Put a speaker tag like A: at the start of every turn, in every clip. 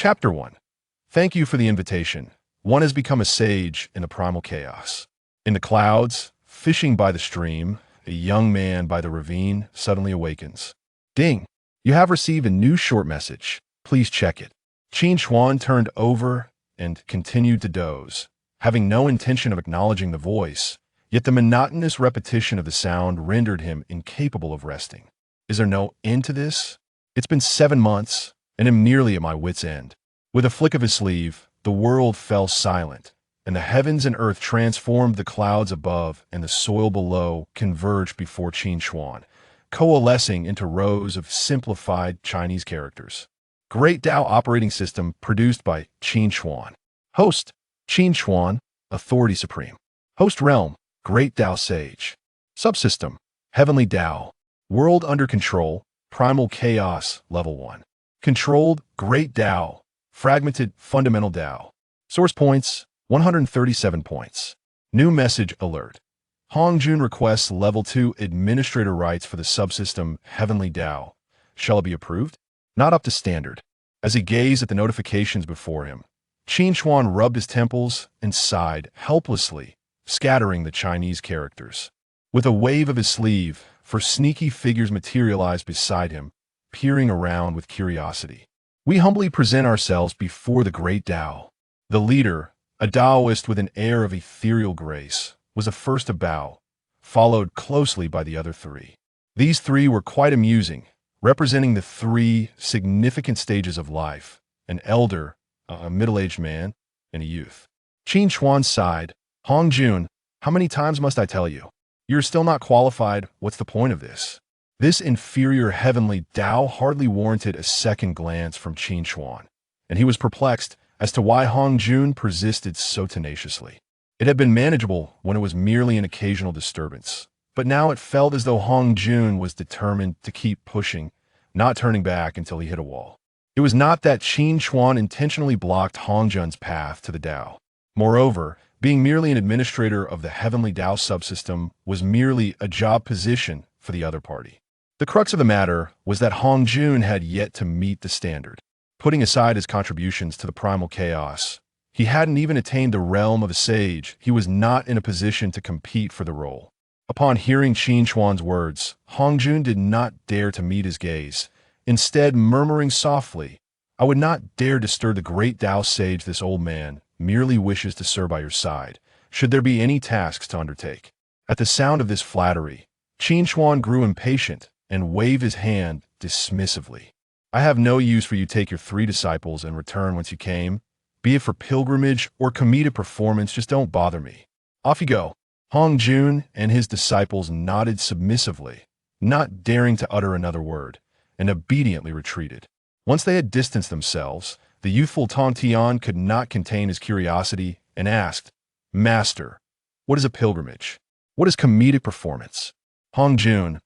A: Chapter 1. Thank you for the invitation. One has become a sage in the primal chaos. In the clouds, fishing by the stream, a young man by the ravine suddenly awakens. Ding! You have received a new short message. Please check it. Qin Chuan turned over and continued to doze, having no intention of acknowledging the voice, yet the monotonous repetition of the sound rendered him incapable of resting. Is there no end to this? It's been 7 months, and I'm nearly at my wit's end. With a flick of his sleeve, the world fell silent, and the heavens and earth transformed. The clouds above and the soil below converged before Qin Chuan, coalescing into rows of simplified Chinese characters. Great Dao operating system produced by Qin Chuan. Host, Qin Chuan, Authority Supreme. Host realm, Great Dao Sage. Subsystem, Heavenly Dao. World under control, Primal Chaos, Level 1. Controlled, Great Dao. Fragmented, Fundamental Dao. Source points, 137 points. New message alert. Hongjun requests Level 2 administrator rights for the subsystem Heavenly Dao. Shall it be approved? Not up to standard. As he gazed at the notifications before him, Qin Chuan rubbed his temples and sighed helplessly, scattering the Chinese characters. With a wave of his sleeve, sneaky figures materialized beside him, peering around with curiosity. We humbly present ourselves before the Great Dao. The leader, a Daoist with an air of ethereal grace, was the first to bow, followed closely by the other three. These three were quite amusing, representing the 3 significant stages of life: an elder, a middle-aged man, and a youth. Qin Chuan sighed. Hongjun, how many times must I tell you? You're still not qualified. What's the point of this? This inferior Heavenly Dao hardly warranted a second glance from Qin Chuan, and he was perplexed as to why Hongjun persisted so tenaciously. It had been manageable when it was merely an occasional disturbance, but now it felt as though Hongjun was determined to keep pushing, not turning back until he hit a wall. It was not that Qin Chuan intentionally blocked Hongjun's path to the Dao. Moreover, being merely an administrator of the Heavenly Dao subsystem was merely a job position for the other party. The crux of the matter was that Hongjun had yet to meet the standard. Putting aside his contributions to the primal chaos, he hadn't even attained the realm of a sage. He was not in a position to compete for the role. Upon hearing Qin Chuan's words, Hongjun did not dare to meet his gaze, instead murmuring softly, "I would not dare disturb the Great Dao Sage. This old man merely wishes to serve by your side, should there be any tasks to undertake." At the sound of this flattery, Qin Chuan grew impatient and waved his hand dismissively. "I have no use for you. Take your 3 disciples and return whence you came. Be it for pilgrimage or comedic performance, just don't bother me. Off you go." Hongjun and his disciples nodded submissively, not daring to utter another word, and obediently retreated. Once they had distanced themselves, the youthful Tongtian could not contain his curiosity and asked, "Master, what is a pilgrimage? What is comedic performance?" Hongjun,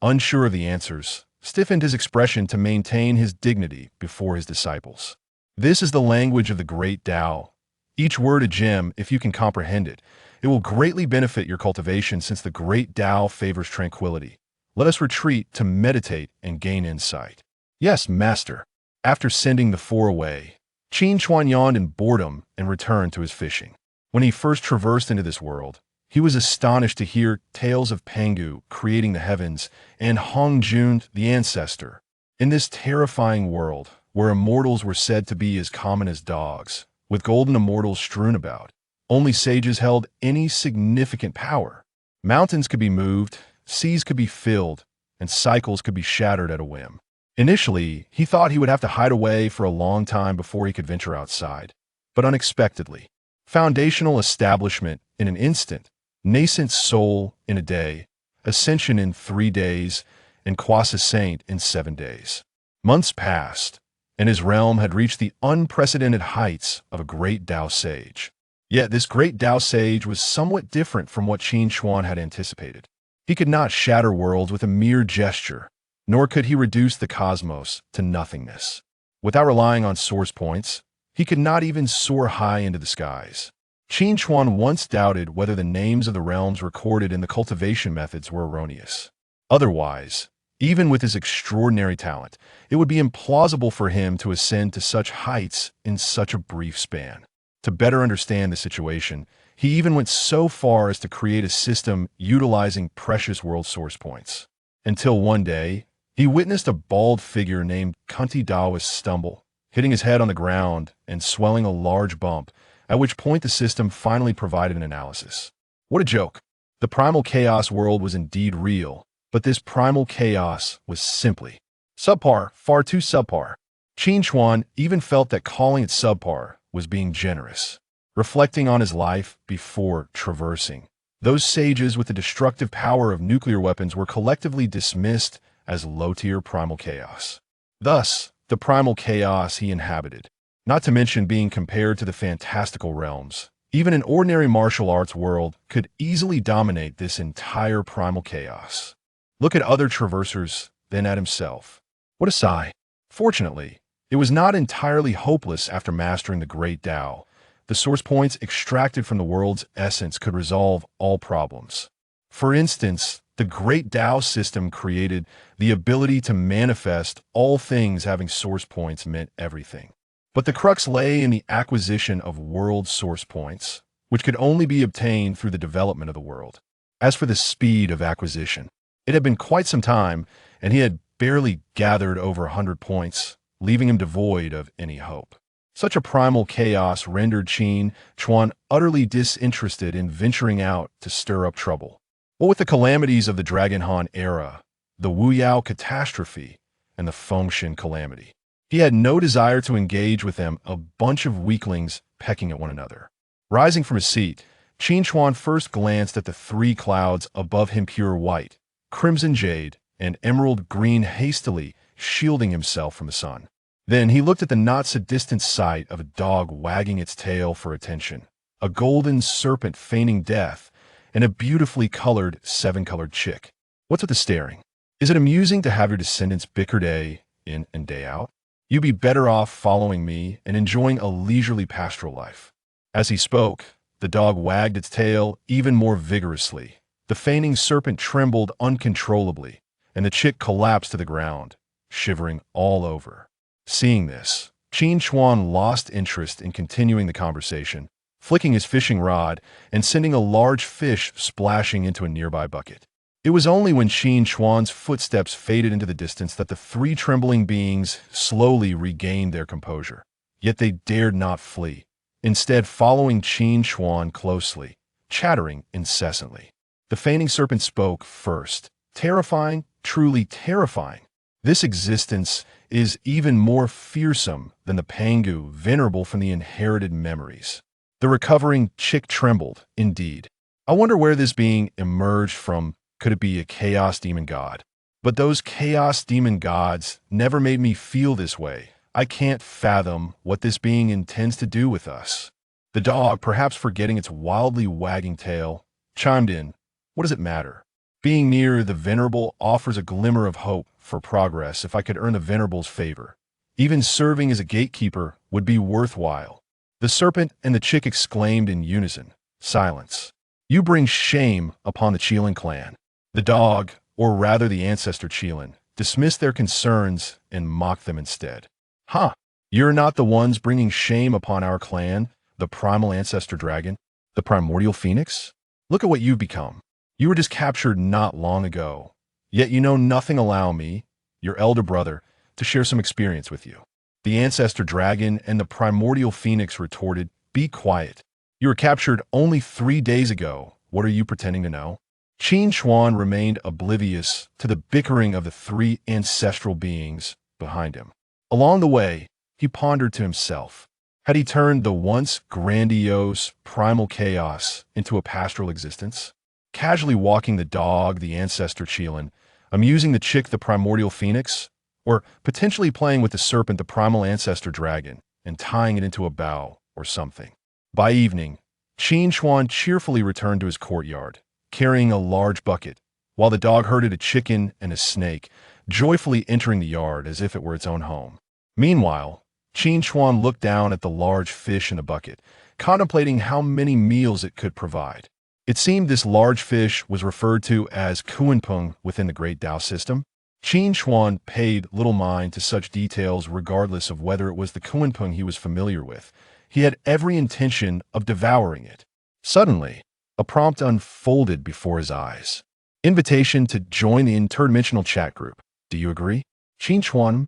A: unsure of the answers, stiffened his expression to maintain his dignity before his disciples. "This is the language of the Great Dao. Each word a gem. If you can comprehend it, it will greatly benefit your cultivation, since the Great Dao favors tranquility. Let us retreat to meditate and gain insight." "Yes, Master." After sending the 4 away, Qin Chuan yawned in boredom and returned to his fishing. When he first traversed into this world, he was astonished to hear tales of Pangu creating the heavens and Hongjun, the ancestor. In this terrifying world, where immortals were said to be as common as dogs, with golden immortals strewn about, only sages held any significant power. Mountains could be moved, seas could be filled, and cycles could be shattered at a whim. Initially, he thought he would have to hide away for a long time before he could venture outside. But unexpectedly, foundational establishment in an instant, nascent soul in a day, ascension in 3 days, and quasi saint in 7 days. Months passed, and his realm had reached the unprecedented heights of a Great Dao Sage. Yet this Great Dao Sage was somewhat different from what Qin Chuan had anticipated. He could not shatter worlds with a mere gesture, nor could he reduce the cosmos to nothingness. Without relying on source points, he could not even soar high into the skies. Qin Chuan once doubted whether the names of the realms recorded in the cultivation methods were erroneous. Otherwise, Even with his extraordinary talent, it would be implausible for him to ascend to such heights in such a brief span. To better understand the situation, he even went so far as to create a system utilizing precious world source points. Until one day, he witnessed a bald figure named Qin Chuan stumble, hitting his head on the ground and swelling a large bump, at which point the system finally provided an analysis. What a joke! The primal chaos world was indeed real, but this primal chaos was simply subpar, far too subpar. Qin Chuan even felt that calling it subpar was being generous. Reflecting on his life before traversing, those sages with the destructive power of nuclear weapons were collectively dismissed as low-tier primal chaos. Thus, the primal chaos he inhabited, not to mention being compared to the fantastical realms, even an ordinary martial arts world could easily dominate this entire primal chaos. Look at other traversers, then at himself. What a sigh. Fortunately, it was not entirely hopeless after mastering the Great Dao. The source points extracted from the world's essence could resolve all problems. For instance, the Great Dao system created the ability to manifest all things. Having source points meant everything. But the crux lay in the acquisition of world source points, which could only be obtained through the development of the world. As for the speed of acquisition, it had been quite some time, and he had barely gathered over 100 points, leaving him devoid of any hope. Such a primal chaos rendered Qin Chuan utterly disinterested in venturing out to stir up trouble. What with the calamities of the Dragon Han era, the Wu Yao catastrophe, and the Fengshen calamity, he had no desire to engage with them, a bunch of weaklings pecking at one another. Rising from his seat, Qin Chuan first glanced at the three clouds above him, pure white, crimson jade, and emerald green, hastily shielding himself from the sun. Then he looked at the not-so-distant sight of a dog wagging its tail for attention, a golden serpent feigning death, and a beautifully colored, seven-colored chick. What's with the staring? Is it amusing to have your descendants bicker day in and day out? You'd be better off following me and enjoying a leisurely pastoral life. As he spoke, the dog wagged its tail even more vigorously. The feigning serpent trembled uncontrollably, and the chick collapsed to the ground, shivering all over. Seeing this, Qin Chuan lost interest in continuing the conversation, flicking his fishing rod and sending a large fish splashing into a nearby bucket. It was only when Qin Chuan's footsteps faded into the distance that the three trembling beings slowly regained their composure. Yet they dared not flee, instead following Qin Chuan closely, chattering incessantly. The feigning serpent spoke first. Terrifying, truly terrifying. This existence is even more fearsome than the Pangu, venerable from the inherited memories. The recovering chick trembled, indeed. I wonder where this being emerged from. Could it be a chaos demon god? But those chaos demon gods never made me feel this way. I can't fathom what this being intends to do with us. The dog, perhaps forgetting its wildly wagging tail, chimed in. What does it matter? Being near the Venerable offers a glimmer of hope for progress if I could earn the Venerable's favor. Even serving as a gatekeeper would be worthwhile. The serpent and the chick exclaimed in unison. Silence. You bring shame upon the Qilin clan. The dog, or rather the ancestor Qilin, dismissed their concerns and mocked them instead. Huh, you're not the ones bringing shame upon our clan, the primal ancestor dragon, the primordial phoenix? Look at what you've become. You were just captured not long ago, yet you know nothing. Allow me, your elder brother, to share some experience with you. The ancestor dragon and the primordial phoenix retorted, Be quiet. You were captured only 3 days ago. What are you pretending to know? Qin Chuan remained oblivious to the bickering of the three ancestral beings behind him. Along the way, he pondered to himself. Had he turned the once grandiose primal chaos into a pastoral existence? Casually walking the dog, the ancestor Qilin, amusing the chick, the primordial phoenix, or potentially playing with the serpent, the primal ancestor dragon, and tying it into a bow or something. By evening, Qin Chuan cheerfully returned to his courtyard, carrying a large bucket, while the dog herded a chicken and a snake, joyfully entering the yard as if it were its own home. Meanwhile, Qin Chuan looked down at the large fish in the bucket, contemplating how many meals it could provide. It seemed this large fish was referred to as Kunpeng within the Great Dao system. Qin Chuan paid little mind to such details regardless of whether it was the Kunpeng he was familiar with. He had every intention of devouring it. Suddenly, a prompt unfolded before his eyes. Invitation to join the interdimensional chat group. Do you agree? Qin Chuan,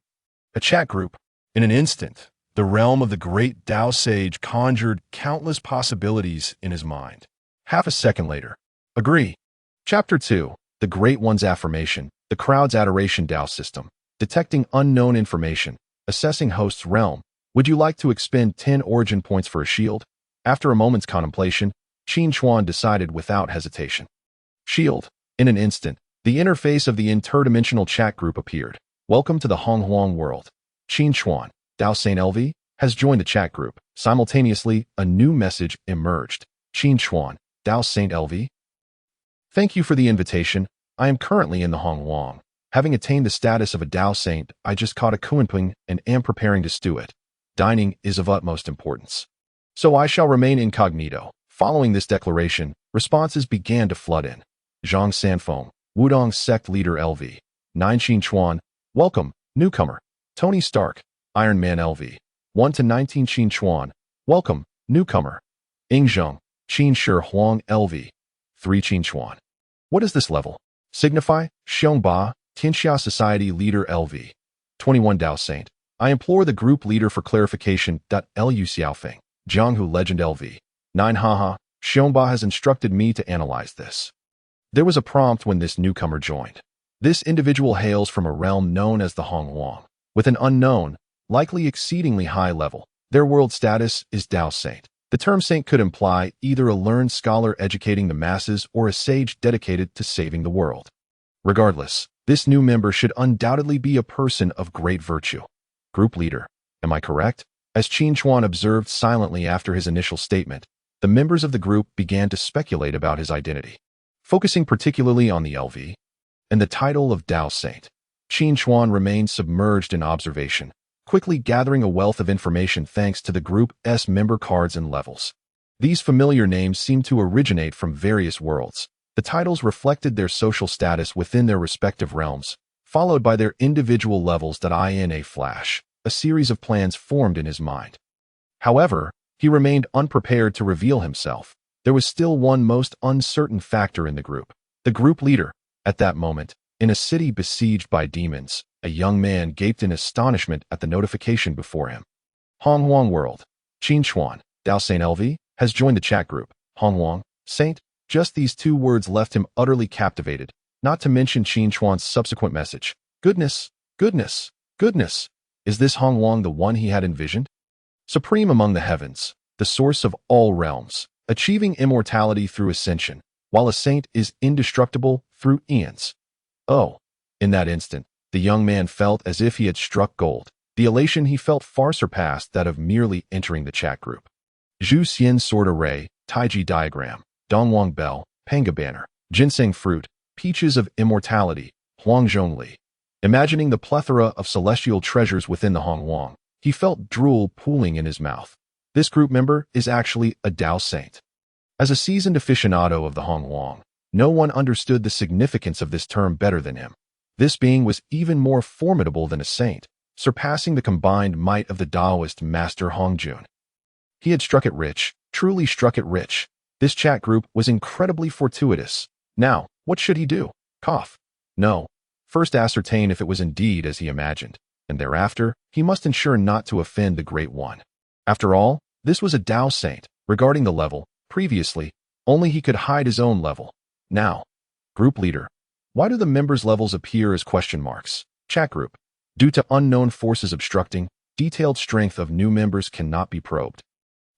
A: a chat group. In an instant, the realm of the Great Dao sage conjured countless possibilities in his mind. Half a second later, agree. Chapter 2, The Great One's Affirmation, the crowd's adoration Dao system. Detecting unknown information. Assessing host's realm. Would you like to expend 10 origin points for a shield? After a moment's contemplation, Qin Chuan decided without hesitation. Shield. In an instant, the interface of the interdimensional chat group appeared. Welcome to the Hongjun world. Qin Chuan, Dao Saint LV, has joined the chat group. Simultaneously, a new message emerged. Qin Chuan, Dao Saint LV. Thank you for the invitation. I am currently in the Hongjun. Having attained the status of a Dao Saint, I just caught a Kunpeng and am preparing to stew it. Dining is of utmost importance. So I shall remain incognito. Following this declaration, responses began to flood in. Zhang Sanfeng, Wudong Sect Leader LV. 9 Qin Chuan, welcome, newcomer. Tony Stark, Iron Man LV. 1 to 19 Qin Chuan, welcome, newcomer. Ingzheng, Qin Shi Huang LV. 3 Qin Chuan. What does this level signify? Xiongba, Tianxia Society Leader LV. 21 Dao Saint. I implore the group leader for clarification. Lu Xiaofeng, Jianghu Legend LV. 9 Haha, Xiongba has instructed me to analyze this. There was a prompt when this newcomer joined. This individual hails from a realm known as the Hongjun, with an unknown, likely exceedingly high level. Their world status is Dao Saint. The term saint could imply either a learned scholar educating the masses or a sage dedicated to saving the world. Regardless, this new member should undoubtedly be a person of great virtue. Group leader, am I correct? As Qin Chuan observed silently after his initial statement, the members of the group began to speculate about his identity. Focusing particularly on the LV and the title of Dao Saint, Qin Chuan remained submerged in observation, quickly gathering a wealth of information thanks to the group's member cards and levels. These familiar names seemed to originate from various worlds. The titles reflected their social status within their respective realms, followed by their individual levels. In a flash, a series of plans formed in his mind. However, he remained unprepared to reveal himself. There was still one most uncertain factor in the group. The group leader. At that moment, in a city besieged by demons, a young man gaped in astonishment at the notification before him. Hongjun World. Qin Chuan, Dao Saint LV, has joined the chat group. Hongjun, Saint. Just these two words left him utterly captivated, not to mention Qin Chuan's subsequent message. Goodness, goodness, goodness. Is this Hongjun the one he had envisioned? Supreme among the heavens, the source of all realms, achieving immortality through ascension, while a saint is indestructible through eons. Oh, in that instant, the young man felt as if he had struck gold. The elation he felt far surpassed that of merely entering the chat group. Zhu Xian Sword Array, Taiji Diagram, Dongwang Bell, Panga Banner, Ginseng Fruit, Peaches of Immortality, Huangjun Li. Imagining the plethora of celestial treasures within the Hongjun, he felt drool pooling in his mouth. This group member is actually a Dao Saint. As a seasoned aficionado of the Hongjun, no one understood the significance of this term better than him. This being was even more formidable than a saint, surpassing the combined might of the Taoist Master Hongjun. He had struck it rich, truly struck it rich. This chat group was incredibly fortuitous. Now, what should he do? Cough. No. First ascertain if it was indeed as he imagined, and thereafter, he must ensure not to offend the Great One. After all, this was a Dao Saint. Regarding the level, previously, only he could hide his own level. Now, group leader. Why do the members' levels appear as question marks? Chat group. Due to unknown forces obstructing, detailed strength of new members cannot be probed.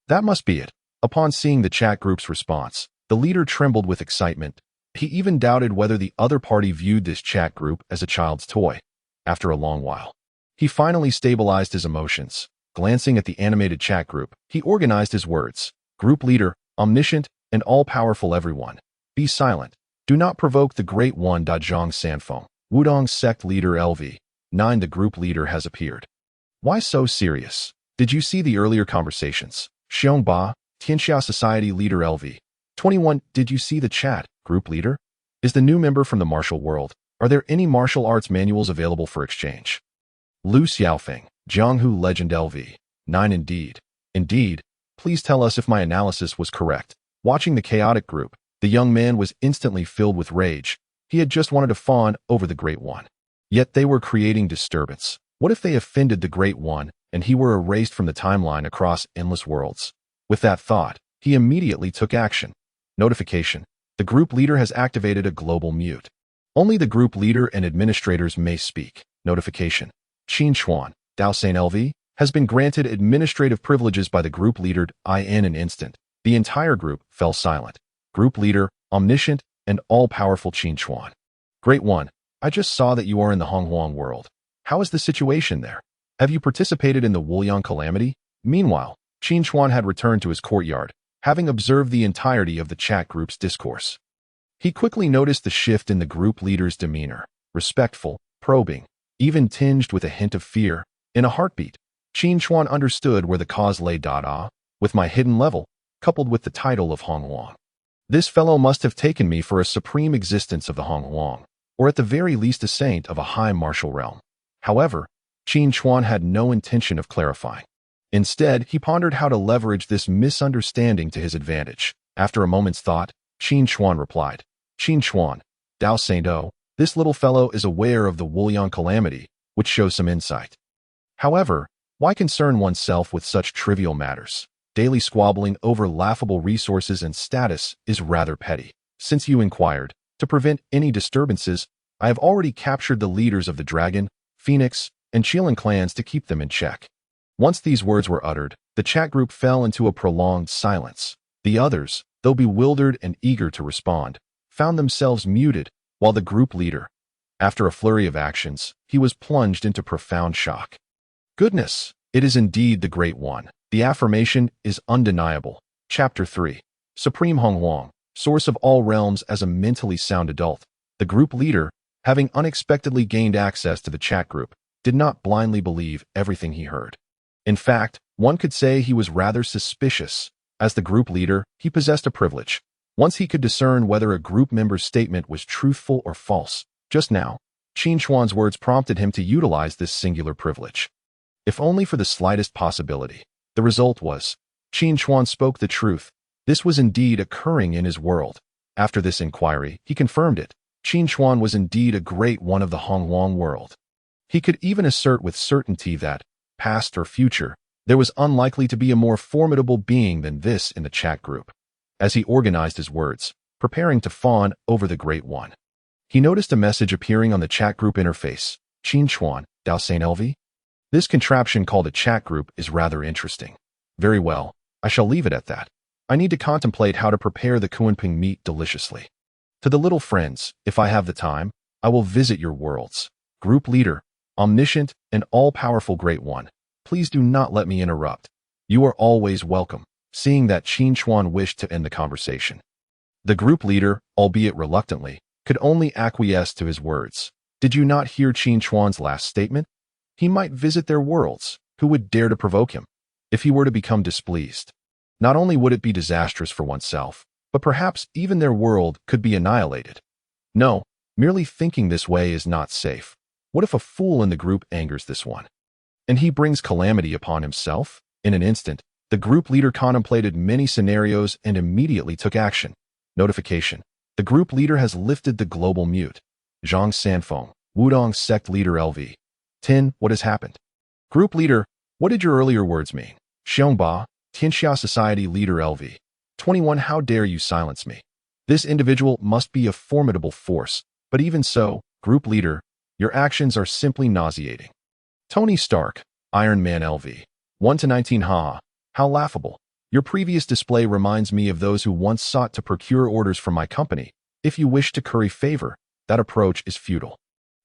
A: That must be it. Upon seeing the chat group's response, the leader trembled with excitement. He even doubted whether the other party viewed this chat group as a child's toy. After a long while, he finally stabilized his emotions. Glancing at the animated chat group, he organized his words. Group leader, omniscient and all-powerful everyone. Be silent. Do not provoke the Great One. Zhang Sanfeng, Wudong Sect Leader LV. 9 The group leader has appeared. Why so serious? Did you see the earlier conversations? Xiongba, Tianxia Society Leader LV. 21 Did you see the chat, group leader? Is the new member from the martial world, Are there any martial arts manuals available for exchange? Lu Xiaofeng, Jianghu Legend LV. 9 Indeed. Indeed. Please tell us if my analysis was correct. Watching the chaotic group, the young man was instantly filled with rage. He had just wanted to fawn over the Great One. Yet they were creating disturbance. What if they offended the Great One and he were erased from the timeline across endless worlds? With that thought, he immediately took action. Notification. The group leader has activated a global mute. Only the group leader and administrators may speak. Notification. Qin Chuan, Dao Saint LV, has been granted administrative privileges by the group leader. In an instant, the entire group fell silent. Group leader, omniscient, and all-powerful Qin Chuan. Great One, I just saw that you are in the Hongjun world. How is the situation there? Have you participated in the Wuliang calamity? Meanwhile, Qin Chuan had returned to his courtyard, having observed the entirety of the chat group's discourse. He quickly noticed the shift in the group leader's demeanor, respectful, probing, even tinged with a hint of fear. In a heartbeat, Qin Chuan understood where the cause lay. With my hidden level, coupled with the title of Hongjun. This fellow must have taken me for a supreme existence of the Hongjun, or at the very least a saint of a high martial realm. However, Qin Chuan had no intention of clarifying. Instead, he pondered how to leverage this misunderstanding to his advantage. After a moment's thought, Qin Chuan replied, Qin Chuan, Dao Saint O, this little fellow is aware of the Wuliang calamity, which shows some insight. However, why concern oneself with such trivial matters? Daily squabbling over laughable resources and status is rather petty. Since you inquired, to prevent any disturbances, I have already captured the leaders of the Dragon, Phoenix, and Qilin clans to keep them in check. Once these words were uttered, the chat group fell into a prolonged silence. The others, though bewildered and eager to respond, found themselves muted, while the group leader, after a flurry of actions, he was plunged into profound shock. Goodness, it is indeed the Great One. The affirmation is undeniable. Chapter 3. Supreme Hongjun, source of all realms as a mentally sound adult. The group leader, having unexpectedly gained access to the chat group, did not blindly believe everything he heard. In fact, one could say he was rather suspicious. As the group leader, he possessed a privilege. Once he could discern whether a group member's statement was truthful or false. Just now, Qin Chuan's words prompted him to utilize this singular privilege. If only for the slightest possibility. The result was, Qin Chuan spoke the truth. This was indeed occurring in his world. After this inquiry, he confirmed it. Qin Chuan was indeed a great one of the Hongjun world. He could even assert with certainty that, past or future, there was unlikely to be a more formidable being than this in the chat group. As he organized his words, preparing to fawn over the Great One, he noticed a message appearing on the chat group interface. Qin Chuan, Dao Saint LV? This contraption called a chat group is rather interesting. Very well, I shall leave it at that. I need to contemplate how to prepare the Kunping meat deliciously. To the little friends, if I have the time, I will visit your worlds. Group leader, omniscient and all-powerful Great One, please do not let me interrupt. You are always welcome. Seeing that Qin Chuan wished to end the conversation, the group leader, albeit reluctantly, could only acquiesce to his words. Did you not hear Qin Chuan's last statement? He might visit their worlds. Who would dare to provoke him? If he were to become displeased, not only would it be disastrous for oneself, but perhaps even their world could be annihilated. No, merely thinking this way is not safe. What if a fool in the group angers this one, and he brings calamity upon himself? In an instant, the group leader contemplated many scenarios and immediately took action. Notification. The group leader has lifted the global mute. Zhang Sanfeng, Wudong sect leader LV. 10. What has happened? Group leader, what did your earlier words mean? Xiongba, Tianxia society leader LV. 21. How dare you silence me? This individual must be a formidable force, but even so, group leader, your actions are simply nauseating. Tony Stark, Iron Man LV. 1 to 19. How laughable. Your previous display reminds me of those who once sought to procure orders from my company. If you wish to curry favor, that approach is futile.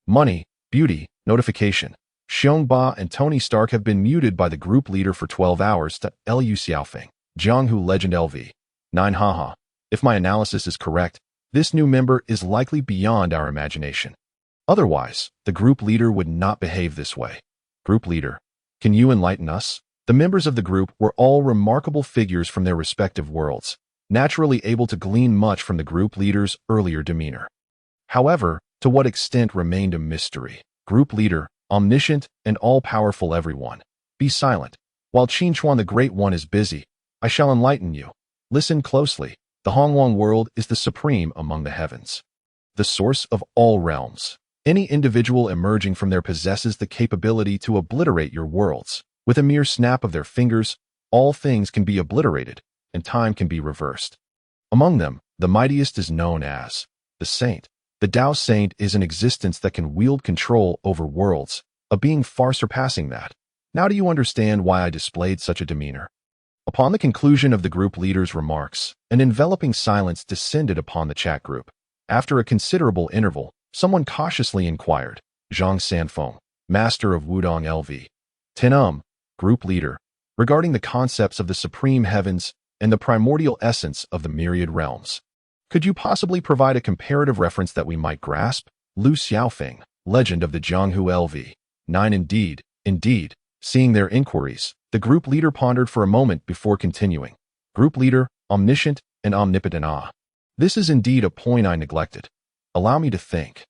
A: Money, beauty, notification. Xiongba and Tony Stark have been muted by the group leader for 12 hours to Lu Xiaofeng, Jianghu Legend LV. 9. If my analysis is correct, this new member is likely beyond our imagination. Otherwise, the group leader would not behave this way. Group leader, can you enlighten us? The members of the group were all remarkable figures from their respective worlds, naturally able to glean much from the group leader's earlier demeanor. However, To what extent remained a mystery. Group leader, omniscient and all-powerful everyone. Be silent. While Qin Chuan the Great One is busy, I shall enlighten you. Listen closely. The Hongjun world is the supreme among the heavens, the source of all realms. Any individual emerging from there possesses the capability to obliterate your worlds. With a mere snap of their fingers, all things can be obliterated, and time can be reversed. Among them, the mightiest is known as the Saint. The Dao Saint is an existence that can wield control over worlds, a being far surpassing that. Now do you understand why I displayed such a demeanor? Upon the conclusion of the group leader's remarks, an enveloping silence descended upon the chat group. After a considerable interval, someone cautiously inquired, Zhang Sanfeng, master of Wudong LV. Group leader, regarding the concepts of the supreme heavens and the primordial essence of the myriad realms. Could you possibly provide a comparative reference that we might grasp? Lu Xiaofeng, legend of the Jianghu LV. 9 Indeed. Seeing their inquiries, the group leader pondered for a moment before continuing. Group leader, omniscient and omnipotent. This is indeed a point I neglected. Allow me to think.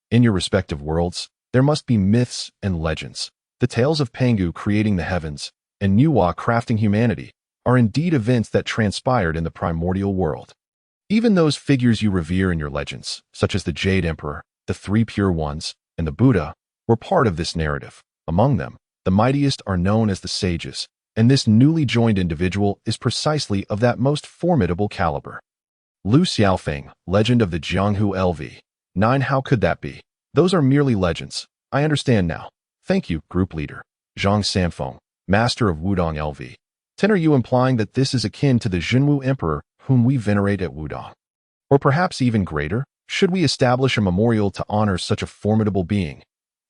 A: In your respective worlds, there must be myths and legends. The tales of Pangu creating the heavens and Nuwa crafting humanity are indeed events that transpired in the primordial world. Even those figures you revere in your legends, such as the Jade Emperor, the Three Pure Ones, and the Buddha, were part of this narrative. Among them, the mightiest are known as the sages, and this newly joined individual is precisely of that most formidable caliber. Lu Xiaofeng, legend of the Jianghu LV. 9 How could that be? Those are merely legends. I understand now. Thank you, group leader. Zhang Sanfeng, master of Wudong LV. 10 Are you implying that this is akin to the Xunwu Emperor whom we venerate at Wudong? Or perhaps even greater? Should we establish a memorial to honor such a formidable being?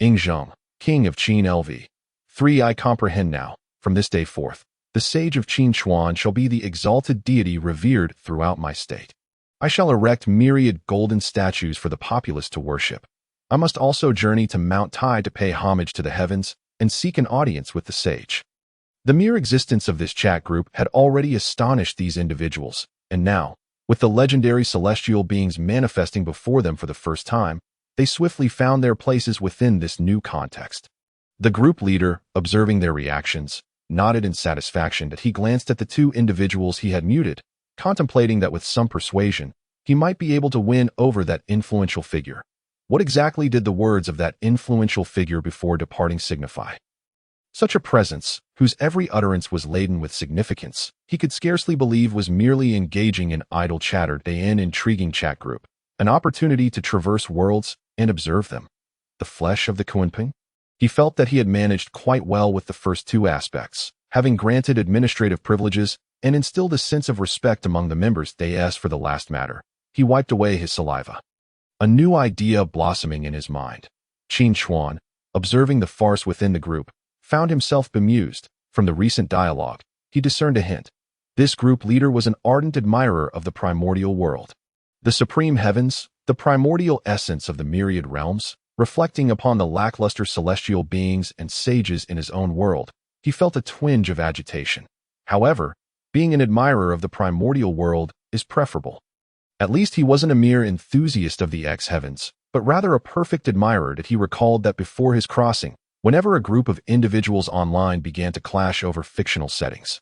A: Ingzheng, king of Qin LV. 3 I comprehend now. From this day forth, the sage of Qin Chuan shall be the exalted deity revered throughout my state. I shall erect myriad golden statues for the populace to worship. I must also journey to Mount Tai to pay homage to the heavens and seek an audience with the sage. The mere existence of this chat group had already astonished these individuals, and now, with the legendary celestial beings manifesting before them for the first time, they swiftly found their places within this new context. The group leader, observing their reactions, nodded in satisfaction that he glanced at the two individuals he had muted, contemplating that with some persuasion, he might be able to win over that influential figure. What exactly did the words of that influential figure before departing signify? Such a presence, whose every utterance was laden with significance, he could scarcely believe was merely engaging in idle chatter in an intriguing chat group, an opportunity to traverse worlds and observe them. The flesh of the Kunping? He felt that he had managed quite well with the first two aspects, having granted administrative privileges and instilled a sense of respect among the members. As for the last matter, he wiped away his saliva. A new idea blossoming in his mind. Qin Chuan, observing the farce within the group, found himself bemused. From the recent dialogue, he discerned a hint. This group leader was an ardent admirer of the primordial world. The supreme heavens, the primordial essence of the myriad realms, reflecting upon the lackluster celestial beings and sages in his own world, he felt a twinge of agitation. However, being an admirer of the primordial world is preferable. At least he wasn't a mere enthusiast of the ex-heavens, but rather a perfect admirer. That he recalled that before his crossing, whenever a group of individuals online began to clash over fictional settings,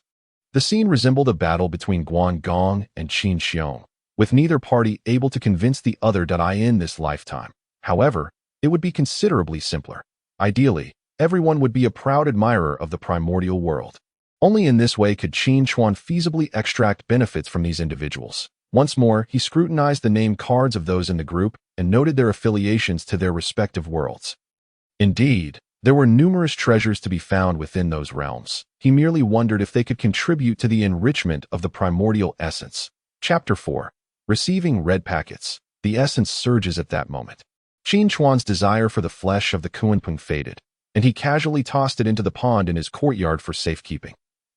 A: the scene resembled a battle between Guan Gong and Qin Xiong, with neither party able to convince the other that in this lifetime, however, it would be considerably simpler. Ideally, everyone would be a proud admirer of the primordial world. Only in this way could Qin Chuan feasibly extract benefits from these individuals. Once more, he scrutinized the name cards of those in the group and noted their affiliations to their respective worlds. Indeed, there were numerous treasures to be found within those realms. He merely wondered if they could contribute to the enrichment of the primordial essence. Chapter 4. Receiving red packets. The essence surges at that moment. Qin Chuan's desire for the flesh of the Kunping faded, and he casually tossed it into the pond in his courtyard for safekeeping.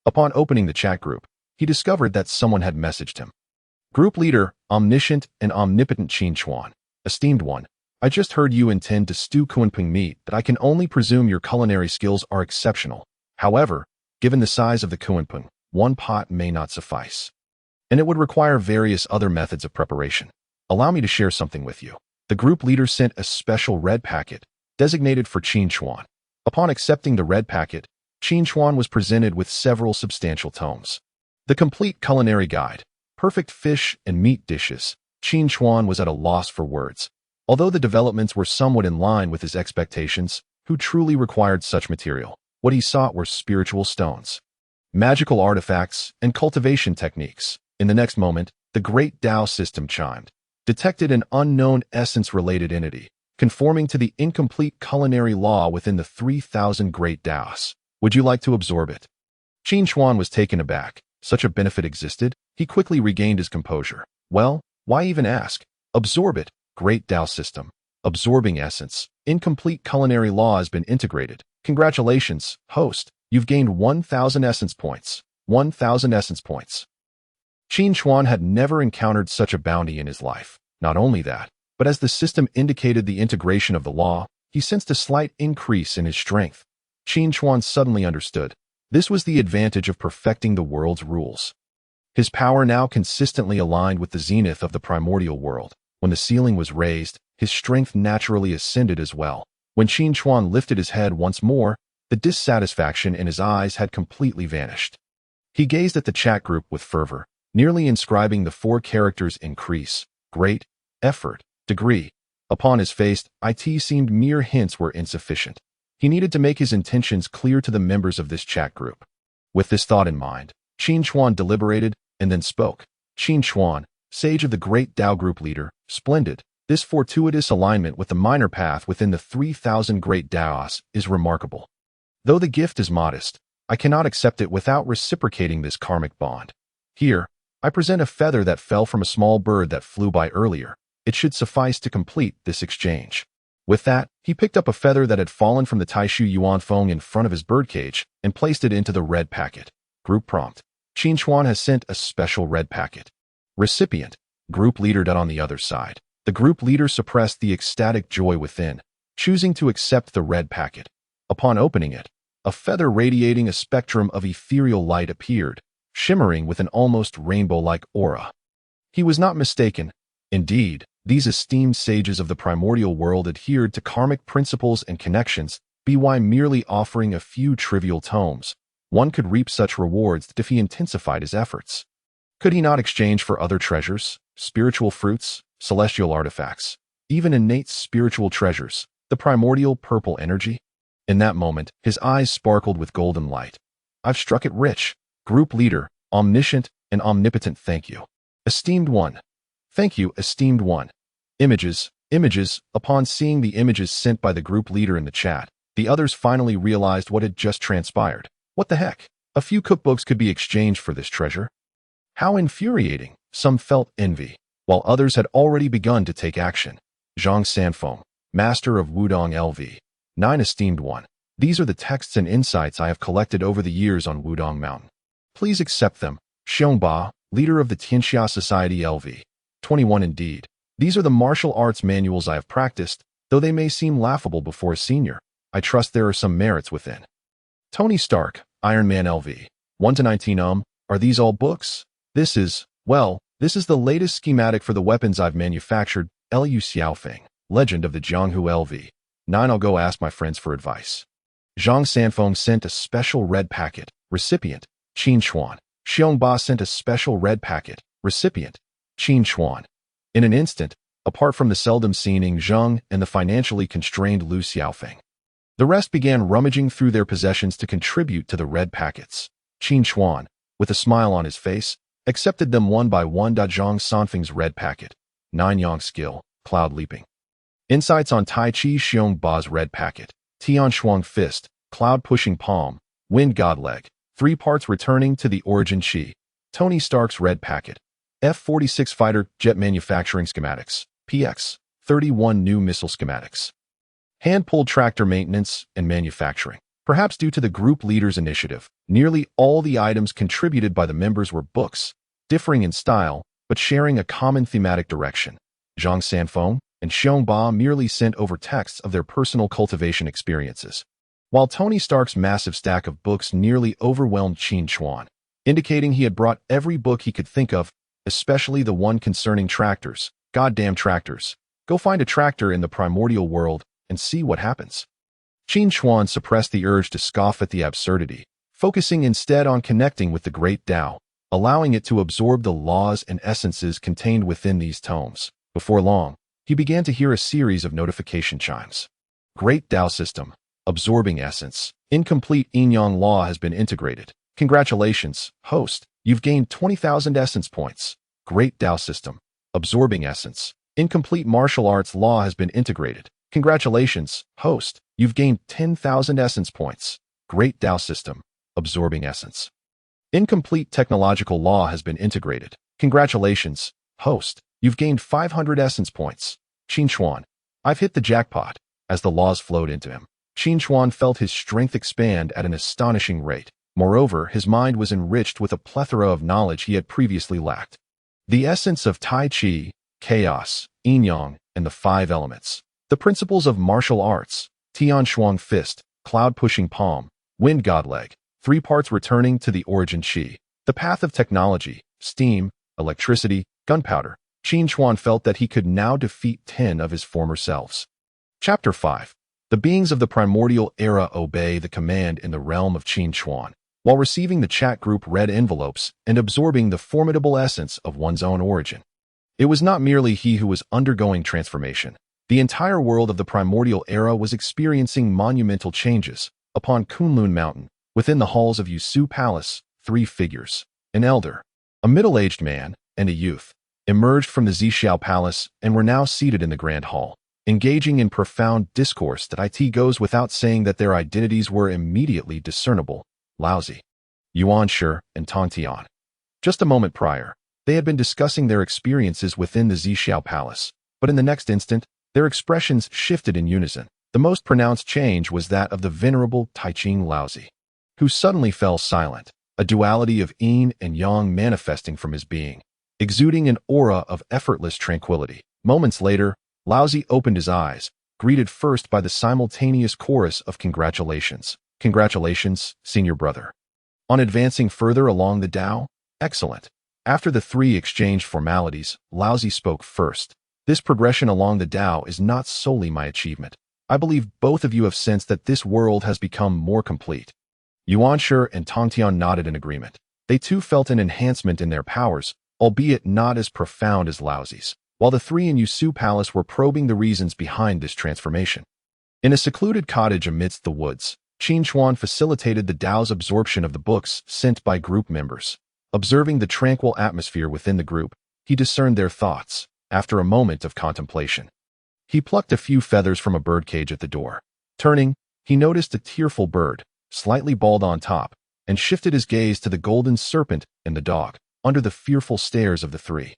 A: Upon opening the chat group, he discovered that someone had messaged him. Group leader, omniscient and omnipotent Qin Chuan. Esteemed one, I just heard you intend to stew Kunping meat. That I can only presume your culinary skills are exceptional. However, given the size of the Kunping, one pot may not suffice, and it would require various other methods of preparation. Allow me to share something with you. The group leader sent a special red packet, designated for Qin Chuan. Upon accepting the red packet, Qin Chuan was presented with several substantial tomes. The complete culinary guide, perfect fish and meat dishes. Qin Chuan was at a loss for words. Although the developments were somewhat in line with his expectations, who truly required such material? What he sought were spiritual stones, magical artifacts, and cultivation techniques. In the next moment, the Great Dao system chimed, detected an unknown essence-related entity, conforming to the incomplete culinary law within the 3,000 Great Daos. Would you like to absorb it? Qin Chuan was taken aback. Such a benefit existed? He quickly regained his composure. Well, why even ask? Absorb it. Great Dao system. Absorbing essence. Incomplete culinary law has been integrated. Congratulations, host. You've gained 1,000 essence points. 1,000 essence points. Qin Chuan had never encountered such a bounty in his life. Not only that, but as the system indicated the integration of the law, he sensed a slight increase in his strength. Qin Chuan suddenly understood. This was the advantage of perfecting the world's rules. His power now consistently aligned with the zenith of the primordial world. When the ceiling was raised, his strength naturally ascended as well. When Qin Chuan lifted his head once more, the dissatisfaction in his eyes had completely vanished. He gazed at the chat group with fervor, nearly inscribing the 4 characters increase, great, effort, degree. Upon his face, it seemed mere hints were insufficient. He needed to make his intentions clear to the members of this chat group. With this thought in mind, Qin Chuan deliberated and then spoke. Qin Chuan, sage of the Great Dao group leader, splendid. This fortuitous alignment with the minor path within the 3,000 Great Daos is remarkable. Though the gift is modest, I cannot accept it without reciprocating this karmic bond. Here, I present a feather that fell from a small bird that flew by earlier. It should suffice to complete this exchange. With that, he picked up a feather that had fallen from the Taishu Yuanfeng in front of his birdcage and placed it into the red packet. Group prompt. Qin Chuan has sent a special red packet. Recipient. Group leader. On the other side, the group leader suppressed the ecstatic joy within, choosing to accept the red packet. Upon opening it, a feather radiating a spectrum of ethereal light appeared, shimmering with an almost rainbow-like aura. He was not mistaken. Indeed, these esteemed sages of the primordial world adhered to karmic principles and connections. By merely offering a few trivial tomes, one could reap such rewards if he intensified his efforts. Could he not exchange for other treasures, spiritual fruits, celestial artifacts, even innate spiritual treasures, the primordial purple energy? In that moment, his eyes sparkled with golden light. I've struck it rich. Group leader, omniscient and omnipotent, thank you. Esteemed one. Thank you, esteemed one. Images. Upon seeing the images sent by the group leader in the chat, the others finally realized what had just transpired. What the heck? A few cookbooks could be exchanged for this treasure? How infuriating. Some felt envy, while others had already begun to take action. Zhang Sanfeng, Master of Wudong LV. 9 Esteemed one. These are the texts and insights I have collected over the years on Wudong Mountain. Please accept them. Xiongba, leader of the Tianxia Society LV. 21 Indeed. These are the martial arts manuals I have practiced, though they may seem laughable before a senior. I trust there are some merits within. Tony Stark, Iron Man LV. 1-19 Are these all books? This is the latest schematic for the weapons I've manufactured. Liu Xiaofeng, Legend of the Jianghu LV. 9 I'll go ask my friends for advice. Zhang Sanfeng sent a special red packet. Recipient, Qin Chuan. Xiongba sent a special red packet. Recipient, Qin Chuan. In an instant, apart from the seldom seen Zhang and the financially constrained Liu Xiaofeng, the rest began rummaging through their possessions to contribute to the red packets. Qin Chuan, with a smile on his face, accepted them one by one. Zhang Sanfeng's red packet. 9 Yang skill, cloud leaping. Insights on Tai Chi Xiongba's red packet. Tian Shuang fist, cloud pushing palm, wind god leg. 3 parts returning to the origin chi. Tony Stark's red packet. F-46 fighter jet manufacturing schematics. PX. 31 new missile schematics. Hand-pulled tractor maintenance and manufacturing. Perhaps due to the group leader's initiative, nearly all the items contributed by the members were books, differing in style, but sharing a common thematic direction. Zhang Sanfeng and Xiongba merely sent over texts of their personal cultivation experiences, while Tony Stark's massive stack of books nearly overwhelmed Qin Chuan, indicating he had brought every book he could think of, especially the one concerning tractors. Goddamn tractors. Go find a tractor in the Primordial World and see what happens. Qin Chuan suppressed the urge to scoff at the absurdity, focusing instead on connecting with the Great Dao, allowing it to absorb the laws and essences contained within these tomes. Before long, he began to hear a series of notification chimes. Great Dao System, absorbing essence. Incomplete yin-yang law has been integrated. Congratulations, host. You've gained 20,000 essence points. Great Dao System, absorbing essence. Incomplete martial arts law has been integrated. Congratulations, host. You've gained 10,000 essence points. Great Dao System, absorbing essence. Incomplete technological law has been integrated. Congratulations, host. You've gained 500 essence points. Qin Chuan, I've hit the jackpot. As the laws flowed into him, Qin Chuan felt his strength expand at an astonishing rate. Moreover, his mind was enriched with a plethora of knowledge he had previously lacked. The essence of Tai Chi, chaos, yin-yang, and the 5 elements. The principles of martial arts, Tian Shuang fist, cloud-pushing palm, wind god leg, 3 parts returning to the origin Qi. The path of technology, steam, electricity, gunpowder. Qin Chuan felt that he could now defeat 10 of his former selves. Chapter 5. The beings of the primordial era obey the command in the realm of Qin Chuan, while receiving the chat group red envelopes and absorbing the formidable essence of one's own origin. It was not merely he who was undergoing transformation. The entire world of the primordial era was experiencing monumental changes. Upon Kunlun Mountain, within the halls of Yusu Palace, 3 figures, an elder, a middle-aged man, and a youth, emerged from the Zixiao Palace and were now seated in the Grand Hall, engaging in profound discourse that it goes without saying that their identities were immediately discernible. Laozi, Yuan Shi, and Tongtian. Just a moment prior, they had been discussing their experiences within the Zixiao Palace, but in the next instant, their expressions shifted in unison. The most pronounced change was that of the venerable Taiching Laozi, who suddenly fell silent, a duality of yin and yang manifesting from his being, exuding an aura of effortless tranquility. Moments later, Laozi opened his eyes, greeted first by the simultaneous chorus of congratulations. Congratulations, senior brother. On advancing further along the Dao, excellent. After the 3 exchanged formalities, Laozi spoke first. This progression along the Dao is not solely my achievement. I believe both of you have sensed that this world has become more complete. Yuan Shi and Tongtian nodded in agreement. They too felt an enhancement in their powers, albeit not as profound as Laozi's, while the 3 in Yusu Palace were probing the reasons behind this transformation. In a secluded cottage amidst the woods, Qin Chuan facilitated the Dao's absorption of the books sent by group members. Observing the tranquil atmosphere within the group, he discerned their thoughts. After a moment of contemplation, he plucked a few feathers from a birdcage at the door. Turning, he noticed a tearful bird, slightly bald on top, and shifted his gaze to the golden serpent and the dog, under the fearful stares of the 3.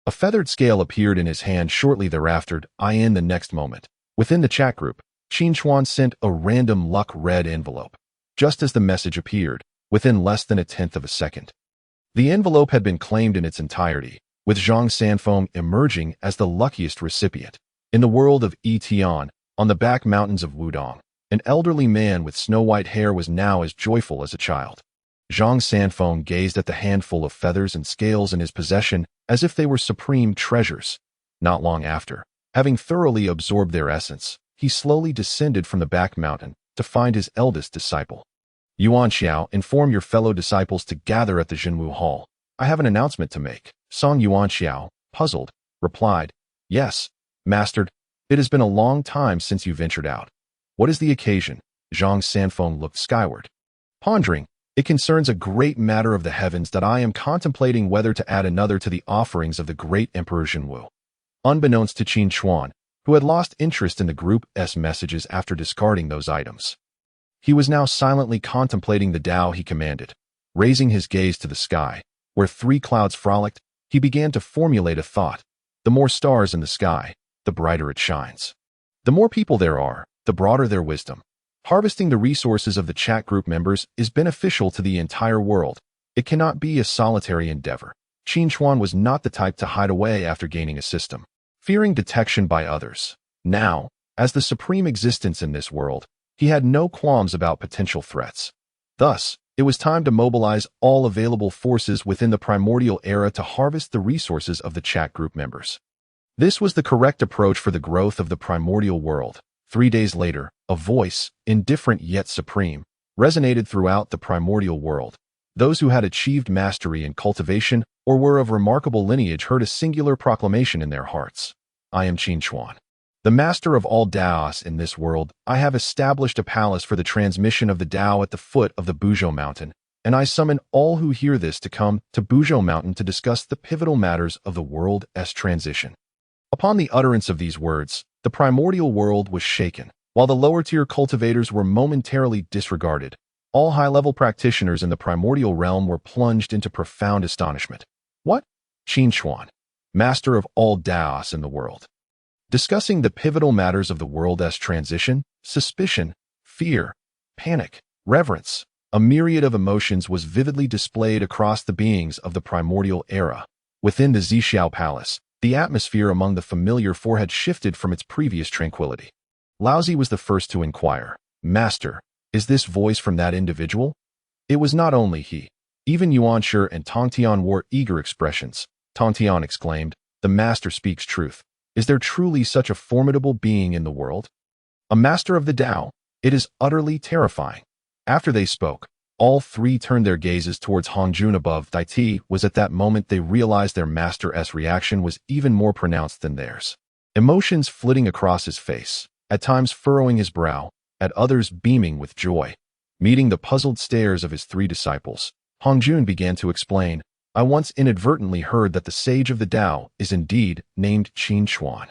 A: A feathered scale appeared in his hand shortly thereafter. In the next moment, within the chat group, Qin Chuan sent a random luck red envelope. Just as the message appeared, within less than 1/10 of a second, the envelope had been claimed in its entirety, with Zhang Sanfeng emerging as the luckiest recipient. In the world of Tian, on the back mountains of Wudong, an elderly man with snow-white hair was now as joyful as a child. Zhang Sanfeng gazed at the handful of feathers and scales in his possession as if they were supreme treasures. Not long after, having thoroughly absorbed their essence, he slowly descended from the back mountain to find his eldest disciple. Yuan Xiao, inform your fellow disciples to gather at the Jinwu Hall. I have an announcement to make. Song Yuan Xiao, puzzled, replied, Yes, Master, it has been a long time since you ventured out. What is the occasion? Zhang Sanfeng looked skyward, pondering. It concerns a great matter of the heavens that I am contemplating whether to add another to the offerings of the great Emperor Jinwu. Unbeknownst to Qin Chuan, who had lost interest in the group's messages after discarding those items, he was now silently contemplating the Dao he commanded. Raising his gaze to the sky, where 3 clouds frolicked, he began to formulate a thought. The more stars in the sky, the brighter it shines. The more people there are, the broader their wisdom. Harvesting the resources of the chat group members is beneficial to the entire world. It cannot be a solitary endeavor. Qin Chuan was not the type to hide away after gaining a system, fearing detection by others. Now, as the supreme existence in this world, he had no qualms about potential threats. Thus, it was time to mobilize all available forces within the primordial era to harvest the resources of the chat group members. This was the correct approach for the growth of the primordial world. 3 days later, a voice, indifferent yet supreme, resonated throughout the primordial world. Those who had achieved mastery in cultivation or were of remarkable lineage heard a singular proclamation in their hearts. I am Qin Chuan, the master of all Daos in this world. I have established a palace for the transmission of the Dao at the foot of the Buzhou Mountain, and I summon all who hear this to come to Buzhou Mountain to discuss the pivotal matters of the world's transition. Upon the utterance of these words, the primordial world was shaken. While the lower-tier cultivators were momentarily disregarded, all high-level practitioners in the primordial realm were plunged into profound astonishment. What? Qin Chuan, master of all Daos in the world, discussing the pivotal matters of the world's transition? Suspicion, fear, panic, reverence, a myriad of emotions was vividly displayed across the beings of the primordial era. Within the Zixiao Palace, the atmosphere among the familiar four had shifted from its previous tranquility. Laozi was the first to inquire, Master, is this voice from that individual? It was not only he. Even Yuanshi and Tongtian wore eager expressions. Tongtian exclaimed, the Master speaks truth. Is there truly such a formidable being in the world? A master of the Dao? It is utterly terrifying. After they spoke, all three turned their gazes towards Hongjun above. Daiti was at that moment they realized their master's reaction was even more pronounced than theirs. Emotions flitting across his face, at times furrowing his brow, at others beaming with joy. Meeting the puzzled stares of his three disciples, Hongjun began to explain, I once inadvertently heard that the sage of the Dao is indeed named Qin Chuan.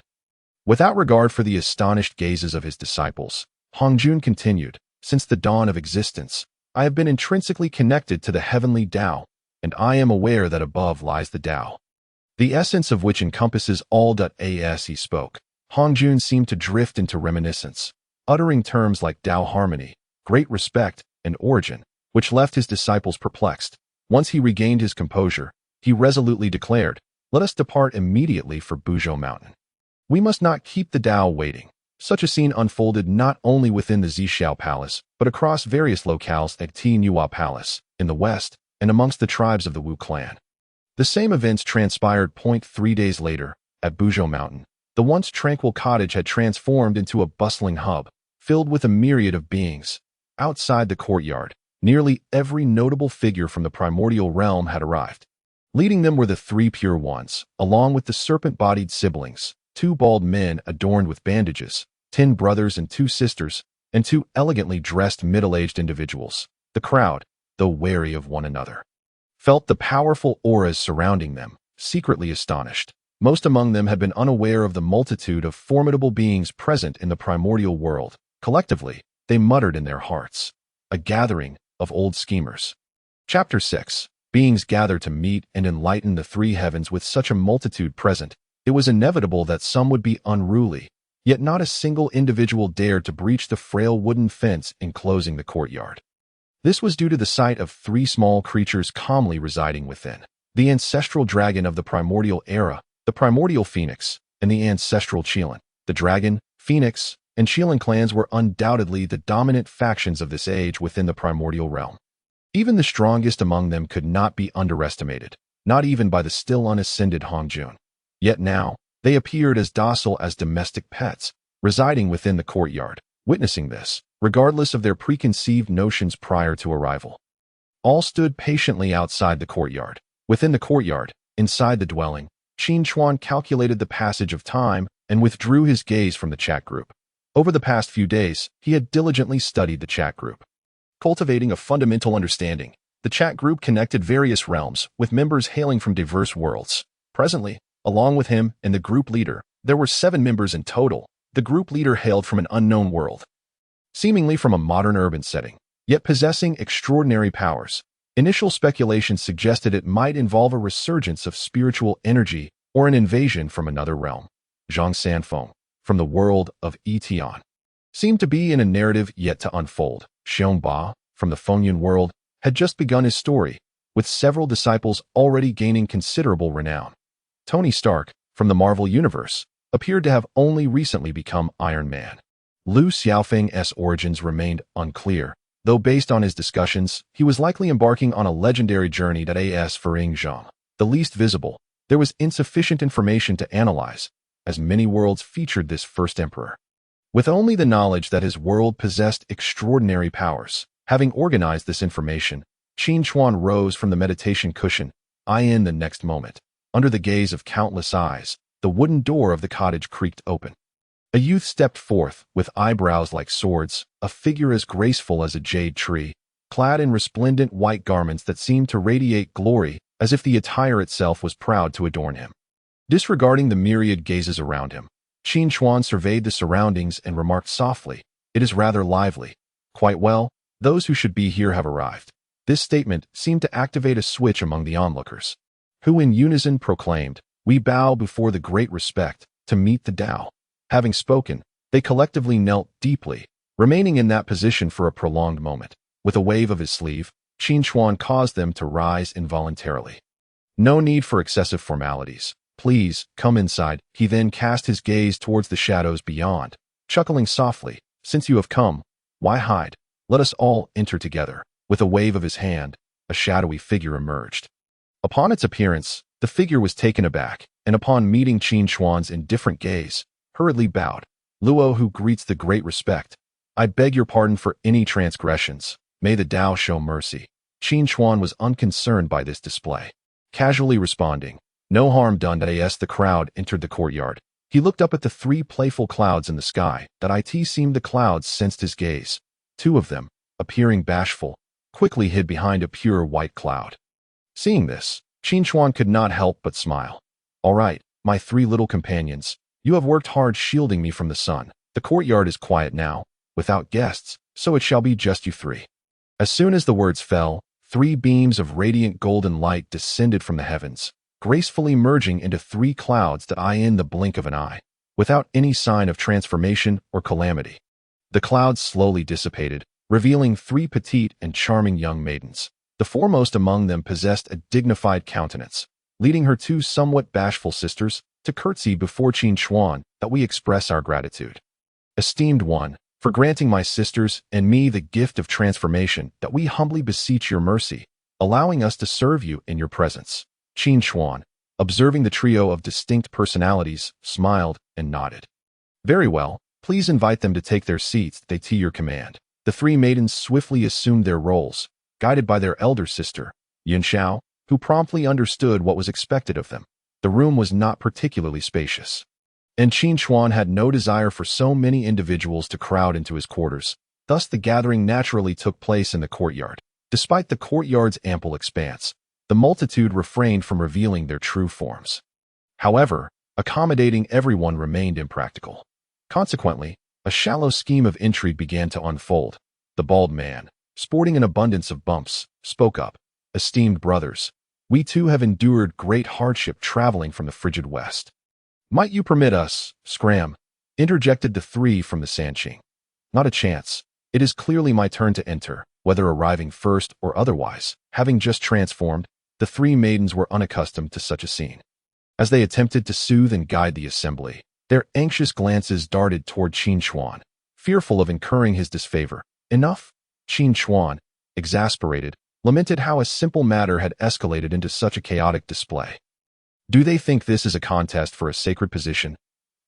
A: Without regard for the astonished gazes of his disciples, Hongjun continued, since the dawn of existence, I have been intrinsically connected to the Heavenly Dao, and I am aware that above lies the Dao, the essence of which encompasses all. As he spoke, Hongjun seemed to drift into reminiscence, uttering terms like Dao harmony, great respect, and origin, which left his disciples perplexed. Once he regained his composure, he resolutely declared, let us depart immediately for Buzhou Mountain. We must not keep the Dao waiting. Such a scene unfolded not only within the Zixiao Palace, but across various locales at Qin Palace, in the west, and amongst the tribes of the Wu clan. The same events transpired. 3 days later, at Buzhou Mountain, the once tranquil cottage had transformed into a bustling hub, filled with a myriad of beings. Outside the courtyard, nearly every notable figure from the primordial realm had arrived. Leading them were the three pure ones, along with the serpent-bodied siblings, 2 bald men adorned with bandages, 10 brothers and 2 sisters, and 2 elegantly dressed middle-aged individuals. The crowd, though wary of one another, felt the powerful auras surrounding them, secretly astonished. Most among them had been unaware of the multitude of formidable beings present in the primordial world. Collectively, they muttered in their hearts, a gathering of old schemers. Chapter 6. Beings gather to meet and enlighten the three heavens. With such a multitude present, it was inevitable that some would be unruly, yet not a single individual dared to breach the frail wooden fence enclosing the courtyard. This was due to the sight of 3 small creatures calmly residing within. The ancestral dragon of the primordial era, the primordial phoenix, and the ancestral Qilin. The dragon, phoenix, and Qilin clans were undoubtedly the dominant factions of this age within the primordial realm. Even the strongest among them could not be underestimated, not even by the still unascended Hongjun. Yet now, they appeared as docile as domestic pets, residing within the courtyard, witnessing this, regardless of their preconceived notions prior to arrival. All stood patiently outside the courtyard. Within the courtyard, inside the dwelling, Qin Chuan calculated the passage of time and withdrew his gaze from the chat group. Over the past few days, he had diligently studied the chat group. Cultivating a fundamental understanding, the chat group connected various realms, with members hailing from diverse worlds. Presently, along with him and the group leader, there were 7 members in total. The group leader hailed from an unknown world, seemingly from a modern urban setting, yet possessing extraordinary powers. Initial speculation suggested it might involve a resurgence of spiritual energy or an invasion from another realm. Zhang Sanfeng, from the world of Etian, seemed to be in a narrative yet to unfold. Xiong Ba, from the Fengyun world, had just begun his story, with several disciples already gaining considerable renown. Tony Stark, from the Marvel Universe, appeared to have only recently become Iron Man. Lu Xiaofeng's origins remained unclear, though based on his discussions, he was likely embarking on a legendary journey. As for Ying Zhang, the least visible, there was insufficient information to analyze. as many worlds featured this first emperor. With only the knowledge that his world possessed extraordinary powers, having organized this information, Qin Chuan rose from the meditation cushion. In the next moment, under the gaze of countless eyes, the wooden door of the cottage creaked open. A youth stepped forth, with eyebrows like swords, a figure as graceful as a jade tree, clad in resplendent white garments that seemed to radiate glory, as if the attire itself was proud to adorn him. Disregarding the myriad gazes around him, Qin Chuan surveyed the surroundings and remarked softly, "It is rather lively. Quite well, those who should be here have arrived." This statement seemed to activate a switch among the onlookers, who in unison proclaimed, "We bow before the great respect to meet the Dao." Having spoken, they collectively knelt deeply, remaining in that position for a prolonged moment. With a wave of his sleeve, Qin Chuan caused them to rise involuntarily. "No need for excessive formalities. Please, come inside." He then cast his gaze towards the shadows beyond, chuckling softly, "Since you have come, why hide? Let us all enter together." With a wave of his hand, a shadowy figure emerged. Upon its appearance, the figure was taken aback, and upon meeting Qin Chuan's indifferent gaze, hurriedly bowed. "Luo, who greets the great respect, I beg your pardon for any transgressions. May the Dao show mercy." Qin Chuan was unconcerned by this display, casually responding, "No harm done." As the crowd entered the courtyard, he looked up at the three playful clouds in the sky. It seemed the clouds sensed his gaze. Two of them, appearing bashful, quickly hid behind a pure white cloud. Seeing this, Qin Chuan could not help but smile. "All right, my three little companions, you have worked hard shielding me from the sun. The courtyard is quiet now, without guests, so it shall be just you three." As soon as the words fell, three beams of radiant golden light descended from the heavens, gracefully merging into three clouds that in the blink of an eye, without any sign of transformation or calamity. The clouds slowly dissipated, revealing three petite and charming young maidens. The foremost among them possessed a dignified countenance, leading her two somewhat bashful sisters to curtsy before Qin Chuan. "That we express our gratitude, esteemed one, for granting my sisters and me the gift of transformation. That we humbly beseech your mercy, allowing us to serve you in your presence." Qin Chuan, observing the trio of distinct personalities, smiled and nodded. "Very well, please invite them to take their seats." They to your command. The three maidens swiftly assumed their roles, guided by their elder sister, Yunxiao, who promptly understood what was expected of them. The room was not particularly spacious, and Qin Chuan had no desire for so many individuals to crowd into his quarters. Thus the gathering naturally took place in the courtyard. Despite the courtyard's ample expanse, the multitude refrained from revealing their true forms. However, accommodating everyone remained impractical. Consequently, a shallow scheme of intrigue began to unfold. The bald man, sporting an abundance of bumps, spoke up, "Esteemed brothers, we too have endured great hardship traveling from the frigid west. Might you permit us?" "Scram," interjected the three from the Sanqing. "Not a chance. It is clearly my turn to enter, whether arriving first or otherwise." Having just transformed, the three maidens were unaccustomed to such a scene. As they attempted to soothe and guide the assembly, their anxious glances darted toward Qin Chuan, fearful of incurring his disfavor. "Enough?" Qin Chuan, exasperated, lamented how a simple matter had escalated into such a chaotic display. Do they think this is a contest for a sacred position?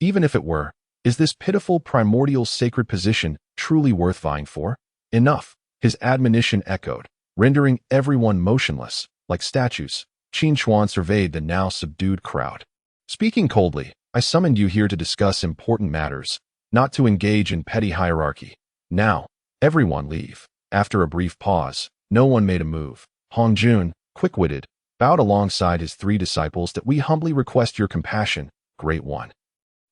A: Even if it were, is this pitiful primordial sacred position truly worth vying for? "Enough," his admonition echoed, rendering everyone motionless, like statues. Qin Chuan surveyed the now subdued crowd. "Speaking coldly, I summoned you here to discuss important matters, not to engage in petty hierarchy. Now, everyone leave." After a brief pause, no one made a move. Hongjun, quick-witted, bowed alongside his three disciples. "That we humbly request your compassion, Great One.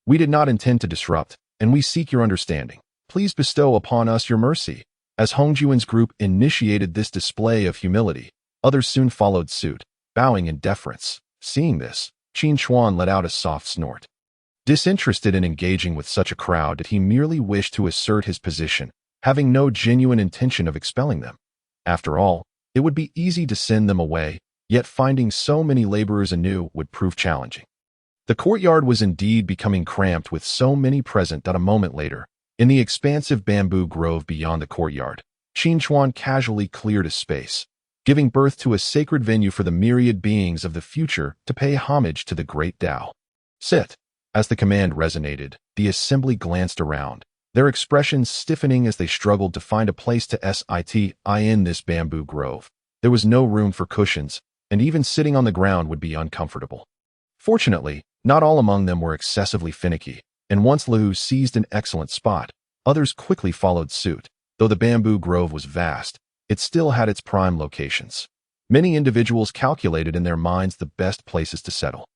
A: We did not intend to disrupt, and we seek your understanding. Please bestow upon us your mercy." As Hongjun's group initiated this display of humility, others soon followed suit, bowing in deference. Seeing this, Qin Chuan let out a soft snort. Disinterested in engaging with such a crowd, did he merely wish to assert his position, having no genuine intention of expelling them. After all, it would be easy to send them away, yet finding so many laborers anew would prove challenging. The courtyard was indeed becoming cramped with so many present that a moment later, in the expansive bamboo grove beyond the courtyard, Qin Chuan casually cleared a space, giving birth to a sacred venue for the myriad beings of the future to pay homage to the Great Dao. "Sit." As the command resonated, the assembly glanced around, their expressions stiffening as they struggled to find a place to sit in this bamboo grove. There was no room for cushions, and even sitting on the ground would be uncomfortable. Fortunately, not all among them were excessively finicky, and once Liu seized an excellent spot, others quickly followed suit. Though the bamboo grove was vast, it still had its prime locations. Many individuals calculated in their minds the best places to settle.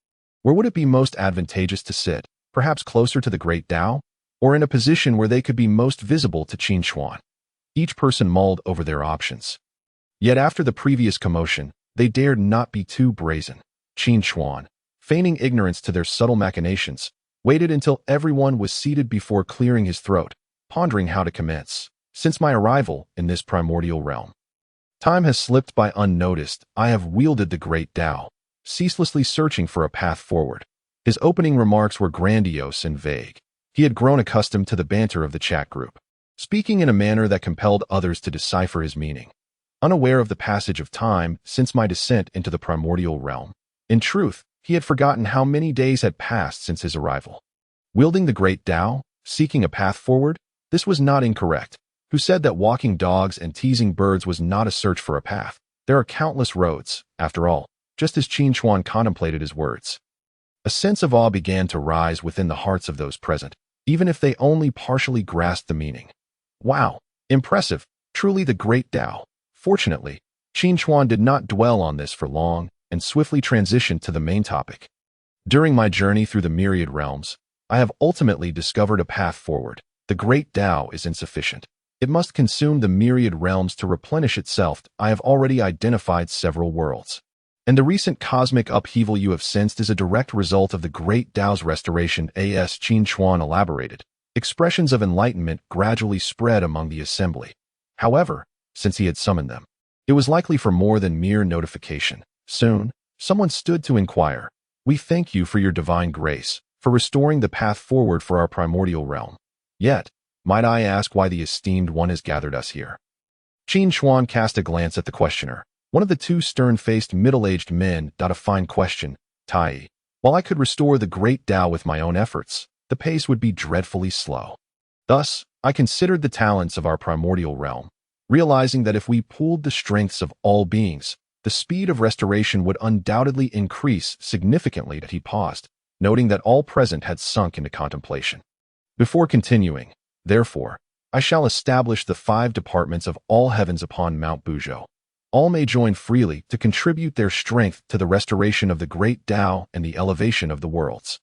A: Where would it be most advantageous to sit? Perhaps closer to the Great Dao? Or in a position where they could be most visible to Qin Chuan? Each person mulled over their options. Yet after the previous commotion, they dared not be too brazen. Qin Chuan, feigning ignorance to their subtle machinations, waited until everyone was seated before clearing his throat, pondering how to commence. Since my arrival in this primordial realm, time has slipped by unnoticed. I have wielded the Great Dao, ceaselessly searching for a path forward. His opening remarks were grandiose and vague. He had grown accustomed to the banter of the chat group, speaking in a manner that compelled others to decipher his meaning. Unaware of the passage of time since my descent into the primordial realm, in truth, he had forgotten how many days had passed since his arrival. Wielding the Great Dao, seeking a path forward, this was not incorrect. Who said that walking dogs and teasing birds was not a search for a path? There are countless roads, after all, just as Qin Chuan contemplated his words. A sense of awe began to rise within the hearts of those present, even if they only partially grasped the meaning. Wow, impressive, truly the Great Dao. Fortunately, Qin Chuan did not dwell on this for long and swiftly transitioned to the main topic. During my journey through the myriad realms, I have ultimately discovered a path forward. The Great Dao is insufficient. It must consume the myriad realms to replenish itself. I have already identified several worlds. And the recent cosmic upheaval you have sensed is a direct result of the Great Dao's restoration, as Qin Chuan elaborated. Expressions of enlightenment gradually spread among the assembly. However, since he had summoned them, it was likely for more than mere notification. Soon, someone stood to inquire, "We thank you for your divine grace, for restoring the path forward for our primordial realm. Yet, might I ask why the esteemed one has gathered us here?" Qin Chuan cast a glance at the questioner, one of the two stern-faced middle-aged men. A fine question, Tai. While I could restore the Great Dao with my own efforts, the pace would be dreadfully slow. Thus, I considered the talents of our primordial realm, realizing that if we pooled the strengths of all beings, the speed of restoration would undoubtedly increase significantly. He paused, noting that all present had sunk into contemplation. Before continuing, therefore, I shall establish the 5 departments of all heavens upon Mount Buzhou. All may join freely to contribute their strength to the restoration of the Great Dao and the elevation of the worlds.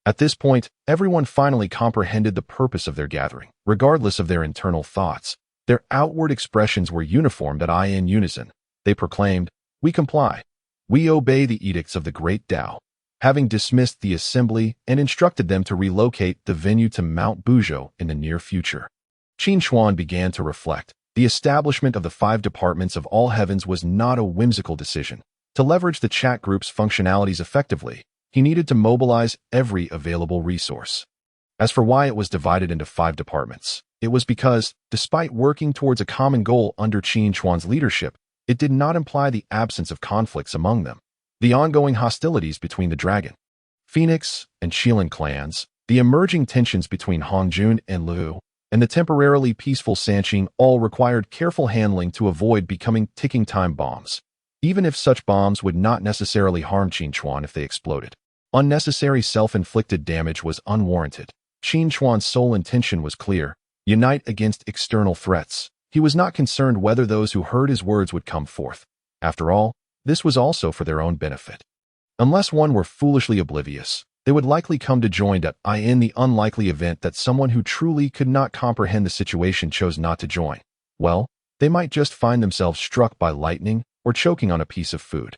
A: At this point, everyone finally comprehended the purpose of their gathering. Regardless of their internal thoughts, their outward expressions were uniform. In unison, they proclaimed, "We comply. We obey the edicts of the Great Dao." Having dismissed the assembly and instructed them to relocate the venue to Mount Buzhou in the near future, Qin Chuan began to reflect. The establishment of the 5 departments of all heavens was not a whimsical decision. To leverage the chat group's functionalities effectively, he needed to mobilize every available resource. As for why it was divided into 5 departments, it was because, despite working towards a common goal under Qin Chuan's leadership, it did not imply the absence of conflicts among them. The ongoing hostilities between the Dragon, Phoenix, and Shilin clans, the emerging tensions between Hongjun and Liu, and the temporarily peaceful Sanqing all required careful handling to avoid becoming ticking time bombs, even if such bombs would not necessarily harm Qin Chuan if they exploded. Unnecessary self-inflicted damage was unwarranted. Qin Chuan's sole intention was clear: unite against external threats. He was not concerned whether those who heard his words would come forth. After all, this was also for their own benefit. Unless one were foolishly oblivious, they would likely come to join in the unlikely event that someone who truly could not comprehend the situation chose not to join. Well, they might just find themselves struck by lightning or choking on a piece of food.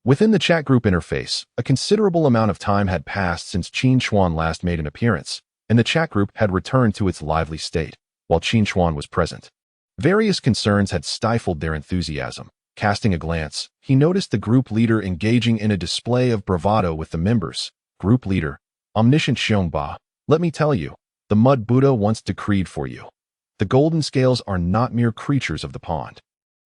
A: Within the chat group interface, a considerable amount of time had passed since Qin Chuan last made an appearance, and the chat group had returned to its lively state, while Qin Chuan was present. Various concerns had stifled their enthusiasm. Casting a glance, he noticed the group leader engaging in a display of bravado with the members. Group leader, omniscient Xiongba, let me tell you, the Mud Buddha once decreed for you. The golden scales are not mere creatures of the pond.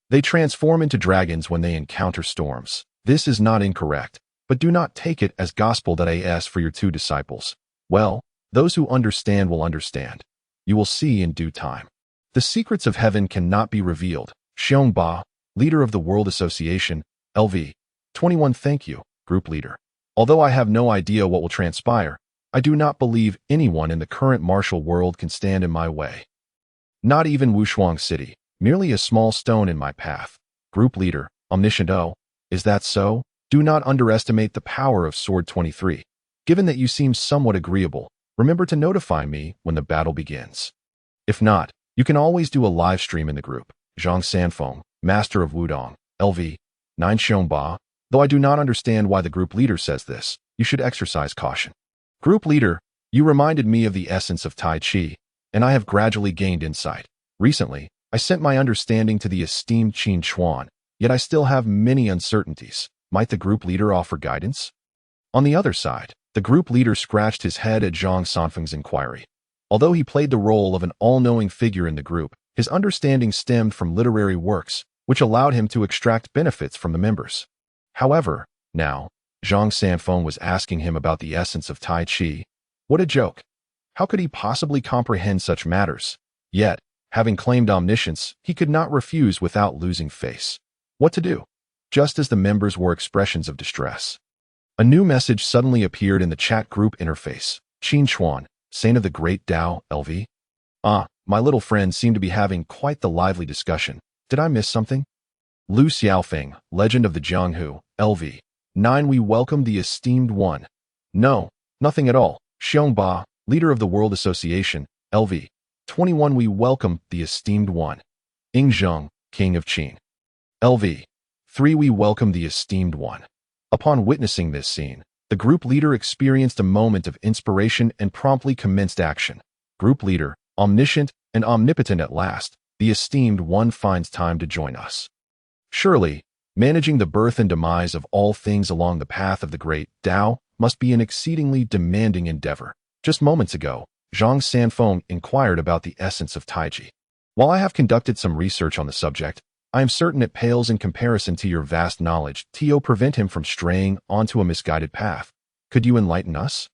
A: They transform into dragons when they encounter storms. This is not incorrect, but do not take it as gospel. As for your 2 disciples, Well, those who understand will understand. You will see in due time. The secrets of heaven cannot be revealed. Xiong Ba, leader of the World Association, LV. 21. Thank you, group leader. Although I have no idea what will transpire, I do not believe anyone in the current martial world can stand in my way. Not even Wushuang City, merely a small stone in my path. Group leader, omniscient O. Is that so? Do not underestimate the power of Sword 23. Given that you seem somewhat agreeable, remember to notify me when the battle begins. If not, you can always do a live stream in the group. Zhang Sanfeng, Master of Wudong, LV. 9. Xiongba. Though I do not understand why the group leader says this, you should exercise caution. Group leader, you reminded me of the essence of Tai Chi, and I have gradually gained insight. Recently, I sent my understanding to the esteemed Qin Chuan, yet I still have many uncertainties. Might the group leader offer guidance? On the other side, the group leader scratched his head at Zhang Sanfeng's inquiry. Although he played the role of an all-knowing figure in the group, his understanding stemmed from literary works, which allowed him to extract benefits from the members. However, now, Zhang Sanfeng was asking him about the essence of Tai Chi. What a joke! How could he possibly comprehend such matters? Yet, having claimed omniscience, he could not refuse without losing face. What to do? Just as the members wore expressions of distress, a new message suddenly appeared in the chat group interface. Qin Chuan, Saint of the Great Dao, LV. My little friends seem to be having quite the lively discussion. Did I miss something? Lu Xiaofeng, Legend of the Jianghu, LV. 9. We welcome the esteemed one. No, nothing at all. Xiongba, leader of the World Association, LV. 21. We welcome the esteemed one. Ing Zheng, King of Qin, LV. 3. We welcome the esteemed one. Upon witnessing this scene, the group leader experienced a moment of inspiration and promptly commenced action. Group leader, omniscient and omnipotent at last, the esteemed one finds time to join us. Surely, managing the birth and demise of all things along the path of the Great Dao must be an exceedingly demanding endeavor. Just moments ago, Zhang Sanfeng inquired about the essence of Taiji. While I have conducted some research on the subject, I am certain it pales in comparison to your vast knowledge. To prevent him from straying onto a misguided path. Could you enlighten us?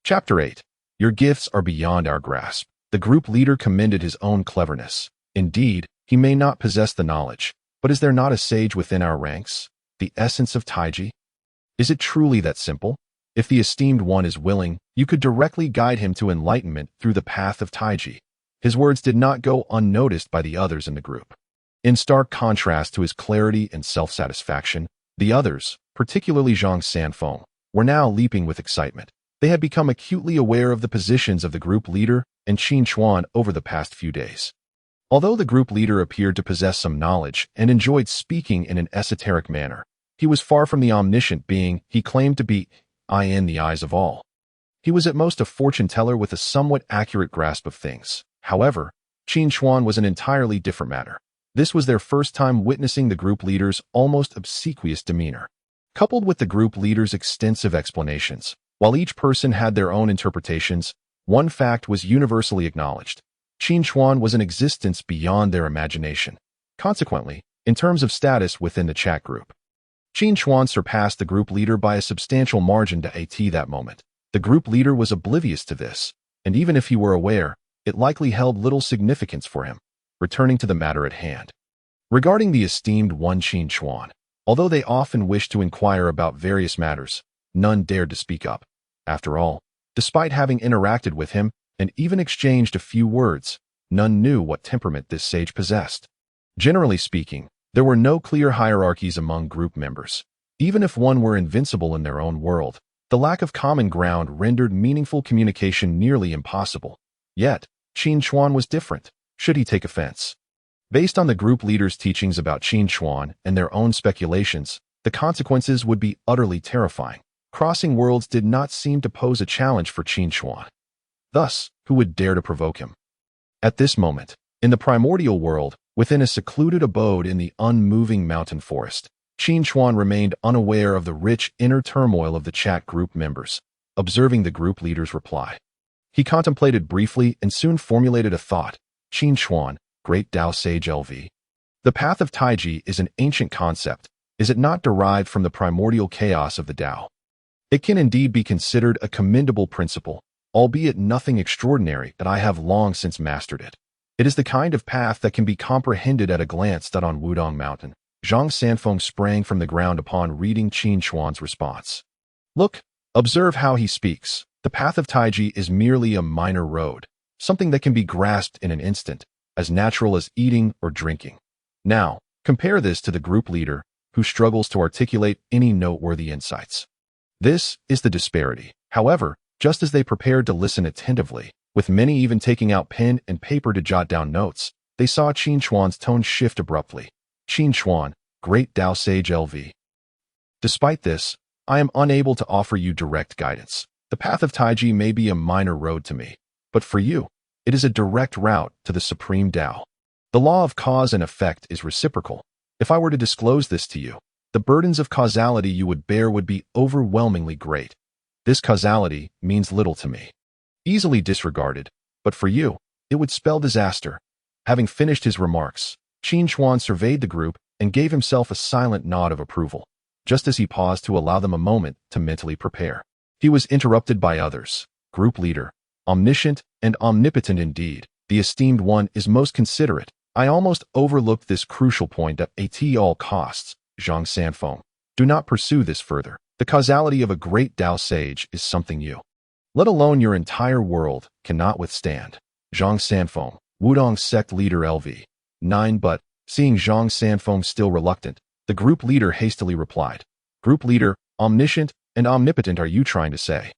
A: Chapter 8. Your gifts are beyond our grasp. The group leader commended his own cleverness. Indeed, he may not possess the knowledge, but is there not a sage within our ranks? The essence of Taiji? Is it truly that simple? If the esteemed one is willing, you could directly guide him to enlightenment through the path of Taiji. His words did not go unnoticed by the others in the group. In stark contrast to his clarity and self-satisfaction, the others, particularly Zhang Sanfeng, were now leaping with excitement. They had become acutely aware of the positions of the group leader and Qin Chuan over the past few days. Although the group leader appeared to possess some knowledge and enjoyed speaking in an esoteric manner, he was far from the omniscient being he claimed to be in the eyes of all. He was at most a fortune teller with a somewhat accurate grasp of things. However, Qin Chuan was an entirely different matter. This was their first time witnessing the group leader's almost obsequious demeanor. Coupled with the group leader's extensive explanations, while each person had their own interpretations, one fact was universally acknowledged. Qin Chuan was an existence beyond their imagination. Consequently, in terms of status within the chat group, Qin Chuan surpassed the group leader by a substantial margin to that moment. The group leader was oblivious to this, and even if he were aware, it likely held little significance for him. Returning to the matter at hand. Regarding the esteemed one Qin Chuan, although they often wished to inquire about various matters, none dared to speak up. After all, despite having interacted with him and even exchanged a few words, none knew what temperament this sage possessed. Generally speaking, there were no clear hierarchies among group members. Even if one were invincible in their own world, the lack of common ground rendered meaningful communication nearly impossible. Yet, Qin Chuan was different. Should he take offense? Based on the group leader's teachings about Qin Chuan and their own speculations, the consequences would be utterly terrifying. Crossing worlds did not seem to pose a challenge for Qin Chuan. Thus, who would dare to provoke him? At this moment, in the Primordial World, within a secluded abode in the unmoving mountain forest, Qin Chuan remained unaware of the rich inner turmoil of the chat group members, observing the group leader's reply. He contemplated briefly and soon formulated a thought. Qin Chuan, Great Dao Sage LV. The path of Taiji is an ancient concept. Is it not derived from the primordial chaos of the Dao? It can indeed be considered a commendable principle, albeit nothing extraordinary, that I have long since mastered it. It is the kind of path that can be comprehended at a glance. That on Wudong Mountain, Zhang Sanfeng sprang from the ground upon reading Qin Chuan's response. Look, observe how he speaks. The path of Taiji is merely a minor road, something that can be grasped in an instant, as natural as eating or drinking. Now, compare this to the group leader, who struggles to articulate any noteworthy insights. This is the disparity. However, just as they prepared to listen attentively, with many even taking out pen and paper to jot down notes, they saw Qin Chuan's tone shift abruptly. Qin Chuan, Great Dao Sage LV. Despite this, I am unable to offer you direct guidance. The path of Taiji may be a minor road to me, but for you, it is a direct route to the Supreme Dao. The law of cause and effect is reciprocal. If I were to disclose this to you, the burdens of causality you would bear would be overwhelmingly great. This causality means little to me, easily disregarded, but for you, it would spell disaster. Having finished his remarks, Qin Chuan surveyed the group and gave himself a silent nod of approval, just as he paused to allow them a moment to mentally prepare. He was interrupted by others. Group leader, omniscient and omnipotent indeed, the esteemed one is most considerate. I almost overlooked this crucial point at all costs. Zhang Sanfeng, do not pursue this further. The causality of a great Dao sage is something you, let alone your entire world, cannot withstand. Zhang Sanfeng, Wudong sect leader LV. 9. But, seeing Zhang Sanfeng still reluctant, the group leader hastily replied. Group leader, omniscient and omnipotent, are you trying to say?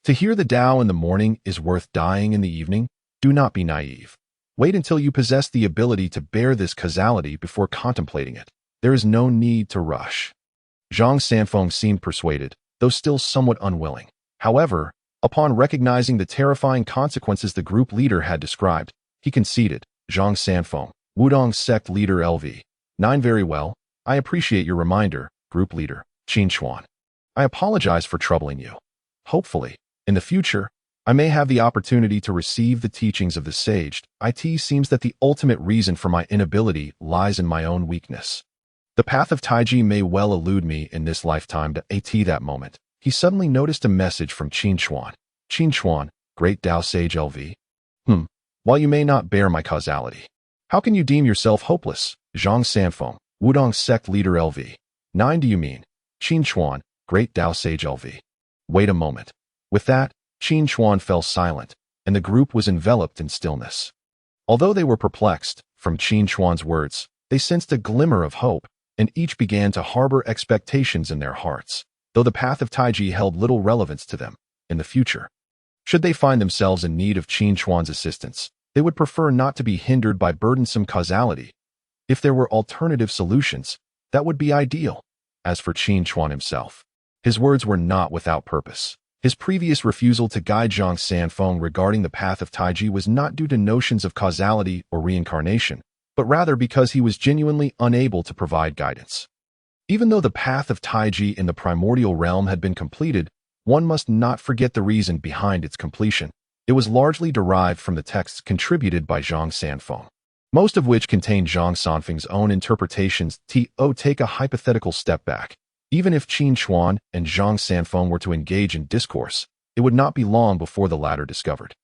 A: To hear the Dao in the morning is worth dying in the evening? Do not be naive. Wait until you possess the ability to bear this causality before contemplating it. There is no need to rush. Zhang Sanfeng seemed persuaded, though still somewhat unwilling. However, upon recognizing the terrifying consequences the group leader had described, he conceded. Zhang Sanfeng, Wudong sect leader LV. 9. Very well, I appreciate your reminder, group leader, Qin Chuan. I apologize for troubling you. Hopefully, in the future, I may have the opportunity to receive the teachings of the sage. It seems that the ultimate reason for my inability lies in my own weakness. The path of Taiji may well elude me in this lifetime. That moment, he suddenly noticed a message from Qin Chuan. Qin Chuan, Great Dao Sage LV. While you may not bear my causality, how can you deem yourself hopeless? Zhang Sanfeng, Wudong sect leader LV. 9. Do you mean? Qin Chuan, Great Dao Sage LV. Wait a moment. With that, Qin Chuan fell silent, and the group was enveloped in stillness. Although they were perplexed, from Qin Chuan's words, they sensed a glimmer of hope, and each began to harbor expectations in their hearts, though the path of Taiji held little relevance to them in the future. Should they find themselves in need of Qin Chuan's assistance, they would prefer not to be hindered by burdensome causality. If there were alternative solutions, that would be ideal. As for Qin Chuan himself, his words were not without purpose. His previous refusal to guide Zhang Sanfeng regarding the path of Taiji was not due to notions of causality or reincarnation, but rather because he was genuinely unable to provide guidance. Even though the path of Taiji in the primordial realm had been completed, one must not forget the reason behind its completion. It was largely derived from the texts contributed by Zhang Sanfeng, most of which contained Zhang Sanfeng's own interpretations. Take a hypothetical step back. Even if Qin Chuan and Zhang Sanfeng were to engage in discourse, it would not be long before the latter discovered.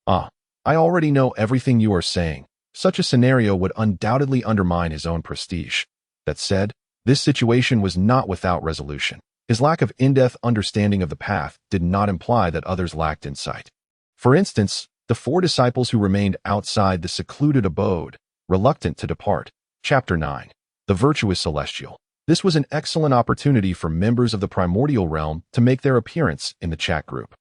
A: I already know everything you are saying. Such a scenario would undoubtedly undermine his own prestige. That said, this situation was not without resolution. His lack of in-depth understanding of the path did not imply that others lacked insight. For instance, the 4 disciples who remained outside the secluded abode, reluctant to depart. Chapter 9. The Virtuous Celestial. This was an excellent opportunity for members of the primordial realm to make their appearance in the chat group.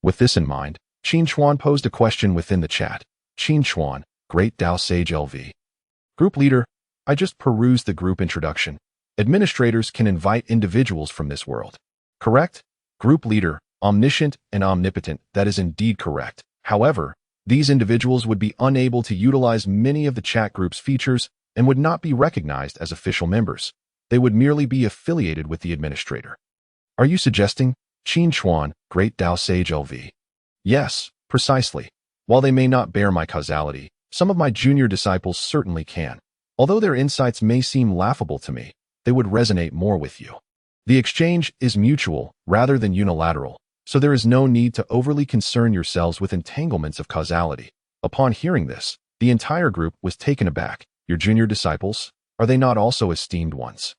A: With this in mind, Qin Chuan posed a question within the chat. Qin Chuan, Great Dao Sage LV. Group leader, I just perused the group introduction. Administrators can invite individuals from this world. Correct? Group leader, omniscient and omnipotent, that is indeed correct. However, these individuals would be unable to utilize many of the chat group's features and would not be recognized as official members. They would merely be affiliated with the administrator. Are you suggesting? Qin Chuan, Great Dao Sage LV. Yes, precisely. While they may not bear my causality, some of my junior disciples certainly can. Although their insights may seem laughable to me, they would resonate more with you. The exchange is mutual rather than unilateral. so there is no need to overly concern yourselves with entanglements of causality. Upon hearing this, the entire group was taken aback. Your junior disciples, are they not also esteemed ones?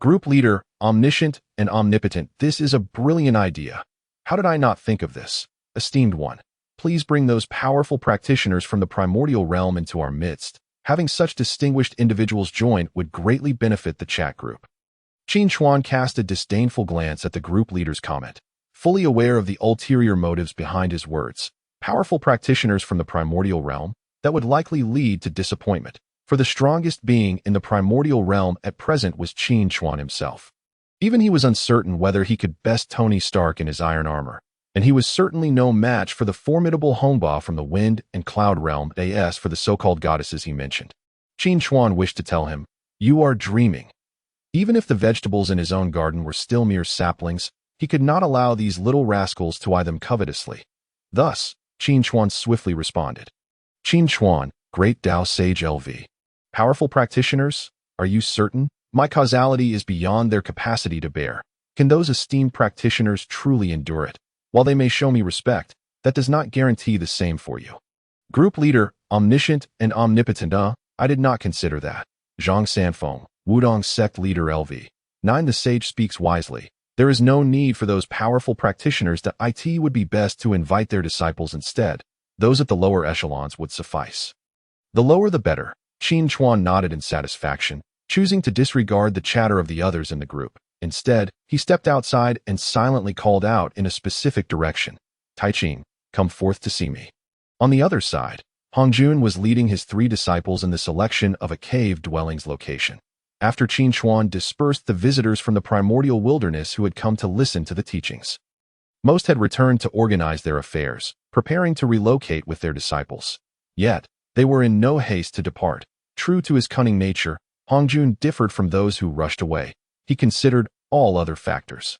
A: Group leader, omniscient and omnipotent, this is a brilliant idea. How did I not think of this? Esteemed one, please bring those powerful practitioners from the primordial realm into our midst. Having such distinguished individuals join would greatly benefit the chat group. Qin Chuan cast a disdainful glance at the group leader's comment, fully aware of the ulterior motives behind his words. Powerful practitioners from the primordial realm, that would likely lead to disappointment, for the strongest being in the primordial realm at present was Qin Chuan himself. Even he was uncertain whether he could best Tony Stark in his iron armor, and he was certainly no match for the formidable Hongba from the wind and cloud realm, as for the so-called goddesses he mentioned. Qin Chuan wished to tell him, "You are dreaming." Even if the vegetables in his own garden were still mere saplings, he could not allow these little rascals to eye them covetously. Thus, Qin Chuan swiftly responded. Qin Chuan, Great Dao Sage LV. Powerful practitioners, are you certain? My causality is beyond their capacity to bear. Can those esteemed practitioners truly endure it? While they may show me respect, that does not guarantee the same for you. Group leader, omniscient and omnipotent, I did not consider that. Zhang Sanfeng, Wudong sect leader LV. 9. The sage speaks wisely. There is no need for those powerful practitioners that it would be best to invite their disciples instead. Those at the lower echelons would suffice. The lower the better. Qin Chuan nodded in satisfaction, choosing to disregard the chatter of the others in the group. Instead, he stepped outside and silently called out in a specific direction. Taiqing, come forth to see me. On the other side, Hongjun was leading his 3 disciples in the selection of a cave dwelling's location. After Qin Chuan dispersed the visitors from the primordial wilderness who had come to listen to the teachings. Most had returned to organize their affairs, preparing to relocate with their disciples. Yet, they were in no haste to depart. True to his cunning nature, Hongjun differed from those who rushed away. He considered all other factors.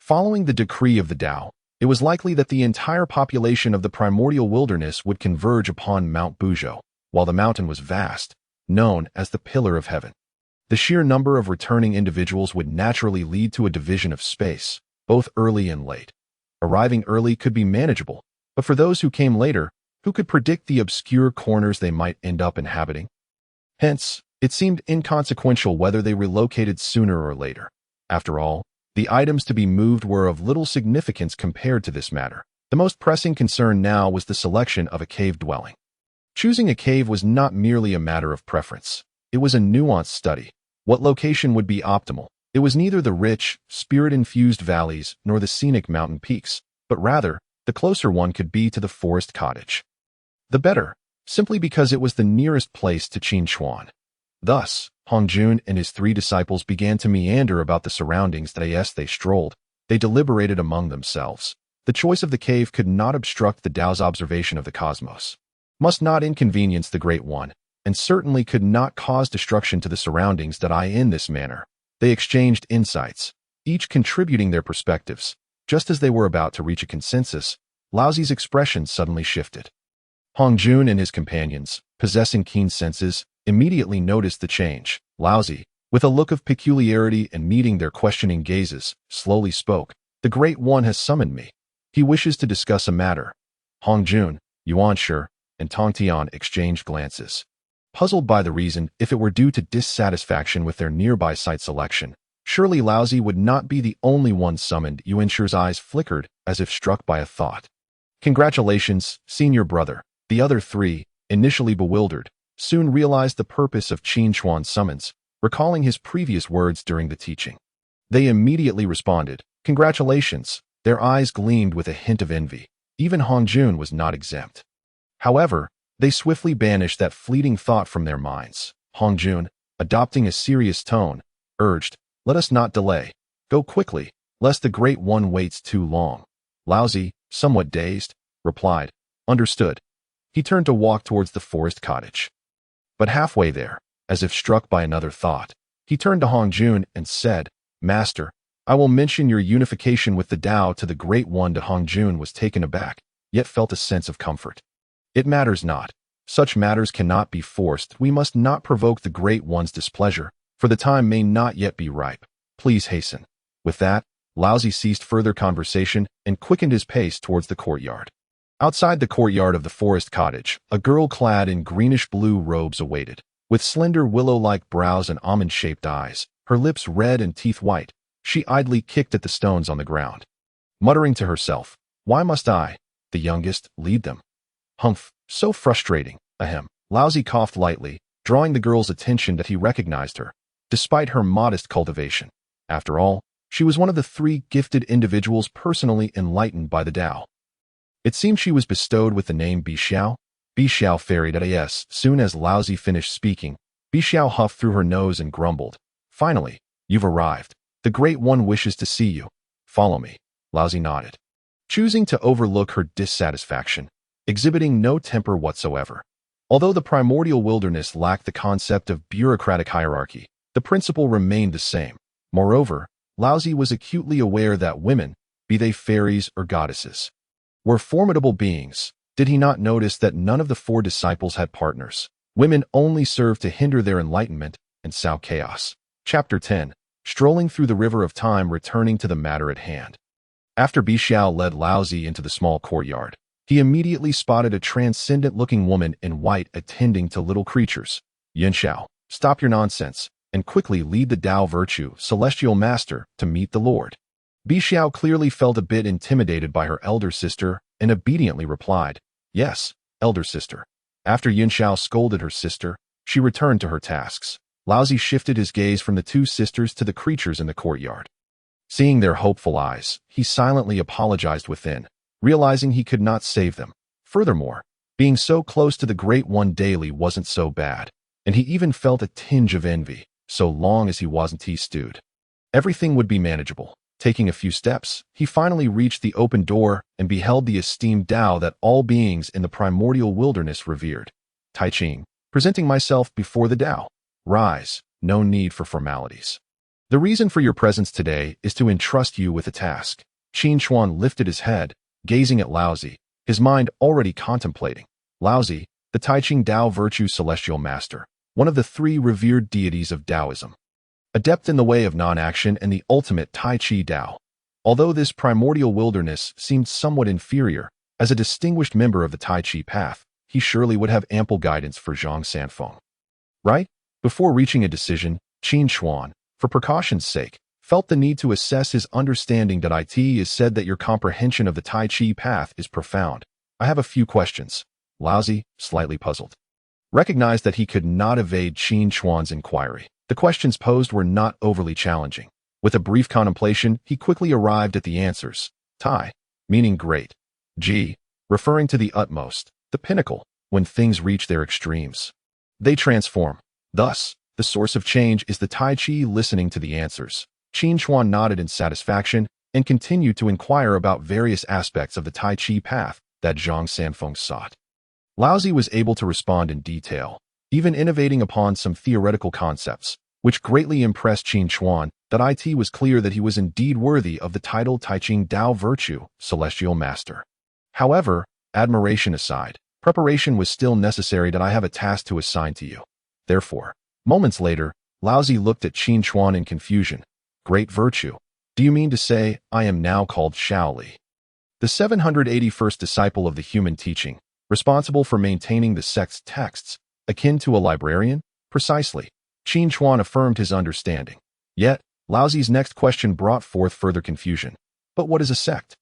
A: Following the decree of the Dao, it was likely that the entire population of the primordial wilderness would converge upon Mount Buzhou, while the mountain was vast, known as the Pillar of Heaven. The sheer number of returning individuals would naturally lead to a division of space, both early and late. Arriving early could be manageable, but for those who came later, who could predict the obscure corners they might end up inhabiting? Hence, it seemed inconsequential whether they relocated sooner or later. After all, the items to be moved were of little significance compared to this matter. The most pressing concern now was the selection of a cave dwelling. Choosing a cave was not merely a matter of preference. It was a nuanced study. What location would be optimal? It was neither the rich, spirit-infused valleys nor the scenic mountain peaks, but rather, the closer one could be to the forest cottage. The better, simply because it was the nearest place to Qin Chuan. Thus, Hongjun and his 3 disciples began to meander about the surroundings. As they strolled, they deliberated among themselves. The choice of the cave could not obstruct the Dao's observation of the cosmos, must not inconvenience the Great One, and certainly could not cause destruction to the surroundings. In this manner, they exchanged insights, each contributing their perspectives. Just as they were about to reach a consensus, Laozi's expression suddenly shifted. Hongjun and his companions, possessing keen senses, immediately noticed the change. Laozi, with a look of peculiarity and meeting their questioning gazes, slowly spoke. The Great One has summoned me. He wishes to discuss a matter. Hongjun, Yuanshe, and Tongtian exchanged glances. Puzzled by the reason, if it were due to dissatisfaction with their nearby site selection, surely Laozi would not be the only one summoned. Yuanshe's eyes flickered, as if struck by a thought. Congratulations, senior brother. The other 3, initially bewildered, soon realized the purpose of Qin Chuan's summons, recalling his previous words during the teaching. They immediately responded, congratulations. Their eyes gleamed with a hint of envy. Even Hongjun was not exempt. However, they swiftly banished that fleeting thought from their minds. Hongjun, adopting a serious tone, urged, let us not delay. Go quickly, lest the Great One waits too long. Laozi, somewhat dazed, replied, understood. He turned to walk towards the forest cottage. But halfway there, as if struck by another thought, he turned to Hongjun and said, Master, I will mention your unification with the Dao to the Great One. Hongjun was taken aback, yet felt a sense of comfort. It matters not. Such matters cannot be forced. We must not provoke the Great One's displeasure, for the time may not yet be ripe. Please hasten. With that, Laozi ceased further conversation and quickened his pace towards the courtyard. Outside the courtyard of the forest cottage, a girl clad in greenish-blue robes awaited. With slender willow-like brows and almond-shaped eyes, her lips red and teeth white, she idly kicked at the stones on the ground. Muttering to herself, "Why must I, the youngest, lead them? Humph, so frustrating, ahem." Laozi coughed lightly, drawing the girl's attention that he recognized her, despite her modest cultivation. After all, she was one of the 3 gifted individuals personally enlightened by the Dao. It seemed she was bestowed with the name Bixiao. Bixiao ferried at as soon as Laozi finished speaking. Bixiao huffed through her nose and grumbled, "Finally, you've arrived. The Great One wishes to see you. Follow me." Laozi nodded, choosing to overlook her dissatisfaction, exhibiting no temper whatsoever. Although the primordial wilderness lacked the concept of bureaucratic hierarchy, the principle remained the same. Moreover, Laozi was acutely aware that women, be they fairies or goddesses, were formidable beings. Did he not notice that none of the 4 disciples had partners? Women only served to hinder their enlightenment and sow chaos. Chapter 10. Strolling through the river of time, returning to the matter at hand. After Bixiao led Laozi into the small courtyard, he immediately spotted a transcendent-looking woman in white attending to little creatures. "Yunxiao, stop your nonsense, and quickly lead the Dao virtue, Celestial Master, to meet the Lord." Bixiao clearly felt a bit intimidated by her elder sister and obediently replied, "Yes, elder sister." After Yunxiao scolded her sister, she returned to her tasks. Laozi shifted his gaze from the 2 sisters to the creatures in the courtyard. Seeing their hopeful eyes, he silently apologized within, realizing he could not save them. Furthermore, being so close to the Great One daily wasn't so bad, and he even felt a tinge of envy, so long as he wasn't tea-stewed. Everything would be manageable. Taking a few steps, he finally reached the open door and beheld the esteemed Dao that all beings in the primordial wilderness revered. "Tai Ching, presenting myself before the Dao. Rise, no need for formalities. The reason for your presence today is to entrust you with a task." Qin Chuan lifted his head, gazing at Laozi, his mind already contemplating. Laozi, the Tai Ching Dao Virtue Celestial Master, one of the 3 revered deities of Taoism. Adept in the way of non-action and the ultimate Tai Chi Dao. Although this primordial wilderness seemed somewhat inferior, as a distinguished member of the Tai Chi path, he surely would have ample guidance for Zhang Sanfeng. Right? Before reaching a decision, Qin Chuan, for precaution's sake, felt the need to assess his understanding that it is said that your comprehension of the Tai Chi path is profound. "I have a few questions." Laozi, slightly puzzled, recognized that he could not evade Qin Chuan's inquiry. The questions posed were not overly challenging. With a brief contemplation, he quickly arrived at the answers. Tai, meaning great. Ji, referring to the utmost, the pinnacle, when things reach their extremes. They transform. Thus, the source of change is the Tai Chi. Listening to the answers, Qin Chuan nodded in satisfaction and continued to inquire about various aspects of the Tai Chi path that Zhang Sanfeng sought. Laozi was able to respond in detail, even innovating upon some theoretical concepts, which greatly impressed Qin Chuan. That it was clear that he was indeed worthy of the title Tai Ching Dao Virtue, Celestial Master. However, admiration aside, preparation was still necessary. That I have a task to assign to you. Therefore, moments later, Laozi looked at Qin Chuan in confusion. Great virtue? Do you mean to say I am now called Shaoli, the 781st disciple of the human teaching, responsible for maintaining the sect's texts, akin to a librarian? Precisely. Qin Chuan affirmed his understanding. Yet, Laozi's next question brought forth further confusion. But what is a sect?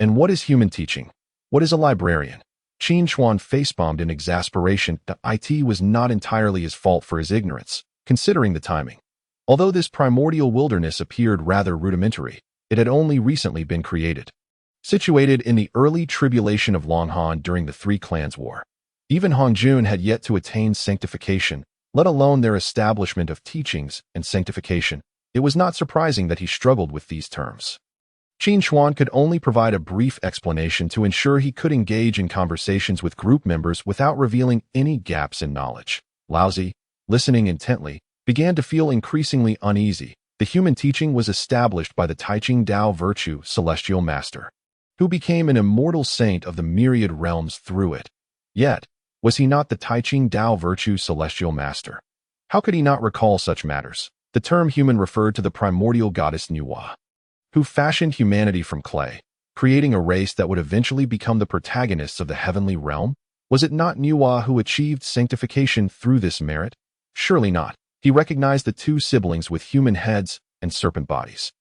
A: And what is human teaching? What is a librarian? Qin Chuan facepalmed in exasperation. That it was not entirely his fault for his ignorance, considering the timing. Although this primordial wilderness appeared rather rudimentary, it had only recently been created. Situated in the early tribulation of Longhan during the Three Clans War, even Hongjun had yet to attain sanctification, let alone their establishment of teachings and sanctification. It was not surprising that he struggled with these terms. Qin Chuan could only provide a brief explanation to ensure he could engage in conversations with group members without revealing any gaps in knowledge. Laozi, listening intently, began to feel increasingly uneasy. The human teaching was established by the Tai Ching Dao Virtue Celestial Master, who became an immortal saint of the myriad realms through it. Yet, was he not the Tai Ching Dao Virtue Celestial Master? How could he not recall such matters? The term human referred to the primordial goddess Nuwa. who fashioned humanity from clay, creating a race that would eventually become the protagonists of the heavenly realm? Was it not Nuwa who achieved sanctification through this merit? Surely not. He recognized the two siblings with human heads and serpent bodies.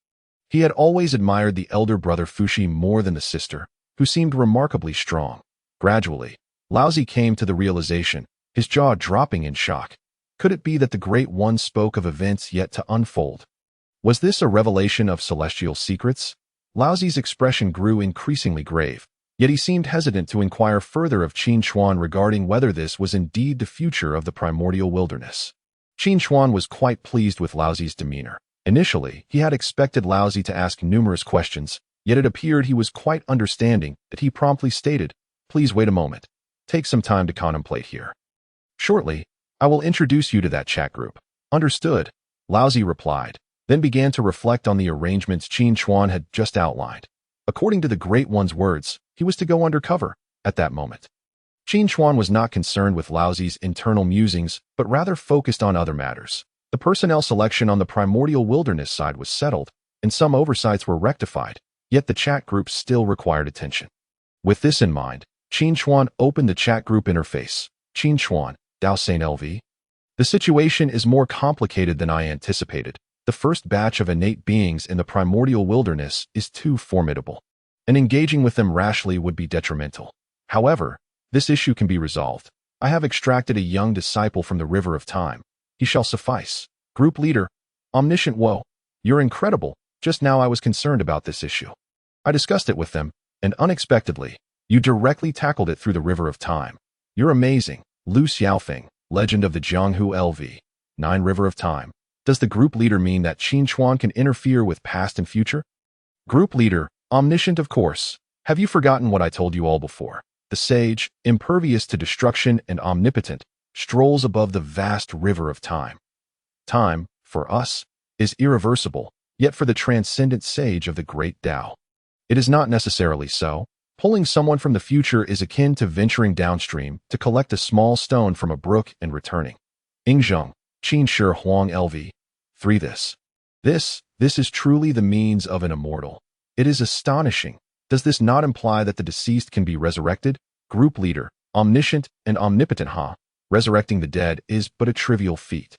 A: He had always admired the elder brother Fushi more than the sister, who seemed remarkably strong. Gradually, Laozi came to the realization, his jaw dropping in shock. Could it be that the Great One spoke of events yet to unfold? Was this a revelation of celestial secrets? Laozi's expression grew increasingly grave, yet he seemed hesitant to inquire further of Qin Chuan regarding whether this was indeed the future of the primordial wilderness. Qin Chuan was quite pleased with Laozi's demeanor. Initially, he had expected Laozi to ask numerous questions, yet it appeared he was quite understanding that he promptly stated, "Please wait a moment. Take some time to contemplate here. Shortly, I will introduce you to that chat group." "Understood," Laozi replied, then began to reflect on the arrangements Qin Chuan had just outlined. According to the Great One's words, he was to go undercover at that moment. Qin Chuan was not concerned with Laozi's internal musings, but rather focused on other matters. The personnel selection on the primordial wilderness side was settled, and some oversights were rectified, yet the chat group still required attention. With this in mind, Qin Chuan opened the chat group interface. "Qin Chuan, Dao Saint LV. The situation is more complicated than I anticipated. The first batch of innate beings in the primordial wilderness is too formidable, and engaging with them rashly would be detrimental. However, this issue can be resolved. I have extracted a young disciple from the river of time. He shall suffice. Group leader, omniscient woe. You're incredible. Just now I was concerned about this issue. I discussed it with them, and unexpectedly, you directly tackled it through the river of time. You're amazing. Lu Xiaofeng, Legend of the Jianghu LV. 9 River of Time. Does the group leader mean that Qin Chuan can interfere with past and future? Group leader, omniscient of course. Have you forgotten what I told you all before? The sage, impervious to destruction and omnipotent, strolls above the vast river of time. Time, for us, is irreversible, yet for the transcendent sage of the Great Dao, it is not necessarily so. Pulling someone from the future is akin to venturing downstream to collect a small stone from a brook and returning. Ingzheng, Qin Shi Huang LV. 3 This is truly the means of an immortal. It is astonishing. Does this not imply that the deceased can be resurrected? Group leader, omniscient and omnipotent resurrecting the dead is but a trivial feat.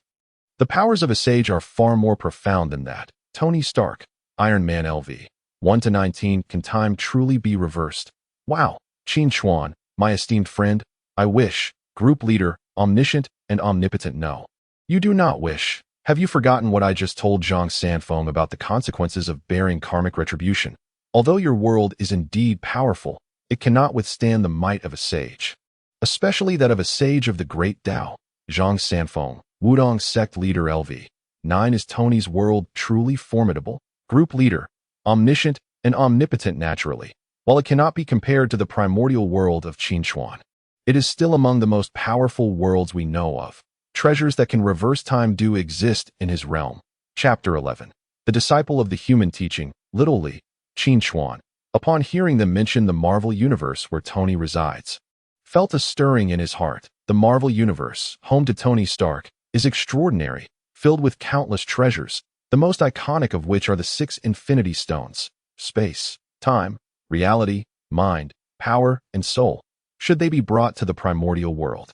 A: The powers of a sage are far more profound than that. Tony Stark, Iron Man LV. 1-19 Can time truly be reversed? Wow, Qin Chuan, my esteemed friend, I wish. Group leader, omniscient and omnipotent no. You do not wish. Have you forgotten what I just told Zhang Sanfeng about the consequences of bearing karmic retribution? Although your world is indeed powerful, it cannot withstand the might of a sage, especially that of a sage of the Great Dao. Zhang Sanfeng, Wudong sect leader LV. 9 Is Tony's world truly formidable? Group leader, omniscient and omnipotent naturally. While it cannot be compared to the primordial world of Qin Chuan, it is still among the most powerful worlds we know of. Treasures that can reverse time do exist in his realm. Chapter 11. The disciple of the human teaching, Little Li, Qin Chuan, upon hearing them mention the Marvel Universe where Tony resides, felt a stirring in his heart. The Marvel Universe, home to Tony Stark, is extraordinary, filled with countless treasures, the most iconic of which are the 6 Infinity Stones: space, time, reality, mind, power, and soul. Should they be brought to the primordial world,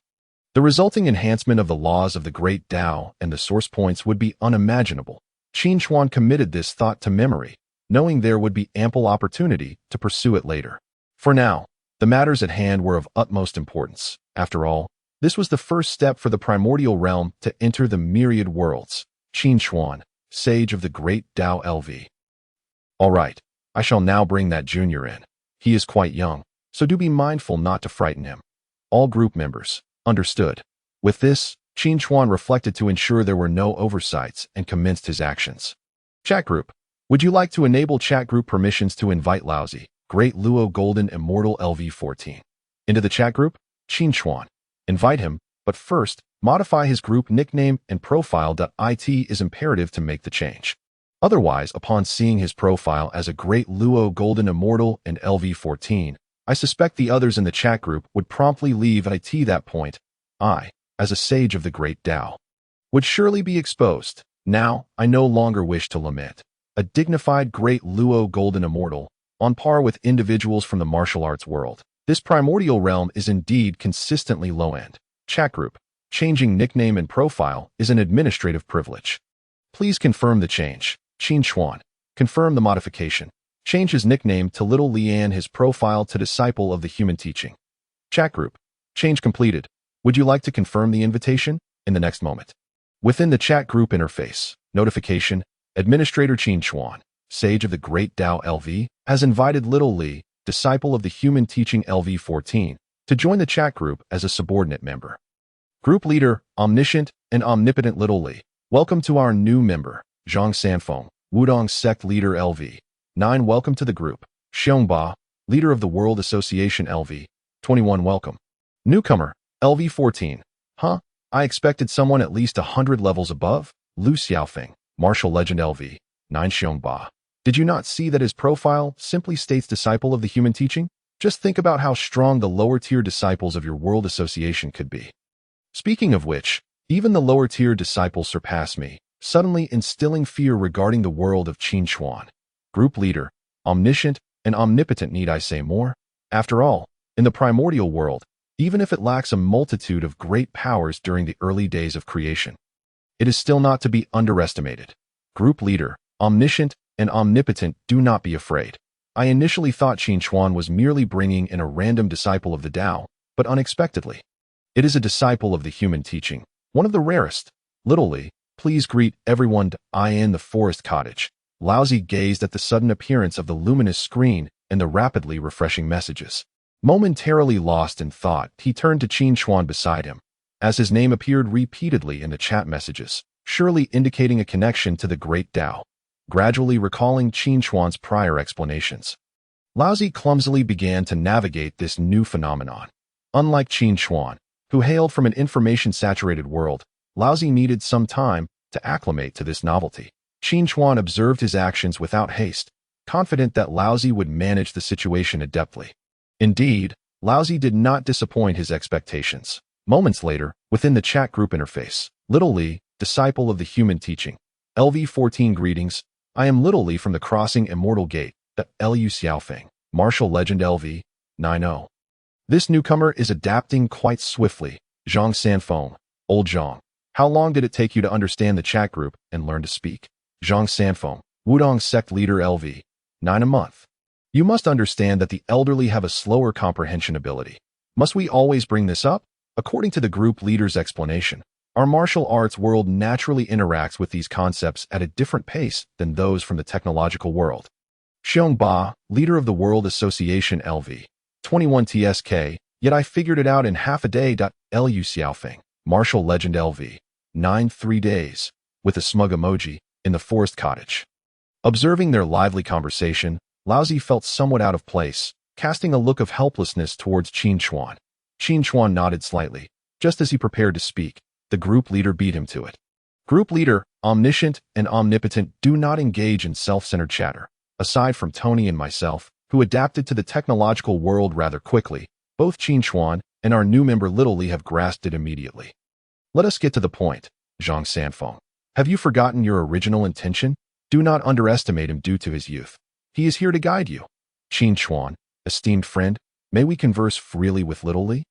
A: the resulting enhancement of the laws of the Great Dao and the source points would be unimaginable. Qin Chuan committed this thought to memory, knowing there would be ample opportunity to pursue it later. For now, the matters at hand were of utmost importance. After all, this was the first step for the primordial realm to enter the myriad worlds. Qin Chuan, sage of the Great Dao LV. All right, I shall now bring that junior in. He is quite young, so do be mindful not to frighten him. All group members, understood. With this, Qin Chuan reflected to ensure there were no oversights and commenced his actions. Chat group. Would you like to enable chat group permissions to invite Laozi, Great Luo Golden Immortal LV14, into the chat group? Qin Chuan. Invite him, but first, modify his group nickname and profile.it is imperative to make the change. Otherwise, upon seeing his profile as a Great Luo Golden Immortal and LV14, I suspect the others in the chat group would promptly leave at that point. I, as a sage of the Great Dao, would surely be exposed. Now, I no longer wish to lament. a dignified Great Luo Golden Immortal, on par with individuals from the martial arts world. This primordial realm is indeed consistently low-end. Chat group. Changing nickname and profile is an administrative privilege. Please confirm the change. Qin Chuan. Confirm the modification. Change his nickname to Little Lian, his profile to Disciple of the Human Teaching. Chat group. Change completed. Would you like to confirm the invitation? In the next moment. Within the chat group interface, notification, Administrator Qin Chuan, Sage of the Great Dao LV, has invited Little Li, Disciple of the Human Teaching LV14, to join the chat group as a subordinate member. Group Leader, Omniscient and Omnipotent Little Li. Welcome to our new member, Zhang Sanfeng, Wudong Sect Leader LV. 9. Welcome to the group. Xiongba, Leader of the World Association LV. 21. Welcome. Newcomer, LV14. Huh? I expected someone at least 100 levels above. Lu Xiaofeng, Martial Legend LV. 9. Xiongba. Did you not see that his profile simply states Disciple of the Human Teaching? Just think about how strong the lower-tier disciples of your world association could be. Speaking of which, even the lower-tier disciples surpass me, suddenly instilling fear regarding the world of Qin Chuan. Group Leader, Omniscient and Omnipotent. Need I say more? After all, in the primordial world, even if it lacks a multitude of great powers during the early days of creation, it is still not to be underestimated. Group Leader, Omniscient and Omnipotent. Do not be afraid. I initially thought Qin Chuan was merely bringing in a random disciple of the Dao, but unexpectedly, it is a disciple of the Human Teaching, one of the rarest. Little Li, please greet everyone. I in the forest cottage. Laozi gazed at the sudden appearance of the luminous screen and the rapidly refreshing messages. Momentarily lost in thought, he turned to Qin Chuan beside him, as his name appeared repeatedly in the chat messages, surely indicating a connection to the Great Dao. Gradually recalling Qin Chuan's prior explanations, Laozi clumsily began to navigate this new phenomenon. Unlike Qin Chuan, who hailed from an information-saturated world, Laozi needed some time to acclimate to this novelty. Qin Chuan observed his actions without haste, confident that Laozi would manage the situation adeptly. Indeed, Laozi did not disappoint his expectations. Moments later, within the chat group interface, Little Li, Disciple of the Human Teaching, LV14. Greetings. I am Little Li from the Crossing Immortal Gate, the Lu Xiaofeng, Martial Legend LV. 90. This newcomer is adapting quite swiftly. Zhang Sanfeng, Old Zhang. How long did it take you to understand the chat group and learn to speak? Zhang Sanfeng, Wudong Sect Leader LV. 9. A month. You must understand that the elderly have a slower comprehension ability. Must we always bring this up? According to the group leader's explanation, our martial arts world naturally interacts with these concepts at a different pace than those from the technological world. Xiongba, Leader of the World Association LV. 21. TSK, yet I figured it out in half a day. Lu Xiaofeng, Martial Legend LV. 9. 3 days. With a smug emoji, in the forest cottage. Observing their lively conversation, Laozi felt somewhat out of place, casting a look of helplessness towards Qin Chuan. Qin Chuan nodded slightly. Just as he prepared to speak, the group leader beat him to it. Group Leader, Omniscient and Omnipotent. Do not engage in self-centered chatter. Aside from Tony and myself, who adapted to the technological world rather quickly, both Qin Chuan and our new member Little Li have grasped it immediately. Let us get to the point, Zhang Sanfeng. Have you forgotten your original intention? Do not underestimate him due to his youth. He is here to guide you. Qin Chuan, esteemed friend, may we converse freely with Little Li?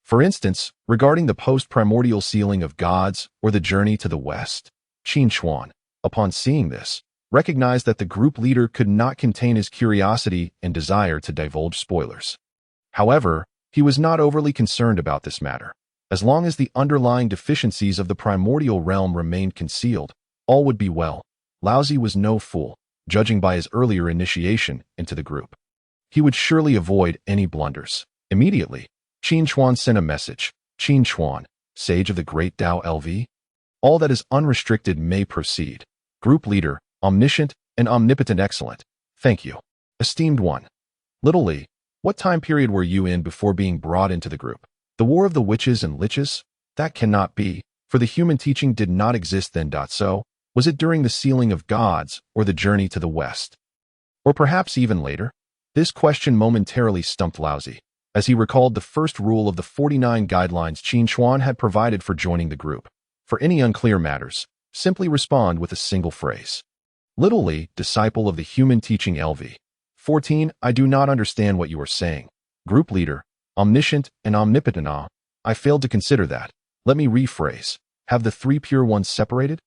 A: For instance, regarding the post-primordial sealing of gods or the journey to the west. Qin Chuan, upon seeing this, recognized that the group leader could not contain his curiosity and desire to divulge spoilers. However, he was not overly concerned about this matter. As long as the underlying deficiencies of the primordial realm remained concealed, all would be well. Laozi was no fool, judging by his earlier initiation into the group. He would surely avoid any blunders. Immediately, Qin Chuan sent a message. Qin Chuan, Sage of the Great Dao LV. All that is unrestricted may proceed. Group Leader, Omniscient and Omnipotent. Excellent. Thank you. Esteemed one. Little Li, what time period were you in before being brought into the group? The War of the Witches and Liches? That cannot be, for the Human Teaching did not exist then. So, was it during the sealing of gods or the journey to the west? Or perhaps even later? This question momentarily stumped Laozi, as he recalled the first rule of the 49 guidelines Qin Chuan had provided for joining the group. For any unclear matters, simply respond with a single phrase. Literally, disciple of the human teaching LV. 14. I do not understand what you are saying. Group leader, omniscient and omnipotent. I failed to consider that. Let me rephrase. Have the three pure ones separated?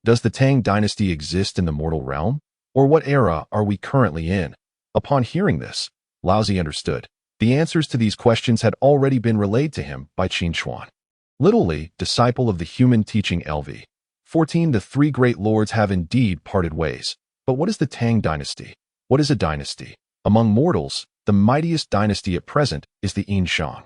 A: Does the Tang dynasty exist in the mortal realm? Or what era are we currently in? Upon hearing this, Laozi understood. The answers to these questions had already been relayed to him by Qin Chuan. Literally, disciple of the human teaching LV. 14. The three great lords have indeed parted ways. But what is the Tang dynasty? What is a dynasty? Among mortals, the mightiest dynasty at present is the Qin Chuan,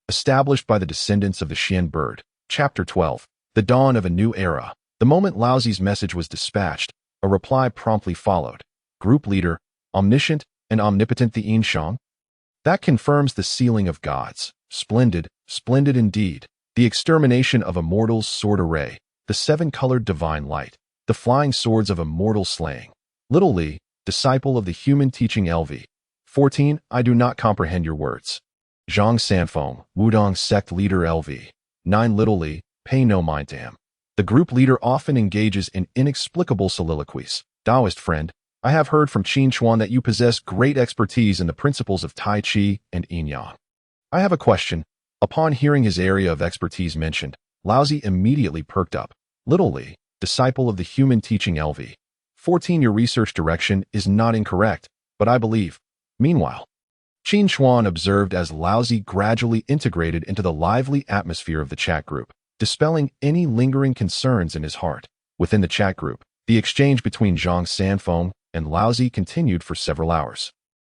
A: established by the descendants of the Xian bird. Chapter 12. The dawn of a new era. The moment Laozi's message was dispatched, a reply promptly followed. Group leader, omniscient and omnipotent the Qin Chuan? That confirms the sealing of gods. Splendid, splendid indeed. The extermination of immortals sword array. The seven-colored divine light. The flying swords of immortal slaying. Little Li, disciple of the human teaching LV. 14. I do not comprehend your words. Zhang Sanfeng, Wudong sect leader LV. 9. Little Li, pay no mind to him. The group leader often engages in inexplicable soliloquies. Taoist friend, I have heard from Qin Chuan that you possess great expertise in the principles of Tai Chi and Yin Yang. I have a question. Upon hearing his area of expertise mentioned, Laozi immediately perked up. Little Li, disciple of the human teaching LV. 14. Your research direction is not incorrect, but I believe. Meanwhile, Qin Chuan observed as Laozi gradually integrated into the lively atmosphere of the chat group, dispelling any lingering concerns in his heart. Within the chat group, the exchange between Zhang Sanfeng and Laozi continued for several hours,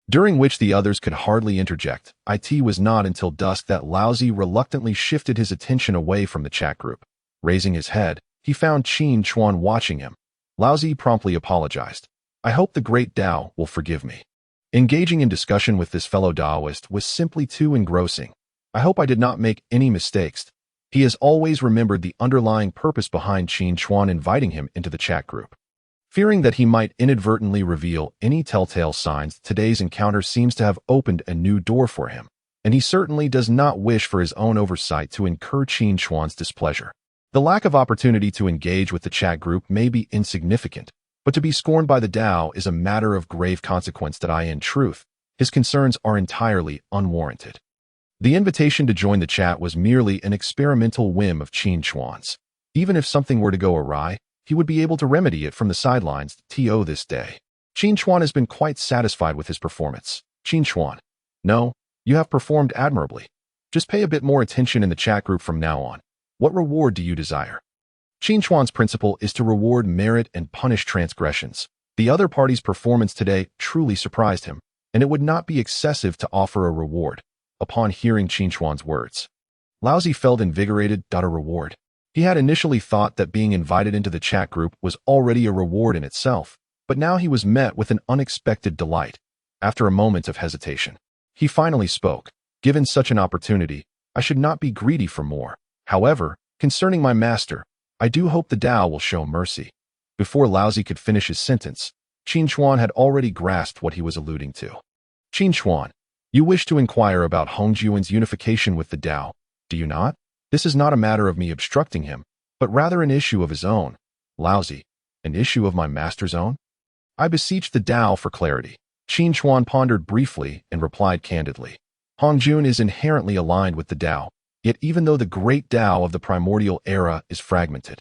A: during which the others could hardly interject. It was not until dusk that Laozi reluctantly shifted his attention away from the chat group. Raising his head, he found Qin Chuan watching him. Laozi promptly apologized. I hope the Great Dao will forgive me. Engaging in discussion with this fellow Taoist was simply too engrossing. I hope I did not make any mistakes. He has always remembered the underlying purpose behind Qin Chuan inviting him into the chat group. Fearing that he might inadvertently reveal any telltale signs, today's encounter seems to have opened a new door for him, and he certainly does not wish for his own oversight to incur Qin Chuan's displeasure. The lack of opportunity to engage with the chat group may be insignificant, but to be scorned by the Dao is a matter of grave consequence that in truth, his concerns are entirely unwarranted. The invitation to join the chat was merely an experimental whim of Qin Chuan's. Even if something were to go awry, he would be able to remedy it from the sidelines. This day, Qin Chuan has been quite satisfied with his performance. Qin Chuan, no, you have performed admirably. Just pay a bit more attention in the chat group from now on. What reward do you desire? Qin Chuan's principle is to reward merit and punish transgressions. The other party's performance today truly surprised him, and it would not be excessive to offer a reward. Upon hearing Qin Chuan's words, Laozi felt invigorated. A reward. He had initially thought that being invited into the chat group was already a reward in itself, but now he was met with an unexpected delight. After a moment of hesitation, he finally spoke. Given such an opportunity, I should not be greedy for more. However, concerning my master, I do hope the Dao will show mercy. Before Laozi could finish his sentence, Qin Chuan had already grasped what he was alluding to. Qin Chuan, you wish to inquire about Hongjun's unification with the Dao, do you not? This is not a matter of me obstructing him, but rather an issue of his own. Laozi, an issue of my master's own? I beseech the Dao for clarity. Qin Chuan pondered briefly and replied candidly. Hongjun is inherently aligned with the Dao, yet even though the Great Dao of the primordial era is fragmented,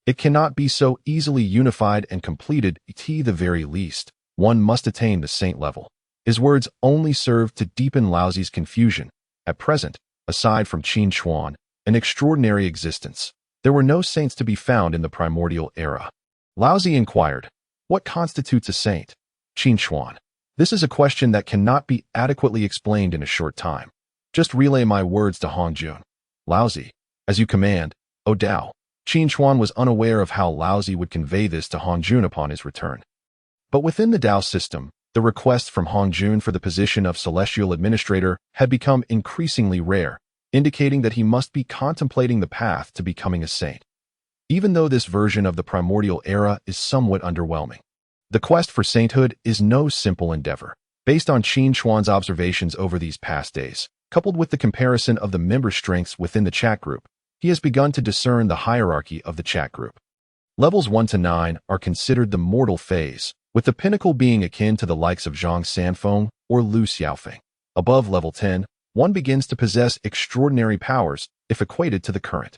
A: it cannot be so easily unified and completed. At the very least, one must attain the saint level. His words only served to deepen Laozi's confusion. At present, aside from Qin Chuan, an extraordinary existence, there were no saints to be found in the primordial era. Laozi inquired, what constitutes a saint? Qin Chuan, this is a question that cannot be adequately explained in a short time. Just relay my words to Hongjun. Laozi, as you command, O Dao. Qin Chuan was unaware of how Laozi would convey this to Hongjun upon his return. But within the Dao system, the request from Hongjun for the position of celestial administrator had become increasingly rare, indicating that he must be contemplating the path to becoming a saint. Even though this version of the primordial era is somewhat underwhelming, the quest for sainthood is no simple endeavor. Based on Qin Chuan's observations over these past days, coupled with the comparison of the member strengths within the chat group, he has begun to discern the hierarchy of the chat group. Levels 1 to 9 are considered the mortal phase, with the pinnacle being akin to the likes of Zhang Sanfeng or Lu Xiaofeng. Above level 10, one begins to possess extraordinary powers if equated to the current,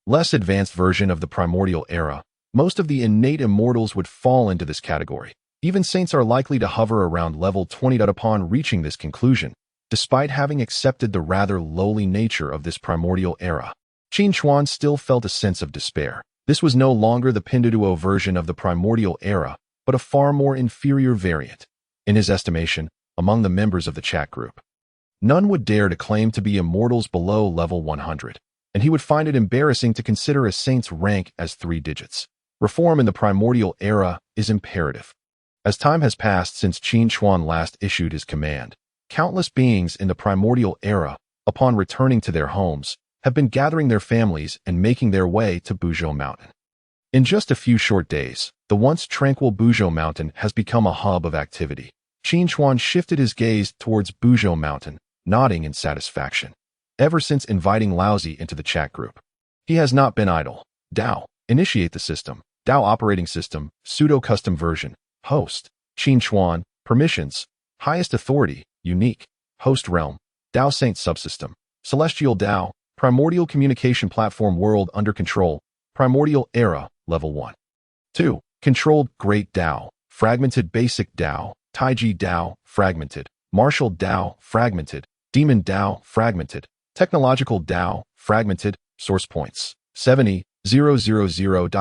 A: less advanced version of the primordial era. Most of the innate immortals would fall into this category. Even saints are likely to hover around level 20. Upon reaching this conclusion, despite having accepted the rather lowly nature of this primordial era, Qin Chuan still felt a sense of despair. This was no longer the Pinduoduo version of the primordial era, but a far more inferior variant. In his estimation, among the members of the chat group, none would dare to claim to be immortals below level 100, and he would find it embarrassing to consider a saint's rank as 3 digits. Reform in the primordial era is imperative. As time has passed since Qin Chuan last issued his command, countless beings in the primordial era, upon returning to their homes, have been gathering their families and making their way to Buzhou Mountain. In just a few short days, the once tranquil Buzhou Mountain has become a hub of activity. Qin Chuan shifted his gaze towards Buzhou Mountain, nodding in satisfaction. Ever since inviting Laozi into the chat group, he has not been idle. Dao, initiate the system. Dao operating system, pseudo-custom version, host, Qin Chuan, permissions, highest authority, unique, host realm, Dao Saint subsystem, celestial Dao, primordial communication platform world under control, primordial era, level 1. 2. Controlled Great Dao, fragmented basic Dao, Taiji Dao, fragmented, martial Dao, fragmented, demon Dao, fragmented, technological Dao, fragmented, source points, 70,000.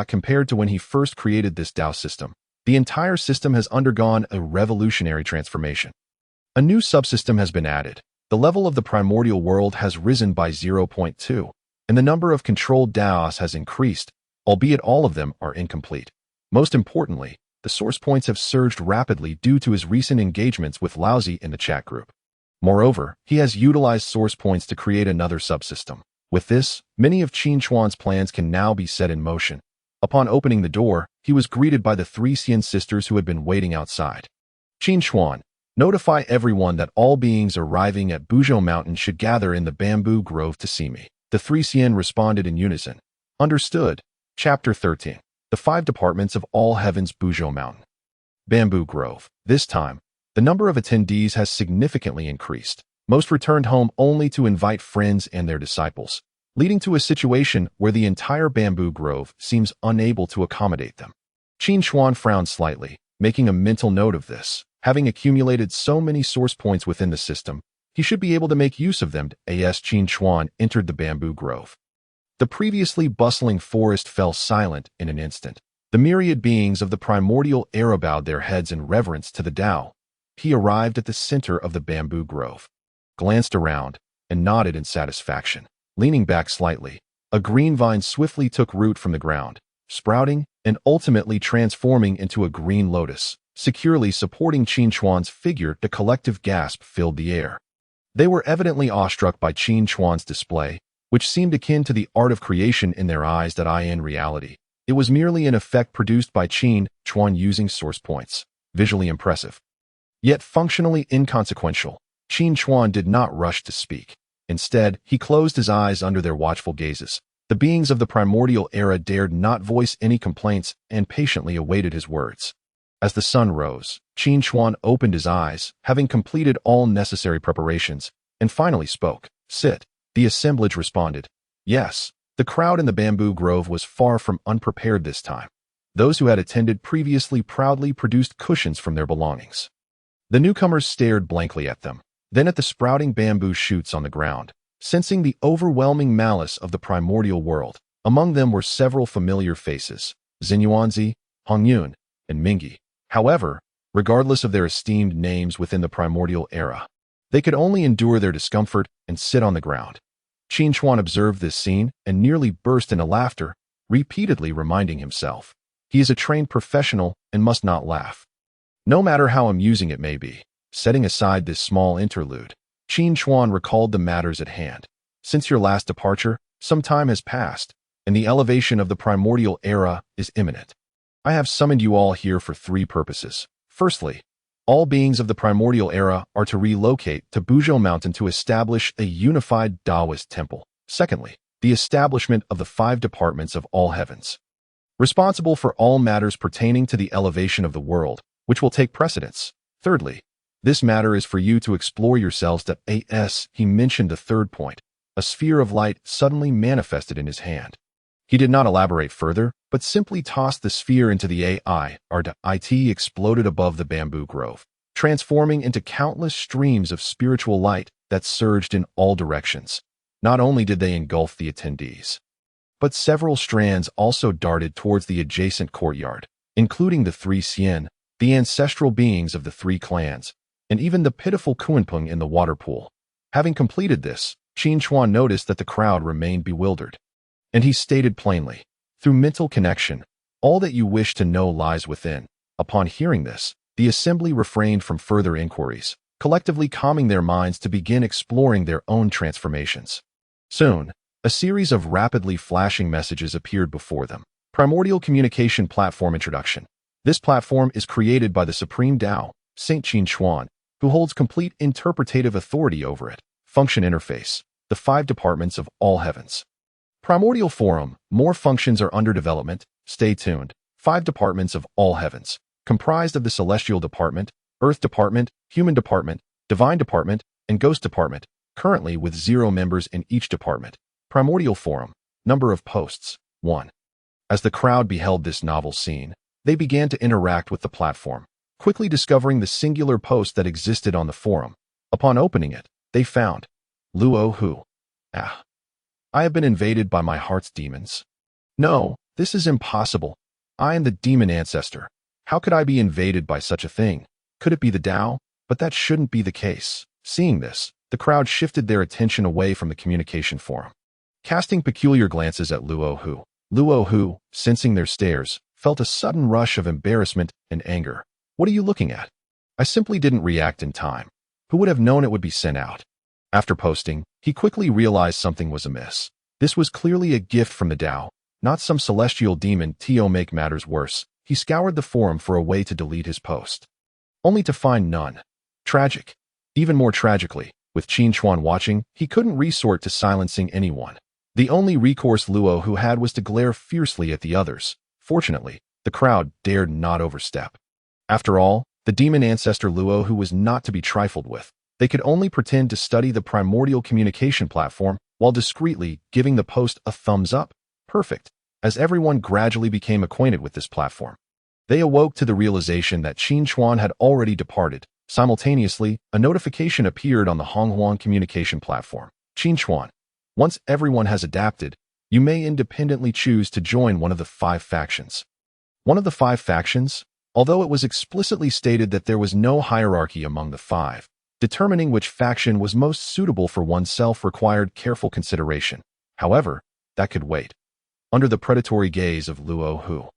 A: Compared to when he first created this Dao system, the entire system has undergone a revolutionary transformation. A new subsystem has been added. The level of the primordial world has risen by 0.2, and the number of controlled Daos has increased, albeit all of them are incomplete. Most importantly, the source points have surged rapidly due to his recent engagements with Laozi in the chat group. Moreover, he has utilized source points to create another subsystem. With this, many of Qin Chuan's plans can now be set in motion. Upon opening the door, he was greeted by the 3 Xian sisters who had been waiting outside. Qin Chuan, notify everyone that all beings arriving at Buzhou Mountain should gather in the bamboo grove to see me. The 3 Xian responded in unison. Understood. Chapter 13. The 5 Departments of All Heavens Buzhou Mountain. Bamboo Grove. This time, the number of attendees has significantly increased. Most returned home only to invite friends and their disciples, leading to a situation where the entire bamboo grove seems unable to accommodate them. Qin Chuan frowned slightly, making a mental note of this. Having accumulated so many source points within the system, he should be able to make use of them. As Qin Chuan entered the bamboo grove, the previously bustling forest fell silent in an instant. The myriad beings of the primordial era bowed their heads in reverence to the Dao. He arrived at the center of the bamboo grove, glanced around, and nodded in satisfaction. Leaning back slightly, a green vine swiftly took root from the ground, sprouting and ultimately transforming into a green lotus, securely supporting Qin Chuan's figure. The collective gasp filled the air. They were evidently awestruck by Qin Chuan's display, which seemed akin to the art of creation in their eyes. In reality, it was merely an effect produced by Qin Chuan using source points. Visually impressive, yet functionally inconsequential. Qin Chuan did not rush to speak. Instead, he closed his eyes under their watchful gazes. The beings of the primordial era dared not voice any complaints and patiently awaited his words. As the sun rose, Qin Chuan opened his eyes, having completed all necessary preparations, and finally spoke. Sit. The assemblage responded. Yes. The crowd in the bamboo grove was far from unprepared this time. Those who had attended previously proudly produced cushions from their belongings. The newcomers stared blankly at them, then at the sprouting bamboo shoots on the ground, sensing the overwhelming malice of the primordial world. Among them were several familiar faces, Xinyuanzi, Hongjun, and Mingyi. However, regardless of their esteemed names within the primordial era, they could only endure their discomfort and sit on the ground. Qin Chuan observed this scene and nearly burst into laughter, repeatedly reminding himself, he is a trained professional and must not laugh, no matter how amusing it may be. Setting aside this small interlude, Qin Chuan recalled the matters at hand. Since your last departure, some time has passed, and the elevation of the primordial era is imminent. I have summoned you all here for 3 purposes. Firstly, all beings of the primordial era are to relocate to Buzhou Mountain to establish a unified Taoist temple. Secondly, the establishment of the 5 departments of all heavens. responsible for all matters pertaining to the elevation of the world, which will take precedence. Thirdly, this matter is for you to explore yourselves. As he mentioned the third point, a sphere of light suddenly manifested in his hand. He did not elaborate further, but simply tossed the sphere into the AI. It exploded above the bamboo grove, transforming into countless streams of spiritual light that surged in all directions. Not only did they engulf the attendees, but several strands also darted towards the adjacent courtyard, including the three Xian, the ancestral beings of the three clans, and even the pitiful Kunpeng in the water pool. Having completed this, Qin Chuan noticed that the crowd remained bewildered. And he stated plainly, through mental connection, all that you wish to know lies within. Upon hearing this, the assembly refrained from further inquiries, collectively calming their minds to begin exploring their own transformations. Soon, a series of rapidly flashing messages appeared before them. Primordial Communication Platform Introduction. This platform is created by the Supreme Dao, Saint Qin Chuan, who holds complete interpretative authority over it. Function Interface. The 5 departments of all heavens. Primordial Forum. More functions are under development. Stay tuned. 5 departments of all heavens, comprised of the Celestial Department, Earth Department, Human Department, Divine Department, and Ghost Department, currently with 0 members in each department. Primordial Forum. Number of posts, 1. As the crowd beheld this novel scene, they began to interact with the platform, quickly discovering the singular post that existed on the forum. Upon opening it, they found, Luo Hu. I have been invaded by my heart's demons. No, this is impossible. I am the demon ancestor. How could I be invaded by such a thing? Could it be the Dao? But that shouldn't be the case. Seeing this, the crowd shifted their attention away from the communication forum, casting peculiar glances at Luo Hu. Luo Hu, sensing their stares, felt a sudden rush of embarrassment and anger. What are you looking at? I simply didn't react in time. Who would have known it would be sent out? After posting, he quickly realized something was amiss. This was clearly a gift from the Dao, not some celestial demon. To make matters worse, he scoured the forum for a way to delete his post, only to find none. Tragic. Even more tragically, with Qin Chuan watching, he couldn't resort to silencing anyone. The only recourse Luo Hu had was to glare fiercely at the others. Fortunately, the crowd dared not overstep. After all, the demon ancestor Luo Hu was not to be trifled with. They could only pretend to study the primordial communication platform while discreetly giving the post a thumbs up. Perfect. As everyone gradually became acquainted with this platform, they awoke to the realization that Qin Chuan had already departed. Simultaneously, a notification appeared on the Hongjun communication platform. Qin Chuan, once everyone has adapted, you may independently choose to join one of the 5 factions. One of the 5 factions? Although it was explicitly stated that there was no hierarchy among the 5, determining which faction was most suitable for oneself required careful consideration. However, that could wait. Under the predatory gaze of Luo Hu,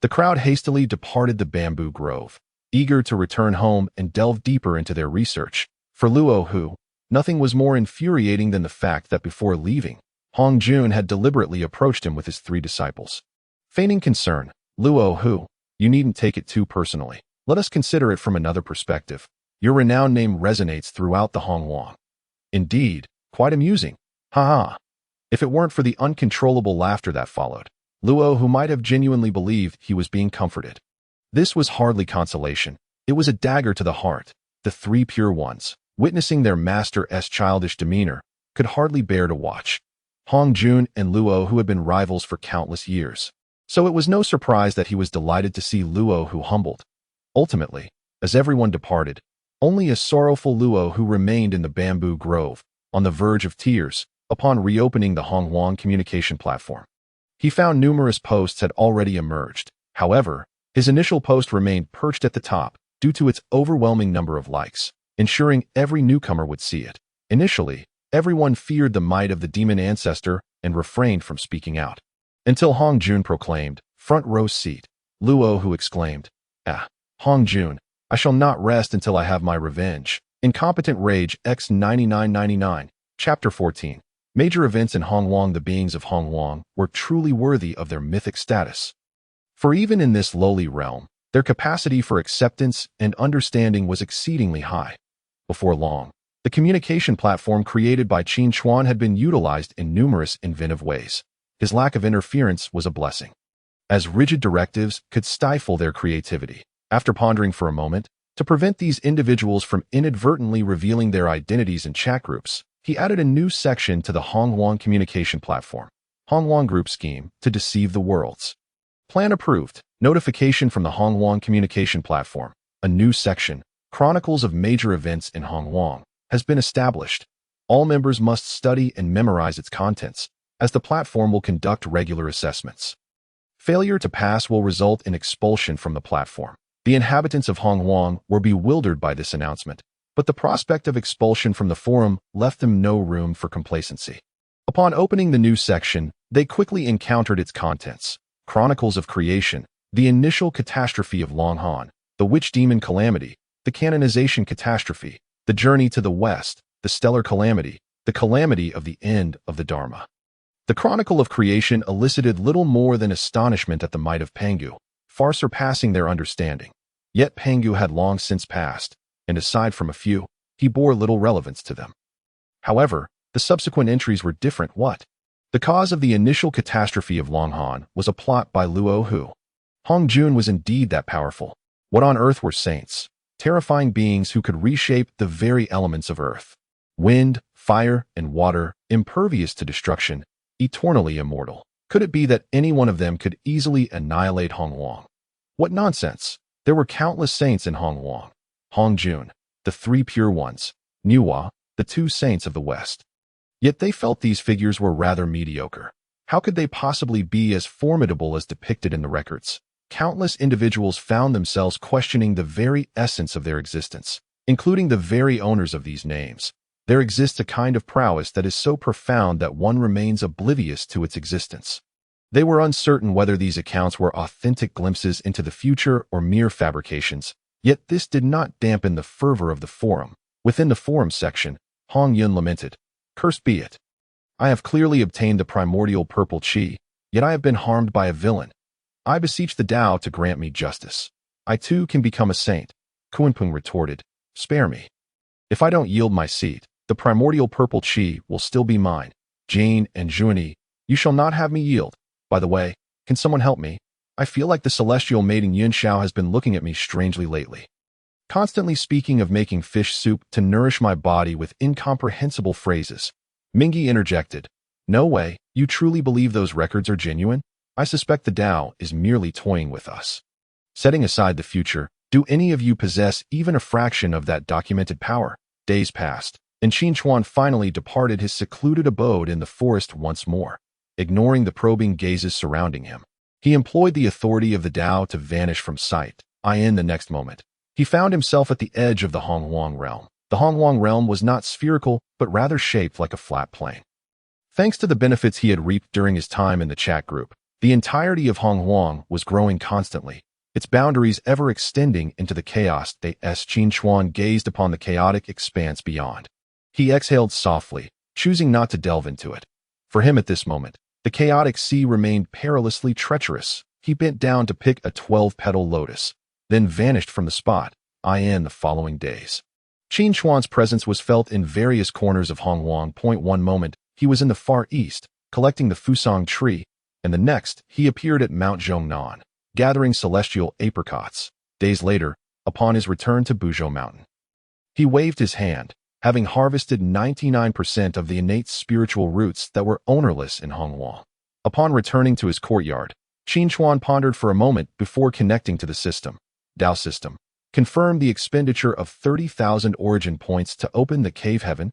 A: the crowd hastily departed the bamboo grove, eager to return home and delve deeper into their research. For Luo Hu, nothing was more infuriating than the fact that before leaving, Hongjun had deliberately approached him with his 3 disciples. Feigning concern, Luo Hu, you needn't take it too personally. Let us consider it from another perspective. Your renowned name resonates throughout the Hongjun. Indeed, quite amusing. Ha. If it weren't for the uncontrollable laughter that followed, Luo Hu might have genuinely believed he was being comforted. This was hardly consolation. It was a dagger to the heart. The 3 pure ones, witnessing their master's childish demeanor, could hardly bear to watch. Hongjun and Luo Hu had been rivals for countless years, so it was no surprise that he was delighted to see Luo Hu humbled. Ultimately, as everyone departed, only a sorrowful Luo Hu remained in the bamboo grove, on the verge of tears. Upon reopening the Hongjun communication platform, he found numerous posts had already emerged. However, his initial post remained perched at the top due to its overwhelming number of likes, ensuring every newcomer would see it. Initially, everyone feared the might of the demon ancestor and refrained from speaking out, until Hongjun proclaimed, "Front row seat." Luo Hu exclaimed, Hongjun, I shall not rest until I have my revenge. Incompetent Rage X 9999, Chapter 14. Major events in Hongjun. The beings of Hongjun were truly worthy of their mythic status. For even in this lowly realm, their capacity for acceptance and understanding was exceedingly high. Before long, the communication platform created by Qin Chuan had been utilized in numerous inventive ways. His lack of interference was a blessing. as rigid directives could stifle their creativity. After pondering for a moment, to prevent these individuals from inadvertently revealing their identities in chat groups, he added a new section to the Hongjun communication platform, Hongjun Group Scheme, to deceive the worlds. Plan approved. Notification from the Hongjun communication platform. A new section, Chronicles of Major Events in Hongjun, has been established. All members must study and memorize its contents, as the platform will conduct regular assessments. Failure to pass will result in expulsion from the platform. The inhabitants of Hongjun were bewildered by this announcement, but the prospect of expulsion from the forum left them no room for complacency. Upon opening the new section, they quickly encountered its contents. Chronicles of Creation, the initial catastrophe of Longhan, the witch demon calamity, the canonization catastrophe, the journey to the west, the stellar calamity, the calamity of the end of the Dharma. The Chronicle of Creation elicited little more than astonishment at the might of Pangu, far surpassing their understanding. Yet Pangu had long since passed, and aside from a few, he bore little relevance to them. However, the subsequent entries were different. The cause of the initial catastrophe of Longhan was a plot by Luo Hu. Hongjun was indeed that powerful. What on earth were saints? Terrifying beings who could reshape the very elements of earth. Wind, fire, and water, impervious to destruction, eternally immortal. Could it be that any one of them could easily annihilate Hongjun? What nonsense! There were countless saints in Hongjun. Hongjun, the three pure ones, Nuwa, the two saints of the West. Yet they felt these figures were rather mediocre. How could they possibly be as formidable as depicted in the records? Countless individuals found themselves questioning the very essence of their existence, including the very owners of these names. There exists a kind of prowess that is so profound that one remains oblivious to its existence. They were uncertain whether these accounts were authentic glimpses into the future or mere fabrications, yet this did not dampen the fervor of the forum. Within the forum section, Hongjun lamented, "Cursed be it. I have clearly obtained the primordial purple chi, yet I have been harmed by a villain. I beseech the Dao to grant me justice. I too can become a saint." Kunpeng retorted, "Spare me. If I don't yield my seat, the primordial purple chi will still be mine. Jane and Junie, you shall not have me yield. By the way, can someone help me? I feel like the celestial maiden Yunxiao has been looking at me strangely lately. Constantly speaking of making fish soup to nourish my body with incomprehensible phrases." Mingi interjected, "No way, you truly believe those records are genuine? I suspect the Dao is merely toying with us. Setting aside the future, do any of you possess even a fraction of that documented power?" Days passed, and Qin Chuan finally departed his secluded abode in the forest once more. Ignoring the probing gazes surrounding him, he employed the authority of the Dao to vanish from sight. In the next moment, he found himself at the edge of the Hongjun realm. The Hongjun realm was not spherical, but rather shaped like a flat plane. Thanks to the benefits he had reaped during his time in the chat group, the entirety of Hongjun was growing constantly, its boundaries ever extending into the chaos. Qin Chuan gazed upon the chaotic expanse beyond. He exhaled softly, choosing not to delve into it. For him at this moment, the chaotic sea remained perilously treacherous. He bent down to pick a 12-petal lotus, then vanished from the spot. In the following days, Qin Chuan's presence was felt in various corners of Hongjun. One moment, he was in the far east, collecting the Fusang tree, and the next, he appeared at Mount Zhongnan, gathering celestial apricots. Days later, upon his return to Buzhou Mountain, he waved his hand, having harvested 99% of the innate spiritual roots that were ownerless in Hongjun. Upon returning to his courtyard, Qin Chuan pondered for a moment before connecting to the system. Dao system. Confirm the expenditure of 30,000 origin points to open the cave heaven.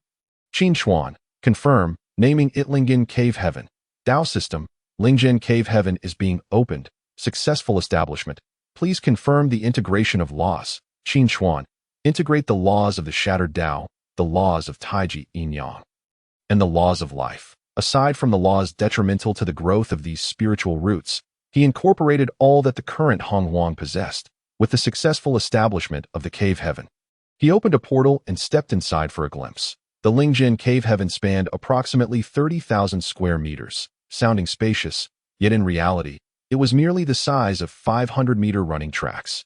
A: Qin Chuan. Confirm, naming it Lingyan Cave Heaven. Dao system. Lingyan Cave Heaven is being opened. Successful establishment. Please confirm the integration of laws. Qin Chuan. Integrate the laws of the shattered Dao, the laws of Taiji Yin Yang, and the laws of life. Aside from the laws detrimental to the growth of these spiritual roots, he incorporated all that the current Hongjun possessed. With the successful establishment of the cave heaven, he opened a portal and stepped inside for a glimpse. The Lingyan Cave Heaven spanned approximately 30,000 square meters, sounding spacious, yet in reality, it was merely the size of 500-meter running tracks.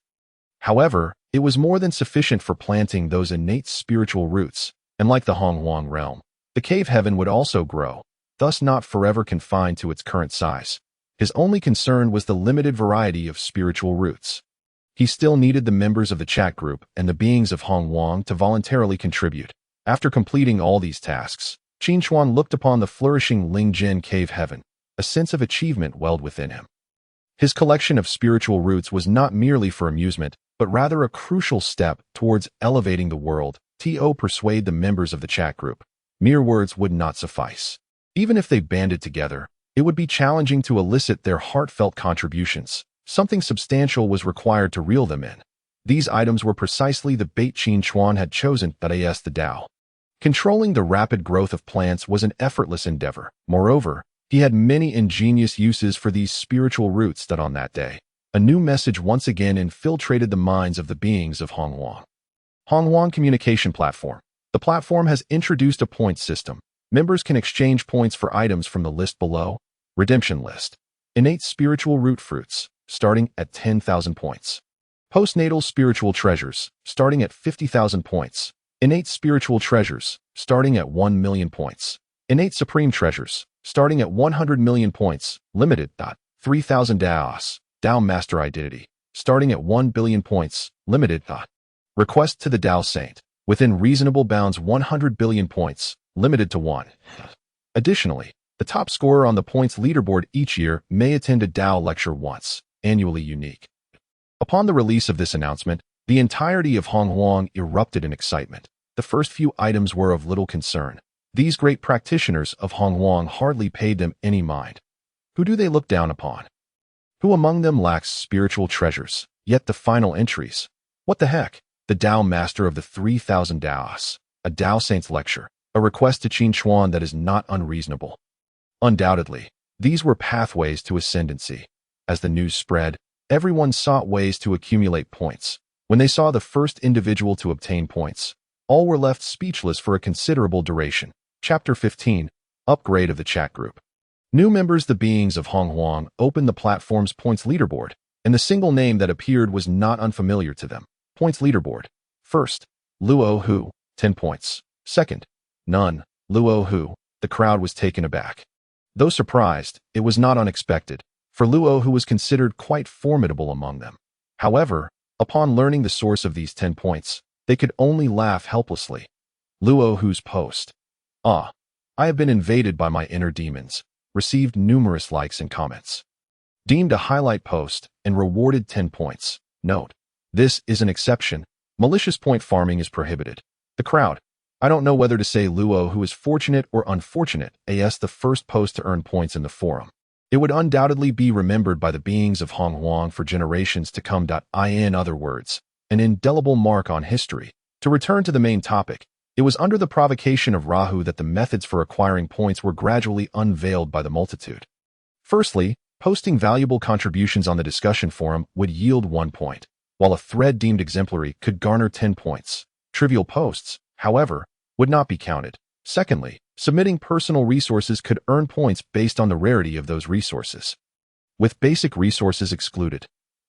A: However, it was more than sufficient for planting those innate spiritual roots, and like the Hongjun realm, the cave heaven would also grow, thus not forever confined to its current size. His only concern was the limited variety of spiritual roots. He still needed the members of the chat group and the beings of Hongjun to voluntarily contribute. After completing all these tasks, Qin Chuan looked upon the flourishing Lingjin cave heaven. A sense of achievement welled within him. His collection of spiritual roots was not merely for amusement, but rather a crucial step towards elevating the world. Persuade the members of the chat group. Mere words would not suffice. Even if they banded together, it would be challenging to elicit their heartfelt contributions. Something substantial was required to reel them in. These items were precisely the bait Qin Chuan had chosen, the Dao. Controlling the rapid growth of plants was an effortless endeavor. Moreover, he had many ingenious uses for these spiritual roots that on that day. A new message once again infiltrated the minds of the beings of Hongjun. Hongjun Communication Platform. The platform has introduced a point system. Members can exchange points for items from the list below. Redemption list. Innate spiritual root fruits, starting at 10,000 points. Postnatal spiritual treasures, starting at 50,000 points. Innate spiritual treasures, starting at 1 million points. Innate supreme treasures, starting at 100 million points. Limited. 3,000 Daos. Dao Master Identity, starting at 1 billion points. Limited. Request to the Dao Saint, within reasonable bounds 100 billion points, limited to 1. Additionally, the top scorer on the points leaderboard each year may attend a Dao lecture once, annually unique. Upon the release of this announcement, the entirety of Hongjun erupted in excitement. The first few items were of little concern. These great practitioners of Hongjun hardly paid them any mind. Who do they look down upon? Who among them lacks spiritual treasures? Yet the final entries. What the heck? The Dao Master of the 3,000 Daos. A Dao Saint's lecture. A request to Qin Chuan that is not unreasonable. Undoubtedly, these were pathways to ascendancy. As the news spread, everyone sought ways to accumulate points. When they saw the first individual to obtain points, all were left speechless for a considerable duration. Chapter 15. Upgrade of the Chat Group. New members, the beings of Hongjun, opened the platform's points leaderboard, and the single name that appeared was not unfamiliar to them. Points leaderboard. First, Luo Hu, 10 points. Second, none, Luo Hu. The crowd was taken aback. Though surprised, it was not unexpected, for Luo Hu was considered quite formidable among them. However, upon learning the source of these 10 points, they could only laugh helplessly. Luo Hu's post. I have been invaded by my inner demons. Received numerous likes and comments. Deemed a highlight post and rewarded 10 points. Note: this is an exception. Malicious point farming is prohibited. The crowd. I don't know whether to say Luo Hu is fortunate or unfortunate, as the first post to earn points in the forum. It would undoubtedly be remembered by the beings of Hongjun for generations to come. In other words, an indelible mark on history. To return to the main topic, it was under the provocation of Rahu that the methods for acquiring points were gradually unveiled by the multitude. Firstly, posting valuable contributions on the discussion forum would yield 1 point, while a thread deemed exemplary could garner 10 points. Trivial posts, however, would not be counted. Secondly, submitting personal resources could earn points based on the rarity of those resources, with basic resources excluded.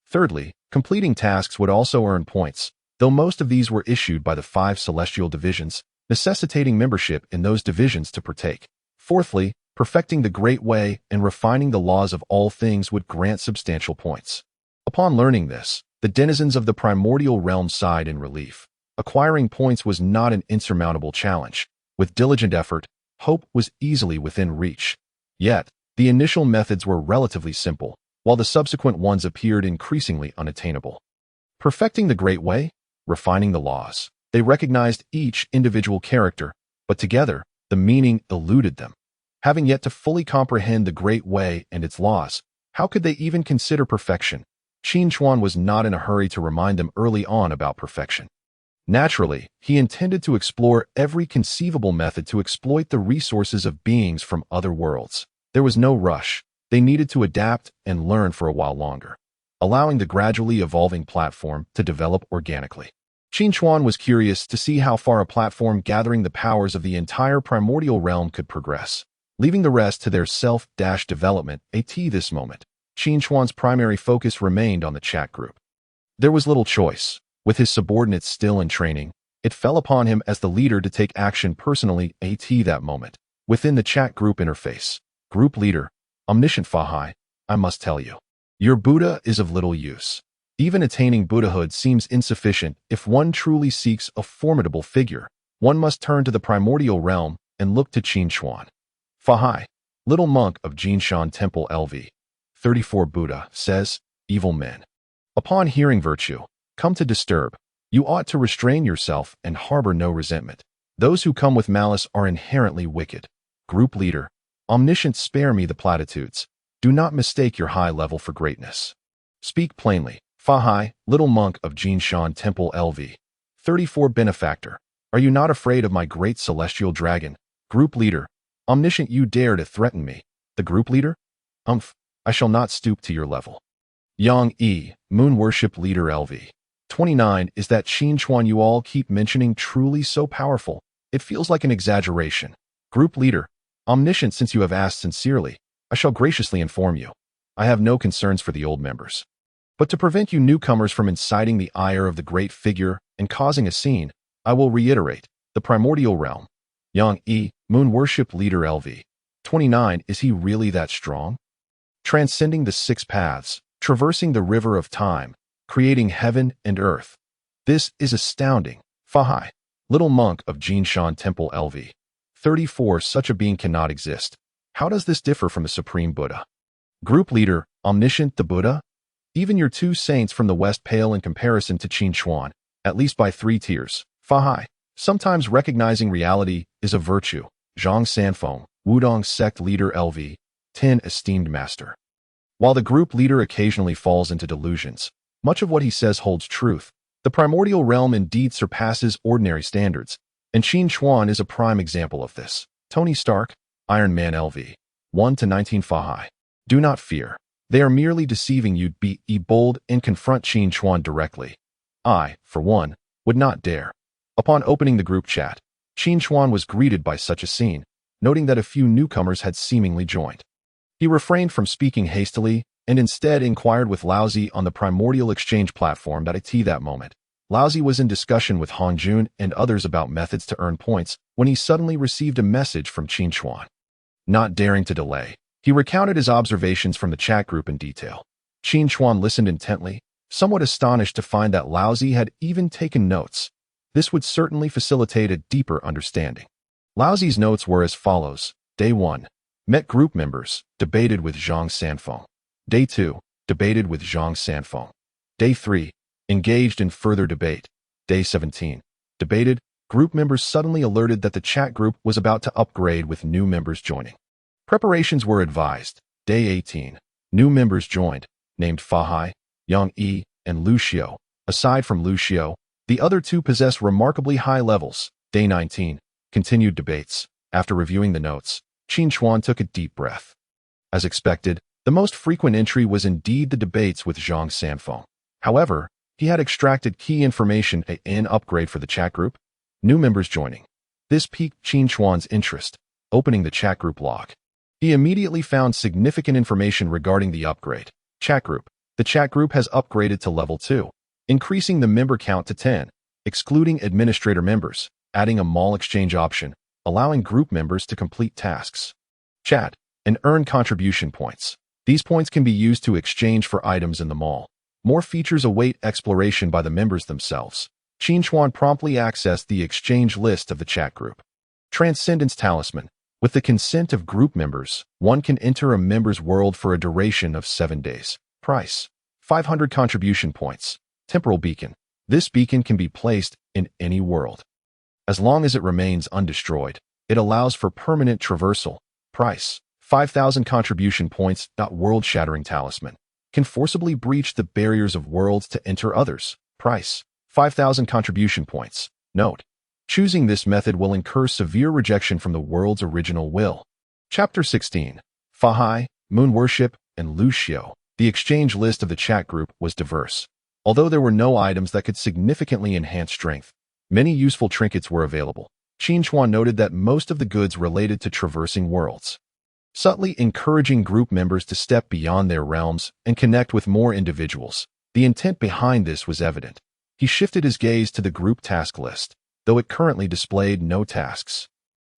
A: Thirdly, completing tasks would also earn points, though most of these were issued by the 5 celestial divisions, necessitating membership in those divisions to partake. Fourthly, perfecting the Great Way and refining the laws of all things would grant substantial points. Upon learning this, the denizens of the primordial realm sighed in relief. Acquiring points was not an insurmountable challenge. With diligent effort, hope was easily within reach. Yet, the initial methods were relatively simple, while the subsequent ones appeared increasingly unattainable. Perfecting the Great Way, refining the laws. They recognized each individual character, but together, the meaning eluded them. Having yet to fully comprehend the Great Way and its laws, how could they even consider perfection? Qin Chuan was not in a hurry to remind them early on about perfection. Naturally, he intended to explore every conceivable method to exploit the resources of beings from other worlds. There was no rush. They needed to adapt and learn for a while longer, allowing the gradually evolving platform to develop organically. Qin Chuan was curious to see how far a platform gathering the powers of the entire primordial realm could progress, leaving the rest to their self-development. At this moment, Qin Chuan's primary focus remained on the chat group. There was little choice. With his subordinates still in training, it fell upon him as the leader to take action personally. At that moment, within the chat group interface, Group Leader, Omniscient Fahai, I must tell you. Your Buddha is of little use. Even attaining Buddhahood seems insufficient if one truly seeks a formidable figure. One must turn to the primordial realm and look to Qin Chuan. Fahai, little monk of Jinshan Temple LV. 34 Buddha says, evil men, upon hearing virtue, come to disturb. You ought to restrain yourself and harbor no resentment. Those who come with malice are inherently wicked. Group leader, omniscient, spare me the platitudes. Do not mistake your high level for greatness. Speak plainly. Fahai, little monk of Jinshan Temple LV. 34 Benefactor, are you not afraid of my great celestial dragon? Group leader, omniscient, you dare to threaten me. The group leader? I shall not stoop to your level. Yang E, moon worship leader LV. 29 Is that Qin Chuan you all keep mentioning truly so powerful? It feels like an exaggeration. Group leader, omniscient, since you have asked sincerely, I shall graciously inform you. I have no concerns for the old members. But to prevent you newcomers from inciting the ire of the great figure and causing a scene, I will reiterate, the primordial realm. Yang E, moon worship leader LV. 29 Is he really that strong? Transcending the 6 paths, traversing the river of time, creating heaven and earth. This is astounding. Fahai, little monk of Jinshan Temple LV. 34 Such a being cannot exist. How does this differ from the Supreme Buddha? Group leader, omniscient, the Buddha? Even your 2 saints from the West pale in comparison to Qin Chuan, at least by 3 tiers. Fahai, sometimes recognizing reality is a virtue. Zhang Sanfeng, Wudong sect leader LV. 10 Esteemed master. While the group leader occasionally falls into delusions, much of what he says holds truth. The primordial realm indeed surpasses ordinary standards, and Qin Chuan is a prime example of this. Tony Stark, Iron Man LV. 1-19 Fahai. Do not fear. They are merely deceiving you. Be bold and confront Qin Chuan directly. I, for one, would not dare. Upon opening the group chat, Qin Chuan was greeted by such a scene, noting that a few newcomers had seemingly joined. He refrained from speaking hastily and instead inquired with Laozi on the primordial exchange platform that moment. Laozi was in discussion with Hongjun and others about methods to earn points when he suddenly received a message from Qin Chuan. Not daring to delay, he recounted his observations from the chat group in detail. Qin Chuan listened intently, somewhat astonished to find that Laozi had even taken notes. This would certainly facilitate a deeper understanding. Laozi's notes were as follows. Day 1. Met group members, debated with Zhang Sanfeng. Day 2. Debated with Zhang Sanfeng. Day 3. Engaged in further debate. Day 17. Debated. Group members suddenly alerted that the chat group was about to upgrade with new members joining. Preparations were advised. Day 18. New members joined, named Fahai, Yang E, and Lucio. Aside from Lucio, the other 2 possess remarkably high levels. Day 19. Continued debates. After reviewing the notes, Qin Chuan took a deep breath. As expected, the most frequent entry was indeed the debates with Zhang Sanfeng. However, he had extracted key information an upgrade for the chat group. New members joining. This piqued Qin Chuan's interest, opening the chat group log. He immediately found significant information regarding the upgrade. Chat group. The chat group has upgraded to level 2, increasing the member count to 10, excluding administrator members, adding a mall exchange option, allowing group members to complete tasks. Chat, and earn contribution points. These points can be used to exchange for items in the mall. More features await exploration by the members themselves. Qin Chuan promptly accessed the exchange list of the chat group. Transcendence Talisman. With the consent of group members, one can enter a member's world for a duration of 7 days. Price: 500 contribution points. Temporal Beacon. This beacon can be placed in any world. As long as it remains undestroyed, it allows for permanent traversal. Price: 5,000 contribution points. World-shattering talisman. Can forcibly breach the barriers of worlds to enter others. Price: 5,000 contribution points. Note: choosing this method will incur severe rejection from the world's original will. Chapter 16. Fahai, Moon Worship, and Lucio. The exchange list of the chat group was diverse. Although there were no items that could significantly enhance strength, many useful trinkets were available. Qin Chuan noted that most of the goods related to traversing worlds. Subtly encouraging group members to step beyond their realms and connect with more individuals. The intent behind this was evident. He shifted his gaze to the group task list, though it currently displayed no tasks.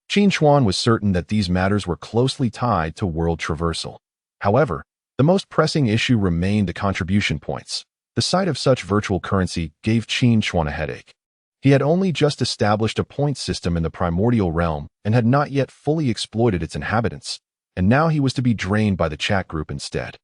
A: Qin Chuan was certain that these matters were closely tied to world traversal. However, The most pressing issue remained the contribution points. The sight of such virtual currency gave Qin Chuan a headache. He had only just established a point system in the primordial realm and had not yet fully exploited its inhabitants, and now he was to be drained by the chat group instead.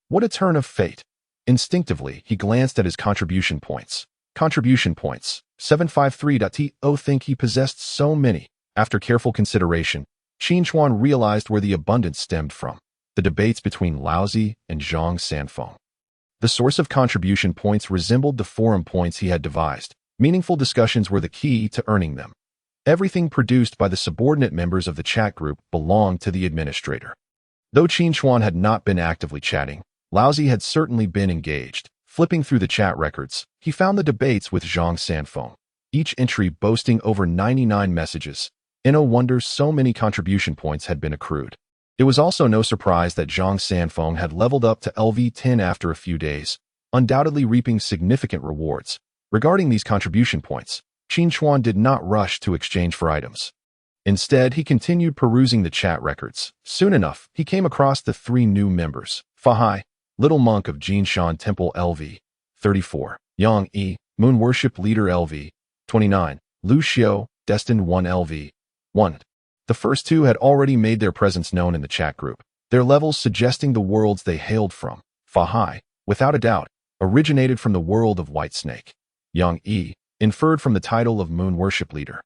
A: What a turn of fate! Instinctively, he glanced at his contribution points. Contribution points, 753.to think he possessed so many. After careful consideration, Qin Chuan realized where the abundance stemmed from: the debates between Laozi and Zhang Sanfeng. The source of contribution points resembled the forum points he had devised. Meaningful discussions were the key to earning them. Everything produced by the subordinate members of the chat group belonged to the administrator. Though Qin Chuan had not been actively chatting, Laozi had certainly been engaged. Flipping through the chat records, he found the debates with Zhang Sanfeng, each entry boasting over 99 messages. No wonder so many contribution points had been accrued. It was also no surprise that Zhang Sanfeng had leveled up to LV10 after a few days, undoubtedly reaping significant rewards. Regarding these contribution points, Qin Chuan did not rush to exchange for items. Instead, he continued perusing the chat records. Soon enough, he came across the 3 new members: Fahai, Little Monk of Jinshan Temple LV, 34, Yang Yi, Moon Worship Leader LV, 29, Lu Xiao, Destined 1 LV, 1. The first 2 had already made their presence known in the chat group, their levels suggesting the worlds they hailed from. Fahai, without a doubt, originated from the world of Whitesnake. Yang Yi, inferred from the title of Moon Worship Leader,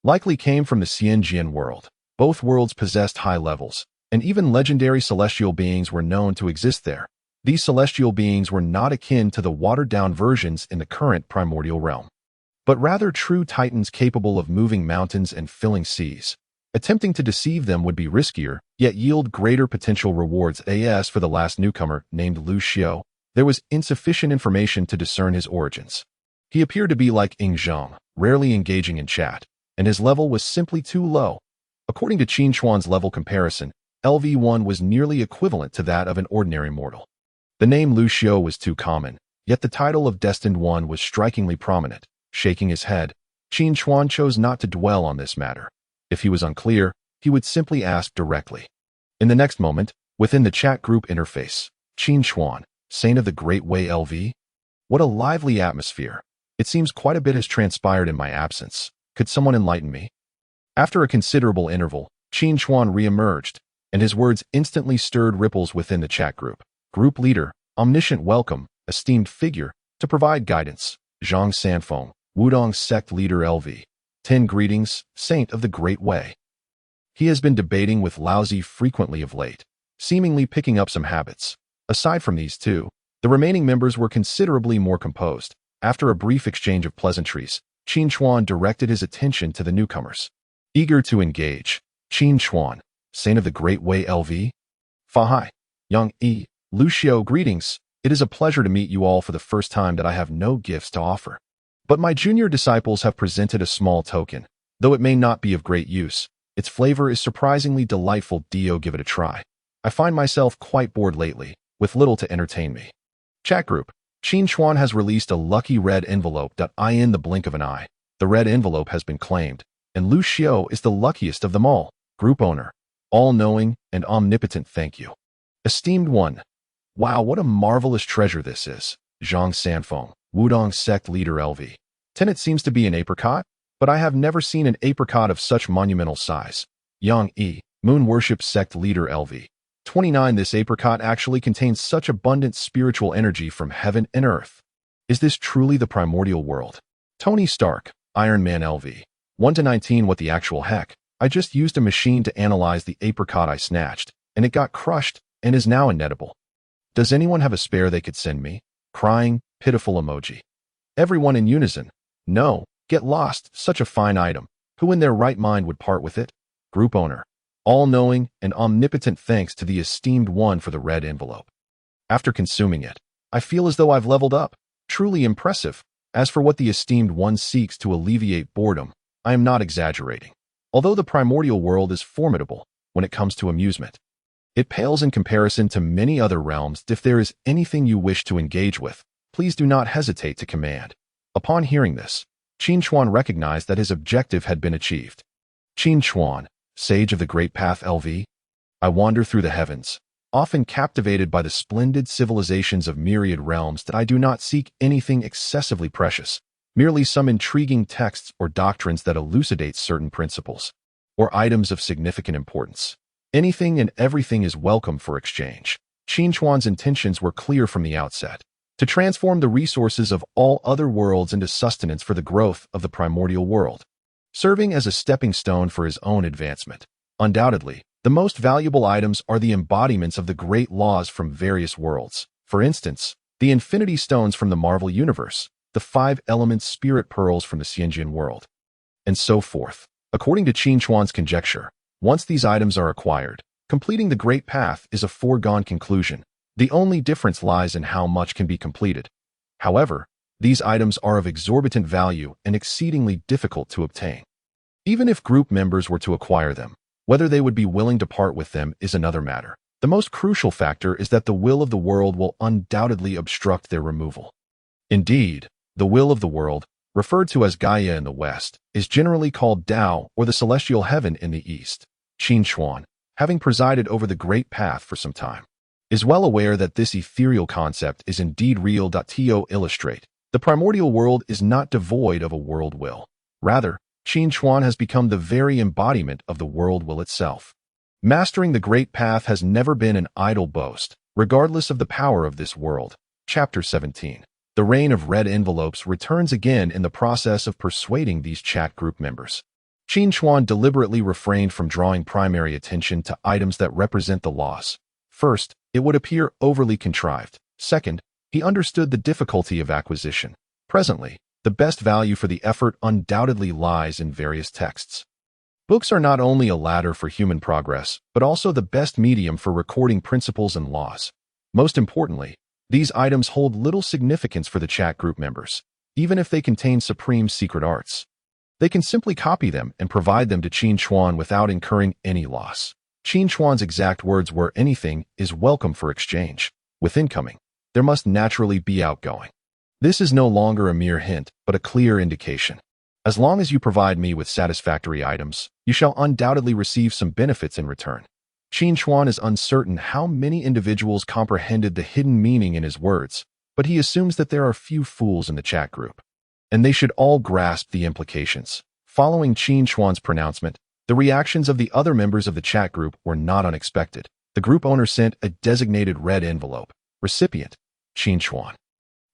A: likely came from the Xianjian world. Both worlds possessed high levels, and even legendary celestial beings were known to exist there. These celestial beings were not akin to the watered-down versions in the current primordial realm, but rather true titans capable of moving mountains and filling seas. Attempting to deceive them would be riskier, yet yield greater potential rewards. As for the last newcomer, named Lu Xiao, there was insufficient information to discern his origins. He appeared to be like Ying Zhang, rarely engaging in chat, and his level was simply too low. According to Qin Chuan's level comparison, LV1 was nearly equivalent to that of an ordinary mortal. The name Lu Xiao was too common, yet the title of Destined One was strikingly prominent. Shaking his head, Qin Chuan chose not to dwell on this matter. If he was unclear, he would simply ask directly. In the next moment, within the chat group interface, Qin Chuan, Saint of the Great Way LV? What a lively atmosphere. It seems quite a bit has transpired in my absence. Could someone enlighten me? After a considerable interval, Qin Chuan re-emerged, and his words instantly stirred ripples within the chat group. Group leader, omniscient welcome, esteemed figure, to provide guidance. Zhang Sanfeng, Wudong sect leader LV. 10 greetings, Saint of the Great Way. He has been debating with Laozi frequently of late, seemingly picking up some habits. Aside from these 2, the remaining members were considerably more composed. After a brief exchange of pleasantries, Qin Chuan directed his attention to the newcomers. Eager to engage, Qin Chuan, Saint of the Great Way LV. Fahai, Yang Yi, Lu Xiao, greetings. It is a pleasure to meet you all for the first time. That I have no gifts to offer, but my junior disciples have presented a small token. Though it may not be of great use, its flavor is surprisingly delightful. Dio, give it a try. I find myself quite bored lately, with little to entertain me. Chat group. Qin Chuan has released a lucky red envelope. In the blink of an eye, the red envelope has been claimed, and Lu Xiao is the luckiest of them all. Group owner. All-knowing and omnipotent, thank you. Esteemed one. Wow, what a marvelous treasure this is. Zhang Sanfeng, Wudong sect leader LV. 10. It seems to be an apricot, but I have never seen an apricot of such monumental size. Yang Yi, Moon Worship sect leader LV. 29. This apricot actually contains such abundant spiritual energy from heaven and earth. Is this truly the primordial world? Tony Stark, Iron Man LV. 1-19. What the actual heck? I just used a machine to analyze the apricot I snatched, and it got crushed and is now inedible. Does anyone have a spare they could send me? Crying, pitiful emoji. Everyone in unison. No, get lost, such a fine item. Who in their right mind would part with it? Group owner. All-knowing and omnipotent, thanks to the esteemed one for the red envelope. After consuming it, I feel as though I've leveled up. Truly impressive. As for what the esteemed one seeks to alleviate boredom, I am not exaggerating. Although the primordial world is formidable when it comes to amusement, it pales in comparison to many other realms. If there is anything you wish to engage with, please do not hesitate to command. Upon hearing this, Qin Chuan recognized that his objective had been achieved. Qin Chuan, Sage of the Great Path LV. I wander through the heavens, often captivated by the splendid civilizations of myriad realms, that I do not seek anything excessively precious, merely some intriguing texts or doctrines that elucidate certain principles, or items of significant importance. Anything and everything is welcome for exchange. Qin Chuan's intentions were clear from the outset: to transform the resources of all other worlds into sustenance for the growth of the primordial world, serving as a stepping stone for his own advancement. Undoubtedly, the most valuable items are the embodiments of the great laws from various worlds. For instance, the infinity stones from the Marvel Universe, the 5-element spirit pearls from the Hongjun world, and so forth. According to Qin Chuan's conjecture, once these items are acquired, completing the Great Path is a foregone conclusion. The only difference lies in how much can be completed. However, these items are of exorbitant value and exceedingly difficult to obtain. Even if group members were to acquire them, whether they would be willing to part with them is another matter. The most crucial factor is that the will of the world will undoubtedly obstruct their removal. Indeed, the will of the world, referred to as Gaia in the West, is generally called Dao, or the celestial heaven, in the East. Qin Chuan, having presided over the Great Path for some time, is well aware that this ethereal concept is indeed real. To illustrate, the primordial world is not devoid of a world will. Rather, Qin Chuan has become the very embodiment of the world will itself. Mastering the Great Path has never been an idle boast, regardless of the power of this world. Chapter 17. The reign of red envelopes returns again in the process of persuading these chat group members. Qin Chuan deliberately refrained from drawing primary attention to items that represent the laws. First, it would appear overly contrived. Second, he understood the difficulty of acquisition. Presently, the best value for the effort undoubtedly lies in various texts. Books are not only a ladder for human progress, but also the best medium for recording principles and laws. Most importantly, these items hold little significance for the chat group members, even if they contain supreme secret arts. They can simply copy them and provide them to Qin Chuan without incurring any loss. Qin Chuan's exact words were, "Anything is welcome for exchange. With incoming, there must naturally be outgoing." This is no longer a mere hint, but a clear indication. As long as you provide me with satisfactory items, you shall undoubtedly receive some benefits in return. Qin Chuan is uncertain how many individuals comprehended the hidden meaning in his words, but he assumes that there are few fools in the chat group, and they should all grasp the implications. Following Qin Chuan's pronouncement, the reactions of the other members of the chat group were not unexpected. The group owner sent a designated red envelope. Recipient: Qin Chuan.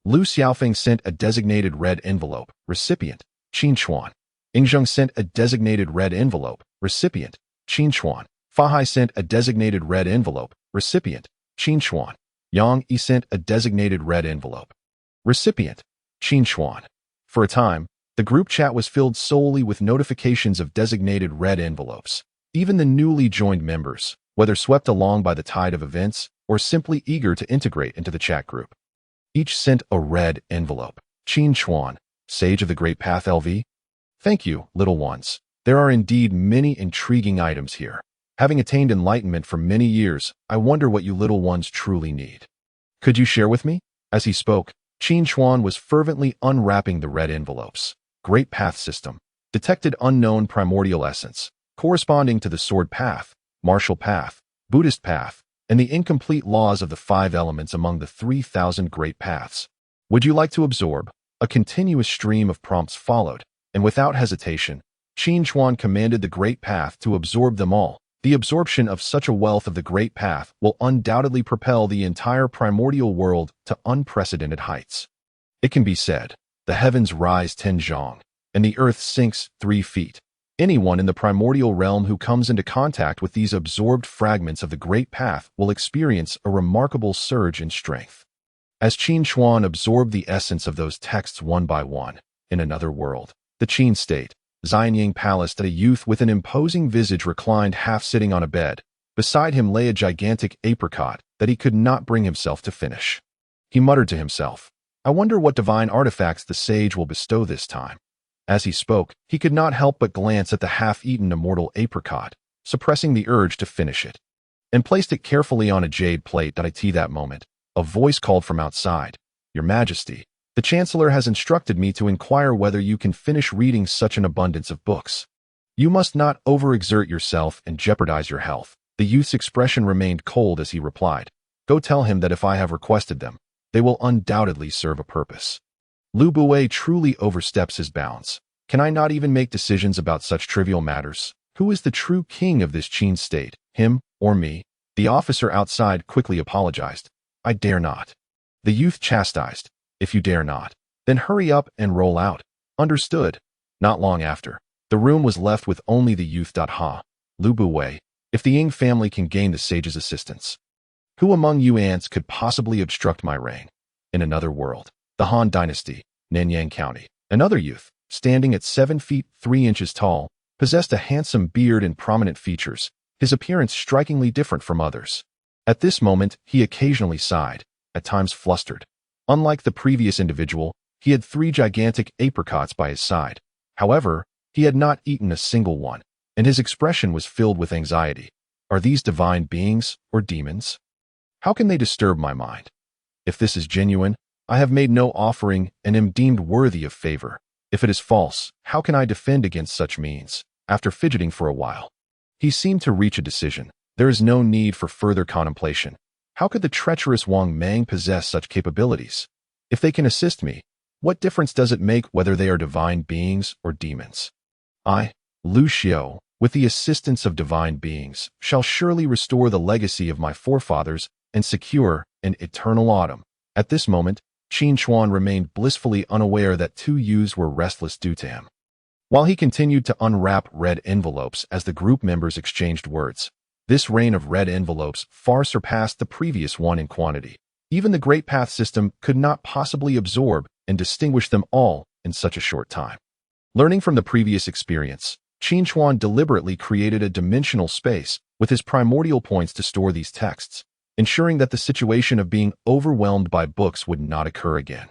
A: Lu Xiaofeng sent a designated red envelope. Recipient: Qin Chuan. Yingzheng sent a designated red envelope. Recipient: Qin Chuan. Fahai sent a designated red envelope. Recipient: Qin Chuan. Yang Yi sent a designated red envelope. Recipient: Qin Chuan. For a time, the group chat was filled solely with notifications of designated red envelopes. Even the newly joined members, whether swept along by the tide of events or simply eager to integrate into the chat group, each sent a red envelope. Qin Chuan, Sage of the Great Path LV. Thank you, little ones. There are indeed many intriguing items here. Having attained enlightenment for many years, I wonder what you little ones truly need. Could you share with me? As he spoke, Qin Chuan was fervently unwrapping the red envelopes. Great Path System. Detected unknown primordial essence, corresponding to the Sword Path, Martial Path, Buddhist Path, and the incomplete laws of the 5 elements among the 3,000 great paths. Would you like to absorb? A continuous stream of prompts followed, and without hesitation, Qin Chuan commanded the Great Path to absorb them all. The absorption of such a wealth of the Great Path will undoubtedly propel the entire primordial world to unprecedented heights. It can be said, the heavens rise 10 zhong, and the earth sinks 3 feet. Anyone in the primordial realm who comes into contact with these absorbed fragments of the Great Path will experience a remarkable surge in strength. As Qin Chuan absorbed the essence of those texts one by one, in another world, the Qin state, Xianying Palace, a youth with an imposing visage reclined half-sitting on a bed. Beside him lay a gigantic apricot that he could not bring himself to finish. He muttered to himself, "I wonder what divine artifacts the sage will bestow this time." As he spoke, he could not help but glance at the half-eaten immortal apricot, suppressing the urge to finish it, and placed it carefully on a jade plate. At that moment, a voice called from outside, "Your Majesty, the Chancellor has instructed me to inquire whether you can finish reading such an abundance of books. You must not overexert yourself and jeopardize your health. The youth's expression remained cold as he replied, "Go tell him that if I have requested them, they will undoubtedly serve a purpose." Lu Buwei truly oversteps his bounds. Can I not even make decisions about such trivial matters? Who is the true king of this Qin state, him or me? The officer outside quickly apologized. I dare not. The youth chastised. If you dare not, then hurry up and roll out. Understood. Not long after, the room was left with only the youth. Lu Buwei, if the Ying family can gain the sage's assistance, who among you ants could possibly obstruct my reign? In another world, the Han dynasty, Nanyang County, another youth, standing at 7 feet 3 inches tall, possessed a handsome beard and prominent features, his appearance strikingly different from others. At this moment, he occasionally sighed, at times flustered. Unlike the previous individual, he had 3 gigantic apricots by his side. However, he had not eaten a single one, and his expression was filled with anxiety. Are these divine beings or demons? How can they disturb my mind? If this is genuine, I have made no offering and am deemed worthy of favor. If it is false, how can I defend against such means? After fidgeting for a while, he seemed to reach a decision. There is no need for further contemplation. How could the treacherous Wang Mang possess such capabilities? If they can assist me, what difference does it make whether they are divine beings or demons? I, Lu Xiao, with the assistance of divine beings, shall surely restore the legacy of my forefathers and secure an eternal autumn. At this moment, Qin Chuan remained blissfully unaware that 2 youths were restless due to him. While he continued to unwrap red envelopes as the group members exchanged words, this rain of red envelopes far surpassed the previous one in quantity. Even the Great Path system could not possibly absorb and distinguish them all in such a short time. Learning from the previous experience, Qin Chuan deliberately created a dimensional space with his primordial points to store these texts, ensuring that the situation of being overwhelmed by books would not occur again.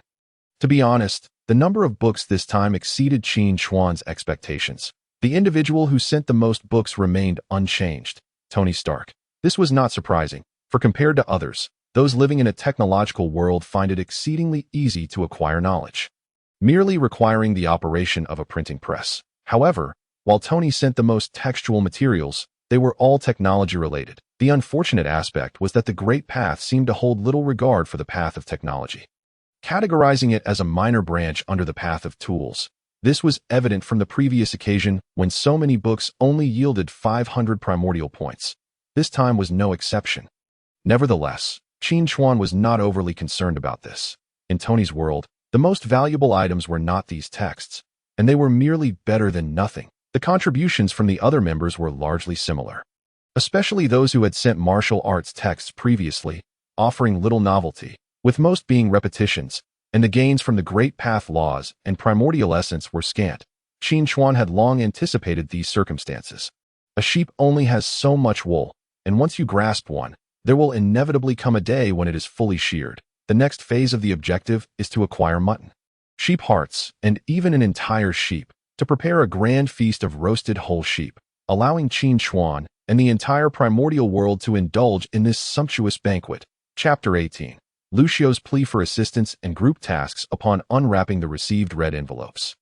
A: To be honest, the number of books this time exceeded Qin Chuan's expectations. The individual who sent the most books remained unchanged, Tony Stark. This was not surprising, for compared to others, those living in a technological world find it exceedingly easy to acquire knowledge, merely requiring the operation of a printing press. However, while Tony sent the most textual materials, they were all technology-related. The unfortunate aspect was that the Great Path seemed to hold little regard for the path of technology, categorizing it as a minor branch under the path of tools. This was evident from the previous occasion when so many books only yielded 500 primordial points. This time was no exception. Nevertheless, Qin Chuan was not overly concerned about this. In Tony's world, the most valuable items were not these texts, and they were merely better than nothing. The contributions from the other members were largely similar, especially those who had sent martial arts texts previously, offering little novelty, with most being repetitions, and the gains from the Great Path laws and primordial essence were scant. Qin Chuan had long anticipated these circumstances. A sheep only has so much wool, and once you grasp one, there will inevitably come a day when it is fully sheared. The next phase of the objective is to acquire mutton, sheep hearts, and even an entire sheep, to prepare a grand feast of roasted whole sheep, allowing Qin Chuan and the entire primordial world to indulge in this sumptuous banquet. Chapter 18. Lu Xiao's plea for assistance and group tasks upon unwrapping the received red envelopes.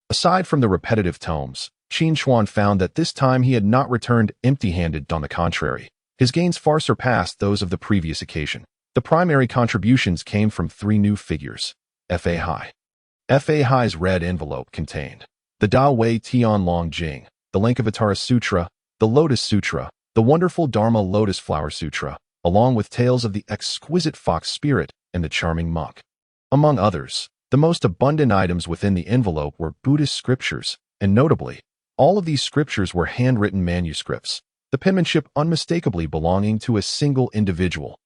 A: Aside from the repetitive tomes, Qin Chuan found that this time he had not returned empty-handed. On the contrary, his gains far surpassed those of the previous occasion. The primary contributions came from 3 new figures. Fa Hai. Fa Hai's red envelope contained the Dao Wei Tian Long Jing, the Lankavatara Sutra, the Lotus Sutra, the wonderful Dharma Lotus Flower Sutra, along with tales of the exquisite fox spirit and the charming monk. Among others, the most abundant items within the envelope were Buddhist scriptures, and notably, all of these scriptures were handwritten manuscripts, the penmanship unmistakably belonging to a single individual,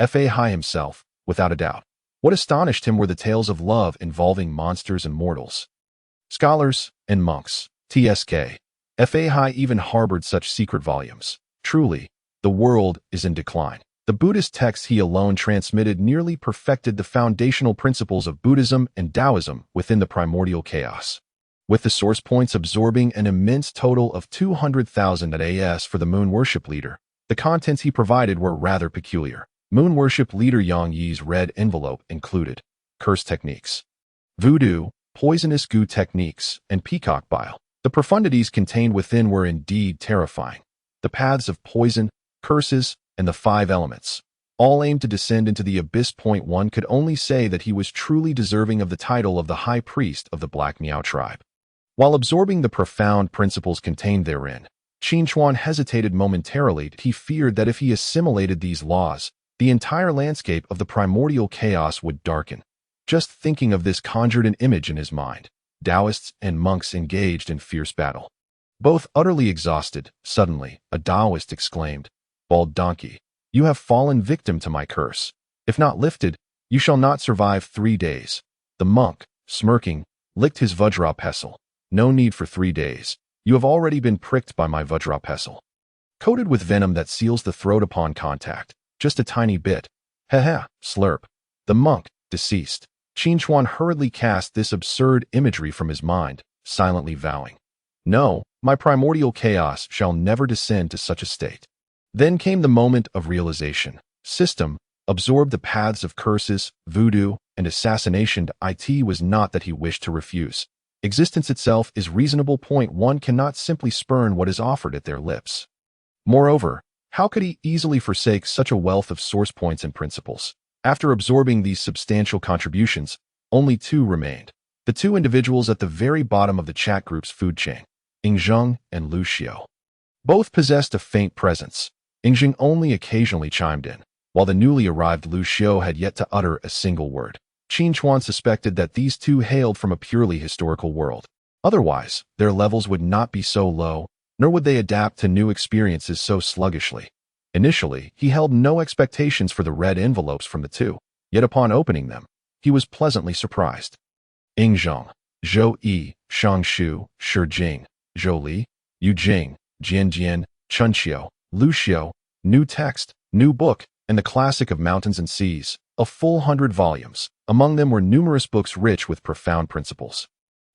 A: Fa Hai himself, without a doubt. What astonished him were the tales of love involving monsters and mortals, scholars, and monks. TSK. Fa Hai even harbored such secret volumes. Truly, the world is in decline. The Buddhist texts he alone transmitted nearly perfected the foundational principles of Buddhism and Taoism within the primordial chaos, with the source points absorbing an immense total of 200,000 AS for the moon worship leader. The contents he provided were rather peculiar. Moon worship leader Yang Yi's red envelope included curse techniques, voodoo, poisonous goo techniques, and peacock bile. The profundities contained within were indeed terrifying. The paths of poison, curses, and the 5 elements, all aimed to descend into the abyss. One could only say that he was truly deserving of the title of the High Priest of the Black Miao tribe. While absorbing the profound principles contained therein, Qin Chuan hesitated momentarily. He feared that if he assimilated these laws, the entire landscape of the primordial chaos would darken. Just thinking of this conjured an image in his mind. Taoists and monks engaged in fierce battle. Both utterly exhausted, suddenly, a Taoist exclaimed, "Bald donkey, you have fallen victim to my curse. If not lifted, you shall not survive 3 days." The monk, smirking, licked his Vajra pestle. "No need for 3 days. You have already been pricked by my Vajra pestle. Coated with venom that seals the throat upon contact. Just a tiny bit. Heh, slurp." The monk, deceased. Qin Chuan hurriedly cast this absurd imagery from his mind, silently vowing, "No, my primordial chaos shall never descend to such a state." Then came the moment of realization. System absorbed the paths of curses, voodoo, and assassination. It was not that he wished to refuse. Existence itself is reasonable. One cannot simply spurn what is offered at their lips. Moreover, how could he easily forsake such a wealth of source points and principles? After absorbing these substantial contributions, only 2 remained. The 2 individuals at the very bottom of the chat group's food chain, Hongjun and Lu Xiao. Both possessed a faint presence. Hongjun only occasionally chimed in, while the newly arrived Lu Xiao had yet to utter a single word. Qin Chuan suspected that these 2 hailed from a purely historical world. Otherwise, their levels would not be so low, nor would they adapt to new experiences so sluggishly. Initially, he held no expectations for the red envelopes from the 2, yet upon opening them, he was pleasantly surprised. Hongjun, Zhou Yi, Shangshu, Shijing, Zhou Li, Yu Jing, Jian, Chunqiu, Lu Xiao, new text, new book, and the classic of mountains and seas, a full 100 volumes. Among them were numerous books rich with profound principles.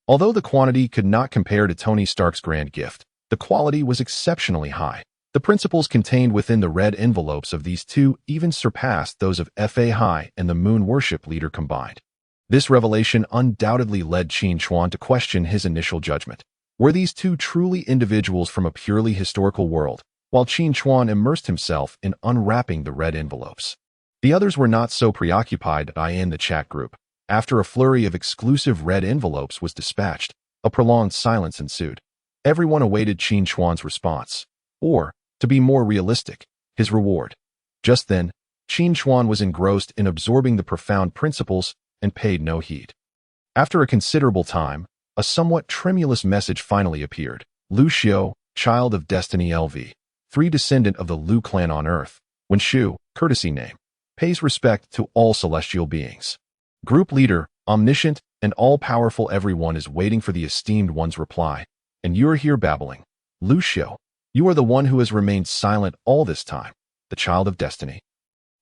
A: Although the quantity could not compare to Tony Stark's grand gift, the quality was exceptionally high. The principles contained within the red envelopes of these 2 even surpassed those of Fa Hai and the Moon Worship Leader combined. This revelation undoubtedly led Qin Chuan to question his initial judgment. Were these 2 truly individuals from a purely historical world, while Qin Chuan immersed himself in unwrapping the red envelopes? The others were not so preoccupied. In the chat group, after a flurry of exclusive red envelopes was dispatched, a prolonged silence ensued. Everyone awaited Qin Chuan's response, or, to be more realistic, his reward. Just then, Qin Chuan was engrossed in absorbing the profound principles and paid no heed. After a considerable time, a somewhat tremulous message finally appeared. Lu Xiao, child of destiny LV, 3 descendant of the Lu clan on earth, when Shu, courtesy name, pays respect to all celestial beings. Group leader, omniscient and all-powerful. Everyone is waiting for the esteemed one's reply, and you're here babbling. Lu Xiao, you are the one who has remained silent all this time, the child of destiny.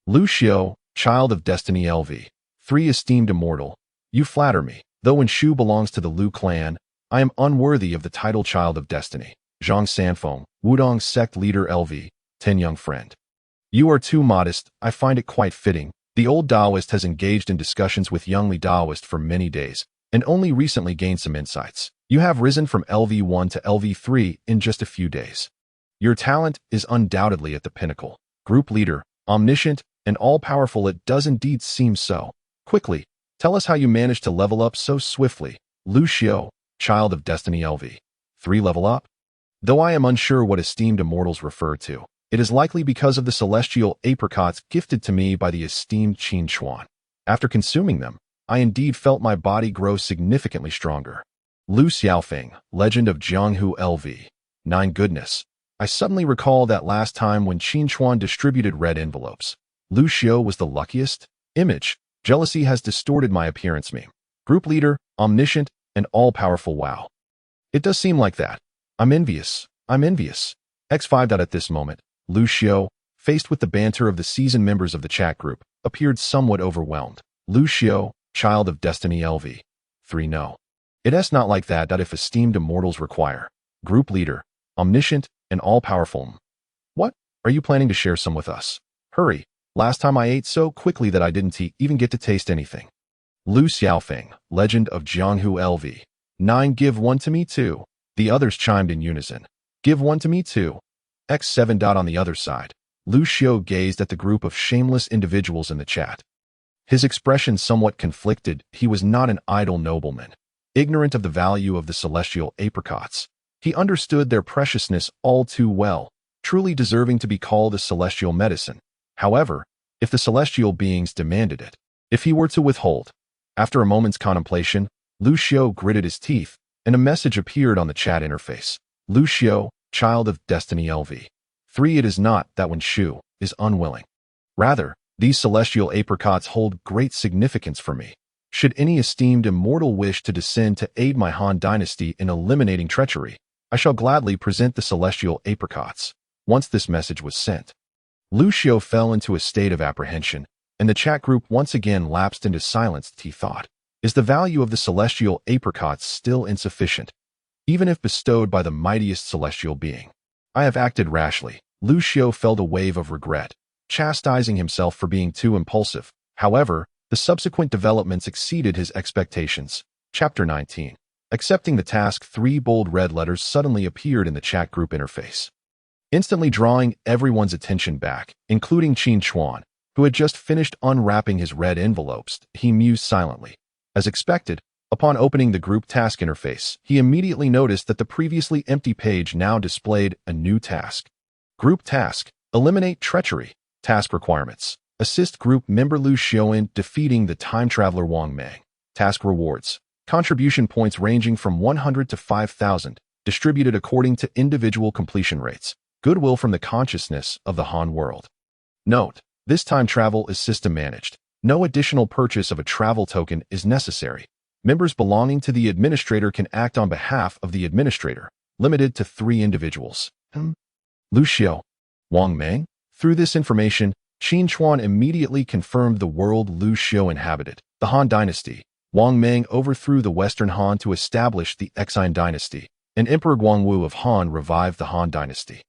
A: Lu Xiao, child of destiny LV, 3 esteemed immortal, you flatter me, though when Shu belongs to the Lu clan, I am unworthy of the title child of destiny. Zhang Sanfeng, Wudong sect leader LV, 10 young friend. You are too modest. I find it quite fitting. The old Taoist has engaged in discussions with youngly Taoist for many days, and only recently gained some insights. You have risen from LV1 to LV3 in just a few days. Your talent is undoubtedly at the pinnacle. Group leader, omniscient, and all-powerful. It does indeed seem so. Quickly, tell us how you managed to level up so swiftly. Lu Xiao, child of destiny LV. 3 level up? Though I am unsure what esteemed immortals refer to, it is likely because of the celestial apricots gifted to me by the esteemed Qin Chuan. After consuming them, I indeed felt my body grow significantly stronger. Lu Xiaofeng, legend of Jianghu LV. 9 goodness. I suddenly recall that last time when Qin Chuan distributed red envelopes. Lu Xiao was the luckiest. Image. Jealousy has distorted my appearance meme. Group leader, omniscient, and all-powerful. Wow. It does seem like that. I'm envious. X5. At this moment, Lu Xiao, faced with the banter of the seasoned members of the chat group, appeared somewhat overwhelmed. Lu Xiao, child of destiny LV. 3 no. It's not like that. If esteemed immortals require. Group leader, omniscient, and all-powerful. What? Are you planning to share some with us? Hurry. Last time I ate so quickly that I didn't even get to taste anything. Lu Xiaofeng, legend of Jianghu LV. 9 give 1 to me too. The others chimed in unison. Give 1 to me too. X7. On the other side, Lu Xiao gazed at the group of shameless individuals in the chat. His expression somewhat conflicted. He was not an idle nobleman, ignorant of the value of the celestial apricots. He understood their preciousness all too well, truly deserving to be called a celestial medicine. However, if the celestial beings demanded it, if he were to withhold. After a moment's contemplation, Lu Xiao gritted his teeth, and a message appeared on the chat interface. Lu Xiao, child of destiny LV. 3. It is not that when Shu is unwilling. Rather, these celestial apricots hold great significance for me. Should any esteemed immortal wish to descend to aid my Han dynasty in eliminating treachery, I shall gladly present the celestial apricots. Once this message was sent, Lu Xiao fell into a state of apprehension, and the chat group once again lapsed into silence. He thought, is the value of the celestial apricots still insufficient, even if bestowed by the mightiest celestial being? I have acted rashly. Lu Xiao felt a wave of regret, chastising himself for being too impulsive. However, the subsequent developments exceeded his expectations. Chapter 19. Accepting the task. 3 bold red letters suddenly appeared in the chat group interface, instantly drawing everyone's attention back, including Qin Chuan, who had just finished unwrapping his red envelopes. He mused silently. As expected, upon opening the group task interface, he immediately noticed that the previously empty page now displayed a new task. Group task: eliminate treachery. Task requirements: assist group member Lu Xiao in defeating the time traveler Wang Mang. Task rewards: contribution points ranging from 100 to 5,000, distributed according to individual completion rates. Goodwill from the consciousness of the Han world. Note: this time travel is system managed. No additional purchase of a travel token is necessary. Members belonging to the administrator can act on behalf of the administrator, limited to 3 individuals. Lu Xiao, Wang Mang. Through this information, Qin Chuan immediately confirmed the world Lu Xiao inhabited, the Han dynasty. Wang Mang overthrew the Western Han to establish the Xine dynasty, and Emperor Guangwu of Han revived the Han dynasty,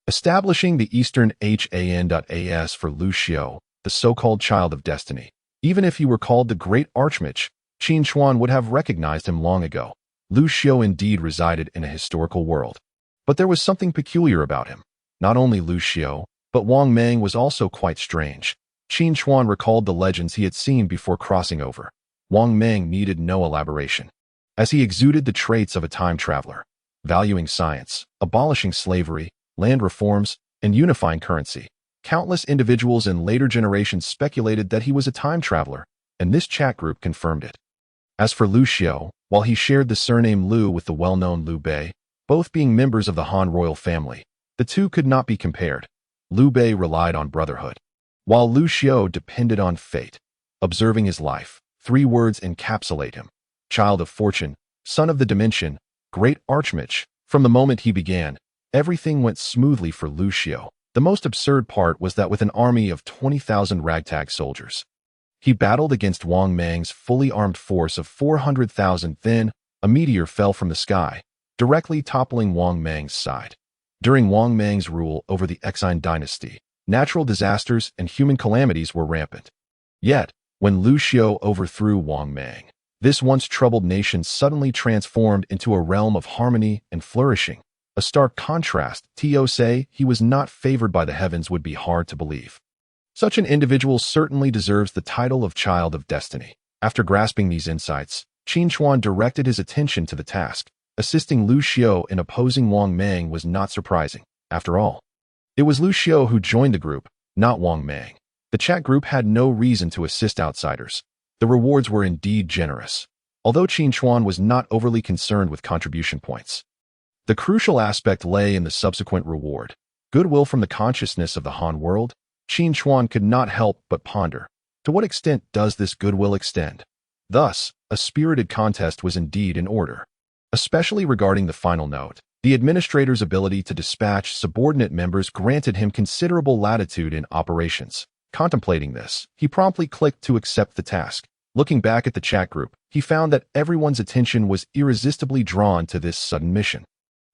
A: establishing the Eastern Han.as for Lu Xiao, the so-called child of destiny. Even if he were called the Great Archmage, Qin Chuan would have recognized him long ago. Lu Xiao indeed resided in a historical world. But there was something peculiar about him. Not only Lu Xiao, but Wang Mang was also quite strange. Qin Chuan recalled the legends he had seen before crossing over. Wang Mang needed no elaboration, as he exuded the traits of a time traveler, valuing science, abolishing slavery, land reforms, and unifying currency. Countless individuals in later generations speculated that he was a time traveler, and this chat group confirmed it. As for Lu Xiao, while he shared the surname Lu with the well-known Liu Bei, both being members of the Han royal family, the two could not be compared. Liu Bei relied on brotherhood, while Lu Xiao depended on fate. Observing his life, 3 words encapsulate him: child of fortune, son of the dimension, great archmage. From the moment he began, everything went smoothly for Lu Xiao. The most absurd part was that with an army of 20,000 ragtag soldiers, he battled against Wang Mang's fully armed force of 400,000. Then, a meteor fell from the sky, directly toppling Wang Mang's side. During Wang Mang's rule over the Xine dynasty, natural disasters and human calamities were rampant. Yet, when Lu Xiao overthrew Wang Mang, this once troubled nation suddenly transformed into a realm of harmony and flourishing. A stark contrast. To say he was not favored by the heavens would be hard to believe. Such an individual certainly deserves the title of Child of Destiny. After grasping these insights, Qin Chuan directed his attention to the task. Assisting Lu Xiao in opposing Wang Mang was not surprising. After all, it was Lu Xiao who joined the group, not Wang Mang. The chat group had no reason to assist outsiders. The rewards were indeed generous, although Qin Chuan was not overly concerned with contribution points. The crucial aspect lay in the subsequent reward: goodwill from the consciousness of the Han world. Qin Chuan could not help but ponder, to what extent does this goodwill extend? Thus, a spirited contest was indeed in order, especially regarding the final note. The administrator's ability to dispatch subordinate members granted him considerable latitude in operations. Contemplating this, he promptly clicked to accept the task. Looking back at the chat group, he found that everyone's attention was irresistibly drawn to this sudden mission,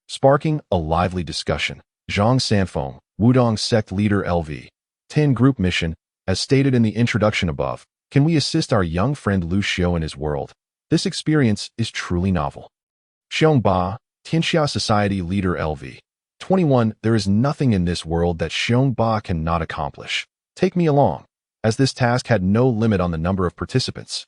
A: sparking a lively discussion. Zhang Sanfeng, Wudong sect leader LV. 10 group mission. As stated in the introduction above, can we assist our young friend Lu Xiao in his world? This experience is truly novel. Xiongba, Tianxia Society leader LV. 21. There is nothing in this world that Xiongba cannot accomplish. Take me along, as this task had no limit on the number of participants.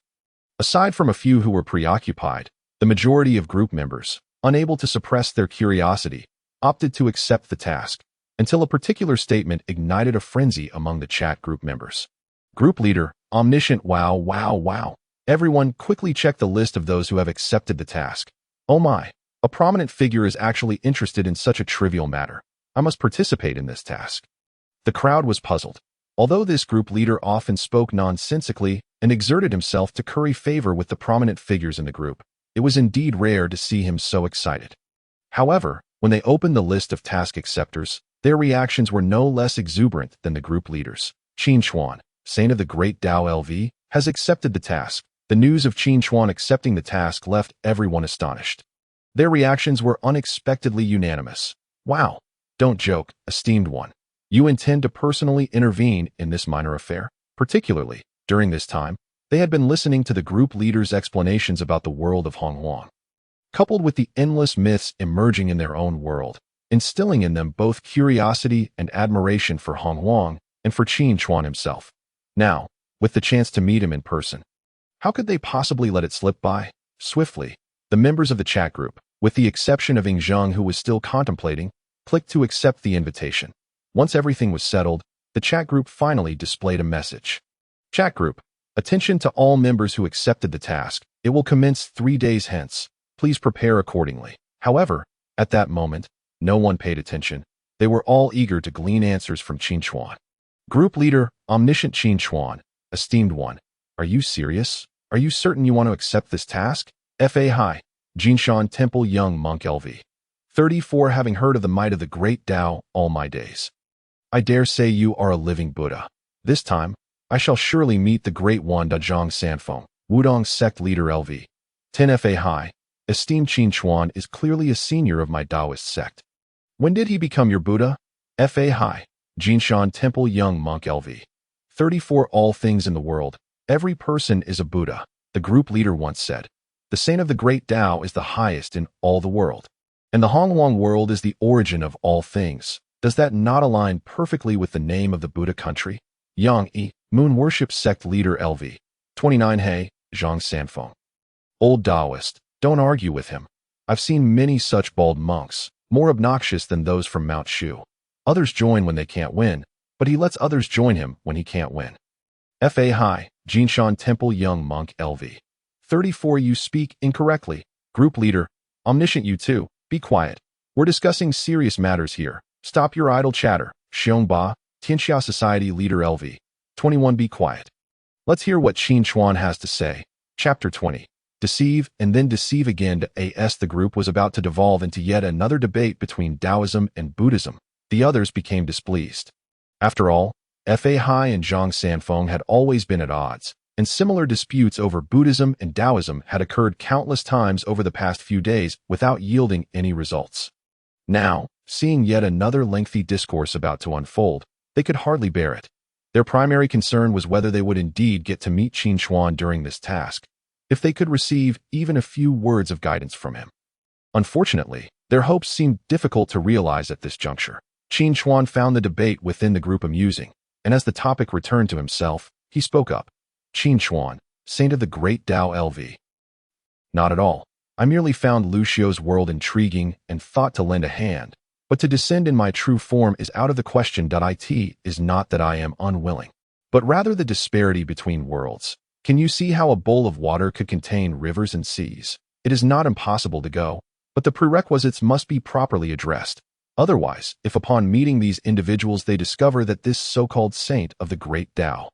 A: Aside from a few who were preoccupied, the majority of group members, unable to suppress their curiosity, opted to accept the task, until a particular statement ignited a frenzy among the chat group members. Group leader, omniscient, wow, wow, wow. Everyone quickly checked the list of those who have accepted the task. Oh my, a prominent figure is actually interested in such a trivial matter. I must participate in this task. The crowd was puzzled. Although this group leader often spoke nonsensically and exerted himself to curry favor with the prominent figures in the group, it was indeed rare to see him so excited. However, when they opened the list of task acceptors, their reactions were no less exuberant than the group leaders. Qin Chuan, saint of the Great Dao LV, has accepted the task. The news of Qin Chuan accepting the task left everyone astonished. Their reactions were unexpectedly unanimous. Wow, don't joke, esteemed one. You intend to personally intervene in this minor affair? Particularly, during this time, they had been listening to the group leaders' explanations about the world of Hongjun. Coupled with the endless myths emerging in their own world, instilling in them both curiosity and admiration for Hongjun and for Qin Chuan himself. Now, with the chance to meet him in person, how could they possibly let it slip by? Swiftly, the members of the chat group, with the exception of Yingzheng who was still contemplating, clicked to accept the invitation. Once everything was settled, the chat group finally displayed a message. Chat group, attention to all members who accepted the task. It will commence 3 days hence. Please prepare accordingly. However, at that moment, no one paid attention. They were all eager to glean answers from Qin Chuan. Group leader, omniscient Qin Chuan, esteemed one. Are you serious? Are you certain you want to accept this task? Fa Hi, Jinshan Temple Young Monk LV. 34. Having heard of the might of the Great Dao all my days, I dare say you are a living Buddha. This time, I shall surely meet the Great One Dazhang Sanfeng, Wudong Sect Leader LV. 10. Fa Hi, esteemed Qin Chuan is clearly a senior of my Taoist sect. When did he become your Buddha? Fa Hi, Jinshan Temple Young Monk LV. 34. All things in the world, every person is a Buddha, the group leader once said. The saint of the Great Dao is the highest in all the world. And the Hongjun world is the origin of all things. Does that not align perfectly with the name of the Buddha country? Yang Yi, Moon Worship Sect Leader LV. 29. Hey, Zhang Sanfeng. Old Taoist, don't argue with him. I've seen many such bald monks, more obnoxious than those from Mount Shu. Others join when they can't win, but he lets others join him when he can't win. Fa Hi, Jinshan Temple Young Monk LV. 34. You speak incorrectly. Group leader, omniscient you too, be quiet. We're discussing serious matters here. Stop your idle chatter. Xiongba, Tianxia Society Leader LV. 21. Be quiet. Let's hear what Qin Chuan has to say. Chapter 20. Deceive and then deceive again. The group was about to devolve into yet another debate between Taoism and Buddhism. The others became displeased. After all, Fa Hi and Zhang Sanfeng had always been at odds, and similar disputes over Buddhism and Taoism had occurred countless times over the past few days without yielding any results. Now, seeing yet another lengthy discourse about to unfold, they could hardly bear it. Their primary concern was whether they would indeed get to meet Qin Chuan during this task, if they could receive even a few words of guidance from him. Unfortunately, their hopes seemed difficult to realize at this juncture. Qin Chuan found the debate within the group amusing, and as the topic returned to himself, he spoke up. Qin Chuan, saint of the Great Dao LV. Not at all. I merely found Lu Xiu's world intriguing and thought to lend a hand, but to descend in my true form is out of the question. It is not that I am unwilling, but rather the disparity between worlds. Can you see how a bowl of water could contain rivers and seas? It is not impossible to go, but the prerequisites must be properly addressed. Otherwise, if upon meeting these individuals they discover that this so-called saint of the Great Dao,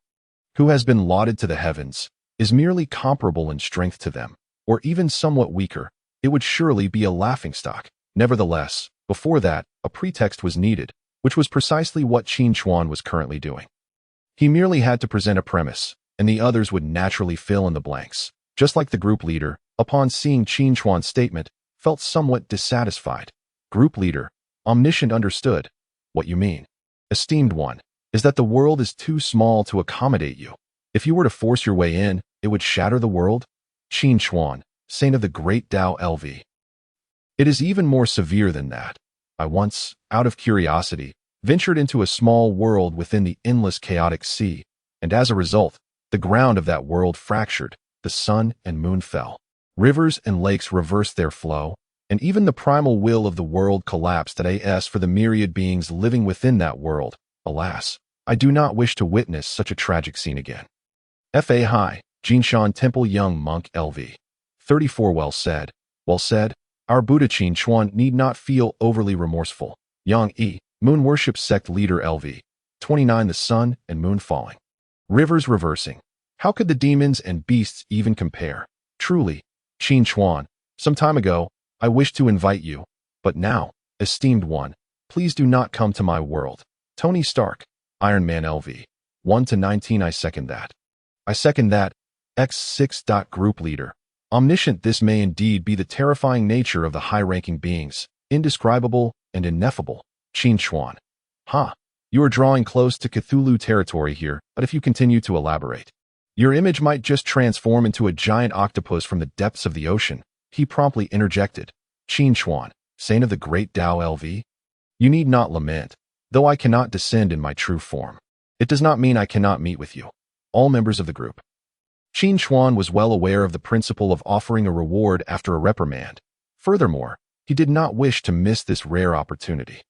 A: who has been lauded to the heavens, is merely comparable in strength to them, or even somewhat weaker, it would surely be a laughingstock. Nevertheless, before that, a pretext was needed, which was precisely what Qin Chuan was currently doing. He merely had to present a premise, and the others would naturally fill in the blanks. Just like the group leader, upon seeing Qin Chuan's statement, felt somewhat dissatisfied. Group leader, omniscient understood. What you mean, esteemed one, is that the world is too small to accommodate you. If you were to force your way in, it would shatter the world? Qin Chuan, saint of the Great Dao LV. It is even more severe than that. I once, out of curiosity, ventured into a small world within the endless chaotic sea, and as a result, the ground of that world fractured, the sun and moon fell. Rivers and lakes reversed their flow, and even the primal will of the world collapsed as for the myriad beings living within that world. Alas, I do not wish to witness such a tragic scene again. Fa Hi, Qin Chuan Temple Young Monk LV. 34 Well said. Well said. Our Buddha Qin Chuan need not feel overly remorseful. Yang E, Moon Worship Sect Leader LV. 29 The sun and moon falling. Rivers reversing. How could the demons and beasts even compare? Truly, Qin Chuan, some time ago, I wished to invite you, but now, esteemed one, please do not come to my world. Tony Stark, Iron Man LV. 1-19 I second that. I second that. X6. Group Leader. Omniscient, this may indeed be the terrifying nature of the high-ranking beings, indescribable and ineffable. Qin Chuan. You are drawing close to Cthulhu territory here, but if you continue to elaborate, your image might just transform into a giant octopus from the depths of the ocean, he promptly interjected. Qin Chuan, Saint of the Great Dao LV. You need not lament, though I cannot descend in my true form. It does not mean I cannot meet with you. All members of the group. Qin Chuan was well aware of the principle of offering a reward after a reprimand. Furthermore, he did not wish to miss this rare opportunity.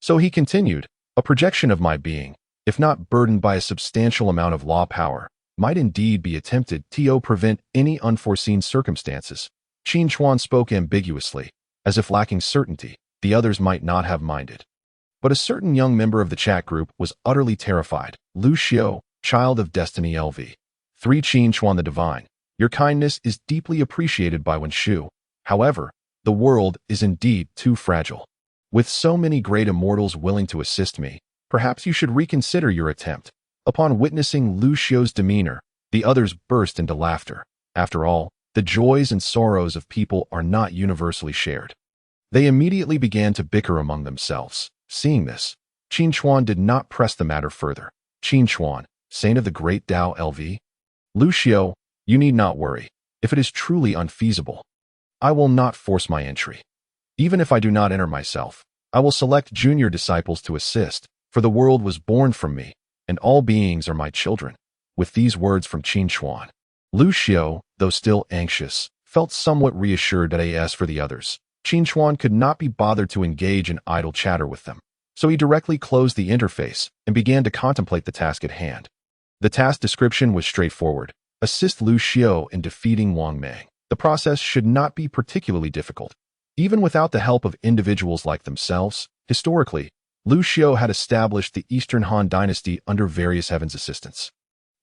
A: So he continued, a projection of my being, if not burdened by a substantial amount of law power, might indeed be attempted to prevent any unforeseen circumstances. Qin Chuan spoke ambiguously, as if lacking certainty, the others might not have minded. But a certain young member of the chat group was utterly terrified. Lu Xiao, Child of Destiny LV. 3 Qin Chuan the Divine, your kindness is deeply appreciated by Wen Shu. However, the world is indeed too fragile. With so many great immortals willing to assist me, perhaps you should reconsider your attempt. Upon witnessing Lu Xiao's demeanor, the others burst into laughter. After all, the joys and sorrows of people are not universally shared. They immediately began to bicker among themselves. Seeing this, Qin Chuan did not press the matter further. Qin Chuan, Saint of the Great Dao LV. Lu Xiao, you need not worry. If it is truly unfeasible, I will not force my entry. Even if I do not enter myself, I will select junior disciples to assist, for the world was born from me, and all beings are my children. With these words from Qin Chuan, Lu Xiao, though still anxious, felt somewhat reassured that as for the others, Qin Chuan could not be bothered to engage in idle chatter with them. So he directly closed the interface and began to contemplate the task at hand. The task description was straightforward. Assist Lu Xiao in defeating Wang Meng. The process should not be particularly difficult. Even without the help of individuals like themselves, historically, Lu Xiao had established the Eastern Han dynasty under various heavens' assistance.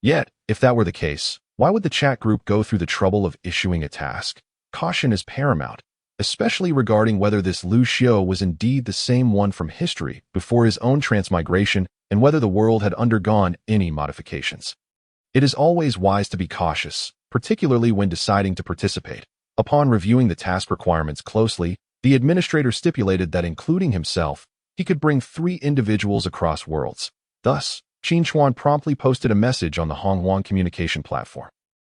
A: Yet, if that were the case, why would the chat group go through the trouble of issuing a task? Caution is paramount, especially regarding whether this Lu Xiao was indeed the same one from history before his own transmigration and whether the world had undergone any modifications. It is always wise to be cautious, particularly when deciding to participate. Upon reviewing the task requirements closely, the administrator stipulated that including himself, he could bring 3 individuals across worlds. Thus, Qin Chuan promptly posted a message on the Hongjun communication platform.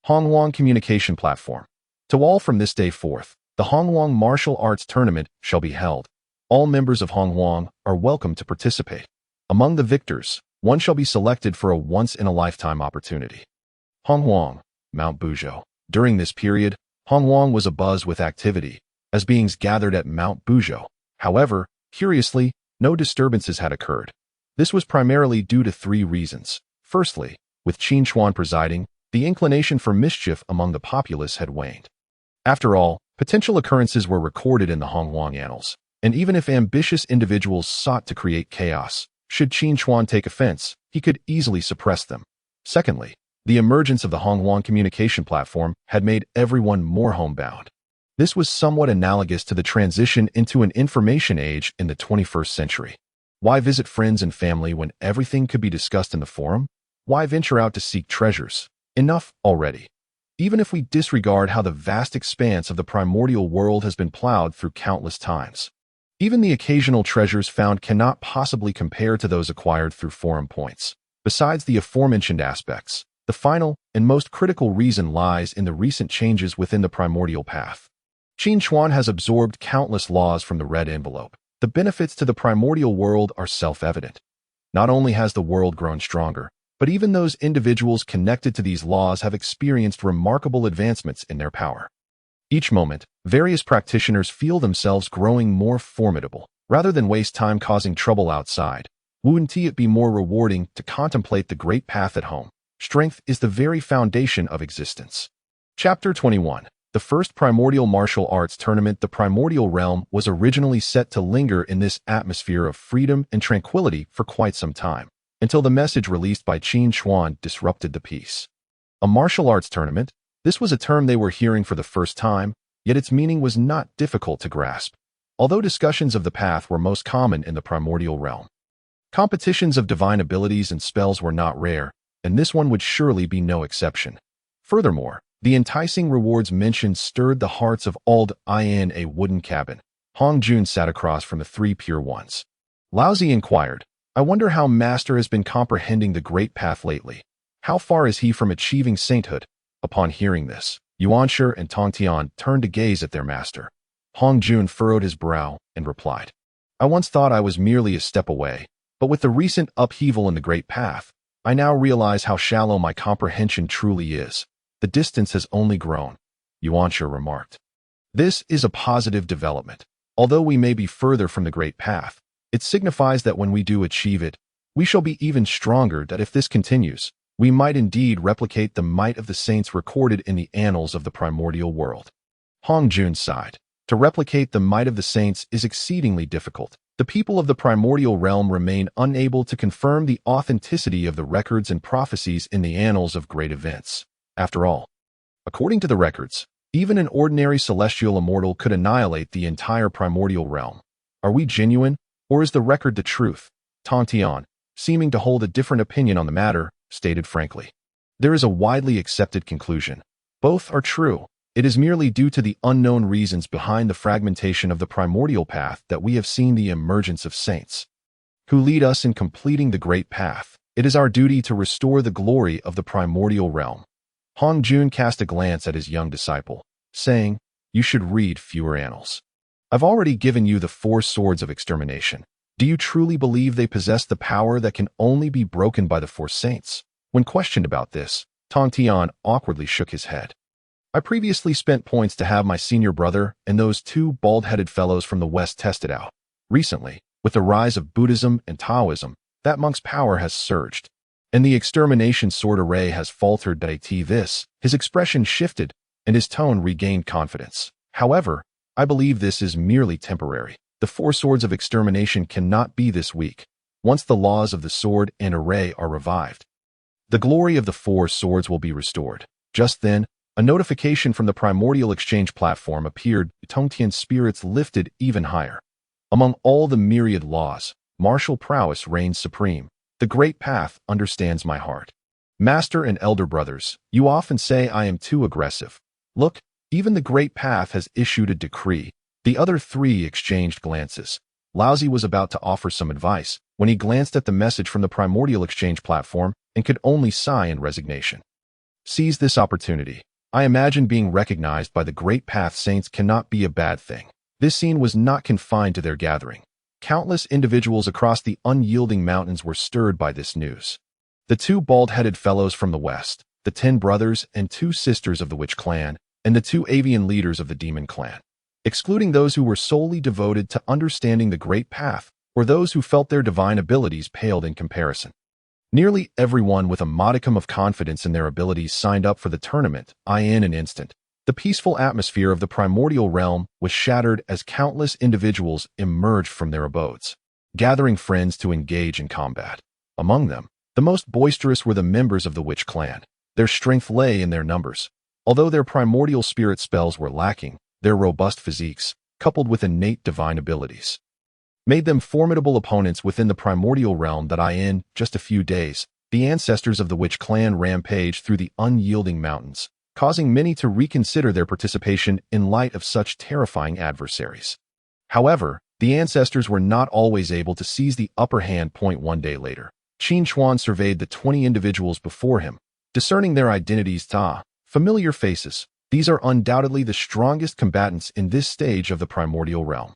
A: Hongjun communication platform. To all from this day forth, the Hongjun martial arts tournament shall be held. All members of Hongjun are welcome to participate. Among the victors, one shall be selected for a once-in-a-lifetime opportunity. Hongjun, Mount Buzhou. During this period, Hongjun was abuzz with activity, as beings gathered at Mount Buzhou. However, curiously, no disturbances had occurred. This was primarily due to 3 reasons. Firstly, with Qin Chuan presiding, the inclination for mischief among the populace had waned. After all, potential occurrences were recorded in the Hongjun annals, and even if ambitious individuals sought to create chaos, should Qin Chuan take offense, he could easily suppress them. Secondly, the emergence of the Hongjun communication platform had made everyone more homebound. This was somewhat analogous to the transition into an information age in the 21st century. Why visit friends and family when everything could be discussed in the forum? Why venture out to seek treasures? Enough already. Even if we disregard how the vast expanse of the primordial world has been plowed through countless times, even the occasional treasures found cannot possibly compare to those acquired through forum points. Besides the aforementioned aspects, the final and most critical reason lies in the recent changes within the primordial path. Qin Chuan has absorbed countless laws from the red envelope. The benefits to the primordial world are self-evident. Not only has the world grown stronger, but even those individuals connected to these laws have experienced remarkable advancements in their power. Each moment, various practitioners feel themselves growing more formidable. Rather than waste time causing trouble outside, wouldn't it be more rewarding to contemplate the great path at home? Strength is the very foundation of existence. Chapter 21. The first primordial martial arts tournament. The primordial realm was originally set to linger in this atmosphere of freedom and tranquility for quite some time, until the message released by Qin Chuan disrupted the peace. A martial arts tournament? This was a term they were hearing for the first time, yet its meaning was not difficult to grasp. Although discussions of the path were most common in the primordial realm, competitions of divine abilities and spells were not rare, and this one would surely be no exception. Furthermore, the enticing rewards mentioned stirred the hearts of all. In a wooden cabin, Hongjun sat across from the three pure ones. Laozi inquired, "I wonder how Master has been comprehending the great path lately. How far is he from achieving sainthood?" Upon hearing this, Yuanshi and Tongtian turned to gaze at their master. Hongjun furrowed his brow and replied, "I once thought I was merely a step away, but with the recent upheaval in the great path, I now realize how shallow my comprehension truly is. The distance has only grown," Yuanshi remarked. "This is a positive development. Although we may be further from the great path, it signifies that when we do achieve it, we shall be even stronger. That if this continues, we might indeed replicate the might of the saints recorded in the annals of the primordial world." Hongjun sighed. To replicate the might of the saints is exceedingly difficult. The people of the primordial realm remain unable to confirm the authenticity of the records and prophecies in the annals of great events. After all, according to the records, even an ordinary celestial immortal could annihilate the entire primordial realm. Are we genuine, or is the record the truth? Tongtian, seeming to hold a different opinion on the matter, stated frankly. There is a widely accepted conclusion. Both are true. It is merely due to the unknown reasons behind the fragmentation of the primordial path that we have seen the emergence of saints who lead us in completing the great path. It is our duty to restore the glory of the primordial realm. Hongjun cast a glance at his young disciple, saying, "You should read fewer annals. I've already given you the 4 swords of extermination. Do you truly believe they possess the power that can only be broken by the 4 saints?" When questioned about this, Tongtian awkwardly shook his head. "I previously spent points to have my senior brother and those 2 bald-headed fellows from the West tested out. Recently, with the rise of Buddhism and Taoism, that monk's power has surged, and the extermination sword array has faltered. His expression shifted, and his tone regained confidence. "However, I believe this is merely temporary. The 4 swords of extermination cannot be this weak. Once the laws of the sword and array are revived, the glory of the 4 swords will be restored." Just then, a notification from the Primordial Exchange platform appeared. Tongtian's spirits lifted even higher. Among all the myriad laws, martial prowess reigns supreme. The great path understands my heart. Master and elder brothers, you often say I am too aggressive. Look, even the great path has issued a decree. The other 3 exchanged glances. Laozi was about to offer some advice when he glanced at the message from the Primordial Exchange platform and could only sigh in resignation. Seize this opportunity. I imagine being recognized by the Great Path Saints cannot be a bad thing. This scene was not confined to their gathering. Countless individuals across the unyielding mountains were stirred by this news. The 2 bald-headed fellows from the west, the 10 brothers and 2 sisters of the witch clan, and the 2 avian leaders of the demon clan. Excluding those who were solely devoted to understanding the great path, or those who felt their divine abilities paled in comparison. Nearly everyone with a modicum of confidence in their abilities signed up for the tournament. In an instant, the peaceful atmosphere of the primordial realm was shattered as countless individuals emerged from their abodes, gathering friends to engage in combat. Among them, the most boisterous were the members of the witch clan. Their strength lay in their numbers. Although their primordial spirit spells were lacking, their robust physiques, coupled with innate divine abilities, made them formidable opponents within the primordial realm. That in just a few days, the ancestors of the witch clan rampaged through the unyielding mountains, causing many to reconsider their participation in light of such terrifying adversaries. However, the ancestors were not always able to seize the upper hand. One day later, Qin Chuan surveyed the 20 individuals before him, discerning their identities. Familiar faces. These are undoubtedly the strongest combatants in this stage of the primordial realm.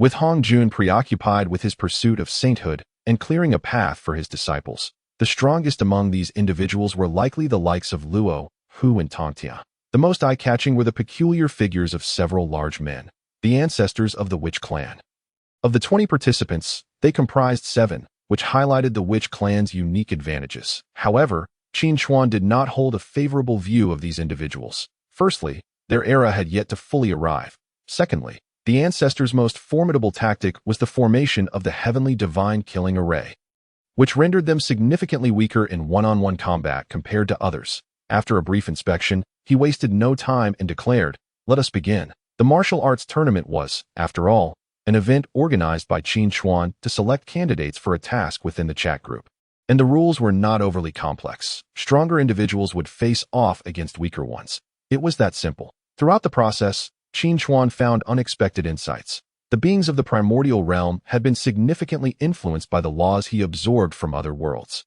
A: with Hongjun preoccupied with his pursuit of sainthood and clearing a path for his disciples. The strongest among these individuals were likely the likes of Luo, Hu, and Tongtian. The most eye-catching were the peculiar figures of several large men, the ancestors of the Witch clan. Of the 20 participants, they comprised 7, which highlighted the Witch clan's unique advantages. However, Qin Chuan did not hold a favorable view of these individuals. Firstly, their era had yet to fully arrive. Secondly, the ancestors' most formidable tactic was the formation of the Heavenly Divine Killing Array, which rendered them significantly weaker in one-on-one combat compared to others. After a brief inspection, he wasted no time and declared, "Let us begin." The martial arts tournament was, after all, an event organized by Qin Chuan to select candidates for a task within the chat group. And the rules were not overly complex. Stronger individuals would face off against weaker ones. It was that simple. Throughout the process, Qin Chuan found unexpected insights. The beings of the primordial realm had been significantly influenced by the laws he absorbed from other worlds.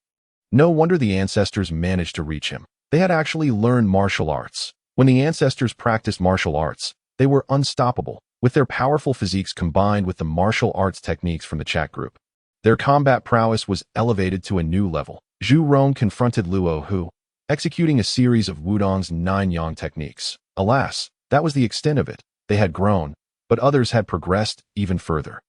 A: No wonder the ancestors managed to reach him. They had actually learned martial arts. When the ancestors practiced martial arts, they were unstoppable, with their powerful physiques combined with the martial arts techniques from the chat group. Their combat prowess was elevated to a new level. Zhu Rong confronted Luo Hu, executing a series of Wudong's 9 yang techniques. Alas, that was the extent of it. They had grown, but others had progressed even further.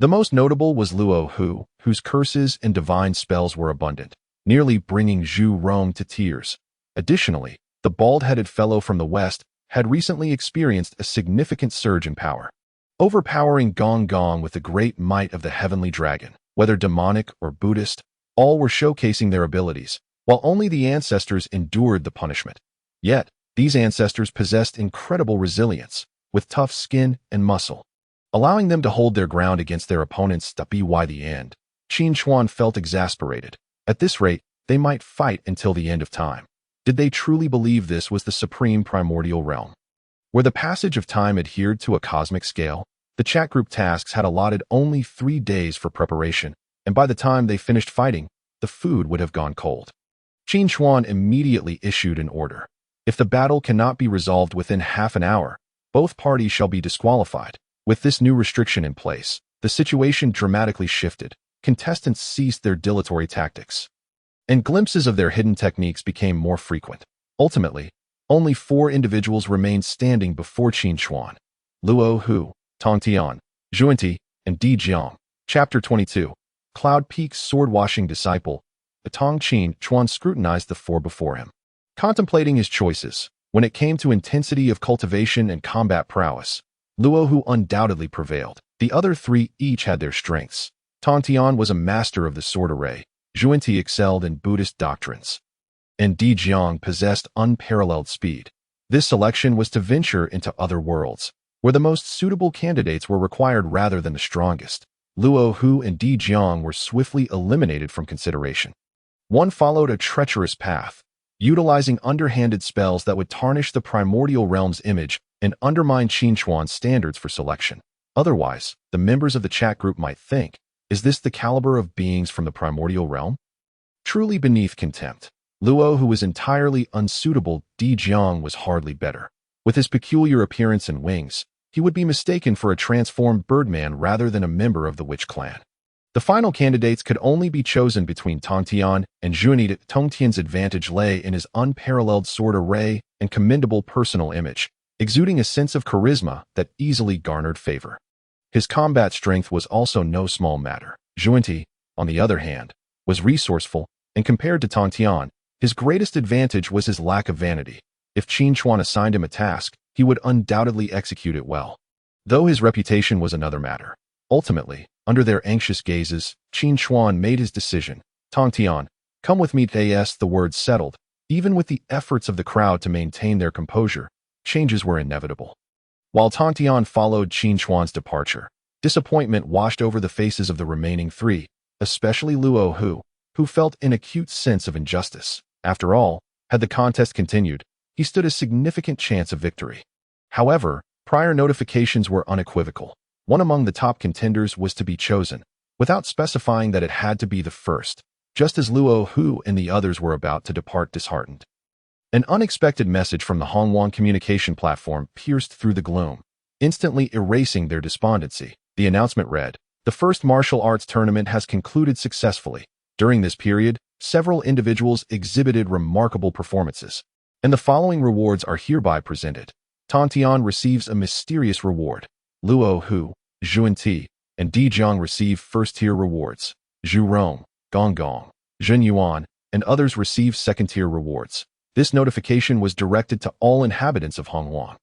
A: The most notable was Luo Hu, whose curses and divine spells were abundant, nearly bringing Zhu Rong to tears. Additionally, the bald-headed fellow from the west had recently experienced a significant surge in power, overpowering Gong Gong with the great might of the heavenly dragon. Whether demonic or Buddhist, all were showcasing their abilities, while only the ancestors endured the punishment. Yet, these ancestors possessed incredible resilience, with tough skin and muscle, allowing them to hold their ground against their opponents. By the end, Qin Chuan felt exasperated. At this rate, they might fight until the end of time. Did they truly believe this was the supreme primordial realm, where the passage of time adhered to a cosmic scale? The chat group tasks had allotted only 3 days for preparation, and by the time they finished fighting, the food would have gone cold. Qin Chuan immediately issued an order. If the battle cannot be resolved within half an hour, both parties shall be disqualified. With this new restriction in place, the situation dramatically shifted. Contestants ceased their dilatory tactics, and glimpses of their hidden techniques became more frequent. Ultimately, only 4 individuals remained standing before Qin Chuan: Luo Hu, Tongtian, Zhuanti, and Di Jiang. Chapter 22. Cloud Peak's sword-washing disciple. The Qin Chuan scrutinized the 4 before him, contemplating his choices. When it came to intensity of cultivation and combat prowess, Luo Hu undoubtedly prevailed. The other 3 each had their strengths. Tongtian was a master of the sword array, Zhuanti excelled in Buddhist doctrines, and Di Jiang possessed unparalleled speed. This selection was to venture into other worlds, where the most suitable candidates were required rather than the strongest. Luo Hu and Di Jiang were swiftly eliminated from consideration. One followed a treacherous path, utilizing underhanded spells that would tarnish the primordial realm's image and undermine Qin Chuan's standards for selection. Otherwise, the members of the chat group might think, is this the caliber of beings from the primordial realm? Truly beneath contempt. Luo Hu was entirely unsuitable. Di Jiang was hardly better. With his peculiar appearance and wings, he would be mistaken for a transformed birdman rather than a member of the Witch clan. The final candidates could only be chosen between Tongtian and Zhuanti. Tongtian's advantage lay in his unparalleled sword array and commendable personal image, exuding a sense of charisma that easily garnered favor. His combat strength was also no small matter. Zhuanti, on the other hand, was resourceful, and compared to Tongtian, his greatest advantage was his lack of vanity. If Qin Chuan assigned him a task, he would undoubtedly execute it well, though his reputation was another matter. Ultimately, under their anxious gazes, Qin Chuan made his decision. Tongtian, come with me. The words settled. Even with the efforts of the crowd to maintain their composure, changes were inevitable. While Tongtian followed Qin Chuan's departure, disappointment washed over the faces of the remaining 3, especially Luo Hu, who felt an acute sense of injustice. After all, had the contest continued, he stood a significant chance of victory. However, prior notifications were unequivocal. One among the top contenders was to be chosen, without specifying that it had to be the first, just as Luo Hu and the others were about to depart disheartened. An unexpected message from the Hongjun communication platform pierced through the gloom, instantly erasing their despondency. The announcement read, "The first martial arts tournament has concluded successfully. During this period, several individuals exhibited remarkable performances, and the following rewards are hereby presented. Tongtian receives a mysterious reward. Luo Hu, Zhuan Ti, and Di Jiang receive first-tier rewards. Zhu Rong, Gong Gong, Zhen Yuan, and others receive second-tier rewards." This notification was directed to all inhabitants of Hongjun.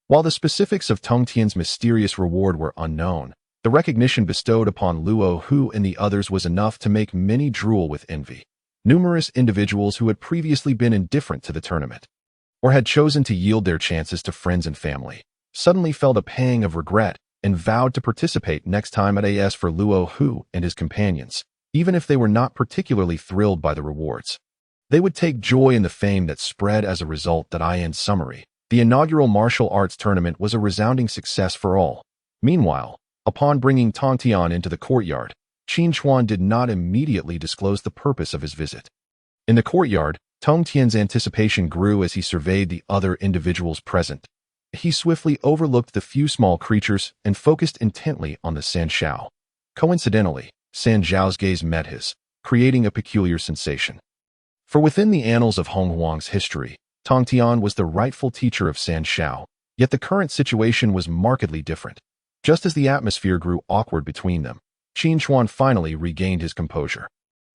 A: While the specifics of Tongtian's mysterious reward were unknown, the recognition bestowed upon Luo Hu and the others was enough to make many drool with envy. Numerous individuals who had previously been indifferent to the tournament, or had chosen to yield their chances to friends and family, suddenly felt a pang of regret and vowed to participate next time at AS for Luo Hu and his companions, even if they were not particularly thrilled by the rewards. They would take joy in the fame that spread as a result. In summary, the inaugural martial arts tournament was a resounding success for all. Meanwhile, upon bringing Tongtian into the courtyard, Qin Chuan did not immediately disclose the purpose of his visit. In the courtyard, Tongtian's anticipation grew as he surveyed the other individuals present. He swiftly overlooked the few small creatures and focused intently on the San Xiao. Coincidentally, San Xiao's gaze met his, creating a peculiar sensation. For within the annals of Hongjun's history, Tongtian was the rightful teacher of San Xiao, yet the current situation was markedly different. Just as the atmosphere grew awkward between them, Qin Chuan finally regained his composure.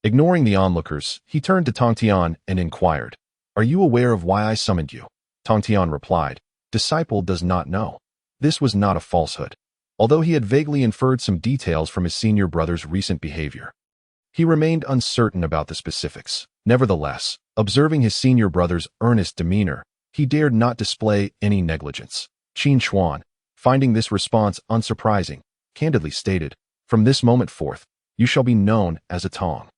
A: Ignoring the onlookers, he turned to Tongtian and inquired, "Are you aware of why I summoned you?" Tongtian replied, "Disciple does not know." This was not a falsehood, although he had vaguely inferred some details from his senior brother's recent behavior. He remained uncertain about the specifics. Nevertheless, observing his senior brother's earnest demeanor, he dared not display any negligence. Qin Chuan, finding this response unsurprising, candidly stated, "From this moment forth, you shall be known as a Tong."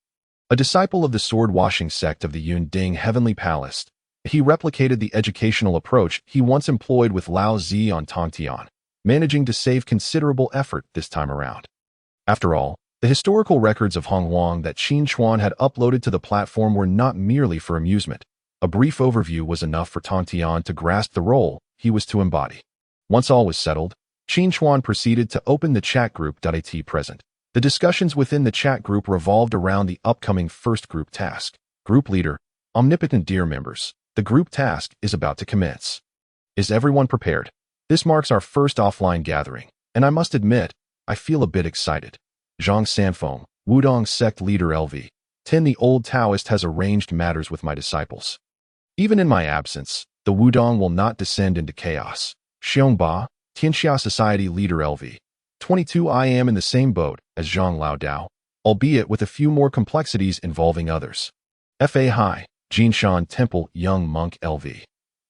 A: A disciple of the sword-washing sect of the Yunding Heavenly Palace, he replicated the educational approach he once employed with Lao Zi on Tongtian, managing to save considerable effort this time around. After all, the historical records of Hongjun that Qin Chuan had uploaded to the platform were not merely for amusement. A brief overview was enough for Tongtian to grasp the role he was to embody. Once all was settled, Qin Chuan proceeded to open the chat group. At present, the discussions within the chat group revolved around the upcoming first group task. Group leader, omnipotent dear members, the group task is about to commence. Is everyone prepared? This marks our first offline gathering, and I must admit, I feel a bit excited. Zhang Sanfeng, Wudong sect leader LV. 10 The old Taoist has arranged matters with my disciples. Even in my absence, the Wudong will not descend into chaos. Xiongba, Tianxia Society leader LV. 22 I am in the same boat as Zhang Lao Dao, albeit with a few more complexities involving others. Fa Hai, Jinshan Temple young monk LV.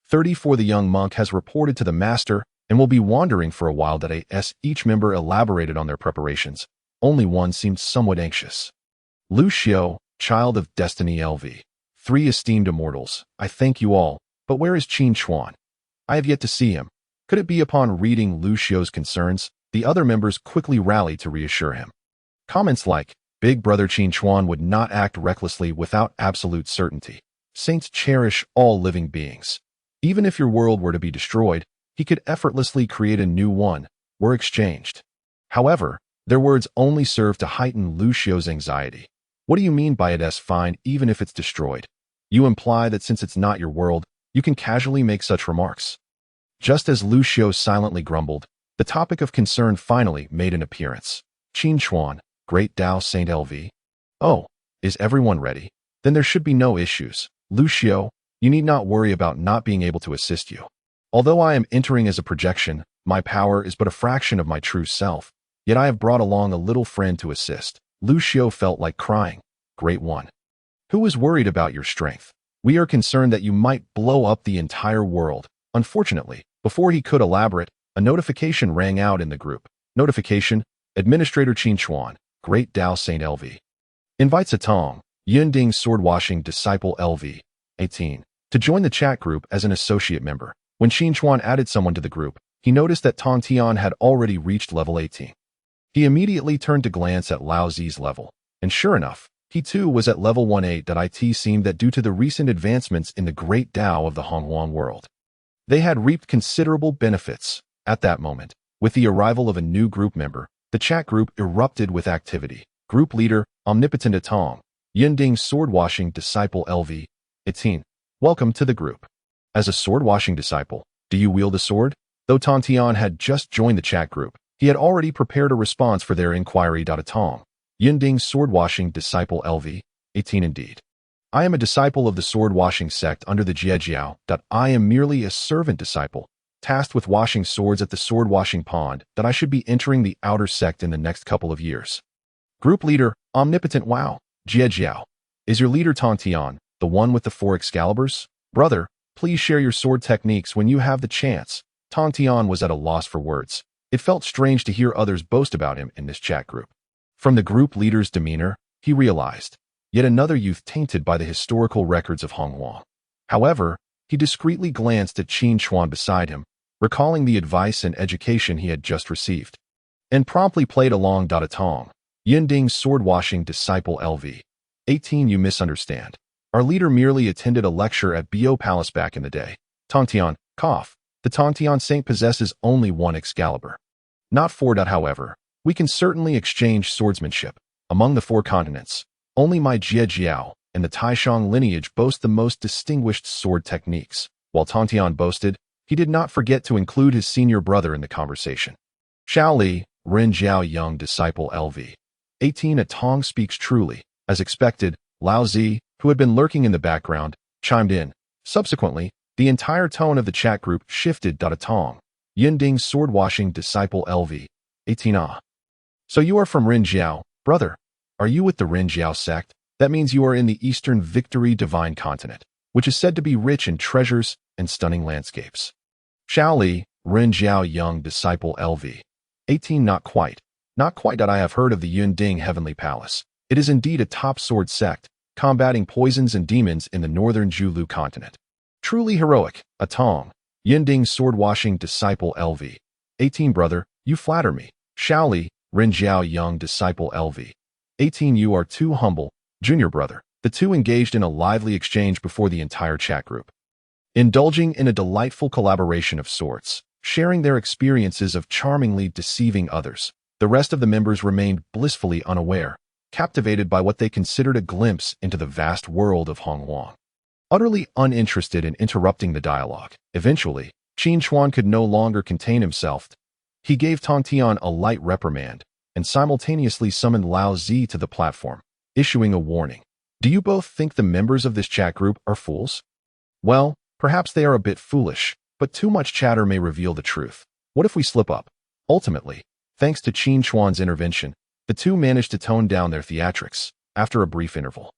A: 34 The young monk has reported to the master and will be wandering for a while. As each member elaborated on their preparations, only one seemed somewhat anxious. Lu Xiao, child of destiny LV. 3 Esteemed immortals, I thank you all, but where is Qin Chuan? I have yet to see him. Could it be upon reading Lu Xiao's concerns, the other members quickly rallied to reassure him? Comments like, Big Brother Qin Chuan would not act recklessly without absolute certainty. Saints cherish all living beings. Even if your world were to be destroyed, he could effortlessly create a new one, were exchanged. However, their words only serve to heighten Lu Xiao's anxiety. What do you mean by it? Fine, even if it's destroyed? You imply that since it's not your world, you can casually make such remarks. Just as Lu Xiao silently grumbled, the topic of concern finally made an appearance. Qin Chuan, Great Dao Saint LV. Oh, is everyone ready? Then there should be no issues. Lu Xiao, you need not worry about not being able to assist you. Although I am entering as a projection, my power is but a fraction of my true self. Yet I have brought along a little friend to assist. Lu Xiao felt like crying. Great one. Who is worried about your strength? We are concerned that you might blow up the entire world. Unfortunately, before he could elaborate, a notification rang out in the group. Notification, Administrator Qin Chuan, Great Dao Saint LV. Invites a Tong, Yunding sword-washing disciple LV. 18. To join the chat group as an associate member. When Qin Chuan added someone to the group, he noticed that Tongtian had already reached level 18. He immediately turned to glance at Lao Zi's level, and sure enough, he too was at level 18. It seemed that due to the recent advancements in the Great Dao of the Hongjun world, they had reaped considerable benefits. At that moment, with the arrival of a new group member, The chat group erupted with activity. Group leader, Omnipotent Atong, Yinding sword-washing disciple LV, 18. Welcome to the group. As a sword-washing disciple, do you wield a sword? Though Tongtian had just joined the chat group, he had already prepared a response for their inquiry. Atong, Yinding sword-washing disciple LV, 18. Indeed. I am a disciple of the sword-washing sect under the Jiejiao. I am merely a servant disciple, tasked with washing swords at the sword-washing pond. I should be entering the outer sect in the next couple of years. Group leader, Omnipotent Wow, Jiejiao. Is your leader Tongtian, the one with the 4 Excaliburs? Brother, please share your sword techniques when you have the chance. Tongtian was at a loss for words. It felt strange to hear others boast about him in this chat group. From the group leader's demeanor, he realized yet another youth tainted by the historical records of Hongjun. However, he discreetly glanced at Qin Chuan beside him, recalling the advice and education he had just received, and promptly played along. Atong, Yinding sword-washing disciple LV, 18. You misunderstand. Our leader merely attended a lecture at Bo Palace back in the day. Tongtian, cough. The Tongtian Saint possesses only 1 Excalibur. Not 4. However, we can certainly exchange swordsmanship. Among the 4 continents, only my Jiejiao and the Taishang lineage boast the most distinguished sword techniques. While Tongtian boasted, he did not forget to include his senior brother in the conversation. Shaoli, Ren Jiao young disciple LV, 18. Atong speaks truly. As expected, Lao Zi, who had been lurking in the background, chimed in. Subsequently, the entire tone of the chat group shifted. Atong, Yinding sword-washing disciple LV, 18. Ah. So you are from Ren Jiao, brother. Are you with the Ren Jiao sect? That means you are in the Eastern Victory Divine Continent, which is said to be rich in treasures and stunning landscapes. Shaoli, Ren Jiao young disciple LV, 18. Not quite. Not quite. I have heard of the Yunding Heavenly Palace. It is indeed a top sword sect, combating poisons and demons in the northern Julu continent. Truly heroic. Atong, Yinding sword-washing disciple LV, 18. Brother, you flatter me. Shaoli, Ren Jiao young disciple LV, 18. You are too humble, junior brother. The two engaged in a lively exchange before the entire chat group, indulging in a delightful collaboration of sorts, sharing their experiences of charmingly deceiving others. The rest of the members remained blissfully unaware, captivated by what they considered a glimpse into the vast world of Hongjun. Utterly uninterested in interrupting the dialogue, eventually, Qin Chuan could no longer contain himself. He gave Tongtian a light reprimand and simultaneously summoned Lao Zi to the platform, issuing a warning. Do you both think the members of this chat group are fools? Well, perhaps they are a bit foolish, but too much chatter may reveal the truth. What if we slip up? Ultimately, thanks to Qin Chuan's intervention, the two managed to tone down their theatrics. After a brief interval,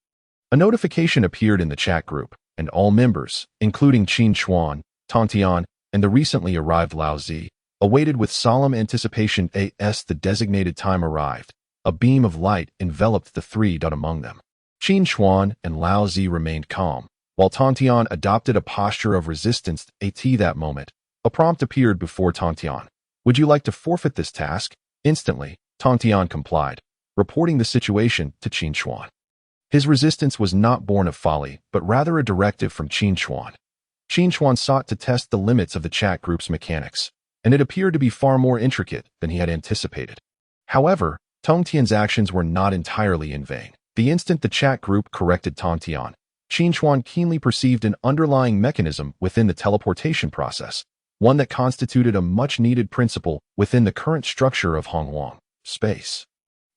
A: a notification appeared in the chat group, and all members, including Qin Chuan, Tongtian, and the recently arrived Lao Zi, awaited with solemn anticipation as the designated time arrived. A beam of light enveloped the 3. Among them, Qin Chuan and Lao Zi remained calm, while Tongtian adopted a posture of resistance. At that moment, a prompt appeared before Tongtian. Would you like to forfeit this task? Instantly, Tongtian complied, reporting the situation to Qin Chuan. His resistance was not born of folly, but rather a directive from Qin Chuan. Qin Chuan sought to test the limits of the chat group's mechanics, and it appeared to be far more intricate than he had anticipated. However, Tongtian's actions were not entirely in vain. The instant the chat group corrected Tongtian, Qin Chuan keenly perceived an underlying mechanism within the teleportation process, one that constituted a much-needed principle within the current structure of Hongjun space.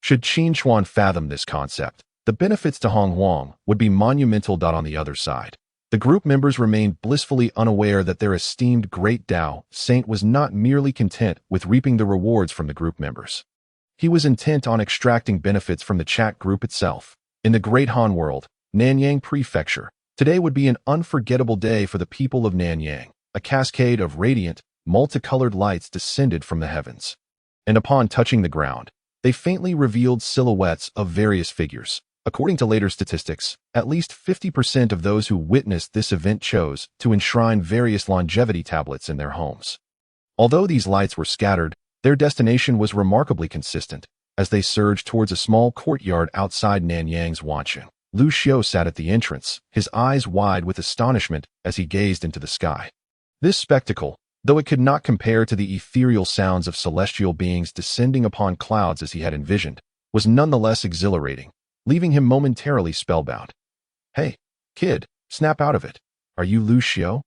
A: Should Qin Chuan fathom this concept, the benefits to Hongjun would be monumental. On the other side, the group members remained blissfully unaware that their esteemed Great Dao Saint was not merely content with reaping the rewards from the group members. He was intent on extracting benefits from the chat group itself. In the Great Han World, Nanyang Prefecture, today would be an unforgettable day for the people of Nanyang. A cascade of radiant, multicolored lights descended from the heavens, and upon touching the ground, they faintly revealed silhouettes of various figures. According to later statistics, at least 50% of those who witnessed this event chose to enshrine various longevity tablets in their homes. Although these lights were scattered, their destination was remarkably consistent. As they surged towards a small courtyard outside Nanyang's Wancheng, Lu Xiu sat at the entrance, his eyes wide with astonishment as he gazed into the sky. This spectacle, though it could not compare to the ethereal sounds of celestial beings descending upon clouds as he had envisioned, was nonetheless exhilarating, leaving him momentarily spellbound. "Hey, kid, snap out of it. Are you Lu Xiao?"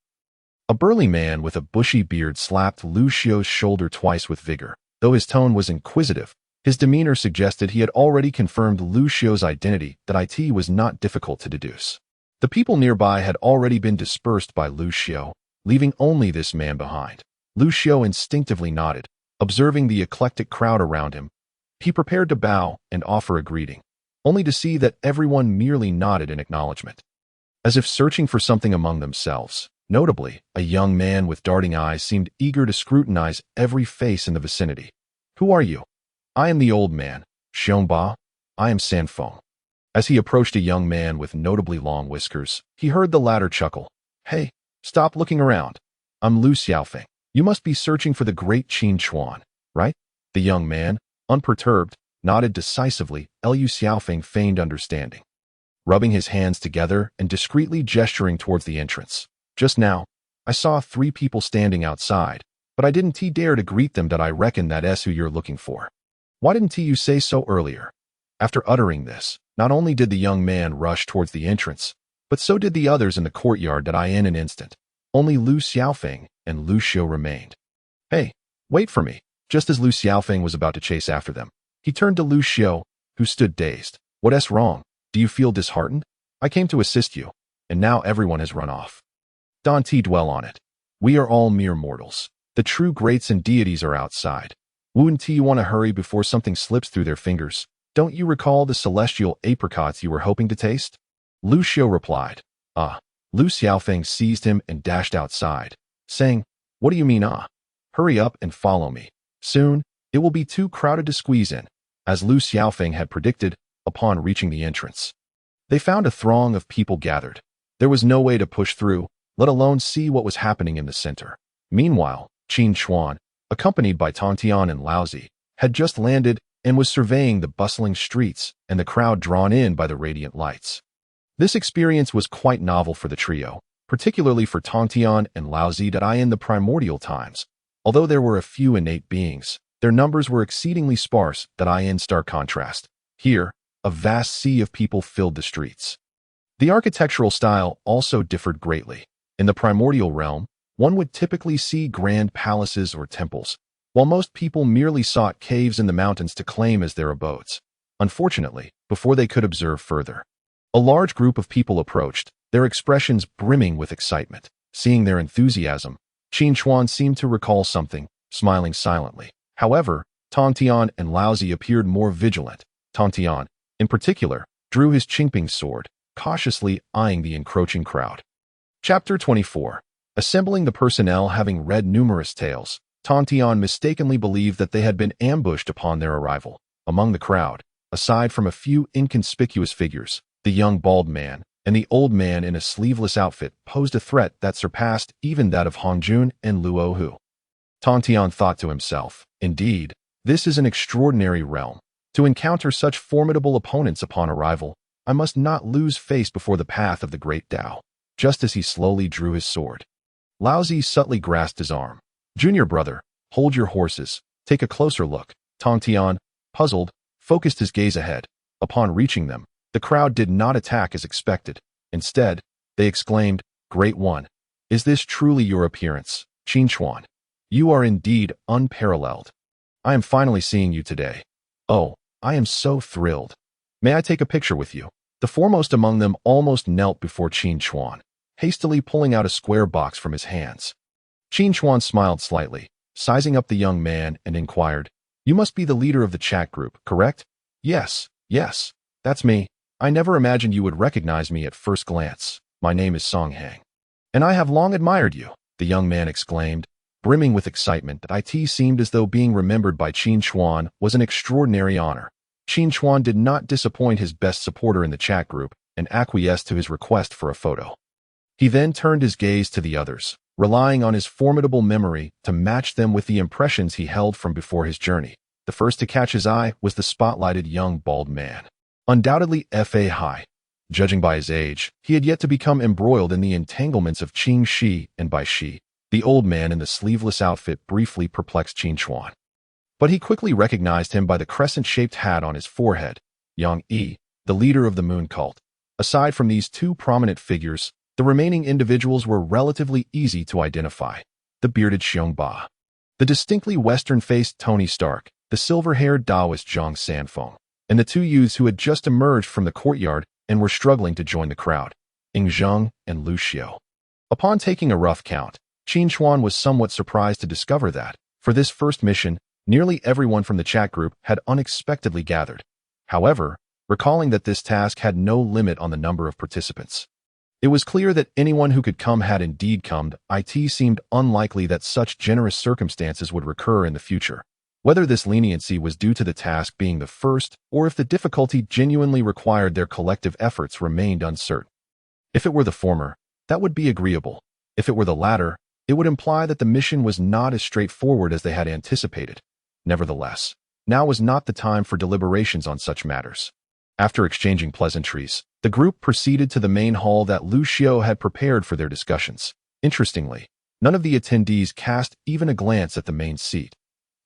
A: A burly man with a bushy beard slapped Lu Xiao's shoulder twice with vigor. Though his tone was inquisitive, his demeanor suggested he had already confirmed Lu Xiao's identity. That it was not difficult to deduce. The people nearby had already been dispersed by Lu Xiao, leaving only this man behind. Lu Xiao instinctively nodded, observing the eclectic crowd around him. He prepared to bow and offer a greeting, only to see that everyone merely nodded in acknowledgement, as if searching for something among themselves. Notably, a young man with darting eyes seemed eager to scrutinize every face in the vicinity. "Who are you?" "I am the old man, Xiongba. I am Sanfeng." As he approached a young man with notably long whiskers, he heard the latter chuckle. "Hey, stop looking around. I'm Lu Xiaofeng. You must be searching for the great Qin Chuan, right?" The young man, unperturbed, nodded decisively. Lu Xiaofeng feigned understanding, rubbing his hands together and discreetly gesturing towards the entrance. "Just now, I saw 3 people standing outside, but I didn't dare to greet them. I reckon that's who you're looking for. Why didn't you say so earlier?" After uttering this, not only did the young man rush towards the entrance, but so did the others in the courtyard. In an instant, only Lu Xiaofeng and Lu Xiao remained. "Hey, wait for me." Just as Lu Xiaofeng was about to chase after them, he turned to Lu Xiao, who stood dazed. "What's wrong? Do you feel disheartened? I came to assist you, and now everyone has run off. Don't dwell on it. We are all mere mortals. The true greats and deities are outside. Wouldn't you want to hurry before something slips through their fingers? Don't you recall the celestial apricots you were hoping to taste?" Lu Xiao replied. "Ah." Lu Xiaofeng seized him and dashed outside, saying, "What do you mean, ah? Hurry up and follow me. Soon, it will be too crowded to squeeze in." As Lu Xiaofeng had predicted, upon reaching the entrance, they found a throng of people gathered. There was no way to push through, let alone see what was happening in the center. Meanwhile, Qin Chuan, accompanied by Tongtian and Laozi, had just landed and was surveying the bustling streets and the crowd drawn in by the radiant lights. This experience was quite novel for the trio, particularly for Tongtian and Laozi. In the primordial times, although there were a few innate beings, their numbers were exceedingly sparse. In stark contrast, here, a vast sea of people filled the streets. The architectural style also differed greatly. In the primordial realm, one would typically see grand palaces or temples, while most people merely sought caves in the mountains to claim as their abodes. Unfortunately, before they could observe further, a large group of people approached, their expressions brimming with excitement. Seeing their enthusiasm, Qin Chuan seemed to recall something, smiling silently. However, Tongtian and Laozi appeared more vigilant. Tongtian, in particular, drew his Qingping sword, cautiously eyeing the encroaching crowd. Chapter 24. Assembling the personnel. Having read numerous tales, Tongtian mistakenly believed that they had been ambushed upon their arrival. Among the crowd, aside from a few inconspicuous figures, the young bald man and the old man in a sleeveless outfit posed a threat that surpassed even that of Hongjun and Luohu. Tongtian thought to himself, "Indeed, this is an extraordinary realm. To encounter such formidable opponents upon arrival, I must not lose face before the path of the Great Dao." Just as he slowly drew his sword, Laozi subtly grasped his arm. "Junior brother, hold your horses. Take a closer look." Tongtian, puzzled, focused his gaze ahead. Upon reaching them, the crowd did not attack as expected. Instead, they exclaimed, "Great One, is this truly your appearance, Qin Chuan? You are indeed unparalleled. I am finally seeing you today. Oh, I am so thrilled. May I take a picture with you?" The foremost among them almost knelt before Qin Chuan, hastily pulling out a square box from his hands. Qin Chuan smiled slightly, sizing up the young man, and inquired, "You must be the leader of the chat group, correct?" Yes, that's me. I never imagined you would recognize me at first glance. My name is Songhang, and I have long admired you," the young man exclaimed, brimming with excitement. It seemed as though being remembered by Qin Chuan was an extraordinary honor. Qin Chuan did not disappoint his best supporter in the chat group and acquiesced to his request for a photo. He then turned his gaze to the others, relying on his formidable memory to match them with the impressions he held from before his journey. The first to catch his eye was the spotlighted young bald man. Undoubtedly Fa high. Judging by his age, he had yet to become embroiled in the entanglements of Qing Shi and Bai Shi. The old man in the sleeveless outfit briefly perplexed Qin Chuan. But he quickly recognized him by the crescent-shaped hat on his forehead, Yang Yi, the leader of the moon cult. Aside from these two prominent figures, the remaining individuals were relatively easy to identify. The bearded Xiongba, the distinctly Western-faced Tony Stark, the silver-haired Taoist Zhang Sanfeng, and the two youths who had just emerged from the courtyard and were struggling to join the crowd, Ying Zheng and Lu Xiu. Upon taking a rough count, Qin Chuan was somewhat surprised to discover that, for this first mission, nearly everyone from the chat group had unexpectedly gathered. However, recalling that this task had no limit on the number of participants, it was clear that anyone who could come had indeed come. It seemed unlikely that such generous circumstances would recur in the future. Whether this leniency was due to the task being the first, or if the difficulty genuinely required their collective efforts remained uncertain. If it were the former, that would be agreeable. If it were the latter, it would imply that the mission was not as straightforward as they had anticipated. Nevertheless, now was not the time for deliberations on such matters. After exchanging pleasantries, the group proceeded to the main hall that Lu Xiu had prepared for their discussions. Interestingly, none of the attendees cast even a glance at the main seat.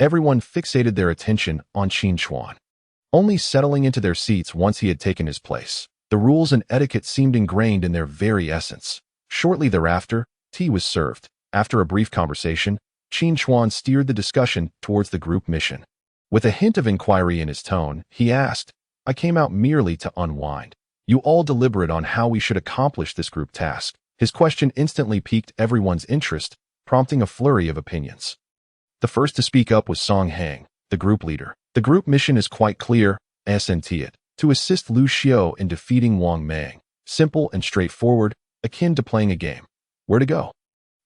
A: Everyone fixated their attention on Qin Chuan, only settling into their seats once he had taken his place. The rules and etiquette seemed ingrained in their very essence. Shortly thereafter, tea was served. After a brief conversation, Qin Chuan steered the discussion towards the group mission. With a hint of inquiry in his tone, he asked, "I came out merely to unwind. You all deliberate on how we should accomplish this group task." His question instantly piqued everyone's interest, prompting a flurry of opinions. The first to speak up was Song Hang, the group leader. "The group mission is quite clear, isn't it? To assist Lu Xiu in defeating Wang Mang. Simple and straightforward, akin to playing a game. Where to go?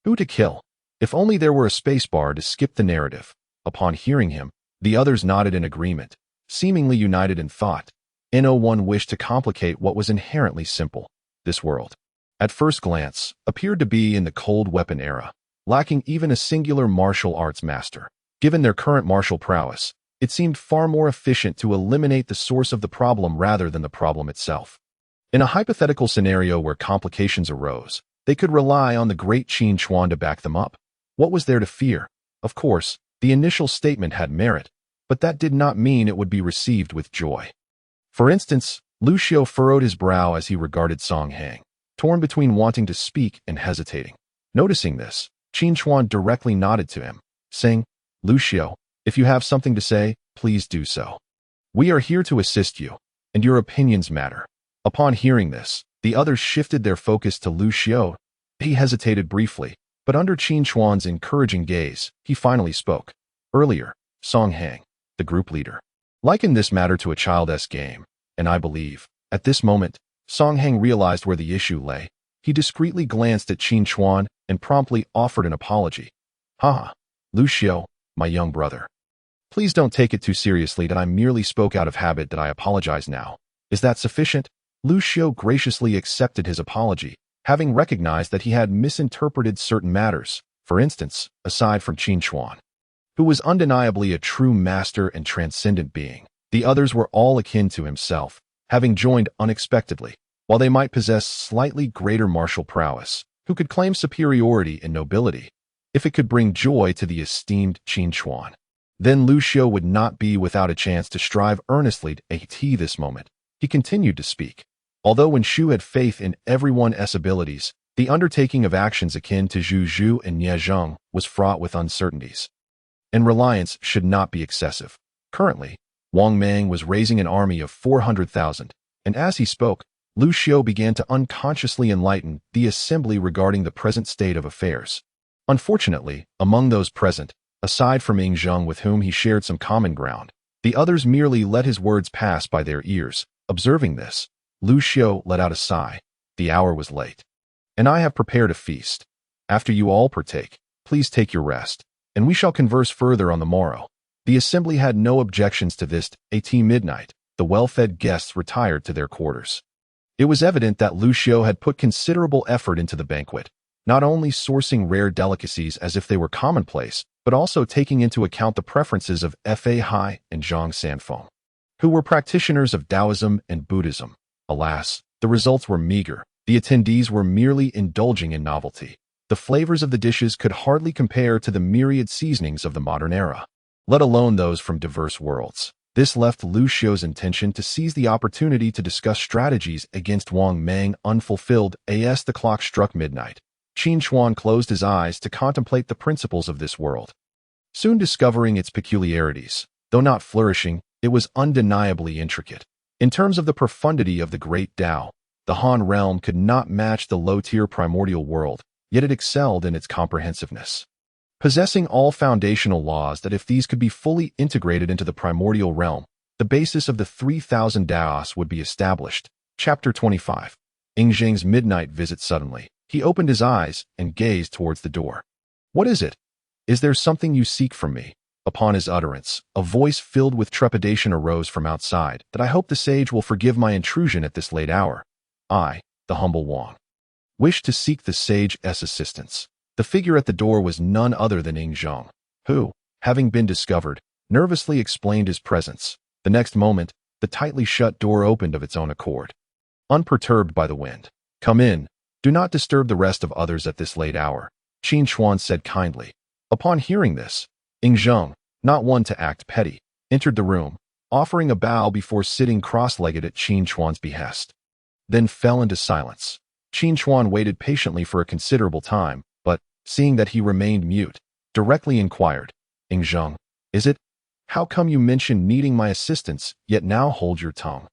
A: Who to kill? If only there were a spacebar to skip the narrative." Upon hearing him, the others nodded in agreement, seemingly united in thought. No one wished to complicate what was inherently simple. This world, at first glance, appeared to be in the cold weapon era, lacking even a singular martial arts master. Given their current martial prowess, it seemed far more efficient to eliminate the source of the problem rather than the problem itself. In a hypothetical scenario where complications arose, they could rely on the great Qin Chuan to back them up. What was there to fear? Of course, the initial statement had merit, but that did not mean it would be received with joy. For instance, Lu Xiu furrowed his brow as he regarded Song Hang, torn between wanting to speak and hesitating. Noticing this, Qin Chuan directly nodded to him, saying, "Lu Xiu, if you have something to say, please do so. We are here to assist you, and your opinions matter." Upon hearing this, the others shifted their focus to Lu Xiu. He hesitated briefly, but under Qin Chuan's encouraging gaze, he finally spoke. Earlier, Song Hang, the group leader, likened this matter to a child's game, and I believe, at this moment, Song Hang realized where the issue lay. He discreetly glanced at Qin Chuan and promptly offered an apology. "Haha, Lu Xiu, my young brother. Please don't take it too seriously that I merely spoke out of habit, that I apologize now. Is that sufficient?" Lu Xiu graciously accepted his apology, having recognized that he had misinterpreted certain matters. For instance, aside from Qin Chuan, who was undeniably a true master and transcendent being, the others were all akin to himself, having joined unexpectedly. While they might possess slightly greater martial prowess, who could claim superiority and nobility, if it could bring joy to the esteemed Qin Chuan, then Lu Xiu would not be without a chance to strive earnestly at this moment. He continued to speak. Although Wen Shu had faith in everyone's abilities, the undertaking of actions akin to Zhu Zhu and Nie Zheng was fraught with uncertainties, and reliance should not be excessive. Currently, Wang Mang was raising an army of 400,000, and as he spoke, Lu Xiu began to unconsciously enlighten the assembly regarding the present state of affairs. Unfortunately, among those present, aside from Ying Zheng with whom he shared some common ground, the others merely let his words pass by their ears. Observing this, Lu Xiu let out a sigh. The hour was late, and I have prepared a feast. After you all partake, please take your rest, and we shall converse further on the morrow. The assembly had no objections to this. At midnight, the well-fed guests retired to their quarters. It was evident that Lu Xiu had put considerable effort into the banquet, not only sourcing rare delicacies as if they were commonplace, but also taking into account the preferences of Fa Hai and Zhang Sanfeng, who were practitioners of Taoism and Buddhism. Alas, the results were meager. The attendees were merely indulging in novelty. The flavors of the dishes could hardly compare to the myriad seasonings of the modern era, let alone those from diverse worlds. This left Lu Xiu's intention to seize the opportunity to discuss strategies against Wang Meng unfulfilled as the clock struck midnight. Qin Chuan closed his eyes to contemplate the principles of this world, soon discovering its peculiarities. Though not flourishing, it was undeniably intricate. In terms of the profundity of the Great Dao, the Han realm could not match the low-tier Primordial World, yet it excelled in its comprehensiveness, possessing all foundational laws that if these could be fully integrated into the Primordial Realm, the basis of the 3,000 Daos would be established. Chapter 25. Ing Zheng's midnight visit. Suddenly, he opened his eyes and gazed towards the door. "What is it? Is there something you seek from me?" Upon his utterance, a voice filled with trepidation arose from outside. "That I hope the sage will forgive my intrusion at this late hour. I, the humble Wang, wish to seek the sage's assistance." The figure at the door was none other than Ing Zheng, who, having been discovered, nervously explained his presence. The next moment, the tightly shut door opened of its own accord, unperturbed by the wind. "Come in. Do not disturb the rest of others at this late hour," Qin Chuan said kindly. Upon hearing this, Ing Zheng, not one to act petty, entered the room, offering a bow before sitting cross-legged at Qin Chuan's behest, then fell into silence. Qin Chuan waited patiently for a considerable time, but, seeing that he remained mute, directly inquired, "Ing Zheng, is it? How come you mention needing my assistance, yet now hold your tongue?"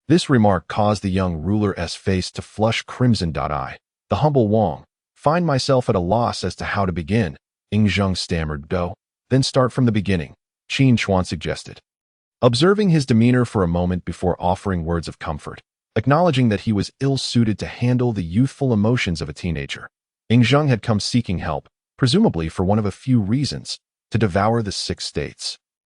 A: This remark caused the young ruler's face to flush crimson. "I, the humble Wang, find myself at a loss as to how to begin," Ing Zheng stammered. "Then start from the beginning," Qin Chuan suggested, observing his demeanor for a moment before offering words of comfort. Acknowledging that he was ill-suited to handle the youthful emotions of a teenager, Ing Zheng had come seeking help, presumably for one of a few reasons: to devour the six states,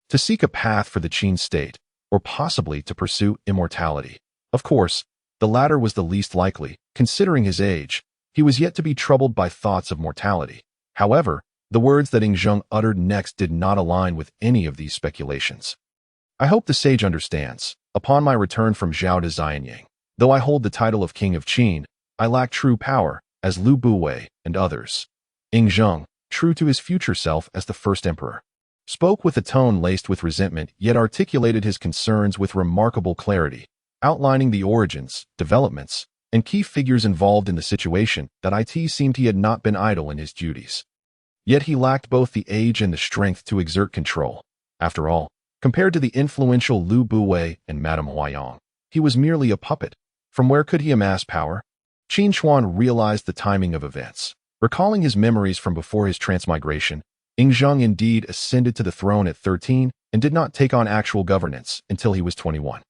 A: to seek a path for the Qin state, or possibly to pursue immortality. Of course, the latter was the least likely, considering his age. He was yet to be troubled by thoughts of mortality. However, the words that Ing Zheng uttered next did not align with any of these speculations. "I hope the sage understands. Upon my return from Zhao de Xianyang, though I hold the title of King of Qin, I lack true power, as Lu Buwei and others." Ing Zheng, true to his future self as the first emperor, spoke with a tone laced with resentment, yet articulated his concerns with remarkable clarity, outlining the origins, developments, and key figures involved in the situation. That it seemed he had not been idle in his duties. Yet he lacked both the age and the strength to exert control. After all, compared to the influential Lu Buwei and Madame Huayang, he was merely a puppet. From where could he amass power? Qin Chuan realized the timing of events. Recalling his memories from before his transmigration, Ing Zheng indeed ascended to the throne at 13 and did not take on actual governance until he was 21.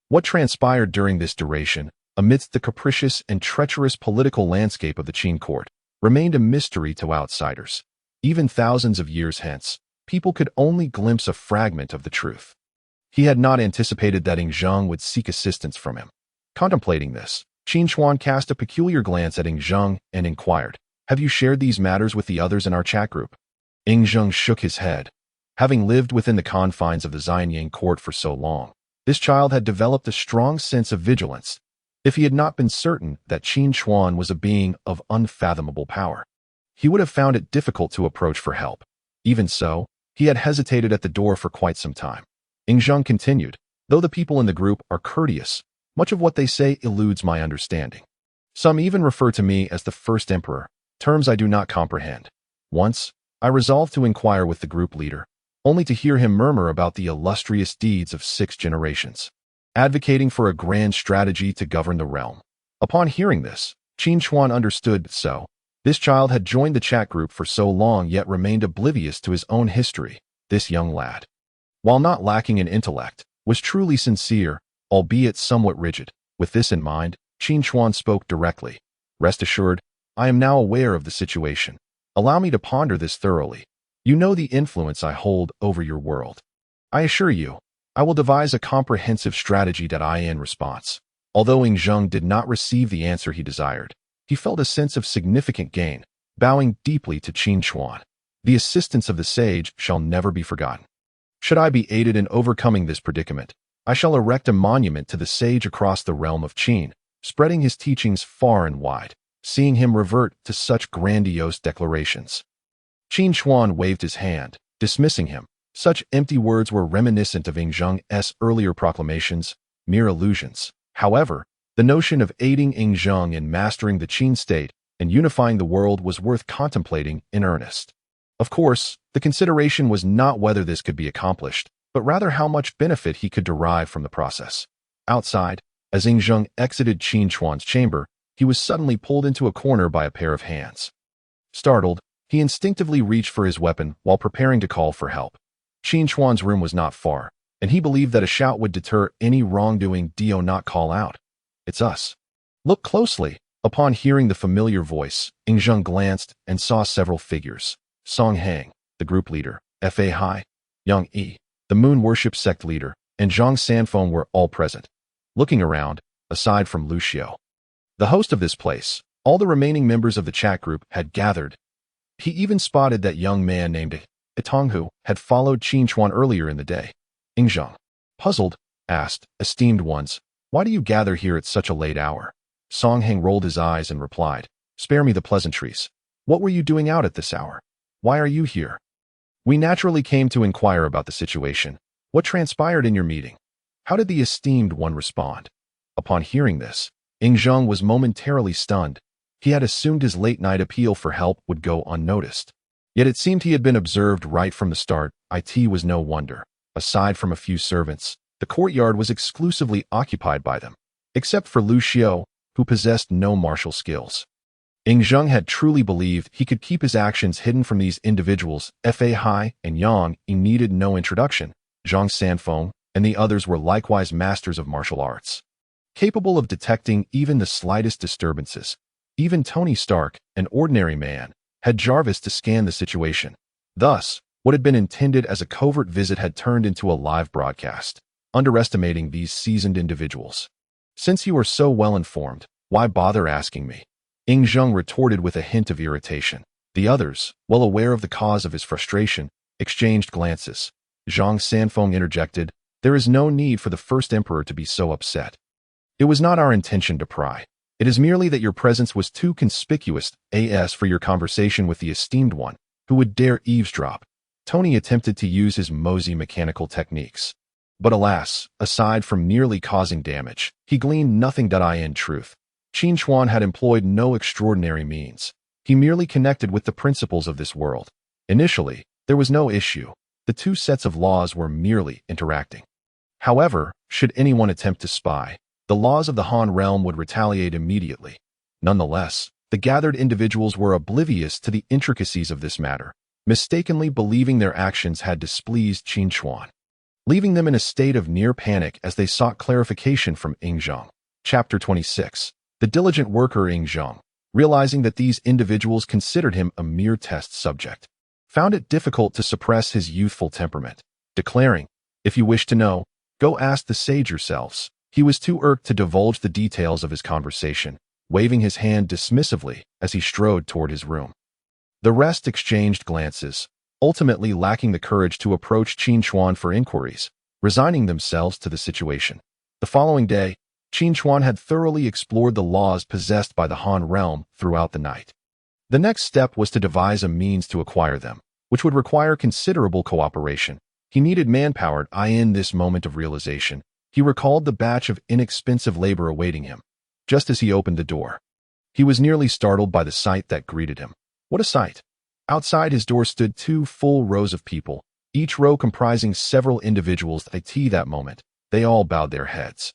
A: What transpired during this duration, amidst the capricious and treacherous political landscape of the Qin court, remained a mystery to outsiders. Even thousands of years hence, people could only glimpse a fragment of the truth. He had not anticipated that Ing Zheng would seek assistance from him. Contemplating this, Qin Chuan cast a peculiar glance at Ing Zheng and inquired, "Have you shared these matters with the others in our chat group?" Ing Zheng shook his head. Having lived within the confines of the Xianyang court for so long, this child had developed a strong sense of vigilance. If he had not been certain that Qin Chuan was a being of unfathomable power, he would have found it difficult to approach for help. Even so, he had hesitated at the door for quite some time. Ing Zheng continued, "Though the people in the group are courteous, much of what they say eludes my understanding. Some even refer to me as the first emperor, terms I do not comprehend. Once, I resolved to inquire with the group leader, only to hear him murmur about the illustrious deeds of 6 generations, advocating for a grand strategy to govern the realm." Upon hearing this, Qin Chuan understood. So, this child had joined the chat group for so long yet remained oblivious to his own history. This young lad, while not lacking in intellect, was truly sincere, albeit somewhat rigid. With this in mind, Qin Chuan spoke directly. "Rest assured, I am now aware of the situation. Allow me to ponder this thoroughly. You know the influence I hold over your world. I assure you, I will devise a comprehensive strategy that I in response." Although Ing Zheng did not receive the answer he desired, he felt a sense of significant gain, bowing deeply to Qin Chuan. "The assistance of the sage shall never be forgotten. Should I be aided in overcoming this predicament, I shall erect a monument to the sage across the realm of Qin, spreading his teachings far and wide." seeing him revert to such grandiose declarations. Qin Chuan waved his hand, dismissing him. Such empty words were reminiscent of Yingzheng's earlier proclamations, mere illusions. However, the notion of aiding Yingzheng in mastering the Qin state and unifying the world was worth contemplating in earnest. Of course, the consideration was not whether this could be accomplished, but rather how much benefit he could derive from the process. Outside, as Yingzheng exited Qin Chuan's chamber, he was suddenly pulled into a corner by a pair of hands. Startled, he instinctively reached for his weapon while preparing to call for help. Qin Chuan's room was not far, and he believed that a shout would deter any wrongdoing. "Do not call out. It's us." Look closely. Upon hearing the familiar voice, Yingzheng glanced and saw several figures. Song Hang, the group leader, Fa Hai, Yang Yi, the moon worship sect leader, and Zhang Sanfeng were all present. Looking around, aside from Lu Xiao, the host of this place, all the remaining members of the chat group had gathered. He even spotted that young man named Itong who had followed Qin Chuan earlier in the day. Yingzheng, puzzled, asked, "Esteemed ones, why do you gather here at such a late hour?" Song Hang rolled his eyes and replied, "Spare me the pleasantries. What were you doing out at this hour? Why are you here?" "We naturally came to inquire about the situation. What transpired in your meeting?" How did the esteemed one respond? Upon hearing this, Yingzheng was momentarily stunned. He had assumed his late-night appeal for help would go unnoticed. Yet it seemed he had been observed right from the start. It was no wonder. Aside from a few servants, the courtyard was exclusively occupied by them, except for Lu Xiao, who possessed no martial skills. Yingzheng had truly believed he could keep his actions hidden from these individuals. Fa Hai and Yang Yi needed no introduction. Zhang Sanfeng and the others were likewise masters of martial arts, capable of detecting even the slightest disturbances. Even Tony Stark, an ordinary man, had Jarvis to scan the situation. Thus, what had been intended as a covert visit had turned into a live broadcast, underestimating these seasoned individuals. "Since you are so well informed, why bother asking me?" Yingzheng retorted with a hint of irritation. The others, well aware of the cause of his frustration, exchanged glances. Zhang Sanfeng interjected, "There is no need for the first emperor to be so upset. It was not our intention to pry. It is merely that your presence was too conspicuous for your conversation with the esteemed one, who would dare eavesdrop." Tony attempted to use his mosey mechanical techniques. But alas, aside from nearly causing damage, he gleaned nothing. In truth, Qin Chuan had employed no extraordinary means. He merely connected with the principles of this world. Initially, there was no issue. The two sets of laws were merely interacting. However, should anyone attempt to spy, the laws of the Han realm would retaliate immediately. Nonetheless, the gathered individuals were oblivious to the intricacies of this matter, mistakenly believing their actions had displeased Qin Chuan, leaving them in a state of near panic as they sought clarification from Yingzheng. Chapter 26. The diligent worker Yingzheng, realizing that these individuals considered him a mere test subject, found it difficult to suppress his youthful temperament, declaring, "If you wish to know, go ask the sage yourselves." He was too irked to divulge the details of his conversation, waving his hand dismissively as he strode toward his room. The rest exchanged glances, ultimately lacking the courage to approach Qin Chuan for inquiries, resigning themselves to the situation. The following day, Qin Chuan had thoroughly explored the laws possessed by the Han realm throughout the night. The next step was to devise a means to acquire them, which would require considerable cooperation. He needed manpower. In this moment of realization, he recalled the batch of inexpensive labor awaiting him. Just as he opened the door, he was nearly startled by the sight that greeted him. What a sight! Outside his door stood 2 full rows of people, each row comprising several individuals. That moment, they all bowed their heads,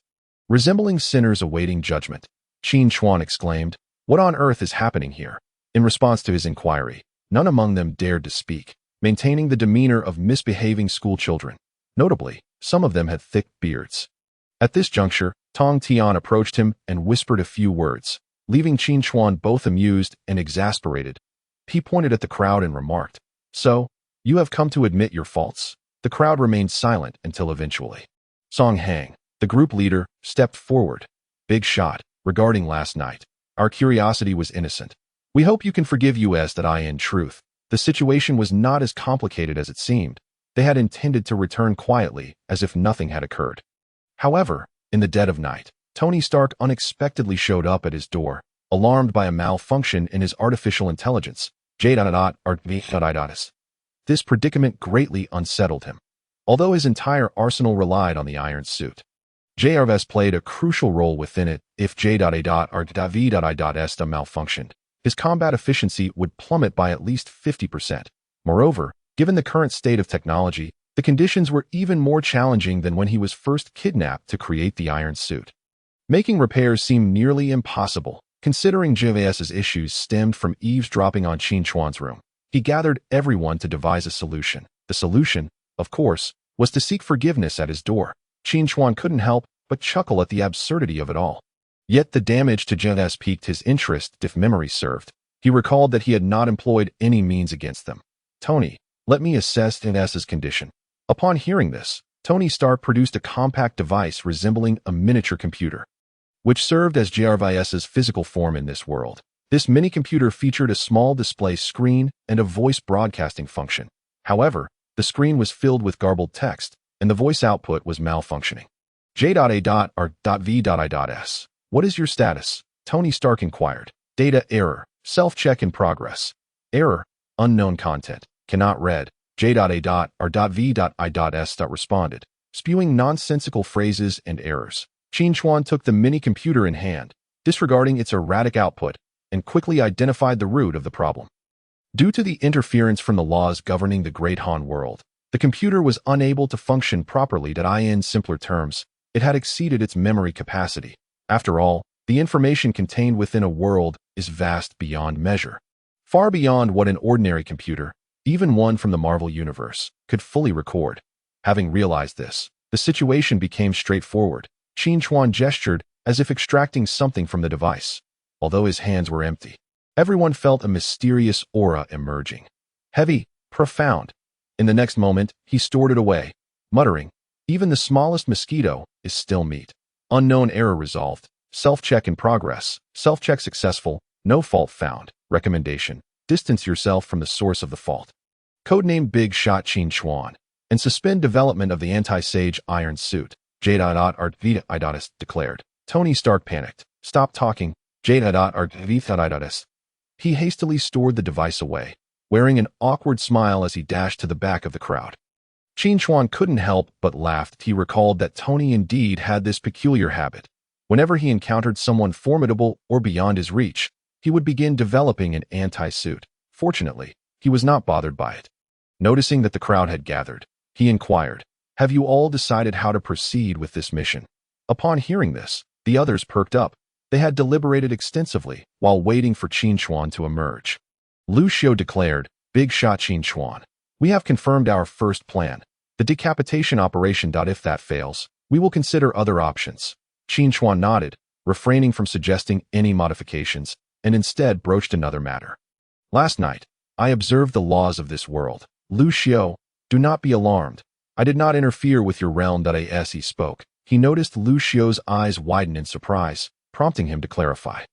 A: resembling sinners awaiting judgment. Qin Chuan exclaimed, "What on earth is happening here?" In response to his inquiry, none among them dared to speak, maintaining the demeanor of misbehaving schoolchildren. Notably, some of them had thick beards. At this juncture, Tongtian approached him and whispered a few words, leaving Qin Chuan both amused and exasperated. He pointed at the crowd and remarked, "So, you have come to admit your faults." The crowd remained silent until eventually Song Hang, the group leader, stepped forward. "Big shot. Regarding last night, our curiosity was innocent. We hope you can forgive us. In truth, the situation was not as complicated as it seemed. They had intended to return quietly, as if nothing had occurred. However, in the dead of night, Tony Stark unexpectedly showed up at his door, alarmed by a malfunction in his artificial intelligence. This predicament greatly unsettled him. Although his entire arsenal relied on the iron suit, JRVS played a crucial role within it. If J.A.V.S. malfunctioned, his combat efficiency would plummet by at least 50%. Moreover, given the current state of technology, the conditions were even more challenging than when he was first kidnapped to create the iron suit. Making repairs seemed nearly impossible, considering JVS's issues stemmed from eavesdropping on Qin Chuan's room. He gathered everyone to devise a solution. The solution, of course, was to seek forgiveness at his door. Qin Chuan couldn't help but chuckle at the absurdity of it all. Yet the damage to JVS piqued his interest. If memory served, he recalled that he had not employed any means against them. Tony, let me assess JVS's condition. Upon hearing this, Tony Stark produced a compact device resembling a miniature computer, which served as JRVS's physical form in this world. This mini-computer featured a small display screen and a voice broadcasting function. However, the screen was filled with garbled text, and the voice output was malfunctioning. J.A.R.V.I.S. What is your status? Tony Stark inquired. Data error. Self-check in progress. Error. Unknown content. Cannot read. J.A.R.V.I.S. responded, spewing nonsensical phrases and errors. Qin Chuan took the mini-computer in hand, disregarding its erratic output, and quickly identified the root of the problem. Due to the interference from the laws governing the Great Han World, the computer was unable to function properly. In simpler terms, it had exceeded its memory capacity. After all, the information contained within a world is vast beyond measure, far beyond what an ordinary computer, even one from the Marvel Universe, could fully record. Having realized this, the situation became straightforward. Qin Chuan gestured as if extracting something from the device. Although his hands were empty, everyone felt a mysterious aura emerging. Heavy, profound. In the next moment, he stored it away, muttering, "Even the smallest mosquito is still meat." Unknown error resolved. Self-check in progress. Self-check successful. No fault found. Recommendation: distance yourself from the source of the fault. Codename Big Shot Qin Chuan, and suspend development of the anti-Sage iron suit. J.A.R.V.I.S. declared. Tony Stark panicked. Stop talking. J.A.R.V.I.S. He hastily stored the device away, wearing an awkward smile as he dashed to the back of the crowd. Qin Chuan couldn't help but laugh. He recalled that Tony indeed had this peculiar habit. Whenever he encountered someone formidable or beyond his reach, he would begin developing an anti-suit. Fortunately, he was not bothered by it. Noticing that the crowd had gathered, he inquired, "Have you all decided how to proceed with this mission?" Upon hearing this, the others perked up. They had deliberated extensively while waiting for Qin Chuan to emerge. Lu Xiu declared, "Big Shot Qin Chuan, we have confirmed our first plan, the decapitation operation. If that fails, we will consider other options." Qin Chuan nodded, refraining from suggesting any modifications, and instead broached another matter. "Last night, I observed the laws of this world. Lu Xiu, do not be alarmed. I did not interfere with your realm." As he spoke, he noticed Lu Xiu's eyes widen in surprise, prompting him to clarify.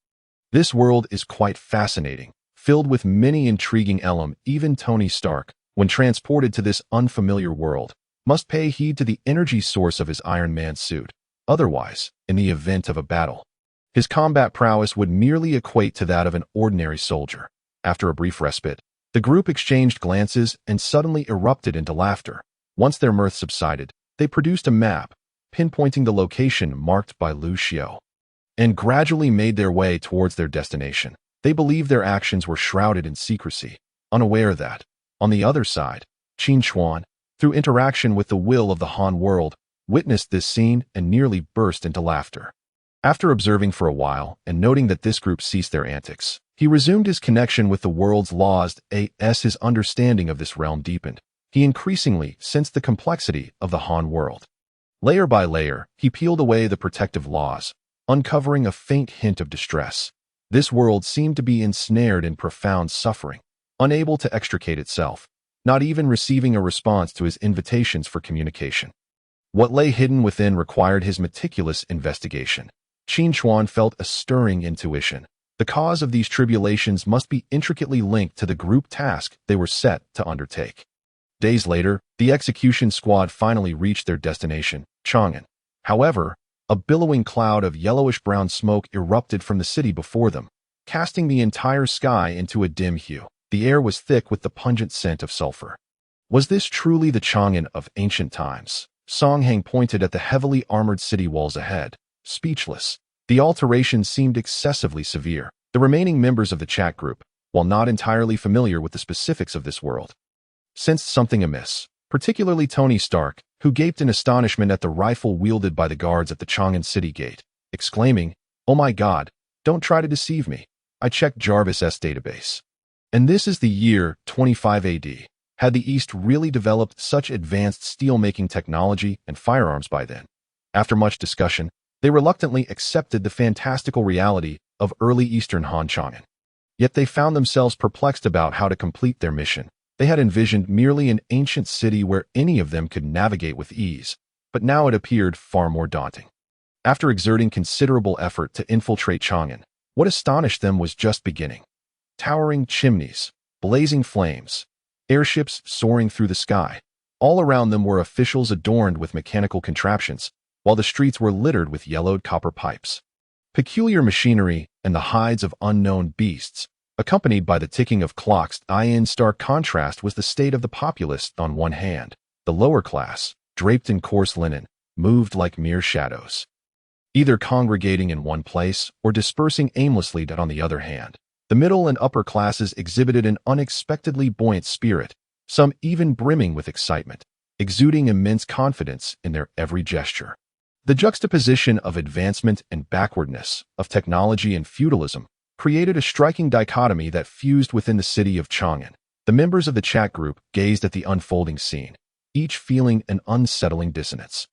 A: "This world is quite fascinating, filled with many intriguing elements. Even Tony Stark, when transported to this unfamiliar world, must pay heed to the energy source of his Iron Man suit. Otherwise, in the event of a battle, his combat prowess would merely equate to that of an ordinary soldier." After a brief respite, the group exchanged glances and suddenly erupted into laughter. Once their mirth subsided, they produced a map, pinpointing the location marked by Lu Xiu, and gradually made their way towards their destination. They believed their actions were shrouded in secrecy, unaware that, on the other side, Qin Chuan, through interaction with the will of the Han world, witnessed this scene and nearly burst into laughter. After observing for a while and noting that this group ceased their antics, he resumed his connection with the world's laws. As his understanding of this realm deepened, he increasingly sensed the complexity of the Han world. Layer by layer, he peeled away the protective laws, uncovering a faint hint of distress. This world seemed to be ensnared in profound suffering, unable to extricate itself, not even receiving a response to his invitations for communication. What lay hidden within required his meticulous investigation. Qin Chuan felt a stirring intuition. The cause of these tribulations must be intricately linked to the group task they were set to undertake. Days later, the execution squad finally reached their destination, Chang'an. However, a billowing cloud of yellowish-brown smoke erupted from the city before them, casting the entire sky into a dim hue. The air was thick with the pungent scent of sulfur. Was this truly the Chang'an of ancient times? Songheng pointed at the heavily armored city walls ahead, speechless. The alteration seemed excessively severe. The remaining members of the chat group, while not entirely familiar with the specifics of this world, sensed something amiss, particularly Tony Stark, who gaped in astonishment at the rifle wielded by the guards at the Chang'an city gate, exclaiming, "Oh my God, don't try to deceive me. I checked Jarvis's database. And this is the year 25 AD. Had the East really developed such advanced steel-making technology and firearms by then?" After much discussion, they reluctantly accepted the fantastical reality of early Eastern Han Chang'an. Yet they found themselves perplexed about how to complete their mission. They had envisioned merely an ancient city where any of them could navigate with ease, but now it appeared far more daunting. After exerting considerable effort to infiltrate Chang'an, what astonished them was just beginning. Towering chimneys, blazing flames, airships soaring through the sky. All around them were officials adorned with mechanical contraptions, while the streets were littered with yellowed copper pipes. Peculiar machinery and the hides of unknown beasts, accompanied by the ticking of clocks. In stark contrast was the state of the populace on one hand. The lower class, draped in coarse linen, moved like mere shadows, either congregating in one place or dispersing aimlessly on the other hand. The middle and upper classes exhibited an unexpectedly buoyant spirit, some even brimming with excitement, exuding immense confidence in their every gesture. The juxtaposition of advancement and backwardness, of technology and feudalism, created a striking dichotomy that fused within the city of Chang'an. The members of the chat group gazed at the unfolding scene, each feeling an unsettling dissonance.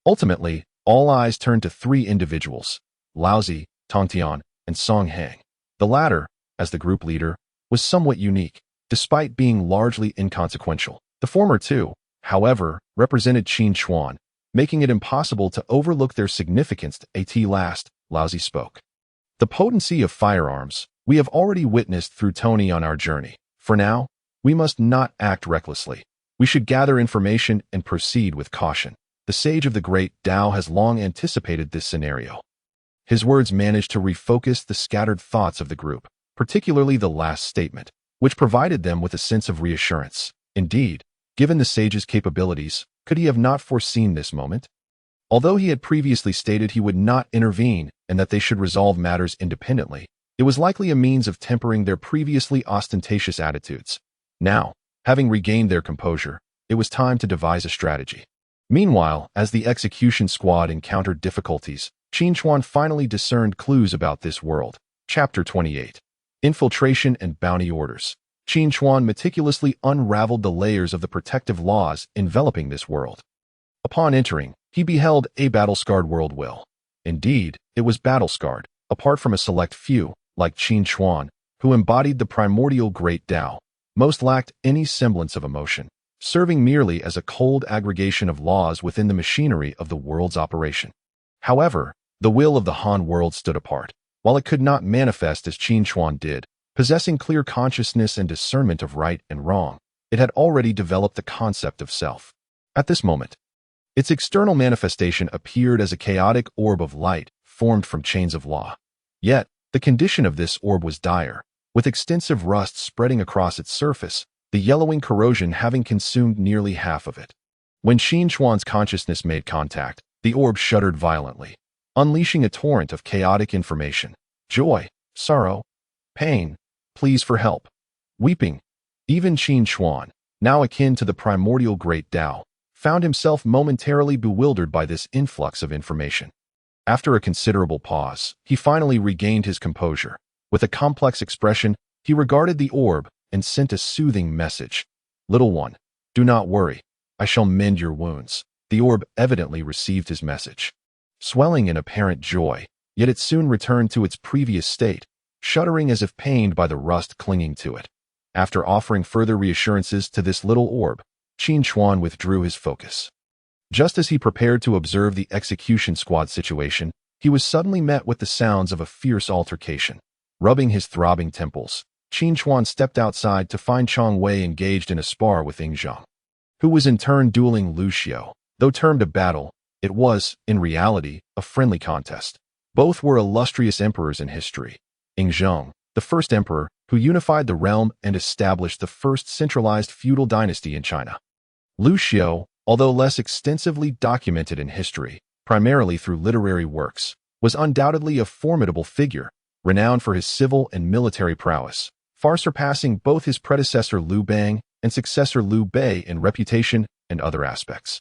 A: Ultimately, all eyes turned to three individuals, Master Tongtian and Songheng. The latter, as the group leader, was somewhat unique, despite being largely inconsequential. The former two, however, represented Qin Chuan, making it impossible to overlook their significance. At last, Laozi spoke. "The potency of firearms we have already witnessed through Tony on our journey. For now, we must not act recklessly. We should gather information and proceed with caution. The sage of the Great Dao has long anticipated this scenario." His words managed to refocus the scattered thoughts of the group, particularly the last statement, which provided them with a sense of reassurance. Indeed, given the sage's capabilities, could he have not foreseen this moment? Although he had previously stated he would not intervene and that they should resolve matters independently, it was likely a means of tempering their previously ostentatious attitudes. Now, having regained their composure, it was time to devise a strategy. Meanwhile, as the execution squad encountered difficulties, Qin Chuan finally discerned clues about this world. Chapter 28. Infiltration and Bounty Orders. Qin Chuan meticulously unraveled the layers of the protective laws enveloping this world. Upon entering, he beheld a battle-scarred world will. Indeed, it was battle-scarred, apart from a select few, like Qin Chuan, who embodied the primordial Great Dao. Most lacked any semblance of emotion, serving merely as a cold aggregation of laws within the machinery of the world's operation. However, the will of the Han world stood apart. While it could not manifest as Qin Chuan did, possessing clear consciousness and discernment of right and wrong, it had already developed the concept of self. At this moment, its external manifestation appeared as a chaotic orb of light formed from chains of law. Yet, the condition of this orb was dire, with extensive rust spreading across its surface, the yellowing corrosion having consumed nearly half of it. When Qin Chuan's consciousness made contact, the orb shuddered violently, unleashing a torrent of chaotic information. Joy, sorrow, pain, pleas for help, weeping. Even Qin Chuan, now akin to the primordial Great Dao, found himself momentarily bewildered by this influx of information. After a considerable pause, he finally regained his composure. With a complex expression, he regarded the orb and sent a soothing message. "Little one, do not worry. I shall mend your wounds." The orb evidently received his message. Swelling in apparent joy, yet it soon returned to its previous state, shuddering as if pained by the rust clinging to it. After offering further reassurances to this little orb, Qin Chuan withdrew his focus. Just as he prepared to observe the execution squad situation, he was suddenly met with the sounds of a fierce altercation. Rubbing his throbbing temples, Qin Chuan stepped outside to find Chang Wei engaged in a spar with Yingzheng, who was in turn dueling Lu Xiao. Though termed a battle, it was, in reality, a friendly contest. Both were illustrious emperors in history. Yingzheng, the first emperor who unified the realm and established the first centralized feudal dynasty in China. Lu Xiu, although less extensively documented in history, primarily through literary works, was undoubtedly a formidable figure, renowned for his civil and military prowess, far surpassing both his predecessor Liu Bang and successor Liu Bei in reputation and other aspects.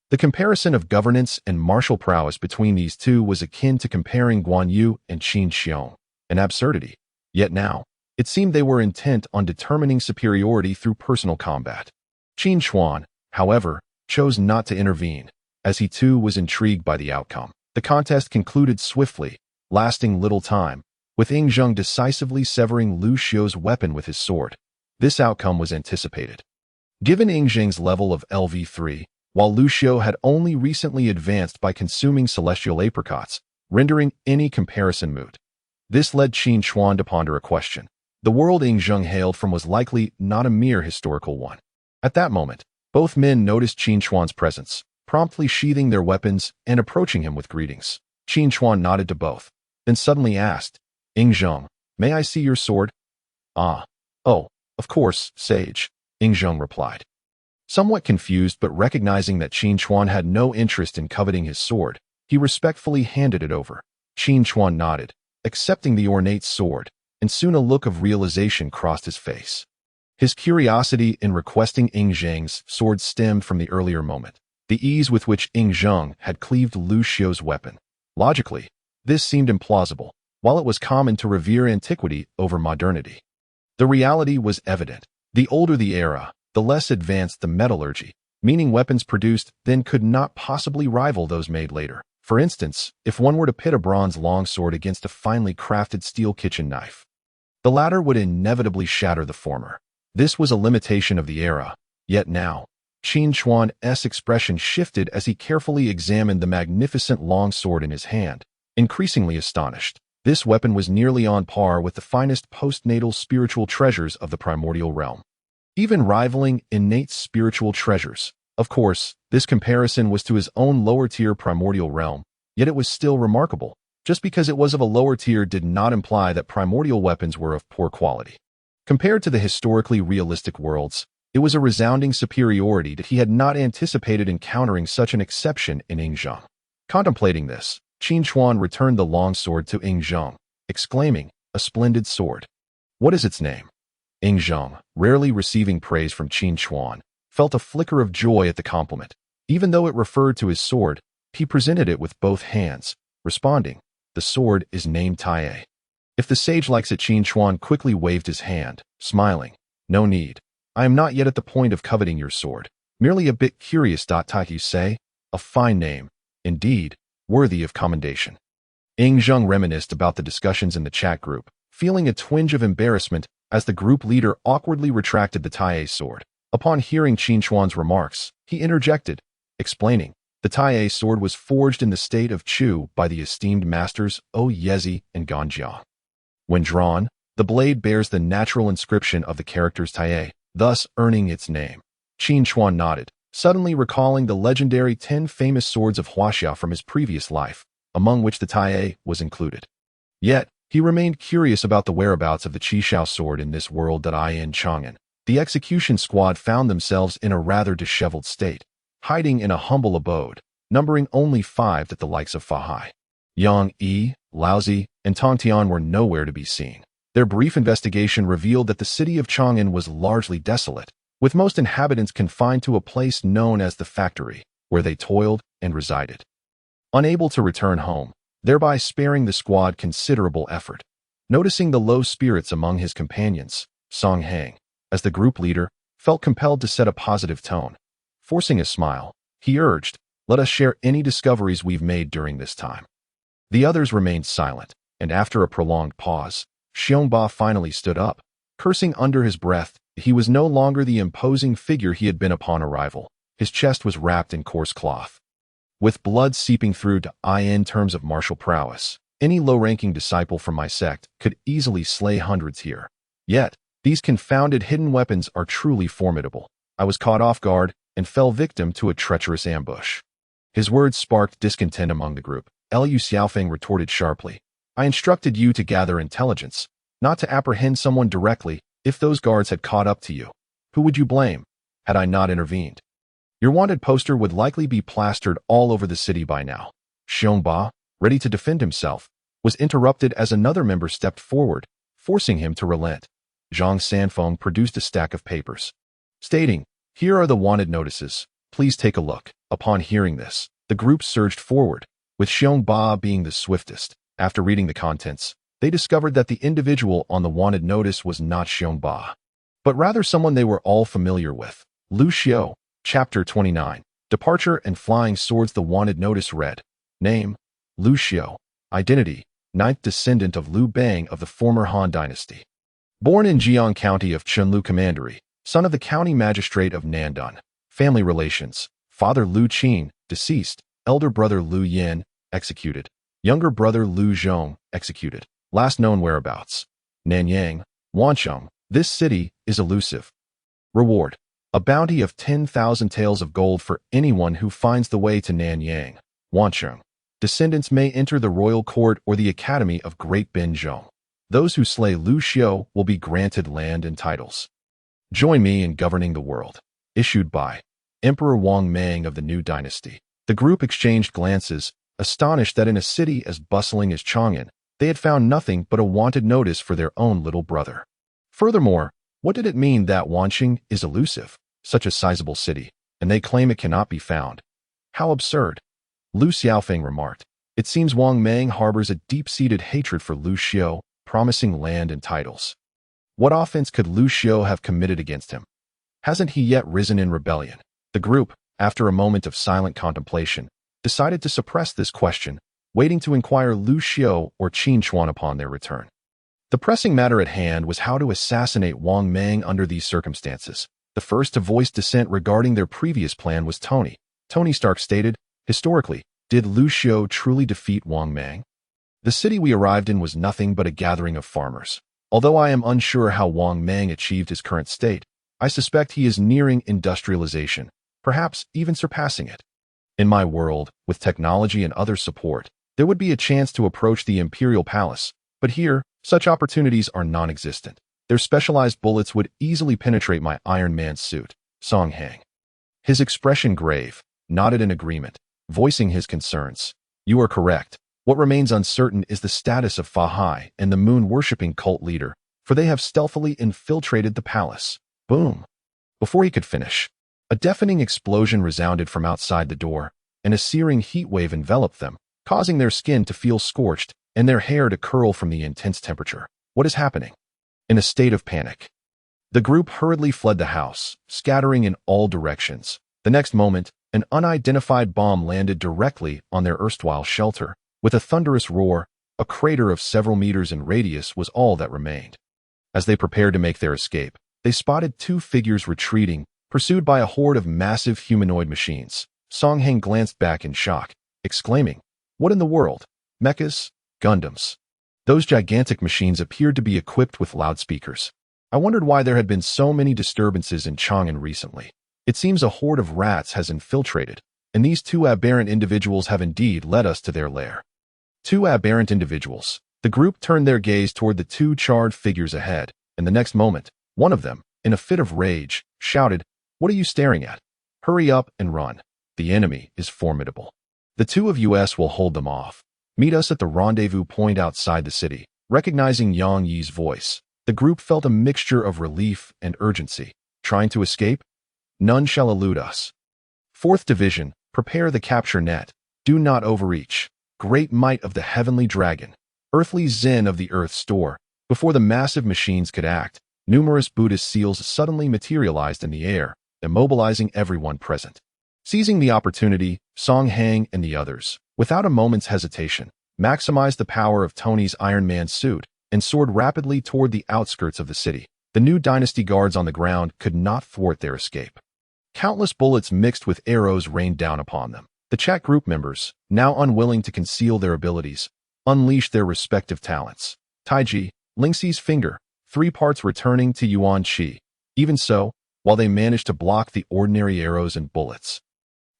A: The comparison of governance and martial prowess between these two was akin to comparing Guan Yu and Qin Chuan, an absurdity. Yet now, it seemed they were intent on determining superiority through personal combat. Qin Chuan, however, chose not to intervene, as he too was intrigued by the outcome. The contest concluded swiftly, lasting little time, with Ying Zheng decisively severing Lu Xiu's weapon with his sword. This outcome was anticipated. Given Ying Zheng's level of LV3, while Lu Xiu had only recently advanced by consuming celestial apricots, rendering any comparison moot. This led Qin Chuan to ponder a question. The world Ying Zheng hailed from was likely not a mere historical one. At that moment, both men noticed Qin Chuan's presence, promptly sheathing their weapons and approaching him with greetings. Qin Chuan nodded to both, then suddenly asked, "Ying Zheng, may I see your sword?" "Ah. Oh, of course, sage," Ying Zheng replied. Somewhat confused but recognizing that Qin Chuan had no interest in coveting his sword, he respectfully handed it over. Qin Chuan nodded, accepting the ornate sword, and soon a look of realization crossed his face. His curiosity in requesting Ying Zheng's sword stemmed from the earlier moment, the ease with which Ying Zheng had cleaved Lu Xiu's weapon. Logically, this seemed implausible, while it was common to revere antiquity over modernity. The reality was evident. The older the era, the less advanced the metallurgy, meaning weapons produced then could not possibly rival those made later. For instance, if one were to pit a bronze longsword against a finely crafted steel kitchen knife, the latter would inevitably shatter the former. This was a limitation of the era, yet now, Qin Chuan's expression shifted as he carefully examined the magnificent longsword in his hand, increasingly astonished. This weapon was nearly on par with the finest postnatal spiritual treasures of the primordial realm, even rivaling innate spiritual treasures. Of course, this comparison was to his own lower-tier primordial realm, yet it was still remarkable. Just because it was of a lower tier did not imply that primordial weapons were of poor quality. Compared to the historically realistic worlds, it was a resounding superiority that he had not anticipated encountering such an exception in Ying Zheng. Contemplating this, Qin Chuan returned the longsword to Ying Zheng, exclaiming, "A splendid sword. What is its name?" Ying Zheng, rarely receiving praise from Qin Chuan, felt a flicker of joy at the compliment. Even though it referred to his sword, he presented it with both hands, responding, "The sword is named Taie." "If the sage likes it," Qin Chuan quickly waved his hand, smiling. "No need. I am not yet at the point of coveting your sword. Merely a bit curious. Tai, you say? A fine name. Indeed, worthy of commendation." Ying Zheng reminisced about the discussions in the chat group, feeling a twinge of embarrassment as the group leader awkwardly retracted the Taie sword. Upon hearing Qin Chuan's remarks, he interjected, explaining, "The Taie sword was forged in the state of Chu by the esteemed masters O Yezi and Ganjiang. When drawn, the blade bears the natural inscription of the characters Taie, thus earning its name." Qin Chuan nodded, suddenly recalling the legendary 10 famous swords of Huaxia from his previous life, among which the Taie was included. Yet, he remained curious about the whereabouts of the Qishao sword in this world. In Chang'an, the execution squad found themselves in a rather disheveled state, hiding in a humble abode, numbering only 5 that the likes of Fahai, Yang Yi, Laozi, and Tongtian were nowhere to be seen. Their brief investigation revealed that the city of Chang'an was largely desolate, with most inhabitants confined to a place known as the factory, where they toiled and resided. Unable to return home, thereby sparing the squad considerable effort. Noticing the low spirits among his companions, Song Hang, as the group leader, felt compelled to set a positive tone. Forcing a smile, he urged, "Let us share any discoveries we've made during this time." The others remained silent, and after a prolonged pause, Xiongba finally stood up. Cursing under his breath, he was no longer the imposing figure he had been upon arrival. His chest was wrapped in coarse cloth, with blood seeping through to in terms of martial prowess. Any low-ranking disciple from my sect could easily slay hundreds here. Yet, these confounded hidden weapons are truly formidable. I was caught off guard and fell victim to a treacherous ambush. His words sparked discontent among the group. Lu Xiaofeng retorted sharply, "I instructed you to gather intelligence, not to apprehend someone directly. If those guards had caught up to you, who would you blame? Had I not intervened? Your wanted poster would likely be plastered all over the city by now. Xiongba, ready to defend himself, was interrupted as another member stepped forward, forcing him to relent. Zhang Sanfeng produced a stack of papers, stating, "Here are the wanted notices. Please take a look." Upon hearing this, the group surged forward, with Xiongba being the swiftest. After reading the contents, they discovered that the individual on the wanted notice was not Xiongba, but rather someone they were all familiar with. Lu Xiao, Chapter 29, Departure and Flying Swords. The wanted notice read, Name, Lu Xiao. Identity, ninth descendant of Liu Bang of the former Han Dynasty. Born in Jiang County of Chunlu Commandery, son of the county magistrate of Nandun. Family relations, father Lu Qin, deceased, elder brother Lu Yin, executed, younger brother Lu Zhong, executed. Last known whereabouts, Nanyang, Wancheng. This city is elusive. Reward, a bounty of 10,000 taels of gold for anyone who finds the way to Nanyang, Wancheng. Descendants may enter the royal court or the academy of Great Benzhong. Those who slay Lu Xiao will be granted land and titles. Join me in governing the world. Issued by Emperor Wang Mang of the new dynasty. The group exchanged glances, astonished that in a city as bustling as Chang'an, they had found nothing but a wanted notice for their own little brother. Furthermore, what did it mean that Wancheng is elusive, such a sizable city, and they claim it cannot be found? How absurd. Lu Xiaofeng remarked. It seems Wang Mang harbors a deep-seated hatred for Lu Xiao, promising land and titles. What offense could Lu Xiao have committed against him? Hasn't he yet risen in rebellion? The group, after a moment of silent contemplation, decided to suppress this question, waiting to inquire Lu Xiao or Qin Chuan upon their return. The pressing matter at hand was how to assassinate Wang Mang under these circumstances. The first to voice dissent regarding their previous plan was Tony. Tony Stark stated, historically, did Lu Xiao truly defeat Wang Mang? The city we arrived in was nothing but a gathering of farmers. Although I am unsure how Wang Mang achieved his current state, I suspect he is nearing industrialization, perhaps even surpassing it. In my world, with technology and other support, there would be a chance to approach the Imperial Palace, but here, such opportunities are non-existent. Their specialized bullets would easily penetrate my Iron Man suit. Song Hang. His expression grave, nodded in agreement, voicing his concerns. You are correct. What remains uncertain is the status of Fa Hai and the moon-worshipping cult leader, for they have stealthily infiltrated the palace. Boom. Before he could finish, a deafening explosion resounded from outside the door, and a searing heat wave enveloped them, causing their skin to feel scorched and their hair to curl from the intense temperature. What is happening? In a state of panic, the group hurriedly fled the house, scattering in all directions. The next moment, an unidentified bomb landed directly on their erstwhile shelter. With a thunderous roar, a crater of several meters in radius was all that remained. As they prepared to make their escape, they spotted two figures retreating, pursued by a horde of massive humanoid machines. Songheng glanced back in shock, exclaiming, "What in the world? Mechas? Gundams?" Those gigantic machines appeared to be equipped with loudspeakers. I wondered why there had been so many disturbances in Chang'an recently. It seems a horde of rats has infiltrated, and these two aberrant individuals have indeed led us to their lair. Two aberrant individuals. The group turned their gaze toward the two charred figures ahead, and the next moment, one of them, in a fit of rage, shouted, "What are you staring at? Hurry up and run. The enemy is formidable. The two of us will hold them off. Meet us at the rendezvous point outside the city." Recognizing Yang Yi's voice, the group felt a mixture of relief and urgency. Trying to escape? None shall elude us. 4th Division, prepare the capture net. Do not overreach. Great might of the heavenly dragon, earthly Zen of the earth store. Before the massive machines could act, numerous Buddhist seals suddenly materialized in the air, immobilizing everyone present. Seizing the opportunity, Song Hang and the others, without a moment's hesitation, maximized the power of Tony's Iron Man suit and soared rapidly toward the outskirts of the city. The new dynasty guards on the ground could not thwart their escape. Countless bullets mixed with arrows rained down upon them. The chat group members, now unwilling to conceal their abilities, unleashed their respective talents. Taiji, Lingxi's finger, 3 parts returning to Yuan Qi. Even so, while they managed to block the ordinary arrows and bullets,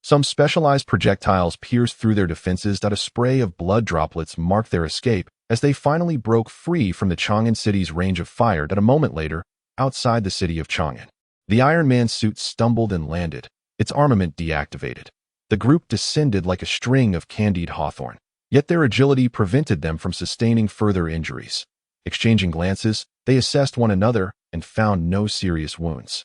A: some specialized projectiles pierced through their defenses that a spray of blood droplets marked their escape as they finally broke free from the Chang'an city's range of fire that a moment later, outside the city of Chang'an. The Iron Man suit stumbled and landed, its armament deactivated. The group descended like a string of candied hawthorn, yet their agility prevented them from sustaining further injuries. Exchanging glances, they assessed one another and found no serious wounds.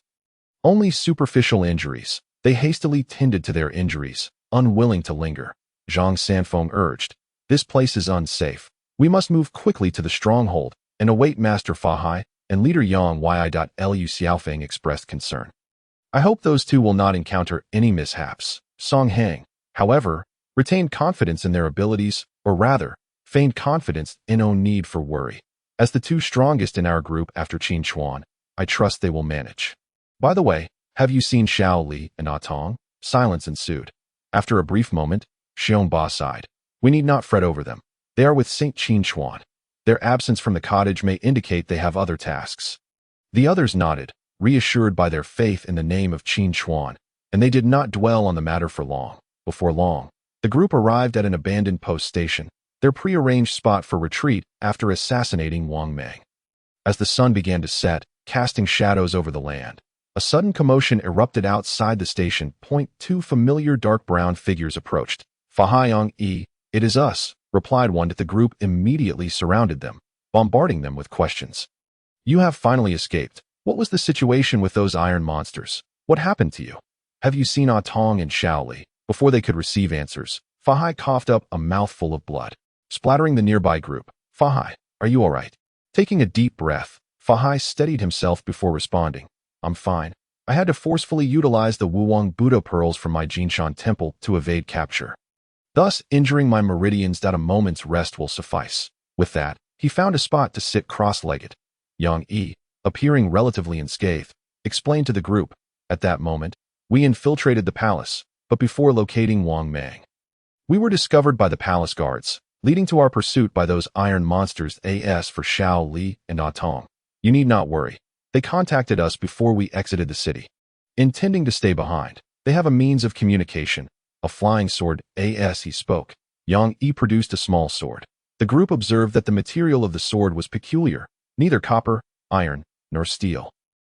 A: Only superficial injuries. They hastily tended to their injuries, unwilling to linger. Zhang Sanfeng urged, "This place is unsafe. We must move quickly to the stronghold and await Master Fahai," and Leader Yang Yi.Lu Xiaofeng expressed concern. "I hope those two will not encounter any mishaps." Song Hang, however, retained confidence in their abilities, or rather, feigned confidence in no need for worry. "As the two strongest in our group after Qin Chuan, I trust they will manage. By the way, have you seen Xiao Li and Ah Tong?" Silence ensued. After a brief moment, Xiong Ba sighed. "We need not fret over them. They are with Saint Qin Chuan. Their absence from the cottage may indicate they have other tasks." The others nodded, reassured by their faith in the name of Qin Chuan, and they did not dwell on the matter for long. Before long, the group arrived at an abandoned post station, their prearranged spot for retreat after assassinating Wang Meng. As the sun began to set, casting shadows over the land, a sudden commotion erupted outside the station. Two familiar dark brown figures approached. "Fahai Yi, it is us," replied one. The group immediately surrounded them, bombarding them with questions. "You have finally escaped. What was the situation with those iron monsters? What happened to you? Have you seen Ah Tong and Xiao Li?" Before they could receive answers, Fahai coughed up a mouthful of blood, splattering the nearby group. "Fahai, are you all right?" Taking a deep breath, Fahai steadied himself before responding. "I'm fine. I had to forcefully utilize the Wuwang Buddha pearls from my Jinshan temple to evade capture, thus injuring my meridians that a moment's rest will suffice." With that, he found a spot to sit cross-legged. Yang Yi, appearing relatively unscathed, explained to the group, "At that moment, we infiltrated the palace, but before locating Wang Meng, we were discovered by the palace guards, leading to our pursuit by those iron monsters. As for Xiao Li and Ah Tong, you need not worry. They contacted us before we exited the city, intending to stay behind. They have a means of communication, a flying sword." As he spoke, Yang Yi produced a small sword. The group observed that the material of the sword was peculiar, neither copper, iron, nor steel.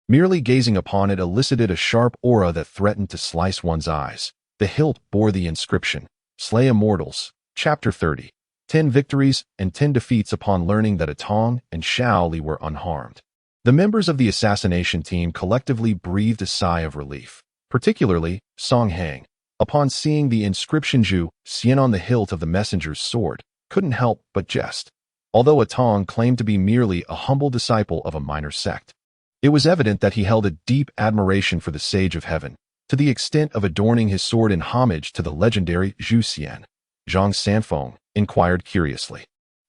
A: Merely gazing upon it elicited a sharp aura that threatened to slice one's eyes. The hilt bore the inscription, "Slay Immortals." Chapter 30. 10 victories and 10 defeats. Upon learning that Ah Tong and Xiao Li were unharmed, the members of the assassination team collectively breathed a sigh of relief, particularly Song Hang. Upon seeing the inscription Zhu Xian on the hilt of the messenger's sword, couldn't help but jest. Although Ah Tong claimed to be merely a humble disciple of a minor sect, it was evident that he held a deep admiration for the Sage of Heaven, to the extent of adorning his sword in homage to the legendary Zhu Xian. Zhang Sanfeng inquired curiously,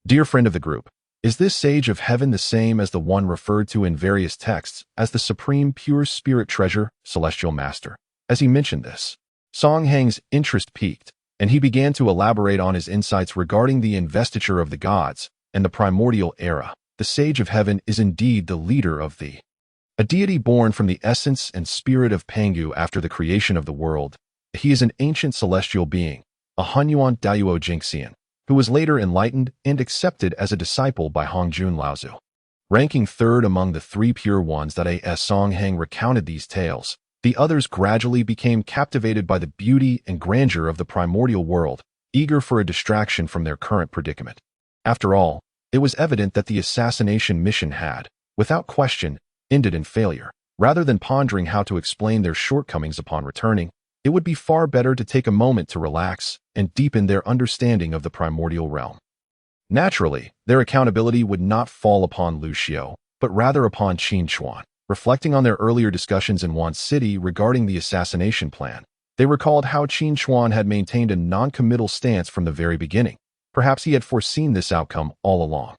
A: "Dear friend of the group, is this Sage of Heaven the same as the one referred to in various texts as the Supreme Pure Spirit Treasure, Celestial Master?" As he mentioned this, Song Hang's interest piqued, and he began to elaborate on his insights regarding the investiture of the gods and the primordial era. The Sage of Heaven is indeed the leader of a deity born from the essence and spirit of Pangu after the creation of the world. He is an ancient celestial being, a Hongyuan Daoyuo Jingxian, who was later enlightened and accepted as a disciple by Hongjun Laozu. Ranking third among the 3 pure ones that as Song Hang recounted these tales, the others gradually became captivated by the beauty and grandeur of the primordial world, eager for a distraction from their current predicament. After all, it was evident that the assassination mission had, without question, ended in failure. Rather than pondering how to explain their shortcomings upon returning, it would be far better to take a moment to relax and deepen their understanding of the primordial realm. Naturally, their accountability would not fall upon Lu Xiao, but rather upon Qin Chuan. Reflecting on their earlier discussions in Wan City regarding the assassination plan, they recalled how Qin Chuan had maintained a non-committal stance from the very beginning. Perhaps he had foreseen this outcome all along.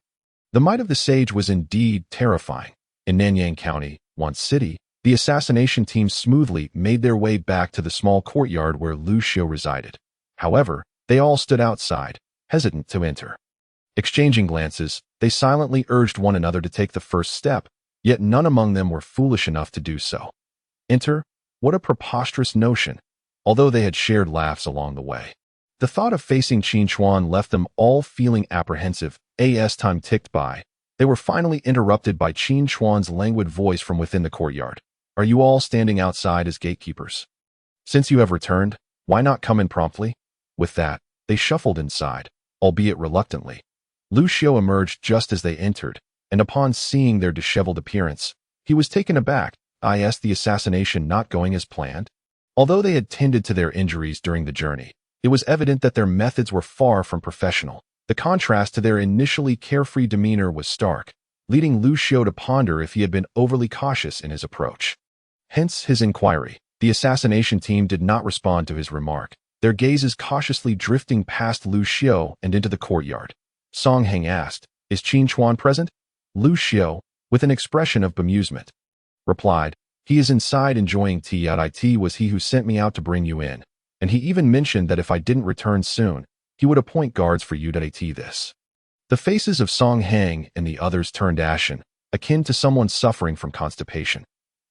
A: The might of the sage was indeed terrifying. In Nanyang County, Wan City, the assassination team smoothly made their way back to the small courtyard where Lu Xiao resided. However, they all stood outside, hesitant to enter. Exchanging glances, they silently urged one another to take the first step, yet none among them were foolish enough to do so. Enter? What a preposterous notion, although they had shared laughs along the way. The thought of facing Qin Chuan left them all feeling apprehensive, As time ticked by, they were finally interrupted by Qin Chuan's languid voice from within the courtyard. Are you all standing outside as gatekeepers? Since you have returned, why not come in promptly? With that, they shuffled inside, albeit reluctantly. Lu Xiao emerged just as they entered, and upon seeing their disheveled appearance, he was taken aback. Is the assassination not going as planned? Although they had tended to their injuries during the journey, it was evident that their methods were far from professional. The contrast to their initially carefree demeanor was stark, leading Lu Xiao to ponder if he had been overly cautious in his approach. Hence his inquiry. The assassination team did not respond to his remark, their gazes cautiously drifting past Lu Xiao and into the courtyard. Song Heng asked, "Is Qin Chuan present?" Lu Xiao, with an expression of bemusement, replied, "He is inside enjoying tea. It was he who sent me out to bring you in, and he even mentioned that if I didn't return soon, he would appoint guards for you. This." The faces of Song Heng and the others turned ashen, akin to someone suffering from constipation.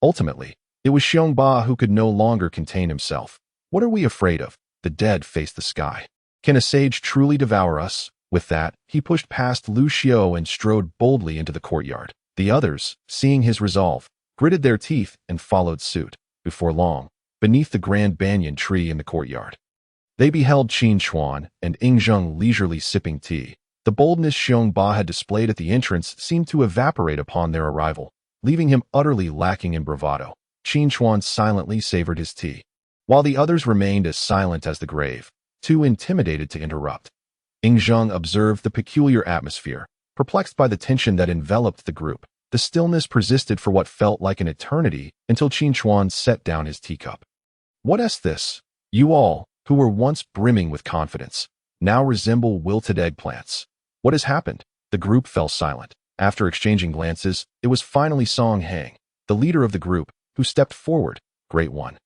A: Ultimately, it was Xiong Ba who could no longer contain himself. "What are we afraid of? The dead face the sky. Can a sage truly devour us?" With that, he pushed past Lu Xiao and strode boldly into the courtyard. The others, seeing his resolve, gritted their teeth and followed suit. Before long, beneath the grand banyan tree in the courtyard, they beheld Qin Chuan and Yingzheng leisurely sipping tea. The boldness Xiong Ba had displayed at the entrance seemed to evaporate upon their arrival, leaving him utterly lacking in bravado. Qin Chuan silently savored his tea, while the others remained as silent as the grave, too intimidated to interrupt. Yingzheng observed the peculiar atmosphere, perplexed by the tension that enveloped the group. The stillness persisted for what felt like an eternity until Qin Chuan set down his teacup. "What is this? You all, who were once brimming with confidence, now resemble wilted eggplants. What has happened?" The group fell silent. After exchanging glances, it was finally Song Heng, the leader of the group, who stepped forward. "Great One.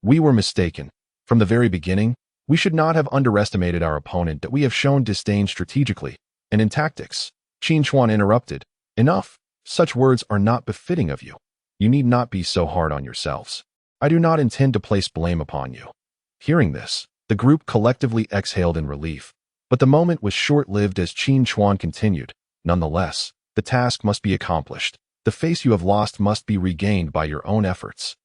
A: We were mistaken. From the very beginning, we should not have underestimated our opponent. That we have shown disdain strategically and in tactics." Qin Chuan interrupted. "Enough. Such words are not befitting of you. You need not be so hard on yourselves. I do not intend to place blame upon you." Hearing this, the group collectively exhaled in relief, but the moment was short-lived as Qin Chuan continued. "Nonetheless, the task must be accomplished. The face you have lost must be regained by your own efforts.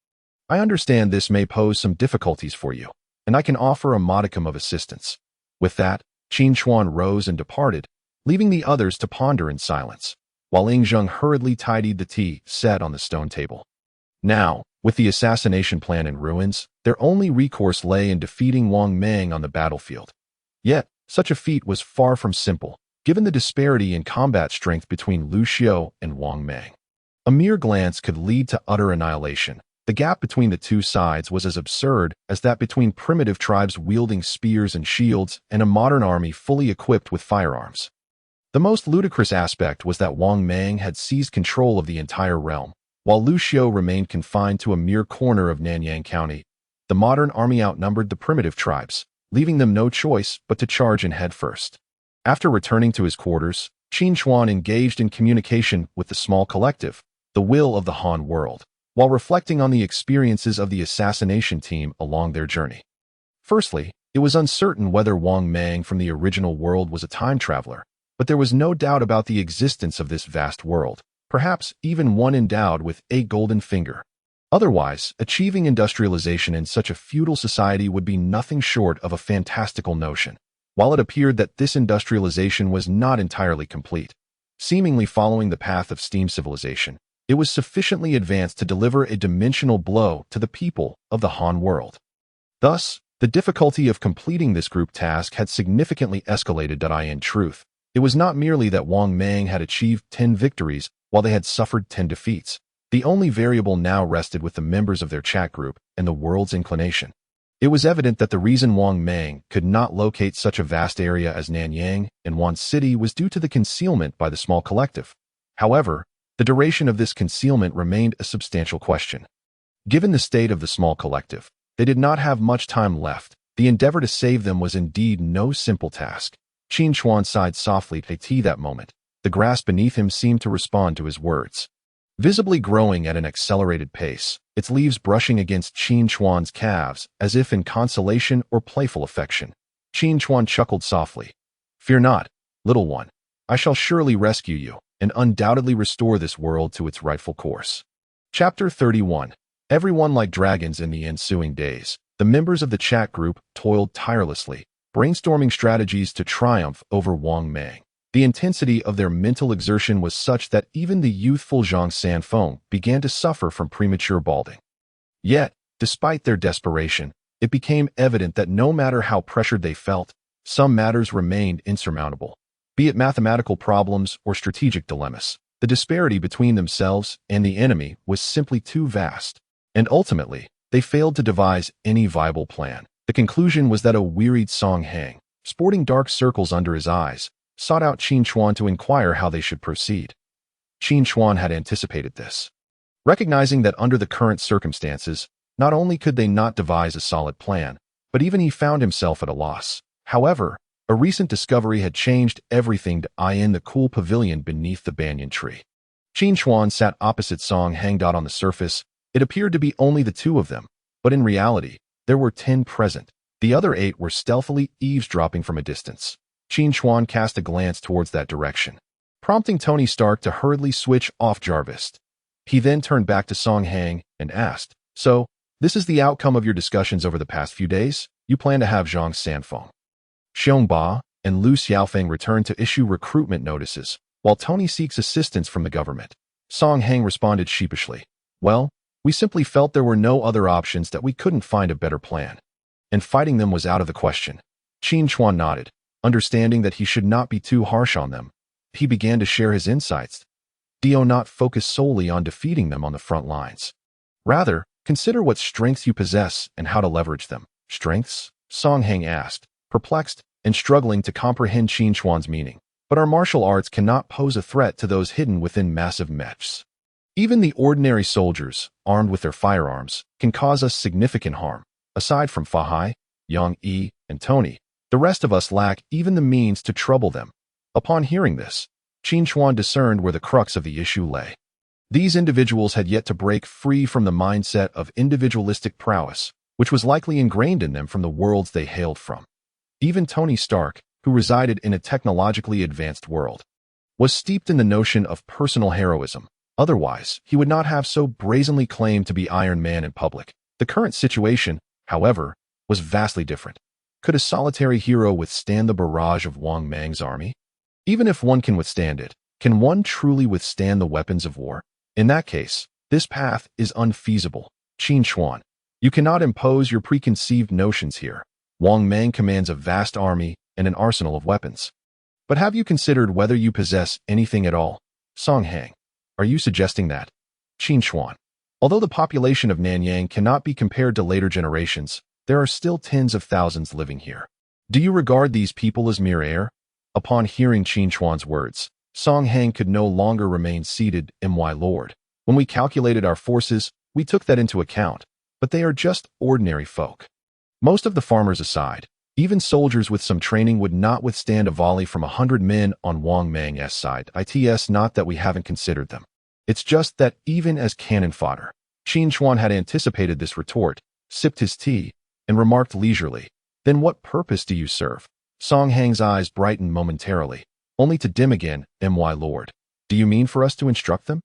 A: I understand this may pose some difficulties for you, and I can offer a modicum of assistance." With that, Qin Chuan rose and departed, leaving the others to ponder in silence, while Yingzheng hurriedly tidied the tea set on the stone table. Now, with the assassination plan in ruins, their only recourse lay in defeating Wang Mang on the battlefield. Yet, such a feat was far from simple, given the disparity in combat strength between Lu Xiao and Wang Mang. A mere glance could lead to utter annihilation. The gap between the two sides was as absurd as that between primitive tribes wielding spears and shields and a modern army fully equipped with firearms. The most ludicrous aspect was that Wang Mang had seized control of the entire realm, while Lu Xiao remained confined to a mere corner of Nanyang County. The modern army outnumbered the primitive tribes, leaving them no choice but to charge in headfirst. After returning to his quarters, Qin Chuan engaged in communication with the small collective, the will of the Han world, while reflecting on the experiences of the assassination team along their journey. Firstly, it was uncertain whether Wang Mang from the original world was a time traveler, but there was no doubt about the existence of this vast world, perhaps even one endowed with a golden finger. Otherwise, achieving industrialization in such a feudal society would be nothing short of a fantastical notion, while it appeared that this industrialization was not entirely complete. Seemingly following the path of steam civilization, it was sufficiently advanced to deliver a dimensional blow to the people of the Han world. Thus, the difficulty of completing this group task had significantly escalated. In truth, it was not merely that Wang Mang had achieved 10 victories while they had suffered 10 defeats. The only variable now rested with the members of their chat group and the world's inclination. It was evident that the reason Wang Mang could not locate such a vast area as Nanyang and Wan City was due to the concealment by the small collective. However, the duration of this concealment remained a substantial question. Given the state of the small collective, they did not have much time left. The endeavor to save them was indeed no simple task. Qin Chuan sighed softly at tea that moment. The grass beneath him seemed to respond to his words. Visibly growing at an accelerated pace, its leaves brushing against Qin Chuan's calves as if in consolation or playful affection. Qin Chuan chuckled softly. "Fear not, little one. I shall surely rescue you and undoubtedly restore this world to its rightful course. Chapter 31. Everyone like dragons. In the ensuing days, the members of the chat group toiled tirelessly, brainstorming strategies to triumph over Wang Mang. The intensity of their mental exertion was such that even the youthful Zhang Sanfeng began to suffer from premature balding. Yet, despite their desperation, it became evident that no matter how pressured they felt, some matters remained insurmountable. Be it mathematical problems or strategic dilemmas, the disparity between themselves and the enemy was simply too vast. And ultimately, they failed to devise any viable plan. The conclusion was that a wearied Song Hang, sporting dark circles under his eyes, sought out Qin Chuan to inquire how they should proceed. Qin Chuan had anticipated this. Recognizing that under the current circumstances, not only could they not devise a solid plan, but even he found himself at a loss. However, a recent discovery had changed everything to eye in the cool pavilion beneath the banyan tree. Qin Chuan sat opposite Song Hang. On the surface, it appeared to be only the two of them, but in reality, there were 10 present. The other 8 were stealthily eavesdropping from a distance. Qin Chuan cast a glance towards that direction, prompting Tony Stark to hurriedly switch off Jarvis. He then turned back to Song Hang and asked, "So, this is the outcome of your discussions over the past few days? You plan to have Zhang Sanfeng, Xiong Ba, and Lu Xiaofeng return to issue recruitment notices, while Tony seeks assistance from the government." Song Hang responded sheepishly, "Well, we simply felt there were no other options, that we couldn't find a better plan, and fighting them was out of the question." Qin Chuan nodded, understanding that he should not be too harsh on them. He began to share his insights. Do not focus solely on defeating them on the front lines. Rather, consider what strengths you possess and how to leverage them. Strengths? Song Hang asked, perplexed and struggling to comprehend Qin Chuan's meaning. But our martial arts cannot pose a threat to those hidden within massive mechs. Even the ordinary soldiers, armed with their firearms, can cause us significant harm. Aside from Fa Hai, Yang Yi, and Tony, the rest of us lack even the means to trouble them. Upon hearing this, Qin Chuan discerned where the crux of the issue lay. These individuals had yet to break free from the mindset of individualistic prowess, which was likely ingrained in them from the worlds they hailed from. Even Tony Stark, who resided in a technologically advanced world, was steeped in the notion of personal heroism. Otherwise, he would not have so brazenly claimed to be Iron Man in public. The current situation, however, was vastly different. Could a solitary hero withstand the barrage of Wang Mang's army? Even if one can withstand it, can one truly withstand the weapons of war? In that case, this path is unfeasible. Qin Chuan, you cannot impose your preconceived notions here. Wang Mang commands a vast army and an arsenal of weapons. But have you considered whether you possess anything at all? Song Hang, are you suggesting that? Qin Chuan, although the population of Nanyang cannot be compared to later generations, there are still tens of thousands living here. Do you regard these people as mere air? Upon hearing Qin Chuan's words, Song Hang could no longer remain seated. My lord, when we calculated our forces, we took that into account, but they are just ordinary folk. Most of the farmers aside, even soldiers with some training would not withstand a volley from 100 men on Wang Mang's side. It's not that we haven't considered them. It's just that even as cannon fodder. Qin Chuan had anticipated this retort, sipped his tea, and remarked leisurely, "Then what purpose do you serve?" Song Hang's eyes brightened momentarily, only to dim again. My lord, do you mean for us to instruct them?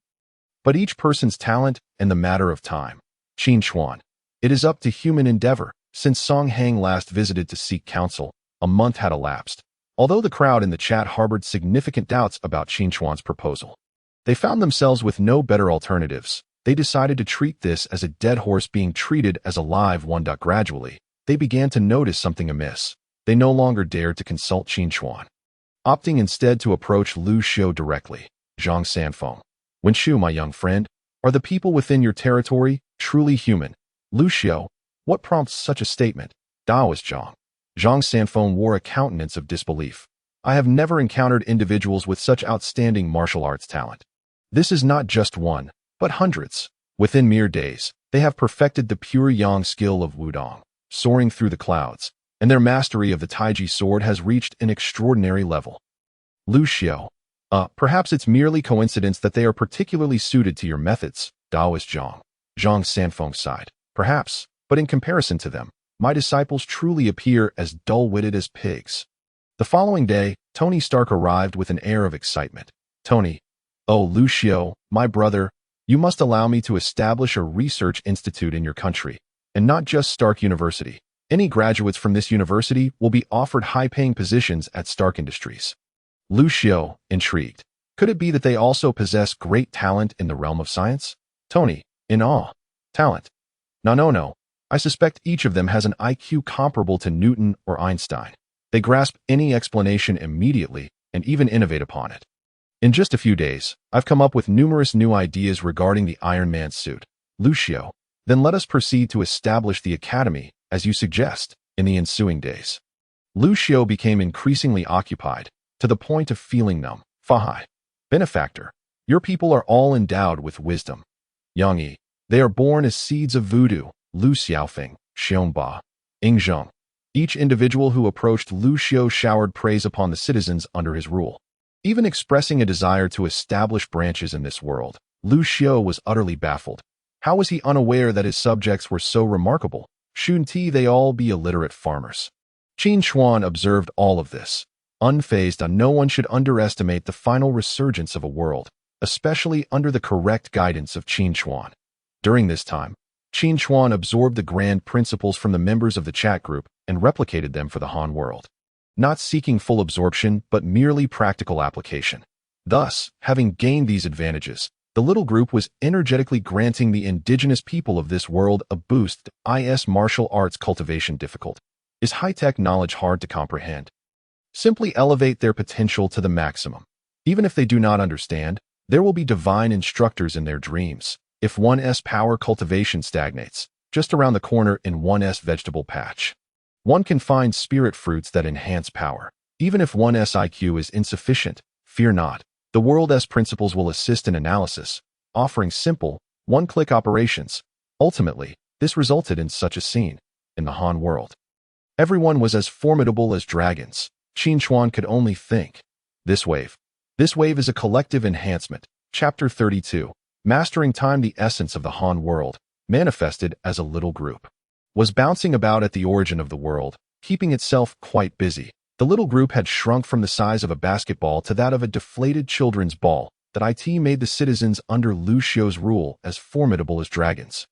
A: But each person's talent and the matter of time. Qin Chuan, it is up to human endeavor. Since Song Hang last visited to seek counsel, a month had elapsed. Although the crowd in the chat harbored significant doubts about Qin Chuan's proposal, they found themselves with no better alternatives. They decided to treat this as a dead horse being treated as a live one. Gradually, they began to notice something amiss. They no longer dared to consult Qin Chuan, opting instead to approach Lu Xiu directly. Zhang Sanfeng, Wen Shu, my young friend, are the people within your territory truly human? Lu Xiu, what prompts such a statement? Daoist Zhang. Zhang Sanfeng wore a countenance of disbelief. I have never encountered individuals with such outstanding martial arts talent. This is not just one, but hundreds. Within mere days, they have perfected the pure yang skill of Wudong, soaring through the clouds, and their mastery of the Taiji sword has reached an extraordinary level. Lu Xiu, perhaps it's merely coincidence that they are particularly suited to your methods. Daoist Zhang. Zhang Sanfeng sighed. Perhaps, but in comparison to them, my disciples truly appear as dull-witted as pigs. The following day, Tony Stark arrived with an air of excitement. Tony, oh, Lucio, my brother, you must allow me to establish a research institute in your country, and not just Stark University. Any graduates from this university will be offered high-paying positions at Stark Industries. Lucio, intrigued. Could it be that they also possess great talent in the realm of science? Tony, in awe. Talent? No. I suspect each of them has an IQ comparable to Newton or Einstein. They grasp any explanation immediately and even innovate upon it. In just a few days, I've come up with numerous new ideas regarding the Iron Man suit. Lucio, then let us proceed to establish the academy, as you suggest, in the ensuing days. Lucio became increasingly occupied, to the point of feeling numb. Fahai, benefactor, your people are all endowed with wisdom. Yangyi, they are born as seeds of voodoo. Lu Xiaofeng, Xiongba, Yingzheng. Each individual who approached Lucio showered praise upon the citizens under his rule. Even expressing a desire to establish branches in this world, Lucio was utterly baffled. How was he unaware that his subjects were so remarkable? Shouldn't they all be illiterate farmers? Qin Chuan observed all of this. Unfazed, no one should underestimate the final resurgence of a world, especially under the correct guidance of Qin Chuan. During this time, Qin Chuan absorbed the grand principles from the members of the chat group and replicated them for the Han world, not seeking full absorption but merely practical application. Thus, having gained these advantages, the little group was energetically granting the indigenous people of this world a boost. Is martial arts cultivation difficult? Is high-tech knowledge hard to comprehend? Simply elevate their potential to the maximum. Even if they do not understand, there will be divine instructors in their dreams. If 1's power cultivation stagnates, just around the corner in 1's vegetable patch, one can find spirit fruits that enhance power. Even if 1's IQ is insufficient, fear not. The world's principles will assist in analysis, offering simple, one-click operations. Ultimately, this resulted in such a scene. In the Han world, everyone was as formidable as dragons. Qin Chuan could only think. This wave is a collective enhancement. Chapter 32. Mastering time. The essence of the Han world, manifested as a little group, was bouncing about at the origin of the world, keeping itself quite busy. The little group had shrunk from the size of a basketball to that of a deflated children's ball. That it made the citizens under Lucio's rule as formidable as dragons.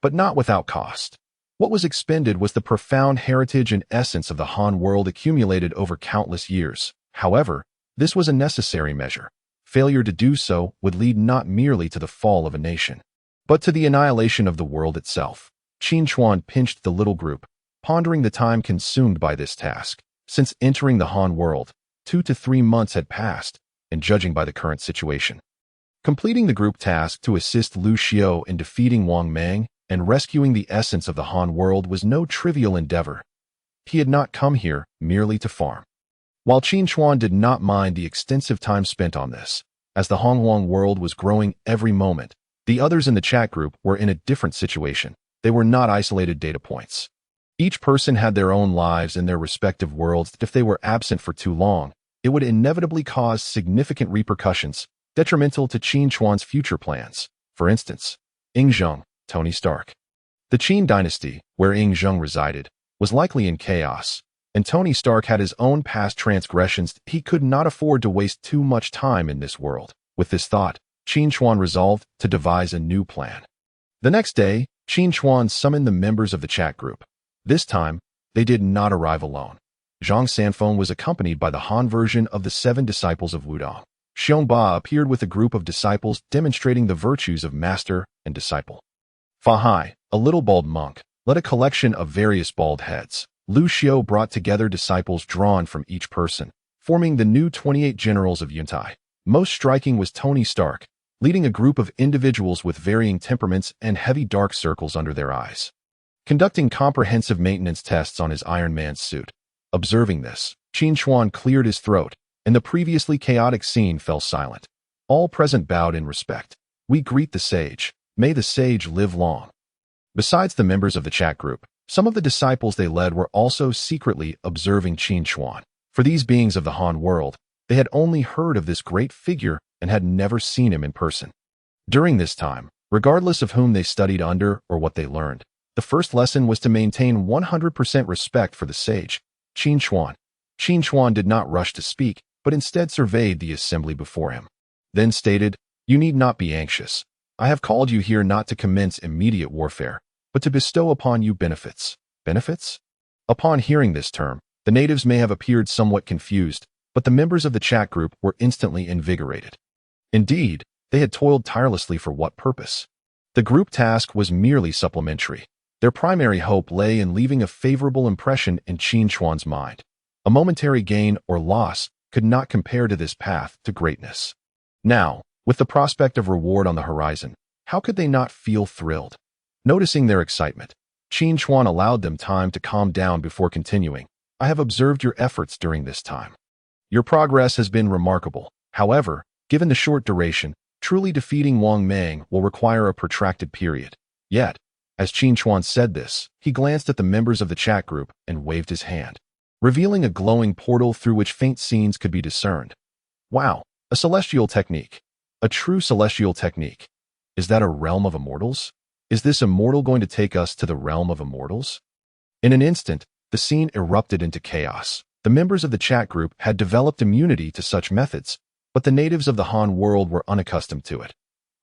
A: But not without cost. What was expended was the profound heritage and essence of the Han world accumulated over countless years. However, this was a necessary measure. Failure to do so would lead not merely to the fall of a nation, but to the annihilation of the world itself. Qin Chuan pinched the little group, pondering the time consumed by this task. Since entering the Han world, 2 to 3 months had passed, and judging by the current situation, completing the group task to assist Lucio in defeating Wang Mang and rescuing the essence of the Han world was no trivial endeavor. He had not come here merely to farm. While Qin Chuan did not mind the extensive time spent on this, as the Hongjun world was growing every moment, the others in the chat group were in a different situation. They were not isolated data points. Each person had their own lives in their respective worlds. If they were absent for too long, it would inevitably cause significant repercussions, detrimental to Qin Chuan's future plans. For instance, Yingzheng, Tony Stark. The Qin dynasty, where Yingzheng resided, was likely in chaos, and Tony Stark had his own past transgressions. He could not afford to waste too much time in this world. With this thought, Qin Chuan resolved to devise a new plan. The next day, Qin Chuan summoned the members of the chat group. This time, they did not arrive alone. Zhang Sanfeng was accompanied by the Han version of the 7 disciples of Wudong. Xiongba appeared with a group of disciples demonstrating the virtues of master and disciple. Fahai, a little bald monk, led a collection of various bald heads. Lucio brought together disciples drawn from each person, forming the new 28 generals of Yuntai. Most striking was Tony Stark, leading a group of individuals with varying temperaments and heavy dark circles under their eyes, conducting comprehensive maintenance tests on his Iron Man suit. Observing this, Qin Chuan cleared his throat, and the previously chaotic scene fell silent. All present bowed in respect. We greet the sage. May the sage live long. Besides the members of the chat group, some of the disciples they led were also secretly observing Qin Chuan. For these beings of the Han world, they had only heard of this great figure and had never seen him in person. During this time, regardless of whom they studied under or what they learned, the first lesson was to maintain 100% respect for the sage. Qin Chuan, Qin Chuan did not rush to speak, but instead surveyed the assembly before him. Then stated, "You need not be anxious. I have called you here not to commence immediate warfare, but to bestow upon you benefits." Benefits? Upon hearing this term, the natives may have appeared somewhat confused, but the members of the chat group were instantly invigorated. Indeed, they had toiled tirelessly for what purpose? The group task was merely supplementary. Their primary hope lay in leaving a favorable impression in Qin Chuan's mind. A momentary gain or loss could not compare to this path to greatness. Now, with the prospect of reward on the horizon, how could they not feel thrilled? Noticing their excitement, Qin Chuan allowed them time to calm down before continuing. "I have observed your efforts during this time. Your progress has been remarkable. However, given the short duration, truly defeating Wang Mang will require a protracted period." Yet, as Qin Chuan said this, he glanced at the members of the chat group and waved his hand, revealing a glowing portal through which faint scenes could be discerned. Wow, a celestial technique. A true celestial technique. Is that a realm of immortals? Is this immortal going to take us to the realm of immortals? In an instant, the scene erupted into chaos. The members of the chat group had developed immunity to such methods, but the natives of the Han world were unaccustomed to it,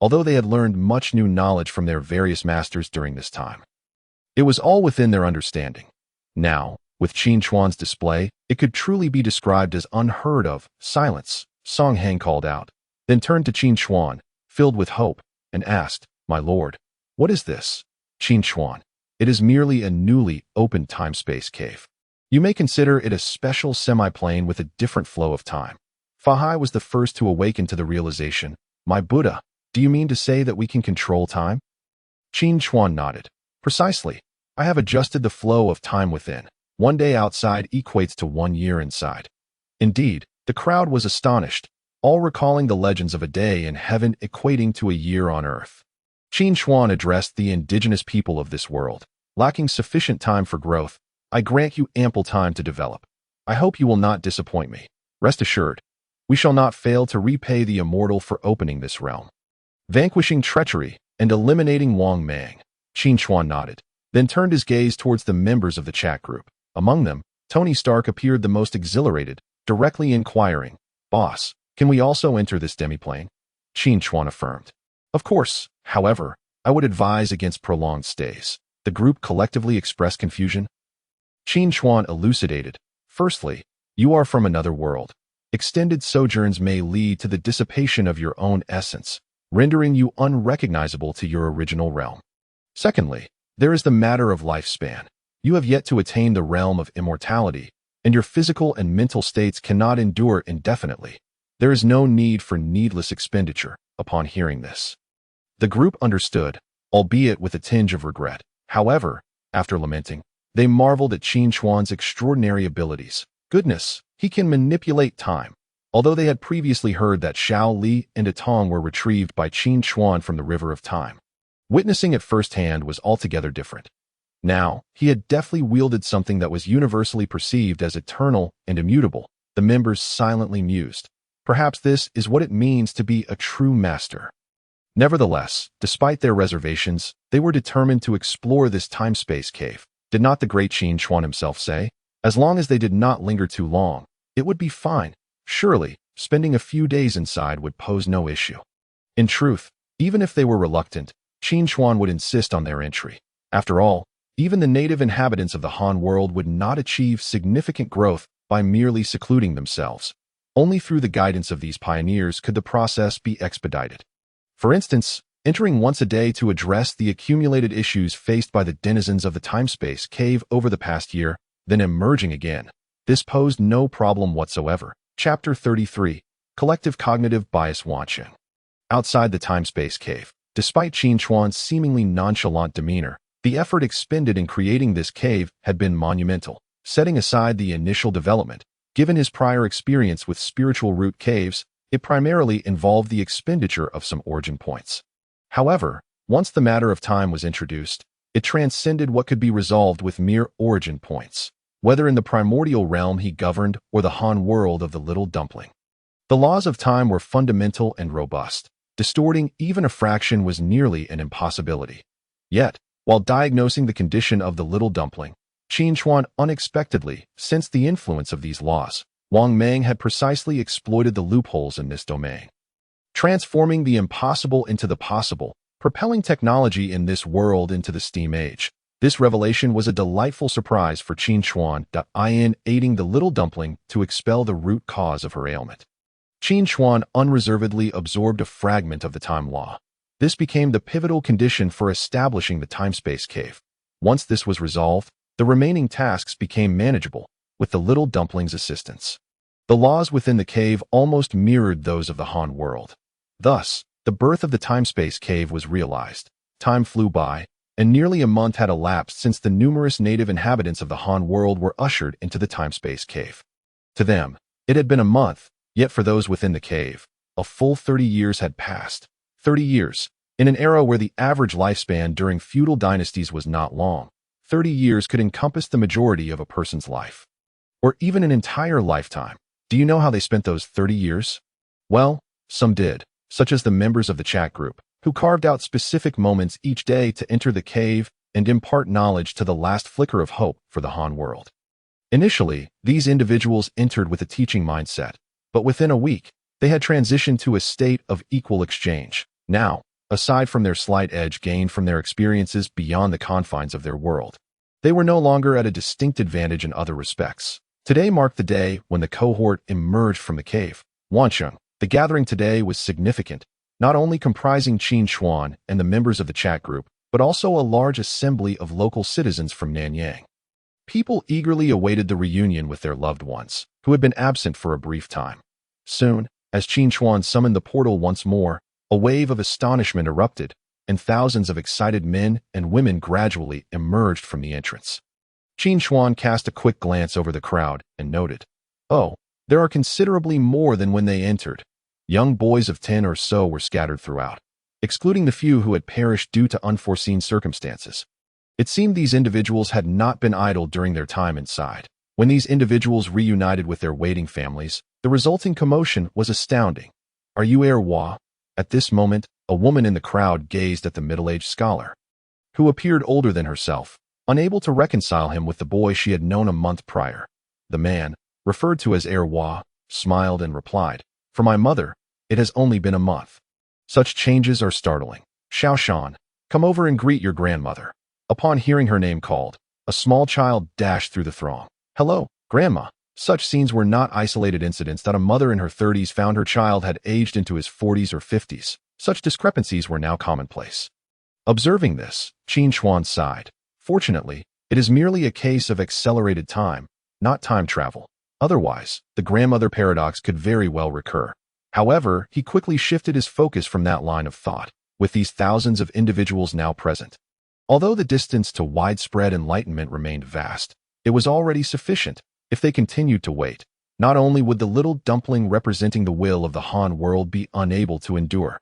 A: although they had learned much new knowledge from their various masters during this time. It was all within their understanding. Now, with Qin Chuan's display, it could truly be described as unheard of. "Silence," Song Heng called out, then turned to Qin Chuan, filled with hope, and asked, "My lord, what is this?" "Qin Chuan, it is merely a newly opened time-space cave. You may consider it a special semi-plane with a different flow of time." Fahai was the first to awaken to the realization. "My Buddha, do you mean to say that we can control time?" Qin Chuan nodded. "Precisely. I have adjusted the flow of time within. 1 day outside equates to 1 year inside." Indeed, the crowd was astonished, all recalling the legends of a day in heaven equating to a year on earth. Qin Chuan addressed the indigenous people of this world. "Lacking sufficient time for growth, I grant you ample time to develop. I hope you will not disappoint me. Rest assured, we shall not fail to repay the immortal for opening this realm." Vanquishing treachery and eliminating Wang Mang, Qin Chuan nodded, then turned his gaze towards the members of the chat group. Among them, Tony Stark appeared the most exhilarated, directly inquiring, "Boss, can we also enter this demiplane?" Qin Chuan affirmed. "Of course, however, I would advise against prolonged stays." The group collectively expressed confusion. Qin Chuan elucidated, "Firstly, you are from another world. Extended sojourns may lead to the dissipation of your own essence, rendering you unrecognizable to your original realm. Secondly, there is the matter of lifespan. You have yet to attain the realm of immortality, and your physical and mental states cannot endure indefinitely. There is no need for needless expenditure." Upon hearing this, the group understood, albeit with a tinge of regret. However, after lamenting, they marveled at Qin Chuan's extraordinary abilities. Goodness, he can manipulate time. Although they had previously heard that Xiao Li and Atong were retrieved by Qin Chuan from the River of Time, witnessing it firsthand was altogether different. Now, he had deftly wielded something that was universally perceived as eternal and immutable. The members silently mused. Perhaps this is what it means to be a true master. Nevertheless, despite their reservations, they were determined to explore this time-space cave. Did not the great Qin Chuan himself say, "As long as they did not linger too long, it would be fine"? Surely, spending a few days inside would pose no issue. In truth, even if they were reluctant, Qin Chuan would insist on their entry. After all, even the native inhabitants of the Han world would not achieve significant growth by merely secluding themselves. Only through the guidance of these pioneers could the process be expedited. For instance, entering once a day to address the accumulated issues faced by the denizens of the time-space cave over the past year, then emerging again. This posed no problem whatsoever. Chapter 33, Collective Cognitive Bias Wancheng. Outside the time-space cave, despite Qin Chuan's seemingly nonchalant demeanor, the effort expended in creating this cave had been monumental. Setting aside the initial development, given his prior experience with spiritual root caves, it primarily involved the expenditure of some origin points. However, once the matter of time was introduced, it transcended what could be resolved with mere origin points, whether in the primordial realm he governed or the Han world of the little dumpling. The laws of time were fundamental and robust. Distorting even a fraction was nearly an impossibility. Yet, while diagnosing the condition of the little dumpling, Qin Chuan unexpectedly sensed the influence of these laws. Wang Meng had precisely exploited the loopholes in this domain, transforming the impossible into the possible, propelling technology in this world into the steam age. This revelation was a delightful surprise for Qin Chuan, aiding the little dumpling to expel the root cause of her ailment. Qin Chuan unreservedly absorbed a fragment of the time law. This became the pivotal condition for establishing the time-space cave. Once this was resolved, the remaining tasks became manageable, with the little dumpling's assistance. The laws within the cave almost mirrored those of the Han world. Thus, the birth of the time-space cave was realized. Time flew by, and nearly a month had elapsed since the numerous native inhabitants of the Han world were ushered into the time-space cave. To them, it had been a month, yet for those within the cave, a full 30 years had passed. 30 years, in an era where the average lifespan during feudal dynasties was not long. 30 years could encompass the majority of a person's life, or even an entire lifetime. Do you know how they spent those 30 years? Well, some did, such as the members of the chat group, who carved out specific moments each day to enter the cave and impart knowledge to the last flicker of hope for the Han world. Initially, these individuals entered with a teaching mindset, but within a week, they had transitioned to a state of equal exchange. Now, aside from their slight edge gained from their experiences beyond the confines of their world, they were no longer at a distinct advantage in other respects. Today marked the day when the cohort emerged from the cave. Hongjun. The gathering today was significant, not only comprising Qin Chuan and the members of the chat group, but also a large assembly of local citizens from Nanyang. People eagerly awaited the reunion with their loved ones, who had been absent for a brief time. Soon, as Qin Chuan summoned the portal once more, a wave of astonishment erupted, and thousands of excited men and women gradually emerged from the entrance. Qin Chuan cast a quick glance over the crowd and noted, "Oh, there are considerably more than when they entered." Young boys of 10 or so were scattered throughout, excluding the few who had perished due to unforeseen circumstances. It seemed these individuals had not been idle during their time inside. When these individuals reunited with their waiting families, the resulting commotion was astounding. "Are you Hua?" At this moment, a woman in the crowd gazed at the middle-aged scholar, who appeared older than herself, unable to reconcile him with the boy she had known a month prior. The man, referred to as Hua, smiled and replied, "For my mother, it has only been a month." Such changes are startling. "Xiaoshan, come over and greet your grandmother." Upon hearing her name called, a small child dashed through the throng. "Hello, Grandma." Such scenes were not isolated incidents that a mother in her 30s found her child had aged into his 40s or 50s. Such discrepancies were now commonplace. Observing this, Qin Chuan sighed. Fortunately, it is merely a case of accelerated time, not time travel. Otherwise, the grandmother paradox could very well recur. However, he quickly shifted his focus from that line of thought, with these thousands of individuals now present. Although the distance to widespread enlightenment remained vast, it was already sufficient. If they continued to wait, not only would the little dumpling representing the will of the Han world be unable to endure,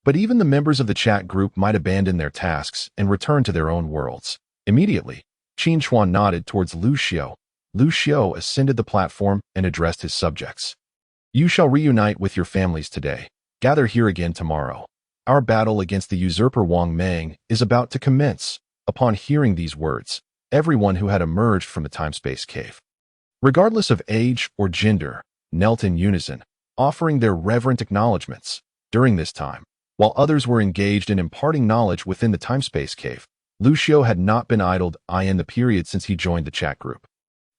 A: but even the members of the chat group might abandon their tasks and return to their own worlds. Immediately, Qin Chuan nodded towards Lu Xiu. Lu Xiu ascended the platform and addressed his subjects. "You shall reunite with your families today. Gather here again tomorrow. Our battle against the usurper Wang Meng is about to commence." Upon hearing these words, everyone who had emerged from the time-space cave, regardless of age or gender, knelt in unison, offering their reverent acknowledgments. During this time, while others were engaged in imparting knowledge within the time-space cave, Lu Xiu had not been idled in the period since he joined the chat group.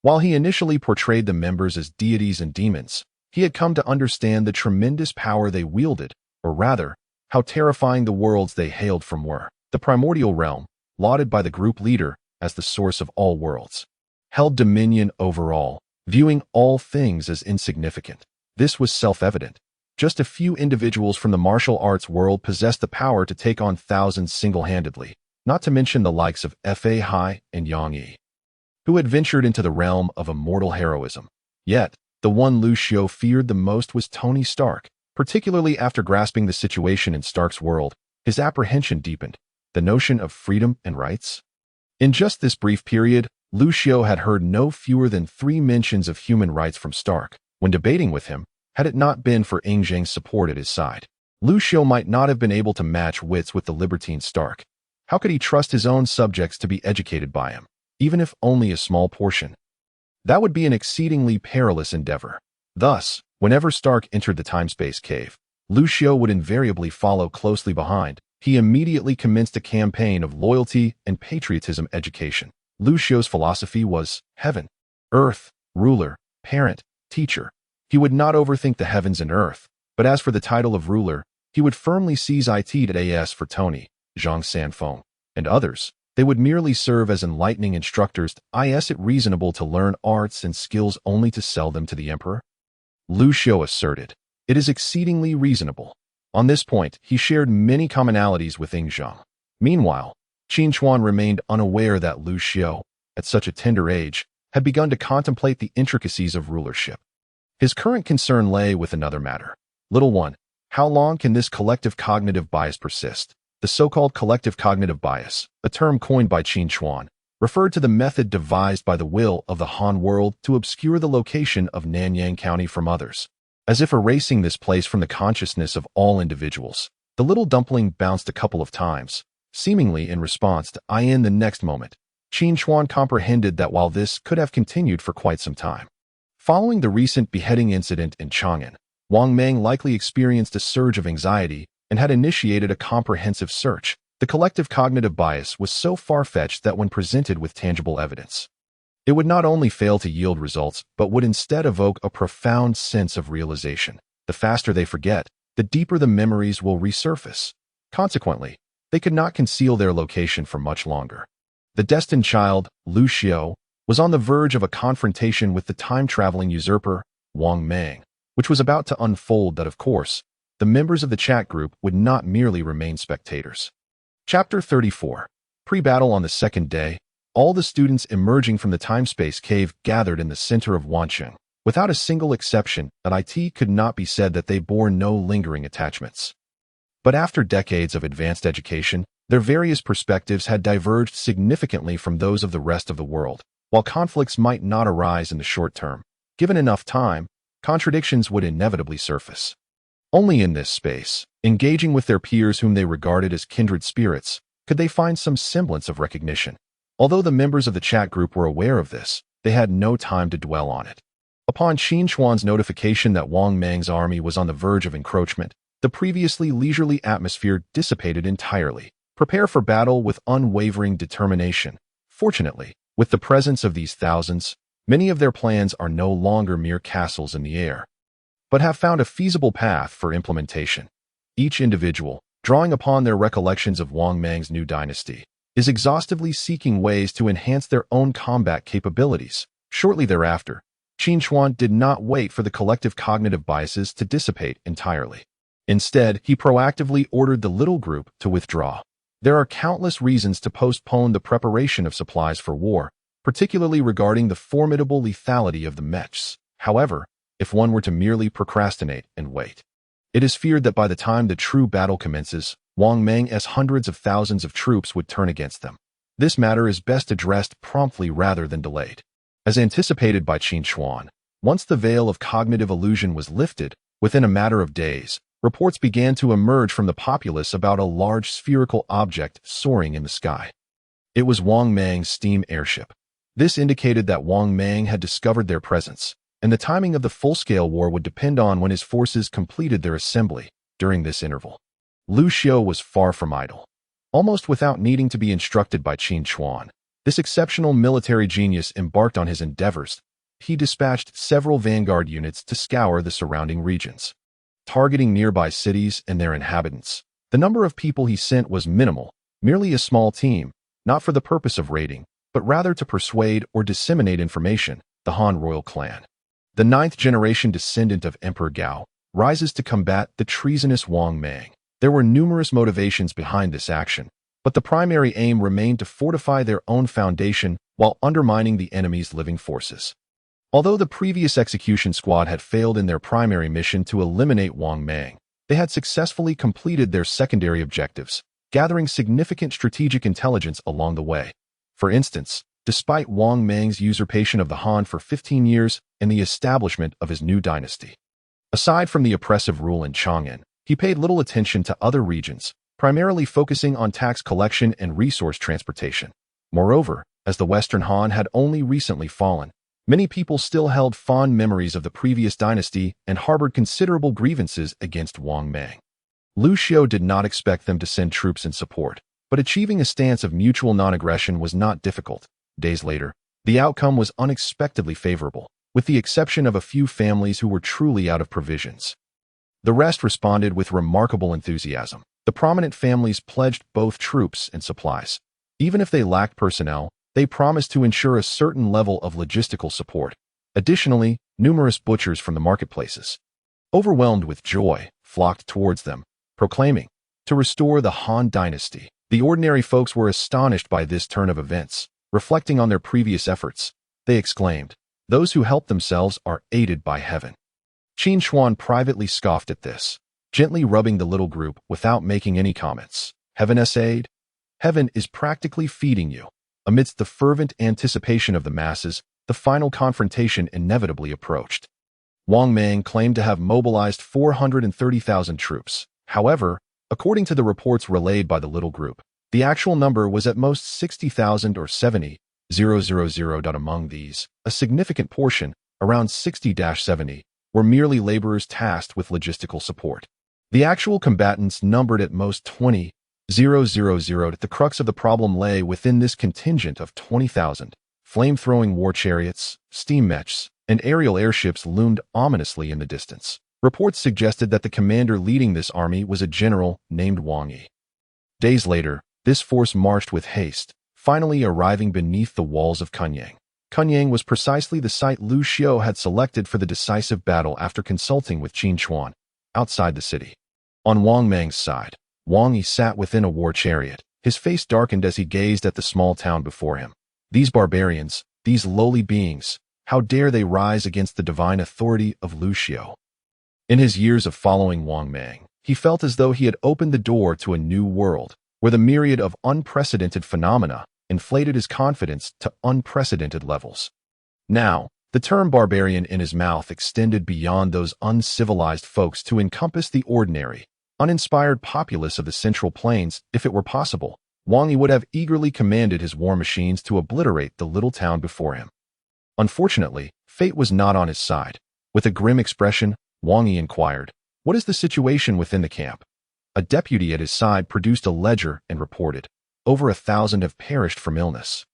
A: While he initially portrayed the members as deities and demons, he had come to understand the tremendous power they wielded, or rather, how terrifying the worlds they hailed from were. The primordial realm, lauded by the group leader as the source of all worlds, held dominion over all, viewing all things as insignificant. This was self-evident. Just a few individuals from the martial arts world possessed the power to take on thousands single-handedly, not to mention the likes of Fa Hai and Yang Yi, who had ventured into the realm of immortal heroism. Yet, the one Lu Xiu feared the most was Tony Stark. Particularly after grasping the situation in Stark's world, his apprehension deepened. The notion of freedom and rights? In just this brief period, Lu Xiu had heard no fewer than 3 mentions of human rights from Stark. When debating with him, had it not been for Ing Zhang's support at his side, Lu Xiu might not have been able to match wits with the libertine Stark. How could he trust his own subjects to be educated by him? even if only a small portion. That would be an exceedingly perilous endeavor. Thus, whenever Stark entered the time-space cave, Lu Xiao would invariably follow closely behind. He immediately commenced a campaign of loyalty and patriotism education. Lu Xiao's philosophy was heaven, earth, ruler, parent, teacher. He would not overthink the heavens and earth, but as for the title of ruler, he would firmly seize it for Tony, Zhang Sanfeng, and others. They would merely serve as enlightening instructors. Is it reasonable to learn arts and skills only to sell them to the emperor? Lu Xiao asserted, it is exceedingly reasonable. On this point, he shared many commonalities with Ying Zhang. Meanwhile, Qin Chuan remained unaware that Lu Xiao, at such a tender age, had begun to contemplate the intricacies of rulership. His current concern lay with another matter. Little one, how long can this collective cognitive bias persist? The so-called collective cognitive bias, a term coined by Qin Chuan, referred to the method devised by the will of the Han world to obscure the location of Nanyang County from others. As if erasing this place from the consciousness of all individuals, the little dumpling bounced a couple of times, seemingly in response to in the next moment. Qin Chuan comprehended that while this could have continued for quite some time. Following the recent beheading incident in Chang'an, Wang Mang likely experienced a surge of anxiety and had initiated a comprehensive search. The collective cognitive bias was so far-fetched that when presented with tangible evidence, it would not only fail to yield results, but would instead evoke a profound sense of realization. The faster they forget, the deeper the memories will resurface. Consequently, they could not conceal their location for much longer. The destined child, Lu Xiao, was on the verge of a confrontation with the time-traveling usurper, Wang Mang, which was about to unfold that, of course, the members of the chat group would not merely remain spectators. Chapter 34. Pre-battle. On the second day, all the students emerging from the time-space cave gathered in the center of Hongjun. Without a single exception, it could not be said that they bore no lingering attachments. But after decades of advanced education, their various perspectives had diverged significantly from those of the rest of the world. While conflicts might not arise in the short term, given enough time, contradictions would inevitably surface. Only in this space, engaging with their peers whom they regarded as kindred spirits, could they find some semblance of recognition. Although the members of the chat group were aware of this, they had no time to dwell on it. Upon Qin Chuan's notification that Wang Mang's army was on the verge of encroachment, the previously leisurely atmosphere dissipated entirely. Prepare for battle with unwavering determination. Fortunately, with the presence of these thousands, many of their plans are no longer mere castles in the air, but have found a feasible path for implementation. Each individual, drawing upon their recollections of Wang Mang's new dynasty, is exhaustively seeking ways to enhance their own combat capabilities. Shortly thereafter, Qin Chuan did not wait for the collective cognitive biases to dissipate entirely. Instead, he proactively ordered the little group to withdraw. There are countless reasons to postpone the preparation of supplies for war, particularly regarding the formidable lethality of the mechs. However, if one were to merely procrastinate and wait, it is feared that by the time the true battle commences, Wang Mang's hundreds of thousands of troops would turn against them. This matter is best addressed promptly rather than delayed. As anticipated by Qin Chuan, once the veil of cognitive illusion was lifted, within a matter of days, reports began to emerge from the populace about a large spherical object soaring in the sky. It was Wang Mang's steam airship. This indicated that Wang Mang had discovered their presence, and the timing of the full-scale war would depend on when his forces completed their assembly. During this interval, Lu Xiao was far from idle. Almost without needing to be instructed by Qin Chuan, this exceptional military genius embarked on his endeavors. He dispatched several vanguard units to scour the surrounding regions, targeting nearby cities and their inhabitants. The number of people he sent was minimal, merely a small team, not for the purpose of raiding, but rather to persuade or disseminate information. The Han royal clan, the ninth-generation descendant of Emperor Gao, rises to combat the treasonous Wang Mang. There were numerous motivations behind this action, but the primary aim remained to fortify their own foundation while undermining the enemy's living forces. Although the previous execution squad had failed in their primary mission to eliminate Wang Mang, they had successfully completed their secondary objectives, gathering significant strategic intelligence along the way. For instance, despite Wang Mang's usurpation of the Han for 15 years and the establishment of his new dynasty, aside from the oppressive rule in Chang'an, he paid little attention to other regions, primarily focusing on tax collection and resource transportation. Moreover, As the Western Han had only recently fallen, many people still held fond memories of the previous dynasty and harbored considerable grievances against Wang Mang. Lu Xiu did not expect them to send troops in support, but achieving a stance of mutual non-aggression was not difficult. Days later, the outcome was unexpectedly favorable, with the exception of a few families who were truly out of provisions. The rest responded with remarkable enthusiasm. The prominent families pledged both troops and supplies. Even if they lacked personnel, they promised to ensure a certain level of logistical support. Additionally, numerous butchers from the marketplaces, overwhelmed with joy, flocked towards them, proclaiming, "To restore the Han dynasty." The ordinary folks were astonished by this turn of events. Reflecting on their previous efforts, they exclaimed, "Those who help themselves are aided by heaven." Qin Chuan privately scoffed at this, gently rubbing the little group without making any comments. Heaven's aid? Heaven is practically feeding you. Amidst the fervent anticipation of the masses, the final confrontation inevitably approached. Wang Mang claimed to have mobilized 430,000 troops. However, according to the reports relayed by the little group, the actual number was at most 60,000 or 70,000. Among these, a significant portion, around 60-70, were merely laborers tasked with logistical support. The actual combatants numbered at most 20,000. The crux of the problem lay within this contingent of 20,000. Flame-throwing war chariots, steam mechs, and aerial airships loomed ominously in the distance. Reports suggested that the commander leading this army was a general named Wang Yi. Days later, this force marched with haste, finally arriving beneath the walls of Kunyang. Kunyang was precisely the site Lu Xiu had selected for the decisive battle after consulting with Qin Chuan, outside the city. On Wang Mang's side, Wang Yi sat within a war chariot. His face darkened as he gazed at the small town before him. These barbarians, these lowly beings, how dare they rise against the divine authority of Lu Xiu? In his years of following Wang Mang, he felt as though he had opened the door to a new world, where the myriad of unprecedented phenomena inflated his confidence to unprecedented levels. Now, the term barbarian in his mouth extended beyond those uncivilized folks to encompass the ordinary, uninspired populace of the Central Plains. If it were possible, Wang Yi would have eagerly commanded his war machines to obliterate the little town before him. Unfortunately, fate was not on his side. With a grim expression, Wang Yi inquired, "What is the situation within the camp?" A deputy at his side produced a ledger and reported, "Over 1,000 have perished from illness,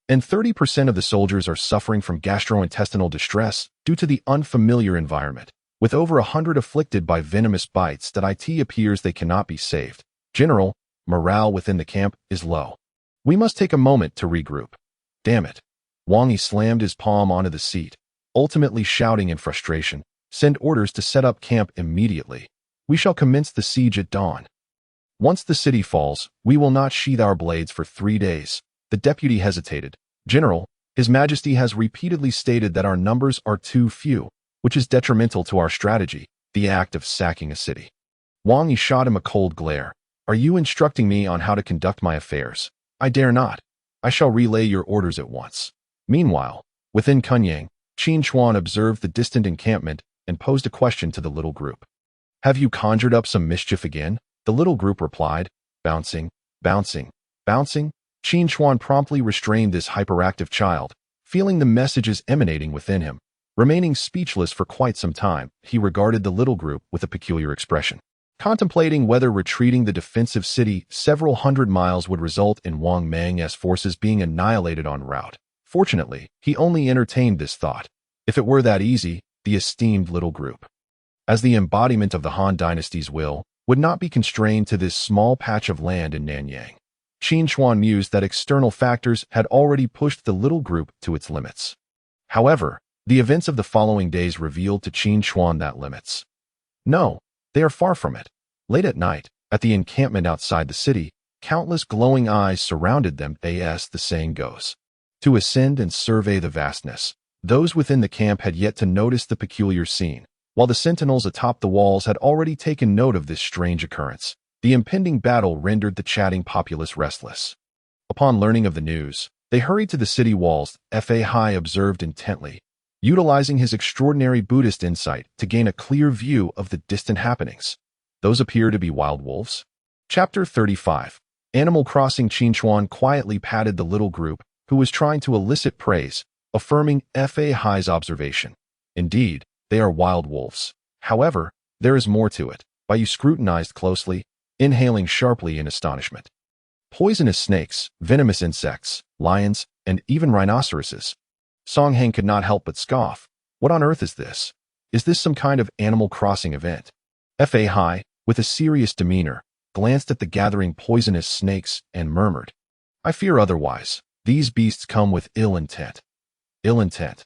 A: and 30% of the soldiers are suffering from gastrointestinal distress due to the unfamiliar environment. With over 100 afflicted by venomous bites that it appears they cannot be saved. General, morale within the camp is low. We must take a moment to regroup." Damn it. Wang Yi slammed his palm onto the seat, ultimately shouting in frustration, "Send orders to set up camp immediately. We shall commence the siege at dawn. Once the city falls, we will not sheathe our blades for 3 days." The deputy hesitated. "General, His Majesty has repeatedly stated that our numbers are too few, which is detrimental to our strategy, the act of sacking a city." Wang Yi shot him a cold glare. "Are you instructing me on how to conduct my affairs? I dare not. I shall relay your orders at once." Meanwhile, within Kunyang, Qin Chuan observed the distant encampment and posed a question to the little group. "Have you conjured up some mischief again?" The little group replied, "Bouncing, bouncing, bouncing." Qin Chuan promptly restrained this hyperactive child, feeling the messages emanating within him. Remaining speechless for quite some time, he regarded the little group with a peculiar expression. Contemplating whether retreating the defensive city several hundred miles would result in Wang Mang's forces being annihilated en route. Fortunately, he only entertained this thought. If it were that easy, the esteemed little group, as the embodiment of the Han dynasty's will, would not be constrained to this small patch of land in Nanyang. Qin Chuan mused that external factors had already pushed the little group to its limits. However, the events of the following days revealed to Qin Chuan that limits. No, they are far from it. Late at night, at the encampment outside the city, countless glowing eyes surrounded them. As the saying goes, to ascend and survey the vastness. Those within the camp had yet to notice the peculiar scene, while the sentinels atop the walls had already taken note of this strange occurrence. The impending battle rendered the chatting populace restless. Upon learning of the news, they hurried to the city walls. Fa Hai observed intently, utilizing his extraordinary Buddhist insight to gain a clear view of the distant happenings. Those appear to be wild wolves. Chapter 35. Animal Crossing. Qin Chuan quietly patted the little group, who was trying to elicit praise, affirming Fa Hai's observation. Indeed, they are wild wolves. However, there is more to it. Bai scrutinized closely, inhaling sharply in astonishment. Poisonous snakes, venomous insects, lions, and even rhinoceroses. Song Heng could not help but scoff. What on earth is this? Is this some kind of animal crossing event? Fa Hai, with a serious demeanor, glanced at the gathering poisonous snakes and murmured, I fear otherwise. These beasts come with ill intent. Ill intent.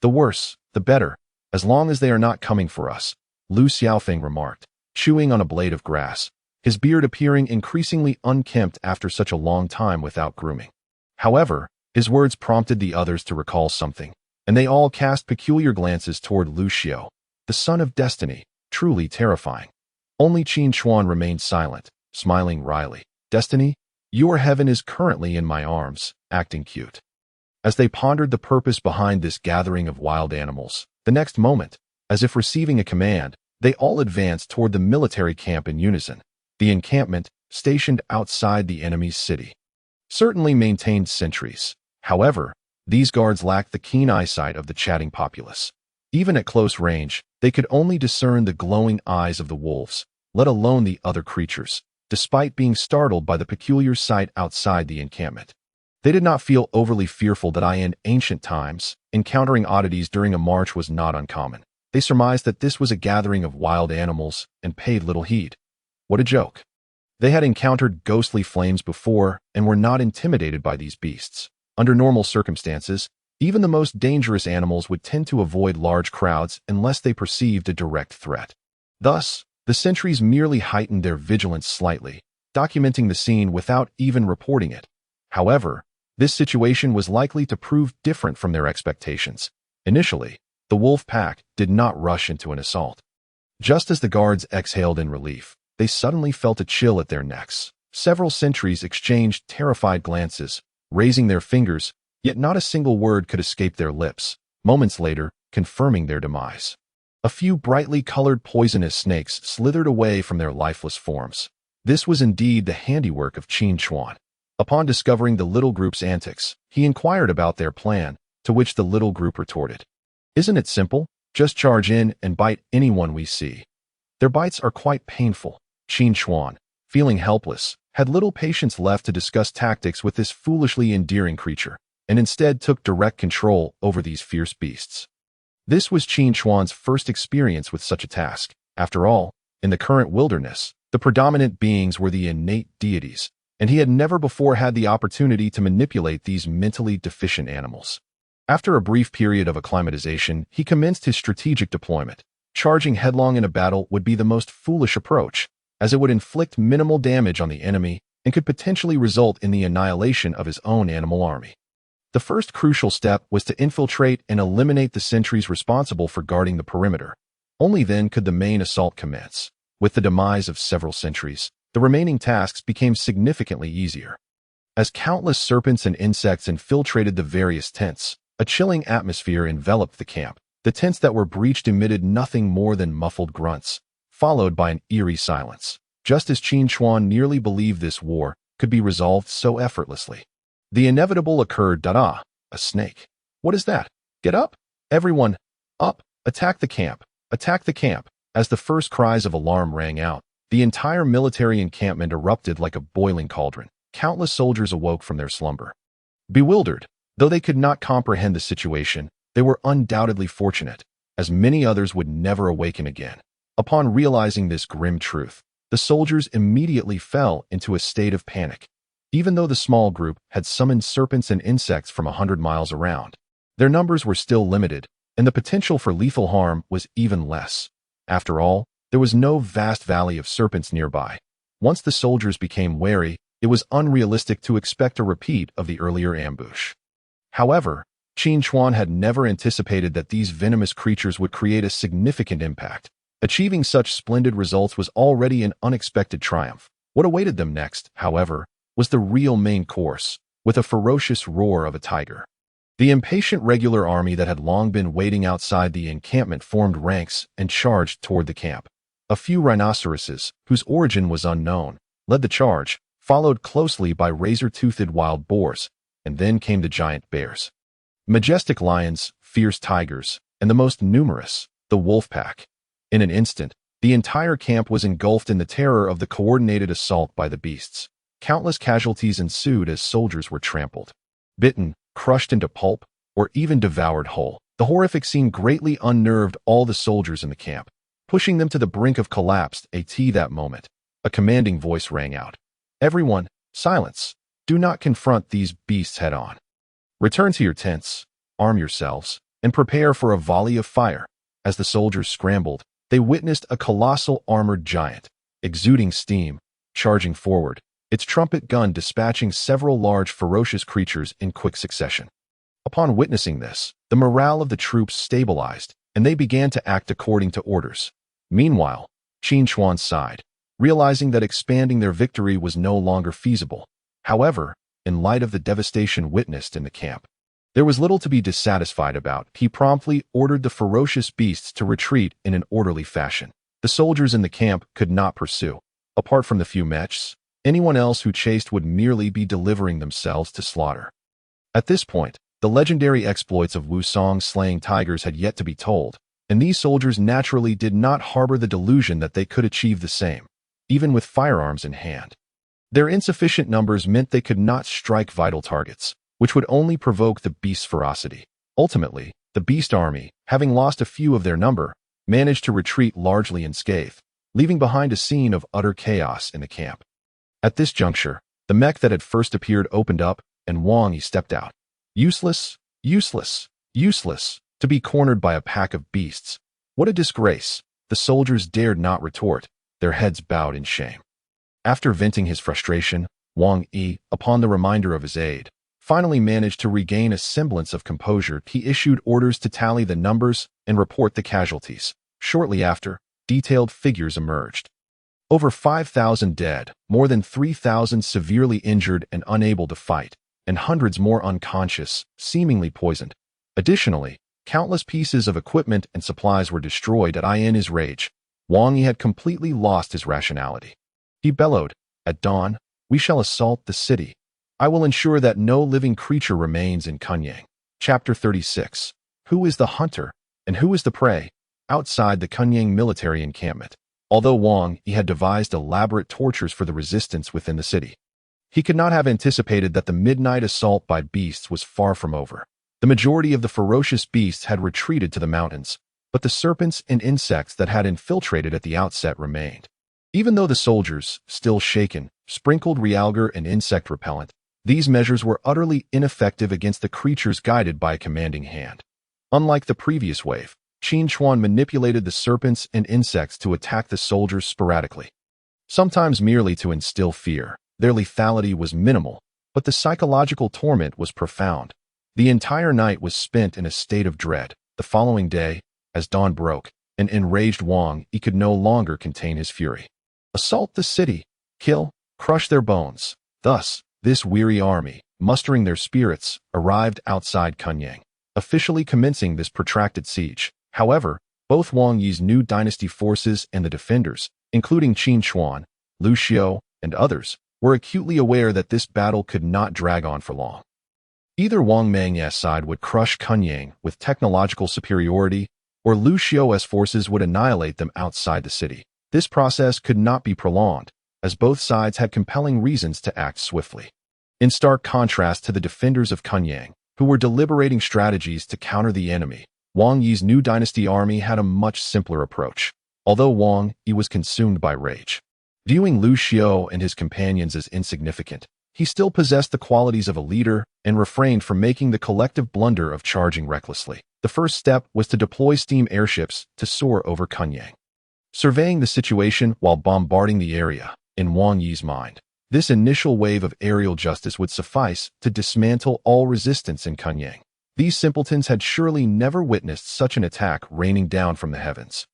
A: The worse, the better, as long as they are not coming for us, Lu Xiaofeng remarked, chewing on a blade of grass, his beard appearing increasingly unkempt after such a long time without grooming. However, his words prompted the others to recall something, and they all cast peculiar glances toward Lu Xiao, the son of destiny, truly terrifying. Only Qin Chuan remained silent, smiling wryly. Destiny, your heaven is currently in my arms, acting cute. As they pondered the purpose behind this gathering of wild animals, the next moment, as if receiving a command, they all advanced toward the military camp in unison. The encampment, stationed outside the enemy's city, certainly maintained sentries. However, these guards lacked the keen eyesight of the chatting populace. Even at close range, they could only discern the glowing eyes of the wolves, let alone the other creatures, despite being startled by the peculiar sight outside the encampment. They did not feel overly fearful that in ancient times, encountering oddities during a march was not uncommon. They surmised that this was a gathering of wild animals and paid little heed. What a joke. They had encountered ghostly flames before and were not intimidated by these beasts. Under normal circumstances, even the most dangerous animals would tend to avoid large crowds unless they perceived a direct threat. Thus, the sentries merely heightened their vigilance slightly, documenting the scene without even reporting it. However, this situation was likely to prove different from their expectations. Initially, the wolf pack did not rush into an assault. Just as the guards exhaled in relief, they suddenly felt a chill at their necks. Several sentries exchanged terrified glances, raising their fingers, yet not a single word could escape their lips, moments later, confirming their demise. A few brightly colored poisonous snakes slithered away from their lifeless forms. This was indeed the handiwork of Qin Chuan. Upon discovering the little group's antics, he inquired about their plan, to which the little group retorted, Isn't it simple? Just charge in and bite anyone we see. Their bites are quite painful. Qin Chuan, feeling helpless, had little patience left to discuss tactics with this foolishly endearing creature, and instead took direct control over these fierce beasts. This was Qin Chuan's first experience with such a task. After all, in the current wilderness, the predominant beings were the innate deities, and he had never before had the opportunity to manipulate these mentally deficient animals. After a brief period of acclimatization, he commenced his strategic deployment. Charging headlong in a battle would be the most foolish approach, as it would inflict minimal damage on the enemy and could potentially result in the annihilation of his own animal army. The first crucial step was to infiltrate and eliminate the sentries responsible for guarding the perimeter. Only then could the main assault commence. With the demise of several sentries, the remaining tasks became significantly easier. As countless serpents and insects infiltrated the various tents, a chilling atmosphere enveloped the camp. The tents that were breached emitted nothing more than muffled grunts, followed by an eerie silence, just as Qin Chuan nearly believed this war could be resolved so effortlessly. The inevitable occurred. A snake. What is that? Get up! Everyone, up! Attack the camp! Attack the camp! As the first cries of alarm rang out, the entire military encampment erupted like a boiling cauldron. Countless soldiers awoke from their slumber. Bewildered, though they could not comprehend the situation, they were undoubtedly fortunate, as many others would never awaken again. Upon realizing this grim truth, the soldiers immediately fell into a state of panic. Even though the small group had summoned serpents and insects from 100 miles around, their numbers were still limited, and the potential for lethal harm was even less. After all, there was no vast valley of serpents nearby. Once the soldiers became wary, it was unrealistic to expect a repeat of the earlier ambush. However, Qin Chuan had never anticipated that these venomous creatures would create a significant impact. Achieving such splendid results was already an unexpected triumph. What awaited them next, however, was the real main course, with a ferocious roar of a tiger. The impatient regular army that had long been waiting outside the encampment formed ranks and charged toward the camp. A few rhinoceroses, whose origin was unknown, led the charge, followed closely by razor-toothed wild boars, and then came the giant bears. Majestic lions, fierce tigers, and the most numerous, the wolf pack. In an instant, the entire camp was engulfed in the terror of the coordinated assault by the beasts. Countless casualties ensued as soldiers were trampled, bitten, crushed into pulp, or even devoured whole. The horrific scene greatly unnerved all the soldiers in the camp, pushing them to the brink of collapse. That moment, a commanding voice rang out. Everyone, silence. Do not confront these beasts head-on. Return to your tents, arm yourselves, and prepare for a volley of fire. As the soldiers scrambled, they witnessed a colossal armored giant, exuding steam, charging forward, its trumpet gun dispatching several large ferocious creatures in quick succession. Upon witnessing this, the morale of the troops stabilized, and they began to act according to orders. Meanwhile, Qin Chuan sighed, realizing that expanding their victory was no longer feasible. However, in light of the devastation witnessed in the camp, there was little to be dissatisfied about. He promptly ordered the ferocious beasts to retreat in an orderly fashion. The soldiers in the camp could not pursue. Apart from the few mechs, anyone else who chased would merely be delivering themselves to slaughter. At this point, the legendary exploits of Wusong slaying tigers had yet to be told, and these soldiers naturally did not harbor the delusion that they could achieve the same, even with firearms in hand. Their insufficient numbers meant they could not strike vital targets, which would only provoke the beast's ferocity. Ultimately, the beast army, having lost a few of their number, managed to retreat largely unscathed, leaving behind a scene of utter chaos in the camp. At this juncture, the mech that had first appeared opened up, and Wang Yi stepped out. Useless, useless, useless, to be cornered by a pack of beasts. What a disgrace! The soldiers dared not retort, their heads bowed in shame. After venting his frustration, Wang Yi, upon the reminder of his aid, finally managed to regain a semblance of composure. He issued orders to tally the numbers and report the casualties. Shortly after, detailed figures emerged. Over 5,000 dead, more than 3,000 severely injured and unable to fight, and hundreds more unconscious, seemingly poisoned. Additionally, countless pieces of equipment and supplies were destroyed. In his rage, Wang Yi had completely lost his rationality. He bellowed, "At dawn, we shall assault the city. I will ensure that no living creature remains in Kunyang." Chapter 36. Who is the hunter, and who is the prey? Outside the Kunyang military encampment. Although Wang Yi had devised elaborate tortures for the resistance within the city, he could not have anticipated that the midnight assault by beasts was far from over. The majority of the ferocious beasts had retreated to the mountains, but the serpents and insects that had infiltrated at the outset remained. Even though the soldiers, still shaken, sprinkled realgar and insect repellent, these measures were utterly ineffective against the creatures guided by a commanding hand. Unlike the previous wave, Qin Chuan manipulated the serpents and insects to attack the soldiers sporadically, sometimes merely to instill fear. Their lethality was minimal, but the psychological torment was profound. The entire night was spent in a state of dread. The following day, as dawn broke, an enraged Wang Yi could no longer contain his fury. Assault the city, kill, crush their bones. Thus, this weary army, mustering their spirits, arrived outside Kunyang, officially commencing this protracted siege. However, both Wang Yi's new dynasty forces and the defenders, including Qin Chuan, Lu Xiu, and others, were acutely aware that this battle could not drag on for long. Either Wang Meng's side would crush Kunyang with technological superiority, or Lu Xiu's forces would annihilate them outside the city. This process could not be prolonged, as both sides had compelling reasons to act swiftly. In stark contrast to the defenders of Kunyang, who were deliberating strategies to counter the enemy, Wang Yi's new dynasty army had a much simpler approach. Although Wang Yi was consumed by rage, viewing Lu Xiu and his companions as insignificant, he still possessed the qualities of a leader and refrained from making the collective blunder of charging recklessly. The first step was to deploy steam airships to soar over Kunyang, surveying the situation while bombarding the area. In Wang Yi's mind, this initial wave of aerial justice would suffice to dismantle all resistance in Kunyang. These simpletons had surely never witnessed such an attack raining down from the heavens.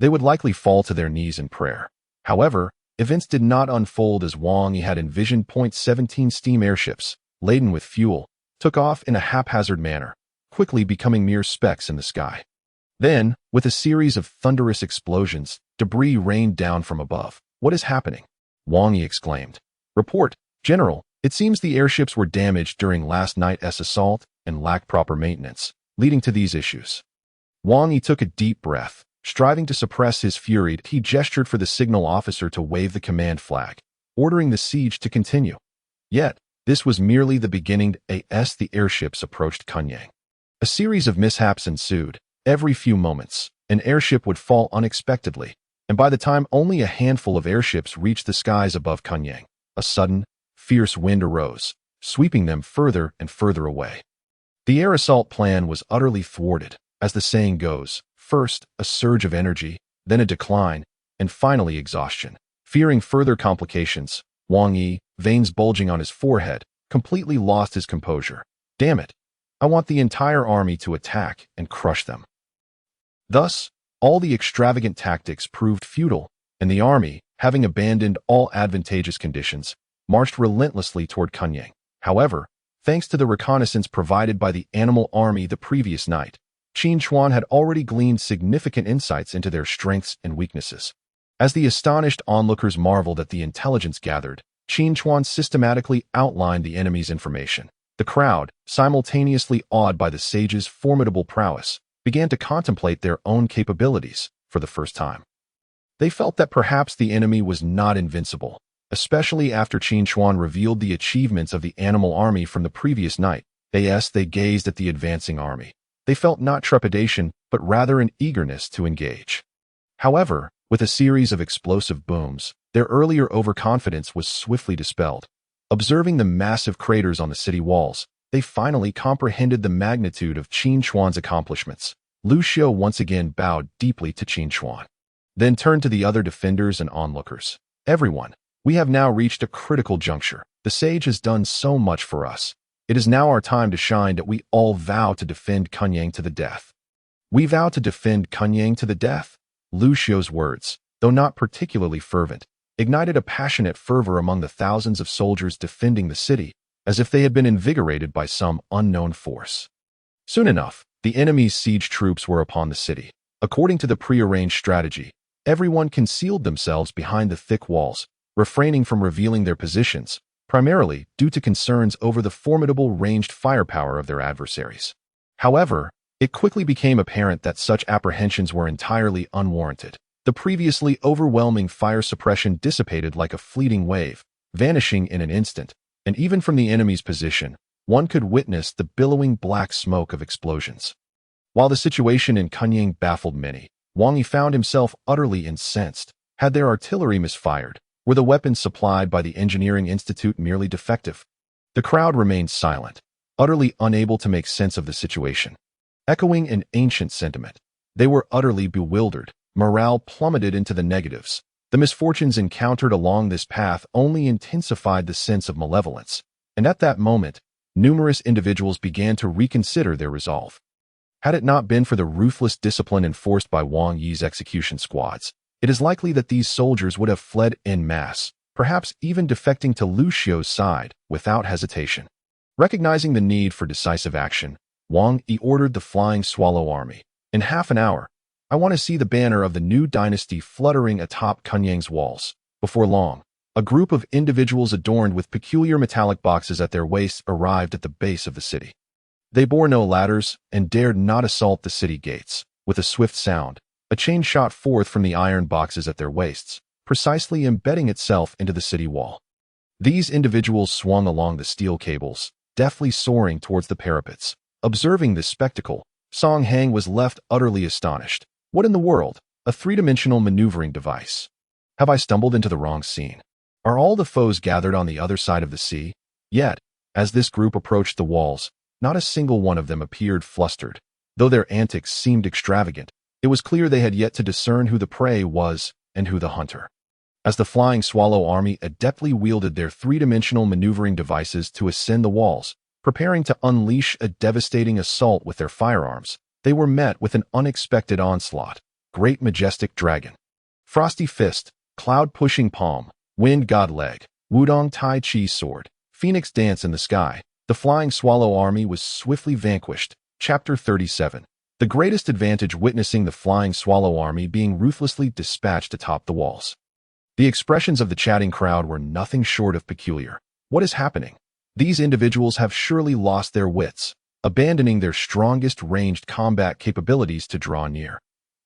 A: They would likely fall to their knees in prayer. However, events did not unfold as Wang Yi had envisioned. 17 steam airships, laden with fuel, took off in a haphazard manner, quickly becoming mere specks in the sky. Then, with a series of thunderous explosions, debris rained down from above. "What is happening?" Wang Yi exclaimed. "Report, General," It seems the airships were damaged during last night's assault and lacked proper maintenance, leading to these issues. Wang Yi took a deep breath. Striving to suppress his fury, he gestured for the signal officer to wave the command flag, ordering the siege to continue. Yet, this was merely the beginning as the airships approached Kunyang. A series of mishaps ensued. Every few moments, an airship would fall unexpectedly, and by the time only a handful of airships reached the skies above Kunyang, a sudden, fierce wind arose, sweeping them further and further away. The air assault plan was utterly thwarted. As the saying goes, first a surge of energy, then a decline, and finally exhaustion. Fearing further complications, Wang Yi, veins bulging on his forehead, completely lost his composure. Damn it! I want the entire army to attack and crush them. Thus, all the extravagant tactics proved futile, and the army, having abandoned all advantageous conditions, marched relentlessly toward Kunyang. However, thanks to the reconnaissance provided by the animal army the previous night, Qin Chuan had already gleaned significant insights into their strengths and weaknesses. As the astonished onlookers marveled at the intelligence gathered, Qin Chuan systematically outlined the enemy's information. The crowd, simultaneously awed by the sage's formidable prowess, began to contemplate their own capabilities for the first time. They felt that perhaps the enemy was not invincible, especially after Qin Chuan revealed the achievements of the animal army from the previous night. They gazed at the advancing army. They felt not trepidation, but rather an eagerness to engage. However, with a series of explosive booms, their earlier overconfidence was swiftly dispelled. Observing the massive craters on the city walls, they finally comprehended the magnitude of Qin Chuan's accomplishments. Lu Xiu once again bowed deeply to Qin Chuan, then turned to the other defenders and onlookers. Everyone, we have now reached a critical juncture. The sage has done so much for us. It is now our time to shine that we all vow to defend Kunyang to the death. We vow to defend Kunyang to the death. Lu Xiu's words, though not particularly fervent, ignited a passionate fervor among the thousands of soldiers defending the city, as if they had been invigorated by some unknown force. Soon enough, the enemy's siege troops were upon the city. According to the prearranged strategy, everyone concealed themselves behind the thick walls, refraining from revealing their positions, primarily due to concerns over the formidable ranged firepower of their adversaries. However, it quickly became apparent that such apprehensions were entirely unwarranted. The previously overwhelming fire suppression dissipated like a fleeting wave, vanishing in an instant, and even from the enemy's position, one could witness the billowing black smoke of explosions. While the situation in Kunyang baffled many, Wang Yi found himself utterly incensed. Had their artillery misfired? Were the weapons supplied by the Engineering Institute merely defective? The crowd remained silent, utterly unable to make sense of the situation. Echoing an ancient sentiment, they were utterly bewildered. Morale plummeted into the negatives. The misfortunes encountered along this path only intensified the sense of malevolence, and at that moment, numerous individuals began to reconsider their resolve. Had it not been for the ruthless discipline enforced by Wang Yi's execution squads, it is likely that these soldiers would have fled en masse, perhaps even defecting to Lu Xiu's side without hesitation. Recognizing the need for decisive action, Wang Yi ordered the Flying Swallow Army. In half an hour, I want to see the banner of the new dynasty fluttering atop Kunyang's walls. Before long, a group of individuals adorned with peculiar metallic boxes at their waists arrived at the base of the city. They bore no ladders and dared not assault the city gates. With a swift sound, a chain shot forth from the iron boxes at their waists, precisely embedding itself into the city wall. These individuals swung along the steel cables, deftly soaring towards the parapets. Observing this spectacle, Song Hang was left utterly astonished. What in the world? A three-dimensional maneuvering device. Have I stumbled into the wrong scene? Are all the foes gathered on the other side of the sea? Yet, as this group approached the walls, not a single one of them appeared flustered. Though their antics seemed extravagant, it was clear they had yet to discern who the prey was and who the hunter. As the Flying Swallow Army adeptly wielded their three-dimensional maneuvering devices to ascend the walls, preparing to unleash a devastating assault with their firearms, they were met with an unexpected onslaught. Great Majestic Dragon, Frosty Fist, Cloud-Pushing Palm, Wind God Leg, Wudong Tai Chi Sword, Phoenix Dance in the Sky. The Flying Swallow Army was swiftly vanquished. Chapter 37. The greatest advantage witnessing the Flying Swallow Army being ruthlessly dispatched atop the walls. The expressions of the chatting crowd were nothing short of peculiar. What is happening? These individuals have surely lost their wits, abandoning their strongest ranged combat capabilities to draw near.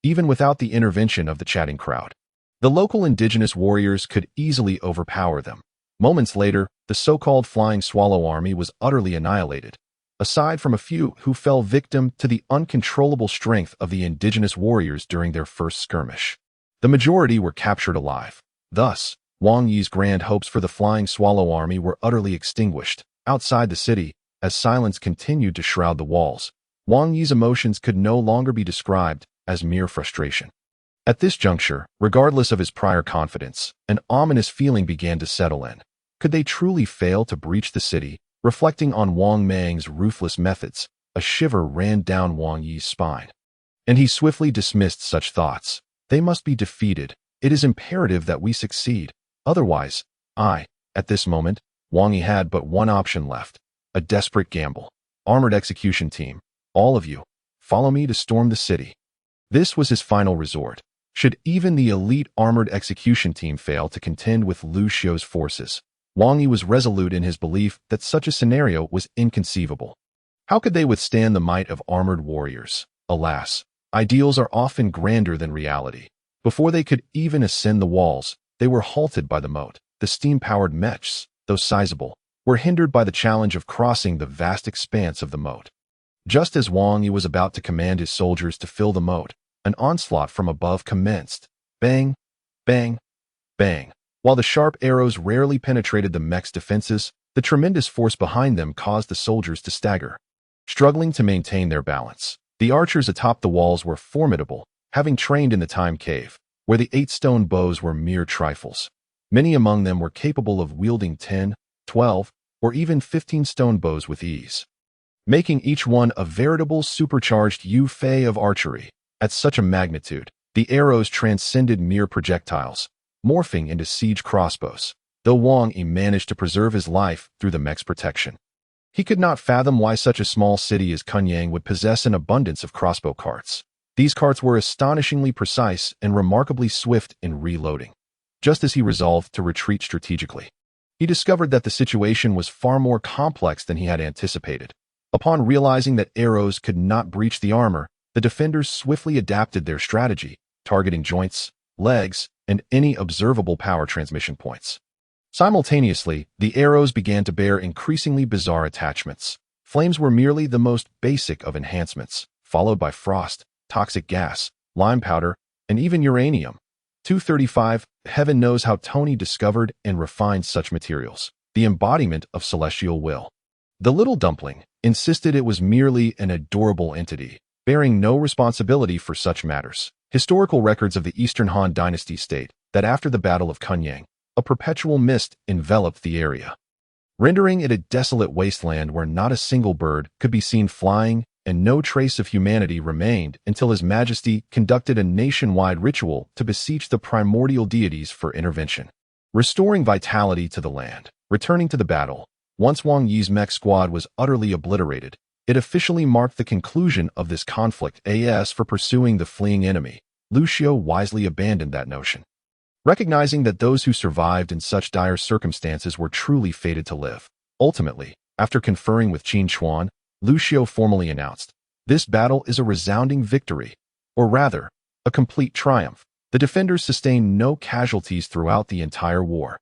A: Even without the intervention of the chatting crowd, the local indigenous warriors could easily overpower them. Moments later, the so-called Flying Swallow army was utterly annihilated, aside from a few who fell victim to the uncontrollable strength of the indigenous warriors during their first skirmish. The majority were captured alive. Thus, Wang Yi's grand hopes for the Flying Swallow army were utterly extinguished. Outside the city, as silence continued to shroud the walls, Wang Yi's emotions could no longer be described as mere frustration. At this juncture, regardless of his prior confidence, an ominous feeling began to settle in. Could they truly fail to breach the city? Reflecting on Wang Mang's ruthless methods, a shiver ran down Wang Yi's spine. And he swiftly dismissed such thoughts. They must be defeated. It is imperative that we succeed. Otherwise, at this moment, Wang Yi had but one option left. A desperate gamble. Armored execution team, all of you, follow me to storm the city. This was his final resort. Should even the elite armored execution team fail to contend with Lu Xiu's forces, Wang Yi was resolute in his belief that such a scenario was inconceivable. How could they withstand the might of armored warriors? Alas, ideals are often grander than reality. Before they could even ascend the walls, they were halted by the moat. The steam-powered mechs, though sizable, were hindered by the challenge of crossing the vast expanse of the moat. Just as Wang Yi was about to command his soldiers to fill the moat, an onslaught from above commenced. Bang, bang, bang. While the sharp arrows rarely penetrated the mech's defenses, the tremendous force behind them caused the soldiers to stagger. Struggling to maintain their balance, the archers atop the walls were formidable, having trained in the time cave, where the 8 stone bows were mere trifles. Many among them were capable of wielding 10, 12, or even 15 stone bows with ease, making each one a veritable supercharged Yu-Fei of archery. At such a magnitude, the arrows transcended mere projectiles, morphing into siege crossbows, though Wang Yi managed to preserve his life through the mech's protection. He could not fathom why such a small city as Kunyang would possess an abundance of crossbow carts. These carts were astonishingly precise and remarkably swift in reloading. Just as he resolved to retreat strategically, he discovered that the situation was far more complex than he had anticipated. Upon realizing that arrows could not breach the armor, the defenders swiftly adapted their strategy, targeting joints, legs, and any observable power transmission points. Simultaneously, the arrows began to bear increasingly bizarre attachments. Flames were merely the most basic of enhancements, followed by frost, toxic gas, lime powder, and even uranium. 235, heaven knows how Tony discovered and refined such materials, the embodiment of celestial will. The little dumpling insisted it was merely an adorable entity, bearing no responsibility for such matters. Historical records of the Eastern Han Dynasty state that after the Battle of Kunyang, a perpetual mist enveloped the area, rendering it a desolate wasteland where not a single bird could be seen flying and no trace of humanity remained until His Majesty conducted a nationwide ritual to beseech the primordial deities for intervention, restoring vitality to the land. Returning to the battle, once Wang Yi's mech squad was utterly obliterated, it officially marked the conclusion of this conflict. As for pursuing the fleeing enemy, Lu Xiu wisely abandoned that notion, recognizing that those who survived in such dire circumstances were truly fated to live. Ultimately, after conferring with Qin Chuan, Lu Xiu formally announced, "This battle is a resounding victory, or rather, a complete triumph." The defenders sustained no casualties throughout the entire war,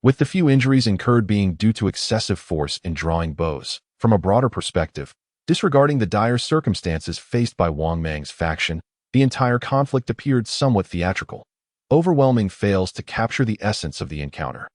A: with the few injuries incurred being due to excessive force in drawing bows. From a broader perspective, disregarding the dire circumstances faced by Wang Mang's faction, the entire conflict appeared somewhat theatrical. Overwhelming fails to capture the essence of the encounter.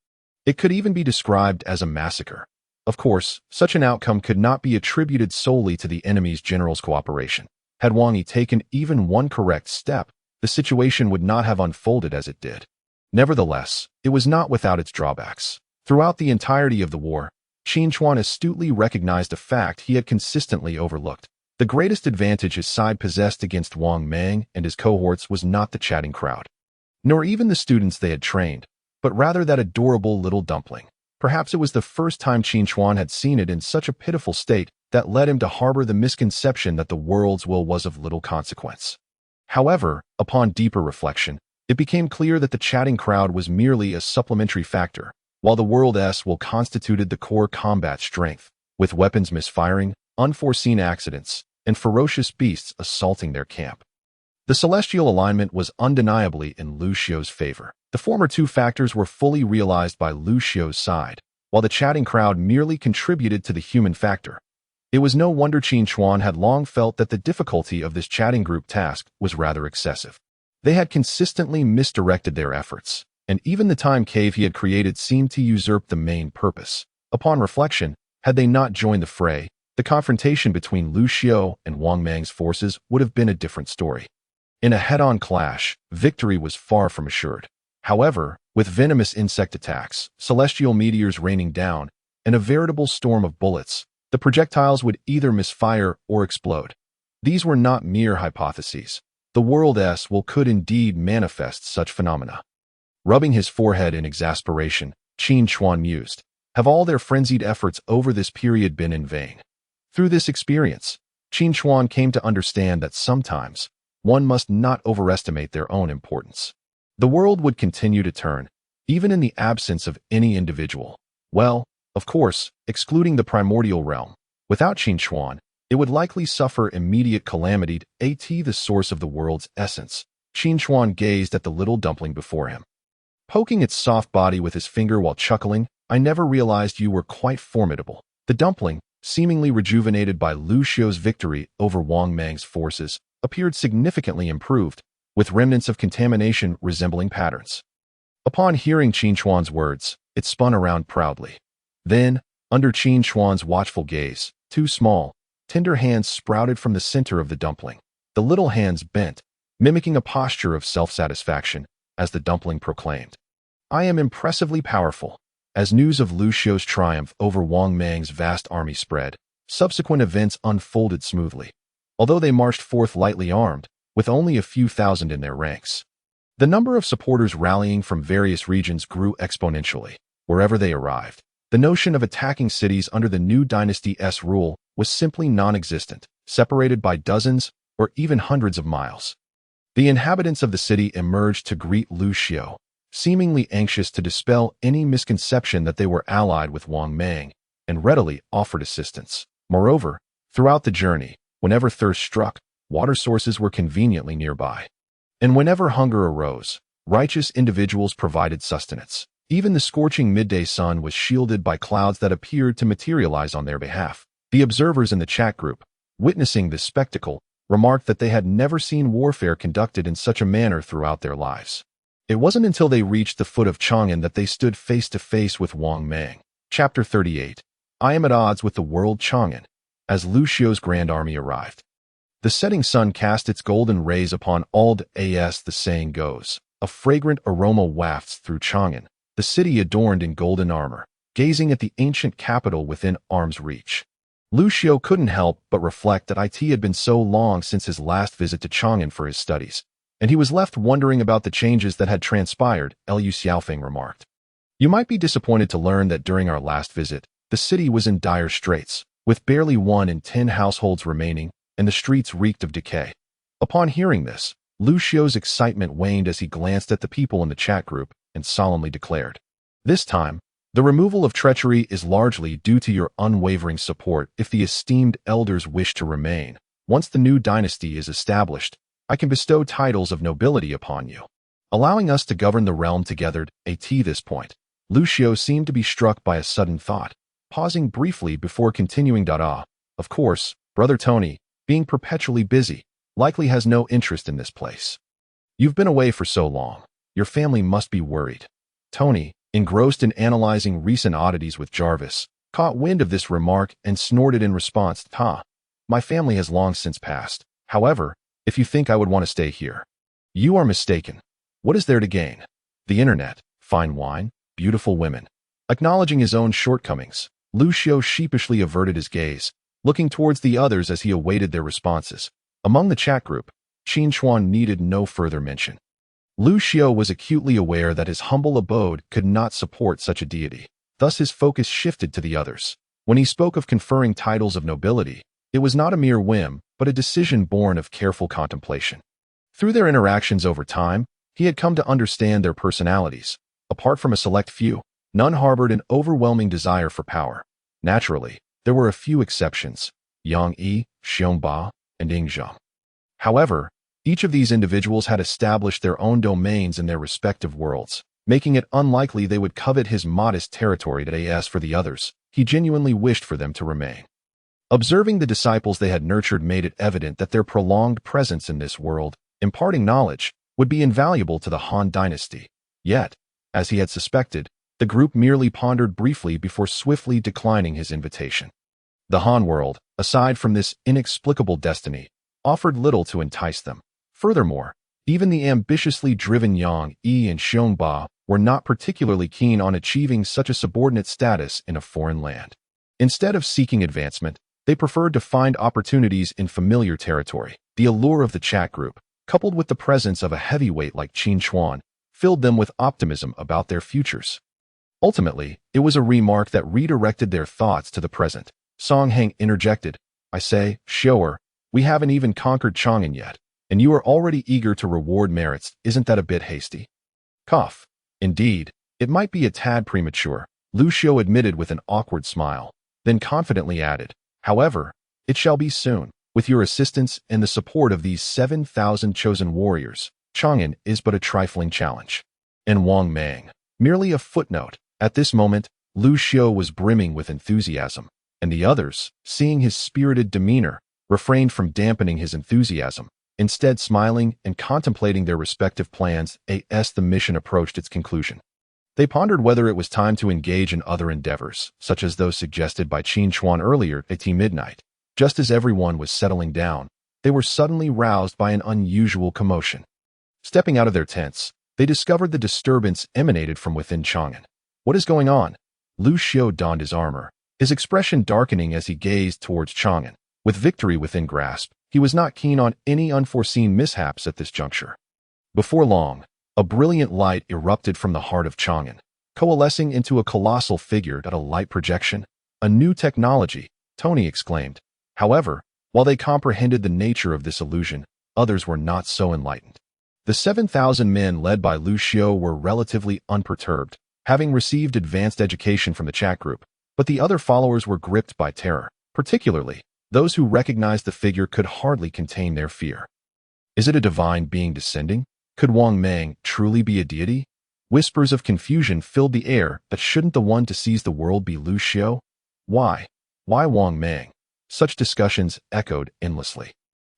A: It could even be described as a massacre. Of course, such an outcome could not be attributed solely to the enemy's general's cooperation. Had Wang Yi taken even one correct step, the situation would not have unfolded as it did. Nevertheless, it was not without its drawbacks. Throughout the entirety of the war, Qin Chuan astutely recognized a fact he had consistently overlooked. The greatest advantage his side possessed against Wang Mang and his cohorts was not the chatting crowd, nor even the students they had trained, but rather that adorable little dumpling. Perhaps it was the first time Qin Chuan had seen it in such a pitiful state that led him to harbor the misconception that the world's will was of little consequence. However, upon deeper reflection, it became clear that the chatting crowd was merely a supplementary factor. while the world's will constituted the core combat strength, with weapons misfiring, unforeseen accidents, and ferocious beasts assaulting their camp. The celestial alignment was undeniably in Lu Xiu's favor. The former two factors were fully realized by Lu Xiu's side, while the chatting crowd merely contributed to the human factor. It was no wonder Qin Chuan had long felt that the difficulty of this chatting group task was rather excessive. They had consistently misdirected their efforts, and even the time cave he had created seemed to usurp the main purpose. Upon reflection, had they not joined the fray, the confrontation between Lu Xiu and Wang Mang's forces would have been a different story. In a head-on clash, victory was far from assured. However, with venomous insect attacks, celestial meteors raining down, and a veritable storm of bullets, the projectiles would either misfire or explode. These were not mere hypotheses. The world's will could indeed manifest such phenomena. Rubbing his forehead in exasperation, Qin Chuan mused, have all their frenzied efforts over this period been in vain? Through this experience, Qin Chuan came to understand that sometimes one must not overestimate their own importance. The world would continue to turn, even in the absence of any individual. Well, of course, excluding the primordial realm. Without Qin Chuan, it would likely suffer immediate calamity. The source of the world's essence. Qin Chuan gazed at the little dumpling before him, poking its soft body with his finger while chuckling. I never realized you were quite formidable. The dumpling, seemingly rejuvenated by Lu Xiu's victory over Wang Mang's forces, appeared significantly improved, with remnants of contamination resembling patterns. Upon hearing Qin Chuan's words, it spun around proudly. Then, under Qin Chuan's watchful gaze, two small, tender hands sprouted from the center of the dumpling. The little hands bent, mimicking a posture of self-satisfaction, as the dumpling proclaimed, I am impressively powerful. As news of Lu Xiu's triumph over Wang Mang's vast army spread, subsequent events unfolded smoothly. Although they marched forth lightly armed, with only a few thousand in their ranks, the number of supporters rallying from various regions grew exponentially. Wherever they arrived, the notion of attacking cities under the new dynasty's rule was simply non-existent, separated by dozens or even hundreds of miles. The inhabitants of the city emerged to greet Lu Xiu, seemingly anxious to dispel any misconception that they were allied with Wang Mang, and readily offered assistance. Moreover, throughout the journey, whenever thirst struck, water sources were conveniently nearby. And whenever hunger arose, righteous individuals provided sustenance. Even the scorching midday sun was shielded by clouds that appeared to materialize on their behalf. The observers in the chat group, witnessing this spectacle, remarked that they had never seen warfare conducted in such a manner throughout their lives. It wasn't until they reached the foot of Chang'an that they stood face to face with Wang Mang. Chapter 38. I am at odds with the world. Chang'an. As Lu Xiu's grand army arrived, the setting sun cast its golden rays upon all. As the saying goes, a fragrant aroma wafts through Chang'an, the city adorned in golden armor, gazing at the ancient capital within arm's reach. Lu Xiu couldn't help but reflect that it had been so long since his last visit to Chang'an for his studies, and he was left wondering about the changes that had transpired. Lu Xiaofeng remarked. You might be disappointed to learn that during our last visit, the city was in dire straits, with barely 1 in 10 households remaining, and the streets reeked of decay. Upon hearing this, Lu Xiu's excitement waned as he glanced at the people in the chat group and solemnly declared, this time, the removal of treachery is largely due to your unwavering support. If the esteemed elders wish to remain, once the new dynasty is established, I can bestow titles of nobility upon you, allowing us to govern the realm together. At this point, Lu Xiu seemed to be struck by a sudden thought, pausing briefly before continuing. Of course, Brother Tony, being perpetually busy, likely has no interest in this place. You've been away for so long. Your family must be worried. Tony, engrossed in analyzing recent oddities with Jarvis, caught wind of this remark and snorted in response. My family has long since passed. However, if you think I would want to stay here, you are mistaken. What is there to gain? The internet, fine wine, beautiful women. Acknowledging his own shortcomings, Lu Xiu sheepishly averted his gaze, looking towards the others as he awaited their responses. Among the chat group, Qin Chuan needed no further mention. Lu Xiu was acutely aware that his humble abode could not support such a deity. Thus his focus shifted to the others. When he spoke of conferring titles of nobility, it was not a mere whim, but a decision born of careful contemplation. Through their interactions over time, he had come to understand their personalities. Apart from a select few, None harbored an overwhelming desire for power. Naturally, there were a few exceptions: Yang Yi, Xiongba, and Yingzheng. However, each of these individuals had established their own domains in their respective worlds, making it unlikely they would covet his modest territory that as for the others, he genuinely wished for them to remain. Observing the disciples they had nurtured made it evident that their prolonged presence in this world, imparting knowledge, would be invaluable to the Han dynasty. Yet, as he had suspected, the group merely pondered briefly before swiftly declining his invitation. The Han world, aside from this inexplicable destiny, offered little to entice them. Furthermore, even the ambitiously driven Yang Yi and Xiongba were not particularly keen on achieving such a subordinate status in a foreign land. Instead of seeking advancement, they preferred to find opportunities in familiar territory. The allure of the chat group, coupled with the presence of a heavyweight like Qin Chuan, filled them with optimism about their futures. Ultimately, it was a remark that redirected their thoughts to the present. Song Heng interjected, "I say, shower, we haven't even conquered Chang'an yet, and you are already eager to reward merits. Isn't that a bit hasty?" Cough. Indeed, it might be a tad premature, Lu Xiu admitted with an awkward smile, then confidently added, "However, it shall be soon. With your assistance and the support of these 7,000 chosen warriors, Chang'an is but a trifling challenge." And Wang Mang, merely a footnote. At this moment, Lu Xiu was brimming with enthusiasm, and the others, seeing his spirited demeanor, refrained from dampening his enthusiasm, instead smiling and contemplating their respective plans as the mission approached its conclusion. They pondered whether it was time to engage in other endeavors, such as those suggested by Qin Chuan earlier at midnight. Just as everyone was settling down, they were suddenly roused by an unusual commotion. Stepping out of their tents, they discovered the disturbance emanated from within Chang'an. "What is going on?" Lu Xiu donned his armor, his expression darkening as he gazed towards Chang'an. With victory within grasp, he was not keen on any unforeseen mishaps at this juncture. Before long, a brilliant light erupted from the heart of Chang'an, coalescing into a colossal figure at a light projection. "A new technology," Tony exclaimed. However, while they comprehended the nature of this illusion, others were not so enlightened. The 7,000 men led by Lu Xiu were relatively unperturbed, having received advanced education from the chat group, but the other followers were gripped by terror. Particularly, those who recognized the figure could hardly contain their fear. Is it a divine being descending? Could Wang Mang truly be a deity? Whispers of confusion filled the air, but shouldn't the one to seize the world be Lu Xiu? Why? Why Wang Mang? Such discussions echoed endlessly.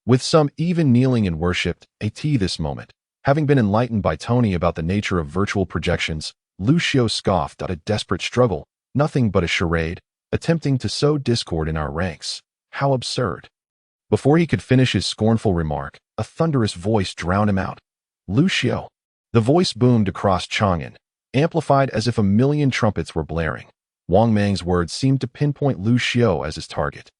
A: With some even kneeling in worship at this moment. Having been enlightened by Tony about the nature of virtual projections, Lu Xiu scoffed at a desperate struggle, nothing but a charade, attempting to sow discord in our ranks. How absurd. Before he could finish his scornful remark, a thunderous voice drowned him out. "Lu Xiu." The voice boomed across Chang'an, amplified as if a million trumpets were blaring. Wang Mang's words seemed to pinpoint Lu Xiu as his target.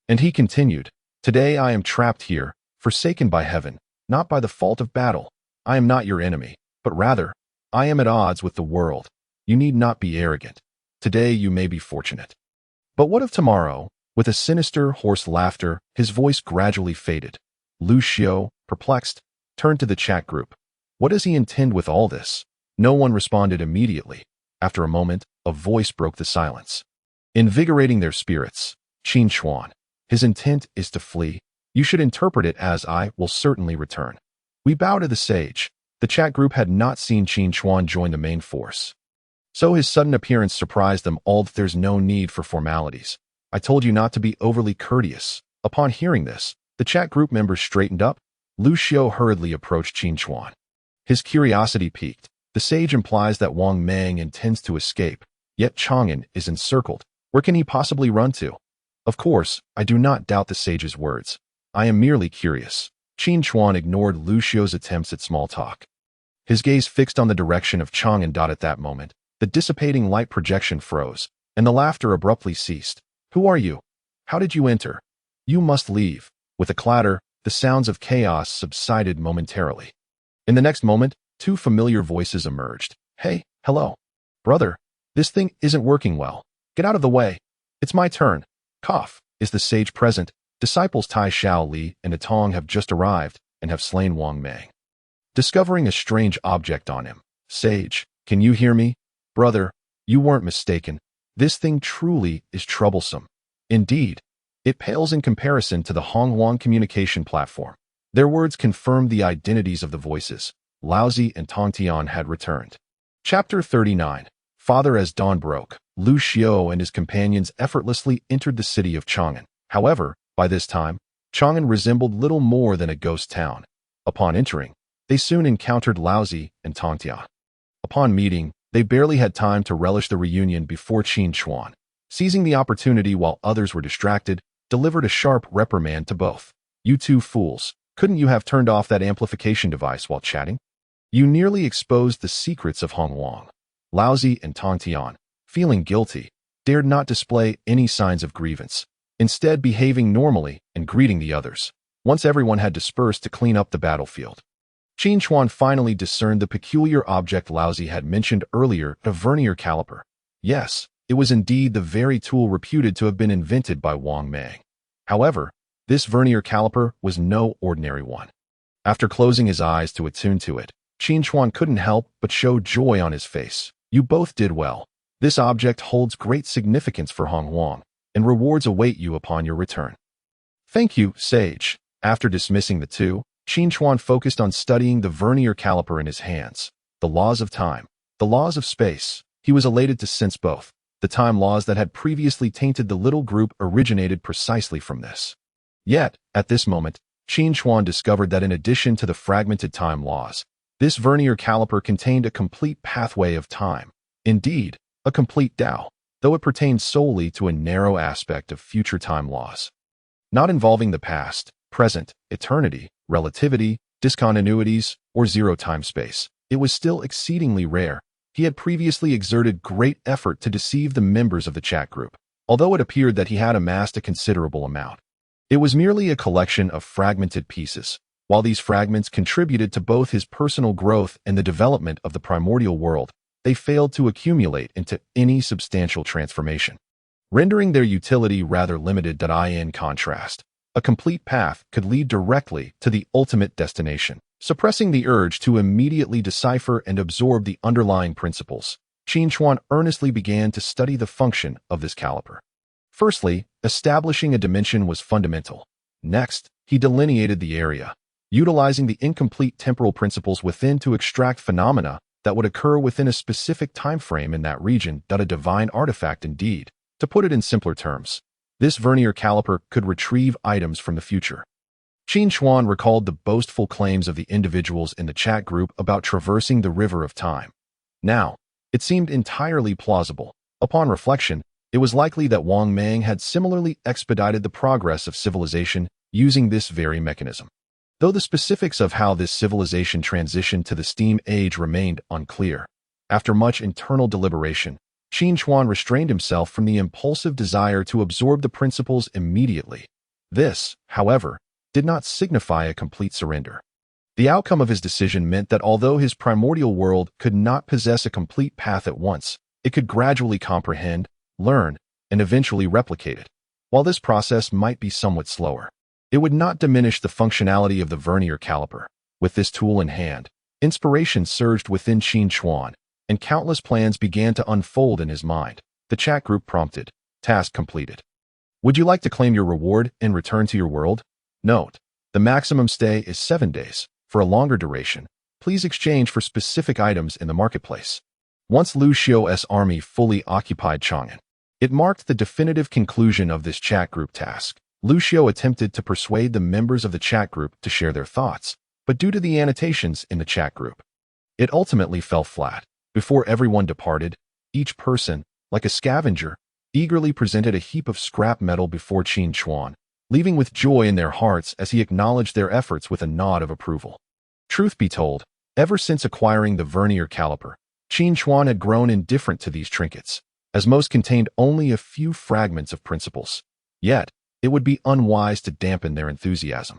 A: And he continued, "Today I am trapped here, forsaken by heaven, not by the fault of battle. I am not your enemy, but rather, I am at odds with the world. You need not be arrogant. Today you may be fortunate. But what of tomorrow?" With a sinister, hoarse laughter, his voice gradually faded. Lu Xiu, perplexed, turned to the chat group. What does he intend with all this? No one responded immediately. After a moment, a voice broke the silence. Invigorating their spirits, Qin Chuan. His intent is to flee. You should interpret it as I will certainly return. We bow to the sage. The chat group had not seen Qin Chuan join the main force. So his sudden appearance surprised them all. There's no need for formalities. I told you not to be overly courteous. Upon hearing this, the chat group members straightened up. Lu Xiu hurriedly approached Qin Chuan. His curiosity piqued. The sage implies that Wang Mang intends to escape, yet Chang'an is encircled. Where can he possibly run to? Of course, I do not doubt the sage's words. I am merely curious. Qin Chuan ignored Lu Xiu's attempts at small talk. His gaze fixed on the direction of Chang'an. At that moment, the dissipating light projection froze, and the laughter abruptly ceased. Who are you? How did you enter? You must leave. With a clatter, the sounds of chaos subsided momentarily. In the next moment, two familiar voices emerged. Hey, hello. Brother, this thing isn't working well. Get out of the way. It's my turn. Cough. Is the sage present? Disciples Tai Xiao Li and Atong have just arrived and have slain Wang Mang. Discovering a strange object on him. Sage, can you hear me? Brother, You weren't mistaken. This thing truly is troublesome. Indeed, it pales in comparison to the Hongjun communication platform. Their words confirmed the identities of the voices. Laozi and Tongtian had returned. Chapter 39. Father as dawn broke, Lu Xiao and his companions effortlessly entered the city of Chang'an. However, by this time, Chang'an resembled little more than a ghost town. Upon entering, they soon encountered Laozi and Tongtian. Upon meeting, they barely had time to relish the reunion before Qin Chuan, seizing the opportunity while others were distracted, delivered a sharp reprimand to both. You two fools, couldn't you have turned off that amplification device while chatting? You nearly exposed the secrets of Hongjun. Laozi and Tongtian, feeling guilty, dared not display any signs of grievance, instead behaving normally and greeting the others. Once everyone had dispersed to clean up the battlefield, Qin Chuan finally discerned the peculiar object Laozi had mentioned earlier, a vernier caliper. Yes, it was indeed the very tool reputed to have been invented by Wang Mang. However, this vernier caliper was no ordinary one. After closing his eyes to attune to it, Qin Chuan couldn't help but show joy on his face. You both did well. This object holds great significance for Hongjun, and rewards await you upon your return. Thank you, sage. After dismissing the two, Qin Chuan focused on studying the vernier caliper in his hands. The laws of time, the laws of space. He was elated to sense both. The time laws that had previously tainted the little group originated precisely from this. Yet, at this moment, Qin Chuan discovered that in addition to the fragmented time laws, this vernier caliper contained a complete pathway of time. Indeed, a complete Dao, though it pertained solely to a narrow aspect of future time laws. Not involving the past, present, eternity, relativity, discontinuities, or zero time-space. It was still exceedingly rare. He had previously exerted great effort to deceive the members of the chat group, although it appeared that he had amassed a considerable amount. It was merely a collection of fragmented pieces. While these fragments contributed to both his personal growth and the development of the primordial world, they failed to accumulate into any substantial transformation, rendering their utility rather limited. In contrast, a complete path could lead directly to the ultimate destination. Suppressing the urge to immediately decipher and absorb the underlying principles, Qin Chuan earnestly began to study the function of this caliper. Firstly, establishing a dimension was fundamental. Next, he delineated the area, utilizing the incomplete temporal principles within to extract phenomena that would occur within a specific time frame in that region. A divine artifact indeed. To put it in simpler terms, this vernier caliper could retrieve items from the future. Qin Chuan recalled the boastful claims of the individuals in the chat group about traversing the river of time. Now, it seemed entirely plausible. Upon reflection, it was likely that Wang Mang had similarly expedited the progress of civilization using this very mechanism. Though the specifics of how this civilization transitioned to the steam age remained unclear, after much internal deliberation, Qin Chuan restrained himself from the impulsive desire to absorb the principles immediately. This, however, did not signify a complete surrender. The outcome of his decision meant that although his primordial world could not possess a complete path at once, it could gradually comprehend, learn, and eventually replicate it. While this process might be somewhat slower, it would not diminish the functionality of the vernier caliper. With this tool in hand, inspiration surged within Qin Chuan, and countless plans began to unfold in his mind. The chat group prompted, "Task completed. Would you like to claim your reward and return to your world? Note, the maximum stay is 7 days. For a longer duration, please exchange for specific items in the marketplace." Once Lu Xiao's army fully occupied Chang'an, it marked the definitive conclusion of this chat group task. Lu Xiao attempted to persuade the members of the chat group to share their thoughts, but due to the annotations in the chat group, it ultimately fell flat. Before everyone departed, each person, like a scavenger, eagerly presented a heap of scrap metal before Qin Chuan, leaving with joy in their hearts as he acknowledged their efforts with a nod of approval. Truth be told, ever since acquiring the vernier caliper, Qin Chuan had grown indifferent to these trinkets, as most contained only a few fragments of principles. Yet, it would be unwise to dampen their enthusiasm.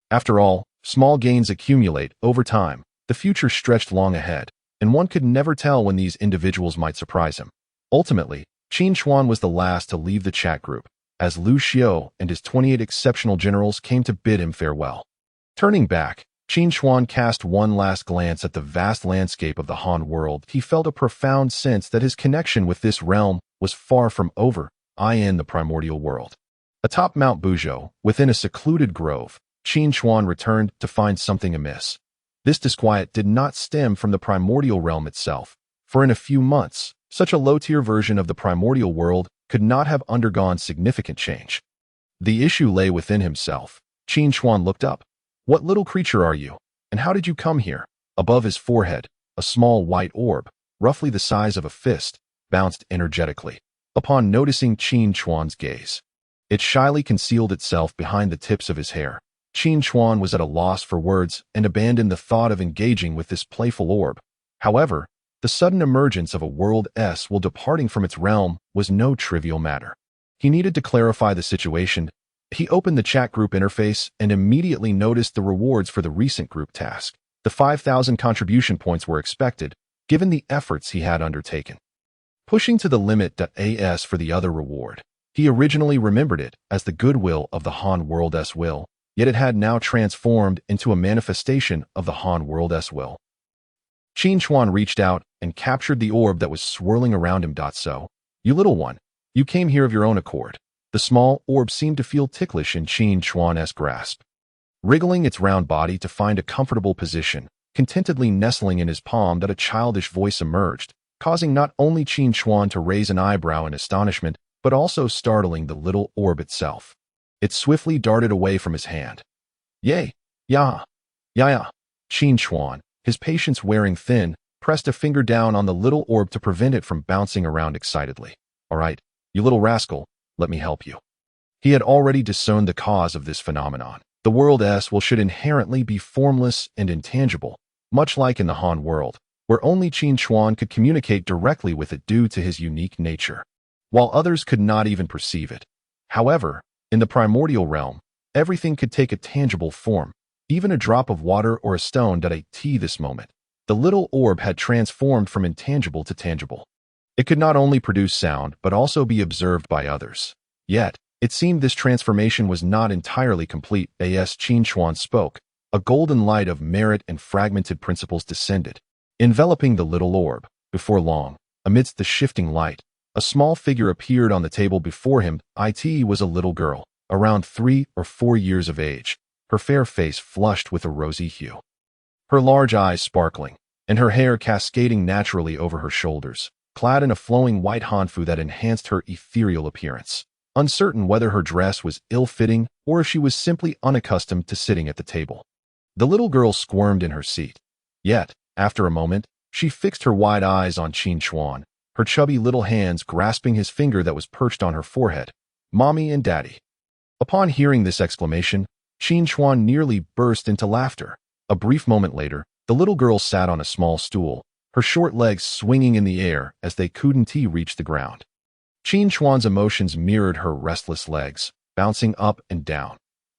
A: After all, small gains accumulate over time. The future stretched long ahead, and one could never tell when these individuals might surprise him. Ultimately, Qin Chuan was the last to leave the chat group, as Lu Xiao and his 28 exceptional generals came to bid him farewell. Turning back, Qin Chuan cast one last glance at the vast landscape of the Han world. He felt a profound sense that his connection with this realm was far from over. In the Primordial World. Atop Mount Buzhou, within a secluded grove, Qin Chuan returned to find something amiss. This disquiet did not stem from the primordial realm itself, for in a few months, such a low-tier version of the primordial world could not have undergone significant change. The issue lay within himself. Qin Chuan looked up. What little creature are you, and how did you come here? Above his forehead, a small white orb, roughly the size of a fist, bounced energetically. Upon noticing Qin Chuan's gaze, it shyly concealed itself behind the tips of his hair. Qin Chuan was at a loss for words and abandoned the thought of engaging with this playful orb. However, the sudden emergence of a world while departing from its realm was no trivial matter. He needed to clarify the situation. He opened the chat group interface and immediately noticed the rewards for the recent group task. The 5,000 contribution points were expected, given the efforts he had undertaken. Pushing to the limit as for the other reward, he originally remembered it as the goodwill of the Han World's will, yet it had now transformed into a manifestation of the Han World's will. Qin Chuan reached out and captured the orb that was swirling around him. So, you little one, you came here of your own accord. The small orb seemed to feel ticklish in Qin Chuan's grasp. Wriggling its round body to find a comfortable position, contentedly nestling in his palm, a childish voice emerged, causing not only Qin Chuan to raise an eyebrow in astonishment, but also startling the little orb itself. It swiftly darted away from his hand. Yay! Ya! Ya! Qin Chuan, his patience wearing thin, pressed a finger down on the little orb to prevent it from bouncing around excitedly. All right, you little rascal, let me help you. He had already discerned the cause of this phenomenon. The world's will should inherently be formless and intangible, much like in the Han world, where only Qin Chuan could communicate directly with it due to his unique nature, while others could not even perceive it. However, in the primordial realm, everything could take a tangible form, even a drop of water or a stone. This moment, the little orb had transformed from intangible to tangible. It could not only produce sound, but also be observed by others. Yet, it seemed this transformation was not entirely complete. As Qin Chuan spoke, a golden light of merit and fragmented principles descended, enveloping the little orb. Before long, amidst the shifting light, a small figure appeared on the table before him. It was a little girl, around 3 or 4 years of age, her fair face flushed with a rosy hue, her large eyes sparkling, and her hair cascading naturally over her shoulders, clad in a flowing white hanfu that enhanced her ethereal appearance. Uncertain whether her dress was ill-fitting or if she was simply unaccustomed to sitting at the table, the little girl squirmed in her seat. Yet, after a moment, she fixed her wide eyes on Qin Chuan, her chubby little hands grasping his finger that was perched on her forehead. Mommy and Daddy. Upon hearing this exclamation, Qin Chuan nearly burst into laughter. A brief moment later, the little girl sat on a small stool, her short legs swinging in the air as they couldn't reach the ground. Qin Chuan's emotions mirrored her restless legs, bouncing up and down.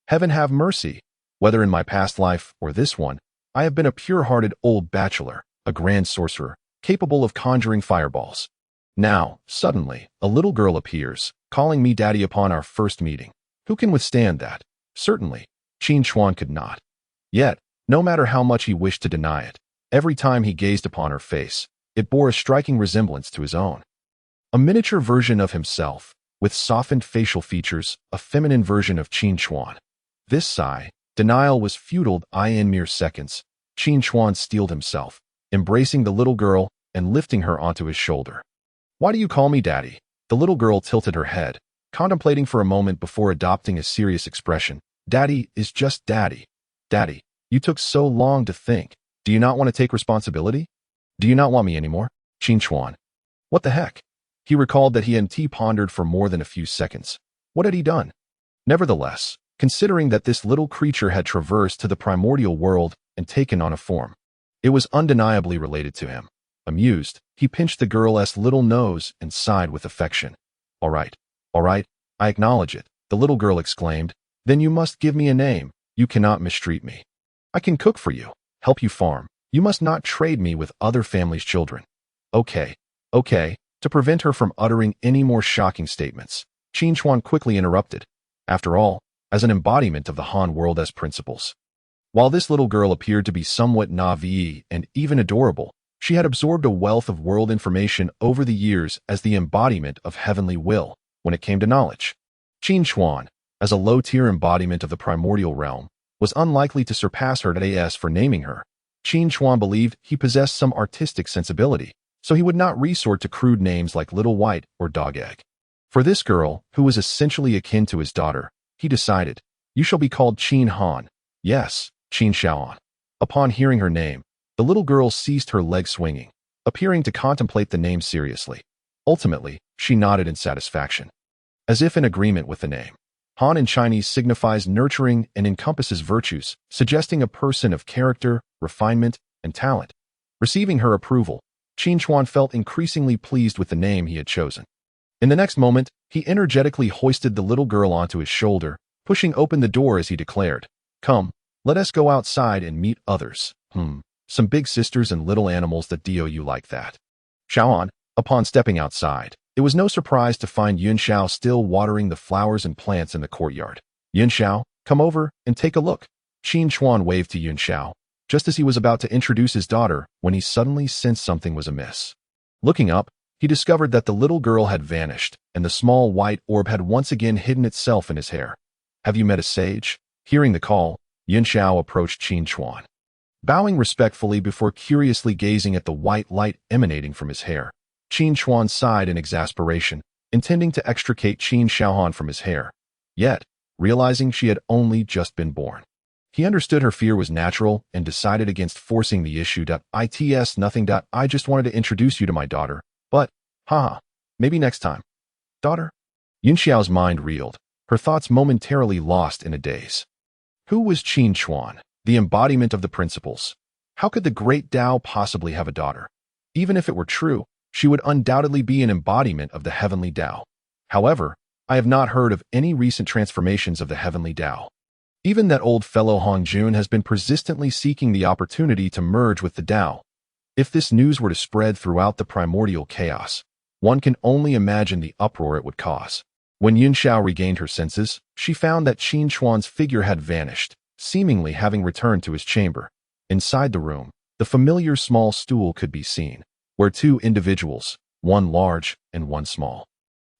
A: Heaven have mercy. Whether in my past life or this one, I have been a pure-hearted old bachelor, a grand sorcerer, capable of conjuring fireballs. Now, suddenly, a little girl appears, calling me daddy upon our first meeting. Who can withstand that? Certainly, Qin Chuan could not. Yet, no matter how much he wished to deny it, every time he gazed upon her face, it bore a striking resemblance to his own. A miniature version of himself, with softened facial features, a feminine version of Qin Chuan. This sigh, denial was futile. In mere seconds, Qin Chuan steeled himself, embracing the little girl and lifting her onto his shoulder. Why do you call me daddy? The little girl tilted her head, contemplating for a moment before adopting a serious expression. Daddy is just daddy. Daddy, you took so long to think. Do you not want to take responsibility? Do you not want me anymore? Qin Chuan. What the heck? He recalled that he hadn't pondered for more than a few seconds. What had he done? Nevertheless, considering that this little creature had traversed to the primordial world and taken on a form, it was undeniably related to him. Amused, he pinched the girl's little nose and sighed with affection. All right, I acknowledge it, the little girl exclaimed. Then you must give me a name. You cannot mistreat me. I can cook for you, help you farm. You must not trade me with other families' children. Okay. To prevent her from uttering any more shocking statements, Qin Chuan quickly interrupted. After all, as an embodiment of the Han World's principles, While this little girl appeared to be somewhat naive and even adorable, she had absorbed a wealth of world information over the years as the embodiment of heavenly will when it came to knowledge. Qin Chuan, as a low-tier embodiment of the primordial realm, was unlikely to surpass her as for naming her. Qin Chuan believed he possessed some artistic sensibility, so he would not resort to crude names like Little White or Dog Egg. For this girl, who was essentially akin to his daughter, he decided, "You shall be called Qin Han." Yes, Qin Xiaoan. Upon hearing her name, the little girl ceased her leg swinging, appearing to contemplate the name seriously. Ultimately, she nodded in satisfaction. As if in agreement with the name, Han in Chinese signifies nurturing and encompasses virtues, suggesting a person of character, refinement, and talent. Receiving her approval, Qin Chuan felt increasingly pleased with the name he had chosen. In the next moment, he energetically hoisted the little girl onto his shoulder, pushing open the door as he declared, "Come, let us go outside and meet others. Some big sisters and little animals that do you like that." Xiaoan, upon stepping outside, it was no surprise to find Yun Xiao still watering the flowers and plants in the courtyard. "Yun Xiao, come over and take a look." Qin Chuan waved to Yun Xiao, just as he was about to introduce his daughter when he suddenly sensed something was amiss. Looking up, he discovered that the little girl had vanished, and the small white orb had once again hidden itself in his hair. "Have you met a sage?" Hearing the call, Yun Xiao approached Qin Chuan. Bowing respectfully before curiously gazing at the white light emanating from his hair, Qin Chuan sighed in exasperation, intending to extricate Qin Xiaohan from his hair. Yet, realizing she had only just been born, he understood her fear was natural and decided against forcing the issue. "It's nothing. I just wanted to introduce you to my daughter, but, maybe next time." "Daughter?" Yun Xiao's mind reeled, her thoughts momentarily lost in a daze. Who was Qin Chuan, the embodiment of the principles? How could the Great Dao possibly have a daughter? Even if it were true, she would undoubtedly be an embodiment of the Heavenly Dao. However, I have not heard of any recent transformations of the Heavenly Dao. Even that old fellow Hongjun has been persistently seeking the opportunity to merge with the Dao. If this news were to spread throughout the primordial chaos, one can only imagine the uproar it would cause. When Yun Xiao regained her senses, she found that Qin Chuan's figure had vanished, seemingly having returned to his chamber. Inside the room, the familiar small stool could be seen, where two individuals, one large and one small,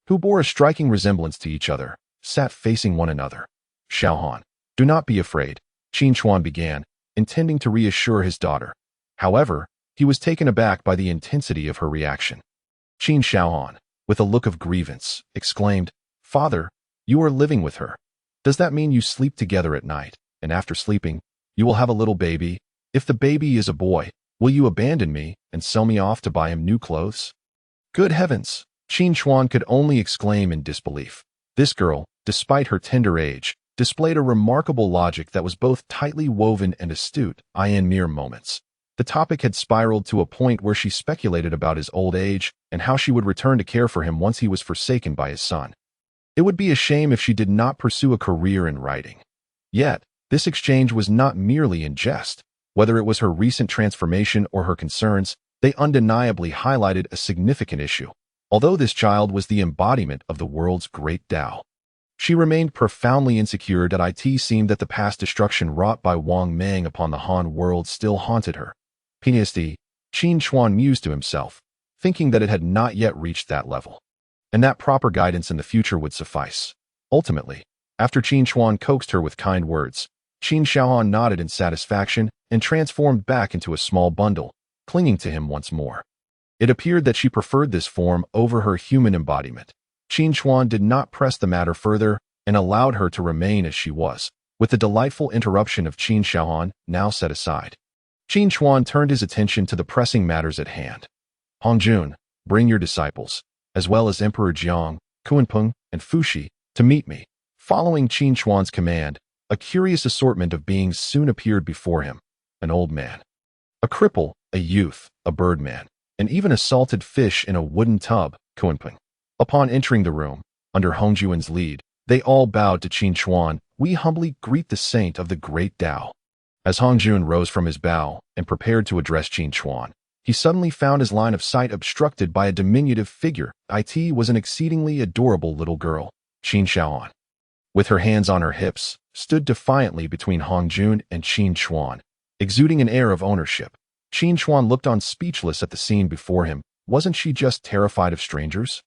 A: who bore a striking resemblance to each other, sat facing one another. "Xiaohan, do not be afraid," Qin Chuan began, intending to reassure his daughter. However, he was taken aback by the intensity of her reaction. Qin Xiaohan, with a look of grievance, exclaimed, "Father, you are living with her. Does that mean you sleep together at night, and after sleeping, you will have a little baby? If the baby is a boy, will you abandon me and sell me off to buy him new clothes?" "Good heavens!" Qin Chuan could only exclaim in disbelief. This girl, despite her tender age, displayed a remarkable logic that was both tightly woven and astute. In mere moments, the topic had spiraled to a point where she speculated about his old age and how she would return to care for him once he was forsaken by his son. It would be a shame if she did not pursue a career in writing. Yet, this exchange was not merely in jest. Whether it was her recent transformation or her concerns, they undeniably highlighted a significant issue. Although this child was the embodiment of the world's Great Dao, she remained profoundly insecure that it seemed that the past destruction wrought by Wang Meng upon the Han world still haunted her. PSD, Qin Chuan mused to himself, thinking that it had not yet reached that level, and that proper guidance in the future would suffice. Ultimately, after Qin Chuan coaxed her with kind words, Qin Xiaohan nodded in satisfaction and transformed back into a small bundle, clinging to him once more. It appeared that she preferred this form over her human embodiment. Qin Chuan did not press the matter further and allowed her to remain as she was, with the delightful interruption of Qin Xiaohan now set aside. Qin Chuan turned his attention to the pressing matters at hand. "Hongjun, bring your disciples, as well as Emperor Jiang, Kunpeng, and Fuxi, to meet me." Following Qin Chuan's command, a curious assortment of beings soon appeared before him. An old man, a cripple, a youth, a birdman, and even a salted fish in a wooden tub, Kunpeng. Upon entering the room, under Hongjun's lead, they all bowed to Qin Chuan. "We humbly greet the saint of the Great Dao." As Hongjun rose from his bow and prepared to address Qin Chuan, he suddenly found his line of sight obstructed by a diminutive figure. It was an exceedingly adorable little girl, Qin Xiaohan. with her hands on her hips, stood defiantly between Hongjun and Qin Chuan, exuding an air of ownership. Qin Chuan looked on speechless at the scene before him. Wasn't she just terrified of strangers?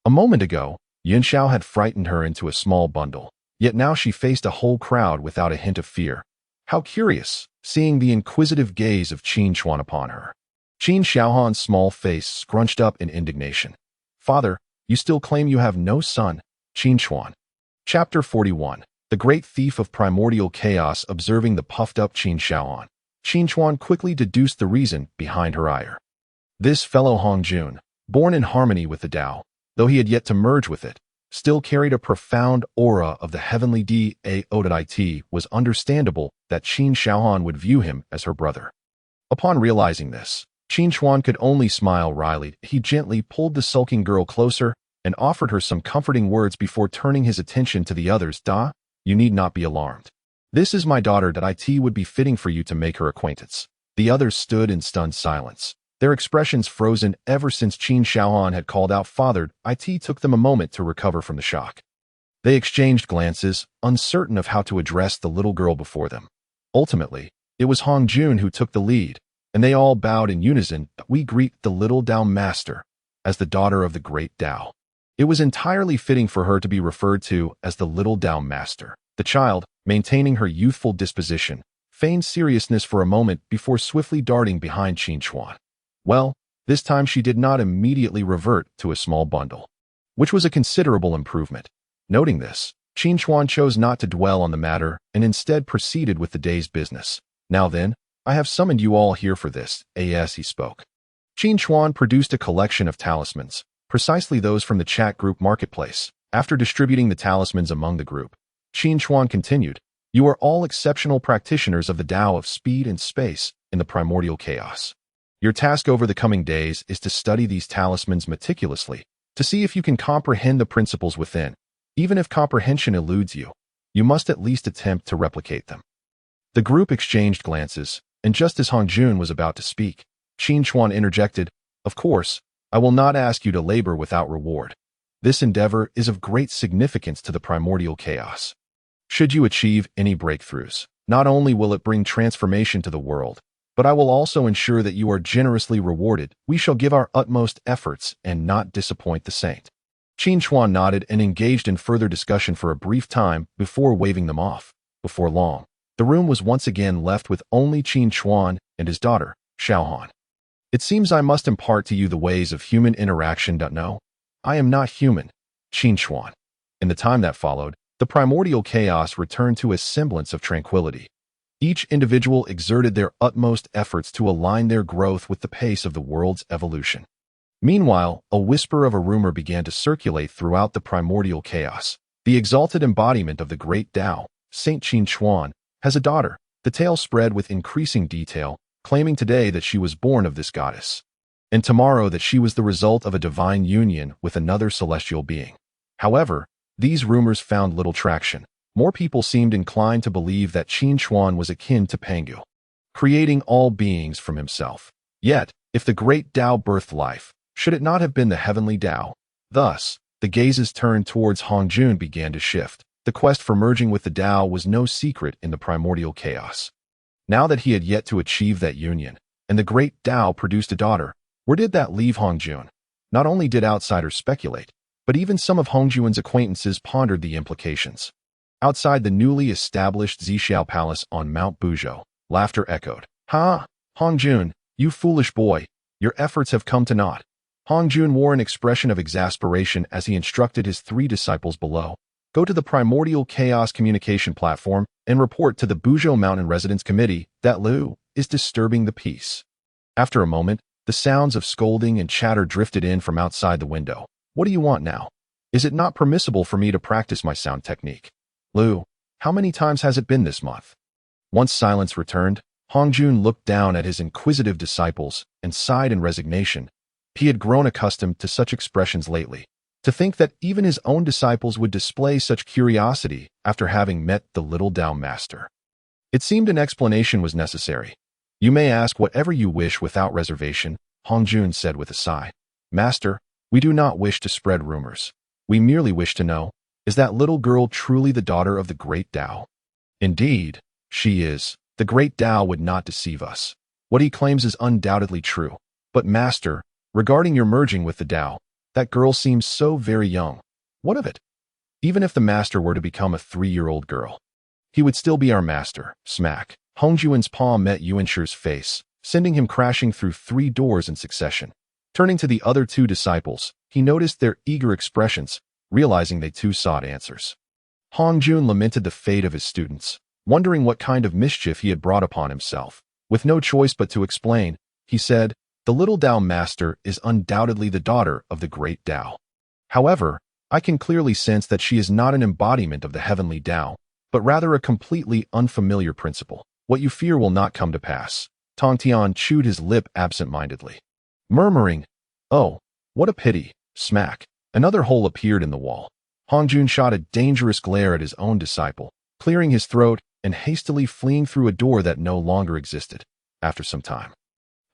A: A moment ago, Yin Xiao had frightened her into a small bundle, yet now she faced a whole crowd without a hint of fear. How curious, seeing the inquisitive gaze of Qin Chuan upon her. Qin Xiaohan's small face scrunched up in indignation. Father, you still claim you have no son, Qin Chuan. Chapter 41. The Great Thief of Primordial Chaos. Observing the puffed-up Qin Xiaohan, Qin Chuan quickly deduced the reason behind her ire. This fellow Hongjun, born in harmony with the Dao, though he had yet to merge with it, still carried a profound aura of the Heavenly Dao. It was understandable that Qin Xiaohan would view him as her brother. Upon realizing this, Qin Chuan could only smile wryly. He gently pulled the sulking girl closer and offered her some comforting words before turning his attention to the others. Da, you need not be alarmed. This is my daughter. It would be fitting for you to make her acquaintance. The others stood in stunned silence, their expressions frozen ever since Qin Xiaohan had called out father. It took them a moment to recover from the shock. They exchanged glances, uncertain of how to address the little girl before them. Ultimately, it was Hongjun who took the lead, and they all bowed in unison. We greet the little Dao Master as the daughter of the Great Dao. It was entirely fitting for her to be referred to as the little Dao Master. The child, maintaining her youthful disposition, feigned seriousness for a moment before swiftly darting behind Qin Chuan. Well, this time she did not immediately revert to a small bundle, which was a considerable improvement. Noting this, Qin Chuan chose not to dwell on the matter and instead proceeded with the day's business. Now then, I have summoned you all here for this, as he spoke. Qin Chuan produced a collection of talismans, precisely those from the chat group marketplace. After distributing the talismans among the group, Qin Chuan continued, you are all exceptional practitioners of the Dao of speed and space in the primordial chaos. Your task over the coming days is to study these talismans meticulously, to see if you can comprehend the principles within. Even if comprehension eludes you, you must at least attempt to replicate them. The group exchanged glances, and just as Hongjun was about to speak, Qin Chuan interjected, of course, I will not ask you to labor without reward. This endeavor is of great significance to the primordial chaos. Should you achieve any breakthroughs, not only will it bring transformation to the world, but I will also ensure that you are generously rewarded. We shall give our utmost efforts and not disappoint the saint. Qin Chuan nodded and engaged in further discussion for a brief time before waving them off. Before long, the room was once again left with only Qin Chuan and his daughter, Xiaohan. It seems I must impart to you the ways of human interaction. No, I am not human, Qin Chuan. In the time that followed, the primordial chaos returned to a semblance of tranquility. Each individual exerted their utmost efforts to align their growth with the pace of the world's evolution. Meanwhile, a whisper of a rumor began to circulate throughout the primordial chaos. The exalted embodiment of the Great Dao, Saint Qin Chuan, has a daughter. The tale spread with increasing detail, claiming today that she was born of this goddess, and tomorrow that she was the result of a divine union with another celestial being. However, these rumors found little traction. More people seemed inclined to believe that Qin Chuan was akin to Pangu, creating all beings from himself. Yet, if the Great Dao birthed life, should it not have been the Heavenly Dao? Thus, the gazes turned towards Hongjun began to shift. The quest for merging with the Dao was no secret in the primordial chaos. Now that he had yet to achieve that union, and the Great Dao produced a daughter, where did that leave Hongjun? Not only did outsiders speculate, but even some of Hongjun's acquaintances pondered the implications. Outside the newly established Zixiao Palace on Mount Buzhou, laughter echoed. Ha! Hongjun, you foolish boy, your efforts have come to naught. Hongjun wore an expression of exasperation as he instructed his 3 disciples below. Go to the Primordial Chaos Communication Platform and report to the Buzhou Mountain Residence Committee that Lu is disturbing the peace. After a moment, the sounds of scolding and chatter drifted in from outside the window. What do you want now? Is it not permissible for me to practice my sound technique? Lu, how many times has it been this month? Once silence returned, Hongjun looked down at his inquisitive disciples and sighed in resignation. He had grown accustomed to such expressions lately. To think that even his own disciples would display such curiosity after having met the little Dao Master. It seemed an explanation was necessary. You may ask whatever you wish without reservation, Hongjun said with a sigh. Master, we do not wish to spread rumors. We merely wish to know, Is that little girl truly the daughter of the Great Dao? Indeed, she is. The Great Dao would not deceive us. What he claims is undoubtedly true. But Master, regarding your merging with the Dao, that girl seems so very young. What of it? Even if the Master were to become a 3-year-old girl, he would still be our Master. Smack. Hongjun's palm met Yuanshi's face, sending him crashing through 3 doors in succession. Turning to the other 2 disciples, he noticed their eager expressions, realizing they too sought answers. Hongjun lamented the fate of his students, wondering what kind of mischief he had brought upon himself. With no choice but to explain, he said, "The little Dao Master is undoubtedly the daughter of the Great Dao. However, I can clearly sense that she is not an embodiment of the Heavenly Dao, but rather a completely unfamiliar principle. What you fear will not come to pass." Tongtian chewed his lip absent-mindedly, murmuring, "Oh, what a pity." Smack. Another hole appeared in the wall. Hongjun shot a dangerous glare at his own disciple, clearing his throat and hastily fleeing through a door that no longer existed. After some time,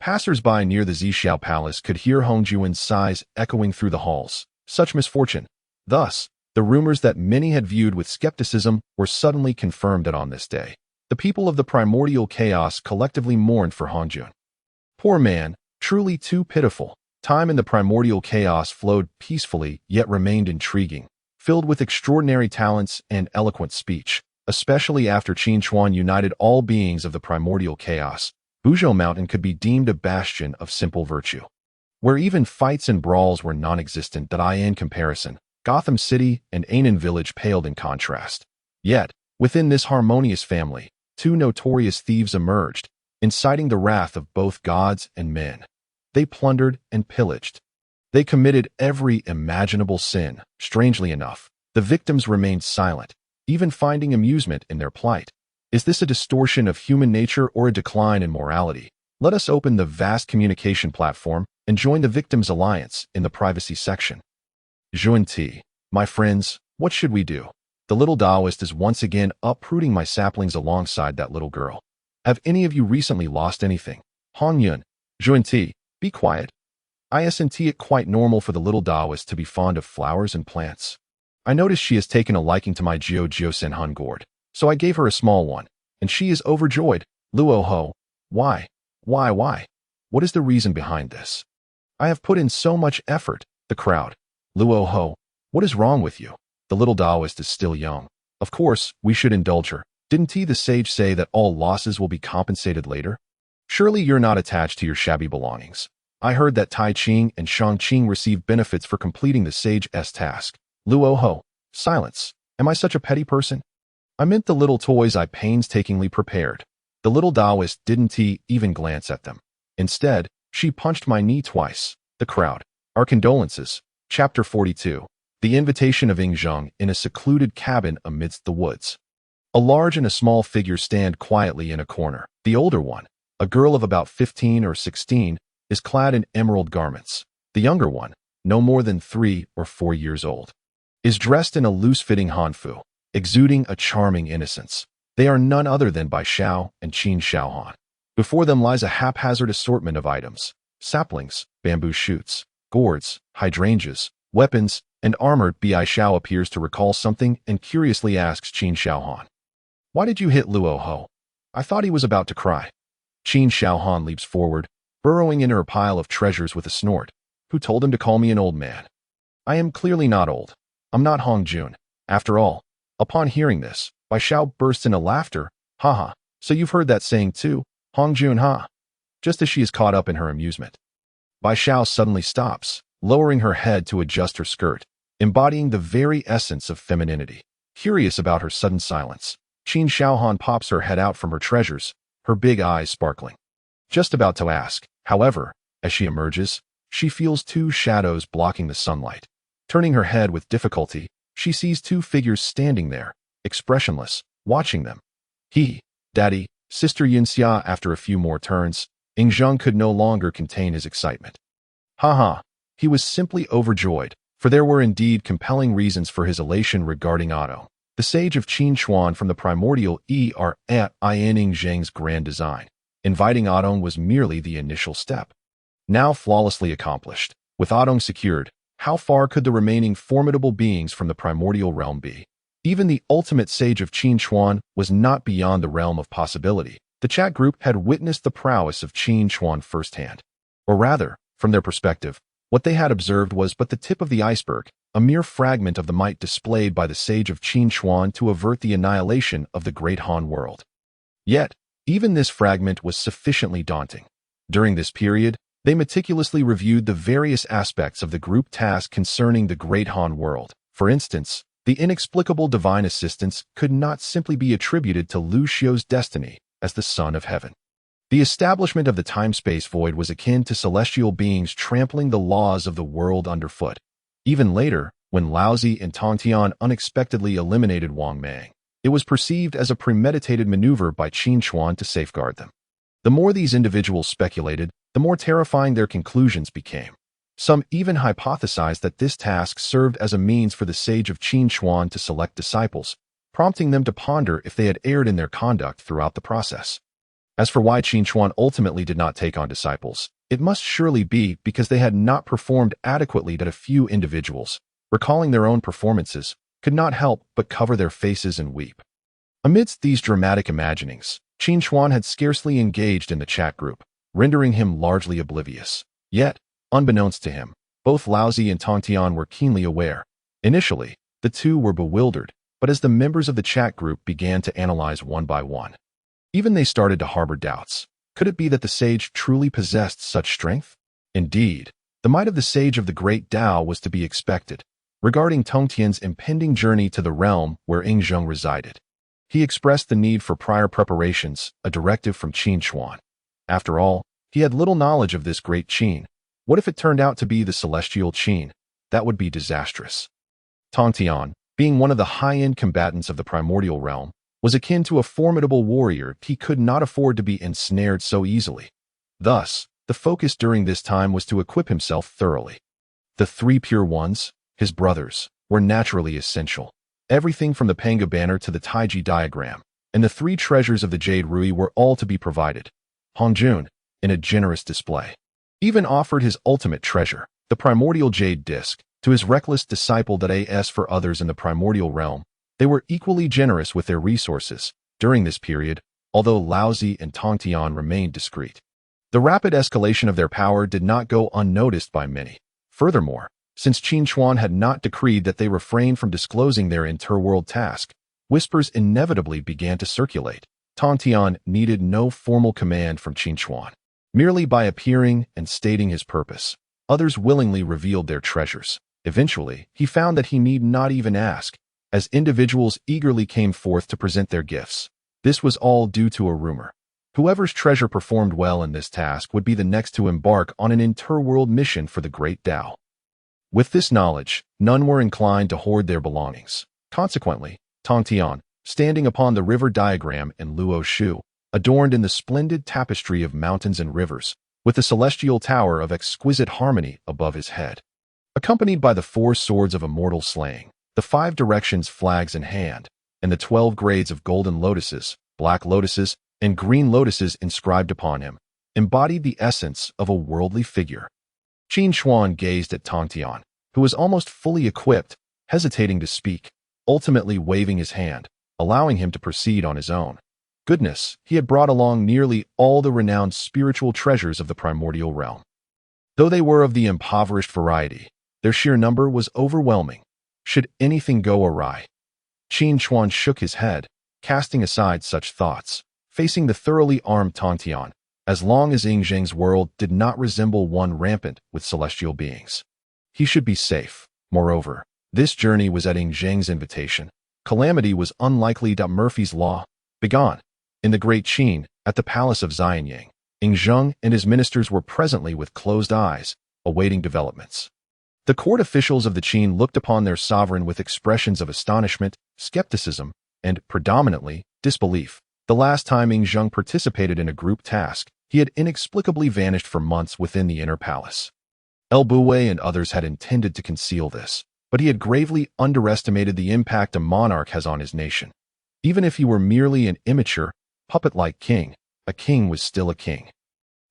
A: passers-by near the Zhixiao Palace could hear Hongjun's sighs echoing through the halls. Such misfortune. Thus, the rumors that many had viewed with skepticism were suddenly confirmed that on this day, the people of the primordial chaos collectively mourned for Hongjun. Poor man, truly too pitiful. Time in the primordial chaos flowed peacefully yet remained intriguing, filled with extraordinary talents and eloquent speech, especially after Qin Chuan united all beings of the primordial chaos. Buzhou Mountain could be deemed a bastion of simple virtue, where even fights and brawls were non-existent. In comparison, Gotham City and Anan Village paled in contrast. Yet, within this harmonious family, 2 notorious thieves emerged, inciting the wrath of both gods and men. They plundered and pillaged. They committed every imaginable sin. Strangely enough, the victims remained silent, even finding amusement in their plight. Is this a distortion of human nature or a decline in morality? Let us open the vast communication platform and join the Victims Alliance in the privacy section. Zhuan, my friends, what should we do? The little Taoist is once again uprooting my saplings alongside that little girl. Have any of you recently lost anything? Hongyun, Zhuan, be quiet. Isn't it quite normal for the little Taoist to be fond of flowers and plants? I noticed she has taken a liking to my Jiao Senhun gourd, so I gave her a small one, and she is overjoyed. Luo Ho, why? What is the reason behind this? I have put in so much effort. The crowd. Luo Ho, what is wrong with you? The little Taoist is still young. Of course, we should indulge her. Didn't the sage say that all losses will be compensated later? Surely you're not attached to your shabby belongings. I heard that Tai Ching and Shang Qing received benefits for completing the sage's task. Luo Ho, silence. Am I such a petty person? I meant the little toys I painstakingly prepared. The little Taoist didn't even glance at them. Instead, she punched my knee twice. The crowd. Our condolences. Chapter 42. The invitation of Yingzheng in a secluded cabin amidst the woods. A large and a small figure stand quietly in a corner. The older one, a girl of about 15 or 16, is clad in emerald garments. The younger one, no more than 3 or 4 years old, is dressed in a loose-fitting hanfu, exuding a charming innocence. They are none other than Bai Xiao and Qin Xiaohan. Before them lies a haphazard assortment of items: saplings, bamboo shoots, gourds, hydrangeas, weapons, and armor. Bai Xiao appears to recall something and curiously asks Qin Xiaohan, "Why did you hit Luo Ho?" I thought he was about to cry. Qin Xiaohan leaps forward, burrowing into her pile of treasures with a snort. Who told him to call me an old man? I am clearly not old. I'm not Hongjun. After all, upon hearing this, Bai Xiao bursts into laughter. Haha, so you've heard that saying too, Hongjun, ha? Just as she is caught up in her amusement, Bai Xiao suddenly stops, lowering her head to adjust her skirt, embodying the very essence of femininity. Curious about her sudden silence, Qin Xiaohan pops her head out from her treasures, her big eyes sparkling. Just about to ask, however, as she emerges, she feels 2 shadows blocking the sunlight. Turning her head with difficulty, she sees 2 figures standing there, expressionless, watching them. Daddy, Sister Yinxia. After a few more turns, Yingzheng could no longer contain his excitement. Haha, he was simply overjoyed, for there were indeed compelling reasons for his elation regarding Otto, the sage of Qin Chuan from the primordial era in Yingzheng's grand design. Inviting Otto was merely the initial step. Now flawlessly accomplished, with Otto secured, How far could the remaining formidable beings from the primordial realm be? Even the ultimate sage of Qin Chuan was not beyond the realm of possibility. The chat group had witnessed the prowess of Qin Chuan firsthand. Or rather, from their perspective, what they had observed was but the tip of the iceberg, a mere fragment of the might displayed by the sage of Qin Chuan to avert the annihilation of the Great Han world. Yet, even this fragment was sufficiently daunting. During this period, they meticulously reviewed the various aspects of the group task concerning the Great Han world. For instance, the inexplicable divine assistance could not simply be attributed to Lu Xiu's destiny as the Son of Heaven. The establishment of the time-space void was akin to celestial beings trampling the laws of the world underfoot. Even later, when Laozi and Tongtian unexpectedly eliminated Wang Mang, it was perceived as a premeditated maneuver by Qin Chuan to safeguard them. The more these individuals speculated, the more terrifying their conclusions became. Some even hypothesized that this task served as a means for the sage of Qin Chuan to select disciples, prompting them to ponder if they had erred in their conduct throughout the process. As for why Qin Chuan ultimately did not take on disciples, it must surely be because they had not performed adequately that a few individuals, recalling their own performances, could not help but cover their faces and weep. Amidst these dramatic imaginings, Qin Chuan had scarcely engaged in the chat group, rendering him largely oblivious. Yet, unbeknownst to him, both Laozi and Tongtian were keenly aware. Initially, the two were bewildered, but as the members of the chat group began to analyze one by one, even they started to harbor doubts. Could it be that the sage truly possessed such strength? Indeed, the might of the sage of the Great Dao was to be expected. Regarding Tongtian's impending journey to the realm where Hongjun resided, he expressed the need for prior preparations, a directive from Qin Chuan. After all, he had little knowledge of this great Qin. What if it turned out to be the celestial Qin? That would be disastrous. Tongtian, being one of the high-end combatants of the primordial realm, was akin to a formidable warrior. He could not afford to be ensnared so easily. Thus, the focus during this time was to equip himself thoroughly. The three pure ones, his brothers, were naturally essential. Everything from the Panga banner to the Taiji diagram, and the three treasures of the Jade Rui were all to be provided. Hongjun, in a generous display, even offered his ultimate treasure, the primordial jade disc, to his reckless disciple that as for others in the primordial realm. They were equally generous with their resources. During this period, although Laozi and Tongtian remained discreet, the rapid escalation of their power did not go unnoticed by many. Furthermore, since Qin Chuan had not decreed that they refrain from disclosing their interworld task, whispers inevitably began to circulate. Tongtian needed no formal command from Qin Chuan. Merely by appearing and stating his purpose, others willingly revealed their treasures. Eventually, he found that he need not even ask, as individuals eagerly came forth to present their gifts. This was all due to a rumor. Whoever's treasure performed well in this task would be the next to embark on an interworld mission for the Great Dao. With this knowledge, none were inclined to hoard their belongings. Consequently, Tongtian, standing upon the river diagram in Luo Shu, adorned in the splendid tapestry of mountains and rivers, with the celestial tower of exquisite harmony above his head, accompanied by the 4 swords of immortal slaying, the 5 directions flags in hand, and the 12 grades of golden lotuses, black lotuses, and green lotuses inscribed upon him, embodied the essence of a worldly figure. Qin Chuan gazed at Tongtian, who was almost fully equipped, hesitating to speak, ultimately waving his hand, allowing him to proceed on his own. Goodness, he had brought along nearly all the renowned spiritual treasures of the primordial realm. Though they were of the impoverished variety, their sheer number was overwhelming. Should anything go awry? Qin Chuan shook his head, casting aside such thoughts, facing the thoroughly armed Tongtian, as long as Yingzheng's world did not resemble one rampant with celestial beings. He should be safe. Moreover, this journey was at Yingzheng's invitation. Calamity was unlikely. Murphy's Law. Begone. In the Great Qin, at the palace of Xianyang, Yingzheng and his ministers were presently with closed eyes, awaiting developments. The court officials of the Qin looked upon their sovereign with expressions of astonishment, skepticism, and, predominantly, disbelief. The last time Yingzheng participated in a group task, he had inexplicably vanished for months within the inner palace. El Buwei and others had intended to conceal this, but he had gravely underestimated the impact a monarch has on his nation. Even if he were merely an immature, puppet-like king, a king was still a king.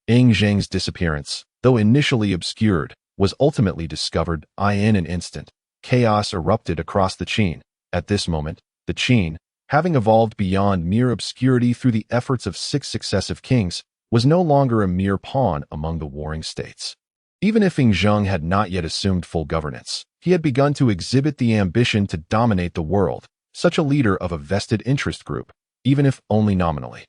A: Yingzheng's disappearance, though initially obscured, was ultimately discovered. In an instant, chaos erupted across the Qin. At this moment, the Qin, having evolved beyond mere obscurity through the efforts of 6 successive kings, was no longer a mere pawn among the warring states. Even if Hongjun had not yet assumed full governance, he had begun to exhibit the ambition to dominate the world, such a leader of a vested interest group, even if only nominally.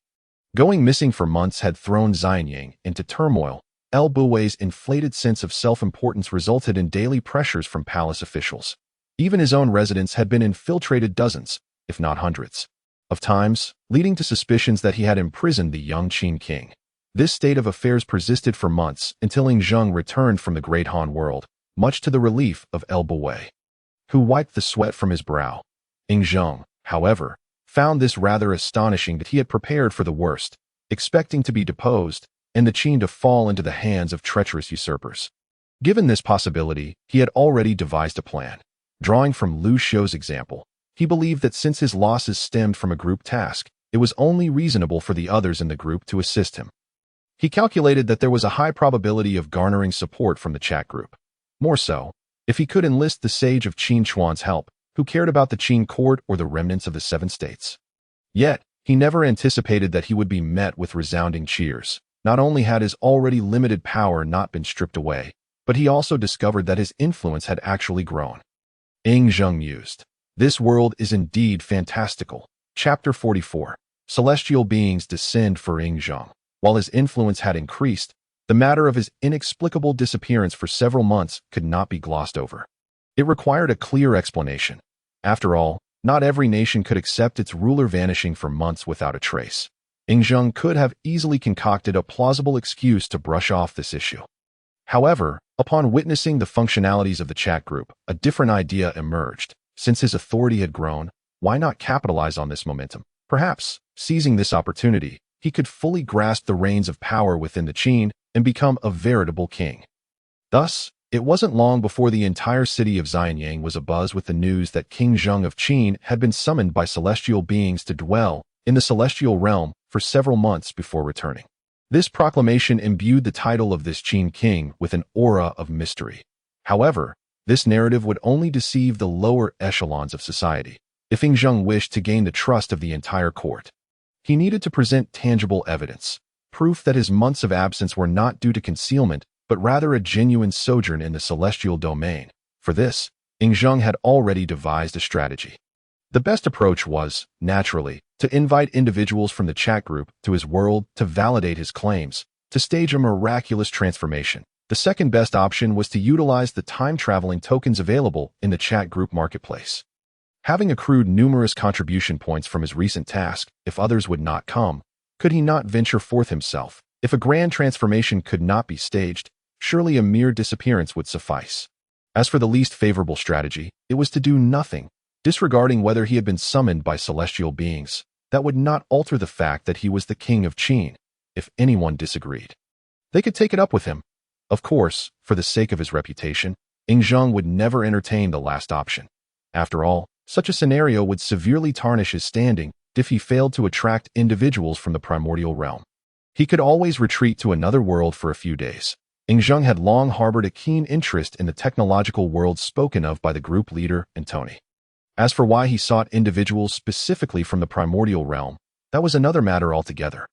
A: Going missing for months had thrown Xianyang into turmoil. Buwei's inflated sense of self-importance resulted in daily pressures from palace officials. Even his own residence had been infiltrated dozens, if not hundreds, of times, leading to suspicions that he had imprisoned the young Qin king. This state of affairs persisted for months until Hongjun returned from the Great Han World, much to the relief of Buwei, who wiped the sweat from his brow. Hongjun, however, found this rather astonishing that he had prepared for the worst, expecting to be deposed, and the Qin to fall into the hands of treacherous usurpers. Given this possibility, he had already devised a plan. Drawing from Lu Xiu's example, he believed that since his losses stemmed from a group task, it was only reasonable for the others in the group to assist him. He calculated that there was a high probability of garnering support from the chat group. More so, if he could enlist the sage of Qin Chuan's help, who cared about the Qin court or the remnants of the 7 states. Yet, he never anticipated that he would be met with resounding cheers. Not only had his already limited power not been stripped away, but he also discovered that his influence had actually grown. Hongjun mused. This world is indeed fantastical. Chapter 44. Celestial beings descend for Hongjun. While his influence had increased, the matter of his inexplicable disappearance for several months could not be glossed over. It required a clear explanation. After all, not every nation could accept its ruler vanishing for months without a trace. Hongjun could have easily concocted a plausible excuse to brush off this issue. However, upon witnessing the functionalities of the chat group, a different idea emerged. Since his authority had grown, why not capitalize on this momentum? Perhaps, seizing this opportunity, he could fully grasp the reins of power within the Qin and become a veritable king. Thus, it wasn't long before the entire city of Xianyang was abuzz with the news that King Zheng of Qin had been summoned by celestial beings to dwell in the celestial realm for several months before returning. This proclamation imbued the title of this Qin king with an aura of mystery. However, this narrative would only deceive the lower echelons of society. If Hongjun wished to gain the trust of the entire court, he needed to present tangible evidence, proof that his months of absence were not due to concealment, but rather a genuine sojourn in the celestial domain. For this, Hongjun had already devised a strategy. The best approach was, naturally, to invite individuals from the chat group to his world to validate his claims, to stage a miraculous transformation. The second best option was to utilize the time-traveling tokens available in the chat group marketplace. Having accrued numerous contribution points from his recent task, if others would not come, could he not venture forth himself? If a grand transformation could not be staged, surely a mere disappearance would suffice. As for the least favorable strategy, it was to do nothing, disregarding whether he had been summoned by celestial beings. That would not alter the fact that he was the king of Qin. If anyone disagreed, they could take it up with him. Of course, for the sake of his reputation, Hongjun would never entertain the last option. After all, such a scenario would severely tarnish his standing if he failed to attract individuals from the primordial realm. He could always retreat to another world for a few days. Hongjun had long harbored a keen interest in the technological world spoken of by the group leader, Antony. As for why he sought individuals specifically from the primordial realm, that was another matter altogether.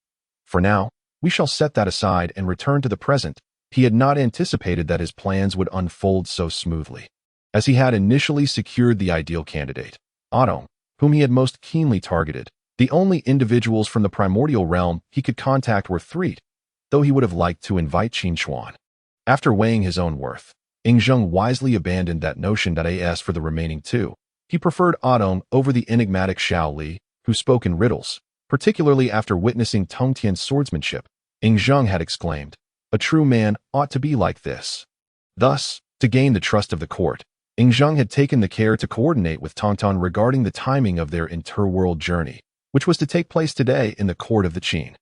A: For now, we shall set that aside and return to the present. He had not anticipated that his plans would unfold so smoothly. As he had initially secured the ideal candidate, Otto, whom he had most keenly targeted, the only individuals from the primordial realm he could contact were 3, though he would have liked to invite Qin Chuan. After weighing his own worth, Hongjun wisely abandoned that notion. As for the remaining 2, he preferred Otto over the enigmatic Xiao Li, who spoke in riddles. Particularly after witnessing Tongtian's swordsmanship, Hongjun had exclaimed, "A true man ought to be like this." Thus, to gain the trust of the court, Hongjun had taken the care to coordinate with Tongtian regarding the timing of their interworld journey, which was to take place today in the court of the Qin.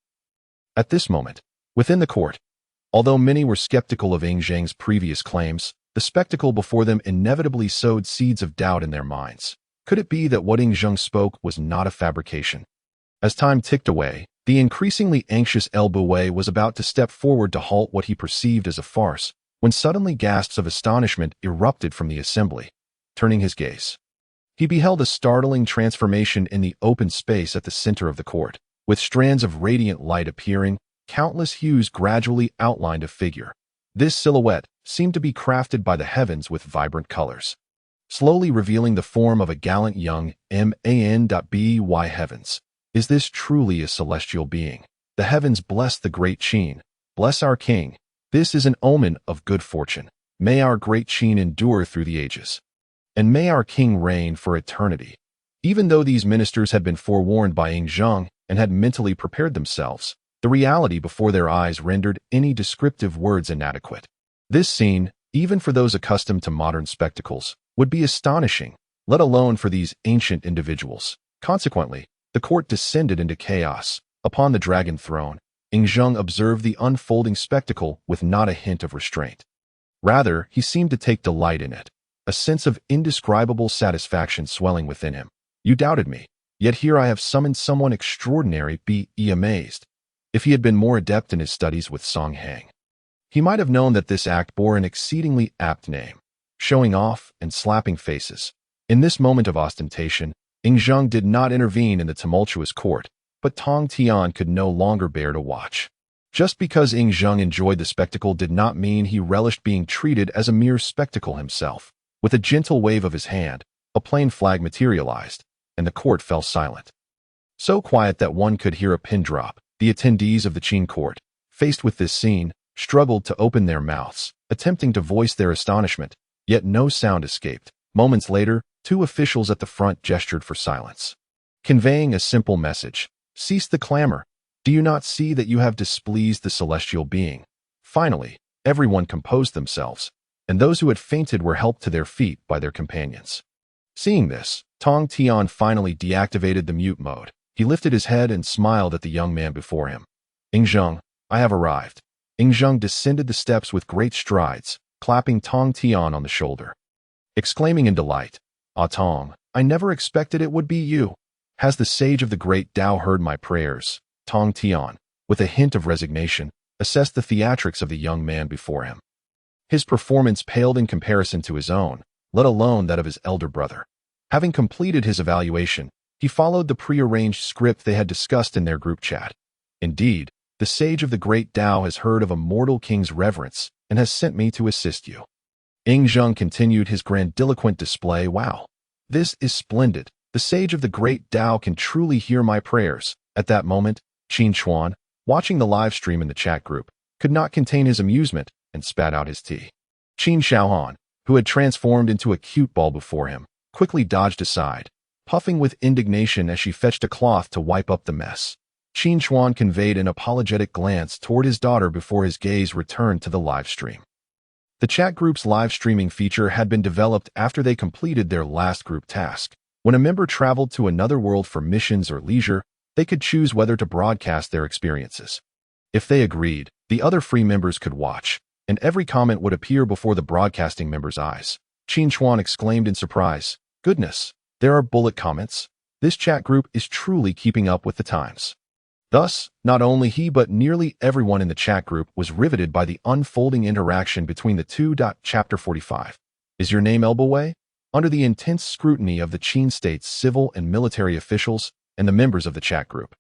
A: At this moment, within the court, although many were skeptical of Hongjun's previous claims, the spectacle before them inevitably sowed seeds of doubt in their minds. Could it be that what Hongjun spoke was not a fabrication? As time ticked away, the increasingly anxious Buwei was about to step forward to halt what he perceived as a farce, when suddenly gasps of astonishment erupted from the assembly. Turning his gaze, he beheld a startling transformation in the open space at the center of the court. With strands of radiant light appearing, countless hues gradually outlined a figure. This silhouette seemed to be crafted by the heavens with vibrant colors, slowly revealing the form of a gallant young man. Heavens, is this truly a celestial being? The heavens bless the great Qin. Bless our king. This is an omen of good fortune. May our great Qin endure through the ages, and may our king reign for eternity. Even though these ministers had been forewarned by Hongjun and had mentally prepared themselves, the reality before their eyes rendered any descriptive words inadequate. This scene, even for those accustomed to modern spectacles, would be astonishing, let alone for these ancient individuals. Consequently, the court descended into chaos. Upon the dragon throne, Hongjun observed the unfolding spectacle with not a hint of restraint. Rather, he seemed to take delight in it, a sense of indescribable satisfaction swelling within him. You doubted me, yet here I have summoned someone extraordinary. Be amazed. If he had been more adept in his studies with Song Hang, he might have known that this act bore an exceedingly apt name, showing off and slapping faces. In this moment of ostentation, Hongjun did not intervene in the tumultuous court, but Tongtian could no longer bear to watch. Just because Hongjun enjoyed the spectacle did not mean he relished being treated as a mere spectacle himself. With a gentle wave of his hand, a plain flag materialized, and the court fell silent. So quiet that one could hear a pin drop. The attendees of the Qin court, faced with this scene, struggled to open their mouths, attempting to voice their astonishment, yet no sound escaped. Moments later, two officials at the front gestured for silence, conveying a simple message. Cease the clamor. Do you not see that you have displeased the celestial being? Finally, everyone composed themselves, and those who had fainted were helped to their feet by their companions. Seeing this, Tongtian finally deactivated the mute mode. He lifted his head and smiled at the young man before him. Hongjun, I have arrived. Hongjun descended the steps with great strides, clapping Tongtian on the shoulder, exclaiming in delight, Ah Tong, I never expected it would be you. Has the sage of the Great Dao heard my prayers? Tongtian, with a hint of resignation, assessed the theatrics of the young man before him. His performance paled in comparison to his own, let alone that of his elder brother. Having completed his evaluation, he followed the prearranged script they had discussed in their group chat. Indeed, the sage of the Great Dao has heard of a mortal king's reverence and has sent me to assist you. Hongjun continued his grandiloquent display. Wow, this is splendid. The sage of the Great Dao can truly hear my prayers. At that moment, Qin Chuan, watching the live stream in the chat group, could not contain his amusement and spat out his tea. Qin Shaohan, who had transformed into a cute ball before him, quickly dodged aside, puffing with indignation as she fetched a cloth to wipe up the mess. Qin Chuan conveyed an apologetic glance toward his daughter before his gaze returned to the live stream. The chat group's live streaming feature had been developed after they completed their last group task. When a member traveled to another world for missions or leisure, they could choose whether to broadcast their experiences. If they agreed, the other free members could watch, and every comment would appear before the broadcasting member's eyes. Qin Chuan exclaimed in surprise, Goodness, there are bullet comments. This chat group is truly keeping up with the times. Thus, not only he but nearly everyone in the chat group was riveted by the unfolding interaction between the two. Chapter 45. Is your name Elboway? Under the intense scrutiny of the Qin state's civil and military officials and the members of the chat group,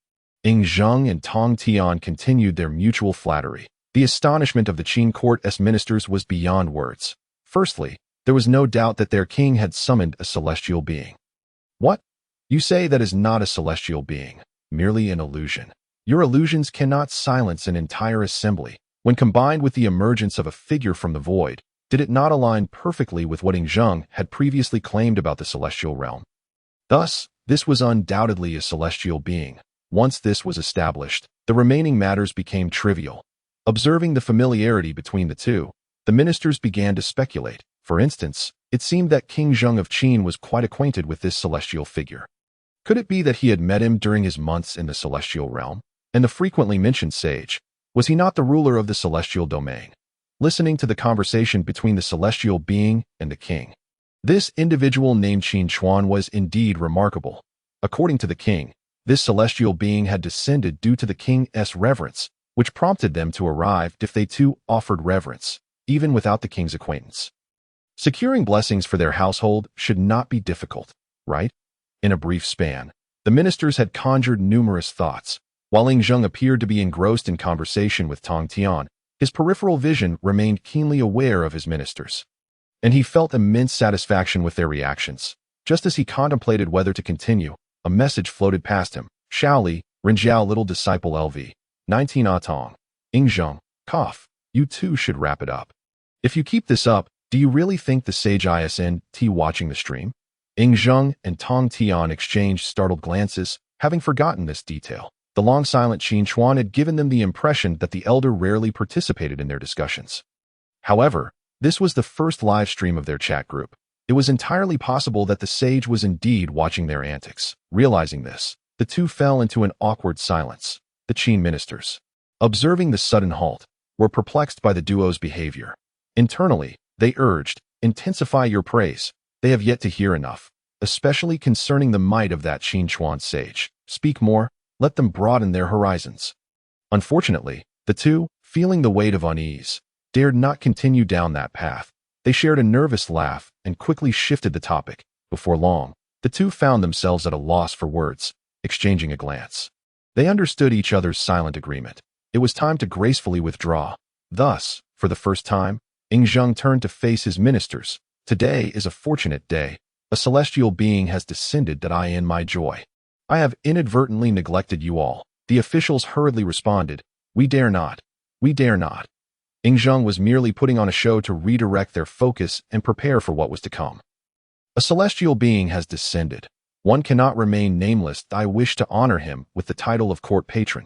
A: Hongjun and Tongtian continued their mutual flattery. The astonishment of the Qin court's ministers was beyond words. Firstly, there was no doubt that their king had summoned a celestial being. What? You say that is not a celestial being, merely an illusion. Your illusions cannot silence an entire assembly. When combined with the emergence of a figure from the void, did it not align perfectly with what Hongjun had previously claimed about the celestial realm? Thus, this was undoubtedly a celestial being. Once this was established, the remaining matters became trivial. Observing the familiarity between the two, the ministers began to speculate. For instance, it seemed that King Zheng of Qin was quite acquainted with this celestial figure. Could it be that he had met him during his months in the celestial realm? And the frequently mentioned sage, was he not the ruler of the celestial domain? Listening to the conversation between the celestial being and the king, this individual named Qin Chuan was indeed remarkable. According to the king, this celestial being had descended due to the king's reverence, which prompted them to arrive if they too offered reverence. even without the king's acquaintance. Securing blessings for their household should not be difficult, right? In a brief span, the ministers had conjured numerous thoughts. While Zheng appeared to be engrossed in conversation with Tongtian, his peripheral vision remained keenly aware of his ministers. And he felt immense satisfaction with their reactions. Just as he contemplated whether to continue, a message floated past him. Shaoli, Rinjiao little disciple LV. 19 Atong. Zheng, cough. You too should wrap it up. If you keep this up, do you really think the sage ISNT watching the stream? Zheng and Tongtian exchanged startled glances, having forgotten this detail. The long-silent Qin Chuan had given them the impression that the elder rarely participated in their discussions. However, this was the first live stream of their chat group. It was entirely possible that the sage was indeed watching their antics. Realizing this, the two fell into an awkward silence. The Qin ministers, observing the sudden halt, were perplexed by the duo's behavior. Internally, they urged, intensify your praise. They have yet to hear enough, especially concerning the might of that Qin Chuan sage. Speak more, let them broaden their horizons. Unfortunately, the two, feeling the weight of unease, dared not continue down that path. They shared a nervous laugh and quickly shifted the topic. Before long, the two found themselves at a loss for words, exchanging a glance. They understood each other's silent agreement. It was time to gracefully withdraw. Thus, for the first time, Zheng turned to face his ministers. Today is a fortunate day. A celestial being has descended that I in my joy. I have inadvertently neglected you all. The officials hurriedly responded, we dare not. We dare not. Zheng was merely putting on a show to redirect their focus and prepare for what was to come. A celestial being has descended. One cannot remain nameless. I wish to honor him with the title of court patron.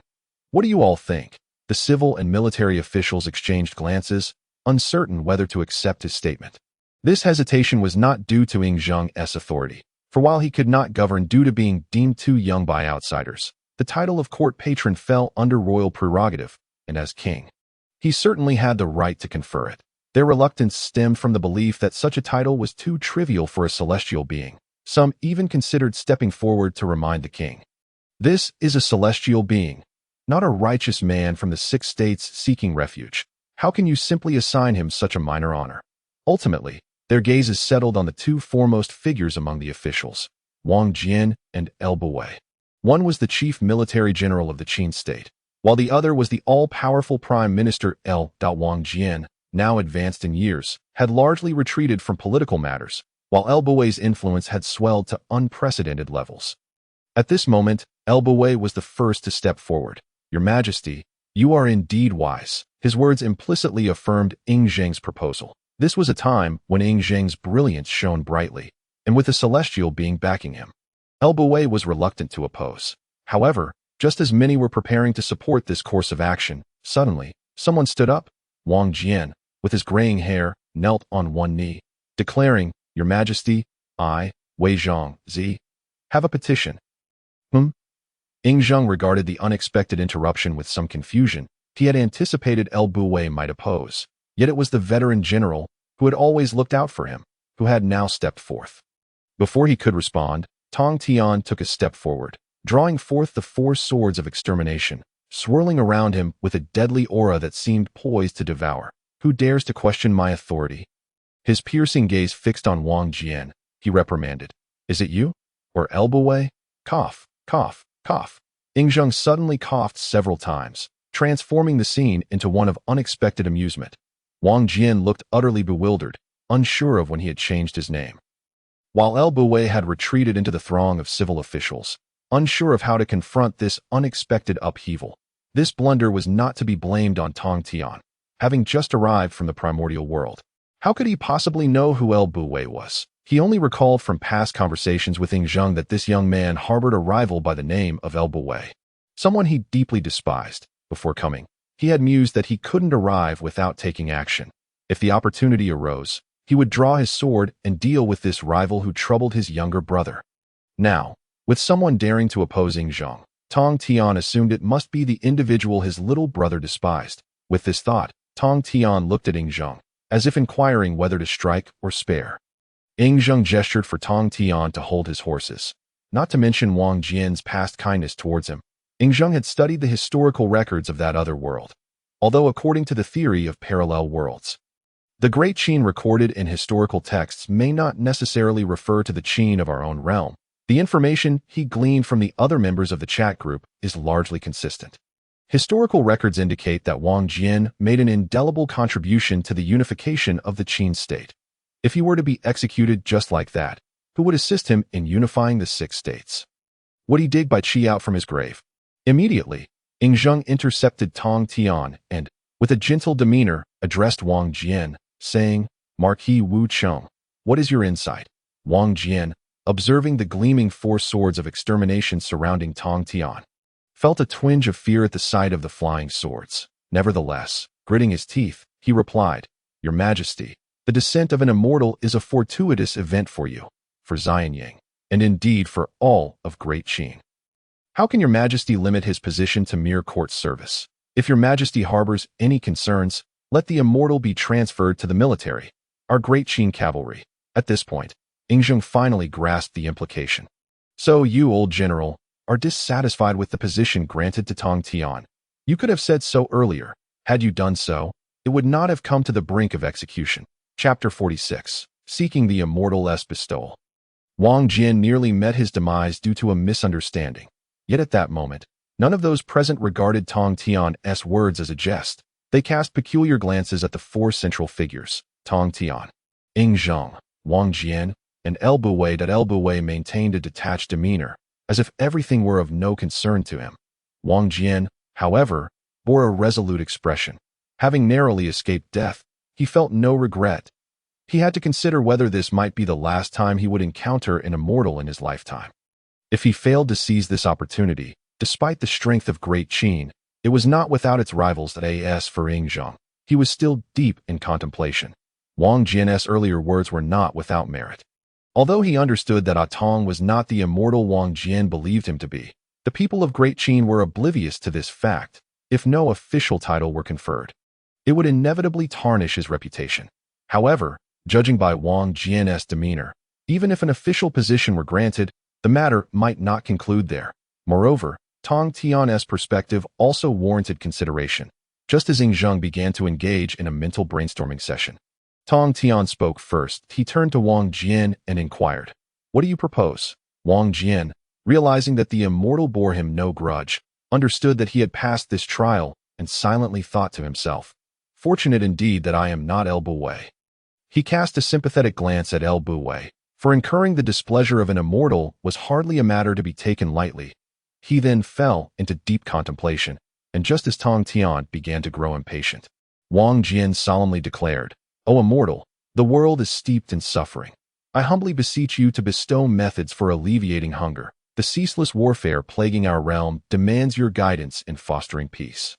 A: What do you all think? The civil and military officials exchanged glances, uncertain whether to accept his statement. This hesitation was not due to Zheng's authority, for while he could not govern due to being deemed too young by outsiders, the title of court patron fell under royal prerogative, and as king, he certainly had the right to confer it. Their reluctance stemmed from the belief that such a title was too trivial for a celestial being. Some even considered stepping forward to remind the king. This is a celestial being, not a righteous man from the 6 states seeking refuge. How can you simply assign him such a minor honor? Ultimately, their gazes settled on the two foremost figures among the officials, Hongjun and Elbawei. One was the chief military general of the Qin state, while the other was the all-powerful prime minister. Hongjun, now advanced in years, had largely retreated from political matters, while Elbawei's influence had swelled to unprecedented levels. At this moment, Elbawei was the first to step forward. Your Majesty, you are indeed wise. His words implicitly affirmed Zheng's proposal. This was a time when Zheng's brilliance shone brightly, and with a celestial being backing him, Elbawei was reluctant to oppose. However, just as many were preparing to support this course of action, suddenly, someone stood up. Hongjun, with his graying hair, knelt on one knee, declaring, Your Majesty, I, Wei Zhang, Z, have a petition. Zheng regarded the unexpected interruption with some confusion. He had anticipated Elbawei might oppose, yet it was the veteran general, who had always looked out for him, who had now stepped forth. Before he could respond, Tongtian took a step forward, drawing forth the 4 swords of extermination, swirling around him with a deadly aura that seemed poised to devour. Who dares to question my authority? His piercing gaze fixed on Hongjun, he reprimanded. Is it you? Or Elbawei? Cough, cough, cough. Zheng suddenly coughed several times, transforming the scene into one of unexpected amusement. Hongjun looked utterly bewildered, unsure of when he had changed his name. While Elbawei had retreated into the throng of civil officials, unsure of how to confront this unexpected upheaval. This blunder was not to be blamed on Tongtian, having just arrived from the Primordial World. How could he possibly know who Elbawei was? He only recalled from past conversations with Zheng that this young man harbored a rival by the name of Elbawei, someone he deeply despised. Before coming, he had mused that he couldn't arrive without taking action. If the opportunity arose, he would draw his sword and deal with this rival who troubled his younger brother. Now, with someone daring to oppose Zheng, Tongtian assumed it must be the individual his little brother despised. With this thought, Tongtian looked at Zheng, as if inquiring whether to strike or spare. Zheng gestured for Tongtian to hold his horses. Not to mention Hongjun's past kindness towards him, Zheng had studied the historical records of that other world. Although according to the theory of parallel worlds, The Great Qin recorded in historical texts may not necessarily refer to the Qin of our own realm. The information he gleaned from the other members of the chat group is largely consistent. Historical records indicate that Wang Jian made an indelible contribution to the unification of the Qin state. If he were to be executed just like that, who would assist him in unifying the 6 states? Would he dig Bai Qi out from his grave? Immediately, Yingzheng intercepted Tongtian and, with a gentle demeanor, addressed Wang Jian, saying, "Marquis Wu Cheng, what is your insight?" Wang Jian, observing the gleaming 4 swords of extermination surrounding Tongtian, felt a twinge of fear at the sight of the flying swords. Nevertheless, gritting his teeth, he replied, "Your Majesty, the descent of an immortal is a fortuitous event for you, for Xianying, and indeed for all of Great Qin. How can your Majesty limit his position to mere court service? If your Majesty harbors any concerns, let the immortal be transferred to the military, our Great Qin cavalry." At this point, Yingzheng finally grasped the implication. "So you, old general, are dissatisfied with the position granted to Tongtian. You could have said so earlier. Had you done so, it would not have come to the brink of execution." Chapter 46. Seeking the Immortal's Bestowal. Wang Jian nearly met his demise due to a misunderstanding. Yet at that moment, none of those present regarded Tongtian's words as a jest. They cast peculiar glances at the 4 central figures, Tongtian, Yingzheng, Wang Jian, and El Buwei. El Buwei maintained a detached demeanor, as if everything were of no concern to him. Wang Jian, however, bore a resolute expression. Having narrowly escaped death, he felt no regret. He had to consider whether this might be the last time he would encounter an immortal in his lifetime. If he failed to seize this opportunity, despite the strength of Great Qin, it was not without its rivals. As for Yingzheng, he was still deep in contemplation. Wang Jian's earlier words were not without merit. Although he understood that Atong was not the immortal Wang Jian believed him to be, the people of Great Qin were oblivious to this fact. If no official title were conferred, it would inevitably tarnish his reputation. However, judging by Wang Jian's demeanor, even if an official position were granted, the matter might not conclude there. Moreover, Tongtian's perspective also warranted consideration. Just as Yingzheng began to engage in a mental brainstorming session, Tongtian spoke first. He turned to Wang Jian and inquired, "What do you propose?" Wang Jian, realizing that the immortal bore him no grudge, understood that he had passed this trial and silently thought to himself, "Fortunate indeed that I am not El Buwei." He cast a sympathetic glance at El Buwei, for incurring the displeasure of an immortal was hardly a matter to be taken lightly. He then fell into deep contemplation, and just as Tongtian began to grow impatient, Wang Jian solemnly declared, "O immortal, the world is steeped in suffering. I humbly beseech you to bestow methods for alleviating hunger. The ceaseless warfare plaguing our realm demands your guidance in fostering peace.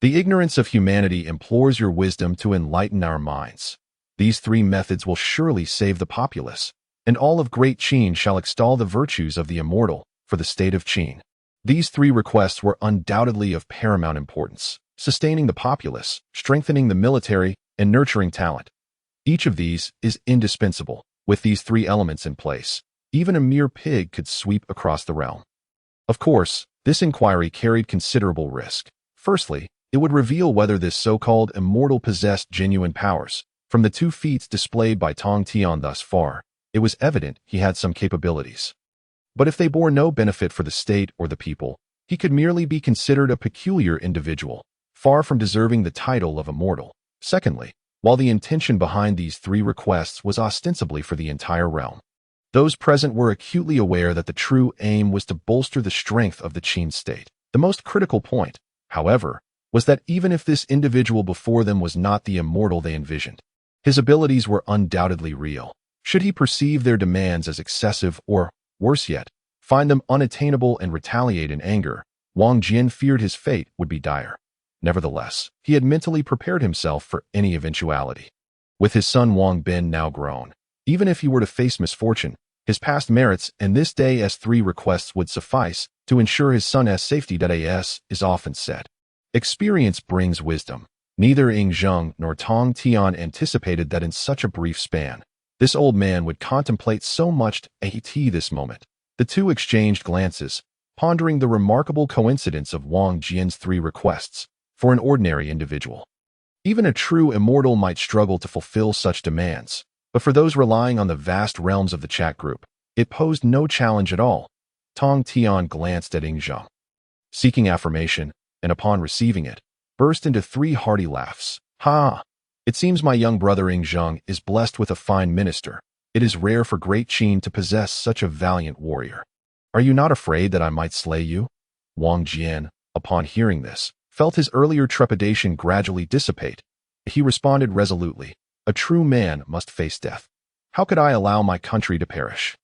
A: The ignorance of humanity implores your wisdom to enlighten our minds. These 3 methods will surely save the populace, and all of Great Qin shall extol the virtues of the immortal for the state of Qin." These 3 requests were undoubtedly of paramount importance: sustaining the populace, strengthening the military, and nurturing talent. Each of these is indispensable. With these 3 elements in place, even a mere pig could sweep across the realm. Of course, this inquiry carried considerable risk. Firstly, it would reveal whether this so-called immortal possessed genuine powers. From the 2 feats displayed by Tongtian thus far, it was evident he had some capabilities. But if they bore no benefit for the state or the people, he could merely be considered a peculiar individual, far from deserving the title of immortal. Secondly, while the intention behind these 3 requests was ostensibly for the entire realm, those present were acutely aware that the true aim was to bolster the strength of the Qin state. The most critical point, however, was that even if this individual before them was not the immortal they envisioned, his abilities were undoubtedly real. Should he perceive their demands as excessive or, worse yet, find them unattainable and retaliate in anger, Wang Jian feared his fate would be dire. Nevertheless, he had mentally prepared himself for any eventuality. With his son Wang Bin now grown, even if he were to face misfortune, his past merits and this day's 3 requests would suffice to ensure his son's safety. As is often said, experience brings wisdom. Neither Yingzheng nor Tongtian anticipated that in such a brief span, this old man would contemplate so much at this moment. The 2 exchanged glances, pondering the remarkable coincidence of Wang Jian's 3 requests for an ordinary individual. Even a true immortal might struggle to fulfill such demands, but for those relying on the vast realms of the chat group, it posed no challenge at all. Tongtian glanced at Yingzheng, seeking affirmation, and upon receiving it, burst into 3 hearty laughs. Ha! It seems my young brother Yingzheng is blessed with a fine minister. It is rare for Great Qin to possess such a valiant warrior. Are you not afraid that I might slay you? Wang Jian, upon hearing this, felt his earlier trepidation gradually dissipate. He responded resolutely, a true man must face death. How could I allow my country to perish?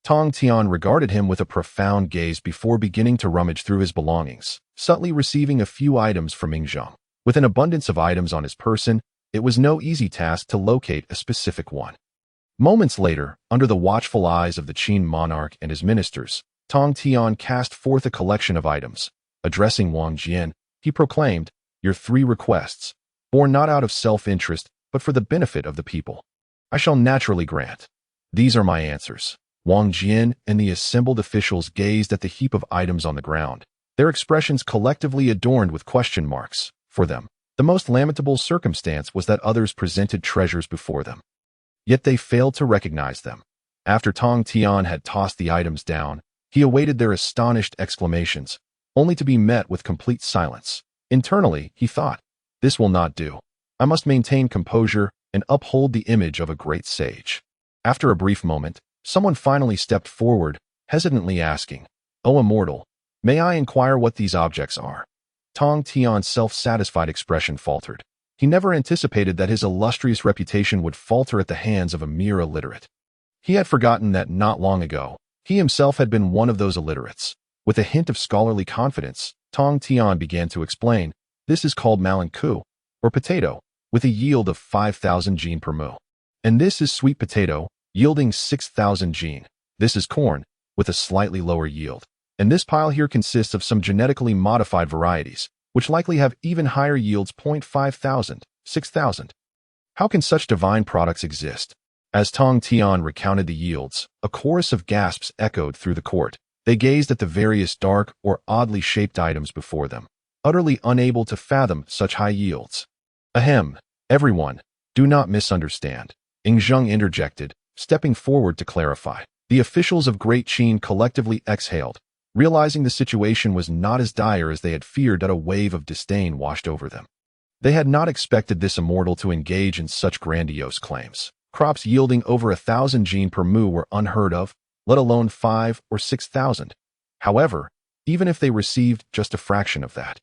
A: Tongtian regarded him with a profound gaze before beginning to rummage through his belongings, subtly receiving a few items from Yingzheng. With an abundance of items on his person, it was no easy task to locate a specific one. Moments later, under the watchful eyes of the Qin monarch and his ministers, Tongtian cast forth a collection of items. Addressing Wang Jian, he proclaimed, "Your 3 requests, born not out of self-interest, but for the benefit of the people, I shall naturally grant. These are my answers." Wang Jian and the assembled officials gazed at the heap of items on the ground, their expressions collectively adorned with question marks. For them, the most lamentable circumstance was that others presented treasures before them, yet they failed to recognize them. After Tongtian had tossed the items down, he awaited their astonished exclamations, only to be met with complete silence. Internally, he thought, this will not do. I must maintain composure and uphold the image of a great sage. After a brief moment, someone finally stepped forward, hesitantly asking, "O immortal, may I inquire what these objects are?" Tongtian's self-satisfied expression faltered. He never anticipated that his illustrious reputation would falter at the hands of a mere illiterate. He had forgotten that not long ago, he himself had been one of those illiterates. With a hint of scholarly confidence, Tongtian began to explain, "This is called malanku, or potato, with a yield of 5,000 jin per mu. And this is sweet potato, yielding 6,000 jin. This is corn, with a slightly lower yield. And this pile here consists of some genetically modified varieties, which likely have even higher yields, 5,000, 6,000. How can such divine products exist?" As Tongtian recounted the yields, a chorus of gasps echoed through the court. They gazed at the various dark or oddly shaped items before them, utterly unable to fathom such high yields. "Ahem, everyone, do not misunderstand," Yingzheng interjected, stepping forward to clarify. The officials of Great Qin collectively exhaled, realizing the situation was not as dire as they had feared. That a wave of disdain washed over them. They had not expected this immortal to engage in such grandiose claims. Crops yielding over 1,000 jin per mu were unheard of, let alone 5 or 6,000. However, even if they received just a fraction of that,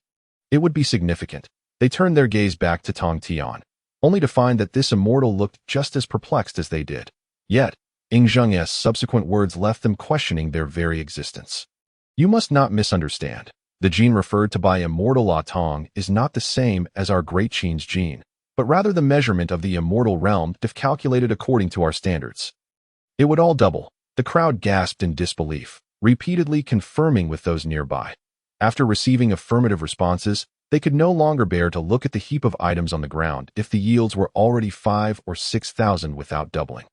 A: it would be significant. They turned their gaze back to Tongtian, only to find that this immortal looked just as perplexed as they did. Yet, Yingzheng's subsequent words left them questioning their very existence. "You must not misunderstand. The gene referred to by immortal Tong is not the same as our Great Qin's gene, but rather the measurement of the immortal realm if calculated according to our standards. It would all double." The crowd gasped in disbelief, repeatedly confirming with those nearby. After receiving affirmative responses, they could no longer bear to look at the heap of items on the ground if the yields were already 5 or 6,000 without doubling.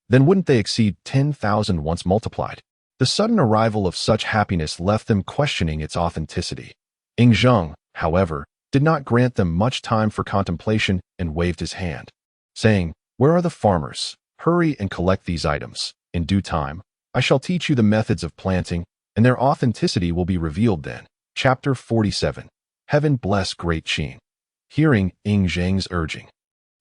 A: Then wouldn't they exceed 10,000 once multiplied? The sudden arrival of such happiness left them questioning its authenticity. Yingzheng, however, did not grant them much time for contemplation and waved his hand, saying, "Where are the farmers? Hurry and collect these items. In due time, I shall teach you the methods of planting, and their authenticity will be revealed then." Chapter 47. Heaven bless Great Qin. Hearing Yingzheng's urging,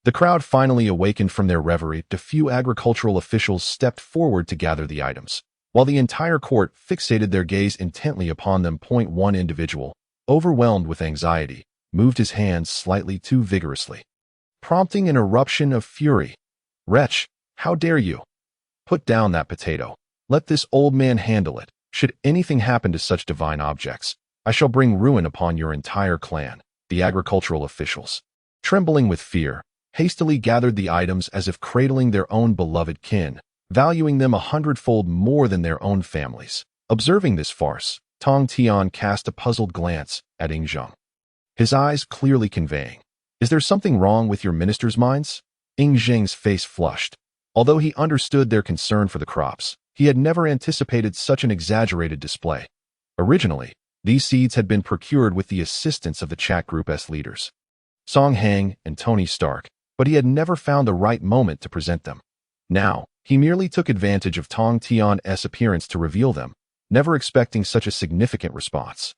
A: the crowd finally awakened from their reverie. A few agricultural officials stepped forward to gather the items, while the entire court fixated their gaze intently upon them. One individual, overwhelmed with anxiety, moved his hands slightly too vigorously, prompting an eruption of fury. "Wretch, how dare you? Put down that potato. Let this old man handle it. Should anything happen to such divine objects, I shall bring ruin upon your entire clan." The agricultural officials, trembling with fear, hastily gathered the items as if cradling their own beloved kin, valuing them 100-fold more than their own families. Observing this farce, Tongtian cast a puzzled glance at Yingzheng, his eyes clearly conveying, "Is there something wrong with your ministers' minds?" Yingzheng's face flushed. Although he understood their concern for the crops, he had never anticipated such an exaggerated display. Originally, these seeds had been procured with the assistance of the chat group's leaders. Song Hang and Tony Stark, but he had never found the right moment to present them. Now, he merely took advantage of Tongtian's appearance to reveal them, never expecting such a significant response.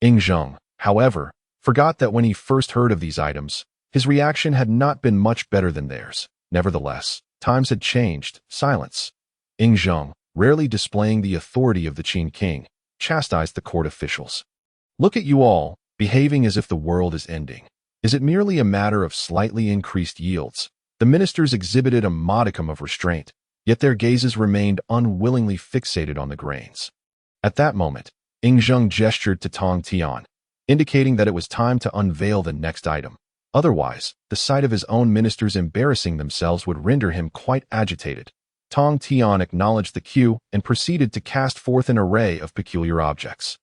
A: Zheng, however, forgot that when he first heard of these items, his reaction had not been much better than theirs. Nevertheless, times had changed. Silence. Zheng, rarely displaying the authority of the Qin king, chastised the court officials. Look at you all, behaving as if the world is ending. Is it merely a matter of slightly increased yields? The ministers exhibited a modicum of restraint, yet their gazes remained unwillingly fixated on the grains. At that moment, Zheng gestured to Tongtian, indicating that it was time to unveil the next item. Otherwise, the sight of his own ministers embarrassing themselves would render him quite agitated. Tongtian acknowledged the cue and proceeded to cast forth an array of peculiar objects.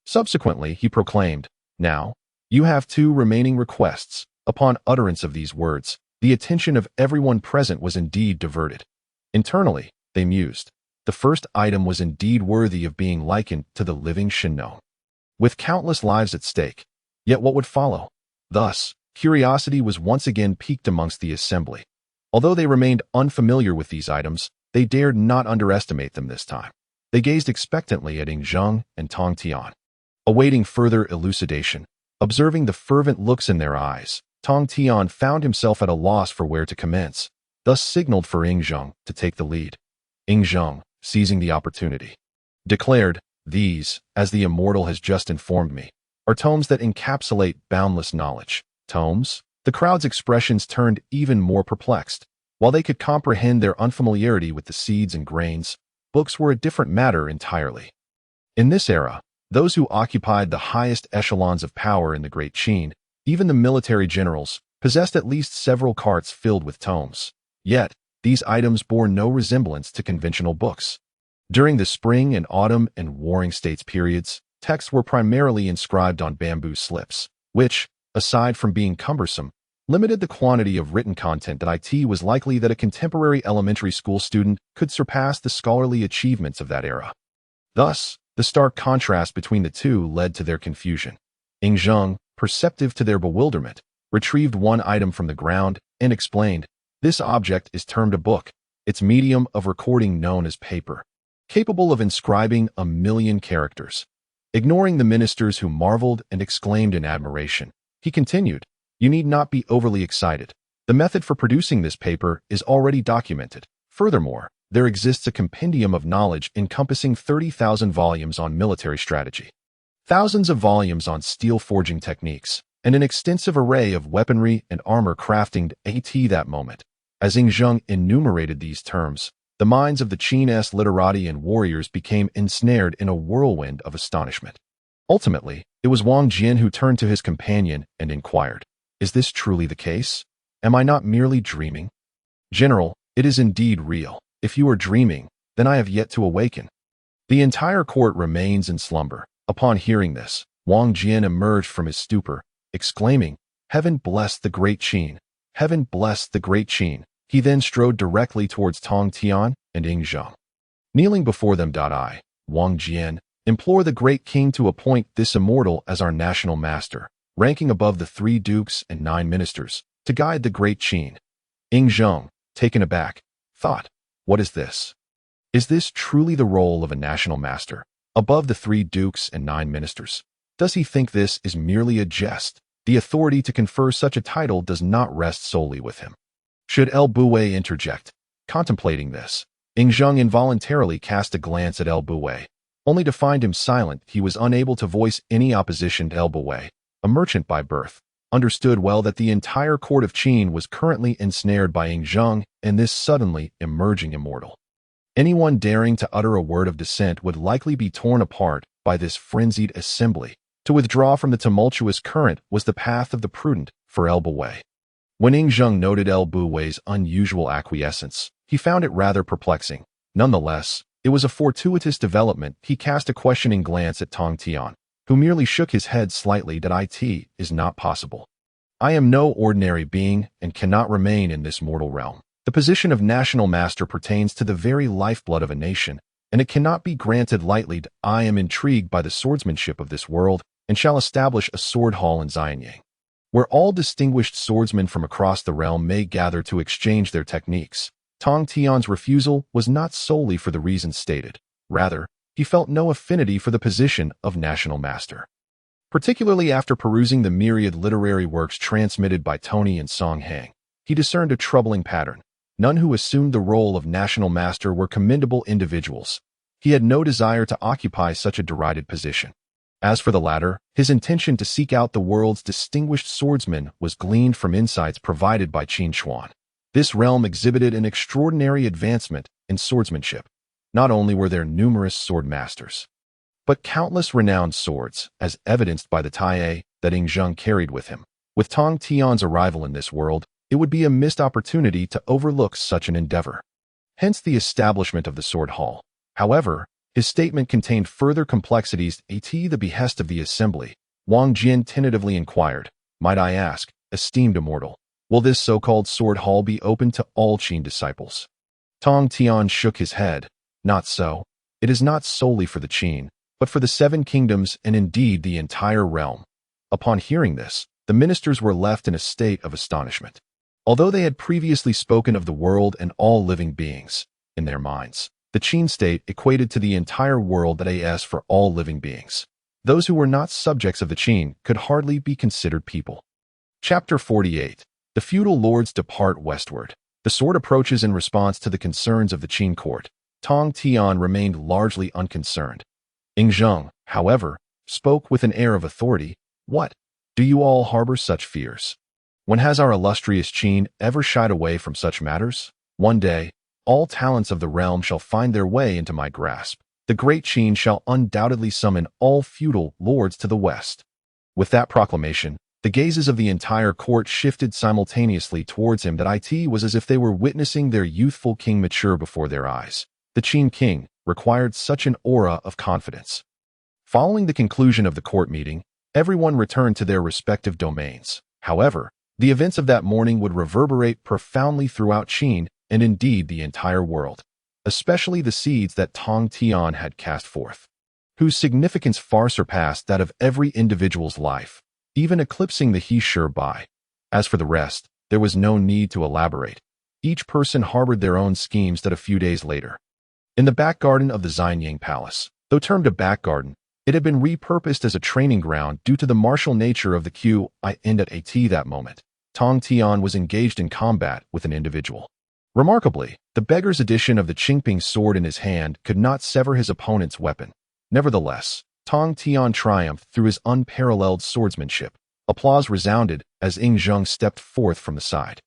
A: Subsequently, he proclaimed, "Now, you have 2 remaining requests." Upon utterance of these words, the attention of everyone present was indeed diverted. Internally, they mused. The first item was indeed worthy of being likened to the living Shinno, with countless lives at stake. Yet what would follow? Thus, curiosity was once again piqued amongst the assembly. Although they remained unfamiliar with these items, they dared not underestimate them this time. They gazed expectantly at Zheng and Tongtian, awaiting further elucidation. Observing the fervent looks in their eyes, Tongtian found himself at a loss for where to commence, thus signaled for Zheng to take the lead. Zheng, seizing the opportunity, declared, "These, as the immortal has just informed me, are tomes that encapsulate boundless knowledge." Tomes? The crowd's expressions turned even more perplexed. While they could comprehend their unfamiliarity with the seeds and grains, books were a different matter entirely. In this era, those who occupied the highest echelons of power in the Great Qin, even the military generals, possessed at least several carts filled with tomes. Yet, these items bore no resemblance to conventional books. During the spring and autumn and warring states periods, texts were primarily inscribed on bamboo slips, which, aside from being cumbersome, limited the quantity of written content that it was likely that a contemporary elementary school student could surpass the scholarly achievements of that era. Thus, the stark contrast between the two led to their confusion. Zheng, perceptive to their bewilderment, retrieved one item from the ground and explained, "This object is termed a book, its medium of recording known as paper, capable of inscribing 1,000,000 characters." Ignoring the ministers who marveled and exclaimed in admiration, he continued, "You need not be overly excited. The method for producing this paper is already documented. Furthermore, there exists a compendium of knowledge encompassing 30,000 volumes on military strategy, thousands of volumes on steel forging techniques, and an extensive array of weaponry and armor crafting at that moment." As Zheng enumerated these terms, the minds of the Qin's literati and warriors became ensnared in a whirlwind of astonishment. Ultimately, it was Wang Jian who turned to his companion and inquired, "Is this truly the case? Am I not merely dreaming?" "General, it is indeed real. If you are dreaming, then I have yet to awaken." The entire court remains in slumber. Upon hearing this, Wang Jian emerged from his stupor, exclaiming, "Heaven bless the Great Qin! Heaven bless the Great Qin!" He then strode directly towards Tongtian and Zheng. Kneeling before them, I, Wang Jian, implore the Great King to appoint this immortal as our national master, ranking above the 3 dukes and 9 ministers, to guide the Great Qin. Zheng, taken aback, thought, "What is this? Is this truly the role of a national master, above the 3 dukes and 9 ministers? Does he think this is merely a jest? The authority to confer such a title does not rest solely with him. Should El Bouet interject?" Contemplating this, Zheng involuntarily cast a glance at El Bouet, only to find him silent. He was unable to voice any opposition to El Bouet, a merchant by birth, understood well that the entire court of Qin was currently ensnared by Zheng and this suddenly emerging immortal. Anyone daring to utter a word of dissent would likely be torn apart by this frenzied assembly. To withdraw from the tumultuous current was the path of the prudent for El Bouet. When Zheng noted El Bouet's unusual acquiescence, he found it rather perplexing. Nonetheless, it was a fortuitous development. He cast a questioning glance at Tongtian, who merely shook his head slightly. That it is not possible. I am no ordinary being and cannot remain in this mortal realm. The position of national master pertains to the very lifeblood of a nation, and it cannot be granted lightly. I am intrigued by the swordsmanship of this world and shall establish a sword hall in Xianyang, where all distinguished swordsmen from across the realm may gather to exchange their techniques. Tongtian's refusal was not solely for the reasons stated. Rather, he felt no affinity for the position of national master. Particularly after perusing the myriad literary works transmitted by Tony and Song Hang, he discerned a troubling pattern. None who assumed the role of national master were commendable individuals. He had no desire to occupy such a derided position. As for the latter, his intention to seek out the world's distinguished swordsmen was gleaned from insights provided by Qin Chuan. This realm exhibited an extraordinary advancement in swordsmanship. Not only were there numerous sword masters, but countless renowned swords, as evidenced by the taie that Hongjun carried with him. With Tongtian's arrival in this world, it would be a missed opportunity to overlook such an endeavor. Hence the establishment of the sword hall. However, his statement contained further complexities. At the behest of the assembly, Wang Jin tentatively inquired, "Might I ask, esteemed immortal, will this so-called sword hall be open to all Qin disciples?" Tongtian shook his head. "Not so. It is not solely for the Qin, but for the 7 kingdoms and indeed the entire realm." Upon hearing this, the ministers were left in a state of astonishment. Although they had previously spoken of the world and all living beings, in their minds, the Qin state equated to the entire world, that is, for all living beings. Those who were not subjects of the Qin could hardly be considered people. Chapter 48. The feudal lords depart westward. The sword approaches in response to the concerns of the Qin court. Tongtian remained largely unconcerned. Hongjun, however, spoke with an air of authority. "What? Do you all harbor such fears? When has our illustrious Qin ever shied away from such matters? One day, all talents of the realm shall find their way into my grasp. The great Qin shall undoubtedly summon all feudal lords to the west." With that proclamation, the gazes of the entire court shifted simultaneously towards him. That it was as if they were witnessing their youthful king mature before their eyes. The Qin king required such an aura of confidence. Following the conclusion of the court meeting, everyone returned to their respective domains. However, the events of that morning would reverberate profoundly throughout Qin and indeed the entire world, especially the seeds that Tongtian had cast forth, whose significance far surpassed that of every individual's life, even eclipsing the he sure by. As for the rest, there was no need to elaborate. Each person harbored their own schemes. That a few days later, in the back garden of the Xianyang Palace, though termed a back garden, it had been repurposed as a training ground due to the martial nature of the Qin. At that moment, Tongtian was engaged in combat with an individual. Remarkably, the beggar's edition of the Qingping sword in his hand could not sever his opponent's weapon. Nevertheless, Tongtian triumphed through his unparalleled swordsmanship. Applause resounded as Hongjun stepped forth from the side,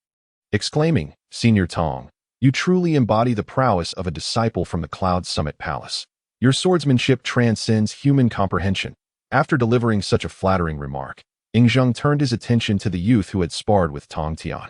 A: exclaiming, "Senior Tong, you truly embody the prowess of a disciple from the Cloud Summit Palace. Your swordsmanship transcends human comprehension." After delivering such a flattering remark, Hongjun turned his attention to the youth who had sparred with Tongtian.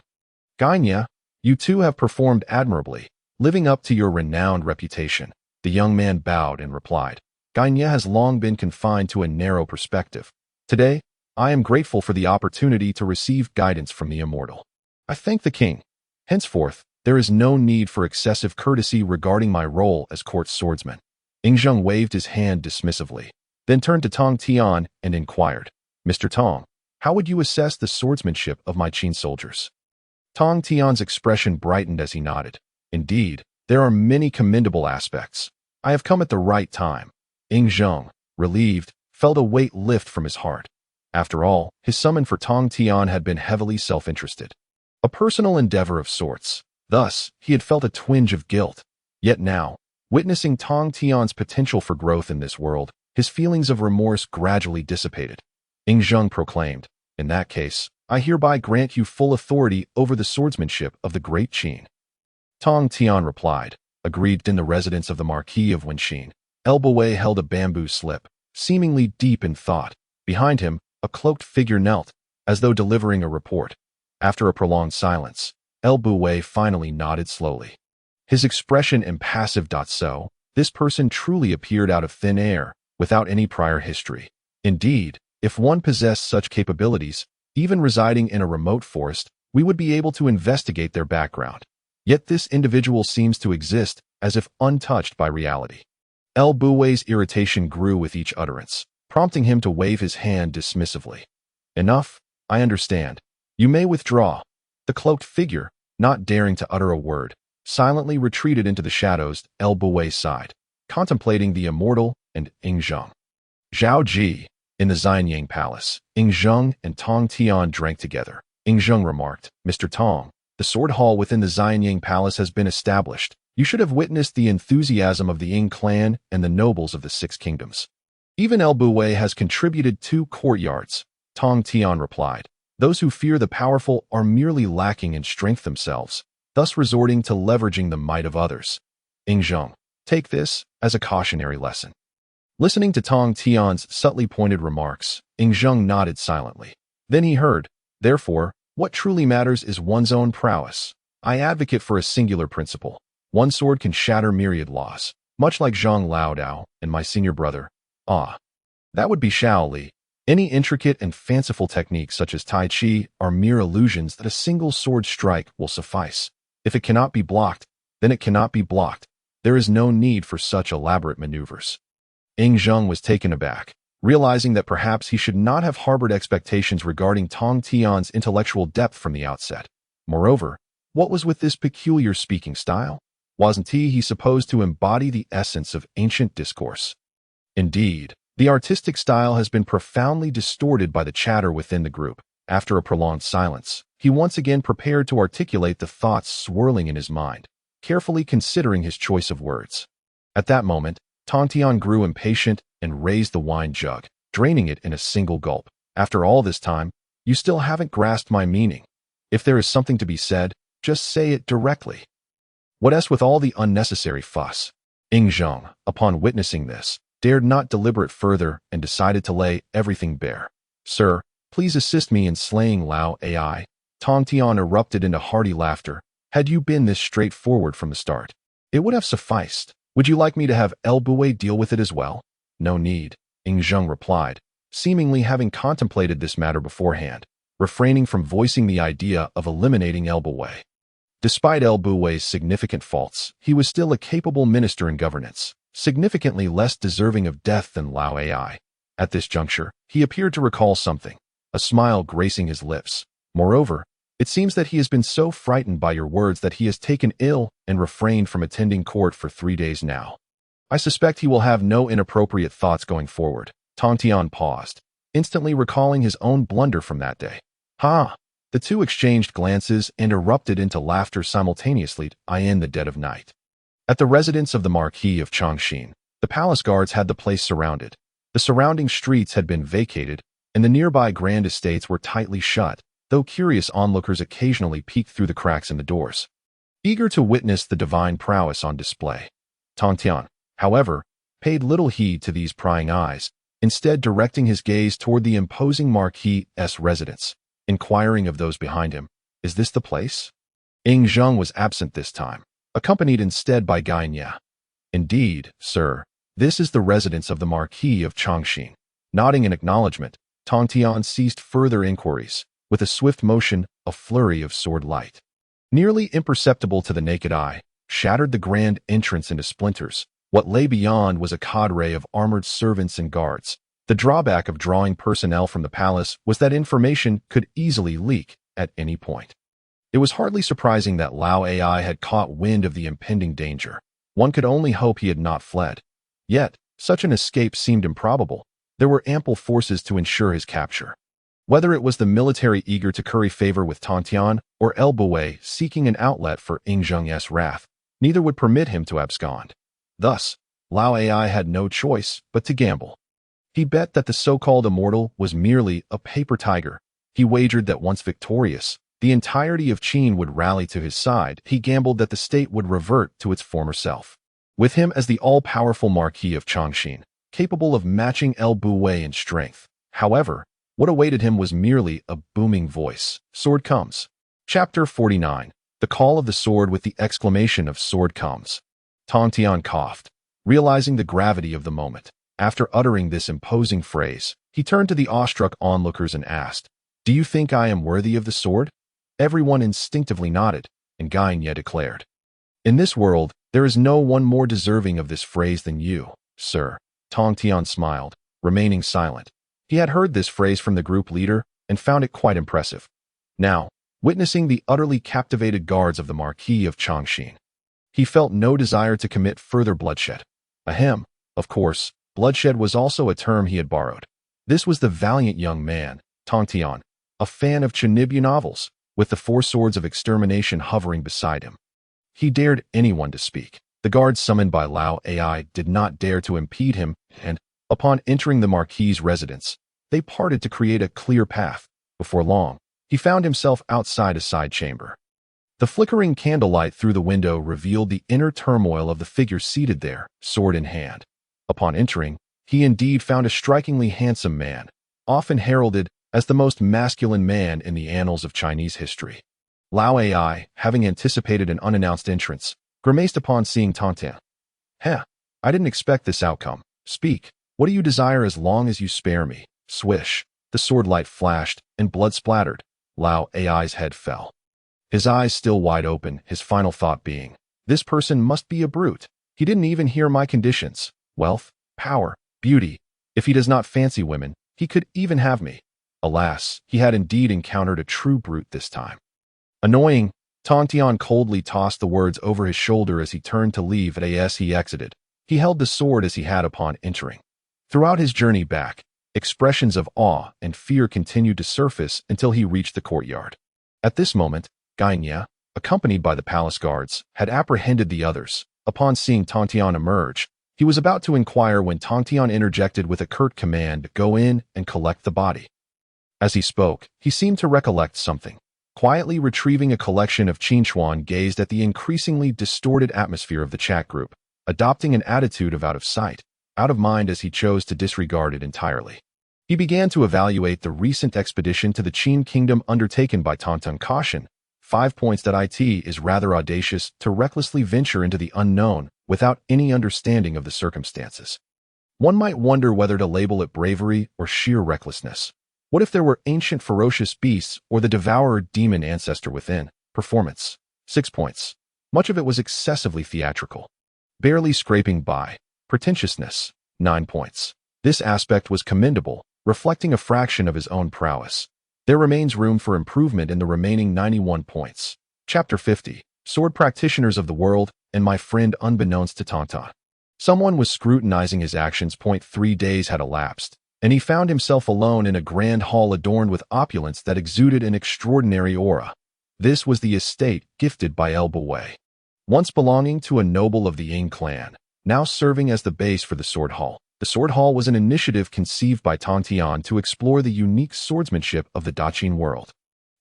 A: "Gainya, you too have performed admirably, living up to your renowned reputation." The young man bowed and replied, "Gainya has long been confined to a narrow perspective. Today, I am grateful for the opportunity to receive guidance from the immortal. I thank the king. Henceforth, there is no need for excessive courtesy regarding my role as court swordsman." Hongjun waved his hand dismissively, then turned to Tongtian and inquired, "Mr. Tong, how would you assess the swordsmanship of my Qin soldiers?" Tongtian's expression brightened as he nodded. "Indeed, there are many commendable aspects. I have come at the right time." Hongjun, relieved, felt a weight lift from his heart. After all, his summon for Tongtian had been heavily self-interested, a personal endeavor of sorts. Thus, he had felt a twinge of guilt. Yet now, witnessing Tongtian's potential for growth in this world, his feelings of remorse gradually dissipated. Hongjun proclaimed, "In that case, I hereby grant you full authority over the swordsmanship of the great Qin." Tongtian replied, "Agreed." In the residence of the Marquis of Wenxin, El Bouet held a bamboo slip, seemingly deep in thought. Behind him, a cloaked figure knelt, as though delivering a report. After a prolonged silence, El Bouet finally nodded slowly, his expression impassive. So, this person truly appeared out of thin air, without any prior history. Indeed, if one possessed such capabilities, even residing in a remote forest, we would be able to investigate their background. Yet this individual seems to exist as if untouched by reality. El Bouet's irritation grew with each utterance, prompting him to wave his hand dismissively. "Enough, I understand. You may withdraw. The cloaked figure, not daring to utter a word, silently retreated into the shadows. Buwei sighed, contemplating the immortal and Yingzheng. Zhao Ji, in the Xianyang Palace, Yingzheng and Tongtian drank together. Yingzheng remarked, Mr. Tong, the sword hall within the Xianyang Palace has been established. You should have witnessed the enthusiasm of the Ying clan and the nobles of the Six Kingdoms. Even Buwei has contributed 2 courtyards. Tongtian replied, those who fear the powerful are merely lacking in strength themselves, thus resorting to leveraging the might of others. Yingzheng, take this as a cautionary lesson. Listening to Tongtian's subtly pointed remarks, Yingzheng nodded silently. Then he heard, therefore, what truly matters is one's own prowess. I advocate for a singular principle. One sword can shatter myriad laws, much like Zhang Laodao and my senior brother. Ah, that would be Shaoli. Any intricate and fanciful techniques such as Tai Chi are mere illusions that a single sword strike will suffice. If it cannot be blocked, then it cannot be blocked. There is no need for such elaborate maneuvers. Yingzheng was taken aback, realizing that perhaps he should not have harbored expectations regarding Tongtian's intellectual depth from the outset. Moreover, what was with this peculiar speaking style? Wasn't he supposed to embody the essence of ancient discourse? Indeed, the artistic style has been profoundly distorted by the chatter within the group. After a prolonged silence, he once again prepared to articulate the thoughts swirling in his mind, carefully considering his choice of words. At that moment, Tongtian grew impatient and raised the wine jug, draining it in a single gulp. After all this time, you still haven't grasped my meaning. If there is something to be said, just say it directly. What else with all the unnecessary fuss? Yingzheng, upon witnessing this, dared not deliberate further and decided to lay everything bare. Sir, please assist me in slaying Lao Ai. Tongtian erupted into hearty laughter. Had you been this straightforward from the start, it would have sufficed. Would you like me to have Buwei deal with it as well? No need, Yingzheng replied, seemingly having contemplated this matter beforehand, refraining from voicing the idea of eliminating Buwei. Despite Buwei's significant faults, he was still a capable minister in governance, significantly less deserving of death than Lao Ai. At this juncture, he appeared to recall something, a smile gracing his lips. Moreover, it seems that he has been so frightened by your words that he has taken ill and refrained from attending court for 3 days now. I suspect he will have no inappropriate thoughts going forward. Tongtian paused, instantly recalling his own blunder from that day. Ha! The two exchanged glances and erupted into laughter simultaneously in the dead of night. At the residence of the Marquis of Chongqing, the palace guards had the place surrounded. The surrounding streets had been vacated, and the nearby grand estates were tightly shut, though curious onlookers occasionally peeked through the cracks in the doors, eager to witness the divine prowess on display. Tongtian, however, paid little heed to these prying eyes, instead directing his gaze toward the imposing Marquis' residence, inquiring of those behind him, "Is this the place?" Yingzheng was absent this time, accompanied instead by Gainye. "Indeed, sir, this is the residence of the Marquis of Chongqing." Nodding in acknowledgement, Tongtian ceased further inquiries. With a swift motion, a flurry of sword light, nearly imperceptible to the naked eye, shattered the grand entrance into splinters. What lay beyond was a cadre of armored servants and guards. The drawback of drawing personnel from the palace was that information could easily leak at any point. It was hardly surprising that Lao Ai had caught wind of the impending danger. One could only hope he had not fled. Yet, such an escape seemed improbable. There were ample forces to ensure his capture. Whether it was the military eager to curry favor with Tongtian or Buwei seeking an outlet for Yingzheng's wrath, neither would permit him to abscond. Thus, Lao Ai had no choice but to gamble. He bet that the so-called immortal was merely a paper tiger. He wagered that once victorious, the entirety of Qin would rally to his side. He gambled that the state would revert to its former self, with him as the all-powerful Marquis of Chongqing, capable of matching Buwei in strength. However, what awaited him was merely a booming voice. Sword comes. Chapter 49. The call of the sword with the exclamation of sword comes. Tongtian coughed, realizing the gravity of the moment. After uttering this imposing phrase, he turned to the awestruck onlookers and asked, "Do you think I am worthy of the sword?" Everyone instinctively nodded, and Gainye declared, "In this world, there is no one more deserving of this phrase than you, sir." Tongtian smiled, remaining silent. He had heard this phrase from the group leader, and found it quite impressive. Now, witnessing the utterly captivated guards of the Marquis of Chongqing, he felt no desire to commit further bloodshed. Ahem, of course, bloodshed was also a term he had borrowed. This was the valiant young man, Tongtian, a fan of Chinibyu novels, with the four swords of extermination hovering beside him. He dared anyone to speak. The guards summoned by Lao Ai did not dare to impede him, and, upon entering the Marquis's residence, they parted to create a clear path. Before long, he found himself outside a side chamber. The flickering candlelight through the window revealed the inner turmoil of the figure seated there, sword in hand. Upon entering, he indeed found a strikingly handsome man, often heralded as the most masculine man in the annals of Chinese history. Lao Ai, having anticipated an unannounced entrance, grimaced upon seeing Tongtian. "Heh, I didn't expect this outcome. Speak, what do you desire as long as you spare me?" Swish, the sword light flashed, and blood splattered. Lao Ai's head fell. His eyes still wide open, his final thought being, "This person must be a brute. He didn't even hear my conditions. Wealth, power, beauty. If he does not fancy women, he could even have me." Alas, he had indeed encountered a true brute this time. Annoying, Tongtian coldly tossed the words over his shoulder as he turned to leave. As he exited, he held the sword as he had upon entering. Throughout his journey back, expressions of awe and fear continued to surface until he reached the courtyard. At this moment, Gainia, accompanied by the palace guards, had apprehended the others. Upon seeing Tongtian emerge, he was about to inquire when Tongtian interjected with a curt command to go in and collect the body. As he spoke, he seemed to recollect something. Quietly retrieving a collection of Qin Chuan gazed at the increasingly distorted atmosphere of the chat group, adopting an attitude of out of sight, out of mind as he chose to disregard it entirely. He began to evaluate the recent expedition to the Qin kingdom undertaken by Tongtian. Caution, 5 points. It is rather audacious to recklessly venture into the unknown without any understanding of the circumstances. One might wonder whether to label it bravery or sheer recklessness. What if there were ancient ferocious beasts or the devourer demon ancestor within? Performance, 6 points. Much of it was excessively theatrical. Barely scraping by. Pretentiousness, 9 points. This aspect was commendable, reflecting a fraction of his own prowess. There remains room for improvement in the remaining 91 points. Chapter 50, Sword Practitioners of the World, and my friend unbeknownst to Tongtian. Someone was scrutinizing his actions. 3 days had elapsed, and he found himself alone in a grand hall adorned with opulence that exuded an extraordinary aura. This was the estate gifted by El Bawei, once belonging to a noble of the Ying clan, now serving as the base for the Sword Hall. The Sword Hall was an initiative conceived by Tongtian to explore the unique swordsmanship of the Qin world.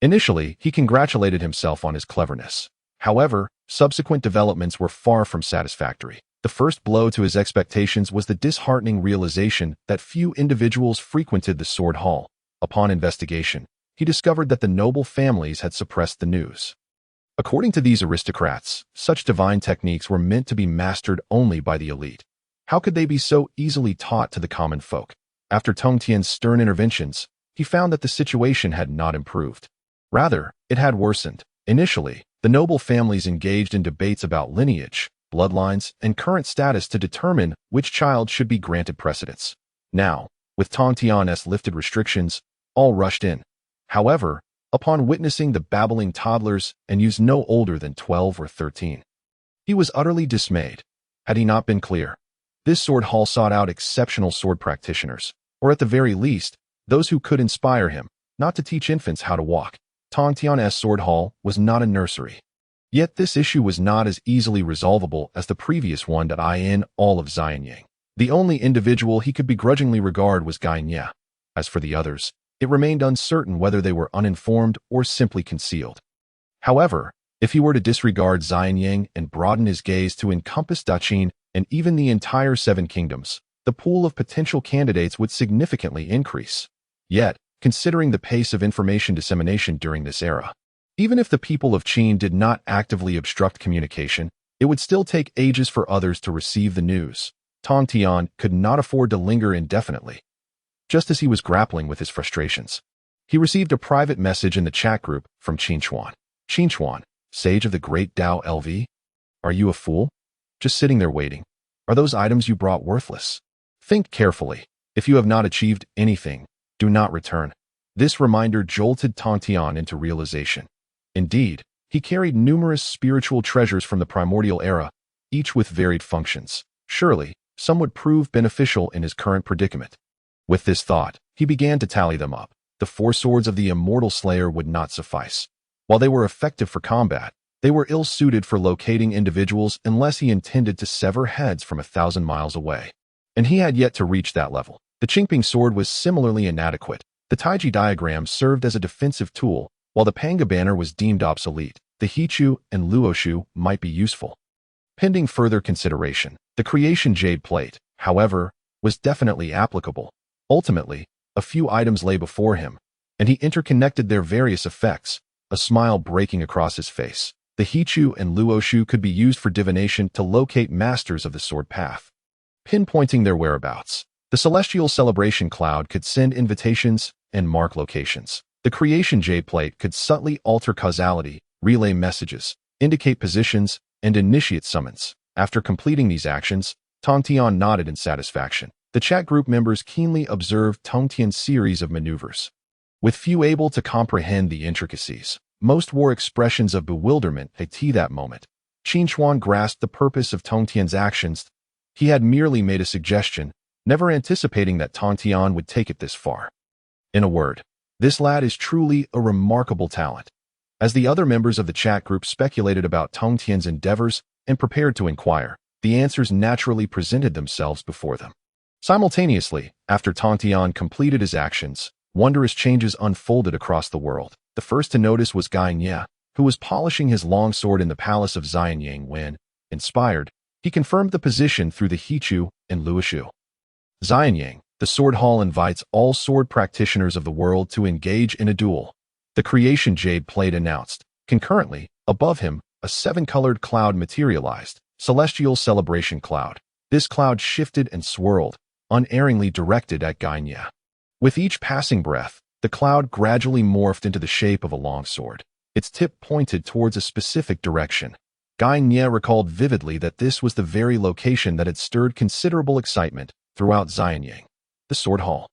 A: Initially, he congratulated himself on his cleverness. However, subsequent developments were far from satisfactory. The first blow to his expectations was the disheartening realization that few individuals frequented the Sword Hall. Upon investigation, he discovered that the noble families had suppressed the news. According to these aristocrats, such divine techniques were meant to be mastered only by the elite. How could they be so easily taught to the common folk? After Tongtian's stern interventions, he found that the situation had not improved. Rather, it had worsened. Initially, the noble families engaged in debates about lineage, bloodlines, and current status to determine which child should be granted precedence. Now, with Tongtian's lifted restrictions, all rushed in. However, upon witnessing the babbling toddlers and youths no older than 12 or 13, he was utterly dismayed. Had he not been clear, this sword hall sought out exceptional sword practitioners, or at the very least, those who could inspire him, not to teach infants how to walk. Tongtian's sword hall was not a nursery. Yet this issue was not as easily resolvable as the previous one that in all of Xianyang. The only individual he could begrudgingly regard was Gainia. As for the others, it remained uncertain whether they were uninformed or simply concealed. However, if he were to disregard Xianyang and broaden his gaze to encompass Qin and even the entire 7 kingdoms, the pool of potential candidates would significantly increase. Yet, considering the pace of information dissemination during this era, even if the people of Qin did not actively obstruct communication, it would still take ages for others to receive the news. Tongtian could not afford to linger indefinitely. Just as he was grappling with his frustrations, he received a private message in the chat group from Qin Chuan. "Qin Chuan, sage of the Great Dao LV? Are you a fool? Just sitting there waiting. Are those items you brought worthless? Think carefully. If you have not achieved anything, do not return. This reminder jolted Tongtian into realization. Indeed, he carried numerous spiritual treasures from the primordial era, each with varied functions. Surely, some would prove beneficial in his current predicament. With this thought, he began to tally them up. The 4 swords of the immortal slayer would not suffice. While they were effective for combat, they were ill-suited for locating individuals unless he intended to sever heads from 1,000 miles away. And he had yet to reach that level. The Qingping sword was similarly inadequate. The Taiji diagram served as a defensive tool, while the Panga banner was deemed obsolete. The Hichu and Luoshu might be useful. Pending further consideration, the creation jade plate, however, was definitely applicable. Ultimately, a few items lay before him, and he interconnected their various effects, a smile breaking across his face. The Hichu and Luoshu could be used for divination to locate masters of the sword path, pinpointing their whereabouts. The celestial celebration cloud could send invitations and mark locations. The creation jade plate could subtly alter causality, relay messages, indicate positions, and initiate summons. After completing these actions, Tongtian nodded in satisfaction. The chat group members keenly observed Tongtian's series of maneuvers. With few able to comprehend the intricacies, most wore expressions of bewilderment at that moment. Qin Chuan grasped the purpose of Tongtian's actions. He had merely made a suggestion, never anticipating that Tongtian would take it this far. In a word, this lad is truly a remarkable talent. As the other members of the chat group speculated about Tongtian's endeavors and prepared to inquire, the answers naturally presented themselves before them. Simultaneously, after Tongtian completed his actions, wondrous changes unfolded across the world. The first to notice was Guanyin, who was polishing his longsword in the palace of Xianyang when, inspired, he confirmed the position through the Hichu and Luoshu. Xianyang, the sword hall invites all sword practitioners of the world to engage in a duel. The creation jade plate announced. Concurrently, above him, a 7-colored cloud materialized, celestial celebration cloud. This cloud shifted and swirled, unerringly directed at Guanyin. With each passing breath, the cloud gradually morphed into the shape of a longsword. Its tip pointed towards a specific direction. Guanyin recalled vividly that this was the very location that had stirred considerable excitement throughout Xianyang, the sword hall.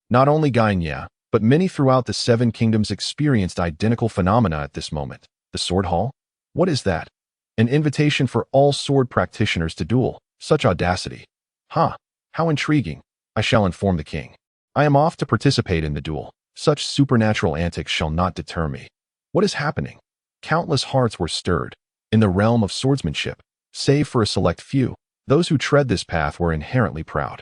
A: Not only Guanyin, but many throughout the 7 kingdoms experienced identical phenomena at this moment. The sword hall? What is that? An invitation for all sword practitioners to duel. Such audacity. Huh, how intriguing. I shall inform the king. I am off to participate in the duel. Such supernatural antics shall not deter me. What is happening? Countless hearts were stirred. In the realm of swordsmanship, save for a select few, those who tread this path were inherently proud.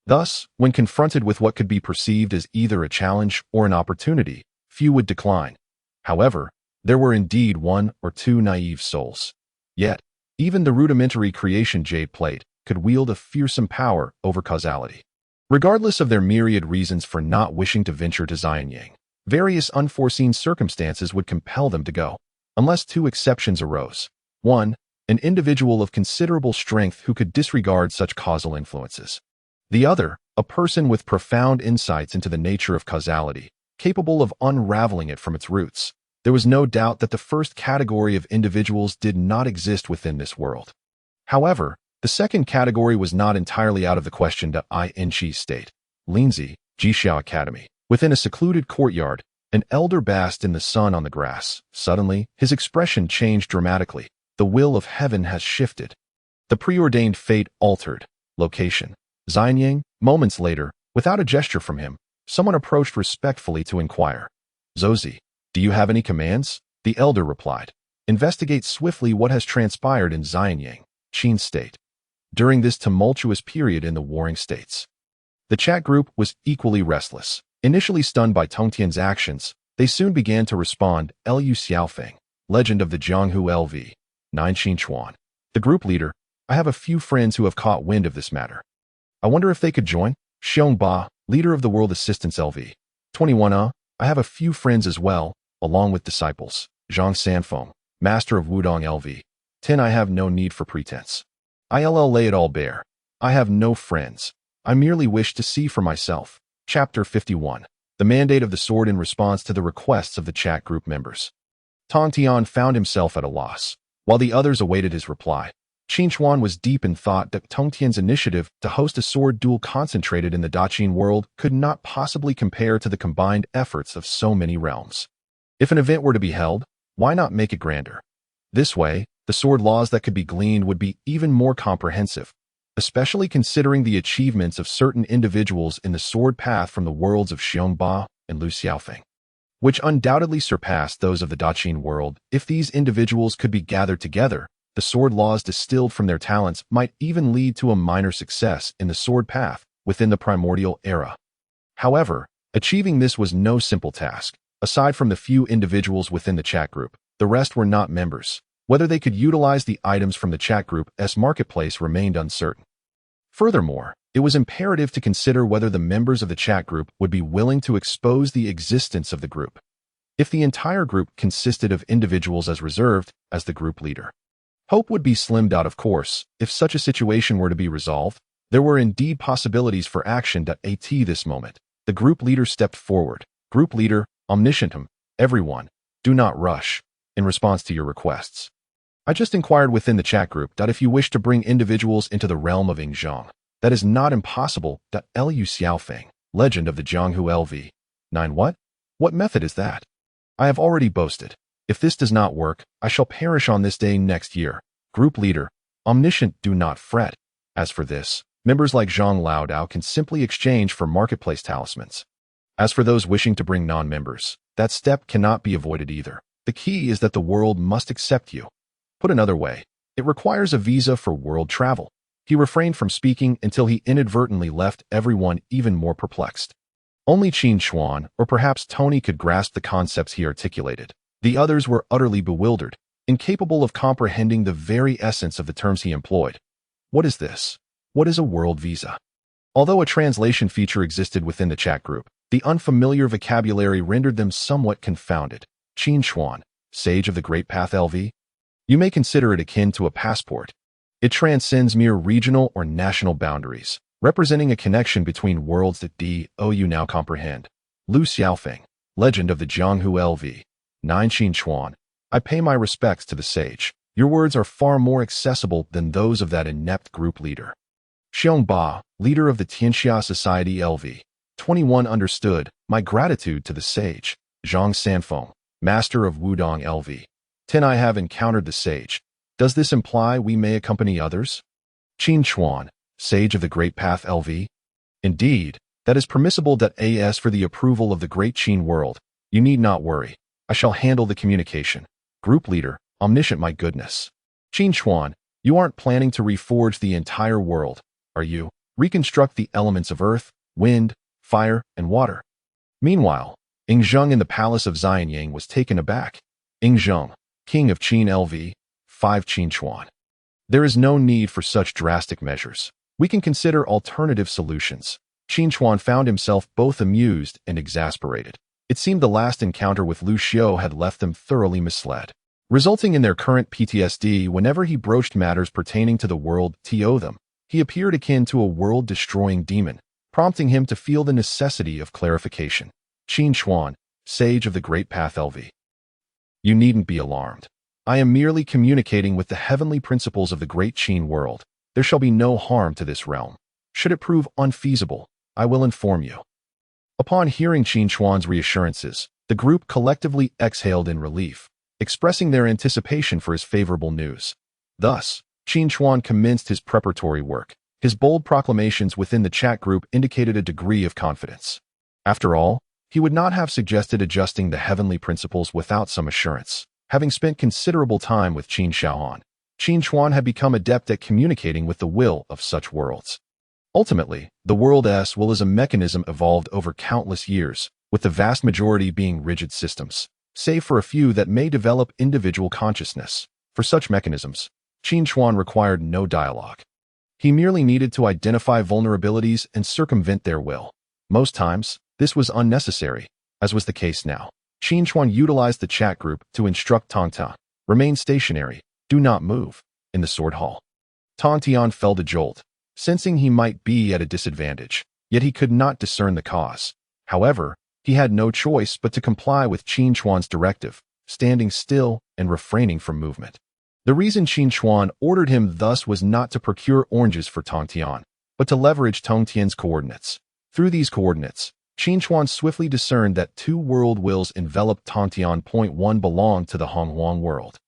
A: Thus, when confronted with what could be perceived as either a challenge or an opportunity, few would decline. However, there were indeed 1 or 2 naive souls. Yet, even the rudimentary creation jade plate could wield a fearsome power over causality. Regardless of their myriad reasons for not wishing to venture to Xianyang, various unforeseen circumstances would compel them to go, unless 2 exceptions arose. 1, an individual of considerable strength who could disregard such causal influences. The other, a person with profound insights into the nature of causality, capable of unraveling it from its roots. There was no doubt that the first category of individuals did not exist within this world. However, the second category was not entirely out of the question to Inchi State. Linzi, Jixiao Academy. Within a secluded courtyard, an elder basked in the sun on the grass. Suddenly, his expression changed dramatically. The will of heaven has shifted. The preordained fate altered. Location. Xianyang. Moments later, without a gesture from him, someone approached respectfully to inquire. Zozi, do you have any commands? The elder replied. Investigate swiftly what has transpired in Xianyang, Qin State, during this tumultuous period in the warring states. The chat group was equally restless. Initially stunned by Tongtian's actions, they soon began to respond. Lu Xiaofeng, Legend of the Jianghu LV, 9 Qin Chuan. The group leader, I have a few friends who have caught wind of this matter. I wonder if they could join? Xiong Ba, leader of the World Assistance LV, 21 I have a few friends as well, along with disciples. Zhang Sanfeng, master of Wudong LV, 10 I have no need for pretense. ILL lay it all bare. I have no friends. I merely wish to see for myself. Chapter 51. The Mandate of the Sword in response to the requests of the chat group members. Tongtian found himself at a loss. While the others awaited his reply, Qin Chuan was deep in thought that Tongtian's initiative to host a sword duel concentrated in the Qin world could not possibly compare to the combined efforts of so many realms. If an event were to be held, why not make it grander? This way, the sword laws that could be gleaned would be even more comprehensive, especially considering the achievements of certain individuals in the sword path from the worlds of Xiongba and Lu Xiaofeng, which undoubtedly surpassed those of the Qin world. If these individuals could be gathered together, the sword laws distilled from their talents might even lead to a minor success in the sword path within the primordial era. However, achieving this was no simple task. Aside from the few individuals within the chat group, the rest were not members. Whether they could utilize the items from the chat group's marketplace remained uncertain. Furthermore, it was imperative to consider whether the members of the chat group would be willing to expose the existence of the group. If the entire group consisted of individuals as reserved as the group leader, hope would be slimmed out. Of course, if such a situation were to be resolved, there were indeed possibilities for action. At this moment, the group leader stepped forward. Group leader, omniscient, everyone, do not rush. In response to your requests, I just inquired within the chat group that if you wish to bring individuals into the realm of Yingzhong, that is not impossible. Lu Xiaofeng, legend of the Jianghu LV. 9 What? What method is that? I have already boasted. If this does not work, I shall perish on this day next year. Group leader, omniscient, do not fret. As for this, members like Zhang Laodao can simply exchange for marketplace talismans. As for those wishing to bring non-members, that step cannot be avoided either. The key is that the world must accept you. Put another way, it requires a visa for world travel. He refrained from speaking until he inadvertently left everyone even more perplexed. Only Qin Chuan, or perhaps Tony, could grasp the concepts he articulated. The others were utterly bewildered, incapable of comprehending the very essence of the terms he employed. What is this? What is a world visa? Although a translation feature existed within the chat group, the unfamiliar vocabulary rendered them somewhat confounded. Qin Chuan, sage of the Great Path LV? You may consider it akin to a passport. It transcends mere regional or national boundaries, representing a connection between worlds that you now comprehend. Lu Xiaofeng, legend of the Jianghu LV. 9 Qin Chuan, I pay my respects to the sage. Your words are far more accessible than those of that inept group leader. Xiongba, leader of the Tianxia Society LV. 21 Understood. My gratitude to the sage. Zhang Sanfeng, master of Wudong LV. 10 I have encountered the sage. Does this imply we may accompany others? Qin Chuan, sage of the Great Path LV. Indeed, that is permissible. As for the approval of the Great Qin world, you need not worry. I shall handle the communication. Group leader, omniscient, my goodness. Qin Chuan, you aren't planning to reforge the entire world, are you? Reconstruct the elements of earth, wind, fire, and water. Meanwhile, Yingzheng in the palace of Xianyang was taken aback. Yingzheng, king of Qin LV. 5 Qin Chuan. There is no need for such drastic measures. We can consider alternative solutions. Qin Chuan found himself both amused and exasperated. It seemed the last encounter with Lu Xiao had left them thoroughly misled, resulting in their current PTSD. Whenever he broached matters pertaining to the world to them, he appeared akin to a world-destroying demon, prompting him to feel the necessity of clarification. Qin Chuan, sage of the Great Path LV. You needn't be alarmed. I am merely communicating with the heavenly principles of the Great Qin world. There shall be no harm to this realm. Should it prove unfeasible, I will inform you. Upon hearing Qin Chuan's reassurances, the group collectively exhaled in relief, expressing their anticipation for his favorable news. Thus, Qin Chuan commenced his preparatory work. His bold proclamations within the chat group indicated a degree of confidence. After all, he would not have suggested adjusting the heavenly principles without some assurance. Having spent considerable time with Qin Shaohan, Qin Chuan had become adept at communicating with the will of such worlds. Ultimately, the world's will is a mechanism evolved over countless years, with the vast majority being rigid systems, save for a few that may develop individual consciousness. For such mechanisms, Qin Chuan required no dialogue. He merely needed to identify vulnerabilities and circumvent their will. Most times, this was unnecessary, as was the case now. Qin Chuan utilized the chat group to instruct Tongtian, remain stationary, do not move, in the sword hall. Tongtian felt a jolt, sensing he might be at a disadvantage, yet he could not discern the cause. However, he had no choice but to comply with Qin Chuan's directive, standing still and refraining from movement. The reason Qin Chuan ordered him thus was not to procure oranges for Tongtian, but to leverage Tongtian's coordinates. Through these coordinates, Qin Chuan swiftly discerned that two world wills enveloped Tongtian. One belonged to the Hongjun world,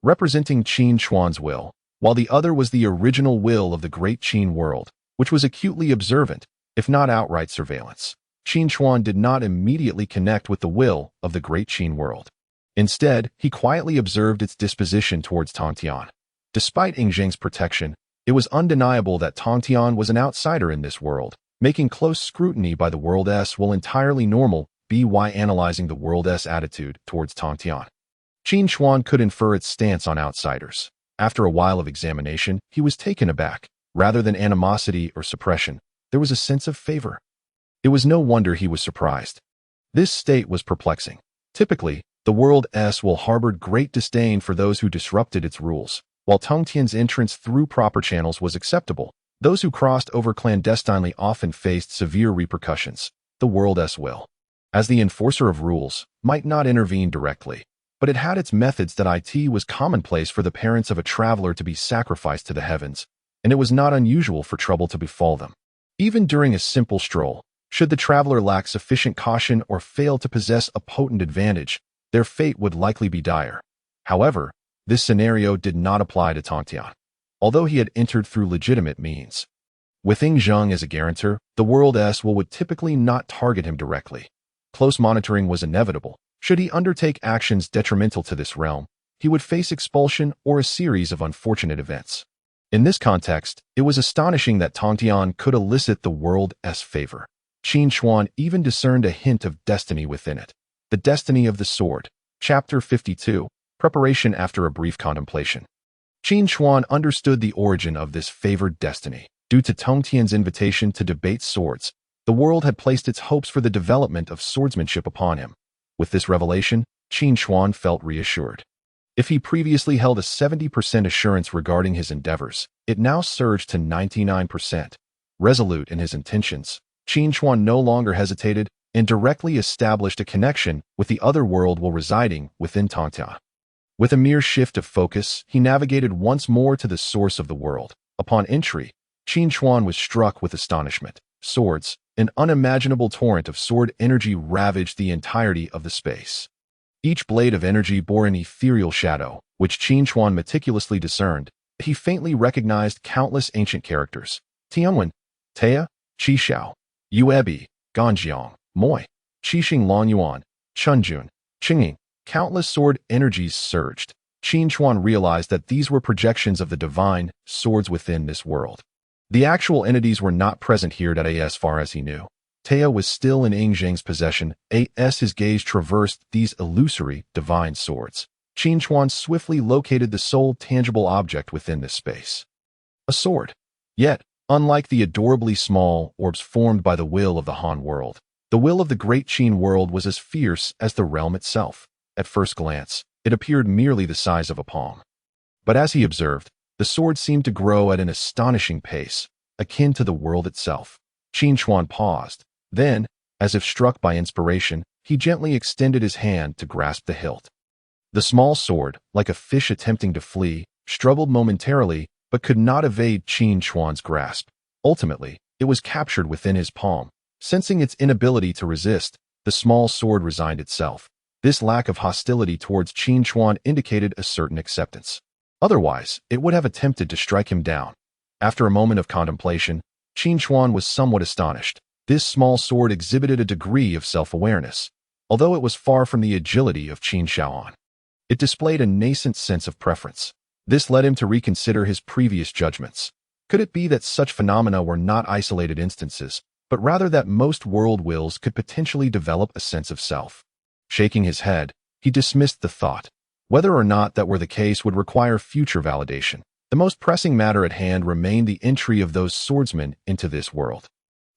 A: representing Qin Chuan's will, while the other was the original will of the Great Qin world, which was acutely observant, if not outright surveillance. Qin Chuan did not immediately connect with the will of the Great Qin world. Instead, he quietly observed its disposition towards Tongtian. Despite Yingzheng's protection, it was undeniable that Tongtian was an outsider in this world, making close scrutiny by the world's will entirely normal by analyzing the world's attitude towards Tongtian. Qin Chuan could infer its stance on outsiders. After a while of examination, he was taken aback. Rather than animosity or suppression, there was a sense of favor. It was no wonder he was surprised. This state was perplexing. Typically, the world's will harbored great disdain for those who disrupted its rules, while Tongtian's entrance through proper channels was acceptable. Those who crossed over clandestinely often faced severe repercussions. The world's will, as the enforcer of rules, might not intervene directly, but it had its methods that it was commonplace for the parents of a traveler to be sacrificed to the heavens, and it was not unusual for trouble to befall them. Even during a simple stroll, should the traveler lack sufficient caution or fail to possess a potent advantage, their fate would likely be dire. However, this scenario did not apply to Tongtian, although he had entered through legitimate means. With Yingzheng as a guarantor, the world's will would typically not target him directly. Close monitoring was inevitable. Should he undertake actions detrimental to this realm, he would face expulsion or a series of unfortunate events. In this context, it was astonishing that Tongtian could elicit the world's favor. Qin Chuan even discerned a hint of destiny within it. The Destiny of the Sword. Chapter 52. Preparation after a brief contemplation. Qin Chuan understood the origin of this favored destiny. Due to Tongtian's invitation to debate swords, the world had placed its hopes for the development of swordsmanship upon him. With this revelation, Qin Chuan felt reassured. If he previously held a 70% assurance regarding his endeavors, it now surged to 99%. Resolute in his intentions, Qin Chuan no longer hesitated and directly established a connection with the other world while residing within Tongtian. With a mere shift of focus, he navigated once more to the source of the world. Upon entry, Qin Chuan was struck with astonishment. Swords, an unimaginable torrent of sword energy ravaged the entirety of the space. Each blade of energy bore an ethereal shadow, which Qin Chuan meticulously discerned. He faintly recognized countless ancient characters: Tianwen, Tea, Qishao, Yuebi, Ganjiang, Moi, Qixing Longyuan, Chunjun, Qingying. Countless sword energies surged. Qin Chuan realized that these were projections of the divine swords within this world. The actual entities were not present here as far as he knew. Tea was still in Yingzheng's possession. His gaze traversed these illusory divine swords. Qin Chuan swiftly located the sole tangible object within this space. A sword. Yet, unlike the adorably small orbs formed by the will of the Han world, the will of the Great Qin world was as fierce as the realm itself. At first glance, it appeared merely the size of a palm. But as he observed, the sword seemed to grow at an astonishing pace, akin to the world itself. Qin Chuan paused. Then, as if struck by inspiration, he gently extended his hand to grasp the hilt. The small sword, like a fish attempting to flee, struggled momentarily, but could not evade Qin Chuan's grasp. Ultimately, it was captured within his palm. Sensing its inability to resist, the small sword resigned itself. This lack of hostility towards Qin Chuan indicated a certain acceptance. Otherwise, it would have attempted to strike him down. After a moment of contemplation, Qin Chuan was somewhat astonished. This small sword exhibited a degree of self-awareness, although it was far from the agility of Qin Chuan. It displayed a nascent sense of preference. This led him to reconsider his previous judgments. Could it be that such phenomena were not isolated instances, but rather that most world wills could potentially develop a sense of self? Shaking his head, he dismissed the thought. Whether or not that were the case would require future validation. The most pressing matter at hand remained the entry of those swordsmen into this world.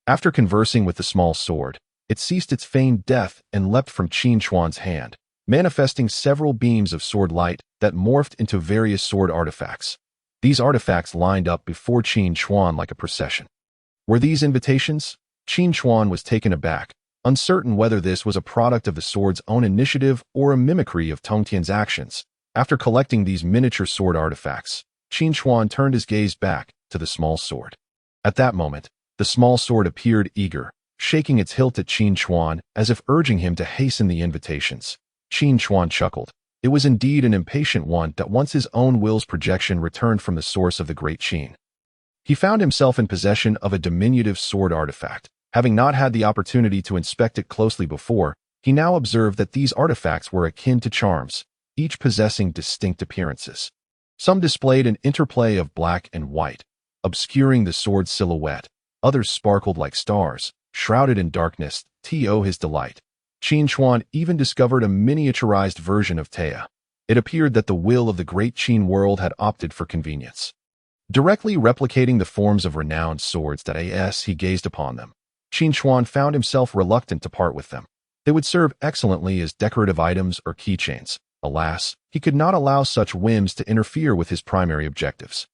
A: After conversing with the small sword, it ceased its feigned death and leapt from Qin Chuan's hand, manifesting several beams of sword light that morphed into various sword artifacts. These artifacts lined up before Qin Chuan like a procession. Were these invitations? Qin Chuan was taken aback, uncertain whether this was a product of the sword's own initiative or a mimicry of Tongtian's actions. After collecting these miniature sword artifacts, Qin Chuan turned his gaze back to the small sword. At that moment, the small sword appeared eager, shaking its hilt at Qin Chuan as if urging him to hasten the invitations. Qin Chuan chuckled. It was indeed an impatient one that once his own will's projection returned from the source of the great Qin. He found himself in possession of a diminutive sword artifact. Having not had the opportunity to inspect it closely before, he now observed that these artifacts were akin to charms, each possessing distinct appearances. Some displayed an interplay of black and white, obscuring the sword's silhouette. Others sparkled like stars, shrouded in darkness. To his delight, Qin Chuan even discovered a miniaturized version of Taya. It appeared that the will of the great Qin world had opted for convenience. Directly replicating the forms of renowned swords that as he gazed upon them, Qin Chuan found himself reluctant to part with them. They would serve excellently as decorative items or keychains. Alas, he could not allow such whims to interfere with his primary objectives.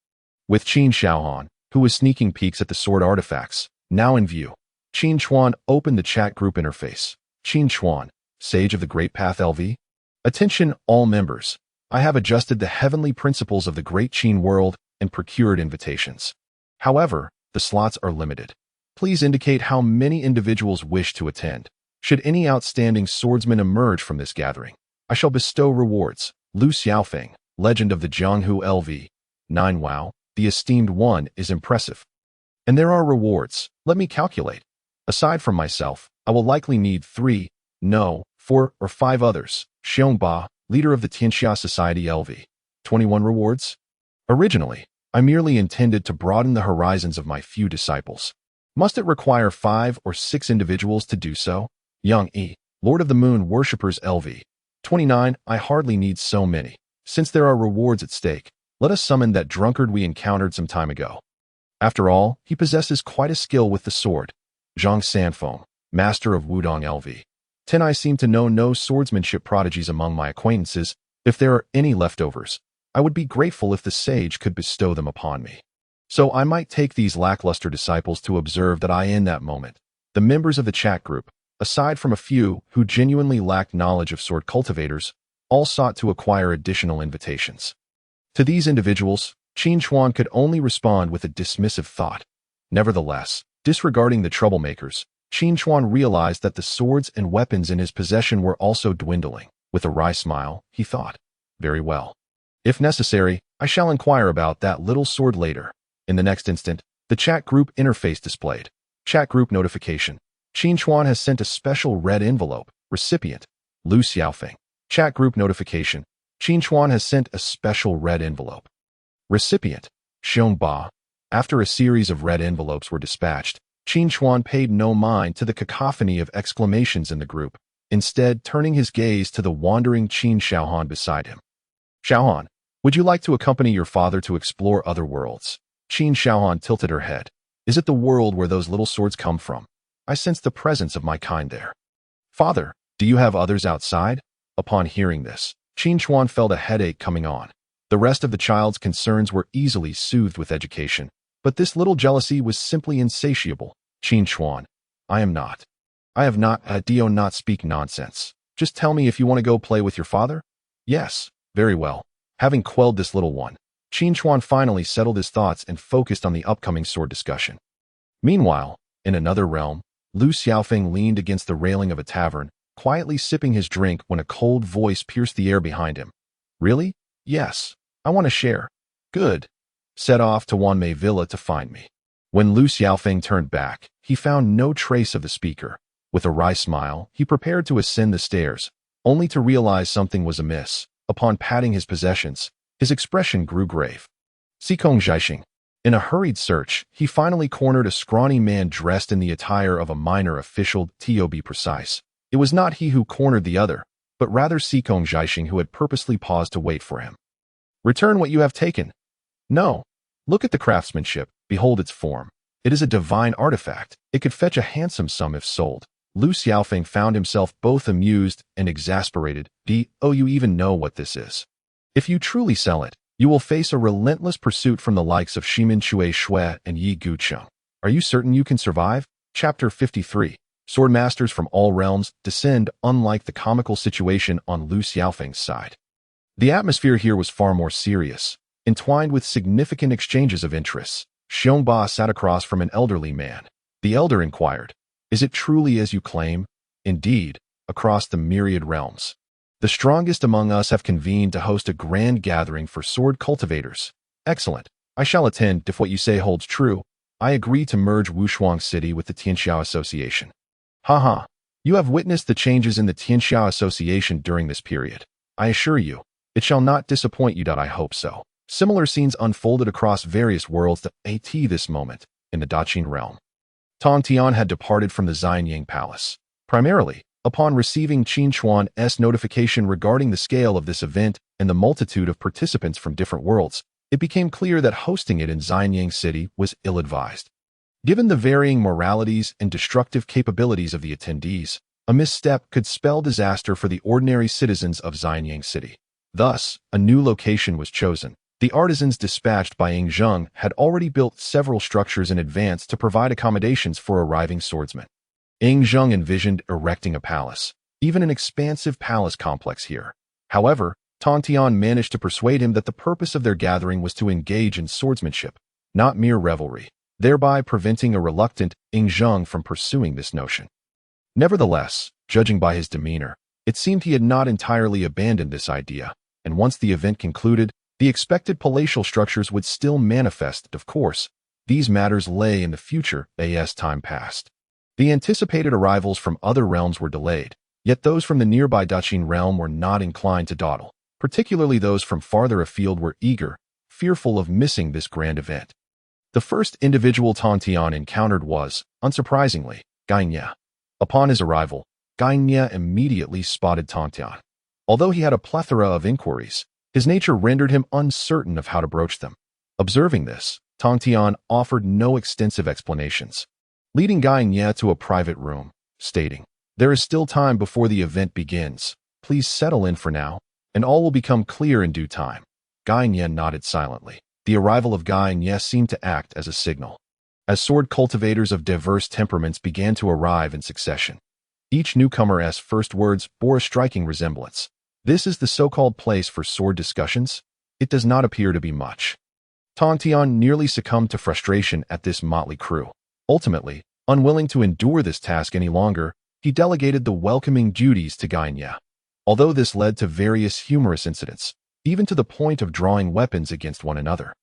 A: With Qin Shaohan, who was sneaking peeks at the sword artifacts, now in view, Qin Chuan opened the chat group interface. Qin Chuan, Sage of the Great Path LV. Attention, all members. I have adjusted the heavenly principles of the Great Qin world and procured invitations. However, the slots are limited. Please indicate how many individuals wish to attend. Should any outstanding swordsmen emerge from this gathering, I shall bestow rewards. Lu Xiaofeng, Legend of the Jianghu LV. 9 Wow, the esteemed one is impressive. And there are rewards. Let me calculate. Aside from myself, I will likely need 3, no, 4 or 5 others. Xiongba, leader of the Tianxia Society LV. 21 rewards? Originally, I merely intended to broaden the horizons of my few disciples. Must it require 5 or 6 individuals to do so? Yang Yi, Lord of the Moon Worshippers LV. 29 I hardly need so many. Since there are rewards at stake, let us summon that drunkard we encountered some time ago. After all, he possesses quite a skill with the sword. Zhang Sanfeng, Master of Wudong LV. 10 I seem to know no swordsmanship prodigies among my acquaintances. If there are any leftovers, I would be grateful if the sage could bestow them upon me. So I might take these lackluster disciples to observe that in that moment, the members of the chat group, aside from a few who genuinely lacked knowledge of sword cultivators, all sought to acquire additional invitations. To these individuals, Qin Chuan could only respond with a dismissive thought. Nevertheless, disregarding the troublemakers, Qin Chuan realized that the swords and weapons in his possession were also dwindling. With a wry smile, he thought, very well. If necessary, I shall inquire about that little sword later. In the next instant, the chat group interface displayed. Chat group notification. Qin Chuan has sent a special red envelope. Recipient, Lu Xiaofeng. Chat group notification. Qin Chuan has sent a special red envelope. Recipient, Xiongba. After a series of red envelopes were dispatched, Qin Chuan paid no mind to the cacophony of exclamations in the group, instead turning his gaze to the wandering Qin Shaohan beside him. Shaohan, would you like to accompany your father to explore other worlds? Qin Shaohan tilted her head. Is it the world where those little swords come from? I sense the presence of my kind there. Father, do you have others outside? Upon hearing this, Qin Chuan felt a headache coming on. The rest of the child's concerns were easily soothed with education, but this little jealousy was simply insatiable. Qin Chuan, I have not, do not speak nonsense. Just tell me if you want to go play with your father? Yes, very well. Having quelled this little one, Qin Chuan finally settled his thoughts and focused on the upcoming sword discussion. Meanwhile, in another realm, Lu Xiaofeng leaned against the railing of a tavern, quietly sipping his drink when a cold voice pierced the air behind him. Really? Yes. I want to share. Good. Set off to Wanmei Villa to find me. When Lu Xiaofeng turned back, he found no trace of the speaker. With a wry smile, he prepared to ascend the stairs, only to realize something was amiss. Upon patting his possessions, his expression grew grave. Sikong Zhaixing. In a hurried search, he finally cornered a scrawny man dressed in the attire of a minor official. To be precise, it was not he who cornered the other, but rather Sikong Zhaixing, who had purposely paused to wait for him. Return what you have taken. No. Look at the craftsmanship. Behold its form. It is a divine artifact. It could fetch a handsome sum if sold. Lu Xiaofeng found himself both amused and exasperated. Do you even know what this is? If you truly sell it, you will face a relentless pursuit from the likes of Shimin Chui Shui and Yi Gucheng. Are you certain you can survive? Chapter 53. Swordmasters from all realms descend, unlike the comical situation on Lu Xiaofeng's side. The atmosphere here was far more serious, entwined with significant exchanges of interests. Xiongba sat across from an elderly man. The elder inquired, "Is it truly as you claim?" "Indeed, across the myriad realms. The strongest among us have convened to host a grand gathering for sword cultivators." "Excellent. I shall attend if what you say holds true. I agree to merge Wushuang City with the Tianxiao Association." "Haha. You have witnessed the changes in the Tianxiao Association during this period. I assure you, it shall not disappoint you. I hope so." Similar scenes unfolded across various worlds at this moment in the Daqin realm. Tongtian had departed from the Xianyang Palace. Primarily, upon receiving Qin Chuan's notification regarding the scale of this event and the multitude of participants from different worlds, it became clear that hosting it in Xianyang City was ill-advised. Given the varying moralities and destructive capabilities of the attendees, a misstep could spell disaster for the ordinary citizens of Xianyang City. Thus, a new location was chosen. The artisans dispatched by Hongjun had already built several structures in advance to provide accommodations for arriving swordsmen. Hongjun envisioned erecting a palace, even an expansive palace complex here. However, Tongtian managed to persuade him that the purpose of their gathering was to engage in swordsmanship, not mere revelry, thereby preventing a reluctant Hongjun from pursuing this notion. Nevertheless, judging by his demeanor, it seemed he had not entirely abandoned this idea, and once the event concluded, the expected palatial structures would still manifest. Of course, these matters lay in the future as time passed. The anticipated arrivals from other realms were delayed, yet those from the nearby Daqin realm were not inclined to dawdle. Particularly those from farther afield were eager, fearful of missing this grand event. The first individual Tongtian encountered was, unsurprisingly, Gainye. Upon his arrival, Gainye immediately spotted Tongtian. Although he had a plethora of inquiries, his nature rendered him uncertain of how to broach them. Observing this, Tongtian offered no extensive explanations, leading Gainye to a private room, stating, "There is still time before the event begins. Please settle in for now, and all will become clear in due time." Gainye nodded silently. The arrival of Gainye seemed to act as a signal. As sword cultivators of diverse temperaments began to arrive in succession, each newcomer's first words bore a striking resemblance. "This is the so-called place for sword discussions? It does not appear to be much." Tongtian nearly succumbed to frustration at this motley crew. Ultimately, unwilling to endure this task any longer, he delegated the welcoming duties to Gainye. Although this led to various humorous incidents, even to the point of drawing weapons against one another.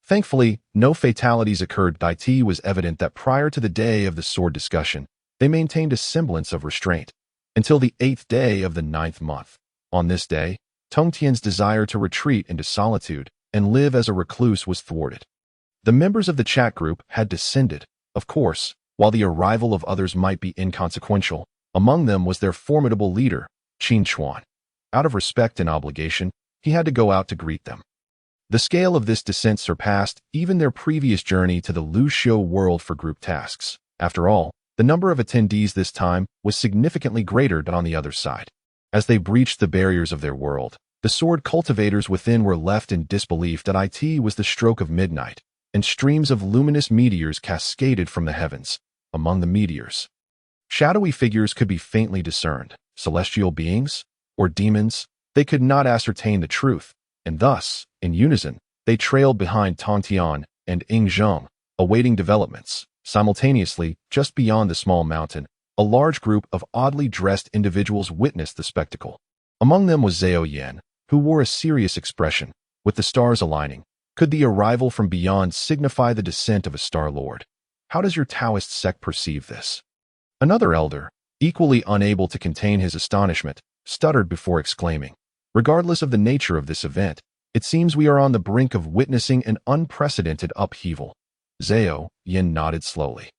A: Thankfully, no fatalities occurred. It was evident that prior to the day of the sword discussion, they maintained a semblance of restraint, until the 8th day of the 9th month. On this day, Tongtian's desire to retreat into solitude and live as a recluse was thwarted. The members of the chat group had descended. Of course, while the arrival of others might be inconsequential, among them was their formidable leader, Qin Chuan. Out of respect and obligation, he had to go out to greet them. The scale of this descent surpassed even their previous journey to the Luxiu world for group tasks. After all, the number of attendees this time was significantly greater than on the other side. As they breached the barriers of their world, the sword cultivators within were left in disbelief that it was the stroke of midnight, and streams of luminous meteors cascaded from the heavens. Among the meteors, shadowy figures could be faintly discerned, celestial beings, or demons. They could not ascertain the truth, and thus, in unison, they trailed behind Tongtian and Hongjun, awaiting developments. Simultaneously, just beyond the small mountain, a large group of oddly dressed individuals witnessed the spectacle. Among them was Zhao Yan, who wore a serious expression, with the stars aligning. Could the arrival from beyond signify the descent of a Star Lord? How does your Taoist sect perceive this? Another elder, equally unable to contain his astonishment, stuttered before exclaiming, "Regardless of the nature of this event, it seems we are on the brink of witnessing an unprecedented upheaval." Zhao Yan nodded slowly,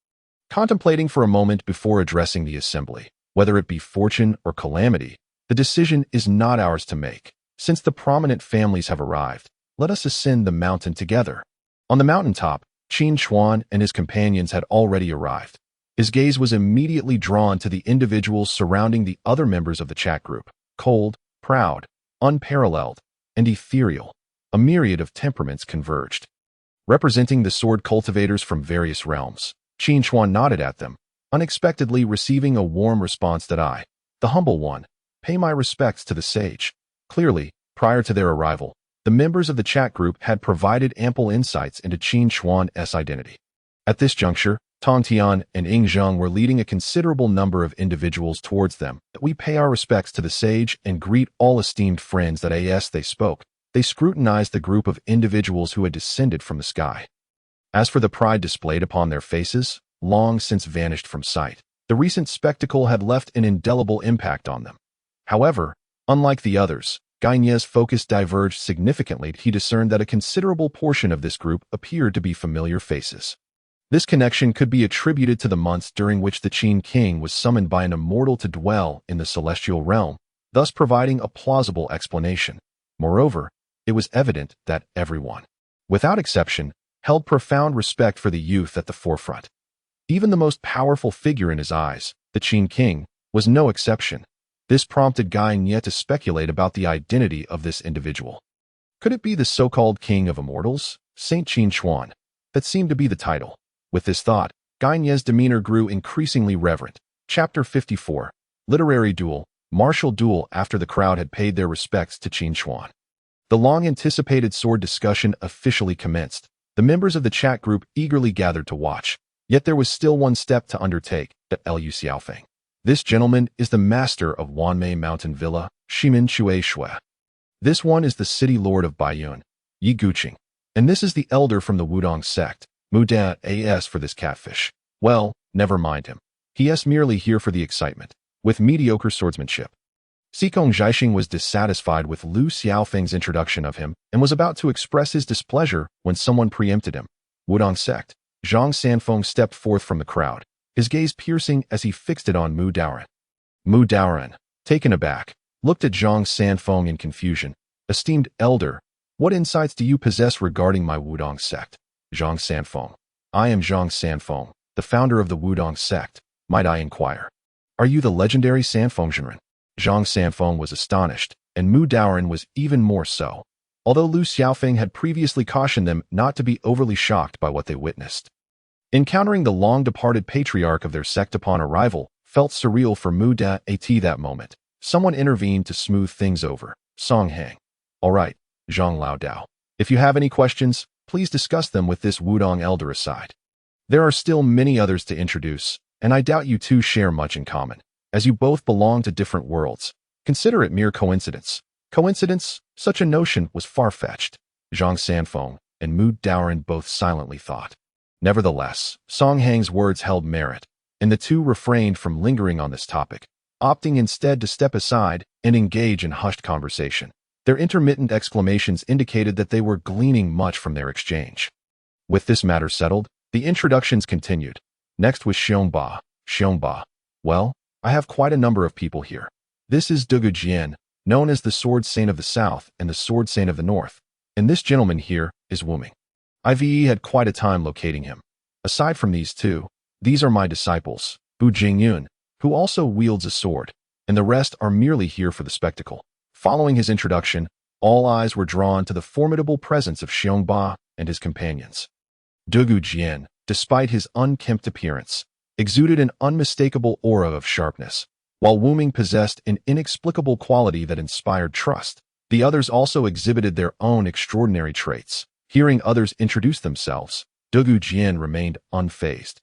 A: contemplating for a moment before addressing the assembly. "Whether it be fortune or calamity, the decision is not ours to make. Since the prominent families have arrived, let us ascend the mountain together." On the mountaintop, Qin Chuan and his companions had already arrived. His gaze was immediately drawn to the individuals surrounding the other members of the chat group. Cold, proud, unparalleled, and ethereal, a myriad of temperaments converged. Representing the sword cultivators from various realms, Qin Chuan nodded at them, unexpectedly receiving a warm response that "I, the humble one, pay my respects to the sage." Clearly, Prior to their arrival, the members of the chat group had provided ample insights into Qin Chuan's identity. At this juncture, Tongtian and Hongjun were leading a considerable number of individuals towards them. We pay our respects to the sage and greet all esteemed friends that as they spoke. They scrutinized the group of individuals who had descended from the sky. As for the pride displayed upon their faces, long since vanished from sight, the recent spectacle had left an indelible impact on them. However, unlike the others, Gaine's focus diverged significantly. He discerned that a considerable portion of this group appeared to be familiar faces. This connection could be attributed to the months during which the Qin king was summoned by an immortal to dwell in the celestial realm, thus providing a plausible explanation. Moreover, it was evident that everyone, without exception, held profound respect for the youth at the forefront. Even the most powerful figure in his eyes, the Qin king, was no exception. This prompted Gaine to speculate about the identity of this individual. Could it be the so-called king of immortals, Saint Qin Chuan? That seemed to be the title. With this thought, Gaine's demeanor grew increasingly reverent. Chapter 54. Literary Duel, Martial Duel. After the crowd had paid their respects to Qin Chuan, the long-anticipated sword discussion officially commenced. The members of the chat group eagerly gathered to watch. Yet there was still one step to undertake, Lu Xiaofeng. This gentleman is the master of Wanmei Mountain Villa, Shimin Chui Shui. This one is the city lord of Baiyun, Yi Guqing. And this is the elder from the Wudong sect, Mu Da As. For this catfish. Well, never mind him. He is merely here for the excitement, with mediocre swordsmanship. Xikong Zhaixing was dissatisfied with Lu Xiaofeng's introduction of him and was about to express his displeasure when someone preempted him. Wudong sect. Zhang Sanfeng stepped forth from the crowd, his gaze piercing as he fixed it on Mu Daoren. Mu Daoren, taken aback, looked at Zhang Sanfeng in confusion. Esteemed elder, what insights do you possess regarding my Wudong sect? Zhang Sanfeng. I am Zhang Sanfeng, the founder of the Wudong sect. Might I inquire? Are you the legendary Sanfeng Zhenren? Zhang Sanfeng was astonished, and Mu Daoren was even more so, although Lu Xiaofeng had previously cautioned them not to be overly shocked by what they witnessed. Encountering the long-departed patriarch of their sect upon arrival felt surreal for Mu Da At that moment. Someone intervened to smooth things over. Song Hang. All right, Zhang Lao Dao. If you have any questions, please discuss them with this Wudong elder aside. There are still many others to introduce, and I doubt you two share much in common, as you both belong to different worlds. Consider it mere coincidence. Coincidence? Such a notion was far-fetched. Zhang Sanfeng and Mu Daoren both silently thought. Nevertheless, Song Hang's words held merit, and the two refrained from lingering on this topic, opting instead to step aside and engage in hushed conversation. Their intermittent exclamations indicated that they were gleaning much from their exchange. With this matter settled, the introductions continued. Next was Xiongba. Xiongba. Well, I have quite a number of people here. This is Dugu Jian, known as the Sword Saint of the South and the Sword Saint of the North, and this gentleman here is Wuming. Ive had quite a time locating him. Aside from these two, these are my disciples, Bu Jingyun, who also wields a sword, and the rest are merely here for the spectacle. Following his introduction, all eyes were drawn to the formidable presence of Xiongba and his companions. Dugu Jian, despite his unkempt appearance, exuded an unmistakable aura of sharpness, while Wuming possessed an inexplicable quality that inspired trust. The others also exhibited their own extraordinary traits. Hearing others introduce themselves, Dugu Jian remained unfazed,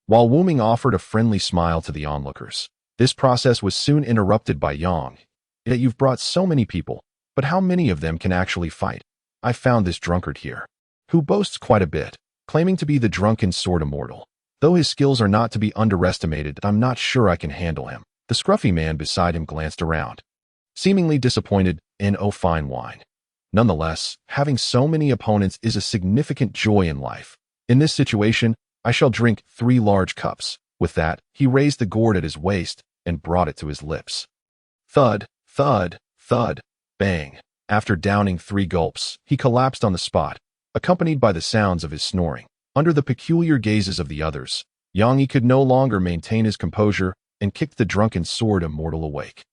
A: while Wuming offered a friendly smile to the onlookers. This process was soon interrupted by Yang. Yet you've brought so many people, but how many of them can actually fight? I found this drunkard here, who boasts quite a bit, claiming to be the drunken sword immortal. Though his skills are not to be underestimated, I'm not sure I can handle him. The scruffy man beside him glanced around, seemingly disappointed in fine wine. Nonetheless, having so many opponents is a significant joy in life. In this situation, I shall drink 3 large cups. With that, he raised the gourd at his waist and brought it to his lips. Thud, thud, thud, bang. After downing 3 gulps, he collapsed on the spot, accompanied by the sounds of his snoring. Under the peculiar gazes of the others, Yang could no longer maintain his composure and kicked the drunken sword immortal awake.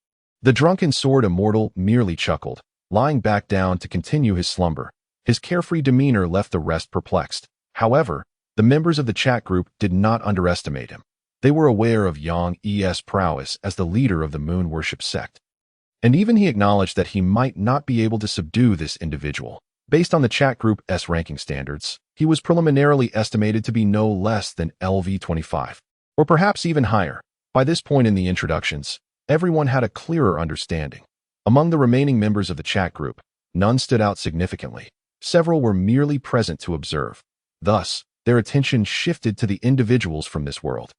A: The drunken sword immortal merely chuckled, lying back down to continue his slumber. His carefree demeanor left the rest perplexed. However, the members of the chat group did not underestimate him. They were aware of Yang E's prowess as the leader of the moon worship sect. And even he acknowledged that he might not be able to subdue this individual. Based on the chat group's ranking standards, he was preliminarily estimated to be no less than LV25, or perhaps even higher. By this point in the introductions, everyone had a clearer understanding. Among the remaining members of the chat group, none stood out significantly. Several were merely present to observe. Thus, their attention shifted to the individuals from this world.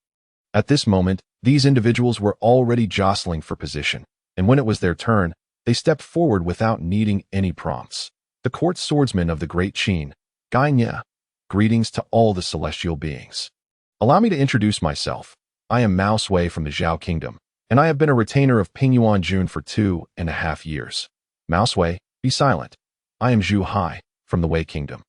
A: At this moment, these individuals were already jostling for position, and when it was their turn, they stepped forward without needing any prompts. The court swordsman of the Great Qin, Chuan. Greetings to all the celestial beings. Allow me to introduce myself. I am Mao Sui from the Zhao Kingdom, and I have been a retainer of Hongjun for 2.5 years. Mao Sui, be silent. I am Zhu Hai, from the Wei Kingdom.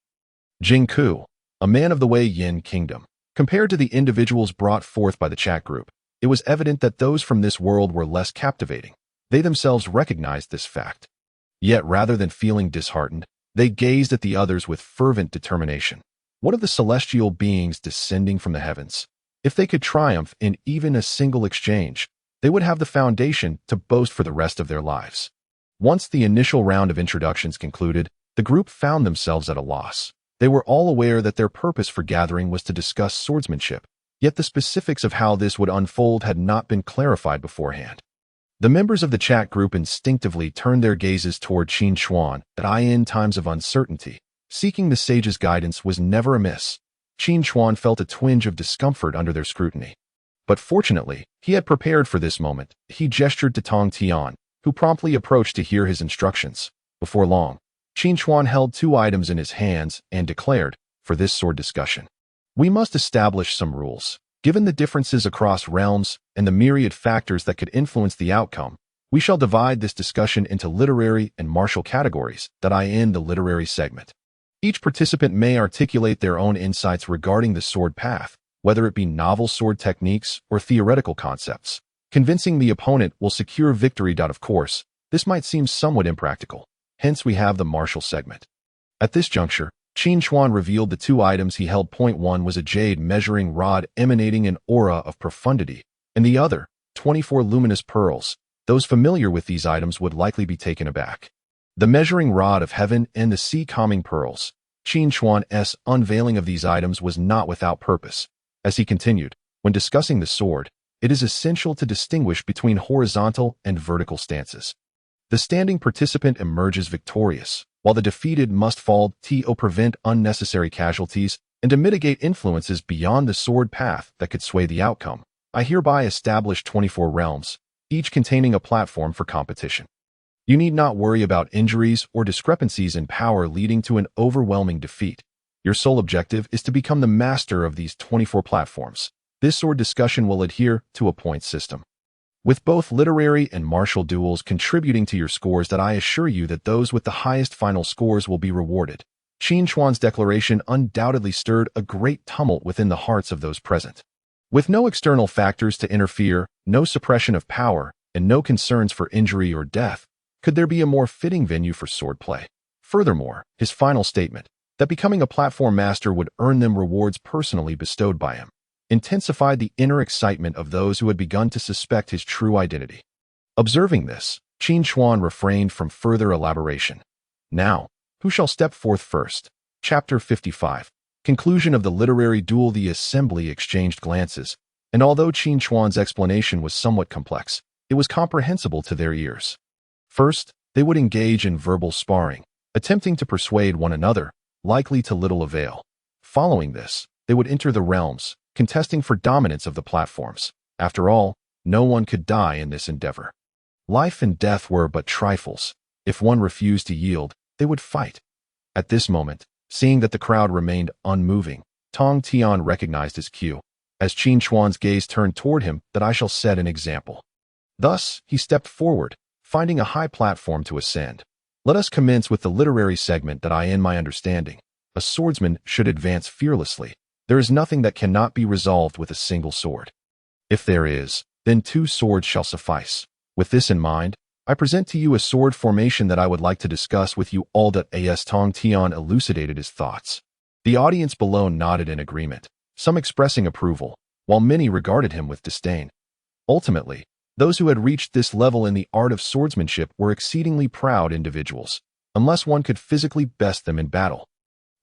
A: Jing Ku, a man of the Wei Yin Kingdom. Compared to the individuals brought forth by the chat group, it was evident that those from this world were less captivating. They themselves recognized this fact. Yet rather than feeling disheartened, they gazed at the others with fervent determination. What of the celestial beings descending from the heavens? If they could triumph in even a single exchange, they would have the foundation to boast for the rest of their lives. Once the initial round of introductions concluded, the group found themselves at a loss. They were all aware that their purpose for gathering was to discuss swordsmanship, yet the specifics of how this would unfold had not been clarified beforehand. The members of the chat group instinctively turned their gazes toward Qin Chuan. In times of uncertainty, seeking the sage's guidance was never amiss. Qin Chuan felt a twinge of discomfort under their scrutiny. But fortunately, he had prepared for this moment. He gestured to Tongtian, who promptly approached to hear his instructions. Before long, Qin Chuan held 2 items in his hands and declared, for this sword discussion, we must establish some rules. Given the differences across realms and the myriad factors that could influence the outcome, we shall divide this discussion into literary and martial categories. In the literary segment, each participant may articulate their own insights regarding the sword path, whether it be novel sword techniques or theoretical concepts. Convincing the opponent will secure victory. Of course, this might seem somewhat impractical. Hence we have the martial segment. At this juncture, Qin Chuan revealed the 2 items he held. Point 1 was a jade measuring rod emanating an aura of profundity, and the other, 24 luminous pearls. Those familiar with these items would likely be taken aback. The measuring rod of heaven and the sea calming pearls. Qin Chuan's unveiling of these items was not without purpose. As he continued, when discussing the sword, it is essential to distinguish between horizontal and vertical stances. The standing participant emerges victorious, while the defeated must fall to prevent unnecessary casualties and to mitigate influences beyond the sword path that could sway the outcome. I hereby establish 24 realms, each containing a platform for competition. You need not worry about injuries or discrepancies in power leading to an overwhelming defeat. Your sole objective is to become the master of these 24 platforms. This sword discussion will adhere to a point system, with both literary and martial duels contributing to your scores. I assure you that those with the highest final scores will be rewarded. Qin Chuan's declaration undoubtedly stirred a great tumult within the hearts of those present. With no external factors to interfere, no suppression of power, and no concerns for injury or death, could there be a more fitting venue for swordplay? Furthermore, his final statement, that becoming a platform master would earn them rewards personally bestowed by him, intensified the inner excitement of those who had begun to suspect his true identity. Observing this, Qin Chuan refrained from further elaboration. Now, who shall step forth first? Chapter 55. Conclusion of the literary duel. The assembly exchanged glances, and although Qin Chuan's explanation was somewhat complex, it was comprehensible to their ears. First, they would engage in verbal sparring, attempting to persuade one another, likely to little avail. Following this, they would enter the realms, contesting for dominance of the platforms. After all, no one could die in this endeavor. Life and death were but trifles. If one refused to yield, they would fight. At this moment, seeing that the crowd remained unmoving, Tongtian recognized his cue. As Qin Chuan's gaze turned toward him, that I shall set an example. Thus, he stepped forward, finding a high platform to ascend. Let us commence with the literary segment. In my understanding, a swordsman should advance fearlessly. There is nothing that cannot be resolved with a single sword. If there is, then 2 swords shall suffice. With this in mind, I present to you a sword formation that I would like to discuss with you all. As Tongtian elucidated his thoughts, the audience below nodded in agreement, some expressing approval, while many regarded him with disdain. Ultimately, Those who had reached this level in the art of swordsmanship were exceedingly proud individuals, unless one could physically best them in battle.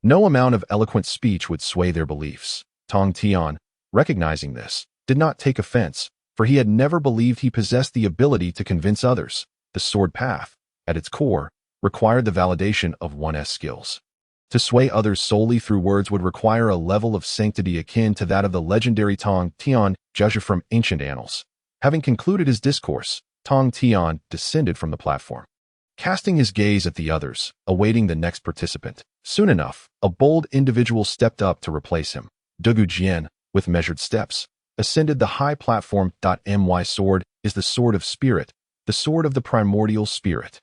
A: No amount of eloquent speech would sway their beliefs. Tongtian, recognizing this, did not take offense, for he had never believed he possessed the ability to convince others. The sword path, at its core, required the validation of one's skills. To sway others solely through words would require a level of sanctity akin to that of the legendary Tongtian, judged from ancient annals. Having concluded his discourse, Tongtian descended from the platform, casting his gaze at the others, awaiting the next participant. Soon enough, a bold individual stepped up to replace him. Dugu Jian, with measured steps, ascended the high platform. My sword is the sword of spirit, the sword of the primordial spirit.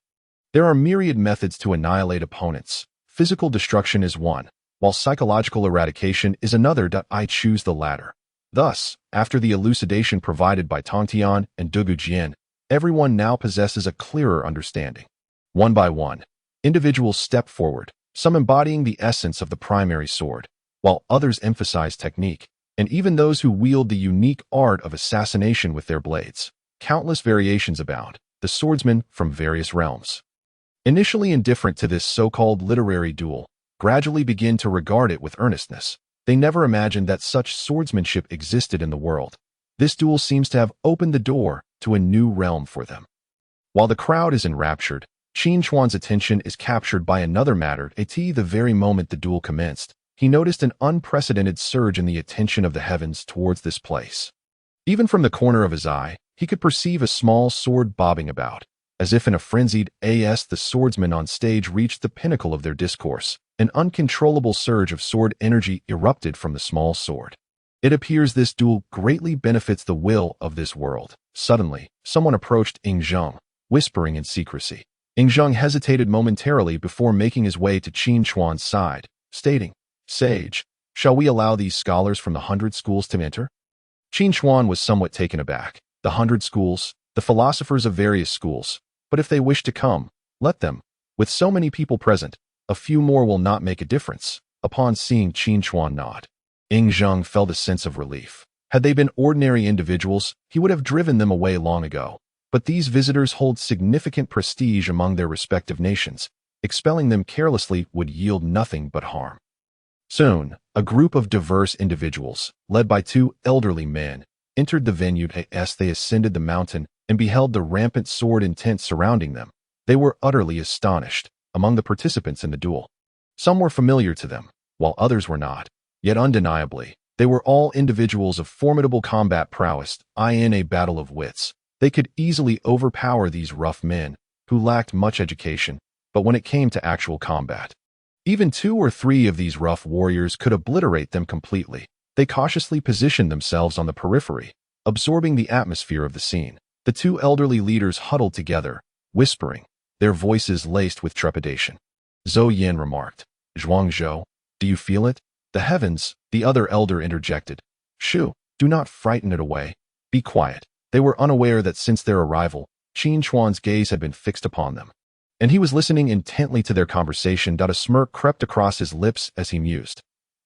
A: There are myriad methods to annihilate opponents. Physical destruction is one, while psychological eradication is another. I choose the latter. Thus, after the elucidation provided by Tongtian and Dugu Jian, everyone now possesses a clearer understanding. One by one, individuals step forward, some embodying the essence of the primary sword, while others emphasize technique, and even those who wield the unique art of assassination with their blades. Countless variations abound, the swordsmen from various realms, initially indifferent to this so-called literary duel, gradually begin to regard it with earnestness. They never imagined that such swordsmanship existed in the world. This duel seems to have opened the door to a new realm for them. While the crowd is enraptured, Qin Chuan's attention is captured by another matter. The very moment the duel commenced, he noticed an unprecedented surge in the attention of the heavens towards this place. Even from the corner of his eye, he could perceive a small sword bobbing about. As if in a frenzied the swordsmen on stage reached the pinnacle of their discourse, an uncontrollable surge of sword energy erupted from the small sword. It appears this duel greatly benefits the will of this world. Suddenly, someone approached Hongjun, whispering in secrecy. Hongjun hesitated momentarily before making his way to Qin Chuan's side, stating, "Sage, shall we allow these scholars from the 100 schools to enter?" Qin Chuan was somewhat taken aback. The 100 schools, the philosophers of various schools. But if they wish to come, let them. With so many people present, a few more will not make a difference. Upon seeing Qin Chuan nod, Hongjun felt a sense of relief. Had they been ordinary individuals, he would have driven them away long ago. But these visitors hold significant prestige among their respective nations. Expelling them carelessly would yield nothing but harm. Soon, a group of diverse individuals, led by two elderly men, entered the venue. As they ascended the mountain and beheld the rampant sword intent surrounding them, they were utterly astonished. Among the participants in the duel, some were familiar to them, while others were not. Yet undeniably, they were all individuals of formidable combat prowess. In a battle of wits, they could easily overpower these rough men, who lacked much education, but when it came to actual combat, even 2 or 3 of these rough warriors could obliterate them completely. They cautiously positioned themselves on the periphery, absorbing the atmosphere of the scene. The 2 elderly leaders huddled together, whispering, their voices laced with trepidation. Zhou Yin remarked, "Zhuangzhou, do you feel it? The heavens," the other elder interjected. "Shu, do not frighten it away. Be quiet." They were unaware that since their arrival, Qin Chuan's gaze had been fixed upon them, and he was listening intently to their conversation. A smirk crept across his lips as he mused.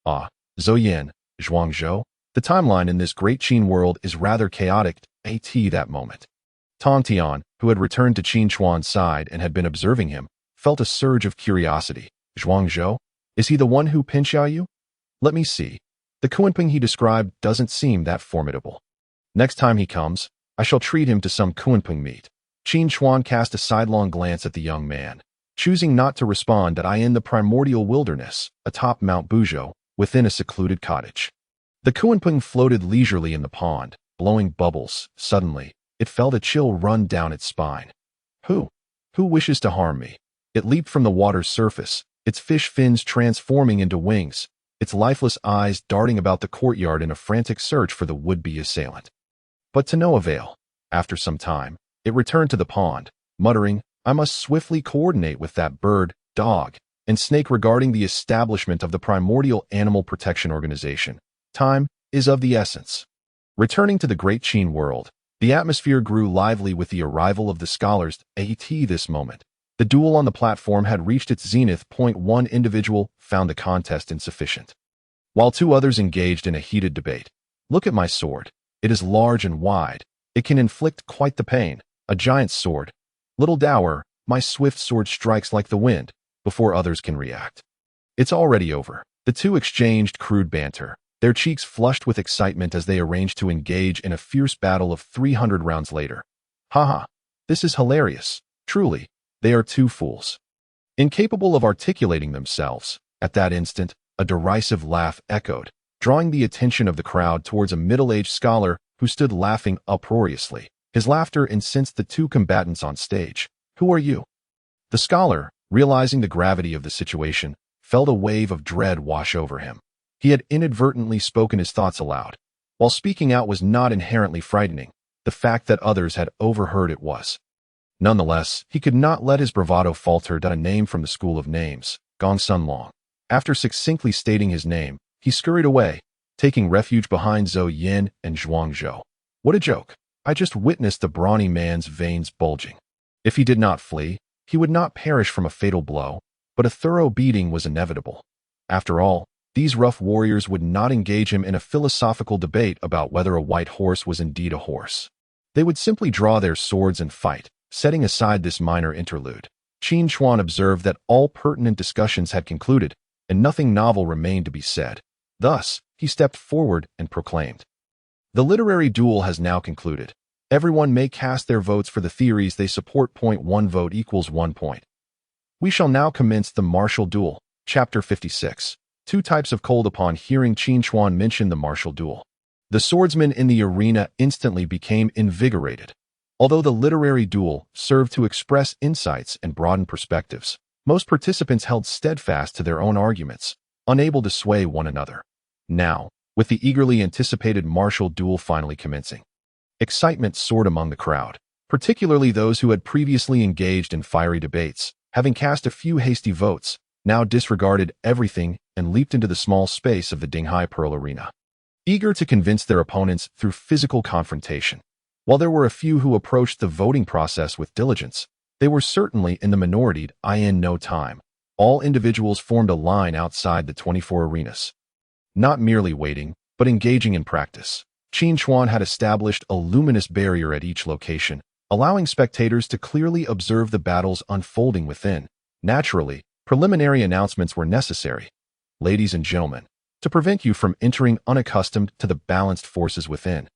A: Zhou Yin, Zhuangzhou, the timeline in this great Qin world is rather chaotic. That moment, Tongtian, who had returned to Qin Chuan's side and had been observing him, felt a surge of curiosity. "Zhuangzhou? Is he the one who pinchia you? Let me see. The Kunping he described doesn't seem that formidable. Next time he comes, I shall treat him to some Kunping meat." Qin Chuan cast a sidelong glance at the young man, choosing not to respond. In the primordial wilderness, atop Mount Buzhou, within a secluded cottage, the Kunping floated leisurely in the pond, blowing bubbles. Suddenly, it felt a chill run down its spine. Who wishes to harm me?" It leaped from the water's surface, its fish fins transforming into wings, its lifeless eyes darting about the courtyard in a frantic search for the would-be assailant. But to no avail. After some time, it returned to the pond, muttering, "I must swiftly coordinate with that bird, dog, and snake regarding the establishment of the Primordial Animal Protection Organization. Time is of the essence." Returning to the great Qin world, the atmosphere grew lively with the arrival of the scholars. This moment, the duel on the platform had reached its zenith. One individual found the contest insufficient, while 2 others engaged in a heated debate. "Look at my sword. It is large and wide. It can inflict quite the pain. A giant sword. Little Dower, my swift sword strikes like the wind, before others can react. It's already over. The two exchanged crude banter, their cheeks flushed with excitement as they arranged to engage in a fierce battle of 300 rounds later. Haha, this is hilarious. Truly, they are two fools. Incapable of articulating themselves, at that instant, a derisive laugh echoed, drawing the attention of the crowd towards a middle-aged scholar who stood laughing uproariously. His laughter incensed the two combatants on stage. Who are you? The scholar, realizing the gravity of the situation, felt a wave of dread wash over him. He had inadvertently spoken his thoughts aloud. While speaking out was not inherently frightening, the fact that others had overheard it was. Nonetheless, he could not let his bravado falter. A name from the school of names, Gong Sun Long. After succinctly stating his name, he scurried away, taking refuge behind Zhou Yin and Zhuang Zhou. What a joke! I just witnessed the brawny man's veins bulging. If he did not flee, he would not perish from a fatal blow, but a thorough beating was inevitable. After all, these rough warriors would not engage him in a philosophical debate about whether a white horse was indeed a horse. They would simply draw their swords and fight, setting aside this minor interlude. Qin Chuan observed that all pertinent discussions had concluded, and nothing novel remained to be said. Thus, he stepped forward and proclaimed, "The literary duel has now concluded. Everyone may cast their votes for the theories they support. 1 vote equals 1 point. We shall now commence the martial duel." Chapter 56. Two types of cold. Upon hearing Qin Chuan mention the martial duel, the swordsmen in the arena instantly became invigorated. Although the literary duel served to express insights and broaden perspectives, most participants held steadfast to their own arguments, unable to sway one another. Now, with the eagerly anticipated martial duel finally commencing, excitement soared among the crowd, particularly those who had previously engaged in fiery debates, having cast a few hasty votes, now disregarded everything and leaped into the small space of the Dinghai Pearl Arena, eager to convince their opponents through physical confrontation. While there were a few who approached the voting process with diligence, they were certainly in the minority. In no time, all individuals formed a line outside the 24 arenas. Not merely waiting, but engaging in practice. Qin Chuan had established a luminous barrier at each location, allowing spectators to clearly observe the battles unfolding within. Naturally, preliminary announcements were necessary. Ladies and gentlemen, to prevent you from entering unaccustomed to the balanced forces within,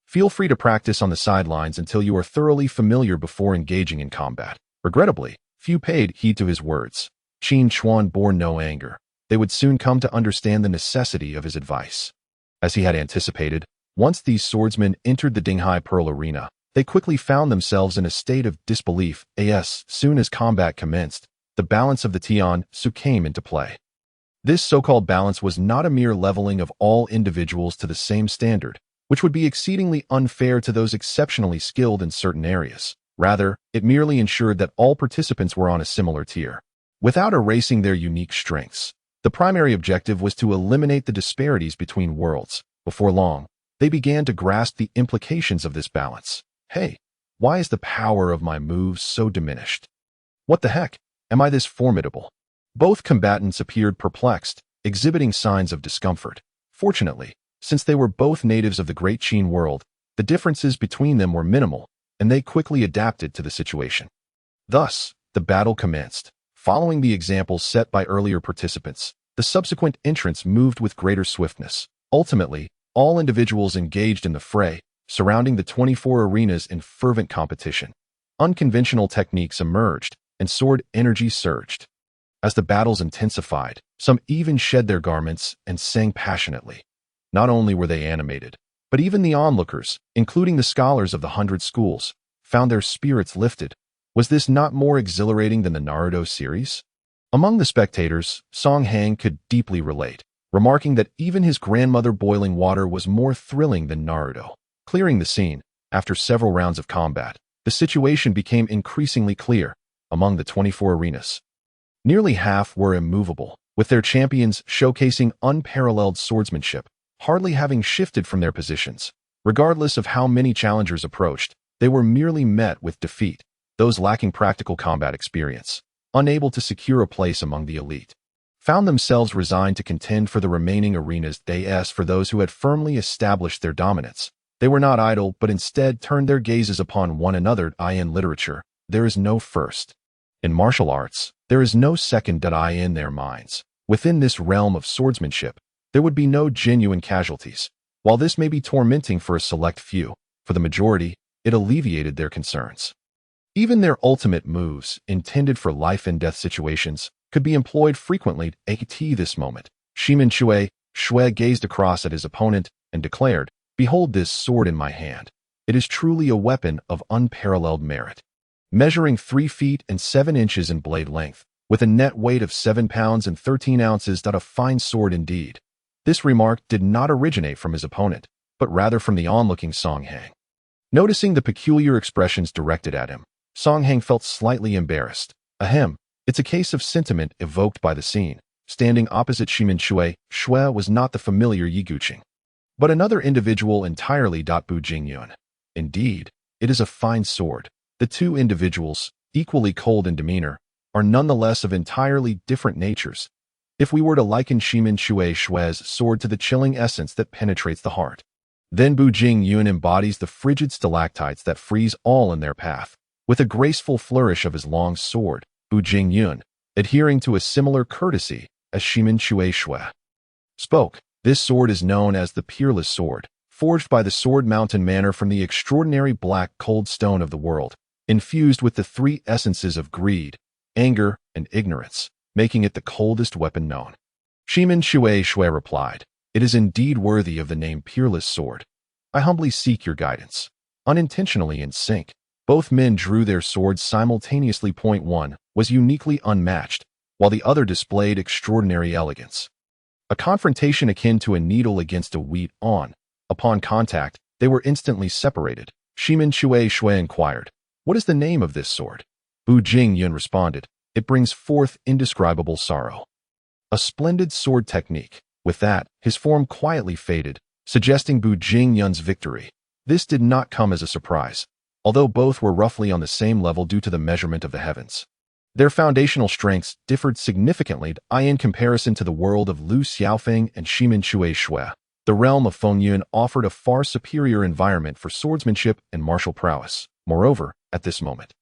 A: feel free to practice on the sidelines until you are thoroughly familiar before engaging in combat. Regrettably, few paid heed to his words. Qin Chuan bore no anger. They would soon come to understand the necessity of his advice. As he had anticipated, once these swordsmen entered the Dinghai Pearl Arena, they quickly found themselves in a state of disbelief. As soon as combat commenced, the balance of the Tian Su came into play. This so-called balance was not a mere leveling of all individuals to the same standard, which would be exceedingly unfair to those exceptionally skilled in certain areas. Rather, it merely ensured that all participants were on a similar tier, without erasing their unique strengths. The primary objective was to eliminate the disparities between worlds. Before long, they began to grasp the implications of this balance. Hey, why is the power of my moves so diminished? What the heck? Am I this formidable? Both combatants appeared perplexed, exhibiting signs of discomfort. Fortunately, since they were both natives of the Great Qin world, the differences between them were minimal, and they quickly adapted to the situation. Thus, the battle commenced. Following the examples set by earlier participants, the subsequent entrants moved with greater swiftness. Ultimately, all individuals engaged in the fray, surrounding the 24 arenas in fervent competition. Unconventional techniques emerged, and sword energy surged. As the battles intensified, some even shed their garments and sang passionately. Not only were they animated, but even the onlookers, including the scholars of the 100 schools, found their spirits lifted. Was this not more exhilarating than the Naruto series? Among the spectators, Song Hang could deeply relate, remarking that even his grandmother boiling water was more thrilling than Naruto. Clearing the scene, after several rounds of combat, the situation became increasingly clear. Among the 24 arenas, nearly half were immovable, with their champions showcasing unparalleled swordsmanship, hardly having shifted from their positions. Regardless of how many challengers approached, they were merely met with defeat. Those lacking practical combat experience, unable to secure a place among the elite, found themselves resigned to contend for the remaining arenas. As for those who had firmly established their dominance, They were not idle, but instead turned their gazes upon one another. In literature, there is no first. In martial arts, there is no second. In their minds, within this realm of swordsmanship, there would be no genuine casualties. While this may be tormenting for a select few, for the majority, it alleviated their concerns. Even their ultimate moves, intended for life-and-death situations, could be employed frequently. At this moment, Shimin Shui gazed across at his opponent and declared, "Behold this sword in my hand. It is truly a weapon of unparalleled merit. Measuring 3 feet and 7 inches in blade length, with a net weight of 7 pounds and 13 ounces. A fine sword indeed." This remark did not originate from his opponent, but rather from the onlooking Song Hang. Noticing the peculiar expressions directed at him, Song Hang felt slightly embarrassed. Ahem, it's a case of sentiment evoked by the scene. Standing opposite Shimin Shui was not the familiar Yi Guqing, but another individual entirely. Bu Jingyun. Indeed, it is a fine sword. The two individuals, equally cold in demeanor, are nonetheless of entirely different natures. If we were to liken Shimin Shui's sword to the chilling essence that penetrates the heart, then Bu Jingyun embodies the frigid stalactites that freeze all in their path. With a graceful flourish of his long sword, Bu Jingyun, adhering to a similar courtesy as Shimin Shui spoke, "This sword is known as the Peerless Sword, forged by the Sword Mountain Manor from the extraordinary black cold stone of the world, infused with the 3 essences of greed, anger, and ignorance, making it the coldest weapon known." Shimin Shui replied, "It is indeed worthy of the name Peerless Sword. I humbly seek your guidance." Unintentionally in sync, both men drew their swords simultaneously. Point one was uniquely unmatched, while the other displayed extraordinary elegance. A confrontation akin to a needle against a wheat awn. Upon contact, they were instantly separated. Shimin Shui inquired, "What is the name of this sword?" Bu Jingyun responded, "It brings forth indescribable sorrow." A splendid sword technique. With that, his form quietly faded, suggesting Bu Jingyun's victory. This did not come as a surprise, although both were roughly on the same level due to the measurement of the heavens. Their foundational strengths differed significantly in comparison to the world of Lu Xiaofeng and Shimin Shui. The realm of Hongjun offered a far superior environment for swordsmanship and martial prowess. Moreover, at this moment,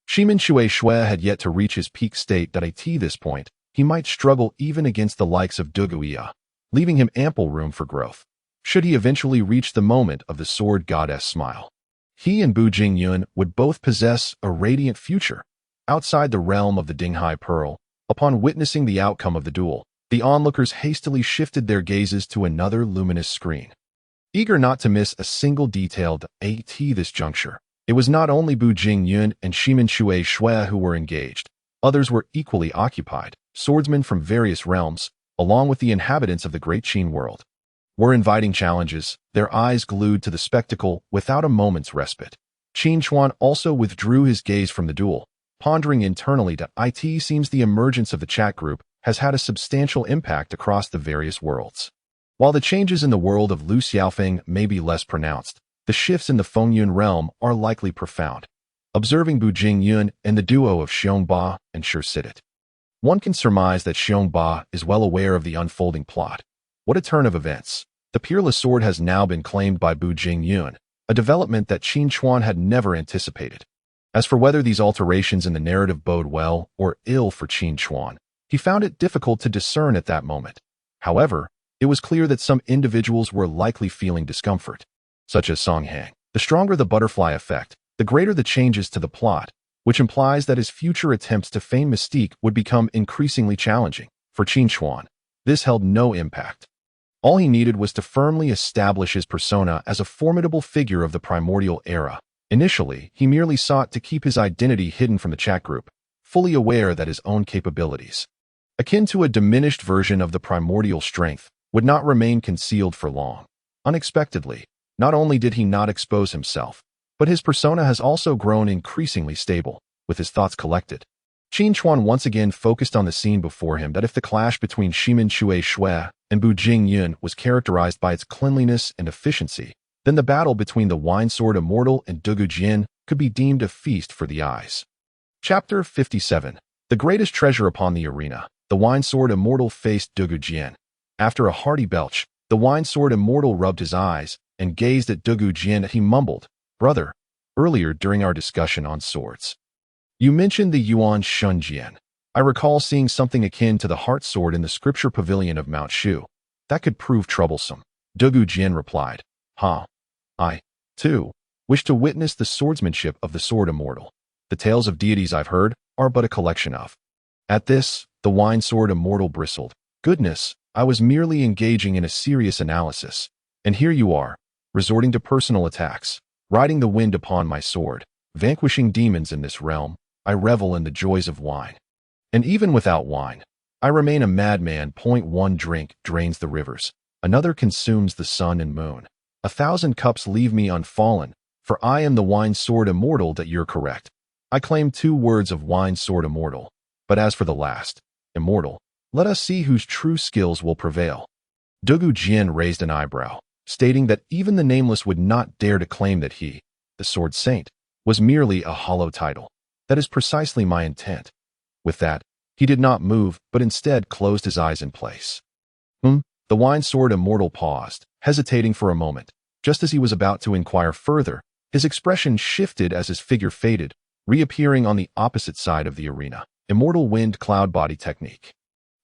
A: Shimin Shui had yet to reach his peak state. At this point, he might struggle even against the likes of Duguya, leaving him ample room for growth, should he eventually reach the moment of the sword goddess smile. He and Bu Jingyun would both possess a radiant future. Outside the realm of the Dinghai Pearl, upon witnessing the outcome of the duel, the onlookers hastily shifted their gazes to another luminous screen. Eager not to miss a single detail at this juncture, it was not only Bu Jingyun and Shimin Shui who were engaged. Others were equally occupied. Swordsmen from various realms, along with the inhabitants of the Great Qin World, were inviting challenges, their eyes glued to the spectacle without a moment's respite. Qin Chuan also withdrew his gaze from the duel, pondering internally. It seems the emergence of the chat group has had a substantial impact across the various worlds. While the changes in the world of Lu Xiaofeng may be less pronounced, the shifts in the Hongjun realm are likely profound. Observing Bu Jingyun and the duo of Xiongba and Shirsitit, one can surmise that Xiongba is well aware of the unfolding plot. What a turn of events. The Peerless Sword has now been claimed by Bu Jingyun, a development that Qin Chuan had never anticipated. As for whether these alterations in the narrative bode well or ill for Qin Chuan, he found it difficult to discern at that moment. However, it was clear that some individuals were likely feeling discomfort, such as Song Hang. The stronger the butterfly effect, the greater the changes to the plot, which implies that his future attempts to feign mystique would become increasingly challenging. For Qin Chuan, this held no impact. All he needed was to firmly establish his persona as a formidable figure of the primordial era. Initially, he merely sought to keep his identity hidden from the chat group, fully aware that his own capabilities, akin to a diminished version of the primordial strength, would not remain concealed for long. Unexpectedly, not only did he not expose himself, but his persona has also grown increasingly stable, with his thoughts collected. Qin Chuan once again focused on the scene before him. That if the clash between Shimin Shui and Bu Jingyun was characterized by its cleanliness and efficiency, then the battle between the Wine Sword Immortal and Dugu Jian could be deemed a feast for the eyes. Chapter 57. The greatest treasure upon the arena. The Wine Sword Immortal faced Dugu Jian. After a hearty belch, the Wine Sword Immortal rubbed his eyes, and gazed at Dugu Jin. He mumbled, "Brother, earlier during our discussion on swords, you mentioned the Yuan Shunjian. I recall seeing something akin to the heart sword in the scripture pavilion of Mount Shu. That could prove troublesome." Dugu Jin replied, I, too, wish to witness the swordsmanship of the sword immortal. The tales of deities I've heard are but a collection of." At this, the wine sword immortal bristled. "Goodness, I was merely engaging in a serious analysis. And here you are, resorting to personal attacks, riding the wind upon my sword, vanquishing demons in this realm. I revel in the joys of wine. And even without wine, I remain a madman. One drink drains the rivers, another consumes the sun and moon. 1,000 cups leave me unfallen, for I am the wine sword immortal. That you're correct. I claim 2 words of wine sword immortal. But as for the last, immortal, let us see whose true skills will prevail." Dugu Jin raised an eyebrow, stating that even the nameless would not dare to claim that he, the sword saint, was merely a hollow title. "That is precisely my intent." With that, he did not move, but instead closed his eyes in place. The wine sword immortal paused, hesitating for a moment. Just as he was about to inquire further, his expression shifted as his figure faded, reappearing on the opposite side of the arena. Immortal wind cloud body technique.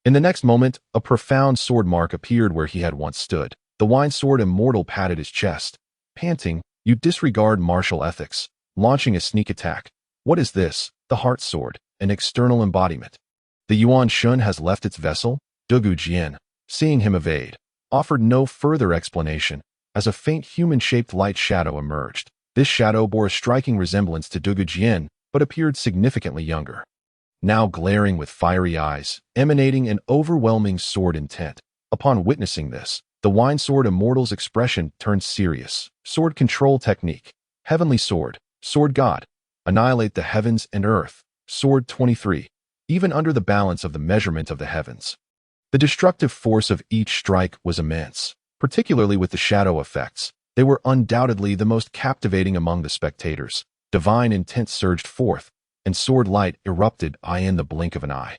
A: In the next moment, a profound sword mark appeared where he had once stood. The wine sword immortal patted his chest, panting, "You disregard martial ethics, launching a sneak attack. What is this? The heart sword, an external embodiment. The Yuan Shun has left its vessel?" Dugu Jin, seeing him evade, offered no further explanation, as a faint human-shaped light shadow emerged. This shadow bore a striking resemblance to Dugu Jin, but appeared significantly younger. Now glaring with fiery eyes, emanating an overwhelming sword intent. Upon witnessing this, the wine sword immortal's expression turned serious. "Sword control technique. Heavenly sword. Sword god. Annihilate the heavens and earth. Sword 23. Even under the balance of the measurement of the heavens." The destructive force of each strike was immense, particularly with the shadow effects. They were undoubtedly the most captivating among the spectators. Divine intent surged forth, and sword light erupted in the blink of an eye.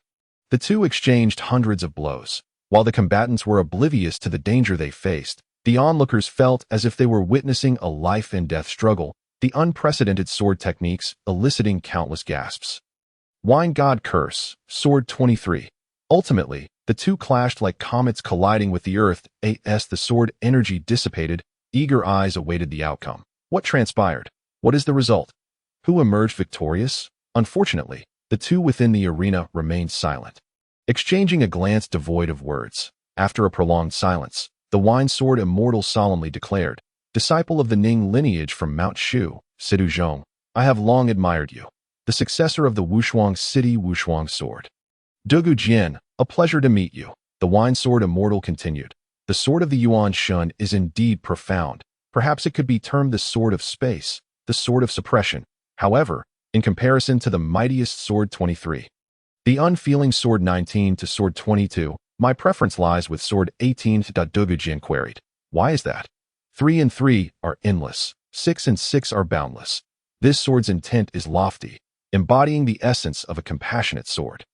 A: The two exchanged hundreds of blows. While the combatants were oblivious to the danger they faced, the onlookers felt as if they were witnessing a life-and-death struggle, the unprecedented sword techniques eliciting countless gasps. Wine God Curse, Sword 23. Ultimately, the two clashed like comets colliding with the earth. As the sword energy dissipated, eager eyes awaited the outcome. What transpired? What is the result? Who emerged victorious? Unfortunately, the two within the arena remained silent, exchanging a glance devoid of words. After a prolonged silence, the wine sword immortal solemnly declared, "Disciple of the Ning lineage from Mount Shu, Sidu Zhong, I have long admired you. The successor of the Wushuang City Wushuang sword. Dugu Jin, a pleasure to meet you." The wine sword immortal continued. "The sword of the Yuan Shun is indeed profound. Perhaps it could be termed the sword of space, the sword of suppression. However, in comparison to the mightiest sword 23, the unfeeling sword 19 to sword 22, my preference lies with sword 18. Dugu Jin queried. Why is that? 3 and 3 are endless, 6 and 6 are boundless. This sword's intent is lofty, embodying the essence of a compassionate sword.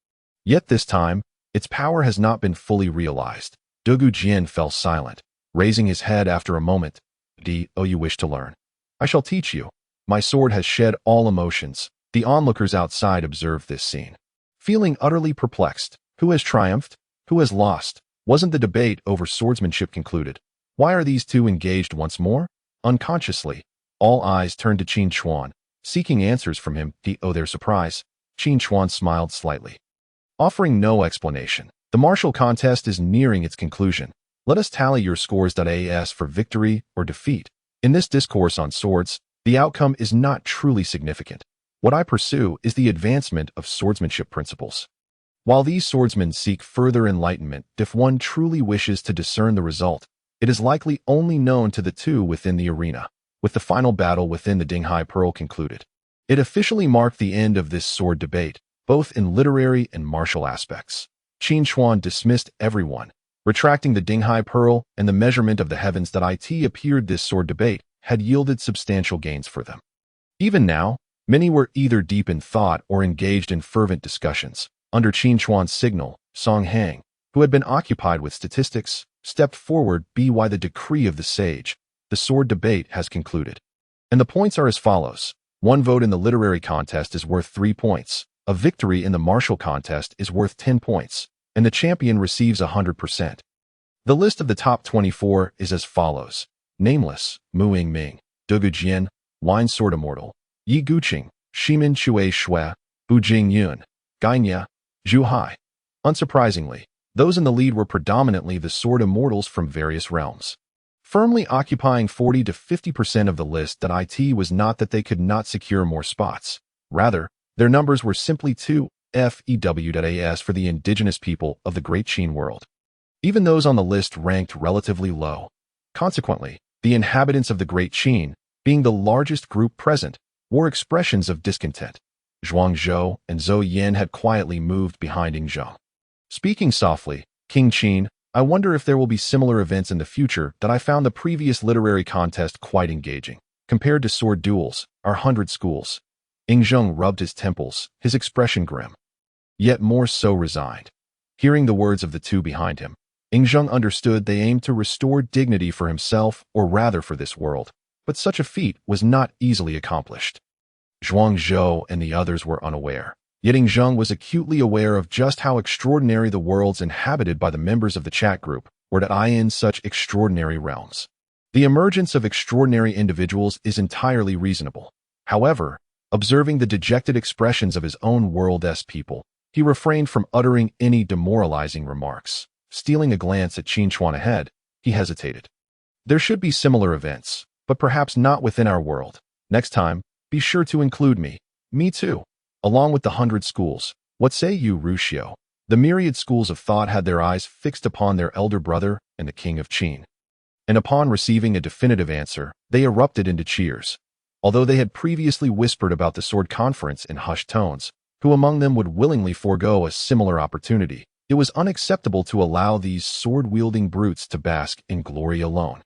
A: Yet this time, its power has not been fully realized." Dugu Jin fell silent, raising his head after a moment. "Oh, you wish to learn? I shall teach you. My sword has shed all emotions." The onlookers outside observed this scene, feeling utterly perplexed. Who has triumphed? Who has lost? Wasn't the debate over swordsmanship concluded? Why are these two engaged once more? Unconsciously, all eyes turned to Qin Chuan, seeking answers from him. To their surprise, Qin Chuan smiled slightly, offering no explanation. "The martial contest is nearing its conclusion. Let us tally your scores. As for victory or defeat, in this discourse on swords, the outcome is not truly significant. What I pursue is the advancement of swordsmanship principles. While these swordsmen seek further enlightenment, if one truly wishes to discern the result, it is likely only known to the two within the arena." With the final battle within the Dinghai Pearl concluded, it officially marked the end of this sword debate, both in literary and martial aspects. Qin Chuan dismissed everyone, retracting the Dinghai Pearl and the measurement of the heavens. It appeared this sword debate had yielded substantial gains for them. Even now, many were either deep in thought or engaged in fervent discussions. Under Qin Chuan's signal, Song Hang, who had been occupied with statistics, stepped forward. By the decree of the sage, the sword debate has concluded. And the points are as follows. 1 vote in the literary contest is worth 3 points. A victory in the martial contest is worth 10 points, and the champion receives 100%. The list of the top 24 is as follows. Nameless, Mu Ying Ming, Dugu Jian, Wine Sword Immortal, Yi Guqing, Shimin Chui Shui, Bu Jing Yun, Gainya, Zhu Hai. Unsurprisingly, those in the lead were predominantly the sword immortals from various realms. Firmly occupying 40 to 50% of the list, that it was not that they could not secure more spots. Rather, their numbers were simply too few for the indigenous people of the Great Qin world. Even those on the list ranked relatively low. Consequently, the inhabitants of the Great Qin, being the largest group present, wore expressions of discontent. Zhuangzhou and Zhou Yan had quietly moved behind Yingzheng. Speaking softly, King Qin, I wonder if there will be similar events in the future. That I found the previous literary contest quite engaging. Compared to sword duels, our 100 schools. Yingzheng rubbed his temples, his expression grim, yet more so resigned. Hearing the words of the two behind him, Yingzheng understood they aimed to restore dignity for himself, or rather for this world, but such a feat was not easily accomplished. Zhuangzhou and the others were unaware, yet Yingzheng was acutely aware of just how extraordinary the worlds inhabited by the members of the chat group were in such extraordinary realms. The emergence of extraordinary individuals is entirely reasonable. However, observing the dejected expressions of his own world's people, he refrained from uttering any demoralizing remarks. Stealing a glance at Qin Chuan ahead, he hesitated. There should be similar events, but perhaps not within our world. Next time, be sure to include me. Me too. Along with the 100 schools. What say you, Rushio? The myriad schools of thought had their eyes fixed upon their elder brother and the king of Qin. And upon receiving a definitive answer, they erupted into cheers. Although they had previously whispered about the sword conference in hushed tones, who among them would willingly forego a similar opportunity, it was unacceptable to allow these sword-wielding brutes to bask in glory alone.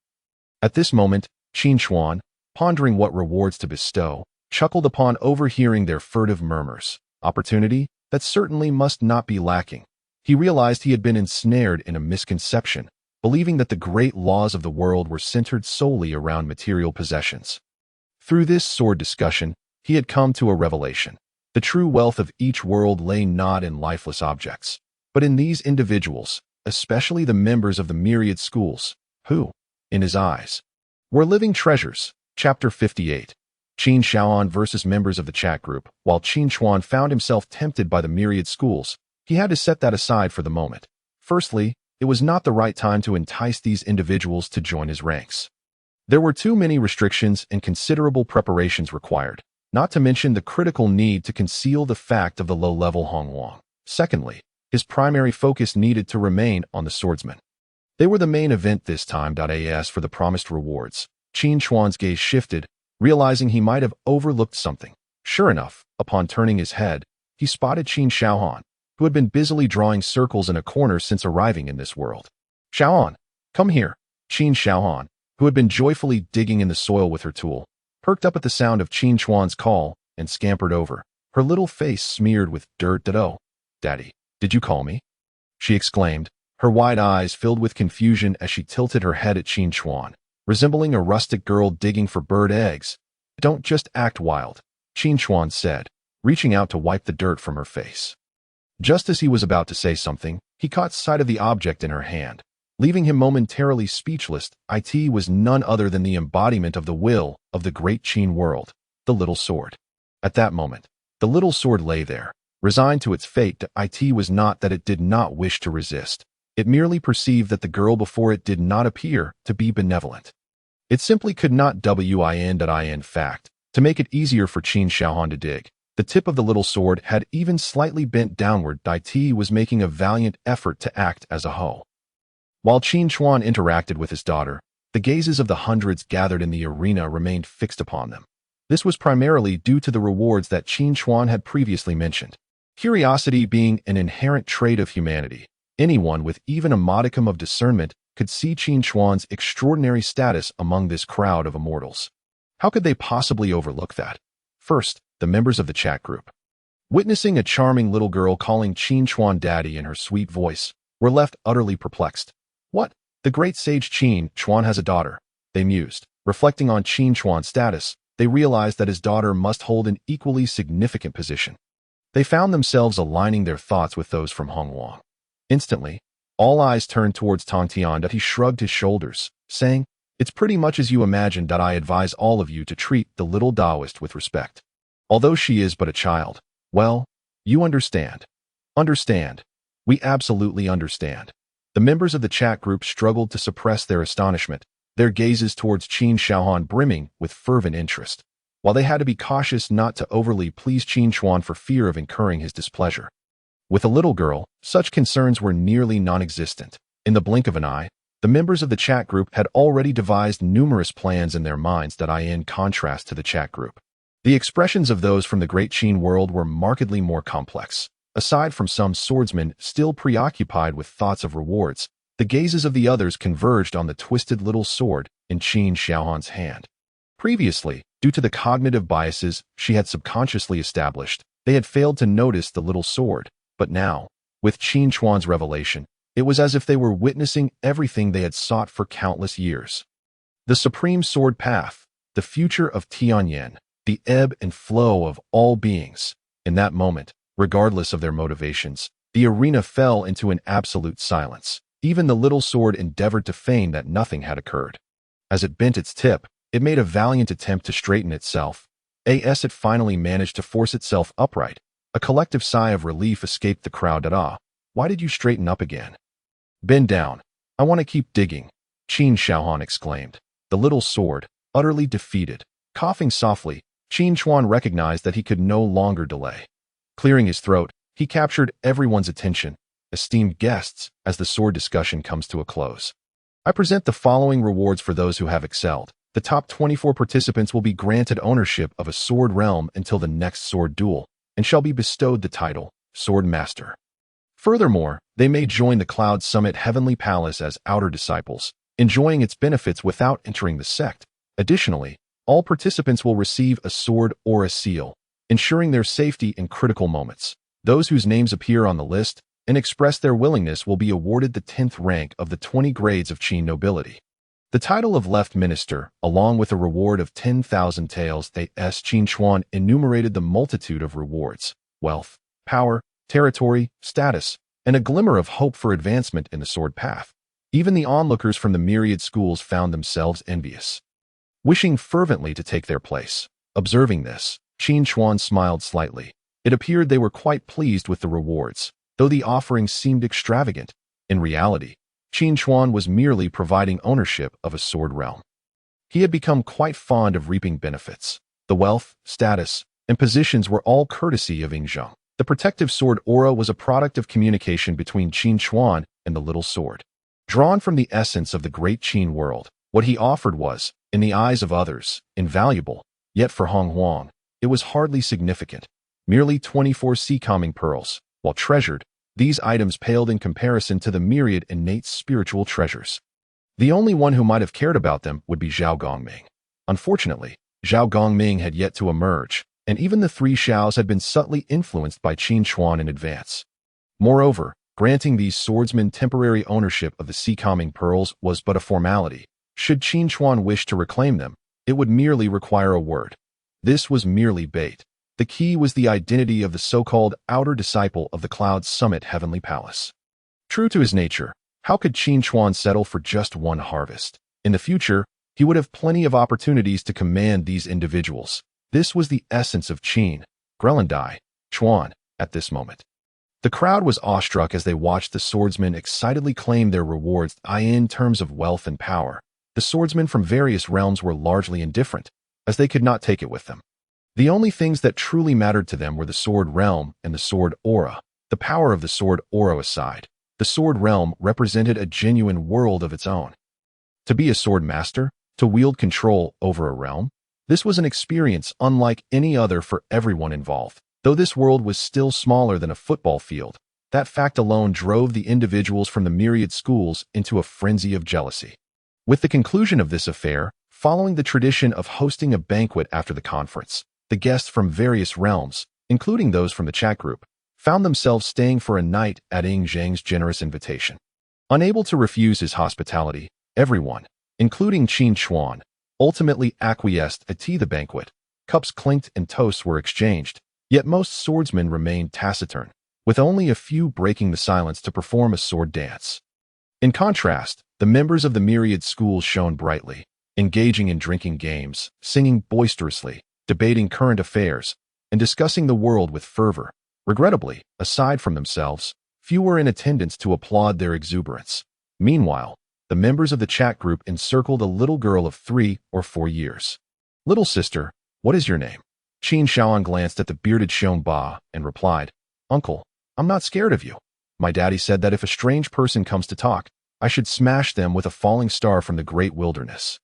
A: At this moment, Qin Chuan, pondering what rewards to bestow, chuckled upon overhearing their furtive murmurs. Opportunity? That certainly must not be lacking. He realized he had been ensnared in a misconception, believing that the great laws of the world were centered solely around material possessions. Through this sword discussion, he had come to a revelation. The true wealth of each world lay not in lifeless objects, but in these individuals, especially the members of the myriad schools, who, in his eyes, were living treasures. Chapter 58. Qin Shaoan versus members of the chat group. While Qin Chuan found himself tempted by the myriad schools, he had to set that aside for the moment. Firstly, it was not the right time to entice these individuals to join his ranks. There were too many restrictions and considerable preparations required, not to mention the critical need to conceal the fact of the low-level Hongwang. Secondly, his primary focus needed to remain on the swordsmen. They were the main event this time. As for the promised rewards, Qin Chuan's gaze shifted, realizing he might have overlooked something. Sure enough, upon turning his head, he spotted Qin Shaohan, who had been busily drawing circles in a corner since arriving in this world. Shaohan, come here. Qin Shaohan, who had been joyfully digging in the soil with her tool, perked up at the sound of Qin Chuan's call and scampered over, her little face smeared with dirt. Oh, Daddy, did you call me? She exclaimed, her wide eyes filled with confusion as she tilted her head at Qin Chuan, resembling a rustic girl digging for bird eggs. Don't just act wild, Qin Chuan said, reaching out to wipe the dirt from her face. Just as he was about to say something, he caught sight of the object in her hand, leaving him momentarily speechless. It was none other than the embodiment of the will of the Great Qin world, the little sword. At that moment, the little sword lay there, resigned to its fate. It was not that it did not wish to resist. It merely perceived that the girl before it did not appear to be benevolent. It simply could not in fact, to make it easier for Qin Shaohan to dig, the tip of the little sword had even slightly bent downward. It was making a valiant effort to act as a hoe. While Qin Chuan interacted with his daughter, the gazes of the hundreds gathered in the arena remained fixed upon them. This was primarily due to the rewards that Qin Chuan had previously mentioned. Curiosity being an inherent trait of humanity, anyone with even a modicum of discernment could see Qin Chuan's extraordinary status among this crowd of immortals. How could they possibly overlook that? First, the members of the chat group, witnessing a charming little girl calling Qin Chuan daddy in her sweet voice, were left utterly perplexed. What? The great sage Qin Chuan has a daughter, they mused. Reflecting on Qin Chuan's status, they realized that his daughter must hold an equally significant position. They found themselves aligning their thoughts with those from Hongjun. Instantly, all eyes turned towards Tongtian, but he shrugged his shoulders, saying, "It's pretty much as you imagined that I advise all of you to treat the little Taoist with respect. Although she is but a child, well, you understand. Understand. We absolutely understand." The members of the chat group struggled to suppress their astonishment, their gazes towards Qin Chuan brimming with fervent interest, while they had to be cautious not to overly please Qin Chuan for fear of incurring his displeasure. With a little girl, such concerns were nearly non-existent. In the blink of an eye, the members of the chat group had already devised numerous plans in their minds that in contrast to the chat group. The expressions of those from the Great Qin World were markedly more complex. Aside from some swordsmen still preoccupied with thoughts of rewards, the gazes of the others converged on the twisted little sword in Qin Chuan's hand. Previously, due to the cognitive biases she had subconsciously established, they had failed to notice the little sword, but now, with Qin Chuan's revelation, it was as if they were witnessing everything they had sought for countless years. The supreme sword path, the future of Tianyan, the ebb and flow of all beings. In that moment, regardless of their motivations, the arena fell into an absolute silence. Even the little sword endeavored to feign that nothing had occurred. As it bent its tip, it made a valiant attempt to straighten itself. As it finally managed to force itself upright, a collective sigh of relief escaped the crowd. Why did you straighten up again? Bend down. I want to keep digging, Qin Chuan exclaimed. The little sword, utterly defeated. Coughing softly, Qin Chuan recognized that he could no longer delay. Clearing his throat, he captured everyone's attention. Esteemed guests, as the sword discussion comes to a close, I present the following rewards for those who have excelled. The top 24 participants will be granted ownership of a sword realm until the next sword duel, and shall be bestowed the title, Sword Master. Furthermore, they may join the Cloud Summit Heavenly Palace as outer disciples, enjoying its benefits without entering the sect. Additionally, all participants will receive a sword or a seal, ensuring their safety in critical moments. Those whose names appear on the list and express their willingness will be awarded the 10th rank of the 20 grades of Qin nobility. The title of Left Minister, along with a reward of 10,000 taels. Qin Chuan enumerated the multitude of rewards, wealth, power, territory, status, and a glimmer of hope for advancement in the sword path. Even the onlookers from the myriad schools found themselves envious, wishing fervently to take their place. Observing this, Qin Chuan smiled slightly. It appeared they were quite pleased with the rewards, though the offerings seemed extravagant. In reality, Qin Chuan was merely providing ownership of a sword realm. He had become quite fond of reaping benefits. The wealth, status, and positions were all courtesy of Hongjun. The protective sword aura was a product of communication between Qin Chuan and the little sword. Drawn from the essence of the Great Qin World, what he offered was, in the eyes of others, invaluable, yet for Hongjun, it was hardly significant. Merely 24 sea-calming pearls. While treasured, these items paled in comparison to the myriad innate spiritual treasures. The only one who might have cared about them would be Zhao Gongming. Unfortunately, Zhao Gongming had yet to emerge, and even the three Xiaos had been subtly influenced by Qin Chuan in advance. Moreover, granting these swordsmen temporary ownership of the sea-calming pearls was but a formality. Should Qin Chuan wish to reclaim them, it would merely require a word. This was merely bait. The key was the identity of the so-called outer disciple of the Cloud Summit Heavenly Palace. True to his nature, how could Qin Chuan settle for just one harvest? In the future, he would have plenty of opportunities to command these individuals. This was the essence of Qin, Chuan, at this moment. The crowd was awestruck as they watched the swordsmen excitedly claim their rewards. In terms of wealth and power, the swordsmen from various realms were largely indifferent, as they could not take it with them. The only things that truly mattered to them were the sword realm and the sword aura. The power of the sword aura aside, the sword realm represented a genuine world of its own. To be a sword master, to wield control over a realm, this was an experience unlike any other for everyone involved. Though this world was still smaller than a football field, that fact alone drove the individuals from the myriad schools into a frenzy of jealousy. With the conclusion of this affair, following the tradition of hosting a banquet after the conference, the guests from various realms, including those from the chat group, found themselves staying for a night at Ing Zhang's generous invitation. Unable to refuse his hospitality, everyone, including Qin Chuan, ultimately acquiesced at the banquet. Cups clinked and toasts were exchanged, yet most swordsmen remained taciturn, with only a few breaking the silence to perform a sword dance. In contrast, the members of the myriad schools shone brightly, engaging in drinking games, singing boisterously, debating current affairs, and discussing the world with fervor. Regrettably, aside from themselves, few were in attendance to applaud their exuberance. Meanwhile, the members of the chat group encircled a little girl of 3 or 4 years. "Little sister, what is your name?" Qin Chuan glanced at the bearded Xiong Ba and replied, "Uncle, I'm not scared of you. My daddy said that if a strange person comes to talk, I should smash them with a falling star from the great wilderness."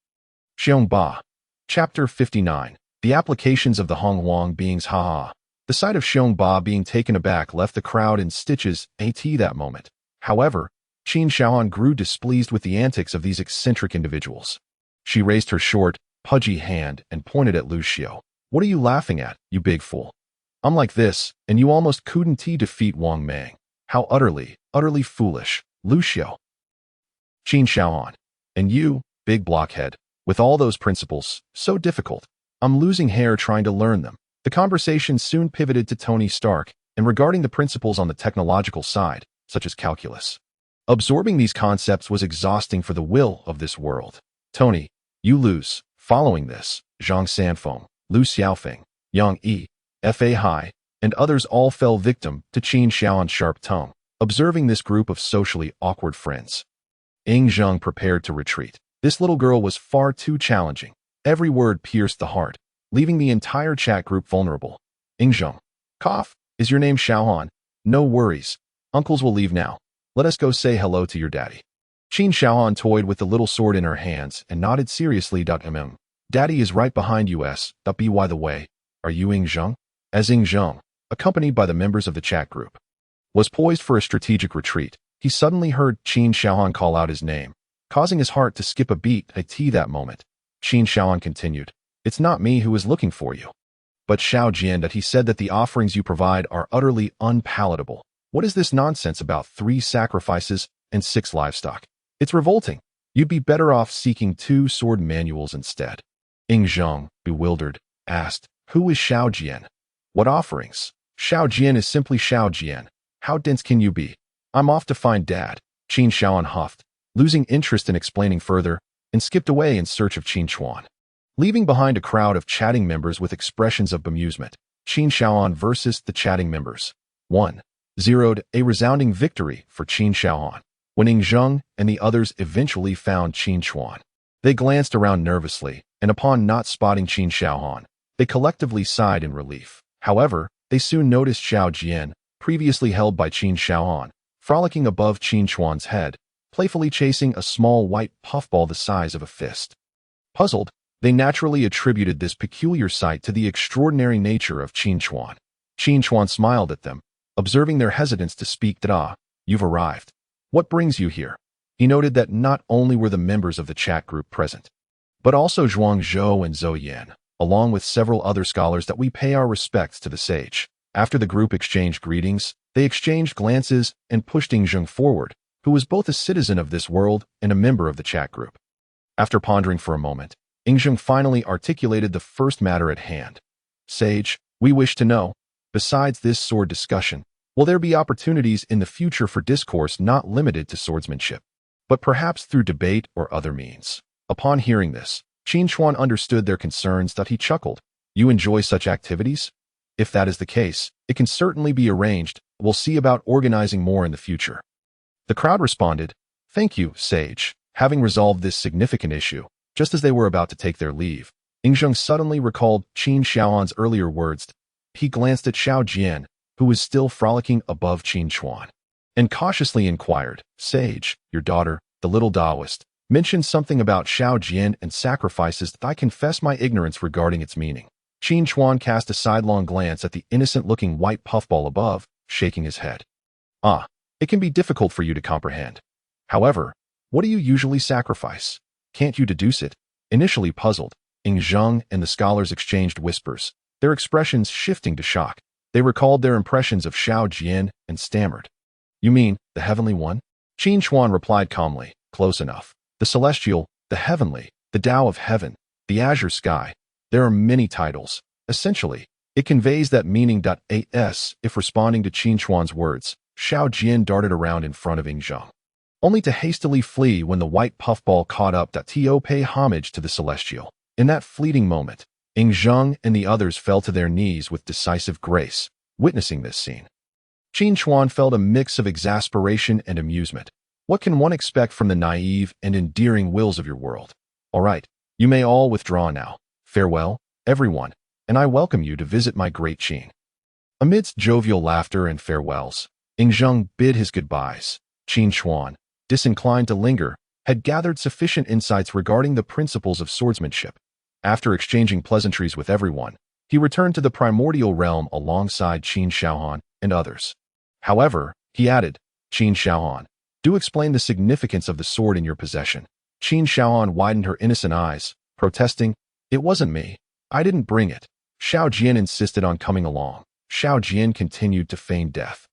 A: Xiong Ba. Chapter 59. The Applications of the Hongjun Beings. Haha. The sight of Xiong Ba being taken aback left the crowd in stitches that moment. However, Qin Chuan grew displeased with the antics of these eccentric individuals. She raised her short, pudgy hand and pointed at Lu Xiao. "What are you laughing at, you big fool? I'm like this, and you almost couldn't defeat Wang Mang. How utterly, utterly foolish, Lu Xiao." Qin Chuan. "And you, big blockhead, with all those principles, so difficult. I'm losing hair trying to learn them." The conversation soon pivoted to Tony Stark, and regarding the principles on the technological side, such as calculus. Absorbing these concepts was exhausting for the will of this world. "Tony, you lose." Following this, Zhang Sanfeng, Lu Xiaofeng, Yang Yi, Fa Hai, and others all fell victim to Qin Chuan's sharp tongue. Observing this group of socially awkward friends, Ying Zheng prepared to retreat. This little girl was far too challenging. Every word pierced the heart, leaving the entire chat group vulnerable. "Ying Zheng, cough, is your name Xiaohan? No worries. Uncles will leave now. Let us go say hello to your daddy." Qin Chuan toyed with the little sword in her hands and nodded seriously. "Daddy is right behind you. By the way, are you Ying Zheng?" As Ying Zheng, accompanied by the members of the chat group, was poised for a strategic retreat, he suddenly heard Qin Chuan call out his name, causing his heart to skip a beat that moment. Qin Chuan continued, "It's not me who is looking for you, but Xiao Jian. That he said that the offerings you provide are utterly unpalatable. What is this nonsense about 3 sacrifices and 6 livestock? It's revolting. You'd be better off seeking 2 sword manuals instead." Ying Zheng, bewildered, asked, "Who is Xiao Jian? What offerings?" "Xiao Jian is simply Xiao Jian. How dense can you be? I'm off to find Dad." Qin Chuan huffed, losing interest in explaining further, and skipped away in search of Qin Chuan. Leaving behind a crowd of chatting members with expressions of bemusement, Qin Chuan versus the chatting members. 1-0'd a resounding victory for Qin Chuan. When Ying Zheng and the others eventually found Qin Chuan, they glanced around nervously, and upon not spotting Qin Chuan, they collectively sighed in relief. However, they soon noticed Xiao Jian, previously held by Qin Chuan, frolicking above Qin Chuan's head, playfully chasing a small white puffball the size of a fist. Puzzled, they naturally attributed this peculiar sight to the extraordinary nature of Qin Chuan. Qin Chuan smiled at them, observing their hesitance to speak. "You've arrived. What brings you here?" He noted that not only were the members of the chat group present, but also Zhuang Zhou and Zhou Yan, along with several other scholars. "That we pay our respects to the sage." After the group exchanged greetings, they exchanged glances and pushed Ying Zheng forward, who was both a citizen of this world and a member of the chat group. After pondering for a moment, Ying Zheng finally articulated the first matter at hand. "Sage, we wish to know, besides this sword discussion, will there be opportunities in the future for discourse not limited to swordsmanship, but perhaps through debate or other means?" Upon hearing this, Qin Chuan understood their concerns. He chuckled. "You enjoy such activities? If that is the case, it can certainly be arranged. We'll see about organizing more in the future." The crowd responded, "Thank you, Sage." Having resolved this significant issue, just as they were about to take their leave, Ying Zheng suddenly recalled Qin Chuan's earlier words. He glanced at Xiao Jian, who was still frolicking above Qin Chuan, and cautiously inquired, "Sage, your daughter, the little Taoist, mentioned something about Xiao Jian and sacrifices. I confess my ignorance regarding its meaning." Qin Chuan cast a sidelong glance at the innocent-looking white puffball above, shaking his head. "Ah, it can be difficult for you to comprehend. However, what do you usually sacrifice? Can't you deduce it?" Initially puzzled, Ying Zheng and the scholars exchanged whispers, their expressions shifting to shock. They recalled their impressions of Xiao Jian and stammered. "You mean, the Heavenly One?" Qin Chuan replied calmly, "Close enough. The celestial, the heavenly, the Dao of heaven. The azure sky. There are many titles. Essentially, it conveys that meaning. As if responding to Qin Chuan's words, Xiao Jian darted around in front of Yingzheng, only to hastily flee when the white puffball caught up. To pay homage to the celestial. In that fleeting moment, Yingzheng and the others fell to their knees with decisive grace, witnessing this scene. Qin Chuan felt a mix of exasperation and amusement. What can one expect from the naive and endearing wills of your world? All right, you may all withdraw now. Farewell, everyone, and I welcome you to visit my great Qin. Amidst jovial laughter and farewells, Yingzheng bid his goodbyes. Qin Chuan, disinclined to linger, had gathered sufficient insights regarding the principles of swordsmanship. After exchanging pleasantries with everyone, he returned to the primordial realm alongside Qin Shaohan and others. However, he added, Qin Shaohan, do explain the significance of the sword in your possession. Qin Shaohan widened her innocent eyes, protesting, it wasn't me. I didn't bring it. Xiao Jian insisted on coming along. Xiao Jian continued to feign death.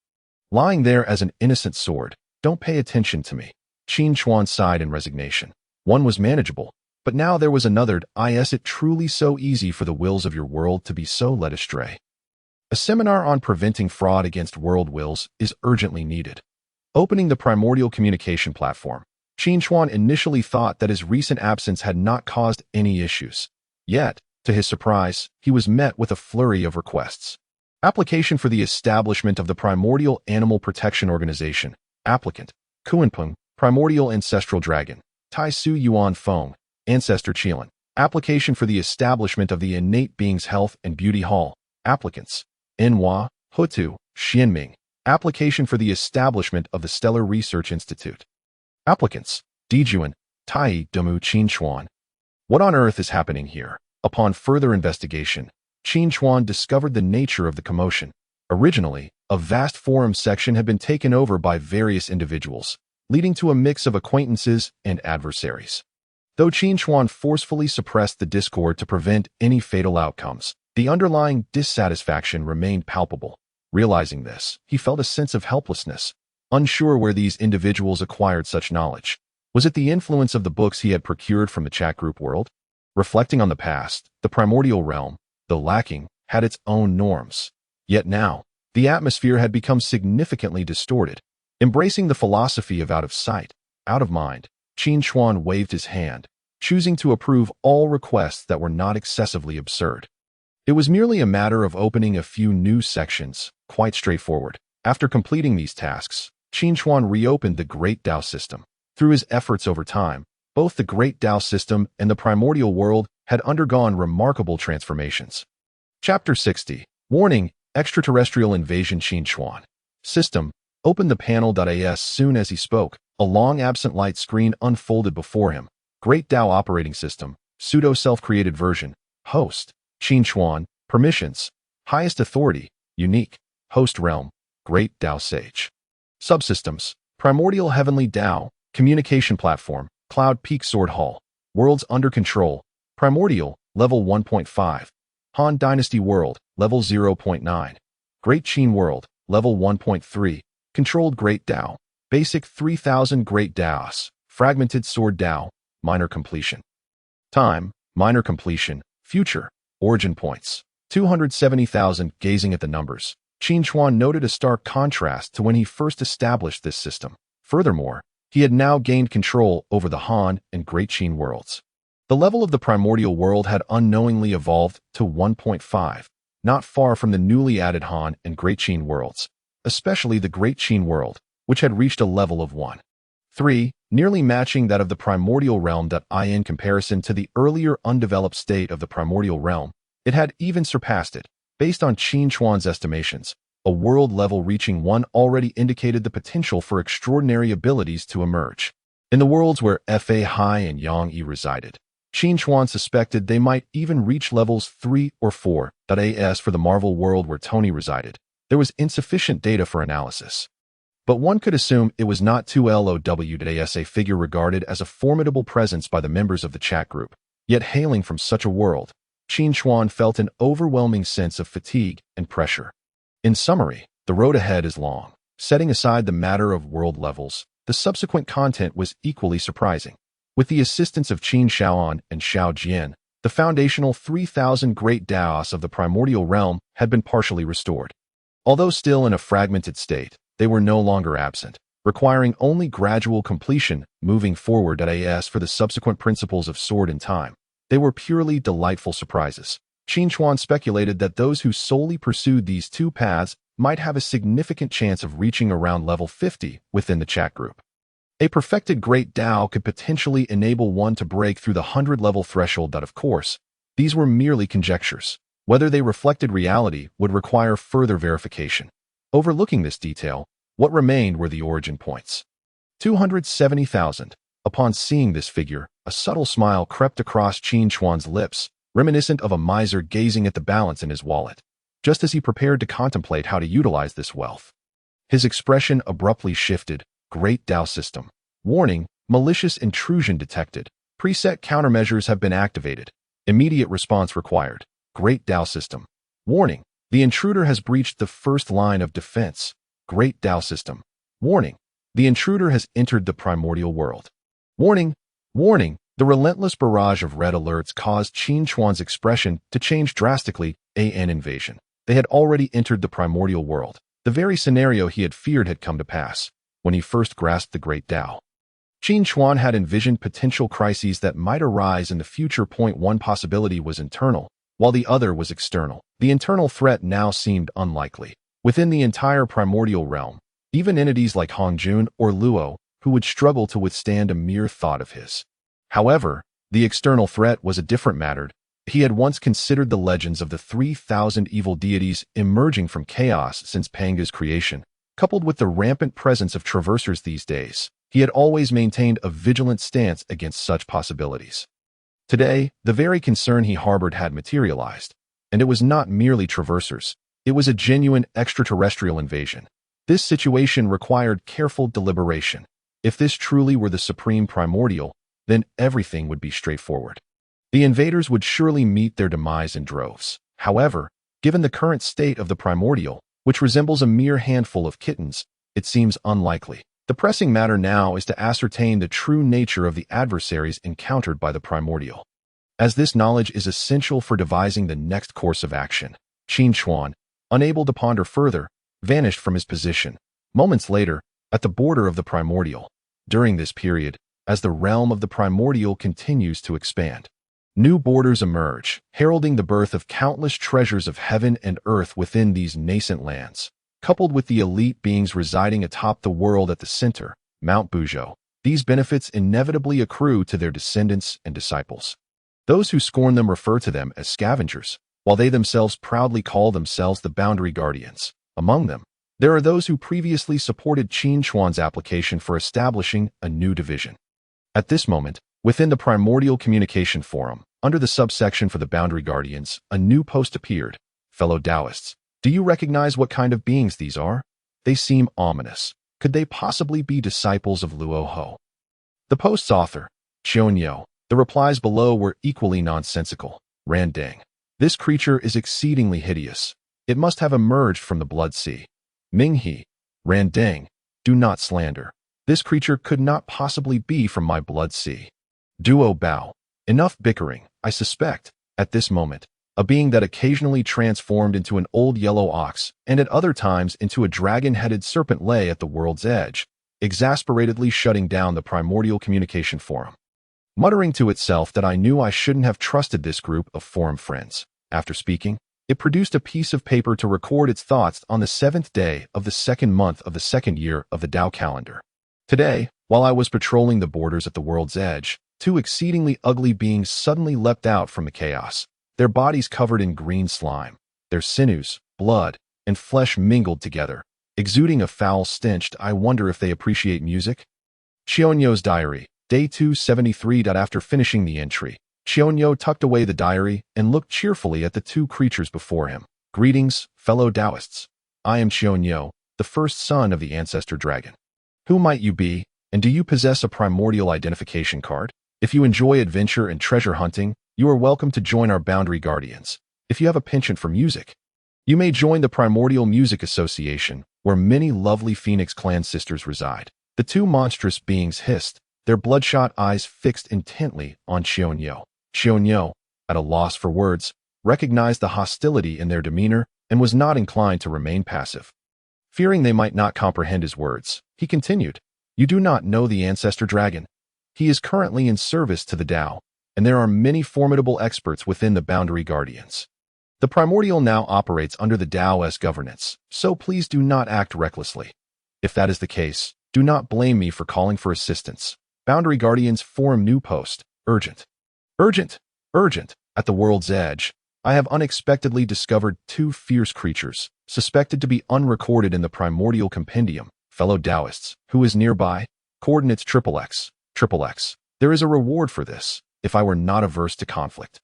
A: Lying there as an innocent sword, don't pay attention to me. Qin Chuan sighed in resignation. One was manageable, but now there was another. Is it truly so easy for the wills of your world to be so led astray? A seminar on preventing fraud against world wills is urgently needed. Opening the primordial communication platform, Qin Chuan initially thought that his recent absence had not caused any issues. Yet, to his surprise, he was met with a flurry of requests. Application for the establishment of the Primordial Animal Protection Organization. Applicant, Kuanpeng, Primordial Ancestral Dragon. Tai Su Yuan Feng, Ancestor Qilan. Application for the establishment of the Innate Beings Health and Beauty Hall. Applicants, Enhua, Hutu, Xianming. Application for the establishment of the Stellar Research Institute. Applicants, Dijuan, Tai Demu Qin Chuan. What on earth is happening here? Upon further investigation, Qin Chuan discovered the nature of the commotion. Originally, a vast forum section had been taken over by various individuals, leading to a mix of acquaintances and adversaries. Though Qin Chuan forcefully suppressed the discord to prevent any fatal outcomes, the underlying dissatisfaction remained palpable. Realizing this, he felt a sense of helplessness, unsure where these individuals acquired such knowledge. Was it the influence of the books he had procured from the chat group world? Reflecting on the past, the primordial realm, though lacking, had its own norms. Yet now, the atmosphere had become significantly distorted. Embracing the philosophy of out of sight, out of mind, Qin Chuan waved his hand, choosing to approve all requests that were not excessively absurd. It was merely a matter of opening a few new sections, quite straightforward. After completing these tasks, Qin Chuan reopened the Great Dao system. Through his efforts over time, both the Great Dao system and the Primordial World had undergone remarkable transformations. Chapter 60. Warning, Extraterrestrial Invasion. Qin Chuan system opened the panel. As soon as he spoke, a long absent light screen unfolded before him. Great Dao operating system, pseudo self-created version, host, Qin Chuan, permissions, highest authority, unique, host realm, Great Dao Sage. Subsystems, Primordial Heavenly Dao, communication platform, Cloud Peak Sword Hall, worlds under control, Primordial, level 1.5, Han Dynasty World, level 0.9, Great Qin World, level 1.3, controlled Great Dao, basic 3000 Great Daos, fragmented Sword Dao, minor completion. Time, minor completion, future, origin points, 270,000. Gazing at the numbers, Qin Chuan noted a stark contrast to when he first established this system. Furthermore, he had now gained control over the Han and Great Qin worlds. The level of the primordial world had unknowingly evolved to 1.5, not far from the newly added Han and Great Qin worlds, especially the Great Qin world, which had reached a level of 1.3, nearly matching that of the primordial realm. In comparison to the earlier undeveloped state of the primordial realm, it had even surpassed it. Based on Qin Chuan's estimations, a world level reaching 1 already indicated the potential for extraordinary abilities to emerge. In the worlds where Fa Hai and Yang Yi resided, Qin Chuan suspected they might even reach levels 3 or 4. As for the Marvel world where Tony resided, there was insufficient data for analysis. But one could assume it was not too low. As a figure regarded as a formidable presence by the members of the chat group. Yet hailing from such a world, Qin Chuan felt an overwhelming sense of fatigue and pressure. In summary, the road ahead is long. Setting aside the matter of world levels, the subsequent content was equally surprising. With the assistance of Qin Shaohan and Xiao Jian, The foundational 3,000 Great Daos of the primordial realm had been partially restored. Although still in a fragmented state, they were no longer absent, requiring only gradual completion moving forward as for the subsequent principles of sword and time. They were purely delightful surprises. Qin Chuan speculated that those who solely pursued these two paths might have a significant chance of reaching around level 50 within the chat group. A perfected Great Dao could potentially enable one to break through the 100-level threshold that, of course, these were merely conjectures. Whether they reflected reality would require further verification. Overlooking this detail, what remained were the origin points. 270,000. Upon seeing this figure, a subtle smile crept across Qin Chuan's lips, reminiscent of a miser gazing at the balance in his wallet. Just as he prepared to contemplate how to utilize this wealth, his expression abruptly shifted. Great Dao system. Warning, malicious intrusion detected. Preset countermeasures have been activated. Immediate response required. Great Dao system. Warning, the intruder has breached the first line of defense. Great Dao system. Warning, the intruder has entered the primordial world. Warning, warning, the relentless barrage of red alerts caused Qin Chuan's expression to change drastically. An invasion. They had already entered the primordial world. The very scenario he had feared had come to pass when he first grasped the Great Dao. Qin Chuan had envisioned potential crises that might arise in the future. One possibility was internal, while the other was external. The internal threat now seemed unlikely. Within the entire primordial realm, even entities like Hongjun or Luo, who would struggle to withstand a mere thought of his. However, the external threat was a different matter. He had once considered the legends of the 3,000 evil deities emerging from chaos since Panga's creation. Coupled with the rampant presence of traversers these days, he had always maintained a vigilant stance against such possibilities. Today, the very concern he harbored had materialized, and it was not merely traversers. It was a genuine extraterrestrial invasion. This situation required careful deliberation. If this truly were the supreme primordial, then everything would be straightforward. The invaders would surely meet their demise in droves. However, given the current state of the primordial, which resembles a mere handful of kittens, it seems unlikely. The pressing matter now is to ascertain the true nature of the adversaries encountered by the primordial. As this knowledge is essential for devising the next course of action, Qin Chuan, unable to ponder further, vanished from his position. Moments later, at the border of the primordial. During this period, as the realm of the primordial continues to expand, new borders emerge, heralding the birth of countless treasures of heaven and earth within these nascent lands. Coupled with the elite beings residing atop the world at the center, Mount Buzhou, these benefits inevitably accrue to their descendants and disciples. Those who scorn them refer to them as scavengers, while they themselves proudly call themselves the boundary guardians. Among them, there are those who previously supported Qin Chuan's application for establishing a new division. At this moment, within the Primordial Communication Forum, under the subsection for the Boundary Guardians, a new post appeared. Fellow Taoists, do you recognize what kind of beings these are? They seem ominous. Could they possibly be disciples of Luo Ho? The post's author, Xiao. The replies below were equally nonsensical. Randang. This creature is exceedingly hideous. It must have emerged from the Blood Sea. Minghe. Randang. Do not slander. This creature could not possibly be from my Blood Sea. Duo Bao. Enough bickering, I suspect, at this moment. A being that occasionally transformed into an old yellow ox and at other times into a dragon-headed serpent lay at the world's edge, exasperatedly shutting down the Primordial Communication Forum. Muttering to itself that I knew I shouldn't have trusted this group of forum friends. After speaking, it produced a piece of paper to record its thoughts on the 7th day of the 2nd month of the 2nd year of the Dao calendar. Today, while I was patrolling the borders at the world's edge, 2 exceedingly ugly beings suddenly leapt out from the chaos, their bodies covered in green slime, their sinews, blood, and flesh mingled together, exuding a foul stench. I wonder if they appreciate music? Xiao's diary, day 273. After finishing the entry, Xiao tucked away the diary and looked cheerfully at the 2 creatures before him. Greetings, fellow Taoists. I am Xiao, the first son of the ancestor dragon. Who might you be, and do you possess a primordial identification card? If you enjoy adventure and treasure hunting, you are welcome to join our Boundary Guardians. If you have a penchant for music, you may join the Primordial Music Association, where many lovely Phoenix clan sisters reside. The 2 monstrous beings hissed, their bloodshot eyes fixed intently on Xiao. Xiao, at a loss for words, recognized the hostility in their demeanor and was not inclined to remain passive. Fearing they might not comprehend his words, he continued, "You do not know the Ancestor Dragon. He is currently in service to the Dao, and there are many formidable experts within the Boundary Guardians. The Primordial now operates under the Dao's governance, so please do not act recklessly. If that is the case, do not blame me for calling for assistance. Boundary Guardians form new post. Urgent. Urgent. Urgent. At the world's edge, I have unexpectedly discovered two fierce creatures, suspected to be unrecorded in the Primordial Compendium. Fellow Taoists, who is nearby? Coordinates XXX. XXX. There is a reward for this. If I were not averse to conflict,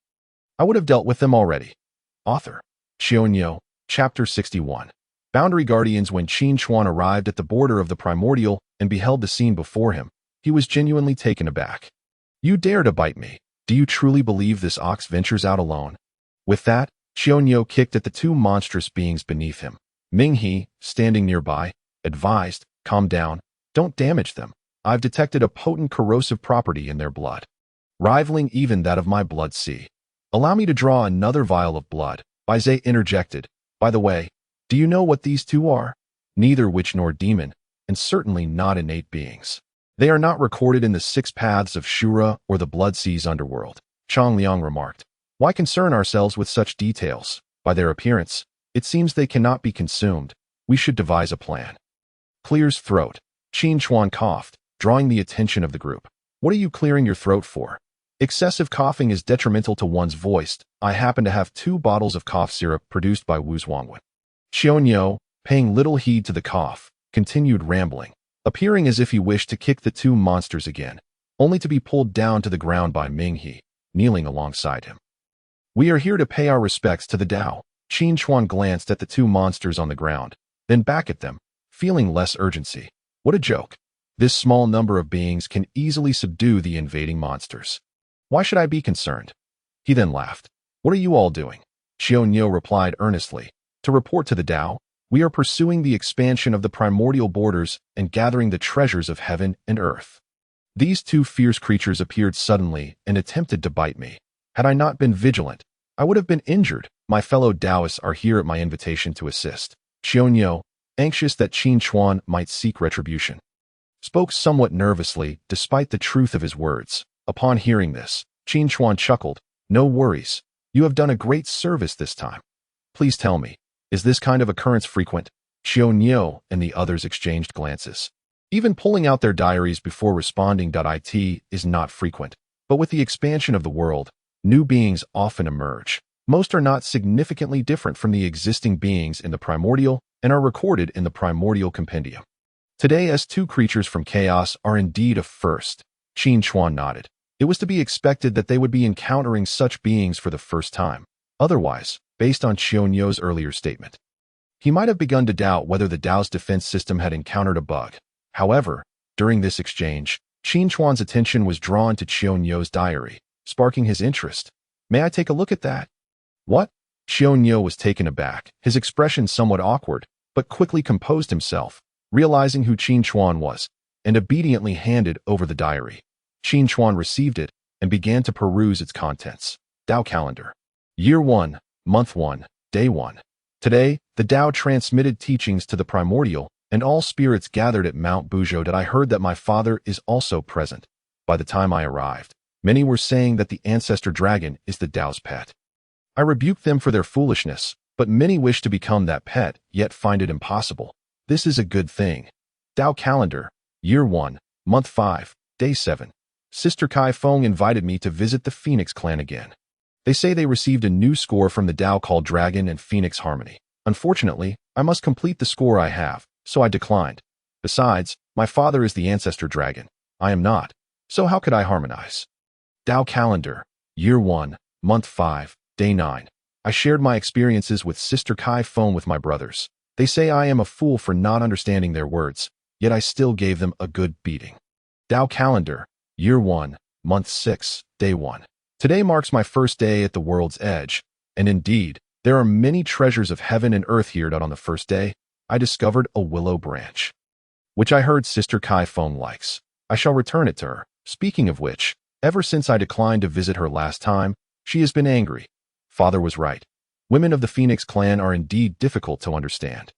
A: I would have dealt with them already." Author. Xiaonyo, Chapter 61. Boundary Guardians. When Qin Chuan arrived at the border of the Primordial and beheld the scene before him, he was genuinely taken aback. "You dare to bite me? Do you truly believe this ox ventures out alone?" With that, Xiaonyo kicked at the two monstrous beings beneath him. Ming He, standing nearby, advised, "Calm down. Don't damage them. I've detected a potent corrosive property in their blood, rivaling even that of my blood. See. Allow me to draw another vial of blood." Bai Zhe interjected, "By the way, do you know what these two are? Neither witch nor demon, and certainly not innate beings. They are not recorded in the 6 paths of Shura or the Blood Sea's underworld." Chang Liang remarked, "Why concern ourselves with such details? By their appearance, it seems they cannot be consumed. We should devise a plan." Clears throat. Qin Chuan coughed, drawing the attention of the group. "What are you clearing your throat for? Excessive coughing is detrimental to one's voice. I happen to have 2 bottles of cough syrup produced by Wu Zhuangwen." Xiaonyo, paying little heed to the cough, continued rambling, appearing as if he wished to kick the two monsters again, only to be pulled down to the ground by Ming He, kneeling alongside him. "We are here to pay our respects to the Dao." Qin Chuan glanced at the two monsters on the ground, then back at them, feeling less urgency. What a joke. This small number of beings can easily subdue the invading monsters. Why should I be concerned? He then laughed. "What are you all doing?" Xiaonyo replied earnestly. "To report to the Dao, we are pursuing the expansion of the primordial borders and gathering the treasures of heaven and earth. These two fierce creatures appeared suddenly and attempted to bite me. Had I not been vigilant, I would have been injured. My fellow Taoists are here at my invitation to assist." Xiaonyo, anxious that Qin Chuan might seek retribution, spoke somewhat nervously despite the truth of his words. Upon hearing this, Qin Chuan chuckled. "No worries. You have done a great service this time. Please tell me, is this kind of occurrence frequent?" Xiaonyo and the others exchanged glances. Even pulling out their diaries before responding. It is not frequent, but with the expansion of the world, new beings often emerge. Most are not significantly different from the existing beings in the primordial and are recorded in the Primordial Compendium. Today, as two creatures from chaos are indeed a first. Qin Chuan nodded. It was to be expected that they would be encountering such beings for the first time. Otherwise, based on Xiaonyo's earlier statement, he might have begun to doubt whether the Dao's defense system had encountered a bug. However, during this exchange, Qin Chuan's attention was drawn to Xiaonyo's diary, sparking his interest. "May I take a look at that?" "What?" Xiaonyo was taken aback, his expression somewhat awkward, but quickly composed himself, realizing who Qin Chuan was, and obediently handed over the diary. Qin Chuan received it and began to peruse its contents. Dao Calendar. Year 1, Month 1, Day 1. Today, the Dao transmitted teachings to the primordial, and all spirits gathered at Mount Buzhou. I heard that my father is also present. By the time I arrived, many were saying that the Ancestor Dragon is the Dao's pet. I rebuked them for their foolishness, but many wish to become that pet, yet find it impossible. This is a good thing. Dao Calendar. Year 1, Month 5, Day 7. Sister Kai Feng invited me to visit the Phoenix clan again. They say they received a new score from the Dao called Dragon and Phoenix Harmony. Unfortunately, I must complete the score I have, so I declined. Besides, my father is the Ancestor Dragon. I am not. So how could I harmonize? Dao Calendar. Year 1, Month 5, Day 9. I shared my experiences with Sister Kai Feng with my brothers. They say I am a fool for not understanding their words, yet I still gave them a good beating. Dao Calendar. Year 1, Month 6, Day 1. Today marks my first day at the world's edge, and indeed, there are many treasures of heaven and earth here. On the first day, I discovered a willow branch, which I heard Sister Kai Feng likes. I shall return it to her. Speaking of which, ever since I declined to visit her last time, She has been angry. Father was right. Women of the Phoenix clan are indeed difficult to understand.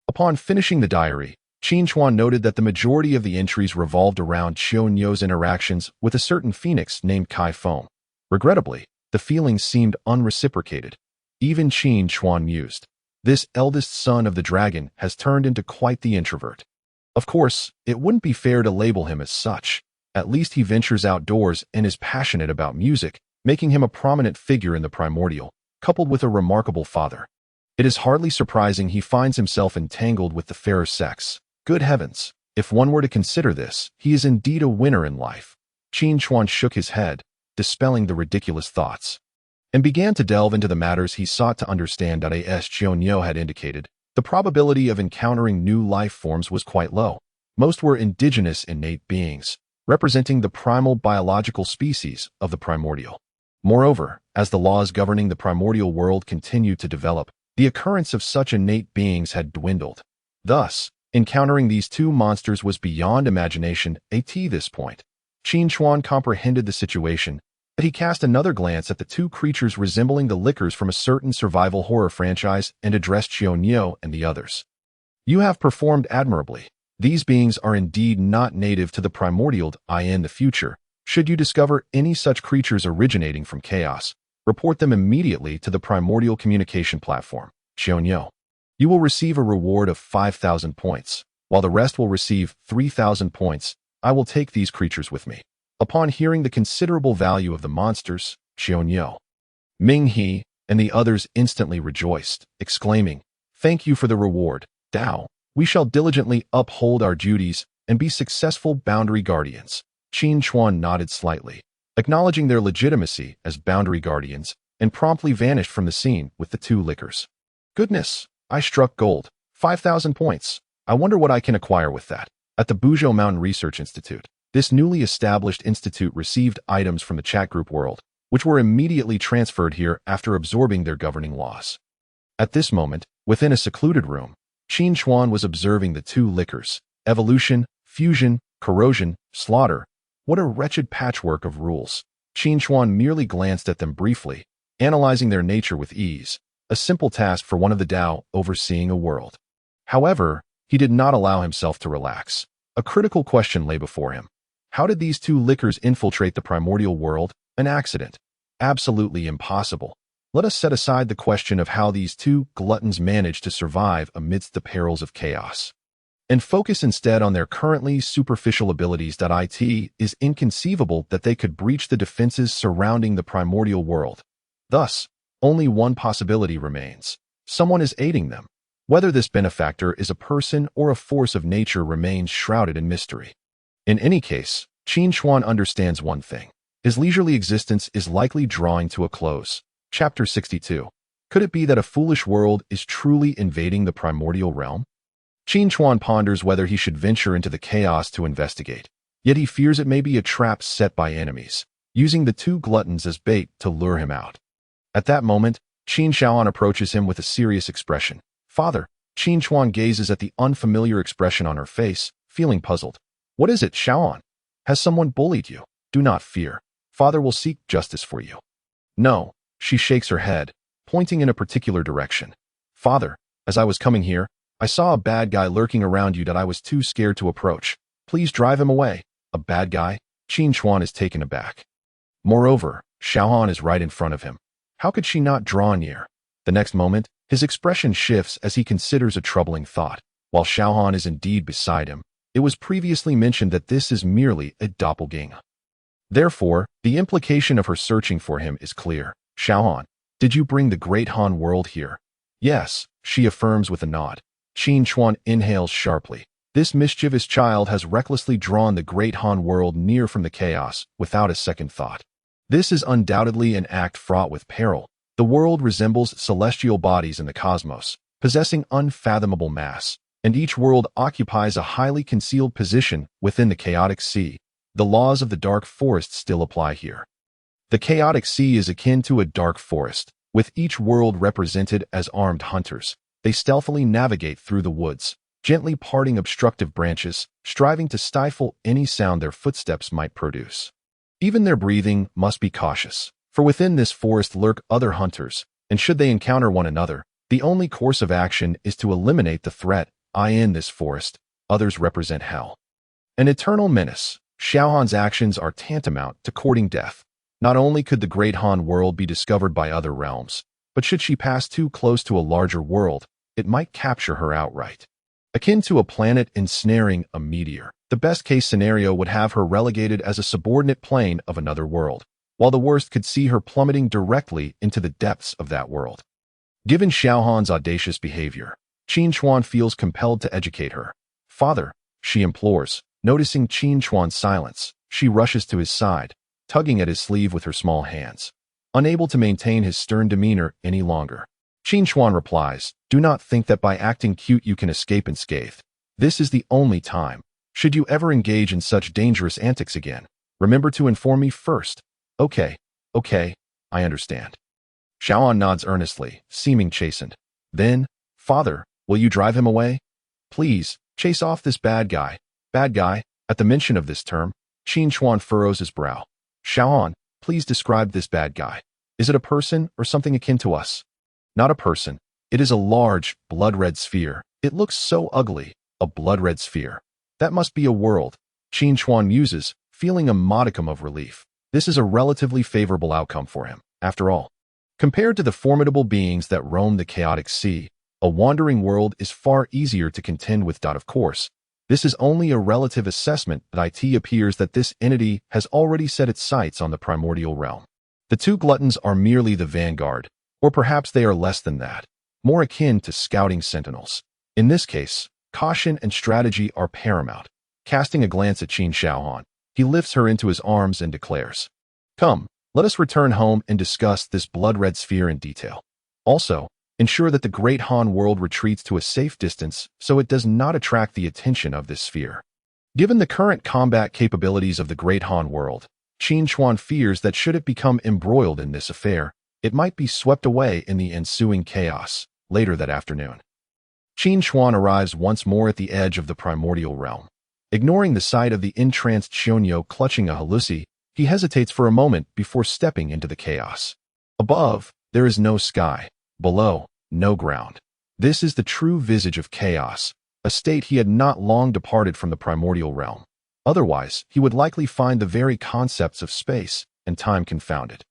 A: Upon finishing the diary, Qin Chuan noted that the majority of the entries revolved around Qiu interactions with a certain phoenix named Kai Foam. Regrettably, the feelings seemed unreciprocated. Even Qin Chuan mused. This eldest son of the dragon has turned into quite the introvert. Of course, it wouldn't be fair to label him as such. At least he ventures outdoors and is passionate about music, making him a prominent figure in the Primordial, coupled with a remarkable father. It is hardly surprising he finds himself entangled with the fairer sex. Good heavens, if one were to consider this, he is indeed a winner in life. Qin Chuan shook his head, dispelling the ridiculous thoughts, and began to delve into the matters he sought to understand. As Qiu had indicated, the probability of encountering new life forms was quite low. Most were indigenous innate beings, representing the primal biological species of the primordial. Moreover, as the laws governing the primordial world continued to develop, the occurrence of such innate beings had dwindled. Thus, encountering these two monsters was beyond imagination at this point. Qin Chuan comprehended the situation, but he cast another glance at the two creatures resembling the lickers from a certain survival horror franchise and addressed Qiu and the others. You have performed admirably. These beings are indeed not native to the primordial. In the future, should you discover any such creatures originating from chaos, report them immediately to the primordial communication platform, Qiu. You will receive a reward of 5,000 points, while the rest will receive 3,000 points. I will take these creatures with me. Upon hearing the considerable value of the monsters, Qiu, Ming He, and the others instantly rejoiced, exclaiming, "Thank you for the reward, Dao. We shall diligently uphold our duties and be successful boundary guardians." Qin Chuan nodded slightly, acknowledging their legitimacy as boundary guardians, and promptly vanished from the scene with the two lickers. Goodness, I struck gold. 5,000 points. I wonder what I can acquire with that. At the Buzhou Mountain Research Institute, this newly established institute received items from the chat group world, which were immediately transferred here after absorbing their governing laws. At this moment, within a secluded room, Qin Chuan was observing the two lickers: evolution, fusion, corrosion, slaughter. What a wretched patchwork of rules. Qin Chuan merely glanced at them briefly, analyzing their nature with ease, a simple task for one of the Dao overseeing a world. However, he did not allow himself to relax. A critical question lay before him. How did these two lickers infiltrate the primordial world? An accident? Absolutely impossible. Let us set aside the question of how these two gluttons managed to survive amidst the perils of chaos, and focus instead on their currently superficial abilities. It is inconceivable that they could breach the defenses surrounding the primordial world. Thus, only one possibility remains. Someone is aiding them. Whether this benefactor is a person or a force of nature remains shrouded in mystery. In any case, Qin Chuan understands one thing. His leisurely existence is likely drawing to a close. Chapter 62. Could it be that a foolish world is truly invading the primordial realm? Qin Chuan ponders whether he should venture into the chaos to investigate. Yet he fears it may be a trap set by enemies, using the two gluttons as bait to lure him out. At that moment, Qin Shaoan approaches him with a serious expression. Father, Qin Chuan gazes at the unfamiliar expression on her face, feeling puzzled. What is it, Shaoan? Has someone bullied you? Do not fear. Father will seek justice for you. No, she shakes her head, pointing in a particular direction. Father, as I was coming here, I saw a bad guy lurking around you that I was too scared to approach. Please drive him away. A bad guy? Qin Chuan is taken aback. Moreover, Shaoan is right in front of him. How could she not draw near? The next moment, his expression shifts as he considers a troubling thought. While Shaoan is indeed beside him, it was previously mentioned that this is merely a doppelganger. Therefore, the implication of her searching for him is clear. Shaoan, did you bring the Great Han world here? Yes, she affirms with a nod. Qin Chuan inhales sharply. This mischievous child has recklessly drawn the Great Han world near from the chaos, without a second thought. This is undoubtedly an act fraught with peril. The world resembles celestial bodies in the cosmos, possessing unfathomable mass, and each world occupies a highly concealed position within the chaotic sea. The laws of the dark forest still apply here. The chaotic sea is akin to a dark forest, with each world represented as armed hunters. They stealthily navigate through the woods, gently parting obstructive branches, striving to stifle any sound their footsteps might produce. Even their breathing must be cautious. For within this forest lurk other hunters, and should they encounter one another, the only course of action is to eliminate the threat. In this forest, others represent hell. An eternal menace, Xiaohan's actions are tantamount to courting death. Not only could the Great Han world be discovered by other realms, but should she pass too close to a larger world, it might capture her outright. Akin to a planet ensnaring a meteor, the best-case scenario would have her relegated as a subordinate plane of another world, while the worst could see her plummeting directly into the depths of that world. Given Xiaohan's audacious behavior, Qin Chuan feels compelled to educate her. "Father," she implores. Noticing Qin Chuan's silence, she rushes to his side, tugging at his sleeve with her small hands. Unable to maintain his stern demeanor any longer, Qin Chuan replies, "Do not think that by acting cute you can escape unscathed. This is the only time. Should you ever engage in such dangerous antics again, remember to inform me first." Okay, I understand." Xiaohan nods earnestly, seeming chastened. Then, "Father, will you drive him away? Please, chase off this bad guy." Bad guy? At the mention of this term, Qin Chuan furrows his brow. "Xiaohan, please describe this bad guy. Is it a person or something akin to us?" "Not a person. It is a large, blood-red sphere. It looks so ugly. A blood-red sphere. That must be a world." Qin Chuan muses, feeling a modicum of relief. This is a relatively favorable outcome for him, after all. Compared to the formidable beings that roam the chaotic sea, a wandering world is far easier to contend with. Of course, this is only a relative assessment, but it appears that this entity has already set its sights on the primordial realm. The two gluttons are merely the vanguard, or perhaps they are less than that, more akin to scouting sentinels. In this case, caution and strategy are paramount. Casting a glance at Qin Xiaohan, he lifts her into his arms and declares, "Come, let us return home and discuss this blood-red sphere in detail. Also, ensure that the Great Han world retreats to a safe distance so it does not attract the attention of this sphere." Given the current combat capabilities of the Great Han world, Qin Chuan fears that should it become embroiled in this affair, it might be swept away in the ensuing chaos. Later that afternoon, Qin Chuan arrives once more at the edge of the primordial realm. Ignoring the sight of the entranced Xiongnu clutching a halusi, he hesitates for a moment before stepping into the chaos. Above, there is no sky. Below, no ground. This is the true visage of chaos, a state he had not long departed from the primordial realm. Otherwise, he would likely find the very concepts of space and time confounded.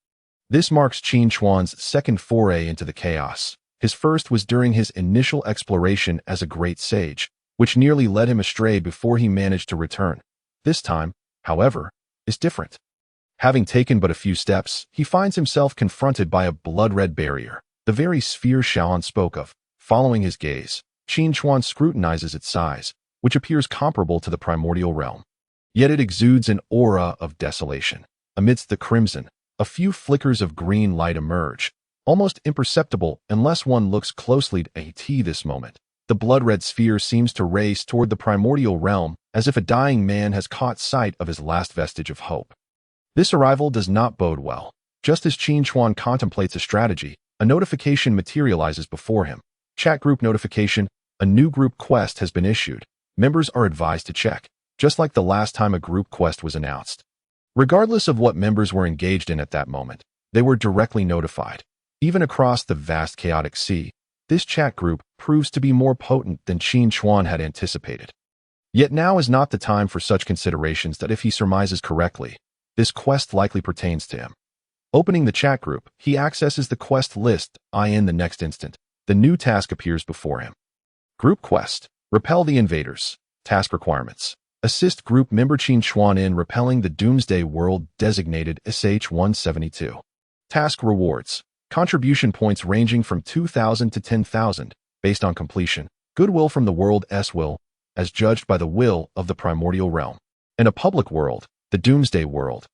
A: This marks Qin Chuan's second foray into the chaos. His first was during his initial exploration as a great sage, which nearly led him astray before he managed to return. This time, however, is different. Having taken but a few steps, he finds himself confronted by a blood-red barrier, the very sphere Xiaohan spoke of. Following his gaze, Qin Chuan scrutinizes its size, which appears comparable to the primordial realm. Yet it exudes an aura of desolation. Amidst the crimson, a few flickers of green light emerge, almost imperceptible unless one looks closely at this moment. The blood-red sphere seems to race toward the primordial realm as if a dying man has caught sight of his last vestige of hope. This arrival does not bode well. Just as Qin Chuan contemplates a strategy, a notification materializes before him. Chat group notification: a new group quest has been issued. Members are advised to check, just like the last time a group quest was announced. Regardless of what members were engaged in at that moment, they were directly notified. Even across the vast chaotic sea, this chat group proves to be more potent than Qin Chuan had anticipated. Yet now is not the time for such considerations. That if he surmises correctly, this quest likely pertains to him. Opening the chat group, he accesses the quest list. In the next instant, the new task appears before him. Group quest: repel the invaders. Task requirements: assist group member Qin Chuan in repelling the Doomsday World designated SH-172. Task rewards: contribution points ranging from 2,000 to 10,000, based on completion. Goodwill from the world's will, as judged by the will of the primordial realm. In a public world, the Doomsday World.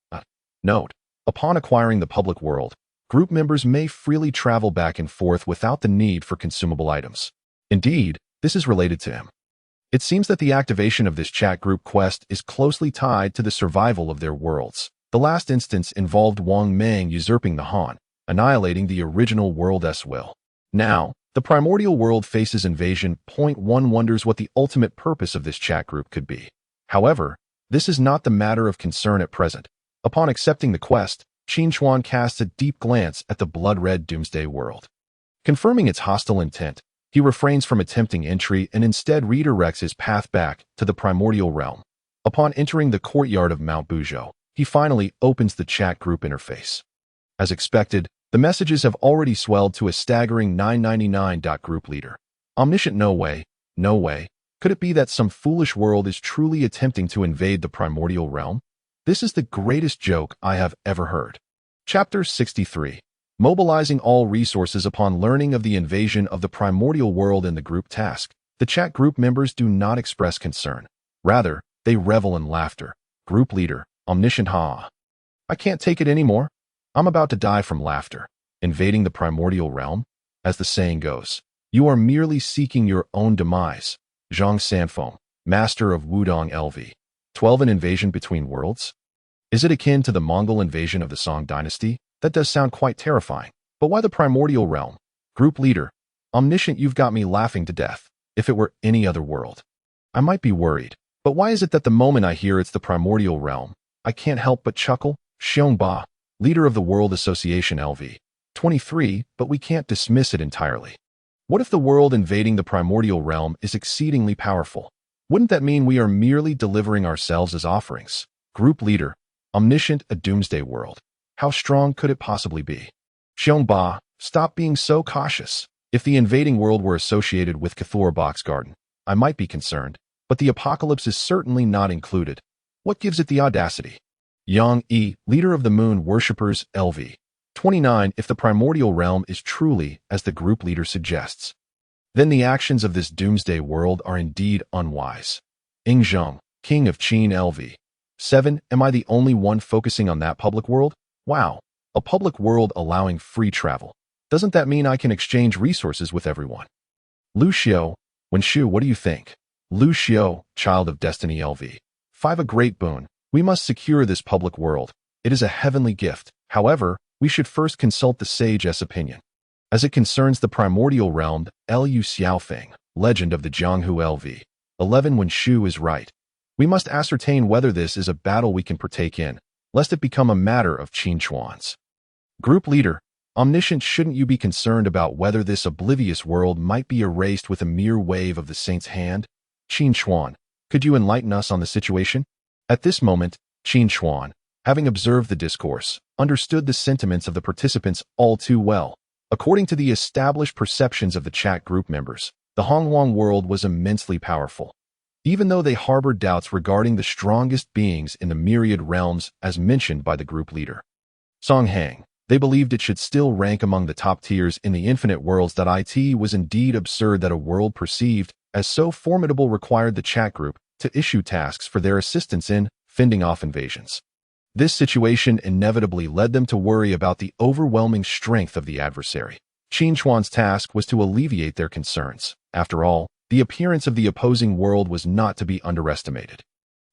A: Note: upon acquiring the public world, group members may freely travel back and forth without the need for consumable items. Indeed, this is related to him. It seems that the activation of this chat group quest is closely tied to the survival of their worlds. The last instance involved Wang Mang usurping the Han, annihilating the original world's will. Now, the primordial world faces invasion. One wonders what the ultimate purpose of this chat group could be. However, this is not the matter of concern at present. Upon accepting the quest, Qin Chuan casts a deep glance at the blood-red doomsday world. Confirming its hostile intent, he refrains from attempting entry and instead redirects his path back to the Primordial Realm. Upon entering the courtyard of Mount Buzhou, he finally opens the chat group interface. As expected, the messages have already swelled to a staggering 999. Group leader. Omniscient, no way, no way. Could it be that some foolish world is truly attempting to invade the Primordial Realm? This is the greatest joke I have ever heard. Chapter 63. Mobilizing all resources upon learning of the invasion of the Primordial World in the group task. The chat group members do not express concern. Rather, they revel in laughter. Group leader, Omniscient, ha. I can't take it anymore. I'm about to die from laughter. Invading the Primordial Realm? As the saying goes, you are merely seeking your own demise. Zhang Sanfeng, Master of Wudong LV. 12. An invasion between worlds? Is it akin to the Mongol invasion of the Song dynasty? That does sound quite terrifying. But why the Primordial Realm? Group leader, Omniscient, you've got me laughing to death. If it were any other world, I might be worried. But why is it that the moment I hear it's the Primordial Realm, I can't help but chuckle? Xiongba, leader of the World Association LV. 23, but we can't dismiss it entirely. What if the world invading the Primordial Realm is exceedingly powerful? Wouldn't that mean we are merely delivering ourselves as offerings? Group leader, Omniscient, a doomsday world. How strong could it possibly be? Xiongba, stop being so cautious. If the invading world were associated with Cathor Box Garden, I might be concerned, but the apocalypse is certainly not included. What gives it the audacity? Yang Yi, leader of the Moon Worshippers LV. 29. If the Primordial Realm is truly as the group leader suggests, then the actions of this doomsday world are indeed unwise. Ingzheng, king of Qin LV. 7. Am I the only one focusing on that public world? Wow, a public world allowing free travel. Doesn't that mean I can exchange resources with everyone? Lu Xiu, Wenshu, what do you think? Lu Xiu, child of destiny LV. 5. A great boon. We must secure this public world. It is a heavenly gift. However, we should first consult the sage's opinion. As it concerns the Primordial Realm, Lu Xiaofeng, legend of the Jianghu LV. 11. When Shu is right, we must ascertain whether this is a battle we can partake in, lest it become a matter of Qin Chuan's. Group leader, Omniscient, shouldn't you be concerned about whether this oblivious world might be erased with a mere wave of the saint's hand? Qin Chuan, could you enlighten us on the situation? At this moment, Qin Chuan, having observed the discourse, understood the sentiments of the participants all too well. According to the established perceptions of the chat group members, the Hongjun world was immensely powerful. Even though they harbored doubts regarding the strongest beings in the myriad realms as mentioned by the group leader, Song Hang, they believed it should still rank among the top tiers in the infinite worlds. It was indeed absurd that a world perceived as so formidable required the chat group to issue tasks for their assistance in fending off invasions. This situation inevitably led them to worry about the overwhelming strength of the adversary. Qin Chuan's task was to alleviate their concerns. After all, the appearance of the opposing world was not to be underestimated.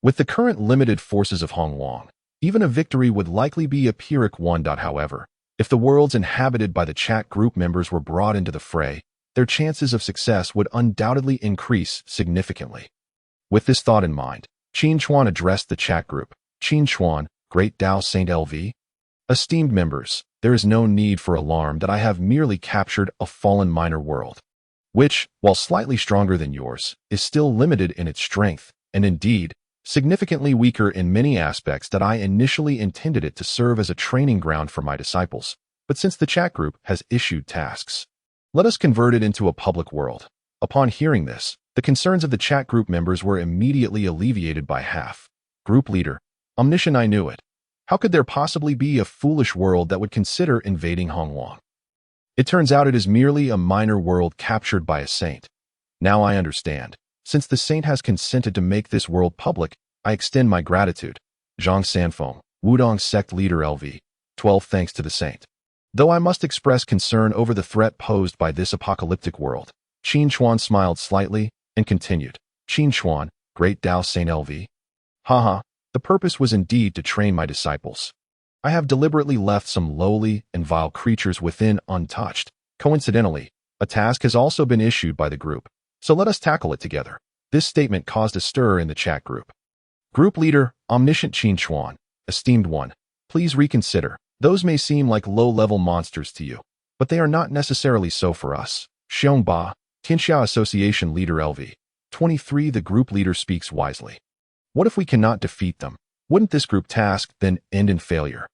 A: With the current limited forces of Hongjun, even a victory would likely be a Pyrrhic one. However, if the worlds inhabited by the chat group members were brought into the fray, their chances of success would undoubtedly increase significantly. With this thought in mind, Qin Chuan addressed the chat group. Qin Chuan, Great Dao Saint LV. Esteemed members, there is no need for alarm that I have merely captured a fallen minor world, which, while slightly stronger than yours, is still limited in its strength, and indeed, significantly weaker in many aspects. That I initially intended it to serve as a training ground for my disciples, but since the chat group has issued tasks, let us convert it into a public world. Upon hearing this, the concerns of the chat group members were immediately alleviated by half. Group leader, Omniscient, I knew it. How could there possibly be a foolish world that would consider invading Hongjun? It turns out it is merely a minor world captured by a saint. Now I understand. Since the saint has consented to make this world public, I extend my gratitude. Zhang Sanfeng, Wudong sect leader LV. 12. Thanks to the saint. Though I must express concern over the threat posed by this apocalyptic world. Qin Chuan smiled slightly and continued. Qin Chuan, Great Dao Saint LV. Haha, the purpose was indeed to train my disciples. I have deliberately left some lowly and vile creatures within untouched. Coincidentally, a task has also been issued by the group, so let us tackle it together. This statement caused a stir in the chat group. Group leader, Omniscient Qin Chuan, esteemed one, please reconsider. Those may seem like low-level monsters to you, but they are not necessarily so for us. Xiongba, Tianxia Association Leader LV. 23. The group leader speaks wisely. What if we cannot defeat them? Wouldn't this group task then end in failure?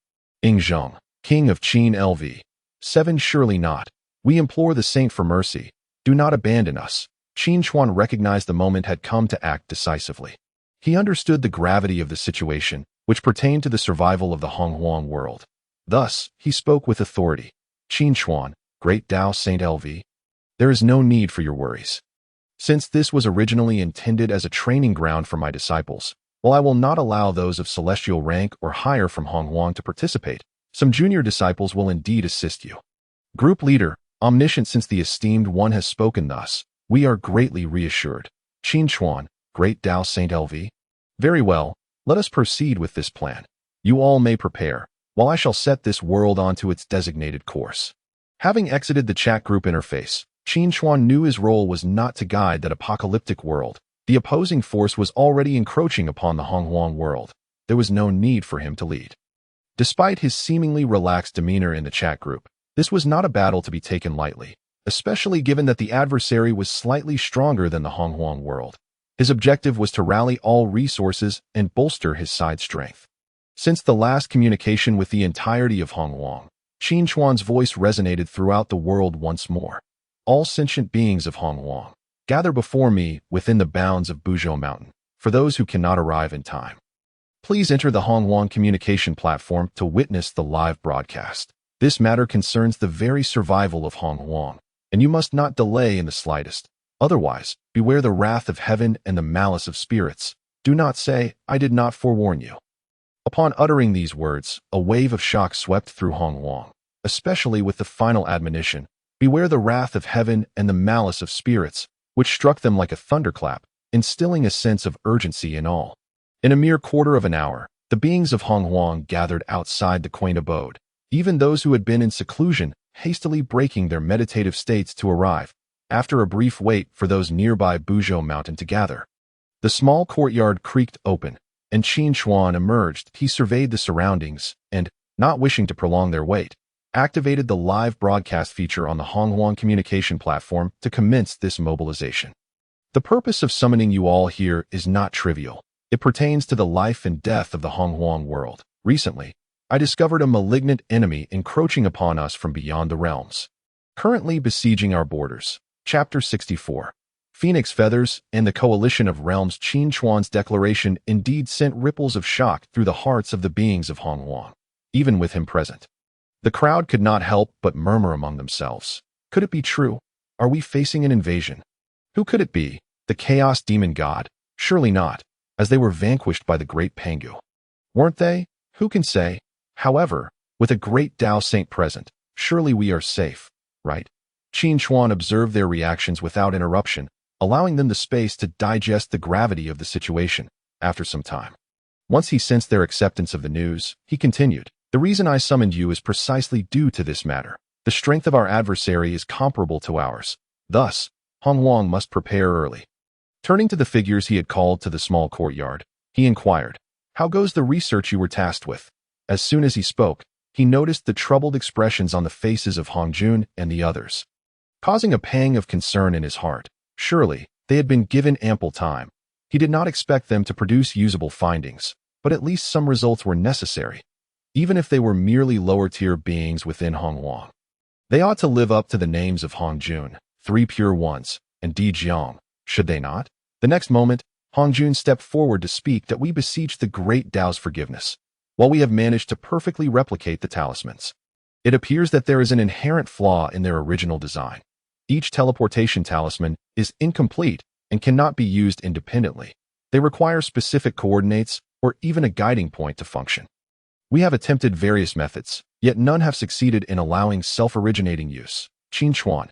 A: Yingzheng, King of Qin LV. 7. Surely not. We implore the saint for mercy. Do not abandon us. Qin Chuan recognized the moment had come to act decisively. He understood the gravity of the situation, which pertained to the survival of the Hongjun world. Thus, he spoke with authority. Qin Chuan, Great Dao Saint LV. There is no need for your worries. Since this was originally intended as a training ground for my disciples, while I will not allow those of celestial rank or higher from Hongjun to participate, some junior disciples will indeed assist you. Group leader, omniscient, since the esteemed one has spoken thus, we are greatly reassured. Qin Chuan, Great Dao Saint LV. Very well, let us proceed with this plan. You all may prepare, while I shall set this world onto its designated course. Having exited the chat group interface, Qin Chuan knew his role was not to guide that apocalyptic world. The opposing force was already encroaching upon the Hongjun world. There was no need for him to lead. Despite his seemingly relaxed demeanor in the chat group, this was not a battle to be taken lightly, especially given that the adversary was slightly stronger than the Hongjun world. His objective was to rally all resources and bolster his side strength. Since the last communication with the entirety of Hongjun, Qin Chuan's voice resonated throughout the world once more. All sentient beings of Hongjun, gather before me within the bounds of Buzhou Mountain. For those who cannot arrive in time, please enter the Hongjun communication platform to witness the live broadcast. This matter concerns the very survival of Hongjun, and you must not delay in the slightest. Otherwise, beware the wrath of heaven and the malice of spirits. Do not say, I did not forewarn you. Upon uttering these words, a wave of shock swept through Hongjun, especially with the final admonition, beware the wrath of heaven and the malice of spirits, which struck them like a thunderclap, instilling a sense of urgency in all. In a mere quarter of an hour, the beings of Hongjun gathered outside the quaint abode, even those who had been in seclusion, hastily breaking their meditative states to arrive, after a brief wait for those nearby Buzhou Mountain to gather. The small courtyard creaked open, and Qin Chuan emerged. He surveyed the surroundings, and, not wishing to prolong their wait, activated the live broadcast feature on the Hongjun communication platform to commence this mobilization. The purpose of summoning you all here is not trivial. It pertains to the life and death of the Hongjun world. Recently, I discovered a malignant enemy encroaching upon us from beyond the realms, currently besieging our borders. Chapter 64. Phoenix Feathers and the Coalition of Realms. Qin Chuan's declaration indeed sent ripples of shock through the hearts of the beings of Hongjun, even with him present. The crowd could not help but murmur among themselves. Could it be true? Are we facing an invasion? Who could it be? The Chaos Demon God? Surely not, as they were vanquished by the Great Pangu. Weren't they? Who can say? However, with a Great Dao Saint present, surely we are safe, right? Qin Chuan observed their reactions without interruption, allowing them the space to digest the gravity of the situation. After some time, once he sensed their acceptance of the news, he continued, the reason I summoned you is precisely due to this matter. The strength of our adversary is comparable to ours. Thus, Hongjun must prepare early. Turning to the figures he had called to the small courtyard, he inquired, how goes the research you were tasked with? As soon as he spoke, he noticed the troubled expressions on the faces of Hongjun and the others, causing a pang of concern in his heart. Surely, they had been given ample time. He did not expect them to produce usable findings, but at least some results were necessary, even if they were merely lower-tier beings within Hongjun. They ought to live up to the names of Hongjun, Three Pure Ones, and Dijiang, should they not? The next moment, Hongjun stepped forward to speak that we beseech the Great Dao's forgiveness, while we have managed to perfectly replicate the talismans. It appears that there is an inherent flaw in their original design. Each teleportation talisman is incomplete and cannot be used independently. They require specific coordinates or even a guiding point to function. We have attempted various methods, yet none have succeeded in allowing self-originating use. Qin Chuan.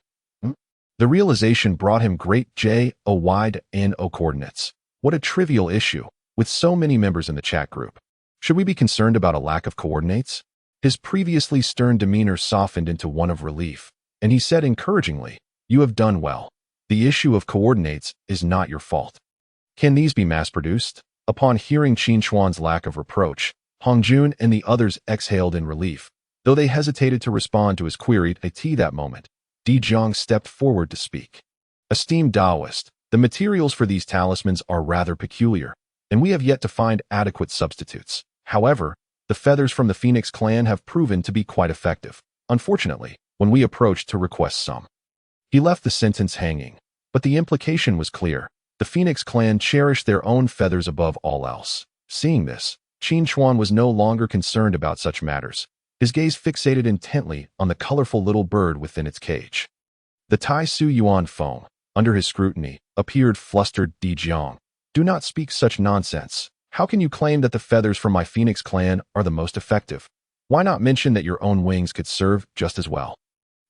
A: The realization brought him great J-O-Y-N-O coordinates. What a trivial issue, with so many members in the chat group. Should we be concerned about a lack of coordinates? His previously stern demeanor softened into one of relief, and he said encouragingly, you have done well. The issue of coordinates is not your fault. Can these be mass-produced? Upon hearing Qin Chuan's lack of reproach, Hongjun and the others exhaled in relief. Though they hesitated to respond to his query at that moment, Di Jiang stepped forward to speak. Esteemed Taoist, the materials for these talismans are rather peculiar, and we have yet to find adequate substitutes. However, the feathers from the Phoenix clan have proven to be quite effective. Unfortunately, when we approached to request some. He left the sentence hanging, but the implication was clear. The Phoenix clan cherished their own feathers above all else. Seeing this, Qin Chuan was no longer concerned about such matters, his gaze fixated intently on the colorful little bird within its cage. The Tai Su Yuan foam, under his scrutiny, appeared flustered. Di Jiang, do not speak such nonsense. How can you claim that the feathers from my Phoenix clan are the most effective? Why not mention that your own wings could serve just as well?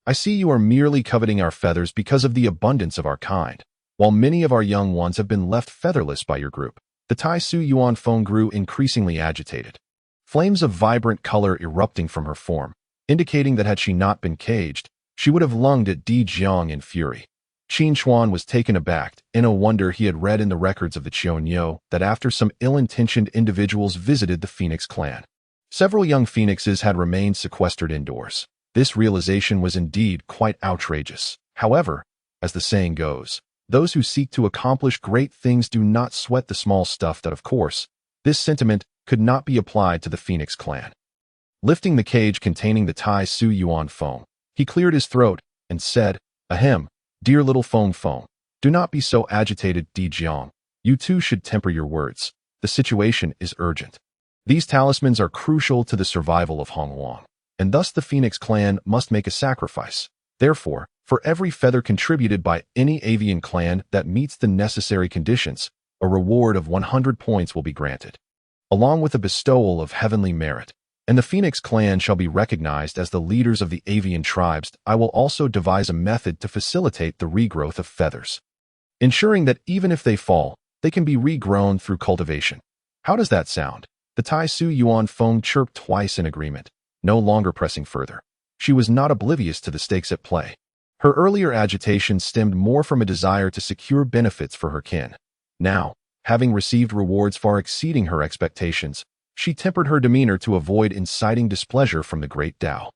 A: I see you are merely coveting our feathers because of the abundance of our kind. While many of our young ones have been left featherless by your group, the Tai Su Yuan phone grew increasingly agitated. Flames of vibrant color erupting from her form, indicating that had she not been caged, she would have lunged at Di Jiang in fury. Qin Chuan was taken aback, in a wonder he had read in the records of the Qionyou that after some ill-intentioned individuals visited the Phoenix clan, several young phoenixes had remained sequestered indoors. This realization was indeed quite outrageous. However, as the saying goes, those who seek to accomplish great things do not sweat the small stuff. That, of course, this sentiment could not be applied to the Phoenix clan. Lifting the cage containing the Tai Su Yuan foam, he cleared his throat and said, "Ahem, dear little foam, do not be so agitated, Di Jiang. You too should temper your words. The situation is urgent. These talismans are crucial to the survival of Hongjun, and thus the Phoenix clan must make a sacrifice. Therefore, for every feather contributed by any avian clan that meets the necessary conditions, a reward of 100 points will be granted, along with a bestowal of heavenly merit, and the Phoenix clan shall be recognized as the leaders of the avian tribes. I will also devise a method to facilitate the regrowth of feathers, ensuring that even if they fall, they can be regrown through cultivation. How does that sound?" The Tai Su Yuan phone chirped twice in agreement, no longer pressing further. She was not oblivious to the stakes at play. Her earlier agitation stemmed more from a desire to secure benefits for her kin. Now, having received rewards far exceeding her expectations, she tempered her demeanor to avoid inciting displeasure from the Great Dao.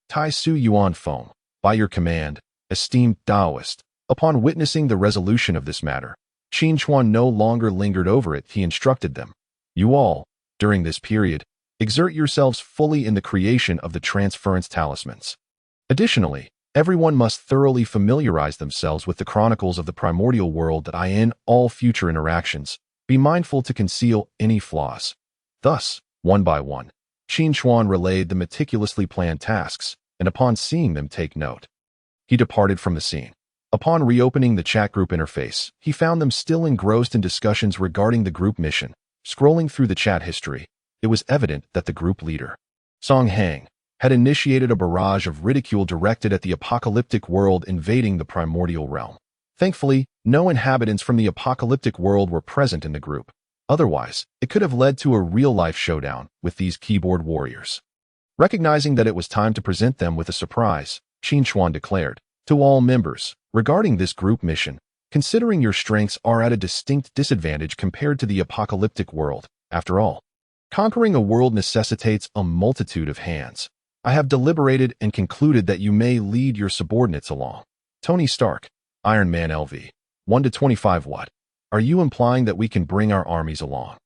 A: Tai Su Yuan phone, by your command, esteemed Taoist. Upon witnessing the resolution of this matter, Qin Chuan no longer lingered over it. He instructed them, "You all, during this period, exert yourselves fully in the creation of the transference talismans. Additionally, everyone must thoroughly familiarize themselves with the chronicles of the primordial world that in all future interactions, be mindful to conceal any flaws." Thus, one by one, Qin Chuan relayed the meticulously planned tasks, and upon seeing them take note, he departed from the scene. Upon reopening the chat group interface, he found them still engrossed in discussions regarding the group mission. Scrolling through the chat history, it was evident that the group leader, Song Hang, had initiated a barrage of ridicule directed at the apocalyptic world invading the primordial realm. Thankfully, no inhabitants from the apocalyptic world were present in the group. Otherwise, it could have led to a real-life showdown with these keyboard warriors. Recognizing that it was time to present them with a surprise, Qin Chuan declared, "To all members, regarding this group mission, considering your strengths are at a distinct disadvantage compared to the apocalyptic world. After all, conquering a world necessitates a multitude of hands. I have deliberated and concluded that you may lead your subordinates along. Tony Stark, Iron Man LV, 1 to 25 watt. Are you implying that we can bring our armies along?"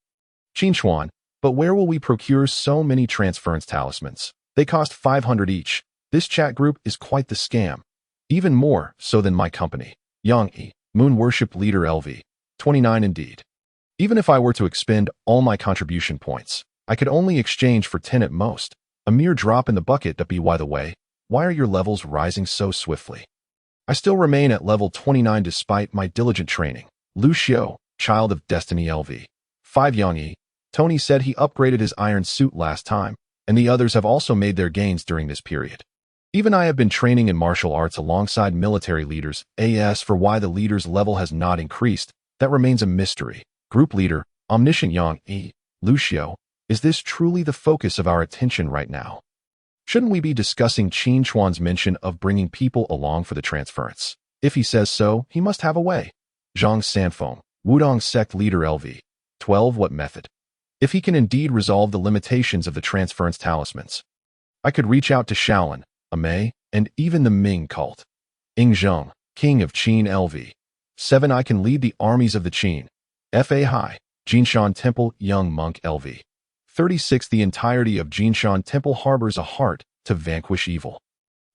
A: Qin Chuan, "But where will we procure so many transference talismans? They cost 500 each. This chat group is quite the scam. Even more so than my company. Yang Yi, Moon Worship Leader LV, 29 indeed. Even if I were to expend all my contribution points, I could only exchange for 10 at most. A mere drop in the bucket. By the way, why are your levels rising so swiftly? I still remain at level 29 despite my diligent training. Lu Xiao, Child of Destiny LV, 5 Yang Yi. Tony said he upgraded his iron suit last time, and the others have also made their gains during this period. Even I have been training in martial arts alongside military leaders. As for why the leader's level has not increased, that remains a mystery. Group leader, omniscient Yang Yi, Lu Xiao, is this truly the focus of our attention right now? Shouldn't we be discussing Qin Chuan's mention of bringing people along for the transference? If he says so, he must have a way. Zhang Sanfeng, Wudong Sect Leader LV, 12 What method? If he can indeed resolve the limitations of the transference talismans, I could reach out to Shaolin, a Mei, and even the Ming cult. Yingzheng, king of Qin LV. 7. I can lead the armies of the Qin. Fa High, Jinshan Temple, young monk LV. 36. The entirety of Jinshan Temple harbors a heart to vanquish evil.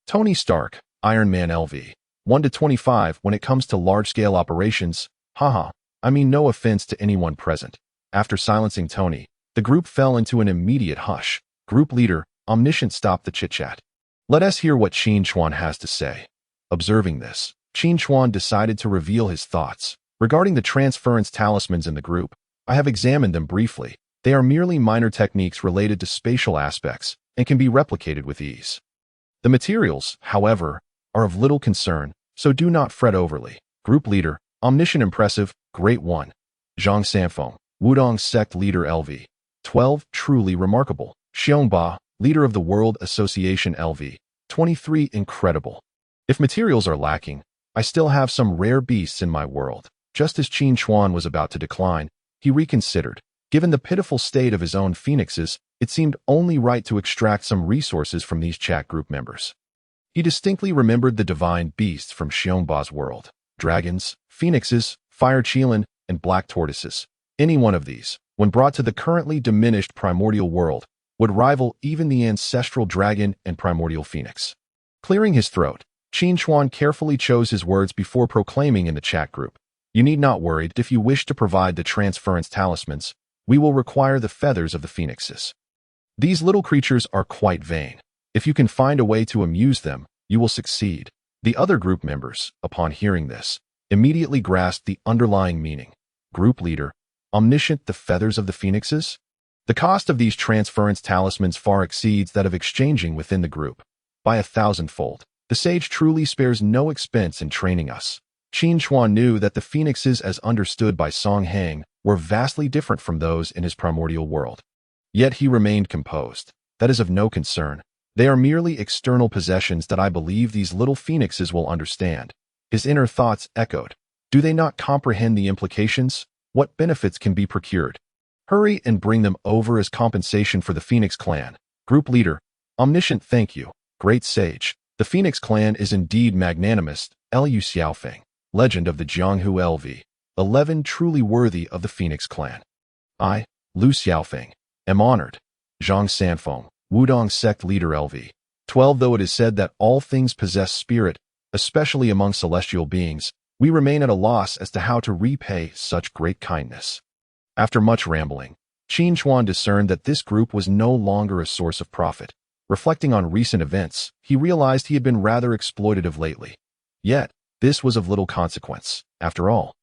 A: Tony Stark, Iron Man LV. 1 to 25. When it comes to large-scale operations, haha, I mean no offense to anyone present. After silencing Tony, the group fell into an immediate hush. Group leader, Omniscient, stopped the chit-chat. Let us hear what Qin Chuan has to say. Observing this, Qin Chuan decided to reveal his thoughts. Regarding the transference talismans in the group, I have examined them briefly. They are merely minor techniques related to spatial aspects and can be replicated with ease. The materials, however, are of little concern, so do not fret overly. Group leader, Omniscient, impressive, Great One. Zhang Sanfeng, Wudong sect leader LV. 12. Truly remarkable. Xiongba, leader of the World Association LV. 23. Incredible. If materials are lacking, I still have some rare beasts in my world. Just as Qin Chuan was about to decline, he reconsidered. Given the pitiful state of his own phoenixes, it seemed only right to extract some resources from these chat group members. He distinctly remembered the divine beasts from Xiongba's world. Dragons, phoenixes, fire qilin, and black tortoises. Any one of these, when brought to the currently diminished primordial world, would rival even the ancestral dragon and primordial phoenix. Clearing his throat, Qin Chuan carefully chose his words before proclaiming in the chat group. You need not worry. If you wish to provide the transference talismans, we will require the feathers of the phoenixes. These little creatures are quite vain. If you can find a way to amuse them, you will succeed. The other group members, upon hearing this, immediately grasped the underlying meaning. Group leader, Omniscient, the feathers of the phoenixes? The cost of these transference talismans far exceeds that of exchanging within the group. By 1,000-fold. The sage truly spares no expense in training us. Qin Chuan knew that the phoenixes as understood by Song Hang were vastly different from those in his primordial world. Yet he remained composed. That is of no concern. They are merely external possessions that I believe these little phoenixes will understand. His inner thoughts echoed. Do they not comprehend the implications? What benefits can be procured? Hurry and bring them over as compensation for the Phoenix clan. Group leader, Omniscient, thank you. Great sage. The Phoenix clan is indeed magnanimous. Lu Xiaofeng, legend of the Jianghu LV. 11. Truly worthy of the Phoenix clan. I, Lu Xiaofeng, am honored. Zhang Sanfeng, Wudong sect leader LV. 12. Though it is said that all things possess spirit, especially among celestial beings, we remain at a loss as to how to repay such great kindness. After much rambling, Qin Chuan discerned that this group was no longer a source of profit. Reflecting on recent events, he realized he had been rather exploitative lately. Yet, this was of little consequence. After all,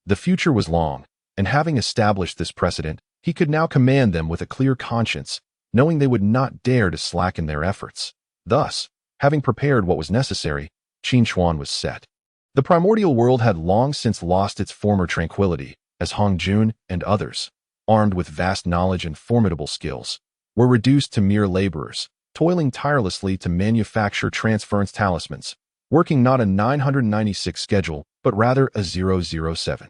A: the future was long, and having established this precedent, he could now command them with a clear conscience, knowing they would not dare to slacken their efforts. Thus, having prepared what was necessary, Qin Chuan was set. The primordial world had long since lost its former tranquility, as Hongjun and others, armed with vast knowledge and formidable skills, were reduced to mere laborers, toiling tirelessly to manufacture transference talismans, working not a 996 schedule, but rather a 007.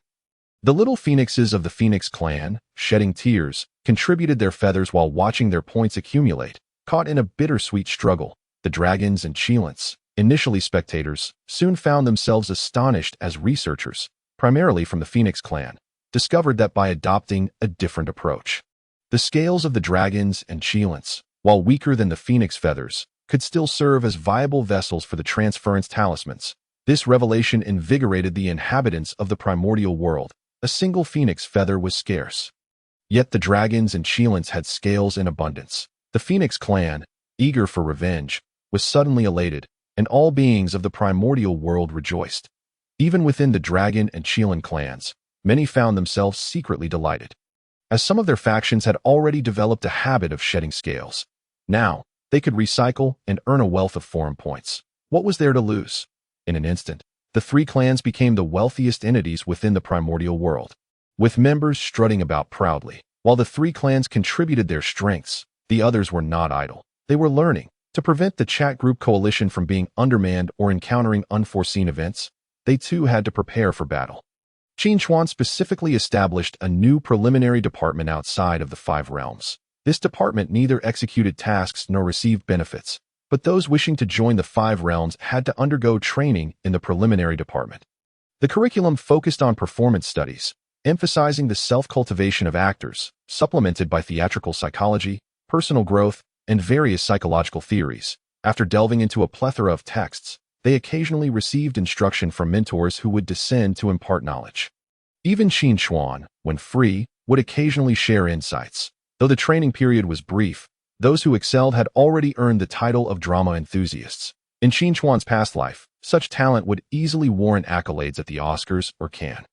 A: The little phoenixes of the Phoenix clan, shedding tears, contributed their feathers while watching their points accumulate. Caught in a bittersweet struggle, the dragons and Qilins, initially spectators, soon found themselves astonished as researchers, primarily from the Phoenix clan, discovered that by adopting a different approach, the scales of the dragons and Qilins, while weaker than the Phoenix feathers, could still serve as viable vessels for the transference talismans. This revelation invigorated the inhabitants of the primordial world. A single Phoenix feather was scarce. Yet the dragons and Qilins had scales in abundance. The Phoenix clan, eager for revenge, was suddenly elated, and all beings of the primordial world rejoiced. Even within the dragon and Qilin clans, many found themselves secretly delighted, as some of their factions had already developed a habit of shedding scales. Now, they could recycle and earn a wealth of forum points. What was there to lose? In an instant, the three clans became the wealthiest entities within the primordial world, with members strutting about proudly. While the three clans contributed their strengths, the others were not idle. They were learning. To prevent the chat group coalition from being undermanned or encountering unforeseen events, they too had to prepare for battle. Qin Chuan specifically established a new preliminary department outside of the Five Realms. This department neither executed tasks nor received benefits, but those wishing to join the 5 realms had to undergo training in the preliminary department. The curriculum focused on performance studies, emphasizing the self-cultivation of actors, supplemented by theatrical psychology, personal growth, and various psychological theories. After delving into a plethora of texts, they occasionally received instruction from mentors who would descend to impart knowledge. Even Qin Chuan, when free, would occasionally share insights. Though the training period was brief, those who excelled had already earned the title of drama enthusiasts. In Qin Chuan's past life, such talent would easily warrant accolades at the Oscars or Cannes.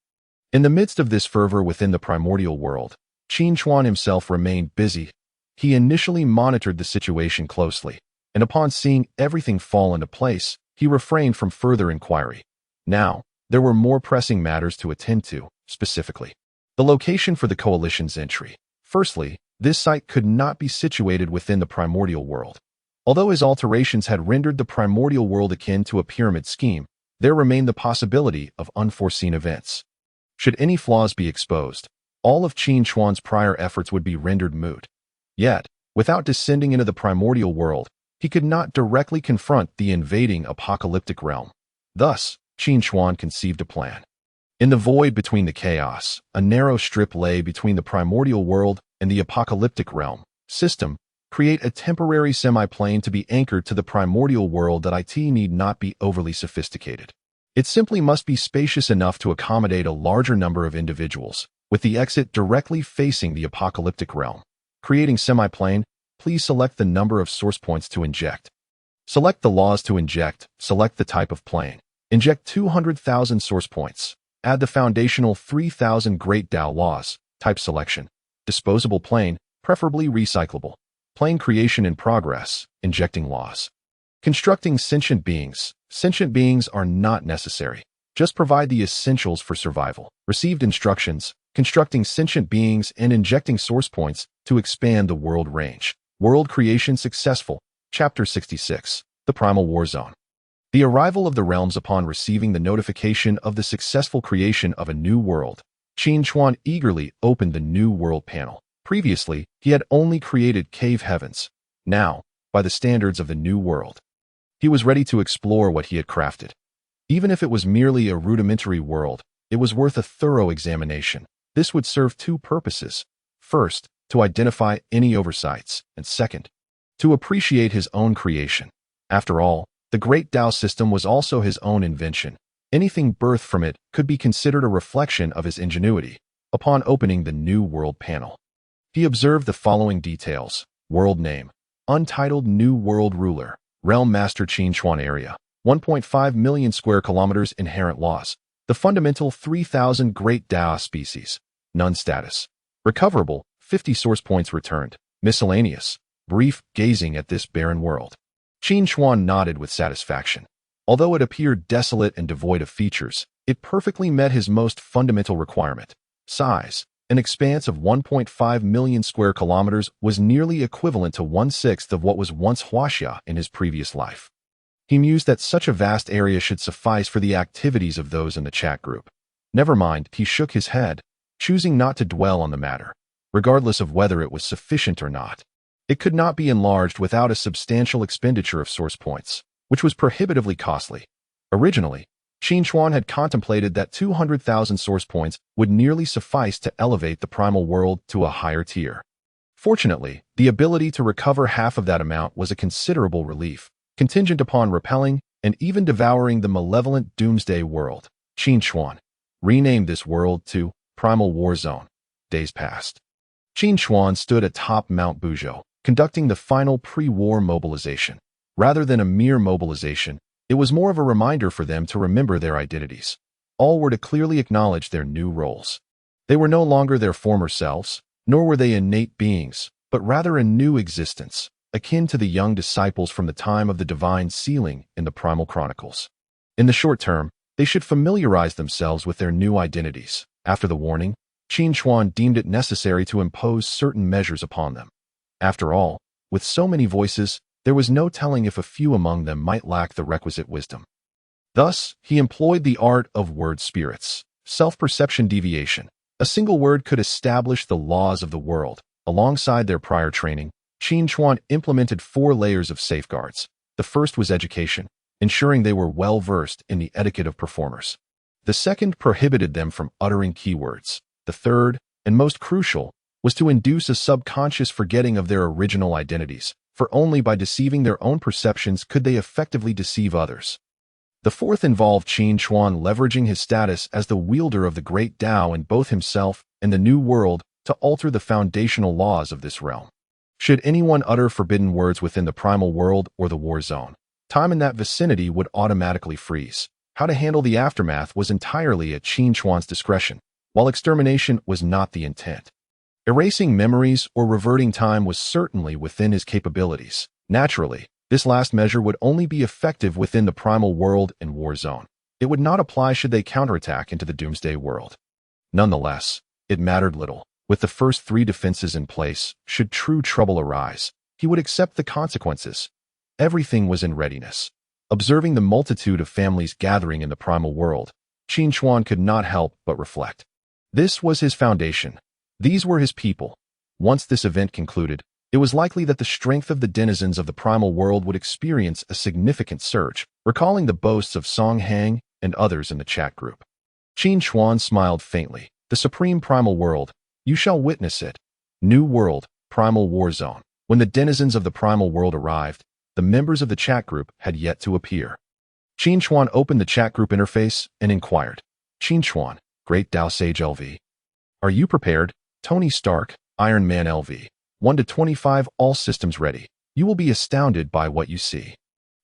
A: In the midst of this fervor within the primordial world, Qin Chuan himself remained busy. He initially monitored the situation closely, and upon seeing everything fall into place, he refrained from further inquiry. Now, there were more pressing matters to attend to, specifically the location for the coalition's entry. Firstly, this site could not be situated within the primordial world. Although his alterations had rendered the primordial world akin to a pyramid scheme, there remained the possibility of unforeseen events. Should any flaws be exposed, all of Qin Chuan's prior efforts would be rendered moot. Yet, without descending into the primordial world, he could not directly confront the invading apocalyptic realm. Thus, Qin Chuan conceived a plan. In the void between the chaos, a narrow strip lay between the primordial world and the apocalyptic realm. System, create a temporary semi-plane to be anchored to the primordial world that it need not be overly sophisticated. It simply must be spacious enough to accommodate a larger number of individuals, with the exit directly facing the apocalyptic realm. Creating semi-plane, please select the number of source points to inject. Select the laws to inject, select the type of plane. Inject 200,000 source points. Add the foundational 3,000 Great Dao laws. Type selection. Disposable plane, preferably recyclable. Plane creation in progress. Injecting laws. Constructing sentient beings. Sentient beings are not necessary. Just provide the essentials for survival. Received instructions. Constructing sentient beings and injecting source points to expand the world range. World creation successful. Chapter 66. The Primal War Zone. The arrival of the realms upon receiving the notification of the successful creation of a new world. Qin Chuan eagerly opened the new world panel. Previously, he had only created cave heavens. Now, by the standards of the new world, he was ready to explore what he had crafted. Even if it was merely a rudimentary world, it was worth a thorough examination. This would serve 2 purposes. First, to identify any oversights, and second, to appreciate his own creation. After all, the Great Dao system was also his own invention. Anything birthed from it could be considered a reflection of his ingenuity. Upon opening the new world panel, he observed the following details. World name. Untitled New World Ruler. Realm Master Qin Chuan area. 1.5 million square kilometers. Inherent laws. The fundamental 3,000 Great Dao species. None status. Recoverable. 50 source points returned. Miscellaneous. Brief gazing at this barren world. Qin Chuan nodded with satisfaction. Although it appeared desolate and devoid of features, it perfectly met his most fundamental requirement. Size. An expanse of 1.5 million square kilometers was nearly equivalent to 1/6 of what was once Huaxia in his previous life. He mused that such a vast area should suffice for the activities of those in the chat group. Never mind, he shook his head, choosing not to dwell on the matter, regardless of whether it was sufficient or not. It could not be enlarged without a substantial expenditure of source points, which was prohibitively costly. Originally, Qin Chuan had contemplated that 200,000 source points would nearly suffice to elevate the primal world to a higher tier. Fortunately, the ability to recover half of that amount was a considerable relief, contingent upon repelling and even devouring the malevolent doomsday world. Qin Chuan renamed this world to Primal War Zone. Days passed. Qin Chuan stood atop Mount Buzhou, conducting the final pre-war mobilization. Rather than a mere mobilization, it was more of a reminder for them to remember their identities. All were to clearly acknowledge their new roles. They were no longer their former selves, nor were they innate beings, but rather a new existence, akin to the young disciples from the time of the divine sealing in the Primal Chronicles. In the short term, they should familiarize themselves with their new identities. After the warning, Qin Chuan deemed it necessary to impose certain measures upon them. After all, with so many voices, there was no telling if a few among them might lack the requisite wisdom. Thus, he employed the art of word spirits, self-perception deviation. A single word could establish the laws of the world. Alongside their prior training, Qin Chuan implemented 4 layers of safeguards. The first was education, ensuring they were well-versed in the etiquette of performers. The second prohibited them from uttering keywords. The third, and most crucial, was to induce a subconscious forgetting of their original identities, for only by deceiving their own perceptions could they effectively deceive others. The fourth involved Qin Chuan leveraging his status as the wielder of the Great Dao in both himself and the New World to alter the foundational laws of this realm. Should anyone utter forbidden words within the Primal World or the War Zone, time in that vicinity would automatically freeze. How to handle the aftermath was entirely at Qin Chuan's discretion, while extermination was not the intent. Erasing memories or reverting time was certainly within his capabilities. Naturally, this last measure would only be effective within the Primal World and War Zone. It would not apply should they counterattack into the Doomsday World. Nonetheless, it mattered little. With the first 3 defenses in place, should true trouble arise, he would accept the consequences. Everything was in readiness. Observing the multitude of families gathering in the Primal World, Qin Chuan could not help but reflect. This was his foundation. These were his people. Once this event concluded, it was likely that the strength of the denizens of the Primal World would experience a significant surge, recalling the boasts of Song Hang and others in the chat group. Qin Chuan smiled faintly. The Supreme Primal World, you shall witness it. New World, Primal War Zone. When the denizens of the Primal World arrived, the members of the chat group had yet to appear. Qin Chuan opened the chat group interface and inquired. Qin Chuan, Great Dao Sage LV. Are you prepared? Tony Stark, Iron Man LV. 1 to 25, all systems ready. You will be astounded by what you see.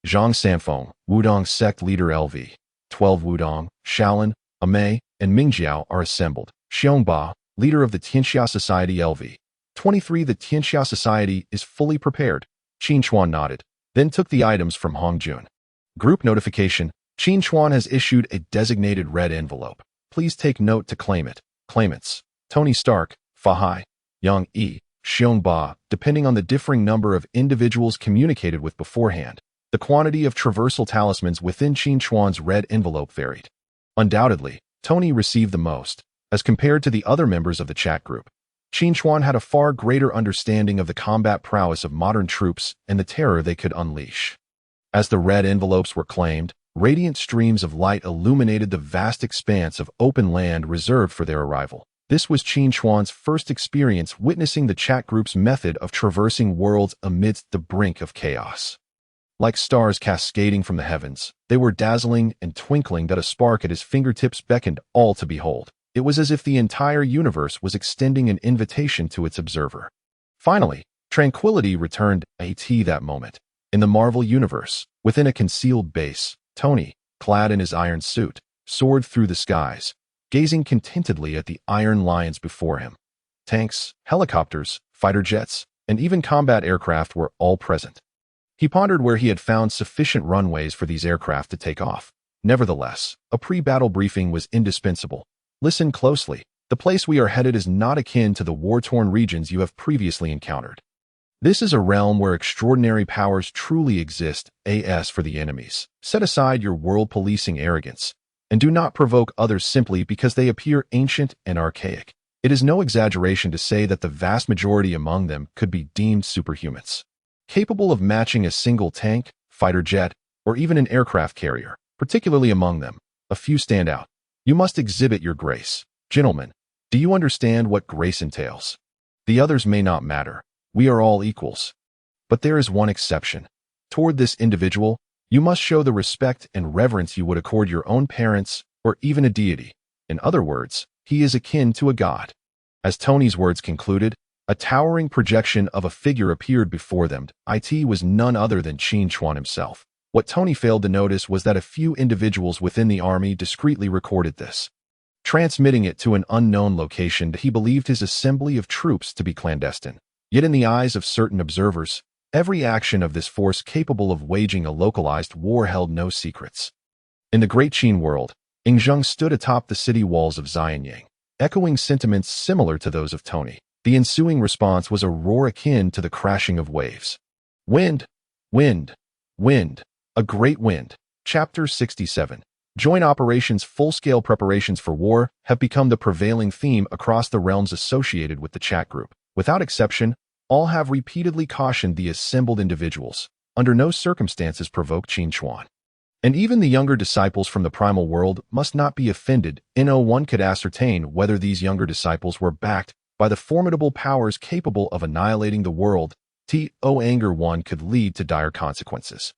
A: Zhang Sanfeng, Wudong Sect Leader LV. 12 Wudong, Shaolin, Amei, and Mingjiao are assembled. Xiongba, Leader of the Tianxia Society LV. 23 The Tianxia Society is fully prepared. Qin Chuan nodded, then took the items from Hongjun. Group notification. Qin Chuan has issued a designated red envelope. Please take note to claim it. Claimants: Tony Stark, Fahai, Yang Yi, Xiongba. Depending on the differing number of individuals communicated with beforehand, the quantity of traversal talismans within Qin Chuan's red envelope varied. Undoubtedly, Tony received the most. As compared to the other members of the chat group, Qin Chuan had a far greater understanding of the combat prowess of modern troops and the terror they could unleash. As the red envelopes were claimed, radiant streams of light illuminated the vast expanse of open land reserved for their arrival. This was Qin Chuan's first experience witnessing the chat group's method of traversing worlds amidst the brink of chaos. Like stars cascading from the heavens, they were dazzling and twinkling that a spark at his fingertips beckoned all to behold. It was as if the entire universe was extending an invitation to its observer. Finally, tranquility returned that moment. In the Marvel universe, within a concealed base, Tony, clad in his iron suit, soared through the skies, gazing contentedly at the iron lions before him. Tanks, helicopters, fighter jets, and even combat aircraft were all present. He pondered where he had found sufficient runways for these aircraft to take off. Nevertheless, a pre-battle briefing was indispensable. Listen closely. The place we are headed is not akin to the war-torn regions you have previously encountered. This is a realm where extraordinary powers truly exist, as for the enemies. Set aside your world-policing arrogance, and do not provoke others simply because they appear ancient and archaic. It is no exaggeration to say that the vast majority among them could be deemed superhumans, capable of matching a single tank, fighter jet, or even an aircraft carrier. Particularly among them, a few stand out. You must exhibit your grace. Gentlemen, do you understand what grace entails? The others may not matter. We are all equals. But there is one exception. Toward this individual, you must show the respect and reverence you would accord your own parents or even a deity. In other words, he is akin to a god. As Tony's words concluded, a towering projection of a figure appeared before them. It was none other than Qin Chuan himself. What Tony failed to notice was that a few individuals within the army discreetly recorded this, transmitting it to an unknown location that he believed his assembly of troops to be clandestine. Yet in the eyes of certain observers, every action of this force capable of waging a localized war held no secrets. In the Great Qin World, Yingzheng stood atop the city walls of Xianyang, echoing sentiments similar to those of Tony. The ensuing response was a roar akin to the crashing of waves. Wind, wind, wind. A great wind. Chapter 67. Joint operations. Full-scale preparations for war have become the prevailing theme across the realms associated with the chat group. Without exception, all have repeatedly cautioned the assembled individuals, under no circumstances provoke Qin Chuan. And even the younger disciples from the primal world must not be offended. One could ascertain whether these younger disciples were backed by the formidable powers capable of annihilating the world. Anger one could lead to dire consequences.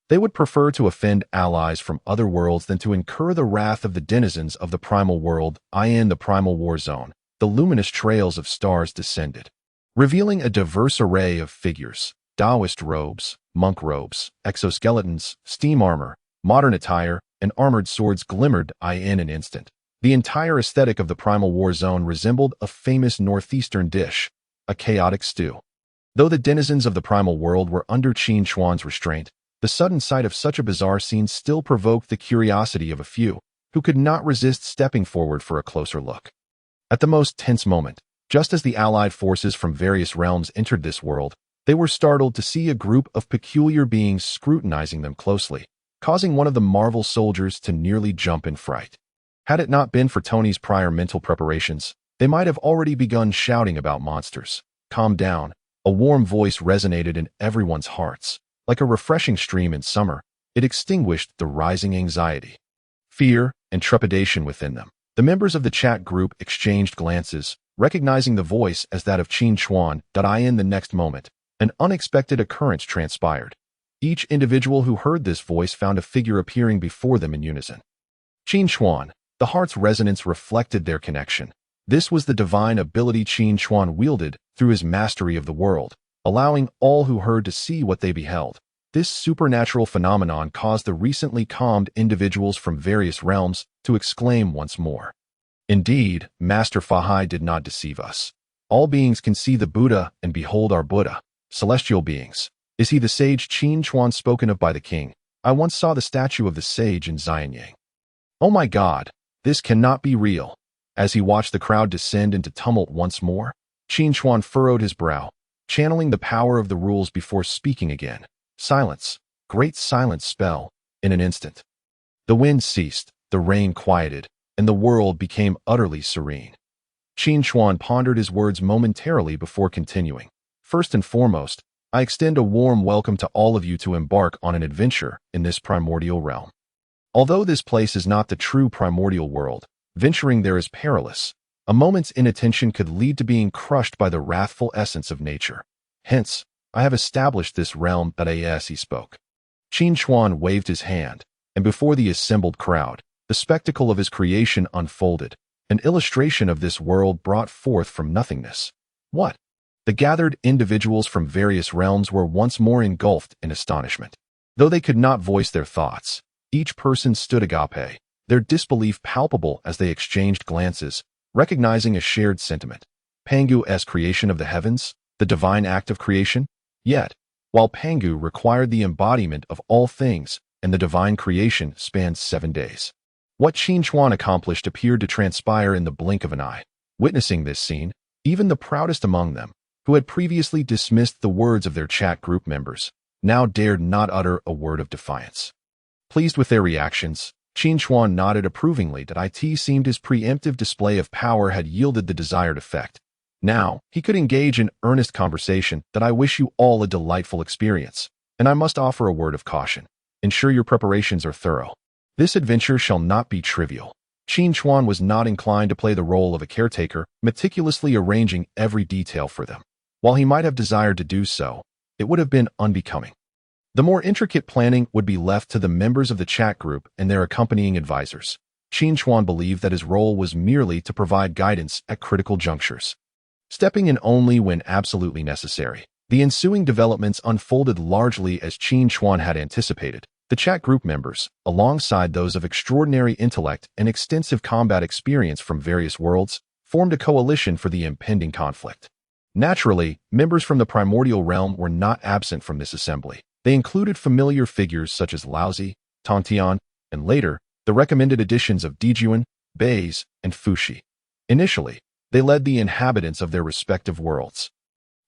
A: They would prefer to offend allies from other worlds than to incur the wrath of the denizens of the primal world. In the primal war zone, the luminous trails of stars descended, revealing a diverse array of figures: Taoist robes, monk robes, exoskeletons, steam armor, modern attire, and armored swords glimmered in an instant. The entire aesthetic of the primal war zone resembled a famous northeastern dish, a chaotic stew. Though the denizens of the primal world were under Qin Chuan's restraint, the sudden sight of such a bizarre scene still provoked the curiosity of a few, who could not resist stepping forward for a closer look. At the most tense moment, just as the allied forces from various realms entered this world, they were startled to see a group of peculiar beings scrutinizing them closely, causing one of the Marvel soldiers to nearly jump in fright. Had it not been for Tony's prior mental preparations, they might have already begun shouting about monsters. Calm down. A warm voice resonated in everyone's hearts. Like a refreshing stream in summer, it extinguished the rising anxiety, fear, and trepidation within them. The members of the chat group exchanged glances, recognizing the voice as that of Qin Chuan. In the next moment, an unexpected occurrence transpired. Each individual who heard this voice found a figure appearing before them in unison. Qin Chuan, the heart's resonance reflected their connection. This was the divine ability Qin Chuan wielded through his mastery of the world, allowing all who heard to see what they beheld. This supernatural phenomenon caused the recently calmed individuals from various realms to exclaim once more. Indeed, Master Fahai did not deceive us. All beings can see the Buddha and behold our Buddha, celestial beings. Is he the sage Qin Chuan spoken of by the king? I once saw the statue of the sage in Xianyang. Oh my God, this cannot be real. As he watched the crowd descend into tumult once more, Qin Chuan furrowed his brow, channeling the power of the rules before speaking again. Silence, great silence spell, in an instant. The wind ceased, the rain quieted, and the world became utterly serene. Qin Chuan pondered his words momentarily before continuing. First and foremost, I extend a warm welcome to all of you to embark on an adventure in this primordial realm. Although this place is not the true primordial world, venturing there is perilous. A moment's inattention could lead to being crushed by the wrathful essence of nature. Hence, I have established this realm. As he spoke, Qin Chuan waved his hand, and before the assembled crowd, the spectacle of his creation unfolded, an illustration of this world brought forth from nothingness. What? The gathered individuals from various realms were once more engulfed in astonishment. Though they could not voice their thoughts, each person stood agape, their disbelief palpable as they exchanged glances, recognizing a shared sentiment. Pangu's creation of the heavens, the divine act of creation? Yet, while Pangu required the embodiment of all things, and the divine creation spanned 7 days. What Qin Chuan accomplished appeared to transpire in the blink of an eye. Witnessing this scene, even the proudest among them, who had previously dismissed the words of their chat group members, now dared not utter a word of defiance. Pleased with their reactions, Qin Chuan nodded approvingly that it seemed his preemptive display of power had yielded the desired effect. Now, he could engage in earnest conversation. I wish you all a delightful experience, and I must offer a word of caution. Ensure your preparations are thorough. This adventure shall not be trivial. Qin Chuan was not inclined to play the role of a caretaker, meticulously arranging every detail for them. While he might have desired to do so, it would have been unbecoming. The more intricate planning would be left to the members of the chat group and their accompanying advisors. Qin Chuan believed that his role was merely to provide guidance at critical junctures, stepping in only when absolutely necessary. The ensuing developments unfolded largely as Qin Chuan had anticipated. The chat group members, alongside those of extraordinary intellect and extensive combat experience from various worlds, formed a coalition for the impending conflict. Naturally, members from the primordial realm were not absent from this assembly. They included familiar figures such as Laozi, Tongtian, and later, the recommended additions of Dijuan, Baise, and Fuxi. Initially, they led the inhabitants of their respective worlds,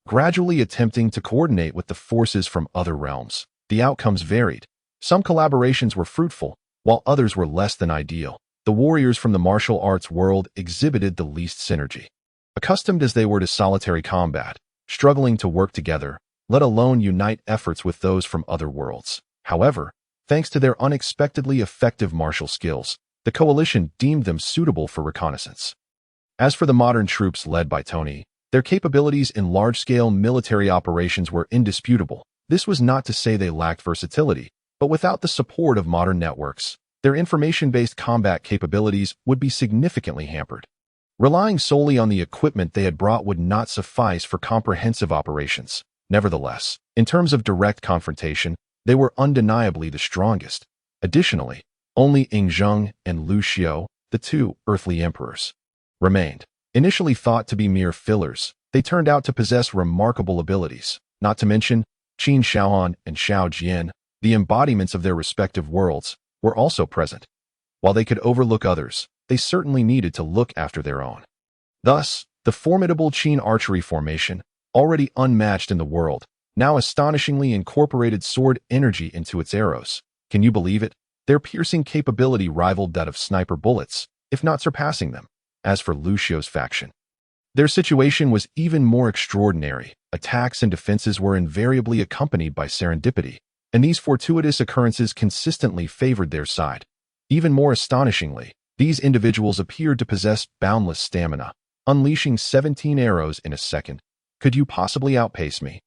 A: gradually attempting to coordinate with the forces from other realms. The outcomes varied. Some collaborations were fruitful, while others were less than ideal. The warriors from the martial arts world exhibited the least synergy. Accustomed as they were to solitary combat, struggling to work together, let alone unite efforts with those from other worlds. However, thanks to their unexpectedly effective martial skills, the coalition deemed them suitable for reconnaissance. As for the modern troops led by Tony, their capabilities in large-scale military operations were indisputable. This was not to say they lacked versatility, but without the support of modern networks, their information-based combat capabilities would be significantly hampered. Relying solely on the equipment they had brought would not suffice for comprehensive operations. Nevertheless, in terms of direct confrontation, they were undeniably the strongest. Additionally, only Hongjun and Lu Xiao, the two earthly emperors, remained. Initially thought to be mere fillers, they turned out to possess remarkable abilities, not to mention Qin Chuan and Xiao Jian, the embodiments of their respective worlds, were also present. While they could overlook others, they certainly needed to look after their own. Thus, the formidable Qin archery formation, already unmatched in the world, now astonishingly incorporated sword energy into its arrows. Can you believe it? Their piercing capability rivaled that of sniper bullets, if not surpassing them. As for Lu Xiao's faction, their situation was even more extraordinary. Attacks and defenses were invariably accompanied by serendipity, and these fortuitous occurrences consistently favored their side. Even more astonishingly, these individuals appeared to possess boundless stamina, unleashing 17 arrows in a second. Could you possibly outpace me?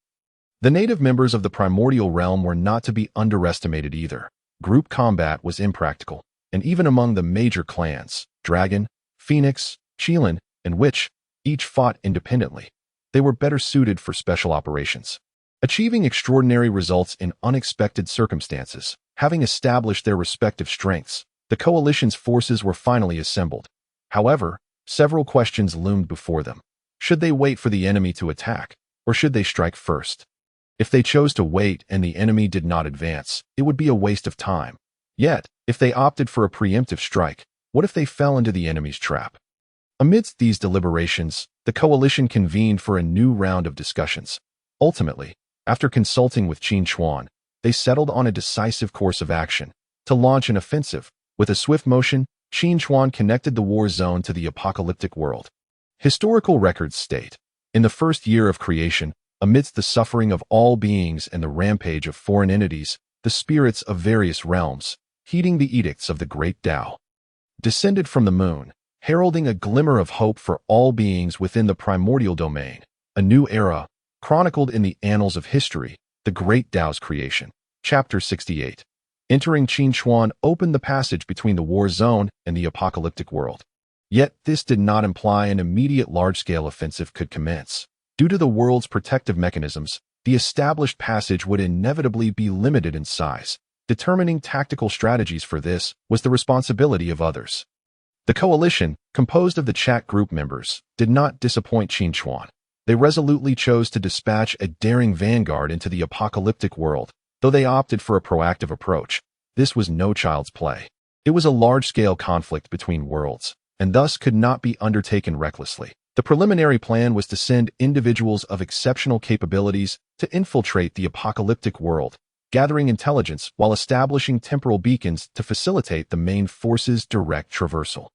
A: The native members of the Primordial Realm were not to be underestimated either. Group combat was impractical, and even among the major clans, Dragon, Phoenix, Qilin, and Witch, each fought independently. They were better suited for special operations, achieving extraordinary results in unexpected circumstances. Having established their respective strengths, the coalition's forces were finally assembled. However, several questions loomed before them. Should they wait for the enemy to attack, or should they strike first? If they chose to wait and the enemy did not advance, it would be a waste of time. Yet, if they opted for a preemptive strike, what if they fell into the enemy's trap? Amidst these deliberations, the coalition convened for a new round of discussions. Ultimately, after consulting with Qin Chuan, they settled on a decisive course of action to launch an offensive. With a swift motion, Qin Chuan connected the war zone to the apocalyptic world. Historical records state, in the first year of creation, amidst the suffering of all beings and the rampage of foreign entities, the spirits of various realms, heeding the edicts of the Great Dao, descended from the moon, heralding a glimmer of hope for all beings within the primordial domain. A new era, chronicled in the annals of history, the Great Dao's creation. Chapter 68. Entering Qin Chuan opened the passage between the war zone and the apocalyptic world. Yet this did not imply an immediate large-scale offensive could commence. Due to the world's protective mechanisms, the established passage would inevitably be limited in size. Determining tactical strategies for this was the responsibility of others. The coalition, composed of the chat group members, did not disappoint Qin Chuan. They resolutely chose to dispatch a daring vanguard into the apocalyptic world, though they opted for a proactive approach. This was no child's play. It was a large-scale conflict between worlds, and thus could not be undertaken recklessly. The preliminary plan was to send individuals of exceptional capabilities to infiltrate the apocalyptic world, gathering intelligence while establishing temporal beacons to facilitate the main force's direct traversal.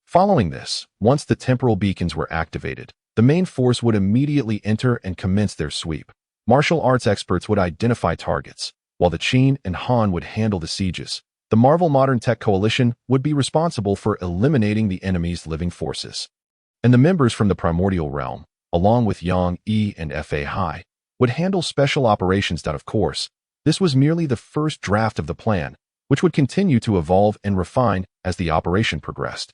A: Following this, once the temporal beacons were activated, the main force would immediately enter and commence their sweep. Martial arts experts would identify targets, while the Qin and Han would handle the sieges. The Marvel Modern Tech Coalition would be responsible for eliminating the enemy's living forces. And the members from the Primordial Realm, along with Yang Yi and Fa Hai, would handle special operations. Of course, this was merely the first draft of the plan, which would continue to evolve and refine as the operation progressed.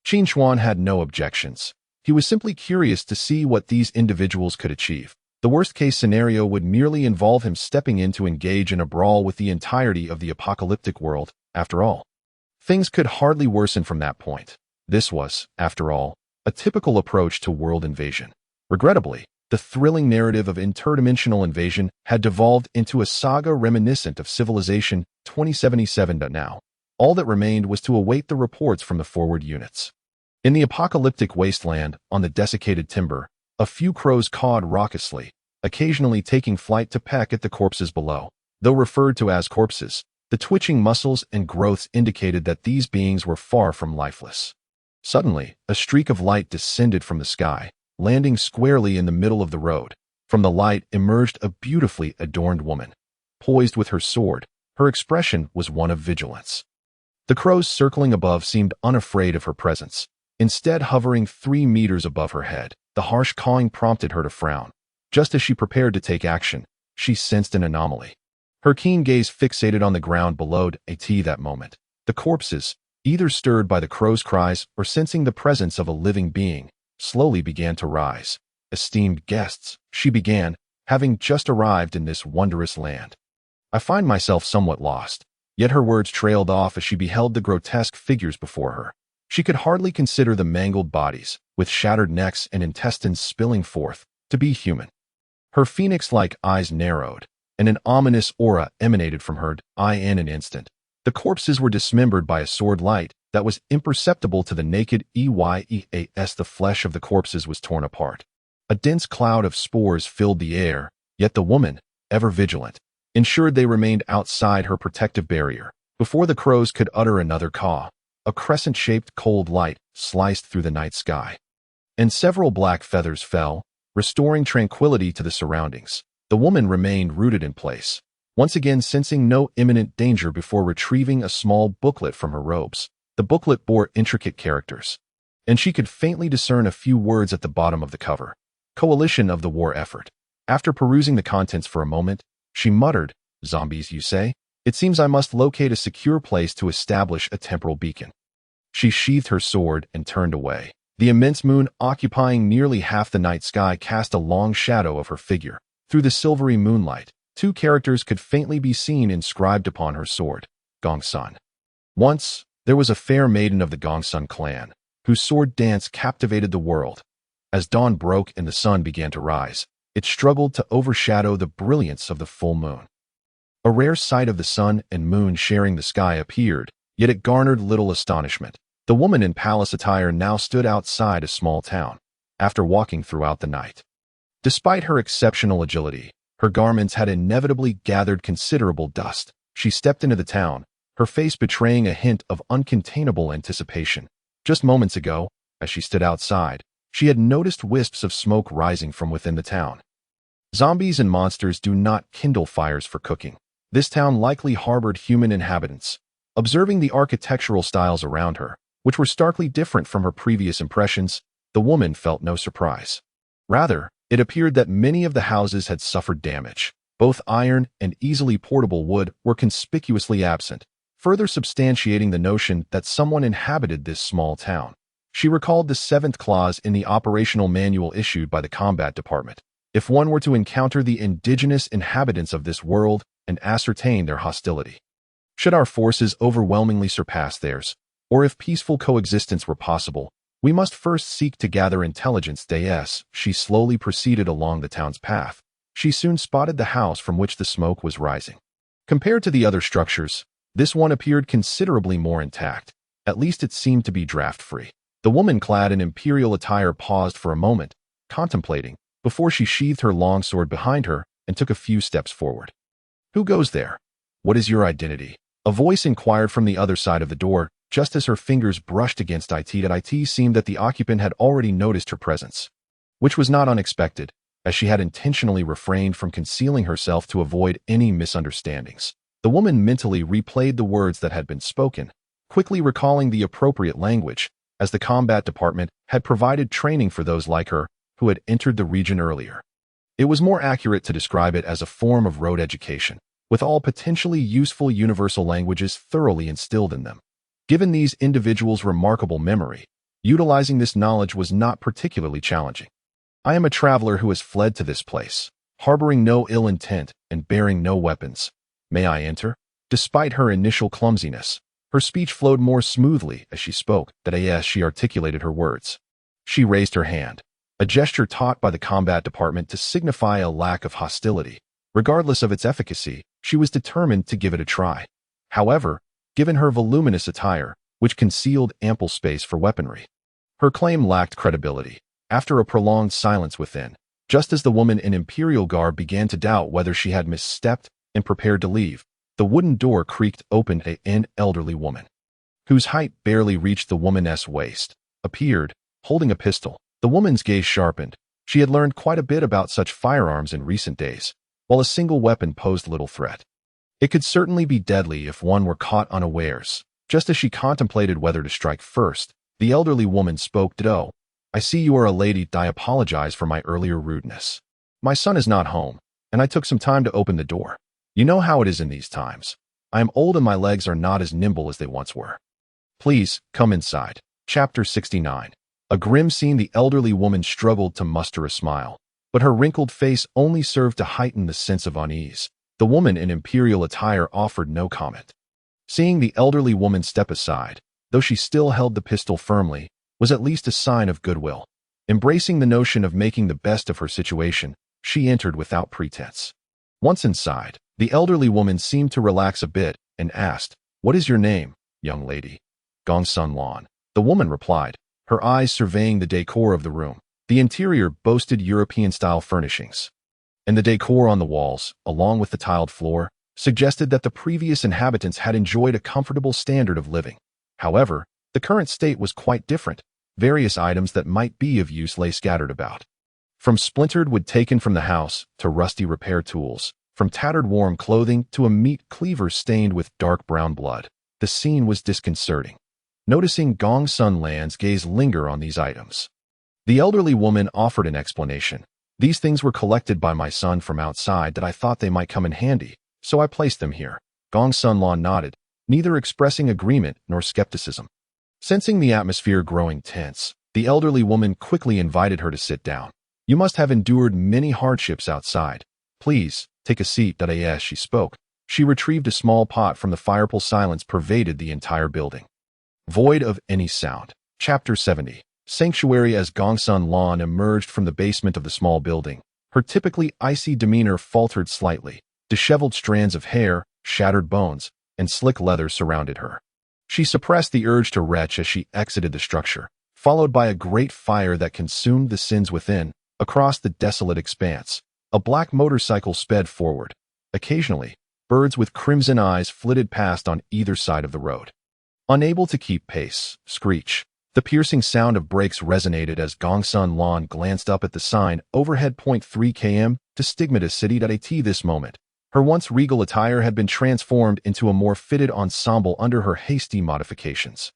A: Qin Chuan had no objections. He was simply curious to see what these individuals could achieve. The worst-case scenario would merely involve him stepping in to engage in a brawl with the entirety of the apocalyptic world. After all, things could hardly worsen from that point. This was, after all, a typical approach to world invasion. Regrettably, the thrilling narrative of interdimensional invasion had devolved into a saga reminiscent of Civilization 2077. But now, all that remained was to await the reports from the forward units. In the apocalyptic wasteland, on the desiccated timber, a few crows cawed raucously, occasionally taking flight to peck at the corpses below. Though referred to as corpses, the twitching muscles and growths indicated that these beings were far from lifeless. Suddenly, a streak of light descended from the sky, landing squarely in the middle of the road. From the light emerged a beautifully adorned woman. Poised with her sword, her expression was one of vigilance. The crows circling above seemed unafraid of her presence. Instead, hovering 3 meters above her head, the harsh cawing prompted her to frown. Just as she prepared to take action, she sensed an anomaly. Her keen gaze fixated on the ground below that moment. The corpses, either stirred by the crow's cries or sensing the presence of a living being, slowly began to rise. Esteemed guests, she began, having just arrived in this wondrous land. I find myself somewhat lost. Yet her words trailed off as she beheld the grotesque figures before her. She could hardly consider the mangled bodies, with shattered necks and intestines spilling forth, to be human. Her phoenix-like eyes narrowed, and an ominous aura emanated from her eye in an instant. The corpses were dismembered by a sword light that was imperceptible to the naked eyes. The flesh of the corpses was torn apart. A dense cloud of spores filled the air, yet the woman, ever vigilant, ensured they remained outside her protective barrier. Before the crows could utter another caw, a crescent-shaped cold light sliced through the night sky, and several black feathers fell, restoring tranquility to the surroundings. The woman remained rooted in place, once again sensing no imminent danger before retrieving a small booklet from her robes. The booklet bore intricate characters, and she could faintly discern a few words at the bottom of the cover. Coalition of the war effort. After perusing the contents for a moment, she muttered, "Zombies, you say? It seems I must locate a secure place to establish a temporal beacon." She sheathed her sword and turned away. The immense moon occupying nearly half the night sky cast a long shadow of her figure. Through the silvery moonlight, 2 characters could faintly be seen inscribed upon her sword, Gongsun. Once, there was a fair maiden of the Gongsun clan, whose sword dance captivated the world. As dawn broke and the sun began to rise, it struggled to overshadow the brilliance of the full moon. A rare sight of the sun and moon sharing the sky appeared, yet it garnered little astonishment. The woman in palace attire now stood outside a small town, after walking throughout the night. Despite her exceptional agility, her garments had inevitably gathered considerable dust. She stepped into the town, her face betraying a hint of uncontainable anticipation. Just moments ago, as she stood outside, she had noticed wisps of smoke rising from within the town. Zombies and monsters do not kindle fires for cooking. This town likely harbored human inhabitants. Observing the architectural styles around her, which were starkly different from her previous impressions, the woman felt no surprise. Rather, it appeared that many of the houses had suffered damage. Both iron and easily portable wood were conspicuously absent, further substantiating the notion that someone inhabited this small town. She recalled the 7th clause in the operational manual issued by the combat department. If one were to encounter the indigenous inhabitants of this world and ascertain their hostility, should our forces overwhelmingly surpass theirs, or if peaceful coexistence were possible, we must first seek to gather intelligence. She slowly proceeded along the town's path. She soon spotted the house from which the smoke was rising. Compared to the other structures, this one appeared considerably more intact. At least it seemed to be draft-free. The woman clad in imperial attire paused for a moment, contemplating, before she sheathed her long sword behind her and took a few steps forward. "Who goes there? What is your identity?" A voice inquired from the other side of the door. Just as her fingers brushed against it seemed that the occupant had already noticed her presence, which was not unexpected, as she had intentionally refrained from concealing herself to avoid any misunderstandings. The woman mentally replayed the words that had been spoken, quickly recalling the appropriate language, as the combat department had provided training for those like her who had entered the region earlier. It was more accurate to describe it as a form of rote education, with all potentially useful universal languages thoroughly instilled in them. Given these individuals' remarkable memory, utilizing this knowledge was not particularly challenging. "I am a traveler who has fled to this place, harboring no ill intent and bearing no weapons. May I enter?" Despite her initial clumsiness, her speech flowed more smoothly as she spoke. She articulated her words. She raised her hand, a gesture taught by the combat department to signify a lack of hostility. Regardless of its efficacy, she was determined to give it a try. However, given her voluminous attire, which concealed ample space for weaponry, her claim lacked credibility. After a prolonged silence within, just as the woman in imperial garb began to doubt whether she had misstepped and prepared to leave, the wooden door creaked open. An elderly woman, whose height barely reached the woman's waist, appeared, holding a pistol. The woman's gaze sharpened. She had learned quite a bit about such firearms in recent days, while a single weapon posed little threat. It could certainly be deadly if one were caught unawares. Just as she contemplated whether to strike first, the elderly woman spoke. "Dao, I see you are a lady. I apologize for my earlier rudeness. My son is not home, and I took some time to open the door. You know how it is in these times. I am old and my legs are not as nimble as they once were. Please, come inside." Chapter 69. A grim scene. The elderly woman struggled to muster a smile, but her wrinkled face only served to heighten the sense of unease. The woman in imperial attire offered no comment. Seeing the elderly woman step aside, though she still held the pistol firmly, was at least a sign of goodwill. Embracing the notion of making the best of her situation, she entered without pretense. Once inside, the elderly woman seemed to relax a bit and asked, "What is your name, young lady?" "Gongsun Lan," the woman replied, her eyes surveying the decor of the room. The interior boasted European-style furnishings, and the decor on the walls, along with the tiled floor, suggested that the previous inhabitants had enjoyed a comfortable standard of living. However, the current state was quite different. Various items that might be of use lay scattered about. From splintered wood taken from the house to rusty repair tools, from tattered warm clothing to a meat cleaver stained with dark brown blood, the scene was disconcerting. Noticing Gongsun Lan's gaze linger on these items, the elderly woman offered an explanation. "These things were collected by my son from outside that I thought they might come in handy, so I placed them here." Gongsun Lan nodded, neither expressing agreement nor skepticism. Sensing the atmosphere growing tense, the elderly woman quickly invited her to sit down. "You must have endured many hardships outside. Please, take a seat." As she spoke, she retrieved a small pot from the fireplace. Silence pervaded the entire building, void of any sound. Chapter 70. Sanctuary. As Gongsun Lan emerged from the basement of the small building, her typically icy demeanor faltered slightly. Disheveled strands of hair, shattered bones, and slick leather surrounded her. She suppressed the urge to retch as she exited the structure, followed by a great fire that consumed the sins within. Across the desolate expanse, a black motorcycle sped forward. Occasionally, birds with crimson eyes flitted past on either side of the road. Unable to keep pace, screech. The piercing sound of brakes resonated as Gongsun Lan glanced up at the sign overhead. 3 km to Stigmata City. At this moment, her once regal attire had been transformed into a more fitted ensemble under her hasty modifications.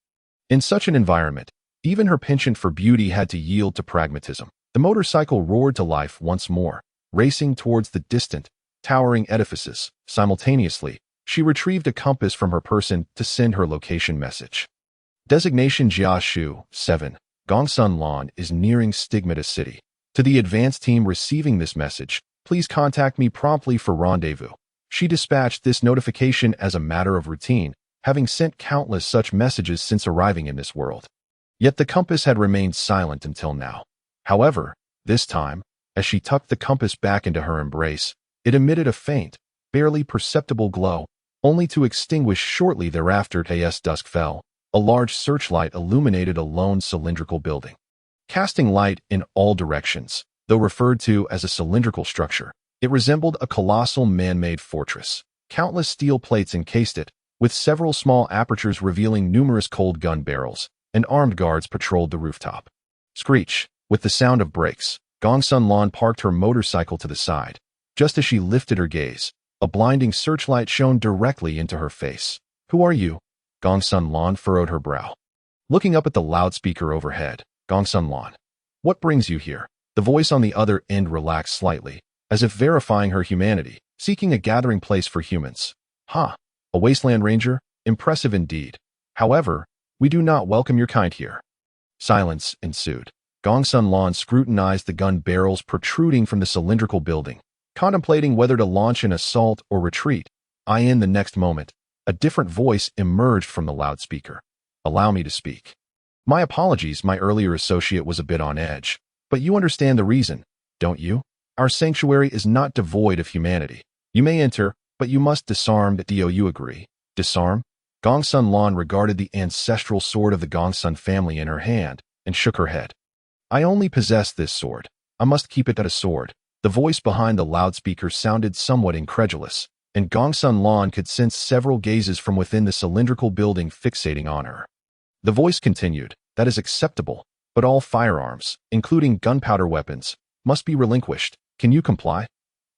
A: In such an environment, even her penchant for beauty had to yield to pragmatism. The motorcycle roared to life once more, racing towards the distant, towering edifices. Simultaneously, she retrieved a compass from her person to send her location message. Designation Jiashu 7. Gongsun Lan is nearing Stigmata City. To the advanced team receiving this message, please contact me promptly for rendezvous. She dispatched this notification as a matter of routine, having sent countless such messages since arriving in this world. Yet the compass had remained silent until now. However, this time, as she tucked the compass back into her embrace, it emitted a faint, barely perceptible glow, only to extinguish shortly thereafter. As dusk fell, a large searchlight illuminated a lone cylindrical building, casting light in all directions. Though referred to as a cylindrical structure, it resembled a colossal man-made fortress. Countless steel plates encased it, with several small apertures revealing numerous cold gun barrels, and armed guards patrolled the rooftop. Screech. With the sound of brakes, Gongsun Lan parked her motorcycle to the side. Just as she lifted her gaze, a blinding searchlight shone directly into her face. "Who are you?" Gongsun Lan furrowed her brow. Looking up at the loudspeaker overhead, "Gongsun Lan, what brings you here?" The voice on the other end relaxed slightly, as if verifying her humanity, "Seeking a gathering place for humans." "Ha! A wasteland ranger? Impressive indeed. However, we do not welcome your kind here." Silence ensued. Gongsun Lan scrutinized the gun barrels protruding from the cylindrical building, contemplating whether to launch an assault or retreat. In the next moment, a different voice emerged from the loudspeaker. "Allow me to speak." "My apologies, my earlier associate was a bit on edge. But you understand the reason, don't you? Our sanctuary is not devoid of humanity. You may enter, but you must disarm. Do you agree?" "Disarm?" Gongsun Lan regarded the ancestral sword of the Gongsun family in her hand and shook her head. "I only possess this sword. I must keep it as a sword." The voice behind the loudspeaker sounded somewhat incredulous, and Gongsun Lan could sense several gazes from within the cylindrical building fixating on her. The voice continued, "That is acceptable, but all firearms, including gunpowder weapons, must be relinquished. Can you comply?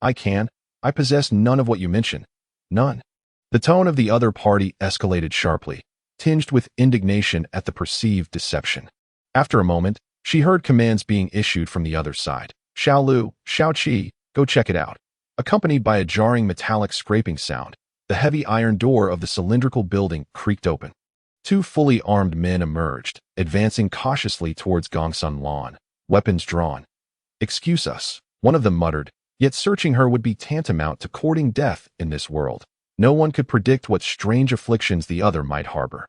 A: I can. I possess none of what you mention. None. The tone of the other party escalated sharply, tinged with indignation at the perceived deception. After a moment, she heard commands being issued from the other side. Xiao Lu, Xiao Qi, go check it out. Accompanied by a jarring metallic scraping sound, the heavy iron door of the cylindrical building creaked open. Two fully armed men emerged, advancing cautiously towards Gongsun Lan, weapons drawn. Excuse us, one of them muttered, yet searching her would be tantamount to courting death in this world. No one could predict what strange afflictions the other might harbor.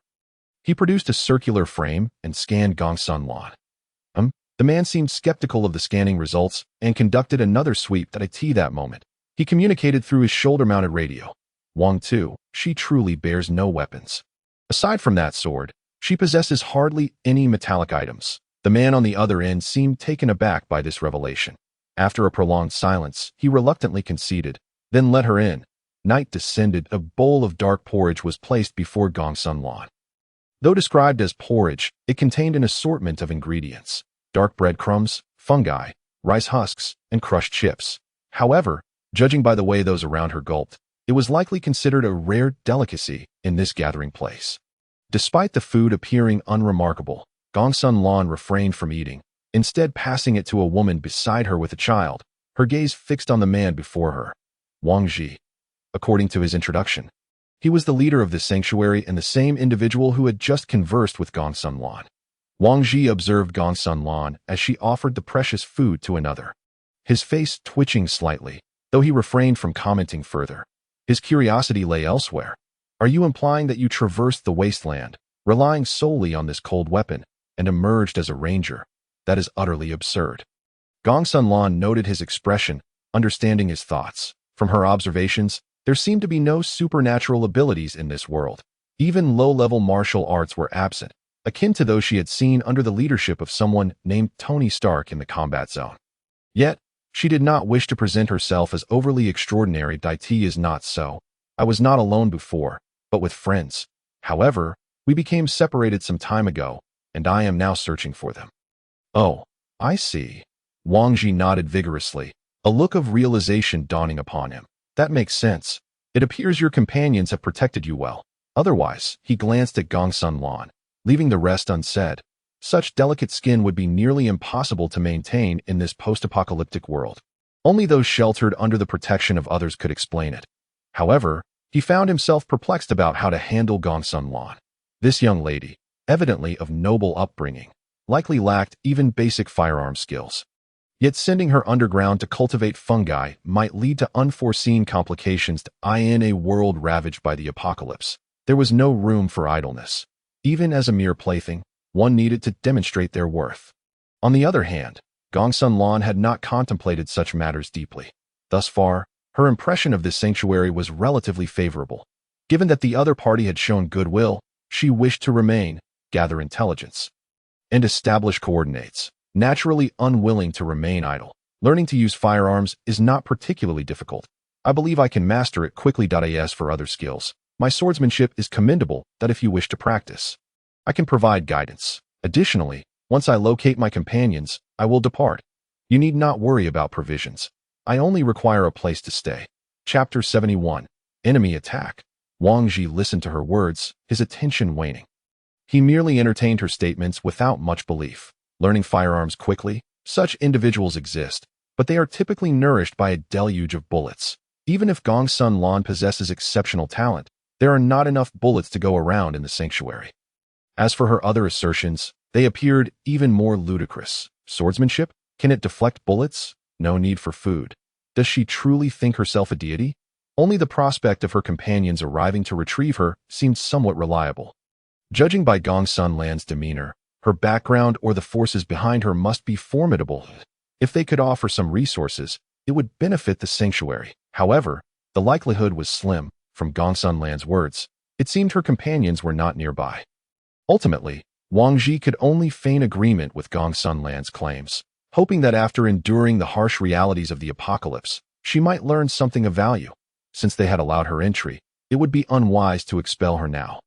A: He produced a circular frame and scanned Gongsun Lan. The man seemed skeptical of the scanning results and conducted another sweep at that moment. He communicated through his shoulder-mounted radio. Wang Tu, she truly bears no weapons. Aside from that sword, she possesses hardly any metallic items. The man on the other end seemed taken aback by this revelation. After a prolonged silence, he reluctantly conceded, then let her in. Night descended. A bowl of dark porridge was placed before Gongsun Lan. Though described as porridge, it contained an assortment of ingredients: dark breadcrumbs, fungi, rice husks, and crushed chips. However, judging by the way those around her gulped, it was likely considered a rare delicacy in this gathering place. Despite the food appearing unremarkable, Gongsun Lan refrained from eating, instead passing it to a woman beside her with a child, her gaze fixed on the man before her. Wang Ji. According to his introduction, he was the leader of this sanctuary and the same individual who had just conversed with Gongsun Lan. Wang Ji observed Gongsun Lan as she offered the precious food to another, his face twitching slightly, though he refrained from commenting further. His curiosity lay elsewhere. Are you implying that you traversed the wasteland, relying solely on this cold weapon, and emerged as a ranger? That is utterly absurd. Gongsun Lan noted his expression, understanding his thoughts. From her observations, there seemed to be no supernatural abilities in this world. Even low-level martial arts were absent, akin to those she had seen under the leadership of someone named Tony Stark in the combat zone. Yet, she did not wish to present herself as overly extraordinary. It is not so. I was not alone before, but with friends. However, we became separated some time ago, and I am now searching for them. Oh, I see. Wang Ji nodded vigorously, a look of realization dawning upon him. That makes sense. It appears your companions have protected you well. Otherwise, he glanced at Gongsun Lan, leaving the rest unsaid. Such delicate skin would be nearly impossible to maintain in this post-apocalyptic world. Only those sheltered under the protection of others could explain it. However, he found himself perplexed about how to handle Gongsun Lan. This young lady, evidently of noble upbringing, likely lacked even basic firearm skills. Yet sending her underground to cultivate fungi might lead to unforeseen complications in a world ravaged by the apocalypse. There was no room for idleness. Even as a mere plaything, one needed to demonstrate their worth. On the other hand, Gongsun Lan had not contemplated such matters deeply. Thus far, her impression of this sanctuary was relatively favorable. Given that the other party had shown goodwill, she wished to remain, gather intelligence, and establish coordinates. Naturally unwilling to remain idle, learning to use firearms is not particularly difficult. I believe I can master it quickly. As for other skills, my swordsmanship is commendable. That if you wish to practice, I can provide guidance. Additionally, once I locate my companions, I will depart. You need not worry about provisions. I only require a place to stay. Chapter 71. Enemy Attack. Wang Ji listened to her words, his attention waning. He merely entertained her statements without much belief. Learning firearms quickly, such individuals exist, but they are typically nourished by a deluge of bullets. Even if Gongsun Lan possesses exceptional talent, there are not enough bullets to go around in the sanctuary. As for her other assertions, they appeared even more ludicrous. Swordsmanship? Can it deflect bullets? No need for food. Does she truly think herself a deity? Only the prospect of her companions arriving to retrieve her seemed somewhat reliable. Judging by Gongsun Lan's demeanor, her background or the forces behind her must be formidable. If they could offer some resources, it would benefit the sanctuary. However, the likelihood was slim. From Gongsun Lan's words, it seemed her companions were not nearby. Ultimately, Wang Ji could only feign agreement with Gongsun Lan's claims, hoping that after enduring the harsh realities of the apocalypse, she might learn something of value. Since they had allowed her entry, it would be unwise to expel her now.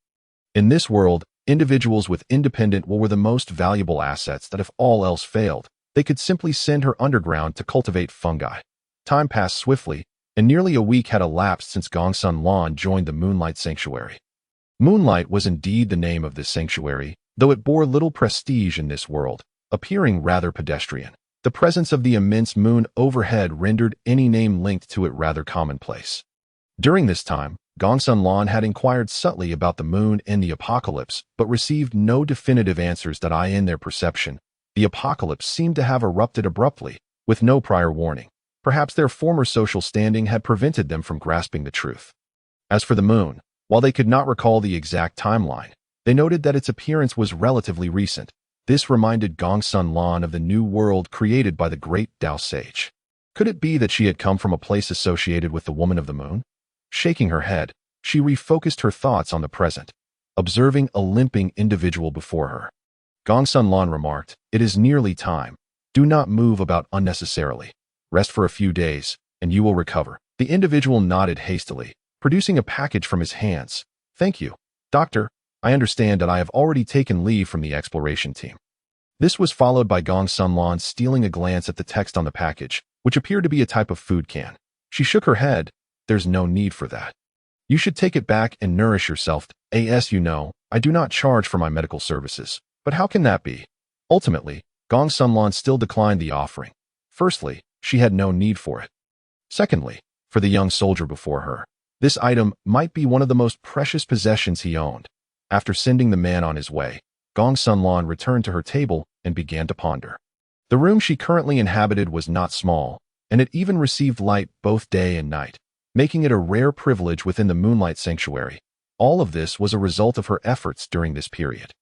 A: In this world, Individuals with independent will were the most valuable assets that if all else failed, they could simply send her underground to cultivate fungi. Time passed swiftly, and nearly a week had elapsed since Gongsun Lan joined the Moonlight Sanctuary. Moonlight was indeed the name of this sanctuary, though it bore little prestige in this world, appearing rather pedestrian. The presence of the immense moon overhead rendered any name linked to it rather commonplace. During this time, Gongsun Lan had inquired subtly about the moon and the apocalypse, but received no definitive answers that in their perception. The apocalypse seemed to have erupted abruptly, with no prior warning. Perhaps their former social standing had prevented them from grasping the truth. As for the moon, while they could not recall the exact timeline, they noted that its appearance was relatively recent. This reminded Gongsun Lan of the new world created by the Great Dao sage. Could it be that she had come from a place associated with the woman of the moon? Shaking her head, she refocused her thoughts on the present, observing a limping individual before her. Gongsun Lan remarked, "It is nearly time. Do not move about unnecessarily. Rest for a few days, and you will recover." The individual nodded hastily, producing a package from his hands. "Thank you, Doctor. I understand that I have already taken leave from the exploration team." This was followed by Gongsun Lan stealing a glance at the text on the package, which appeared to be a type of food can. She shook her head. "There's no need for that. You should take it back and nourish yourself. You know, I do not charge for my medical services. But how can that be?" Ultimately, Gongsun Lan still declined the offering. Firstly, she had no need for it. Secondly, for the young soldier before her, this item might be one of the most precious possessions he owned. After sending the man on his way, Gongsun Lan returned to her table and began to ponder. The room she currently inhabited was not small, and it even received light both day and night, making it a rare privilege within the Moonlight Sanctuary. All of this was a result of her efforts during this period.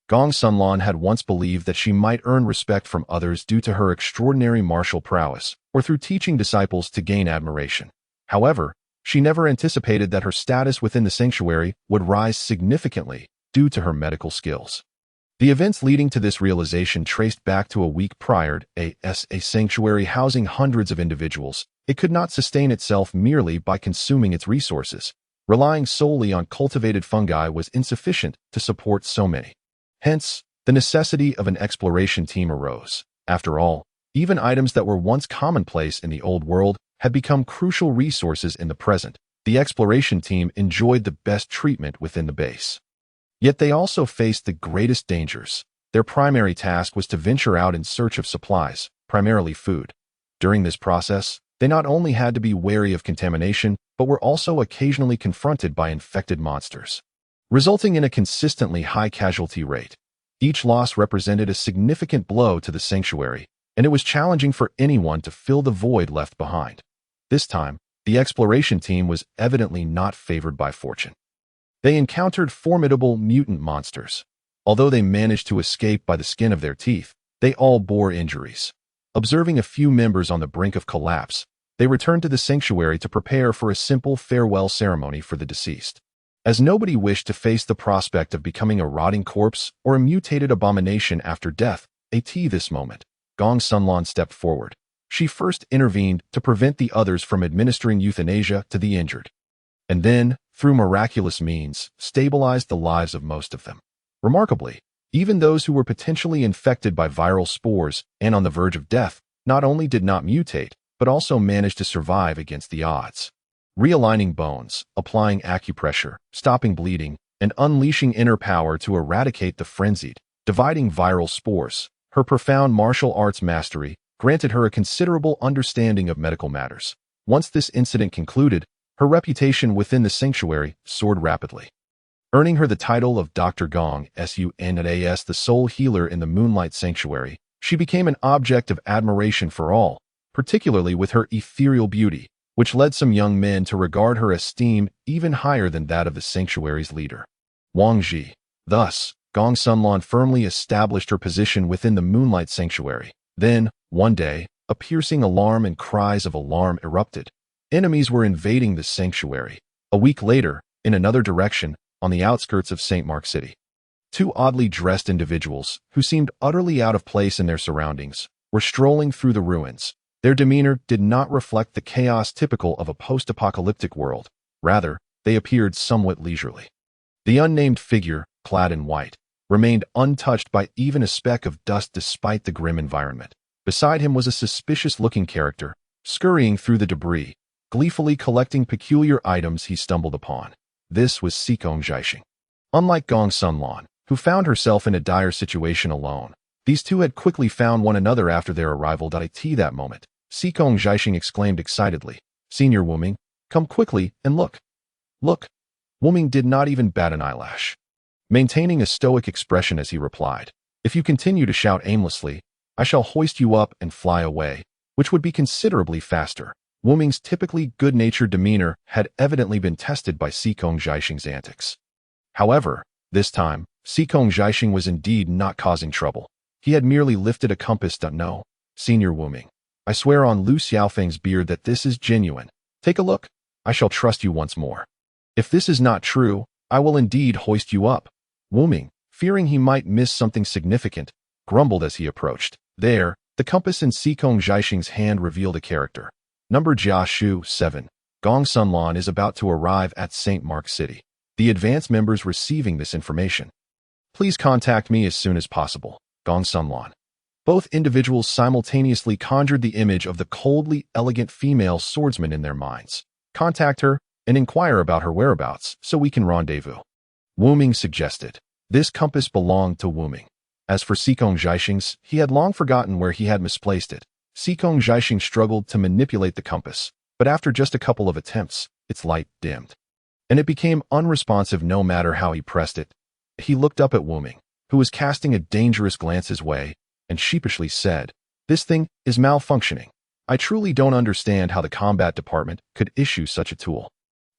A: Gongsun Lan had once believed that she might earn respect from others due to her extraordinary martial prowess, or through teaching disciples to gain admiration. However, she never anticipated that her status within the sanctuary would rise significantly due to her medical skills. The events leading to this realization traced back to a week prior. A sanctuary housing hundreds of individuals, it could not sustain itself merely by consuming its resources. Relying solely on cultivated fungi was insufficient to support so many. Hence, the necessity of an exploration team arose. After all, even items that were once commonplace in the old world had become crucial resources in the present. The exploration team enjoyed the best treatment within the base. Yet they also faced the greatest dangers. Their primary task was to venture out in search of supplies, primarily food. During this process, they not only had to be wary of contamination, but were also occasionally confronted by infected monsters, resulting in a consistently high casualty rate. Each loss represented a significant blow to the sanctuary, and it was challenging for anyone to fill the void left behind. This time, the exploration team was evidently not favored by fortune. They encountered formidable mutant monsters. Although they managed to escape by the skin of their teeth, they all bore injuries. Observing a few members on the brink of collapse, they returned to the sanctuary to prepare for a simple farewell ceremony for the deceased. As nobody wished to face the prospect of becoming a rotting corpse or a mutated abomination after death, this moment, Gongsun Lan stepped forward. She first intervened to prevent the others from administering euthanasia to the injured, and then, through miraculous means, stabilized the lives of most of them. Remarkably, even those who were potentially infected by viral spores and on the verge of death not only did not mutate, but also managed to survive against the odds. Realigning bones, applying acupressure, stopping bleeding, and unleashing inner power to eradicate the frenzied, dividing viral spores, her profound martial arts mastery granted her a considerable understanding of medical matters. Once this incident concluded, her reputation within the sanctuary soared rapidly, earning her the title of Dr. Gong Sunas, the sole healer in the Moonlight Sanctuary. She became an object of admiration for all, particularly with her ethereal beauty, which led some young men to regard her esteem even higher than that of the sanctuary's leader, Wang Ji. Thus, Gongsun Lan firmly established her position within the Moonlight Sanctuary. Then, one day, a piercing alarm and cries of alarm erupted. Enemies were invading the sanctuary. A week later, in another direction, on the outskirts of St. Mark City, two oddly dressed individuals, who seemed utterly out of place in their surroundings, were strolling through the ruins. Their demeanor did not reflect the chaos typical of a post-apocalyptic world. Rather, they appeared somewhat leisurely. The unnamed figure, clad in white, remained untouched by even a speck of dust despite the grim environment. Beside him was a suspicious-looking character, scurrying through the debris, gleefully collecting peculiar items he stumbled upon. This was Sikong Zhaixing. Unlike Gong Sunlan, who found herself in a dire situation alone, these two had quickly found one another after their arrival. At that moment, Sikong Zhaixing exclaimed excitedly, "Senior Wuming, come quickly and look." "Look." Wuming did not even bat an eyelash, maintaining a stoic expression as he replied, "If you continue to shout aimlessly, I shall hoist you up and fly away, which would be considerably faster." Wuming's typically good-natured demeanor had evidently been tested by Sikong Zhaixing's antics. However, this time, Sikong Zhaixing was indeed not causing trouble. He had merely lifted a compass. "No, Senior Wuming, I swear on Lu Xiaofeng's beard that this is genuine. Take a look. I shall trust you once more. If this is not true, I will indeed hoist you up." Wuming, fearing he might miss something significant, grumbled as he approached. There, the compass in Sikong Zhaixing's hand revealed a character. Number Jia Shu 7. Gong Sunlan is about to arrive at St. Mark City. The advance members receiving this information. Please contact me as soon as possible. Gong Sunlan. Both individuals simultaneously conjured the image of the coldly elegant female swordsman in their minds. Contact her and inquire about her whereabouts so we can rendezvous. Wuming suggested. This compass belonged to Wuming. As for Sikong Zhaixing's, he had long forgotten where he had misplaced it. Sikong Zhaixing struggled to manipulate the compass, but after just a couple of attempts, its light dimmed, and it became unresponsive no matter how he pressed it. He looked up at Wuming, who was casting a dangerous glance his way, and sheepishly said, "This thing is malfunctioning. I truly don't understand how the combat department could issue such a tool."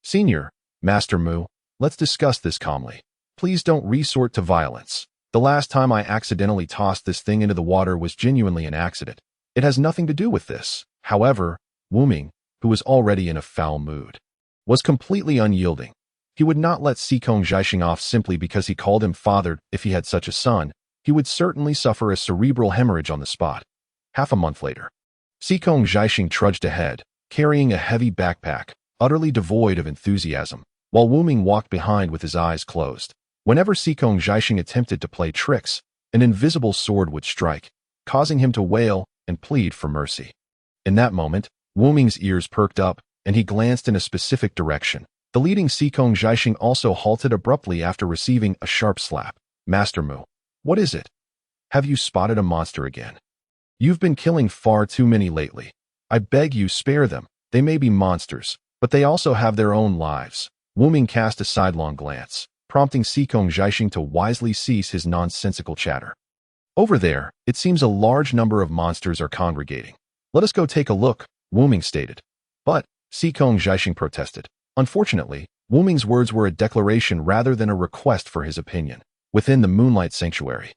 A: "Senior, Master Mu, let's discuss this calmly. Please don't resort to violence. The last time I accidentally tossed this thing into the water was genuinely an accident. It has nothing to do with this." However, Wuming, who was already in a foul mood, was completely unyielding. He would not let Sikong Zhaixing off simply because he called him father. If he had such a son, he would certainly suffer a cerebral hemorrhage on the spot. Half a month later, Sikong Zhaixing trudged ahead, carrying a heavy backpack, utterly devoid of enthusiasm, while Wuming walked behind with his eyes closed. Whenever Sikong Zhaixing attempted to play tricks, an invisible sword would strike, causing him to wail and plead for mercy. In that moment, Wuming's ears perked up, and he glanced in a specific direction. The leading Sikong Zhaixing also halted abruptly after receiving a sharp slap. "Master Mu, what is it? Have you spotted a monster again? You've been killing far too many lately. I beg you spare them. They may be monsters, but they also have their own lives." Wuming cast a sidelong glance, prompting Sikong Zhaixing to wisely cease his nonsensical chatter. "Over there, it seems a large number of monsters are congregating. Let us go take a look," Wuming stated. "But," Sikong Zhaixing protested. Unfortunately, Wuming's words were a declaration rather than a request for his opinion. Within the Moonlight Sanctuary,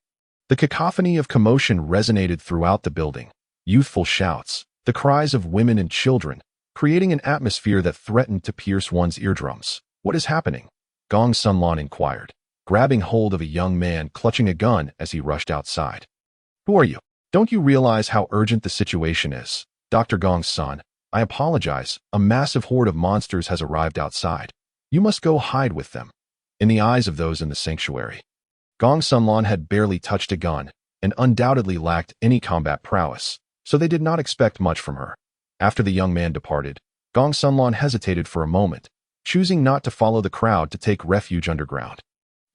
A: the cacophony of commotion resonated throughout the building. Youthful shouts, the cries of women and children, creating an atmosphere that threatened to pierce one's eardrums. "What is happening?" Gong Sunlan inquired, grabbing hold of a young man clutching a gun as he rushed outside. "Who are you? Don't you realize how urgent the situation is?" "Dr. Gong's son, I apologize. A massive horde of monsters has arrived outside. You must go hide with them." In the eyes of those in the sanctuary, Gong Sunlan had barely touched a gun and undoubtedly lacked any combat prowess, so they did not expect much from her. After the young man departed, Gong Sunlan hesitated for a moment, choosing not to follow the crowd to take refuge underground.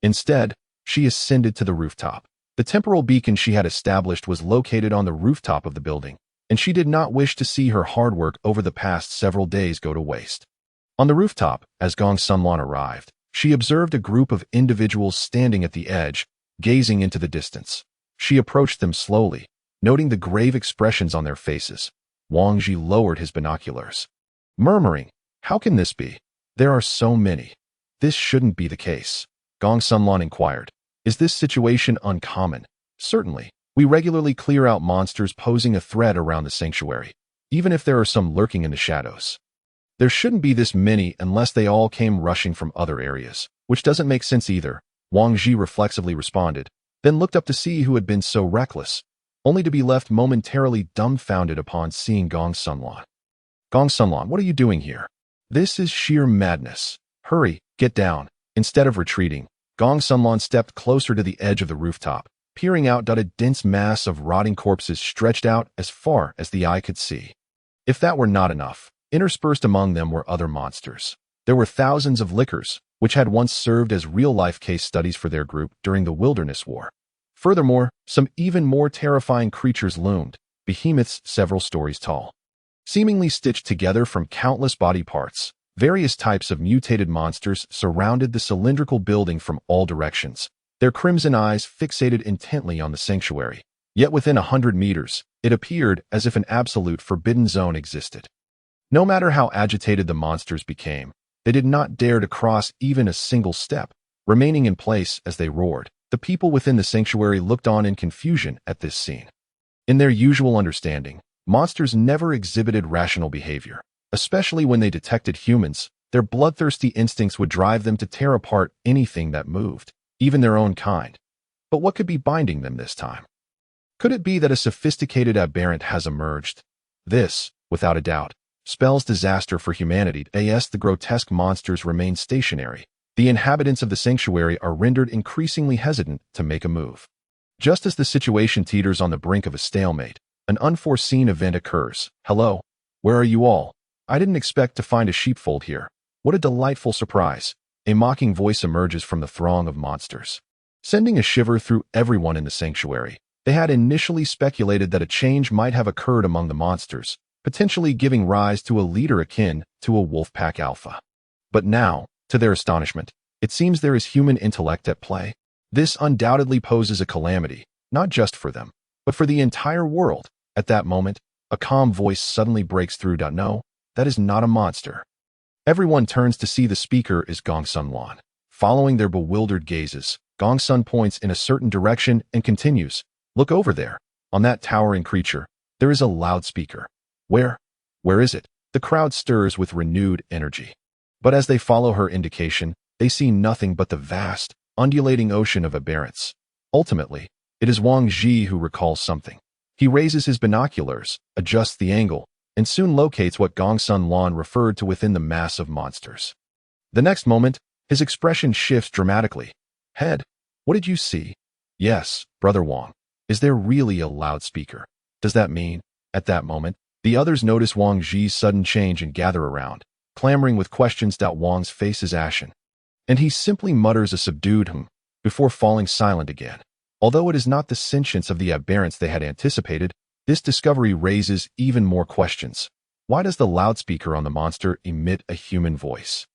A: Instead, she ascended to the rooftop. The temporal beacon she had established was located on the rooftop of the building, and she did not wish to see her hard work over the past several days go to waste. On the rooftop, as Gong Sunlan arrived, she observed a group of individuals standing at the edge, gazing into the distance. She approached them slowly, noting the grave expressions on their faces. Wang Ji lowered his binoculars, murmuring, "How can this be? There are so many. This shouldn't be the case." Gong Sunlan inquired, "Is this situation uncommon?" "Certainly. We regularly clear out monsters posing a threat around the sanctuary, even if there are some lurking in the shadows. There shouldn't be this many unless they all came rushing from other areas, which doesn't make sense either," Wang Ji reflexively responded, then looked up to see who had been so reckless, only to be left momentarily dumbfounded upon seeing Gong Sunlan. "Gong Sunlan, what are you doing here? This is sheer madness. Hurry, get down." Instead of retreating, Gong Sunlan stepped closer to the edge of the rooftop, peering out. A dense mass of rotting corpses stretched out as far as the eye could see. If that were not enough, interspersed among them were other monsters. There were thousands of lickers, which had once served as real-life case studies for their group during the Wilderness War. Furthermore, some even more terrifying creatures loomed, behemoths several stories tall. Seemingly stitched together from countless body parts, various types of mutated monsters surrounded the cylindrical building from all directions, their crimson eyes fixated intently on the sanctuary. Yet within 100 meters, it appeared as if an absolute forbidden zone existed. No matter how agitated the monsters became, they did not dare to cross even a single step, remaining in place as they roared. The people within the sanctuary looked on in confusion at this scene. In their usual understanding, monsters never exhibited rational behavior. Especially when they detected humans, their bloodthirsty instincts would drive them to tear apart anything that moved, even their own kind. But what could be binding them this time? Could it be that a sophisticated aberrant has emerged? This, without a doubt, spells disaster for humanity. As the grotesque monsters remain stationary, the inhabitants of the sanctuary are rendered increasingly hesitant to make a move. Just as the situation teeters on the brink of a stalemate, an unforeseen event occurs. Hello? Where are you all? I didn't expect to find a sheepfold here. What a delightful surprise. A mocking voice emerges from the throng of monsters, sending a shiver through everyone in the sanctuary. They had initially speculated that a change might have occurred among the monsters, potentially giving rise to a leader akin to a wolf pack alpha. But now, to their astonishment, it seems there is human intellect at play. This undoubtedly poses a calamity, not just for them, but for the entire world. At that moment, a calm voice suddenly breaks through. No, that is not a monster. Everyone turns to see the speaker is Gong Sunlan. Following their bewildered gazes, Gong Sun points in a certain direction and continues, "Look over there. On that towering creature, there is a loudspeaker." Where? Where is it? The crowd stirs with renewed energy. But as they follow her indication, they see nothing but the vast, undulating ocean of aberrance. Ultimately, it is Wang Ji who recalls something. He raises his binoculars, adjusts the angle, and soon locates what Gong Sunlan referred to within the mass of monsters. The next moment, his expression shifts dramatically. "Head, what did you see?" "Yes, Brother Wang. Is there really a loudspeaker? Does that mean?" At that moment, the others notice Wang Ji's sudden change and gather around, clamoring with questions. Wang's face is ashen, and he simply mutters a subdued before falling silent again. Although it is not the sentience of the aberrants they had anticipated, this discovery raises even more questions. Why does the loudspeaker on the monster emit a human voice?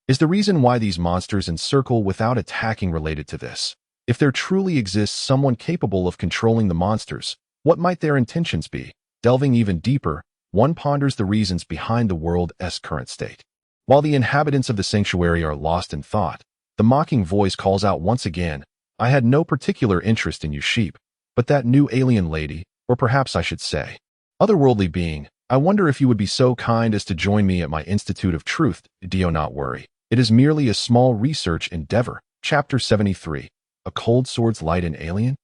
A: Is the reason why these monsters encircle without attacking related to this? If there truly exists someone capable of controlling the monsters, what might their intentions be? Delving even deeper, one ponders the reasons behind the world's current state. While the inhabitants of the sanctuary are lost in thought, the mocking voice calls out once again, "I had no particular interest in you sheep, but that new alien lady, or perhaps I should say, otherworldly being, I wonder if you would be so kind as to join me at my Institute of Truth." Do not worry. It is merely a small research endeavor. Chapter 73. A Cold Sword's Light and Alien?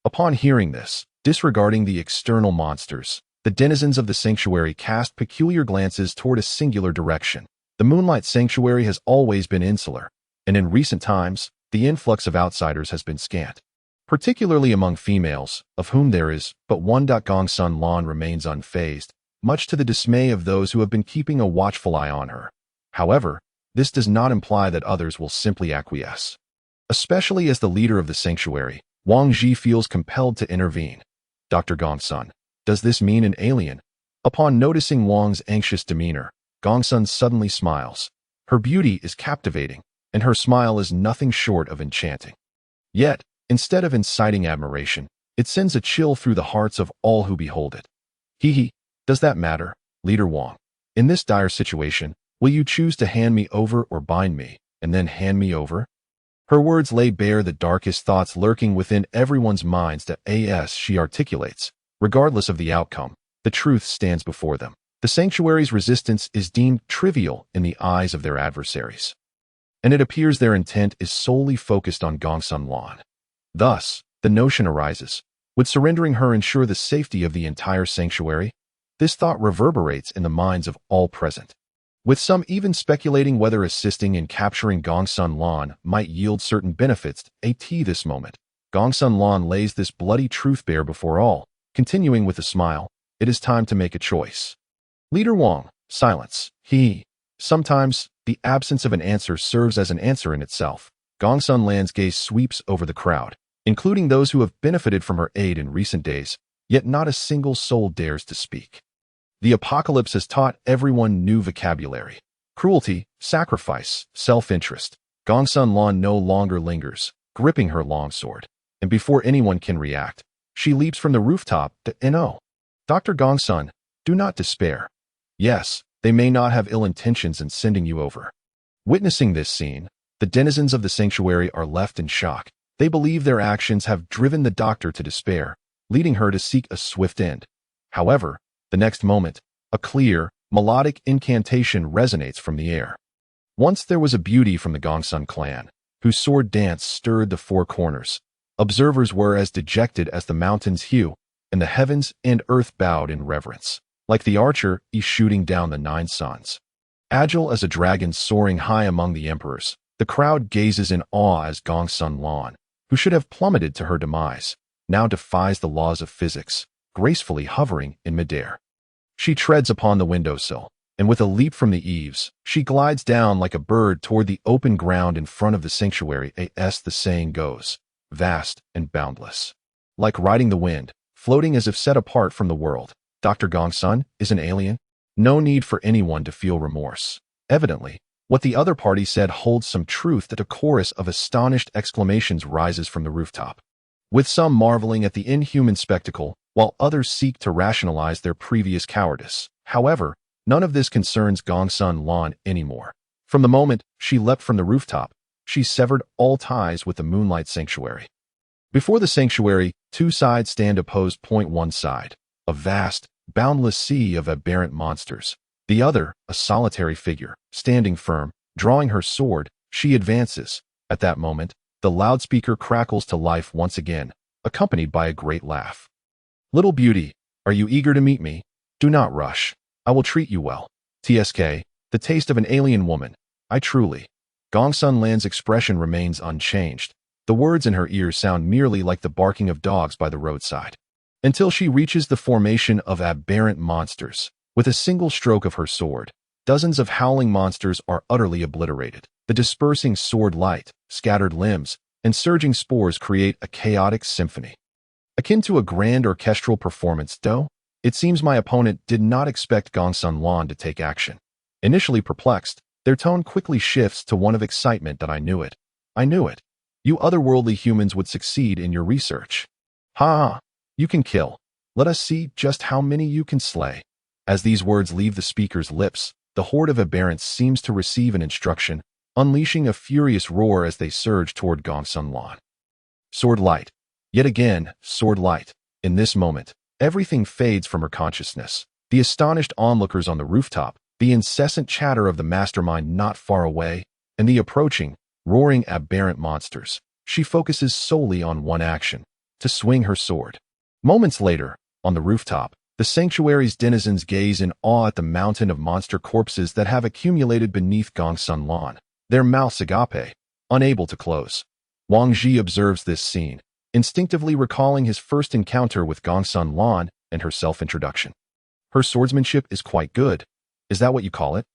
A: Upon hearing this, disregarding the external monsters, the denizens of the sanctuary cast peculiar glances toward a singular direction. The Moonlight Sanctuary has always been insular, and in recent times, the influx of outsiders has been scant, particularly among females, of whom there is but one. Gong Sunlan remains unfazed, much to the dismay of those who have been keeping a watchful eye on her. However, this does not imply that others will simply acquiesce. Especially as the leader of the sanctuary, Wang Ji feels compelled to intervene. "Dr. Gong Sun, does this mean an alien?" Upon noticing Wang's anxious demeanor, Gong Sun suddenly smiles. Her beauty is captivating, and her smile is nothing short of enchanting. Yet, instead of inciting admiration, it sends a chill through the hearts of all who behold it. "Hee, does that matter, Leader Wang? In this dire situation, will you choose to hand me over or bind me, and then hand me over?" Her words lay bare the darkest thoughts lurking within everyone's minds. As she articulates, regardless of the outcome, the truth stands before them. The sanctuary's resistance is deemed trivial in the eyes of their adversaries, and it appears their intent is solely focused on Gong Sunlan. Thus, the notion arises, would surrendering her ensure the safety of the entire sanctuary? This thought reverberates in the minds of all present. with some even speculating whether assisting in capturing Gongsun Lan might yield certain benefits. At this moment, Gongsun Lan lays this bloody truth bare before all, continuing with a smile, "It is time to make a choice." Leader Wang, silence. Sometimes, the absence of an answer serves as an answer in itself. Gongsun Lan's gaze sweeps over the crowd, including those who have benefited from her aid in recent days, yet not a single soul dares to speak. The apocalypse has taught everyone new vocabulary: cruelty, sacrifice, self-interest. Gongsun Lan no longer lingers, gripping her longsword, and before anyone can react, she leaps from the rooftop to "No. Dr. Gongsun, do not despair. Yes, they may not have ill intentions in sending you over." Witnessing this scene, the denizens of the sanctuary are left in shock. They believe their actions have driven the doctor to despair, leading her to seek a swift end. However, the next moment, a clear, melodic incantation resonates from the air. Once there was a beauty from the Gongsun clan, whose sword dance stirred the four corners. Observers were as dejected as the mountain's hue, and the heavens and earth bowed in reverence, like the archer shooting down the 9 suns. Agile as a dragon soaring high among the emperors, the crowd gazes in awe as Gongsun Lan, who should have plummeted to her demise, now defies the laws of physics, gracefully hovering in midair. She treads upon the windowsill, and with a leap from the eaves, she glides down like a bird toward the open ground in front of the sanctuary. As the saying goes, vast and boundless. Like riding the wind, floating as if set apart from the world, Dr. Gongsun is an alien. No need for anyone to feel remorse. Evidently, what the other party said holds some truth. That a chorus of astonished exclamations rises from the rooftop, with some marveling at the inhuman spectacle, while others seek to rationalize their previous cowardice. However, none of this concerns Gongsun Lan anymore. From the moment she leapt from the rooftop, she severed all ties with the Moonlight Sanctuary. Before the sanctuary, 2 sides stand opposed. One side, a vast, boundless sea of aberrant monsters. The other, a solitary figure, standing firm, drawing her sword. She advances. At that moment, the loudspeaker crackles to life once again, accompanied by a great laugh. "Little beauty, are you eager to meet me? Do not rush. I will treat you well. TSK, the taste of an alien woman. I truly." Gongsun Lan's expression remains unchanged. The words in her ears sound merely like the barking of dogs by the roadside. Until she reaches the formation of aberrant monsters. With a single stroke of her sword, dozens of howling monsters are utterly obliterated. The dispersing sword light, scattered limbs, and surging spores create a chaotic symphony. Akin to a grand orchestral performance, though, it seems my opponent did not expect Gongsun Lan to take action. Initially perplexed, their tone quickly shifts to one of excitement. That I knew it. I knew it. You otherworldly humans would succeed in your research. Ha! You can kill. Let us see just how many you can slay. As these words leave the speaker's lips, the horde of aberrants seems to receive an instruction, unleashing a furious roar as they surge toward Gongsun Lan. Sword light. Yet again, sword light. In this moment, everything fades from her consciousness. The astonished onlookers on the rooftop, the incessant chatter of the mastermind not far away, and the approaching, roaring aberrant monsters. She focuses solely on one action: to swing her sword. Moments later, on the rooftop, the sanctuary's denizens gaze in awe at the mountain of monster corpses that have accumulated beneath Gongsun Lan, their mouths agape, unable to close. Wang Ji observes this scene, instinctively recalling his first encounter with Gongsun Lan and her self-introduction. Her swordsmanship is quite good. Is that what you call it?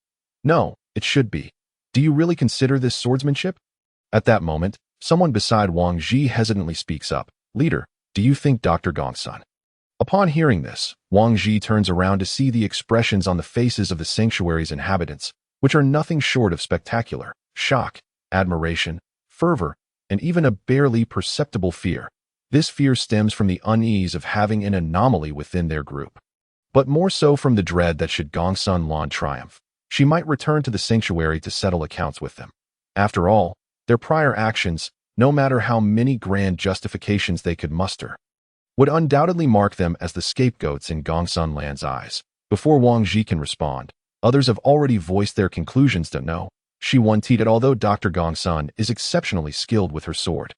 A: No, it should be. Do you really consider this swordsmanship? At that moment, someone beside Wang Ji hesitantly speaks up. Leader, do you think Dr. Gongsun? Upon hearing this, Wang Ji turns around to see the expressions on the faces of the sanctuary's inhabitants, which are nothing short of spectacular: shock, admiration, fervor, and even a barely perceptible fear. This fear stems from the unease of having an anomaly within their group, but more so from the dread that should Gongsun Lan triumph, she might return to the sanctuary to settle accounts with them. After all, their prior actions, no matter how many grand justifications they could muster, would undoubtedly mark them as the scapegoats in Gongsun Lan's eyes. Before Wang Ji can respond, others have already voiced their conclusions. No, she wanted it. Although Dr. Gongsun is exceptionally skilled with her sword,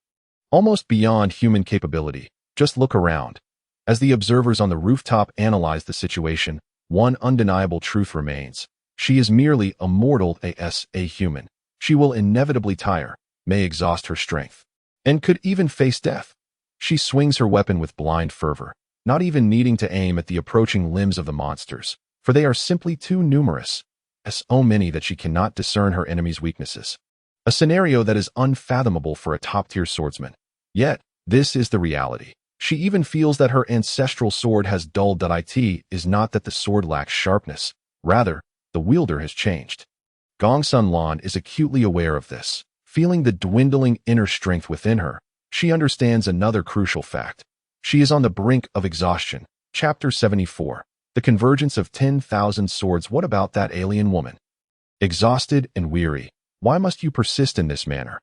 A: almost beyond human capability, just look around. As the observers on the rooftop analyze the situation, one undeniable truth remains: She is merely a mortal a human. She will inevitably tire, may exhaust her strength, and could even face death. She swings her weapon with blind fervor, not even needing to aim at the approaching limbs of the monsters, for they are simply too numerous, so many that she cannot discern her enemy's weaknesses. A scenario that is unfathomable for a top-tier swordsman. Yet, this is the reality. She even feels that her ancestral sword has dulled. It is not that the sword lacks sharpness. Rather, the wielder has changed. Gongsun Lan is acutely aware of this. Feeling the dwindling inner strength within her, she understands another crucial fact. She is on the brink of exhaustion. Chapter 74. The convergence of 10,000 swords. What about that alien woman? Exhausted and weary, why must you persist in this manner?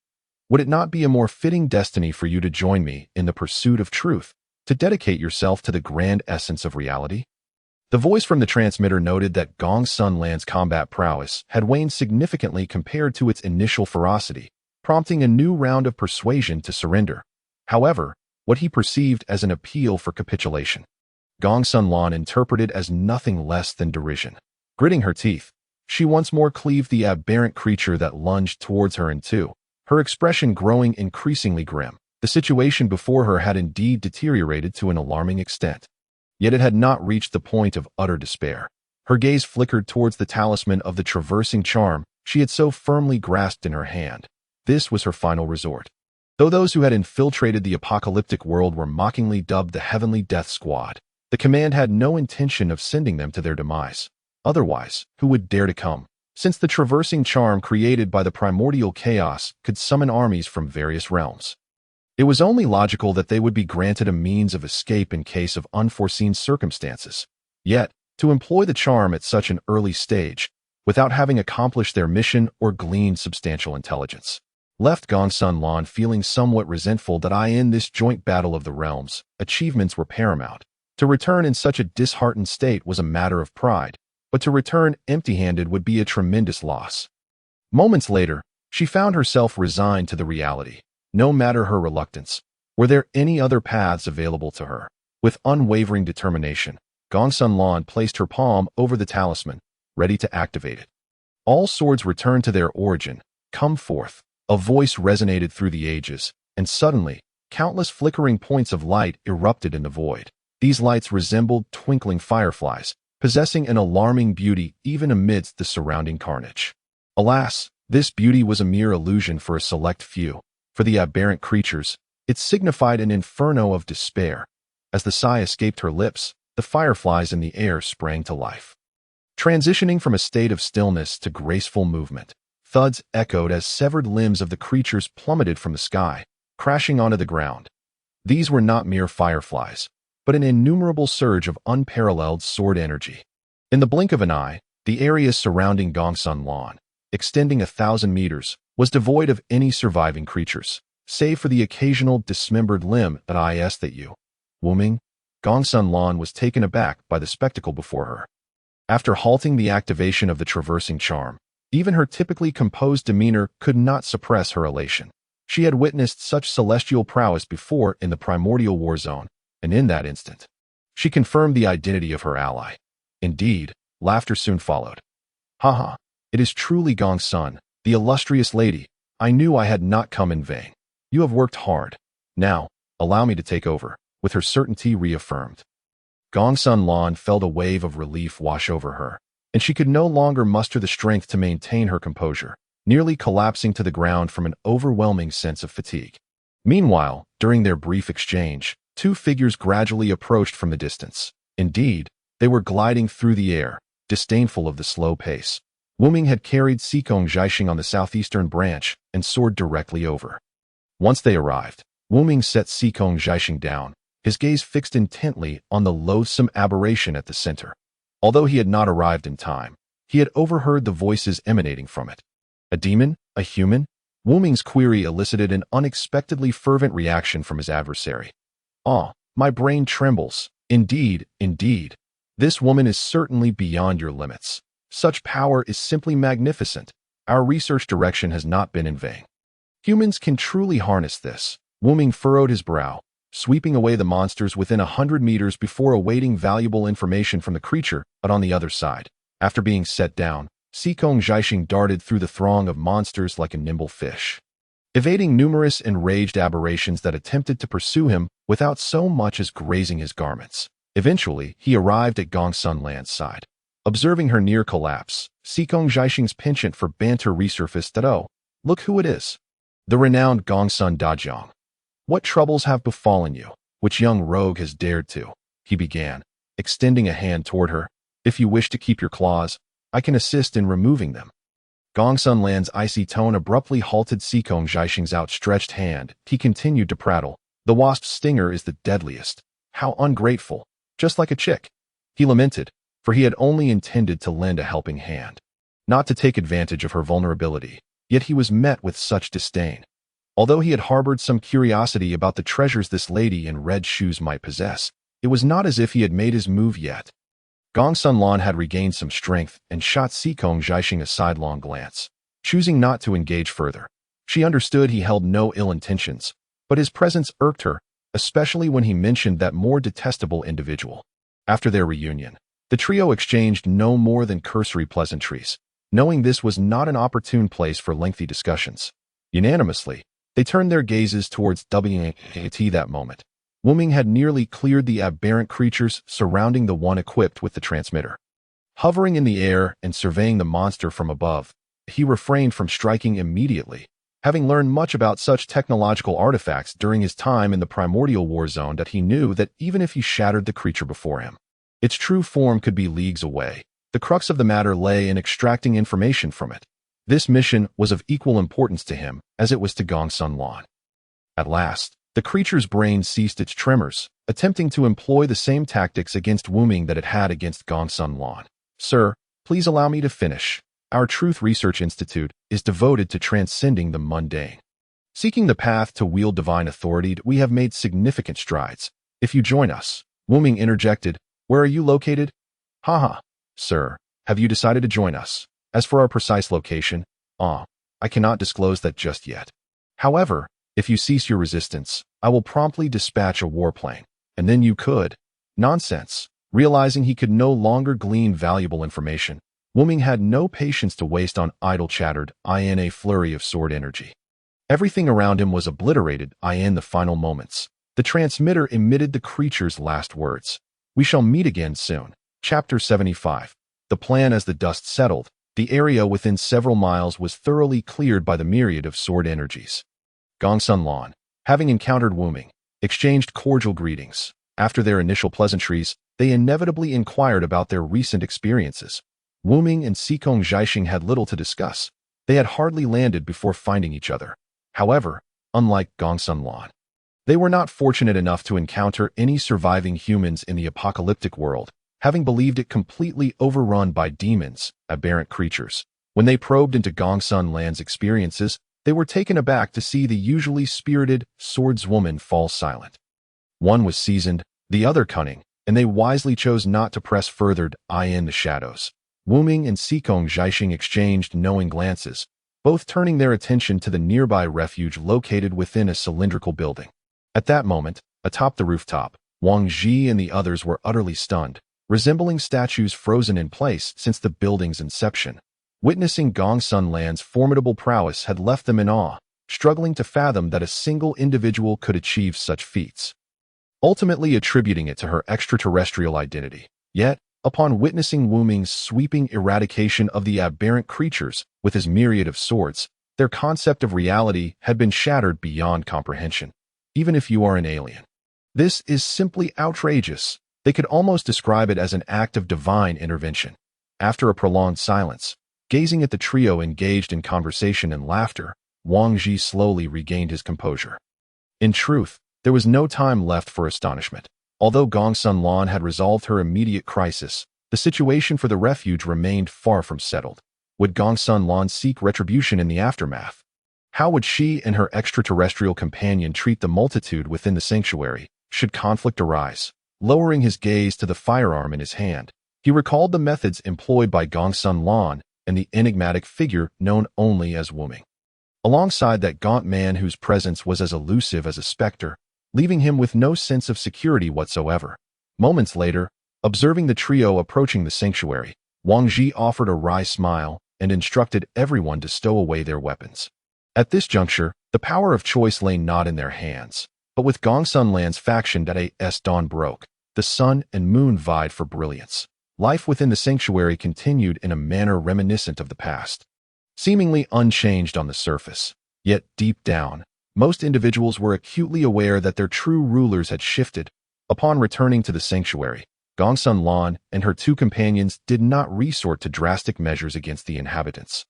A: Would it not be a more fitting destiny for you to join me in the pursuit of truth, to dedicate yourself to the grand essence of reality? The voice from the transmitter noted that Gongsun Lan's combat prowess had waned significantly compared to its initial ferocity, prompting a new round of persuasion to surrender. However, what he perceived as an appeal for capitulation, Gongsun Lan interpreted as nothing less than derision. Gritting her teeth, she once more cleaved the aberrant creature that lunged towards her in two, her expression growing increasingly grim. The situation before her had indeed deteriorated to an alarming extent. Yet it had not reached the point of utter despair. Her gaze flickered towards the talisman of the traversing charm she had so firmly grasped in her hand. This was her final resort. Though those who had infiltrated the apocalyptic world were mockingly dubbed the Heavenly Death Squad, the command had no intention of sending them to their demise. Otherwise, who would dare to come? Since the traversing charm created by the primordial chaos could summon armies from various realms, it was only logical that they would be granted a means of escape in case of unforeseen circumstances. Yet, to employ the charm at such an early stage, without having accomplished their mission or gleaned substantial intelligence, left Gongsun Lan feeling somewhat resentful that in this joint battle of the realms, achievements were paramount. To return in such a disheartened state was a matter of pride, but to return empty-handed would be a tremendous loss. Moments later, she found herself resigned to the reality. No matter her reluctance, were there any other paths available to her? With unwavering determination, Gongsun Lan placed her palm over the talisman, ready to activate it. All swords return to their origin. Come forth. A voice resonated through the ages, and suddenly, countless flickering points of light erupted in the void. These lights resembled twinkling fireflies, possessing an alarming beauty even amidst the surrounding carnage. Alas, this beauty was a mere illusion for a select few. For the aberrant creatures, it signified an inferno of despair. As the sigh escaped her lips, the fireflies in the air sprang to life. Transitioning from a state of stillness to graceful movement, thuds echoed as severed limbs of the creatures plummeted from the sky, crashing onto the ground. These were not mere fireflies, but an innumerable surge of unparalleled sword energy. In the blink of an eye, the area surrounding Gongsun Lan, extending 1,000 meters, was devoid of any surviving creatures, save for the occasional dismembered limb that you. Wooming, Gongsun Lan was taken aback by the spectacle before her. After halting the activation of the traversing charm, even her typically composed demeanor could not suppress her elation. She had witnessed such celestial prowess before in the primordial war zone, and in that instant, she confirmed the identity of her ally. Indeed, laughter soon followed. Haha, it is truly Gongsun, the illustrious lady. I knew I had not come in vain. You have worked hard. Now, allow me to take over, with her certainty reaffirmed. Gongsun Lan felt a wave of relief wash over her, and she could no longer muster the strength to maintain her composure, nearly collapsing to the ground from an overwhelming sense of fatigue. Meanwhile, during their brief exchange, two figures gradually approached from the distance. Indeed, they were gliding through the air, disdainful of the slow pace. Wuming had carried Sikong Zhaixing on the southeastern branch and soared directly over. Once they arrived, Wuming set Sikong Zhaixing down, his gaze fixed intently on the loathsome aberration at the center. Although he had not arrived in time, he had overheard the voices emanating from it. A demon? A human? Wuming's query elicited an unexpectedly fervent reaction from his adversary. Ah, my brain trembles. Indeed, indeed. This woman is certainly beyond your limits. Such power is simply magnificent. Our research direction has not been in vain. Humans can truly harness this. Wuming furrowed his brow, sweeping away the monsters within 100 meters before awaiting valuable information from the creature, but on the other side. After being set down, Xikong Zhaixing darted through the throng of monsters like a nimble fish, evading numerous enraged aberrations that attempted to pursue him without so much as grazing his garments. Eventually, he arrived at Gongsun Lan's side. Observing her near collapse, Xikong Zhaixing's penchant for banter resurfaced that, "Oh, look who it is. The renowned Gongsun Dajiang. What troubles have befallen you? Which young rogue has dared to?" he began, extending a hand toward her. "If you wish to keep your claws, I can assist in removing them." Gongsun Lan's icy tone abruptly halted Xikong Zhaixing's outstretched hand. He continued to prattle. "The wasp's stinger is the deadliest. How ungrateful. Just like a chick." He lamented, for he had only intended to lend a helping hand, not to take advantage of her vulnerability. Yet he was met with such disdain. Although he had harbored some curiosity about the treasures this lady in red shoes might possess, it was not as if he had made his move yet. Gongsun Lan had regained some strength and shot Xikong Zhaixing a sidelong glance, choosing not to engage further. She understood he held no ill intentions, but his presence irked her, especially when he mentioned that more detestable individual. After their reunion, the trio exchanged no more than cursory pleasantries, knowing this was not an opportune place for lengthy discussions. Unanimously, they turned their gazes towards WAT that moment. Wuming had nearly cleared the aberrant creatures surrounding the one equipped with the transmitter. Hovering in the air and surveying the monster from above, he refrained from striking immediately, having learned much about such technological artifacts during his time in the Primordial War zone that he knew that even if he shattered the creature before him, its true form could be leagues away. The crux of the matter lay in extracting information from it. This mission was of equal importance to him as it was to Gongsun Lan. At last, the creature's brain ceased its tremors, attempting to employ the same tactics against Wuming that it had against Gongsun Lan. "Sir, please allow me to finish. Our Truth Research Institute is devoted to transcending the mundane. Seeking the path to wield divine authority, we have made significant strides. If you join us," Wuming interjected. "Where are you located?" "Haha. Sir, have you decided to join us? As for our precise location, I cannot disclose that just yet. However, if you cease your resistance, I will promptly dispatch a warplane, and then you could—" Nonsense. Realizing he could no longer glean valuable information, Wuming had no patience to waste on idle chatter in a flurry of sword energy. Everything around him was obliterated in the final moments. The transmitter emitted the creature's last words. "We shall meet again soon." Chapter 75. The plan. As the dust settled, the area within several miles was thoroughly cleared by the myriad of sword energies. Gongsun Lan, having encountered Wuming, exchanged cordial greetings. After their initial pleasantries, they inevitably inquired about their recent experiences. Wuming and Xikong Zhaixing had little to discuss. They had hardly landed before finding each other. However, unlike Gongsun Lan, they were not fortunate enough to encounter any surviving humans in the apocalyptic world, having believed it completely overrun by demons, aberrant creatures. When they probed into Gongsun Lan's experiences, they were taken aback to see the usually spirited swordswoman fall silent. One was seasoned, the other cunning, and they wisely chose not to press further in the shadows. Wuming and Xikong Zhaixing exchanged knowing glances, both turning their attention to the nearby refuge located within a cylindrical building. At that moment, atop the rooftop, Wang Ji and the others were utterly stunned, resembling statues frozen in place since the building's inception. Witnessing Gongsun Lan's formidable prowess had left them in awe, struggling to fathom that a single individual could achieve such feats, ultimately attributing it to her extraterrestrial identity. Yet, upon witnessing Wuming's sweeping eradication of the aberrant creatures with his myriad of swords, their concept of reality had been shattered beyond comprehension. Even if you are an alien, this is simply outrageous. They could almost describe it as an act of divine intervention. After a prolonged silence, gazing at the trio engaged in conversation and laughter, Wang Ji slowly regained his composure. In truth, there was no time left for astonishment. Although Gongsun Lan had resolved her immediate crisis, the situation for the refuge remained far from settled. Would Gongsun Lan seek retribution in the aftermath? How would she and her extraterrestrial companion treat the multitude within the sanctuary, should conflict arise? Lowering his gaze to the firearm in his hand, he recalled the methods employed by Gongsun Lan and the enigmatic figure known only as Wuming. Alongside that gaunt man whose presence was as elusive as a specter, leaving him with no sense of security whatsoever. Moments later, observing the trio approaching the sanctuary, Wang Ji offered a wry smile, and instructed everyone to stow away their weapons. At this juncture, the power of choice lay not in their hands, but with Gongsun Land's faction that as dawn broke, the sun and moon vied for brilliance. Life within the sanctuary continued in a manner reminiscent of the past, seemingly unchanged on the surface. Yet deep down, most individuals were acutely aware that their true rulers had shifted. Upon returning to the sanctuary, Gongsun Lan and her two companions did not resort to drastic measures against the inhabitants.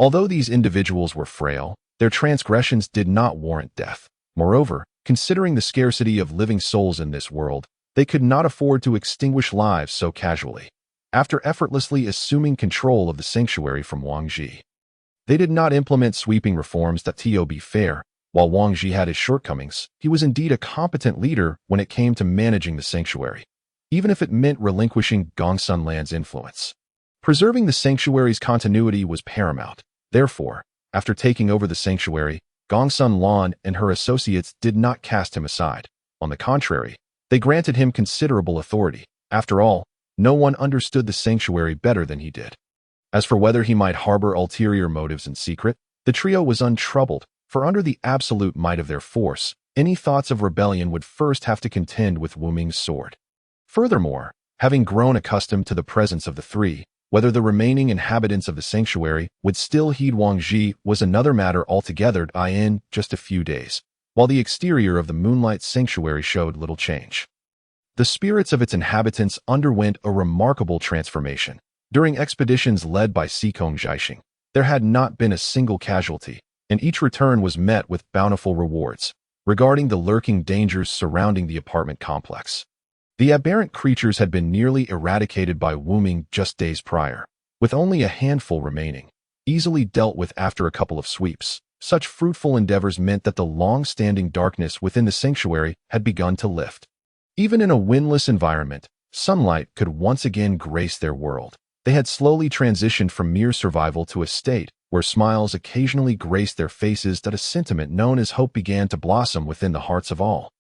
A: Although these individuals were frail, their transgressions did not warrant death. Moreover, considering the scarcity of living souls in this world, they could not afford to extinguish lives so casually. After effortlessly assuming control of the sanctuary from Wang Ji, they did not implement sweeping reforms that to be fair. While Wang Ji had his shortcomings, he was indeed a competent leader when it came to managing the sanctuary, even if it meant relinquishing Gongsun Land's influence. Preserving the sanctuary's continuity was paramount. Therefore, after taking over the sanctuary, Gongsun Lan and her associates did not cast him aside. On the contrary, they granted him considerable authority. After all, no one understood the sanctuary better than he did. As for whether he might harbor ulterior motives in secret, the trio was untroubled, for under the absolute might of their force, any thoughts of rebellion would first have to contend with Wu Ming's sword. Furthermore, having grown accustomed to the presence of the three, whether the remaining inhabitants of the sanctuary would still heed Wang Ji was another matter altogether. In just a few days, while the exterior of the Moonlight Sanctuary showed little change, the spirits of its inhabitants underwent a remarkable transformation. During expeditions led by Sikong Zhaixing, there had not been a single casualty, and each return was met with bountiful rewards. Regarding the lurking dangers surrounding the apartment complex, the aberrant creatures had been nearly eradicated by Wu Ming just days prior, with only a handful remaining, easily dealt with after a couple of sweeps. Such fruitful endeavors meant that the long-standing darkness within the sanctuary had begun to lift. Even in a windless environment, sunlight could once again grace their world. They had slowly transitioned from mere survival to a state where smiles occasionally graced their faces, that a sentiment known as hope began to blossom within the hearts of all.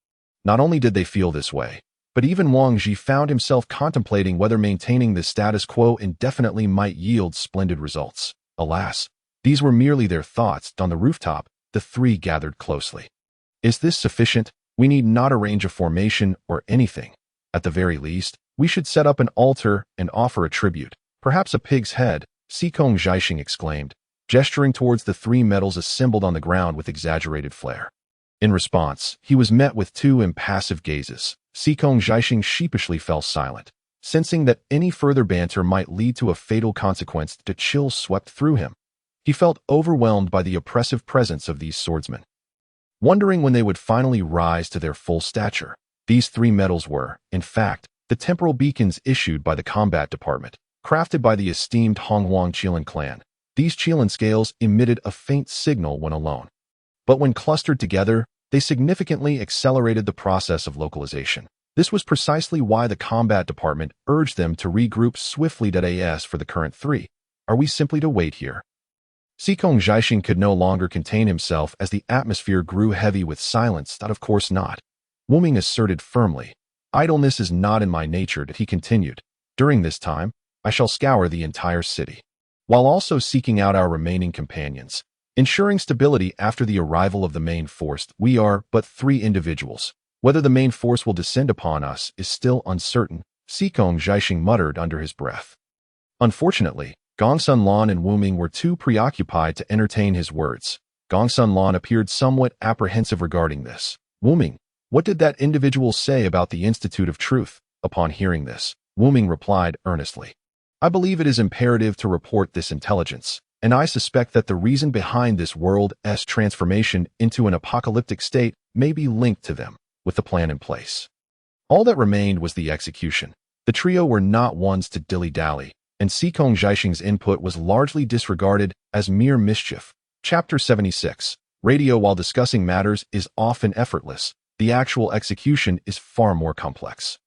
A: Not only did they feel this way, but even Wang Ji found himself contemplating whether maintaining the status quo indefinitely might yield splendid results. Alas, these were merely their thoughts. On the rooftop, the three gathered closely. Is this sufficient? We need not arrange a formation or anything. At the very least, we should set up an altar and offer a tribute. Perhaps a pig's head, Sikong Zhaixing exclaimed, gesturing towards the three metals assembled on the ground with exaggerated flair. In response, he was met with two impassive gazes. Sikong Zhaixing sheepishly fell silent, sensing that any further banter might lead to a fatal consequence. The chills swept through him. He felt overwhelmed by the oppressive presence of these swordsmen. Wondering when they would finally rise to their full stature, these three metals were, in fact, the temporal beacons issued by the combat department, crafted by the esteemed Hongjun Qilin clan. These Qilin scales emitted a faint signal when alone, but when clustered together, they significantly accelerated the process of localization. This was precisely why the combat department urged them to regroup swiftly. As for the current three, are we simply to wait here? Sikong Zhaixing could no longer contain himself as the atmosphere grew heavy with silence. Of course not. Wu Ming asserted firmly. Idleness is not in my nature. He continued. During this time, I shall scour the entire city, while also seeking out our remaining companions, ensuring stability after the arrival of the main force. We are but three individuals. Whether the main force will descend upon us is still uncertain, Sikong Zhaixing muttered under his breath. Unfortunately, Gongsun Lan and Wu Ming were too preoccupied to entertain his words. Gongsun Lan appeared somewhat apprehensive regarding this. Wu Ming, what did that individual say about the Institute of Truth? Upon hearing this, Wu Ming replied earnestly. I believe it is imperative to report this intelligence, and I suspect that the reason behind this world's transformation into an apocalyptic state may be linked to them, with the plan in place. All that remained was the execution. The trio were not ones to dilly-dally, and Sikong Zhaixing's input was largely disregarded as mere mischief. Chapter 76. Radio while discussing matters is often effortless. The actual execution is far more complex.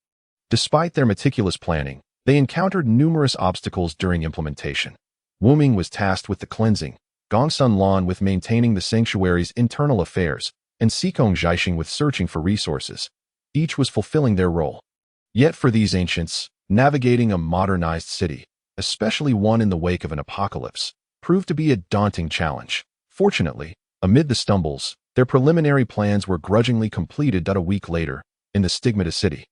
A: Despite their meticulous planning, they encountered numerous obstacles during implementation. Wu Ming was tasked with the cleansing, Gongsun Lan with maintaining the sanctuary's internal affairs, and Sikong Zhaixing with searching for resources. Each was fulfilling their role. Yet for these ancients, navigating a modernized city, especially one in the wake of an apocalypse, proved to be a daunting challenge. Fortunately, amid the stumbles, their preliminary plans were grudgingly completed a week later, in the Stigmata City.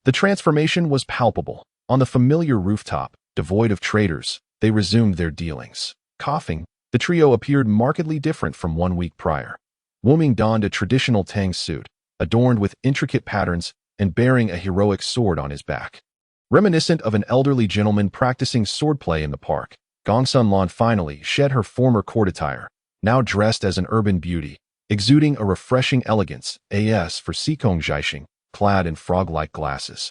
A: The transformation was palpable. On the familiar rooftop, devoid of traitors, they resumed their dealings. Coughing, the trio appeared markedly different from 1 week prior. Wu Ming donned a traditional Tang suit, adorned with intricate patterns and bearing a heroic sword on his back. Reminiscent of an elderly gentleman practicing swordplay in the park, Gongsun Lan finally shed her former court attire, now dressed as an urban beauty, exuding a refreshing elegance, as for Sikong Zhaixing, clad in frog-like glasses.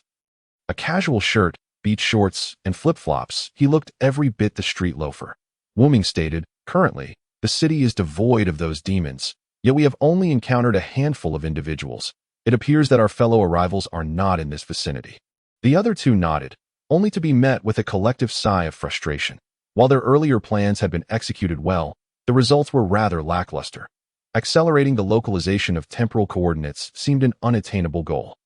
A: A casual shirt, beach shorts, and flip-flops, he looked every bit the street loafer. Wu Ming stated, "Currently, the city is devoid of those demons, yet we have only encountered a handful of individuals. It appears that our fellow arrivals are not in this vicinity." The other two nodded, only to be met with a collective sigh of frustration. While their earlier plans had been executed well, the results were rather lackluster. Accelerating the localization of temporal coordinates seemed an unattainable goal.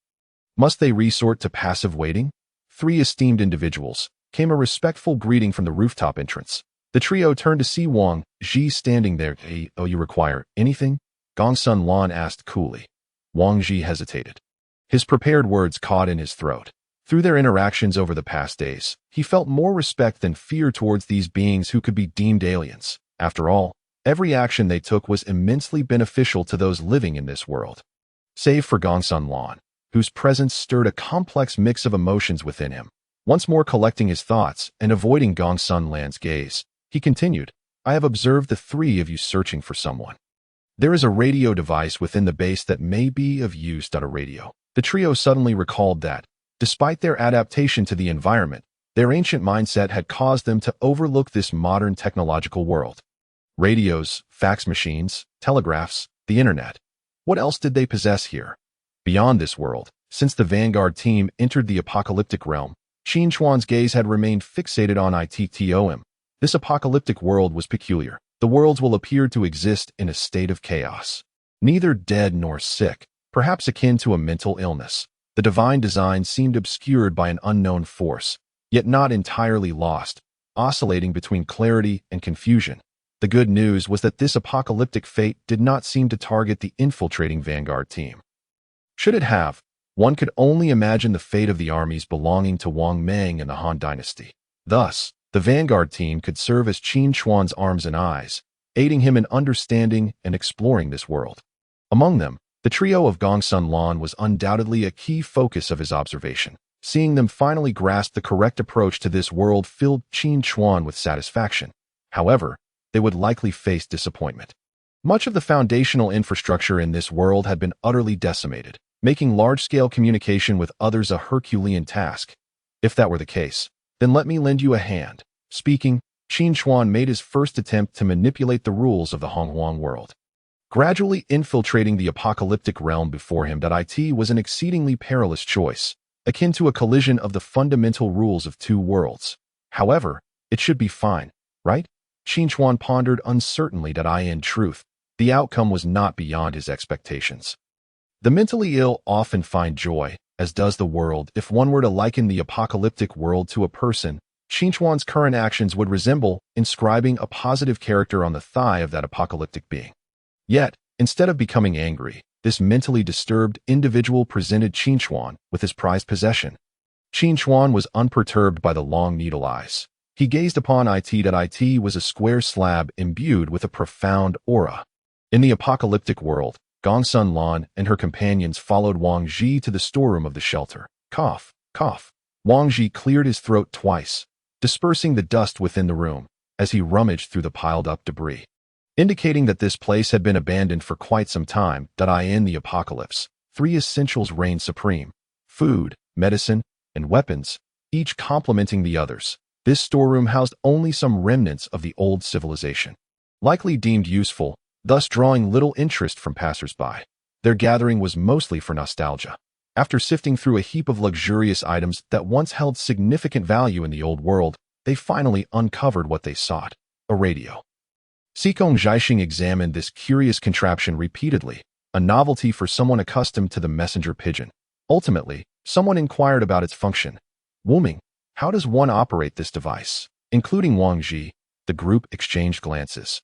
A: Must they resort to passive waiting? 3 esteemed individuals, came a respectful greeting from the rooftop entrance. The trio turned to see Wang Ji standing there. "Hey, oh, you require anything?" Gongsun Lan asked coolly. Wang Ji hesitated. His prepared words caught in his throat. Through their interactions over the past days, he felt more respect than fear towards these beings who could be deemed aliens. After all, every action they took was immensely beneficial to those living in this world. Save for Gongsun Lan, whose presence stirred a complex mix of emotions within him. Once more collecting his thoughts and avoiding Gongsun Lan's gaze, he continued, "I have observed the 3 of you searching for someone. There is a radio device within the base that may be of use." A radio. The trio suddenly recalled that, despite their adaptation to the environment, their ancient mindset had caused them to overlook this modern technological world. Radios, fax machines, telegraphs, the internet. What else did they possess here? Beyond this world, since the Vanguard team entered the apocalyptic realm, Qin Chuan's gaze had remained fixated on ITTOM. This apocalyptic world was peculiar. The worlds will appear to exist in a state of chaos. Neither dead nor sick, perhaps akin to a mental illness. The divine design seemed obscured by an unknown force, yet not entirely lost, oscillating between clarity and confusion. The good news was that this apocalyptic fate did not seem to target the infiltrating Vanguard team. Should it have, one could only imagine the fate of the armies belonging to Wang Meng and the Han dynasty. Thus, the Vanguard team could serve as Qin Chuan's arms and eyes, aiding him in understanding and exploring this world. Among them, the trio of Gongsun Lan was undoubtedly a key focus of his observation. Seeing them finally grasp the correct approach to this world filled Qin Chuan with satisfaction. However, they would likely face disappointment. Much of the foundational infrastructure in this world had been utterly decimated, making large-scale communication with others a Herculean task. If that were the case, then let me lend you a hand. Speaking, Qin Chuan made his first attempt to manipulate the rules of the Hongjun world. Gradually infiltrating the apocalyptic realm before him, it was an exceedingly perilous choice, akin to a collision of the fundamental rules of 2 worlds. However, it should be fine, right? Qin Chuan pondered uncertainly. In truth, the outcome was not beyond his expectations. The mentally ill often find joy, as does the world. If one were to liken the apocalyptic world to a person, Qin Chuan's current actions would resemble inscribing a positive character on the thigh of that apocalyptic being. Yet, instead of becoming angry, this mentally disturbed individual presented Qin Chuan with his prized possession. Qin Chuan was unperturbed by the long needle eyes. He gazed upon it. It was a square slab imbued with a profound aura. In the apocalyptic world, Gongsun Lan and her companions followed Wang Ji to the storeroom of the shelter. Cough, cough. Wang Ji cleared his throat twice, dispersing the dust within the room as he rummaged through the piled-up debris, indicating that this place had been abandoned for quite some time. In the apocalypse, 3 essentials reigned supreme: food, medicine, and weapons, each complementing the others. This storeroom housed only some remnants of the old civilization, likely deemed useful, thus drawing little interest from passers-by. Their gathering was mostly for nostalgia. After sifting through a heap of luxurious items that once held significant value in the old world, they finally uncovered what they sought: a radio. Sikong Zhaixing examined this curious contraption repeatedly, a novelty for someone accustomed to the messenger pigeon. Ultimately, someone inquired about its function. "Wu Ming, how does one operate this device?" Including Wang Ji, The group exchanged glances,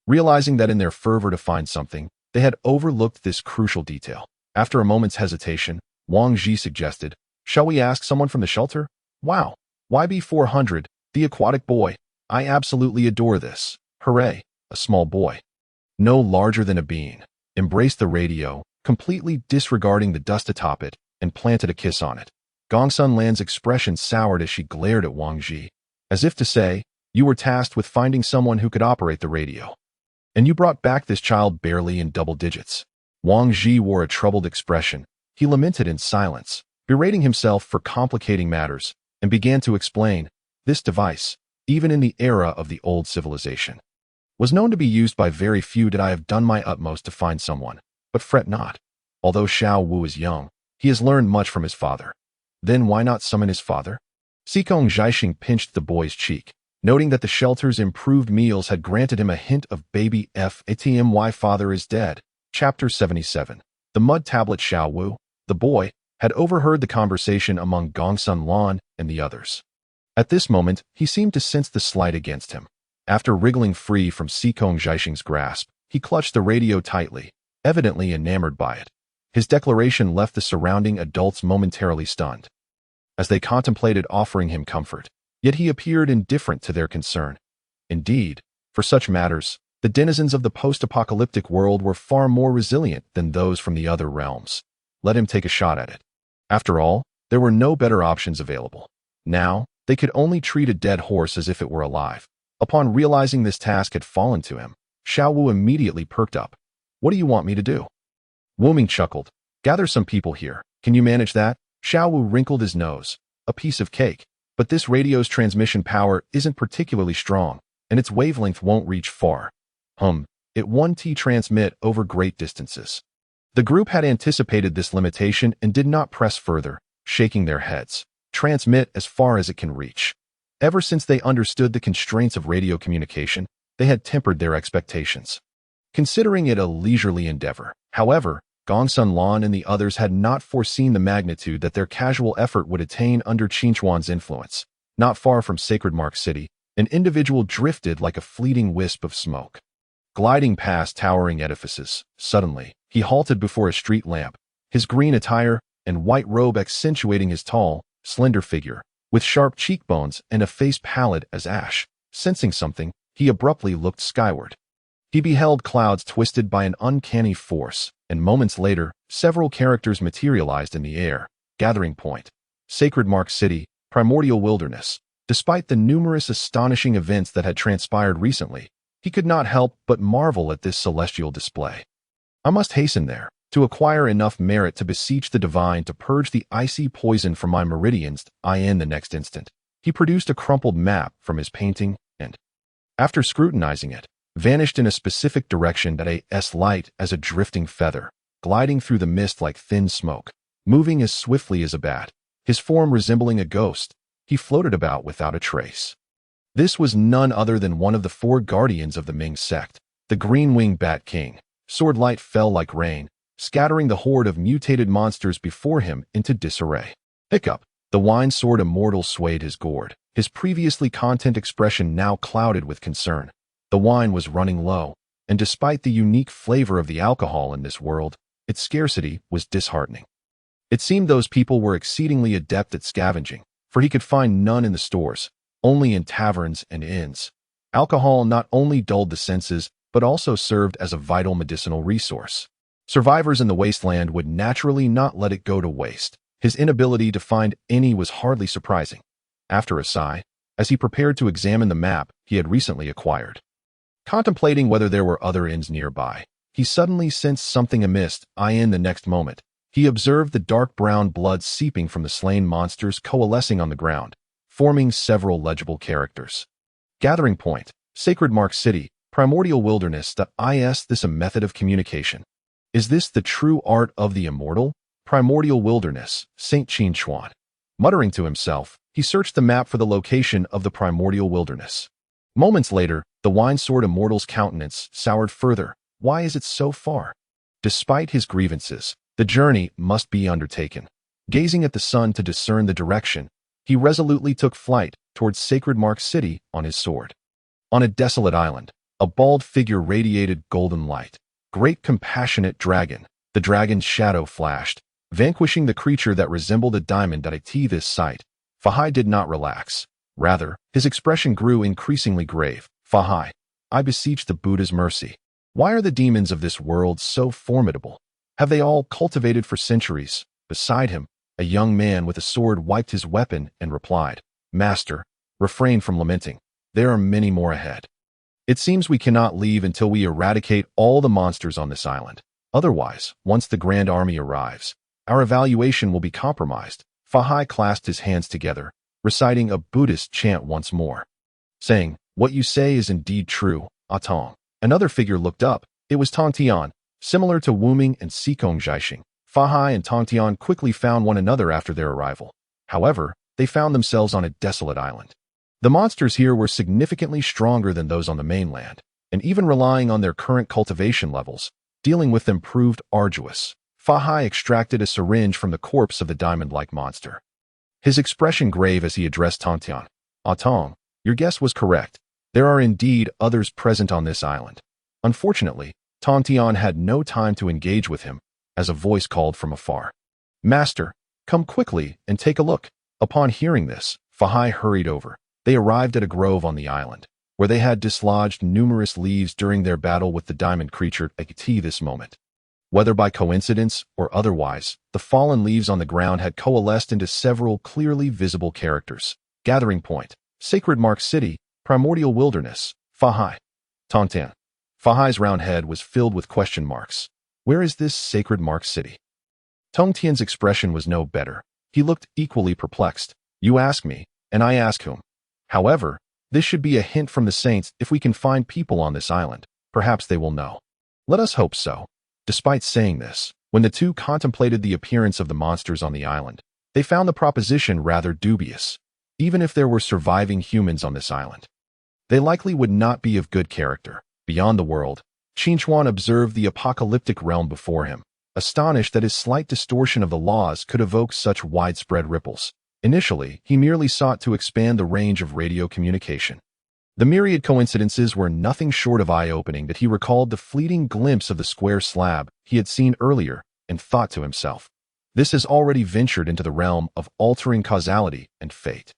A: realizing that in their fervor to find something, they had overlooked this crucial detail. After a moment's hesitation, Wang Ji suggested, "Shall we ask someone from the shelter?" "Wow, YB400, the aquatic boy. I absolutely adore this. Hooray!" A small boy, no larger than a bean, embraced the radio, completely disregarding the dust atop it, and planted a kiss on it. Gongsun Lan's expression soured as she glared at Wang Ji, as if to say, "You were tasked with finding someone who could operate the radio, and you brought back this child barely in double digits." Wang Ji wore a troubled expression. He lamented in silence, berating himself for complicating matters, and began to explain, "This device, even in the era of the old civilization, was known to be used by very few. Did I have done my utmost to find someone, but fret not. Although Xiao Wu is young, he has learned much from his father. Then why not summon his father?" Xikong Zhaixing pinched the boy's cheek, noting that the shelter's improved meals had granted him a hint of baby fatmy father is dead. Chapter 77. The Mud Tablet. Xiao Wu, the boy, had overheard the conversation among Gongsun Lan and the others. At this moment, he seemed to sense the slight against him. After wriggling free from Xikong Zhaixing's grasp, he clutched the radio tightly, evidently enamored by it. His declaration left the surrounding adults momentarily stunned, as they contemplated offering him comfort. Yet he appeared indifferent to their concern. Indeed, for such matters, the denizens of the post-apocalyptic world were far more resilient than those from the other realms. Let him take a shot at it. After all, there were no better options available. Now, they could only treat a dead horse as if it were alive. Upon realizing this task had fallen to him, Xiao Wu immediately perked up. "What do you want me to do?" Wu Ming chuckled. "Gather some people here. Can you manage that?" Xiao Wu wrinkled his nose. "A piece of cake. But this radio's transmission power isn't particularly strong, and its wavelength won't reach far. It 1T transmit over great distances." The group had anticipated this limitation and did not press further, shaking their heads. Transmit as far as it can reach. Ever since they understood the constraints of radio communication, they had tempered their expectations, considering it a leisurely endeavor. However, Gongsun Lan and the others had not foreseen the magnitude that their casual effort would attain under Qin Chuan's influence. Not far from Sacred Mark City, an individual drifted like a fleeting wisp of smoke, gliding past towering edifices. Suddenly, he halted before a street lamp, his green attire and white robe accentuating his tall, slender figure, with sharp cheekbones and a face pallid as ash. Sensing something, he abruptly looked skyward. He beheld clouds twisted by an uncanny force, and moments later, several characters materialized in the air. Gathering point. Sacred Mark City, Primordial Wilderness. Despite the numerous astonishing events that had transpired recently, he could not help but marvel at this celestial display. "I must hasten there, to acquire enough merit to beseech the divine to purge the icy poison from my meridians." The next instant, he produced a crumpled map from his painting and, after scrutinizing it, vanished in a specific direction at as light as a drifting feather, gliding through the mist like thin smoke, moving as swiftly as a bat, his form resembling a ghost. He floated about without a trace. This was none other than one of the four guardians of the Ming sect, the Green-Winged Bat King. Swordlight fell like rain, scattering the horde of mutated monsters before him into disarray. Hiccup. The wine sword immortal swayed his gourd, his previously content expression now clouded with concern. The wine was running low, and despite the unique flavor of the alcohol in this world, its scarcity was disheartening. It seemed those people were exceedingly adept at scavenging, for he could find none in the stores, only in taverns and inns. Alcohol not only dulled the senses, but also served as a vital medicinal resource. Survivors in the wasteland would naturally not let it go to waste. His inability to find any was hardly surprising. After a sigh, as he prepared to examine the map he had recently acquired, contemplating whether there were other inns nearby, he suddenly sensed something amiss. The next moment, he observed the dark brown blood seeping from the slain monsters coalescing on the ground, forming several legible characters. Gathering point. Sacred Mark City, Primordial Wilderness. Is this a method of communication? Is this the true art of the immortal? Primordial Wilderness, St. Qin Chuan. Muttering to himself, he searched the map for the location of the Primordial Wilderness. Moments later, the wine sword immortal's countenance soured further. Why is it so far? Despite his grievances, the journey must be undertaken. Gazing at the sun to discern the direction, he resolutely took flight towards Sacred Mark City on his sword. On a desolate island, a bald figure radiated golden light. Great compassionate dragon. The dragon's shadow flashed, vanquishing the creature that resembled a diamond at this sight. Fahai did not relax. Rather, his expression grew increasingly grave. Fahai, I beseech the Buddha's mercy. Why are the demons of this world so formidable? Have they all cultivated for centuries? Beside him, a young man with a sword wiped his weapon and replied, Master, refrain from lamenting. There are many more ahead. It seems we cannot leave until we eradicate all the monsters on this island. Otherwise, once the Grand Army arrives, our evaluation will be compromised. Fahai clasped his hands together, reciting a Buddhist chant once more, saying, What you say is indeed true, Atong. Another figure looked up. It was Tongtian. Similar to Wuming and Sikong Jiaxing, Fahai and Tongtian quickly found one another after their arrival. However, they found themselves on a desolate island. The monsters here were significantly stronger than those on the mainland, and even relying on their current cultivation levels, dealing with them proved arduous. Fahai extracted a syringe from the corpse of the diamond-like monster. His expression grave as he addressed Tongtian. Atong, your guess was correct. There are indeed others present on this island. Unfortunately, Tongtian had no time to engage with him, as a voice called from afar. Master, come quickly and take a look. Upon hearing this, Fahai hurried over. They arrived at a grove on the island, where they had dislodged numerous leaves during their battle with the diamond creature at this moment. Whether by coincidence or otherwise, the fallen leaves on the ground had coalesced into several clearly visible characters. Gathering Point, Sacred Mark City, Primordial Wilderness, Fahai. Tongtian. Fahai's round head was filled with question marks. Where is this Sacred Mark City? Tongtian's expression was no better. He looked equally perplexed. You ask me, and I ask whom. However, this should be a hint from the saints. If we can find people on this island, perhaps they will know. Let us hope so. Despite saying this, when the two contemplated the appearance of the monsters on the island, they found the proposition rather dubious. Even if there were surviving humans on this island, they likely would not be of good character. Beyond the world, Qin Chuan observed the apocalyptic realm before him, astonished that his slight distortion of the laws could evoke such widespread ripples. Initially, he merely sought to expand the range of radio communication. The myriad coincidences were nothing short of eye-opening that he recalled the fleeting glimpse of the square slab he had seen earlier and thought to himself, this has already ventured into the realm of altering causality and fate.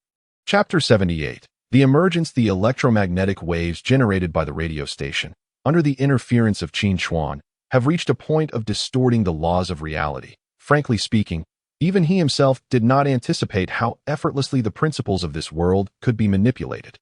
A: Chapter 78. The emergence. The electromagnetic waves generated by the radio station, under the interference of Qin Chuan, have reached a point of distorting the laws of reality. Frankly speaking, even he himself did not anticipate how effortlessly the principles of this world could be manipulated.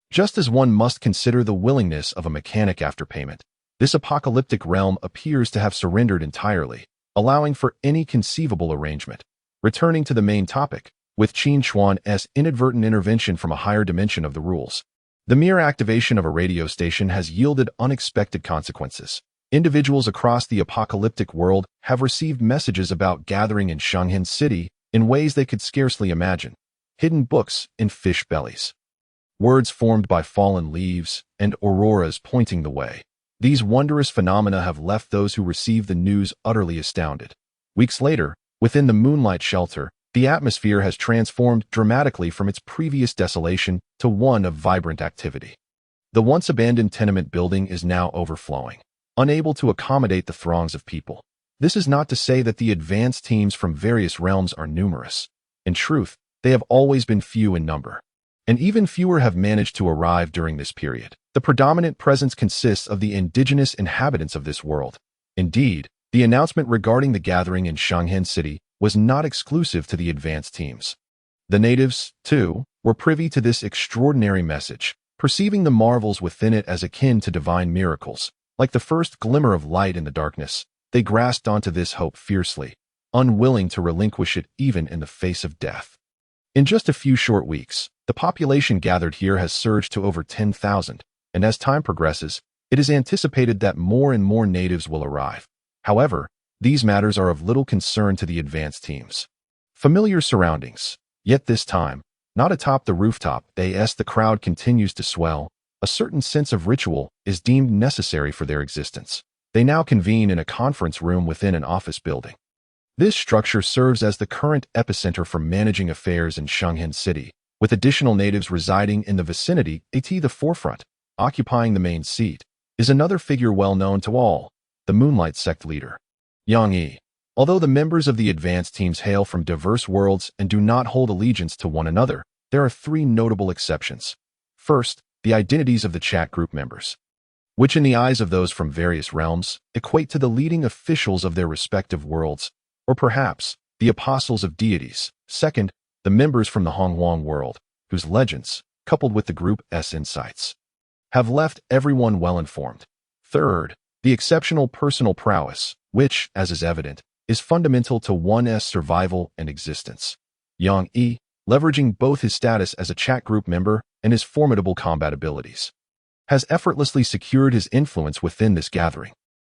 A: Just as one must consider the willingness of a mechanic after payment, this apocalyptic realm appears to have surrendered entirely, allowing for any conceivable arrangement. Returning to the main topic, with Qin Chuan's inadvertent intervention from a higher dimension of the rules, the mere activation of a radio station has yielded unexpected consequences. Individuals across the apocalyptic world have received messages about gathering in Hongjun City in ways they could scarcely imagine. Hidden books in fish bellies, words formed by fallen leaves, and auroras pointing the way. These wondrous phenomena have left those who receive the news utterly astounded. Weeks later, within the moonlight shelter, the atmosphere has transformed dramatically from its previous desolation to one of vibrant activity. The once abandoned tenement building is now overflowing, unable to accommodate the throngs of people. This is not to say that the advanced teams from various realms are numerous. In truth, they have always been few in number, and even fewer have managed to arrive during this period. The predominant presence consists of the indigenous inhabitants of this world. Indeed, the announcement regarding the gathering in Hongjun City was not exclusive to the advanced teams. The natives, too, were privy to this extraordinary message, perceiving the marvels within it as akin to divine miracles. Like the first glimmer of light in the darkness, they grasped onto this hope fiercely, unwilling to relinquish it even in the face of death. In just a few short weeks, the population gathered here has surged to over 10,000, and as time progresses, it is anticipated that more and more natives will arrive. However, these matters are of little concern to the advanced teams. Familiar surroundings. Yet this time, not atop the rooftop, the crowd continues to swell. A certain sense of ritual is deemed necessary for their existence. They now convene in a conference room within an office building. This structure serves as the current epicenter for managing affairs in Hongjun City, with additional natives residing in the vicinity at the forefront. Occupying the main seat is another figure well known to all, the Moonlight Sect leader, Yang Yi. Although the members of the advanced teams hail from diverse worlds and do not hold allegiance to one another, there are three notable exceptions. First, the identities of the chat group members, which in the eyes of those from various realms, equate to the leading officials of their respective worlds, or perhaps the apostles of deities. Second, the members from the Hongjun world, whose legends, coupled with the group's insights, have left everyone well informed. Third, the exceptional personal prowess, which, as is evident, is fundamental to one's survival and existence. Yang Yi, leveraging both his status as a chat group member and his formidable combat abilities, has effortlessly secured his influence within this gathering.